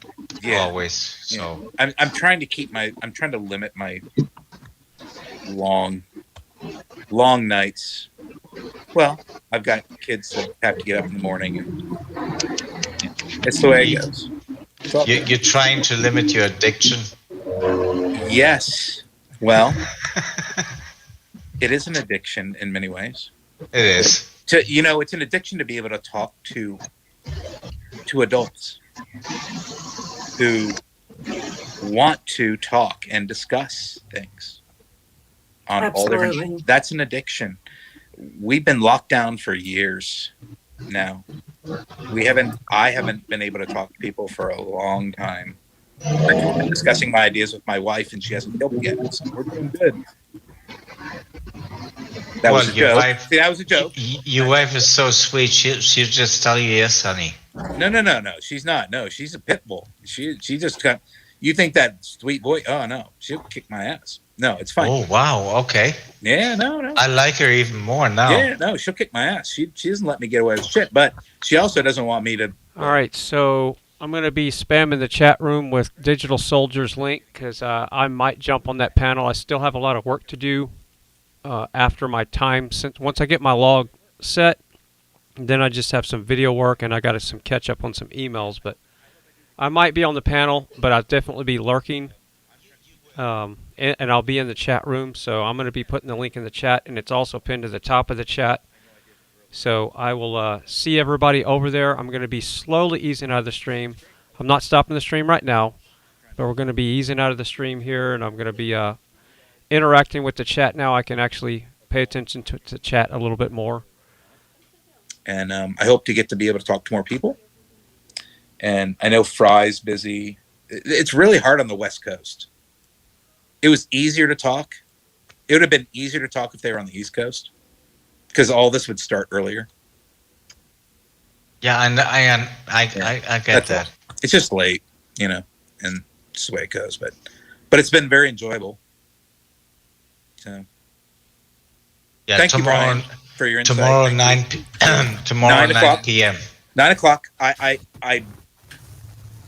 always. So I'm trying to limit my long nights. Well, I've got kids that have to get up in the morning, and it's the way it goes. You're trying to limit your addiction? Yes. Well, it is an addiction in many ways. It is. It's an addiction to be able to talk to adults who want to talk and discuss things. on all Absolutely. different. That's an addiction. We've been locked down for years now. I haven't been able to talk to people for a long time. I've been discussing my ideas with my wife, and she hasn't killed me yet. So we're doing good. That was a your joke. wife. See, that was a joke. Your wife is so sweet. She'll just tell you yes, honey. No. She's not. No, she's a pit bull. She just got. You think that sweet boy? Oh no, she'll kick my ass. No, it's fine. Oh wow. Okay. Yeah. No. I like her even more now. Yeah. No, she'll kick my ass. She doesn't let me get away with shit, but she also doesn't want me to. All right, so I'm going to be spamming the chat room with Digital Soldier's link because I might jump on that panel. I still have a lot of work to do after my time. Once I get my log set, then I just have some video work and I got some catch up on some emails. But I might be on the panel, but I'll definitely be lurking, and I'll be in the chat room. So I'm going to be putting the link in the chat, and it's also pinned to the top of the chat. So I will see everybody over there. I'm going to be slowly easing out of the stream. I'm not stopping the stream right now, but we're going to be easing out of the stream here, and I'm going to be interacting with the chat now. I can actually pay attention to the chat a little bit more. And I hope to get to be able to talk to more people. And I know Fry's busy. It's really hard on the West Coast. It was easier to talk. It would have been easier to talk if they were on the East Coast, because all this would start earlier. Yeah, and I get that. It's just late, and it's the way it goes. But it's been very enjoyable. So yeah, thank tomorrow, you, Brian, for your insight. Tomorrow 9 p.m. $9 o'clock.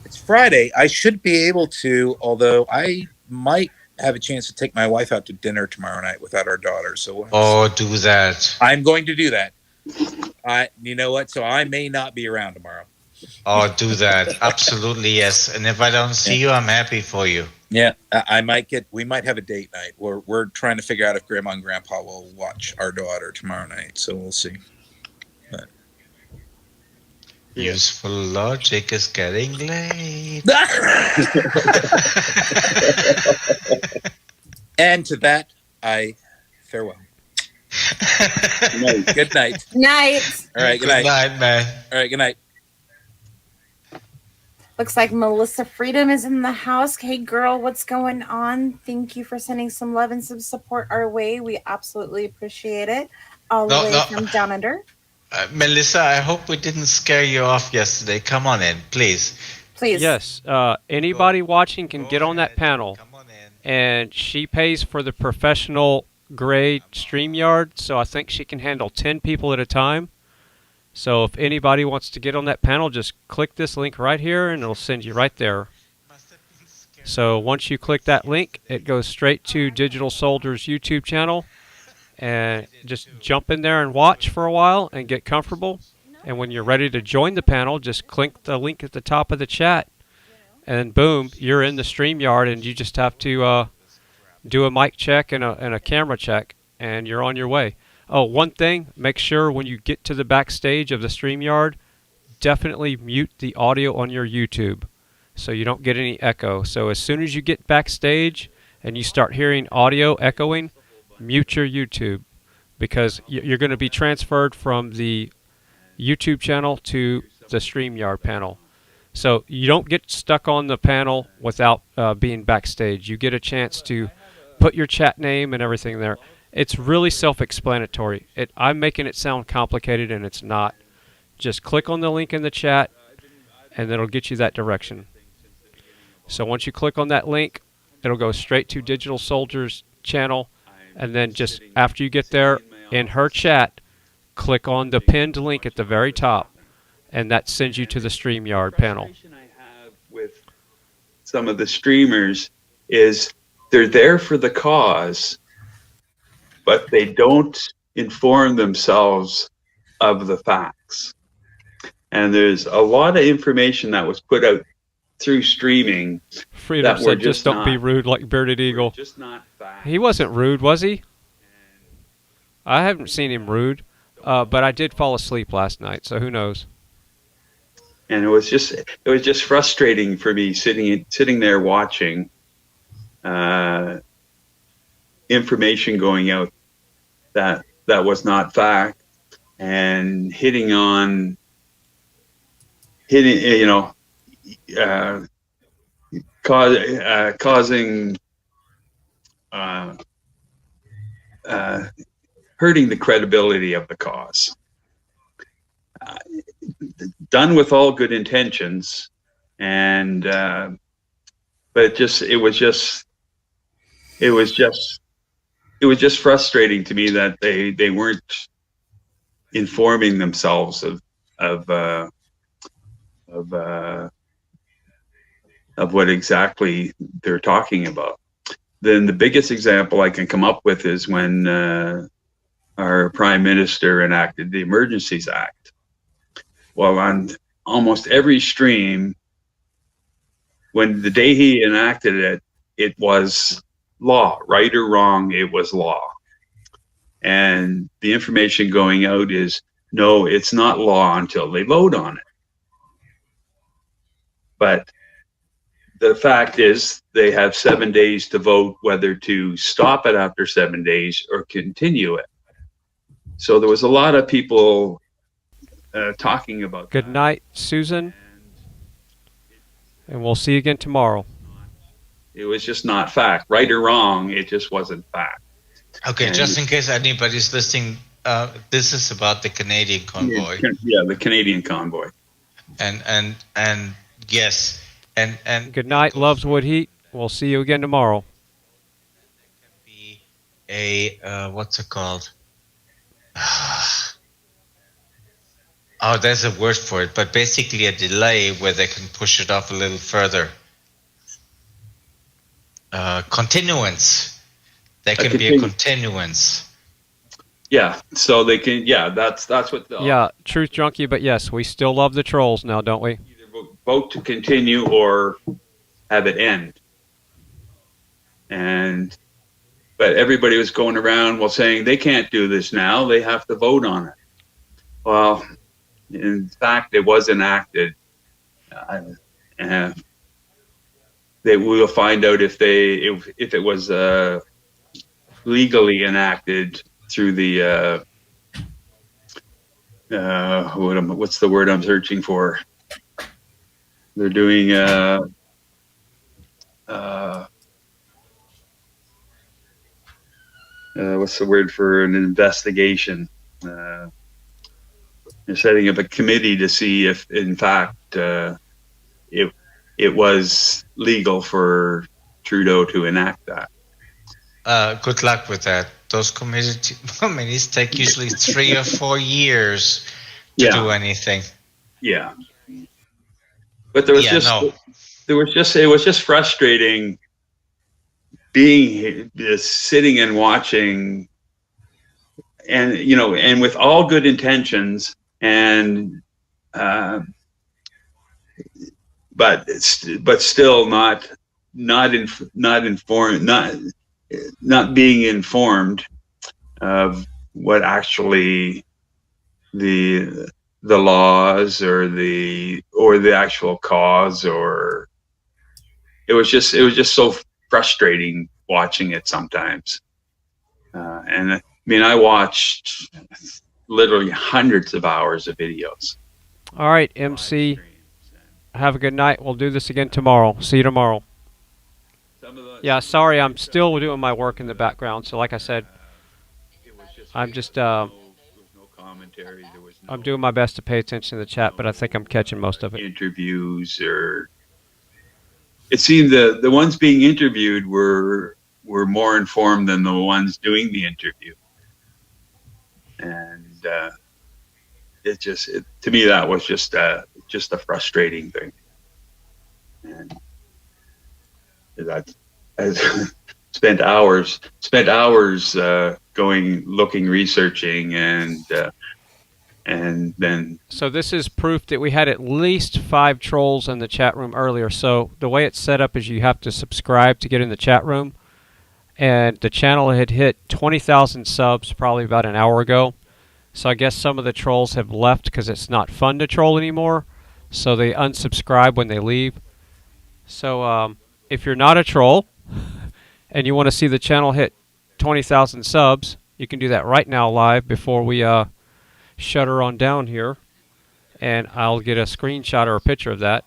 It's Friday. I should be able to, although I might have a chance to take my wife out to dinner tomorrow night without our daughter. So do that. I'm going to do that. You know what? So I may not be around tomorrow. Oh, do that. Absolutely, yes. And if I don't see you, I'm happy for you. Yeah, we might have a date night. We're trying to figure out if Grandma and Grandpa will watch our daughter tomorrow night. So we'll see. But, useful logic is getting late. And to that, I farewell. Good night. Night. All right, good night. Good night, man. All right, good night. Looks like Melissa Freedom is in the house. Hey, girl, what's going on? Thank you for sending some love and some support our way. We absolutely appreciate it. All the way from down under. Melissa, I hope we didn't scare you off yesterday. Come on in, please. Please. Yes, anybody watching can get on that panel. And she pays for the professional grade StreamYard, so I think she can handle 10 people at a time. So if anybody wants to get on that panel, just click this link right here and it'll send you right there. So once you click that link, it goes straight to Digital Soldier's YouTube channel. And just jump in there and watch for a while and get comfortable. And when you're ready to join the panel, just click the link at the top of the chat. And boom, you're in the StreamYard, and you just have to do a mic check and a camera check, and you're on your way. Oh, one thing, make sure when you get to the backstage of the StreamYard, definitely mute the audio on your YouTube so you don't get any echo. So as soon as you get backstage and you start hearing audio echoing, mute your YouTube, because you're going to be transferred from the YouTube channel to the StreamYard panel. So you don't get stuck on the panel without being backstage. You get a chance to put your chat name and everything there. It's really self-explanatory. I'm making it sound complicated, and it's not. Just click on the link in the chat, and it'll get you that direction. So once you click on that link, it'll go straight to Digital Soldier's channel, and then just after you get there, in her chat, click on the pinned link at the very top, and that sends you to the StreamYard panel. I have with some of the streamers is they're there for the cause, but they don't inform themselves of the facts. And there's a lot of information that was put out through streaming. Freedom said, just don't be rude like Bearded Eagle. Just not facts. He wasn't rude, was he? I haven't seen him rude, but I did fall asleep last night, so who knows? And it was just frustrating for me sitting there watching. information going out that was not fact, and causing hurting the credibility of the cause. Done with all good intentions, and but it was just frustrating to me that they weren't informing themselves of what exactly they're talking about. Then the biggest example I can come up with is when our Prime Minister enacted the Emergencies Act. Well, on almost every stream, when the day he enacted it, it was law, right or wrong, it was law. And the information going out is, no, it's not law until they vote on it. But the fact is, they have 7 days to vote whether to stop it after 7 days or continue it. So there was a lot of people talking about Good night, Susan. And we'll see you again tomorrow. It was just not fact. Right or wrong, it just wasn't fact. Okay, and just in case anybody's listening, this is about the Canadian convoy. Yeah, the Canadian convoy. And yes, and good night, Loves Wood Heat. We'll see you again tomorrow. What's it called? Oh, there's a word for it, but basically a delay where they can push it off a little further. Continuance. There can be a continuance. Yeah, so they can. Yeah, that's what. Yeah, Truth Junkie. But yes, we still love the trolls now, don't we? Either vote to continue or have it end. But everybody was going around saying they can't do this now. They have to vote on it. Well, in fact, it was enacted. We will find out if it was legally enacted through the what's the word I'm searching for? They're doing what's the word for an investigation? They're setting up a committee to see if, in fact, it was legal for Trudeau to enact that. Good luck with that. Those committees take usually 3 or 4 years to do anything. Yeah, but it was just frustrating being sitting and watching, and and with all good intentions, and but still not being informed of what actually the laws or the actual cause, or it was just so frustrating watching it sometimes. And I mean, I watched literally hundreds of hours of videos. All right, MC. Have a good night. We'll do this again tomorrow. See you tomorrow. Yeah, sorry, I'm still doing my work in the background. So like I said, I'm just I'm doing my best to pay attention to the chat, but I think I'm catching most of it. Interviews, or it seemed the ones being interviewed were more informed than the ones doing the interview, and to me that was just a frustrating thing, and that I spent hours looking, researching, and then. So this is proof that we had at least 5 trolls in the chat room earlier. So the way it's set up is you have to subscribe to get in the chat room, and the channel had hit 20,000 subs probably about an hour ago. So I guess some of the trolls have left because it's not fun to troll anymore. So they unsubscribe when they leave. So if you're not a troll and you want to see the channel hit to 20,000 subs. You can do that right now live before we shut her on down here. And I'll get a screenshot or a picture of that.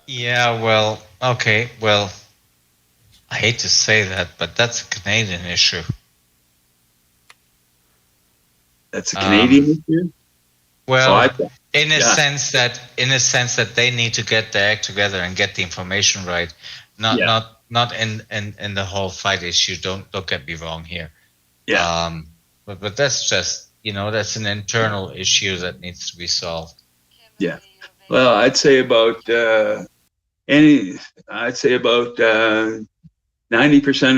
Yeah, well, okay, well, I hate to say that, but that's a Canadian issue. That's a Canadian issue? Well, in a sense that they need to get their act together and get the information right. Not in the whole fight issue. Don't get me wrong here. Yeah. But that's just, that's an internal issue that needs to be solved. Yeah. Well, I'd say about 90%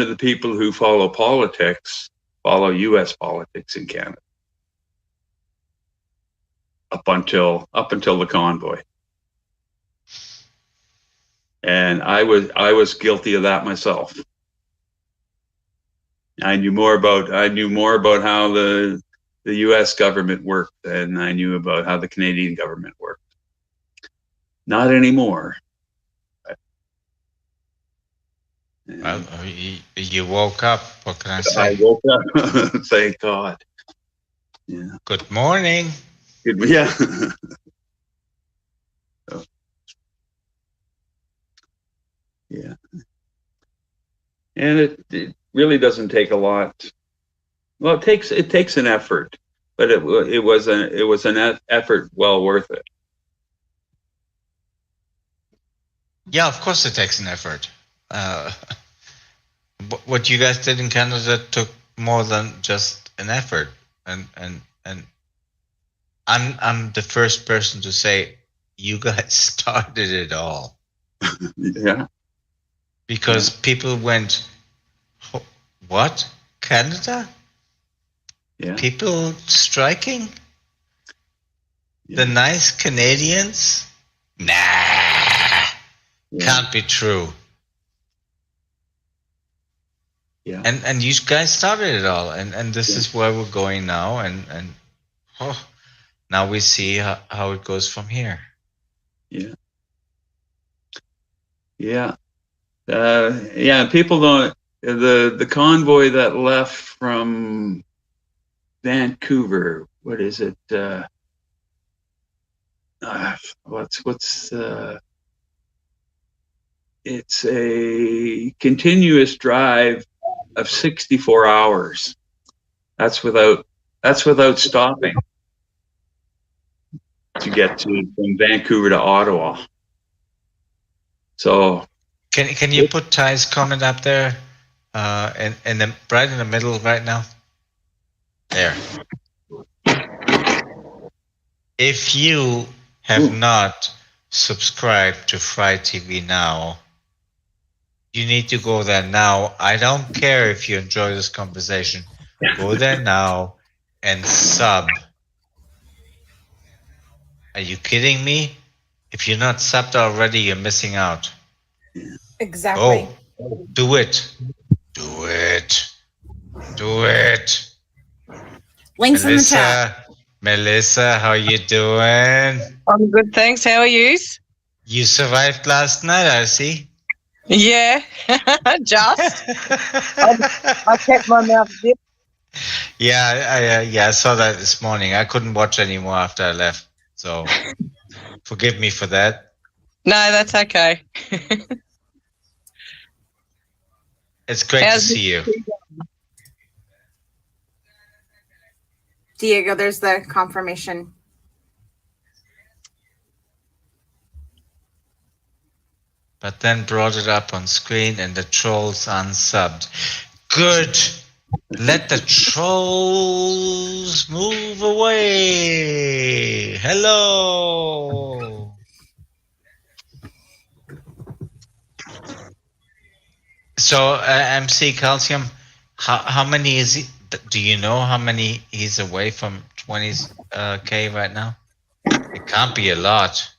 of the people who follow politics follow U.S. politics in Canada. Up until the convoy. And I was guilty of that myself. I knew more about how the U.S. government worked than I knew about how the Canadian government worked. Not anymore. Well, you woke up. What can I say? I woke up. Thank God. Yeah. Good morning. Yeah. So, yeah. And it really doesn't take a lot. Well, it takes an effort, but it was an effort well worth it. Yeah, of course it takes an effort. What you guys did in Canada took more than just an effort, and I'm the first person to say you guys started it all. Yeah. Because people went, what? Canada? Yeah. People striking? Yeah. The nice Canadians? Nah. Yeah. Can't be true. Yeah. And you guys started it all, and this is where we're going now, and now we see how it goes from here. Yeah. Yeah. People don't. The convoy that left from Vancouver. What is it? It's a continuous drive of 64 hours. That's without stopping to get from Vancouver to Ottawa. So can you put Ty's comment up there, right in the middle right now? There. If you have not subscribed to FryTVNow, you need to go there now. I don't care if you enjoy this conversation. Go there now and sub. Are you kidding me? If you're not subbed already, you're missing out. Exactly. Oh, do it. Do it. Do it. Links in the chat. Melissa, how you doing? I'm good, thanks. How are you? You survived last night, I see. Yeah, just. I kept my mouth zipped. Yeah, I saw that this morning. I couldn't watch anymore after I left, so forgive me for that. No, that's okay. It's great to see you. Diego, there's the confirmation. But then brought it up on screen and the trolls unsubbed. Good. Let the trolls move away. Hello. So, MC Calcium, how many is he? Do you know how many he's away from 20K right now? It can't be a lot.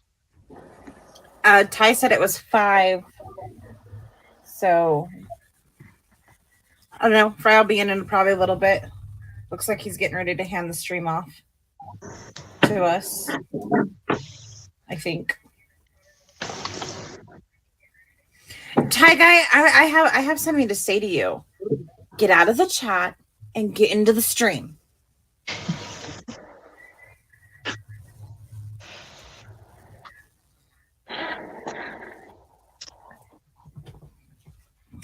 Ty said it was 5. So I don't know. Frei will be in probably a little bit. Looks like he's getting ready to hand the stream off to us, I think. Ty guy, I have something to say to you. Get out of the chat and get into the stream.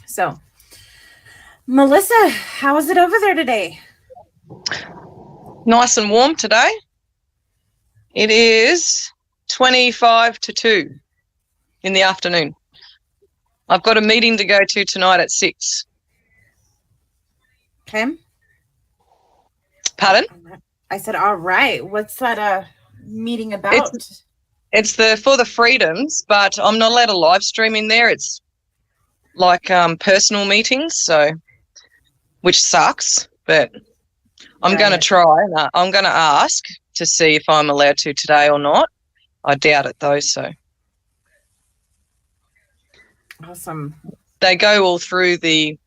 So, Melissa, how is it over there today? Nice and warm today. It is 25 to 2 in the afternoon. I've got a meeting to go to tonight at 6. Okay. Pardon? I said, all right. What's that meeting about? It's for the freedoms, but I'm not allowed to live stream in there. It's like personal meetings, so which sucks, but I'm going to try. And I'm going to ask to see if I'm allowed to today or not. I doubt it though. So awesome. They go all through the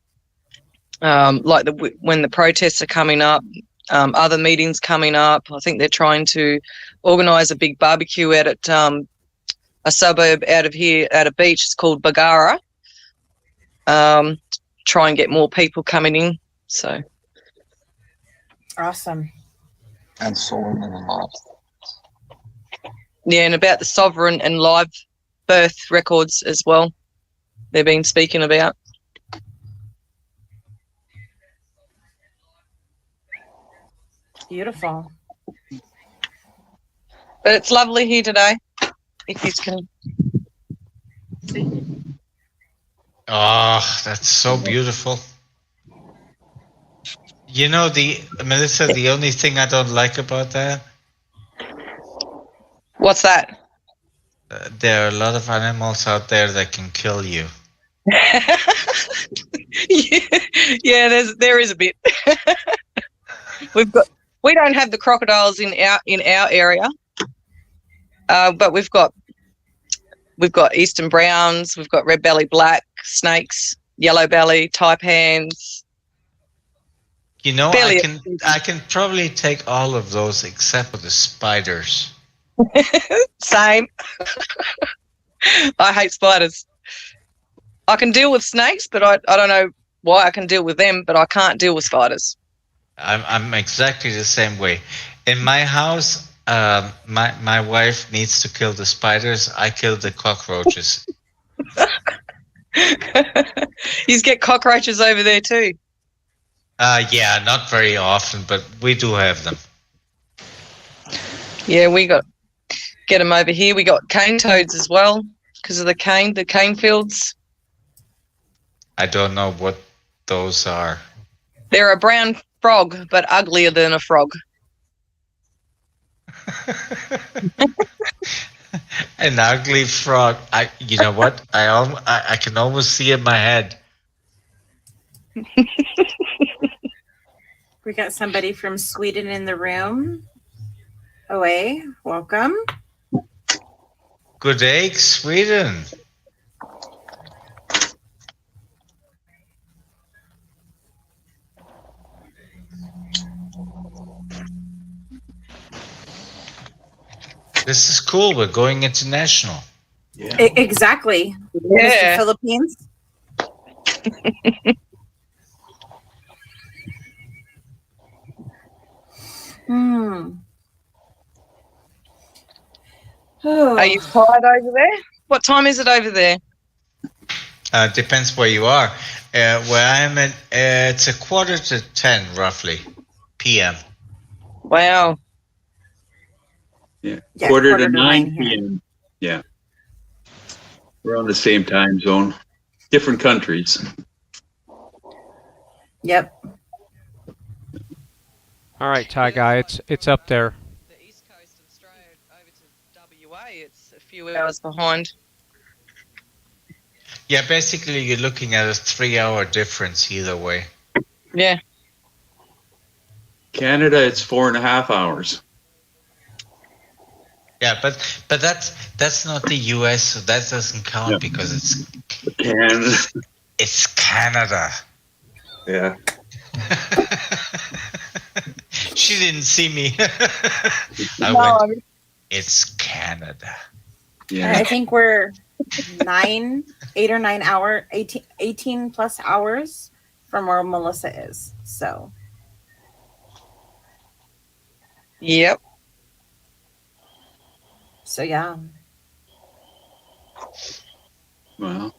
when the protests are coming up, other meetings coming up. I think they're trying to organise a big barbecue out at a suburb out of here at a beach. It's called Bagara. Try and get more people coming in. So awesome. And solar and live. Yeah, and about the sovereign and live birth records as well. They've been speaking about. Beautiful. But it's lovely here today. If you can see. Oh, that's so beautiful. You know, Melissa, the only thing I don't like about that? What's that? There are a lot of animals out there that can kill you. Yeah, there is a bit. We don't have the crocodiles in our area, but we've got eastern browns, we've got red belly black snakes, yellow belly, taipans. You know, I can probably take all of those except for the spiders. Same. I hate spiders. I can deal with snakes, but I don't know why I can deal with them, but I can't deal with spiders. I'm exactly the same way. In my house, my wife needs to kill the spiders. I kill the cockroaches. You get cockroaches over there too. Yeah, not very often, but we do have them. Yeah, we get them over here. We got cane toads as well because of the cane fields. I don't know what those are. They're a brown frog, but uglier than a frog. An ugly frog. You know what? I can almost see it in my head. We got somebody from Sweden in the room. Away, welcome. Good day, Sweden. This is cool. We're going international. Yeah. Exactly. Yeah. Mr. Philippines. Are you tired over there? What time is it over there? Depends where you are. Where I'm at, it's 9:45 roughly, p.m. Wow. Yeah, Yeah, quarter to quarter to 9 9 p.m. Yeah. We're on the same time zone. Different countries. Yep. All right, Ty Guy, it's up there. The east coast of Australia over to WA, it's a few hours behind. Yeah, basically you're looking at a 3-hour difference either way. Yeah. Canada, it's 4.5 hours. Yeah, but that's not the US, so that doesn't count because it's Canada. Yeah. She didn't see me. It's Canada. Yeah. I think we're 8 or 9 hour, 18 plus hours from where Melissa is. So Yep. So yeah. Well.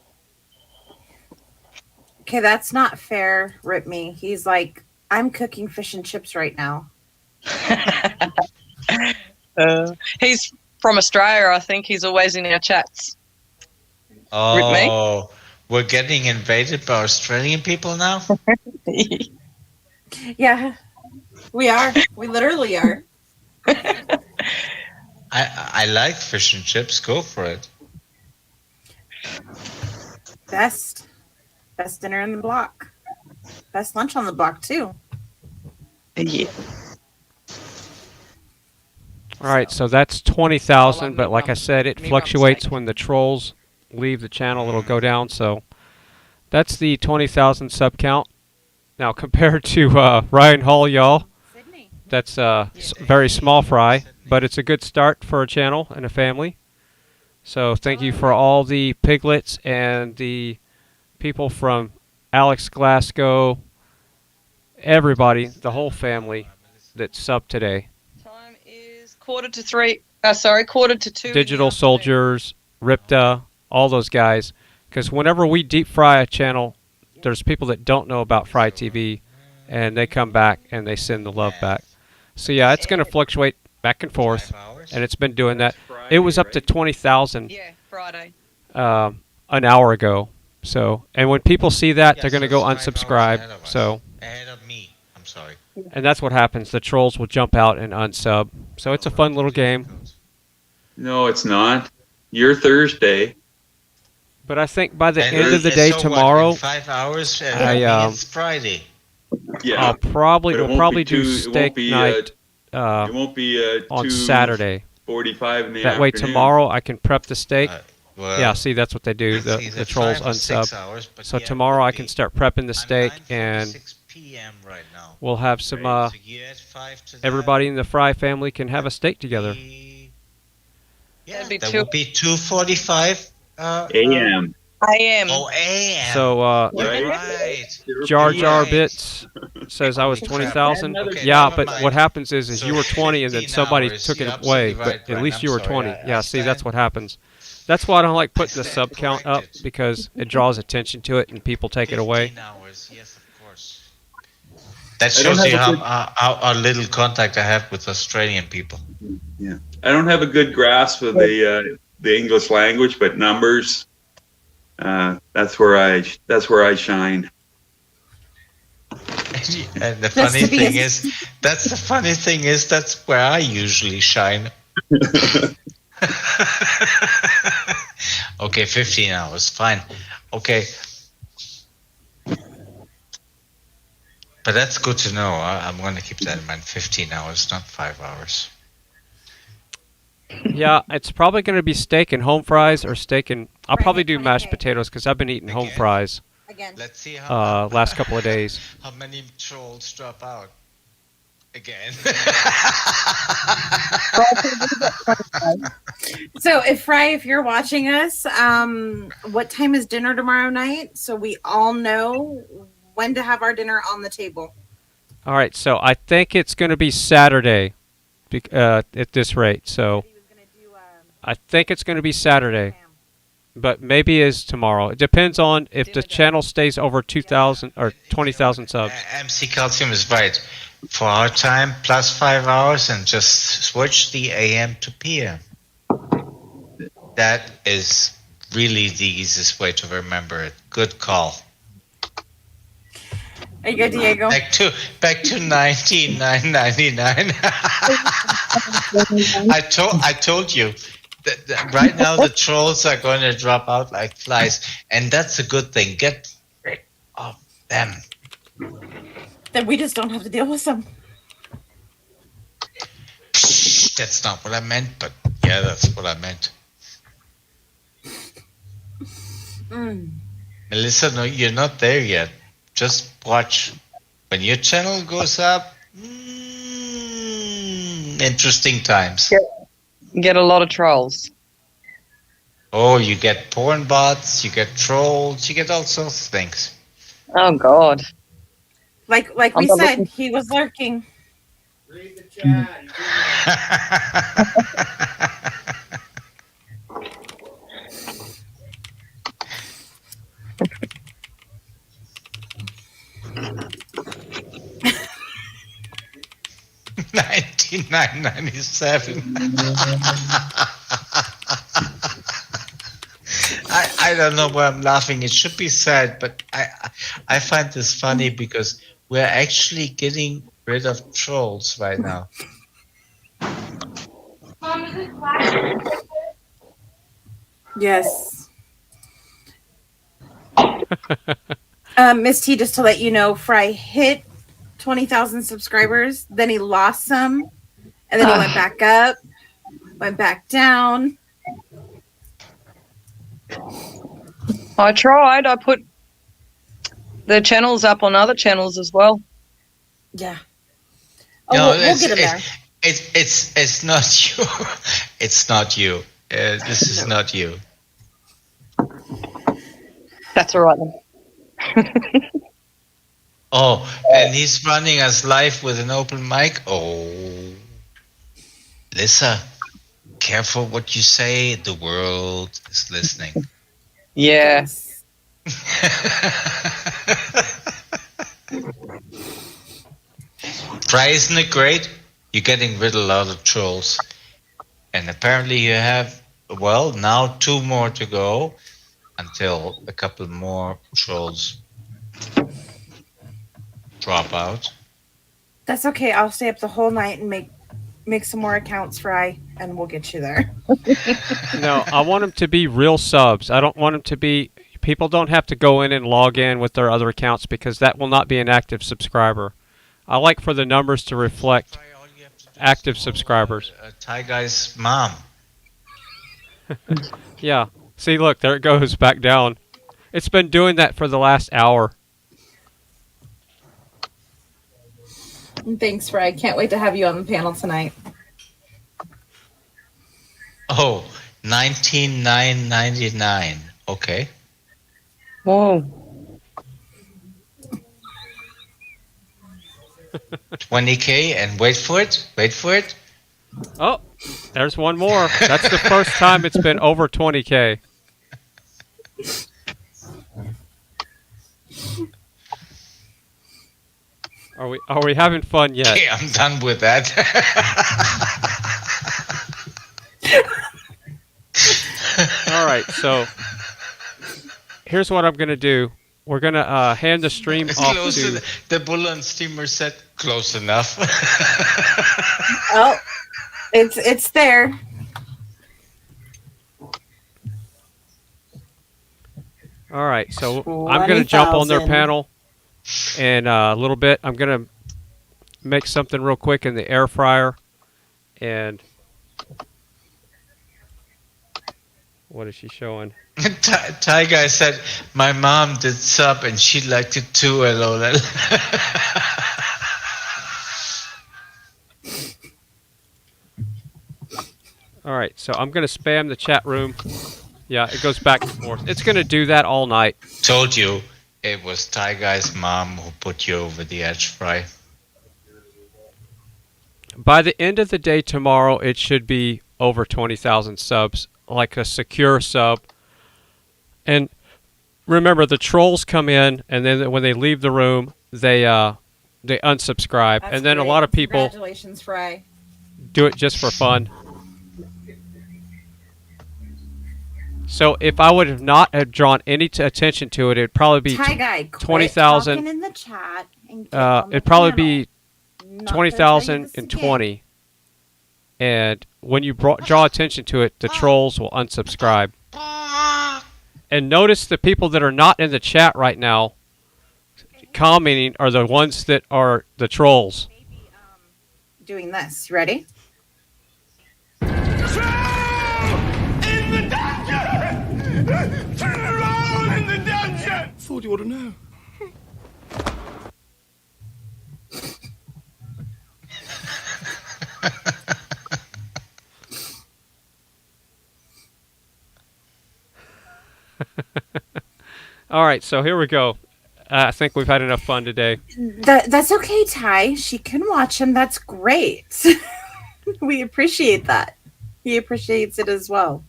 Okay, that's not fair, Rip Me. He's like, I'm cooking fish and chips right now. He's from Australia, I think. He's always in our chats. Oh, we're getting invaded by Australian people now? Yeah, we are. We literally are. I like fish and chips. Go for it. Best dinner in the block. Best lunch on the block, too. Yeah. All right, so that's 20,000, but like I said, it fluctuates when the trolls leave the channel. It'll go down, so that's the 20,000 sub count. Now, compared to Ryan Hall, y'all, that's very small fry, but it's a good start for a channel and a family. So thank you for all the piglets and the people from Alex, Glasgow, everybody, the whole family that subbed today. Time is 2:45. Digital Soldiers, Rypta, all those guys. Because whenever we deep fry a channel, there's people that don't know about Fry TV, and they come back and they send the love back. So yeah, it's going to fluctuate back and forth, and it's been doing that. It was up to 20,000 Friday. An hour ago. So, and when people see that, they're going to go unsubscribe. So, Ahead of me. I'm sorry. and that's what happens. The trolls will jump out and unsub. So it's a fun little game. No, it's not. You're Thursday. But I think by the end of the day tomorrow, in 5 hours, it's Friday. Yeah. we'll probably do steak night it won't be on Saturday. 45 in the That way afternoon. tomorrow I can prep the steak. Well, Yeah, see, that's what they do. The trolls 5 or 6 unsub. hours, but So yeah, tomorrow I can start prepping the steak, and 6 p.m. right now. we'll have some. So you add 5 to that. Everybody in the Fry family can have a steak together. Yeah, that would be 2:45 a.m. AM. Oh, AM. So right. Jar Jar Bits says I was 20,000. Okay, Yeah, never but mind. what happens is you were 20 and then 15 somebody hours. took You're it away. absolutely But right, at Brent. least I'm you were sorry. 20. I Yeah, see, that's stand- what happens. That's why I don't like putting the sub count up, because it draws attention to it and people take it away. 15 hours, yes, of course. That I don't shows you have a how little contact I have with Australian people. Yeah, I don't have a good grasp of the English language, but numbers. That's where I shine. And the funny thing is, that's where I usually shine. Okay, 15 hours, fine. Okay. But that's good to know. I'm going to keep that in mind. 15 hours, not 5 hours. Yeah, it's probably going to be steak and home fries, or steak and... I'll probably do mashed potatoes, because I've been eating home fries Let's see last couple of days. how many trolls drop out again. So, if you're watching us, what time is dinner tomorrow night? So we all know when to have our dinner on the table. All right, so I think it's going to be Saturday at this rate. So I think it's going to be Saturday, but maybe is tomorrow. It depends on if the channel stays over 2,000 or 20,000 subs. MC Calcium is right. For our time, plus 5 hours, and just switch the AM to PM. That is really the easiest way to remember it. Good call. Are you good, Diego? Back to 1999. I told you that right now the trolls are going to drop out like flies, and that's a good thing. Get rid of them. Then we just don't have to deal with them. That's not what I meant, but yeah, that's what I meant. Melissa, no, you're not there yet. Just watch. When your channel goes up, interesting times. Get a lot of trolls. Oh, you get porn bots, you get trolls, you get all sorts of things. Oh, God. Like we said, he was lurking. Read the chat. 1997. I don't know why I'm laughing. It should be sad, but I find this funny because we're actually getting rid of trolls right now. Yes. Miss T, just to let you know, Fry hit 20,000 subscribers, then he lost some, and then he went back up, went back down. I tried. I put the channels up on other channels as well. Yeah. Oh, no, we'll get him there. It's not you. It's not you. This is not you. That's all right then. Oh, and he's running us live with an open mic. Oh, Lisa, careful what you say. The world is listening. Yeah. Fry, isn't it great? You're getting rid of a lot of trolls. And apparently you have, well, now 2 more to go until a couple more trolls drop out. That's okay. I'll stay up the whole night and make some more accounts, Fry, and we'll get you there. No, I want them to be real subs. I don't want them to be... People don't have to go in and log in with their other accounts because that will not be an active subscriber. I like for the numbers to reflect active subscribers. Ty Guy's mom. Yeah. See, look, there it goes back down. It's been doing that for the last hour. Thanks, Fry. Can't wait to have you on the panel tonight. Oh, 19,999. Okay. Whoa. 20K and wait for it. Wait for it. Oh, there's one more. That's the first time it's been over 20K. Are we having fun yet? Okay, I'm done with that. All right, so here's what I'm going to do. We're going to hand the stream off to... The Bullen steamer said close enough. Oh, it's there. All right, so I'm going to jump on their 20,000. panel in a little bit. I'm going to make something real quick in the air fryer. And what is she showing? Ty Guy said, my mom did sub and she liked it too, LOL. All right, so I'm going to spam the chat room. Yeah, it goes back and forth. It's going to do that all night. Told you, it was Ty Guy's mom who put you over the edge, Fry. By the end of the day tomorrow, it should be over 20,000 subs, like a secure sub. And remember, the trolls come in, and then when they leave the room, they unsubscribe. That's and then great. a lot of people Congratulations, Fry. do it just for fun. So if I would have not have drawn any attention to it, it'd probably be Ty Guy, 20,000. in the chat and get on the It'd probably panel. be Not 20,020. And when you draw attention to it, the trolls will unsubscribe. And notice the people that are not in the chat right now commenting are the ones that are the trolls. Doing this. You ready? Turn around in the dungeon! Thought you ought to know. All right, so here we go. I think we've had enough fun today. That's okay, Ty. She can watch him. That's great. We appreciate that. He appreciates it as well.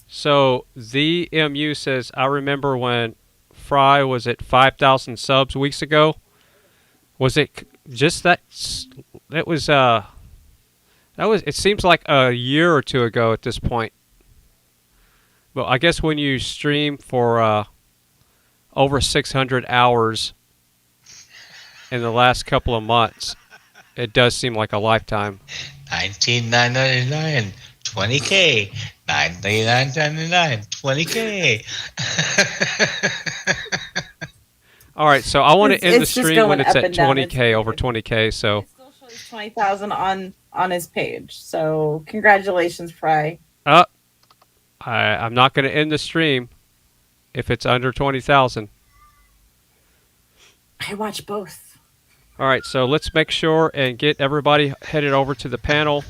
So the MU says, I remember when Fry was at 5,000 subs weeks ago. Was it just that? It was that was. It seems like a year or two ago at this point. But I guess when you stream for over 600 hours in the last couple of months, it does seem like a lifetime. 19,999, 20K, 99.99, 20K. All right, so I want to end the it's just stream when going it's up at and down. 20K, over 20K. So 20,000 on his page. So congratulations, Fry. I'm not going to end the stream if it's under 20,000. I watch both. All right, so let's make sure and get everybody headed over to the panel.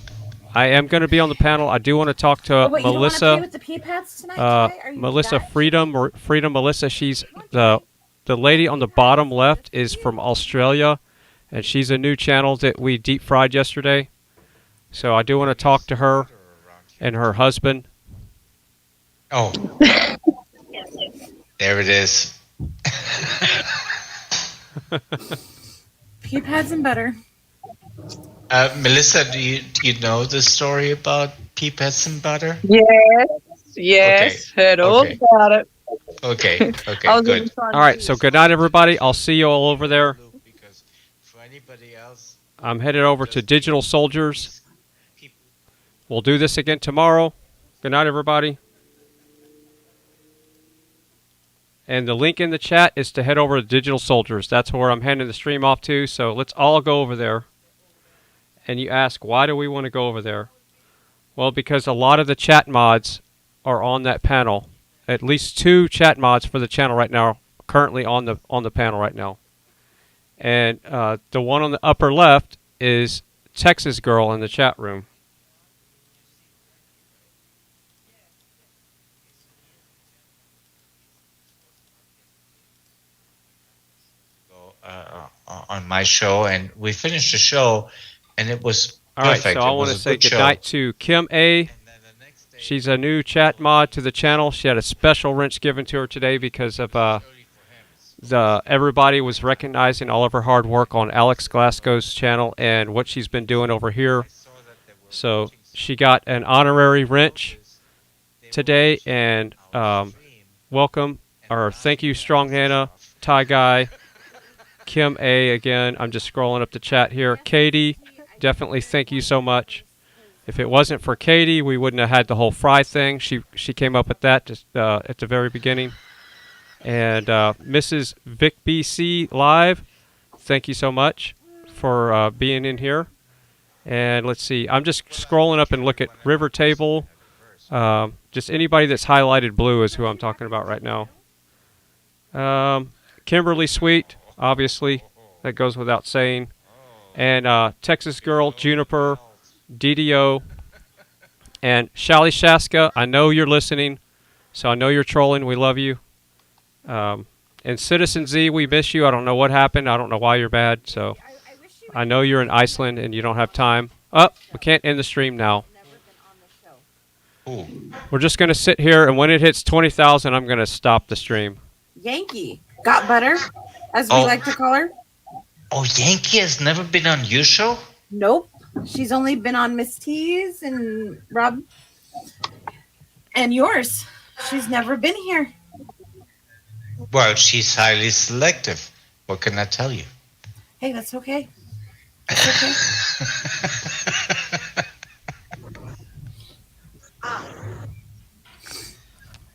I am going to be on the panel. I do want to talk to Wait, Melissa. You don't want to play with the pea pads tonight, Ty? Are you Melissa that? Freedom Melissa. She's the lady on the bottom left is from Australia, and she's a new channel that we deep fried yesterday. So I do want to talk to her and her husband. Oh, there it is. Pea pads and butter. Melissa, do you know the story about pea pads and butter? Yes, heard all about it. Okay, I was good. All right, so good night, everybody. I'll see you all over there. For anybody else, I'm headed over to Digital Soldiers. We'll do this again tomorrow. Good night, everybody. And the link in the chat is to head over to Digital Soldiers. That's where I'm handing the stream off to. So let's all go over there. And you ask, why do we want to go over there? Well, because a lot of the chat mods are on that panel. At least 2 chat mods for the channel right now, currently on the panel right now. And the one on the upper left is Texas Girl in the chat room. on my show, and we finished the show, and it was perfect. All right, so I want to say goodnight to Kim A. She's a new chat mod to the channel. She had a special wrench given to her today because of everybody was recognizing all of her hard work on Alex Glasgow's channel and what she's been doing over here. So she got an honorary wrench today, and welcome, or thank you, Strong Hannah, Ty Guy, Kim A. again. I'm just scrolling up the chat here. Katie, definitely thank you so much. If it wasn't for Katie, we wouldn't have had the whole Fry thing. She came up with that just at the very beginning. And Mrs. Vic BC Live, thank you so much for being in here. And let's see, I'm just scrolling up and look at River Table. Just anybody that's highlighted blue is who I'm talking about right now. Kimberly Sweet, obviously, that goes without saying. And Texas Girl, Juniper, DDO, and Shally Shaska. I know you're listening, so I know you're trolling. We love you. And Citizen Z, we miss you. I don't know what happened. I don't know why you're bad. So I know you're in Iceland and you don't have time. Oh, we can't end the stream now. Ooh. We're just going to sit here, and when it hits 20,000, I'm going to stop the stream. Yankee. Got butter, as we like to call her. Oh, Yankee has never been on your show? Nope. She's only been on Miss T's and Rob and yours. She's never been here. Well, she's highly selective. What can I tell you? Hey, that's okay. That's okay.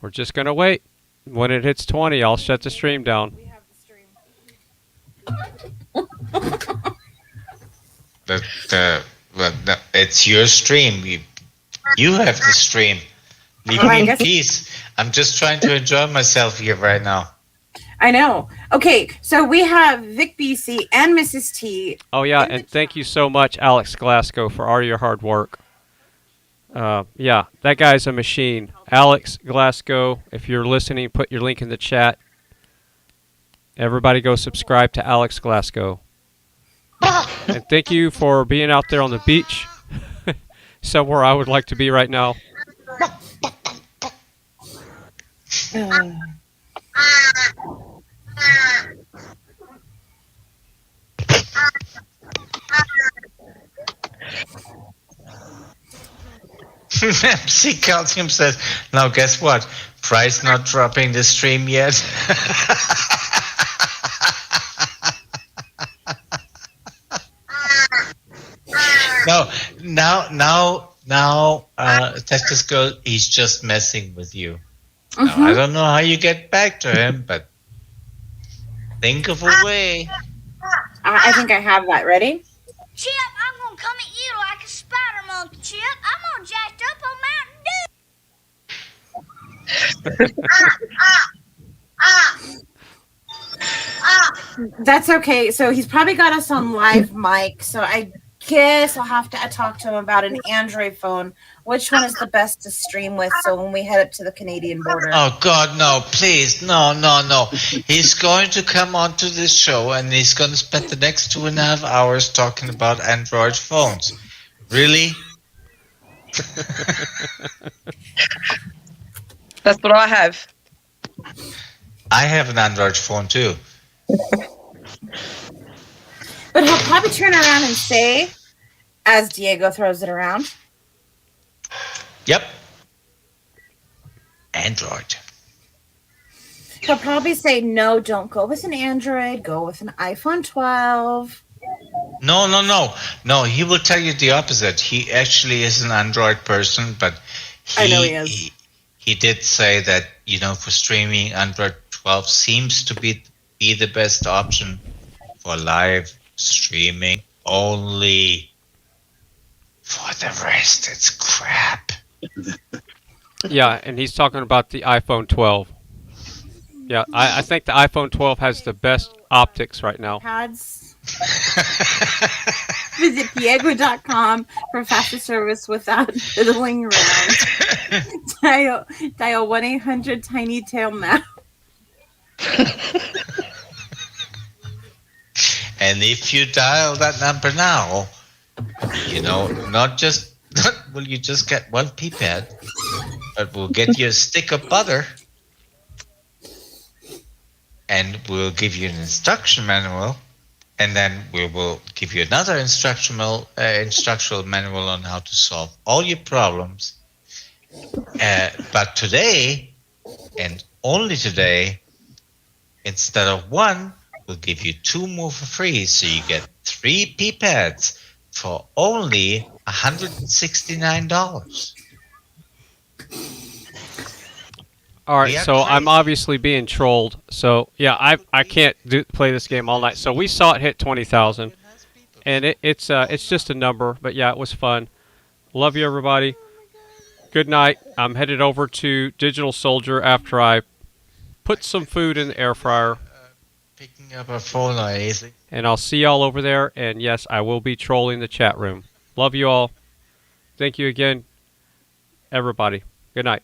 We're just going to wait. When it hits 20, I'll shut the stream down. It's your stream. You have the stream. Leave me in peace. I'm just trying to enjoy myself here right now. I know. Okay, so we have Vic BC and Mrs. T. Oh, yeah, and thank you so much, Alex Glasgow, for all your hard work. Yeah, that guy's a machine. Alex Glasgow, if you're listening, put your link in the chat. Everybody go subscribe to Alex Glasgow. And thank you for being out there on the beach. Somewhere I would like to be right now. MC Calcium says, now guess what? Fry's not dropping the stream yet. No, now, Testis goes, he's just messing with you. Now, I don't know how you get back to him, but think of a way. I think I have that. Ready? Chip, I'm gonna come at you like a spider monkey, Chip. I'm gonna jacked up on Mountain Dew. That's okay. So he's probably got us on live mic. So I guess I'll have to talk to him about an Android phone. Which one is the best to stream with? So when we head up to the Canadian border. Oh God, no! Please, no! He's going to come onto this show, and he's going to spend the next 2.5 hours talking about Android phones. Really? That's what I have. I have an Android phone too. But he'll probably turn around and say, as Diego throws it around. Yep. Android. He'll probably say, no, don't go with an Android. Go with an iPhone 12. No. He will tell you the opposite. He actually is an Android person, but I know he is. He did say that, for streaming, Android 12 seems to be the best option for live streaming. Only for the rest, it's crap. Yeah, and he's talking about the iPhone 12. Yeah, I think the iPhone 12 has the best optics right now. Pads. Visit Diego.com for faster service without fiddling around. Dial 1-800-TINY-TAIL now. And if you dial that number now, not just will you just get one pipette, but we'll get you a stick of butter, and we'll give you an instruction manual, and then we will give you another instructional manual on how to solve all your problems. But today, and only today, instead of one, we'll give you 2 more for free, so you get 3 pipettes for only $169. All right, so I'm obviously being trolled. So yeah, I can't play this game all night. So we saw it hit 20,000, and it's just a number. But yeah, it was fun. Love you, everybody. Good night. I'm headed over to Digital Soldier after I put some food in the air fryer. Picking up a phone or anything. And I'll see y'all over there. And yes, I will be trolling the chat room. Love you all. Thank you again, everybody. Good night.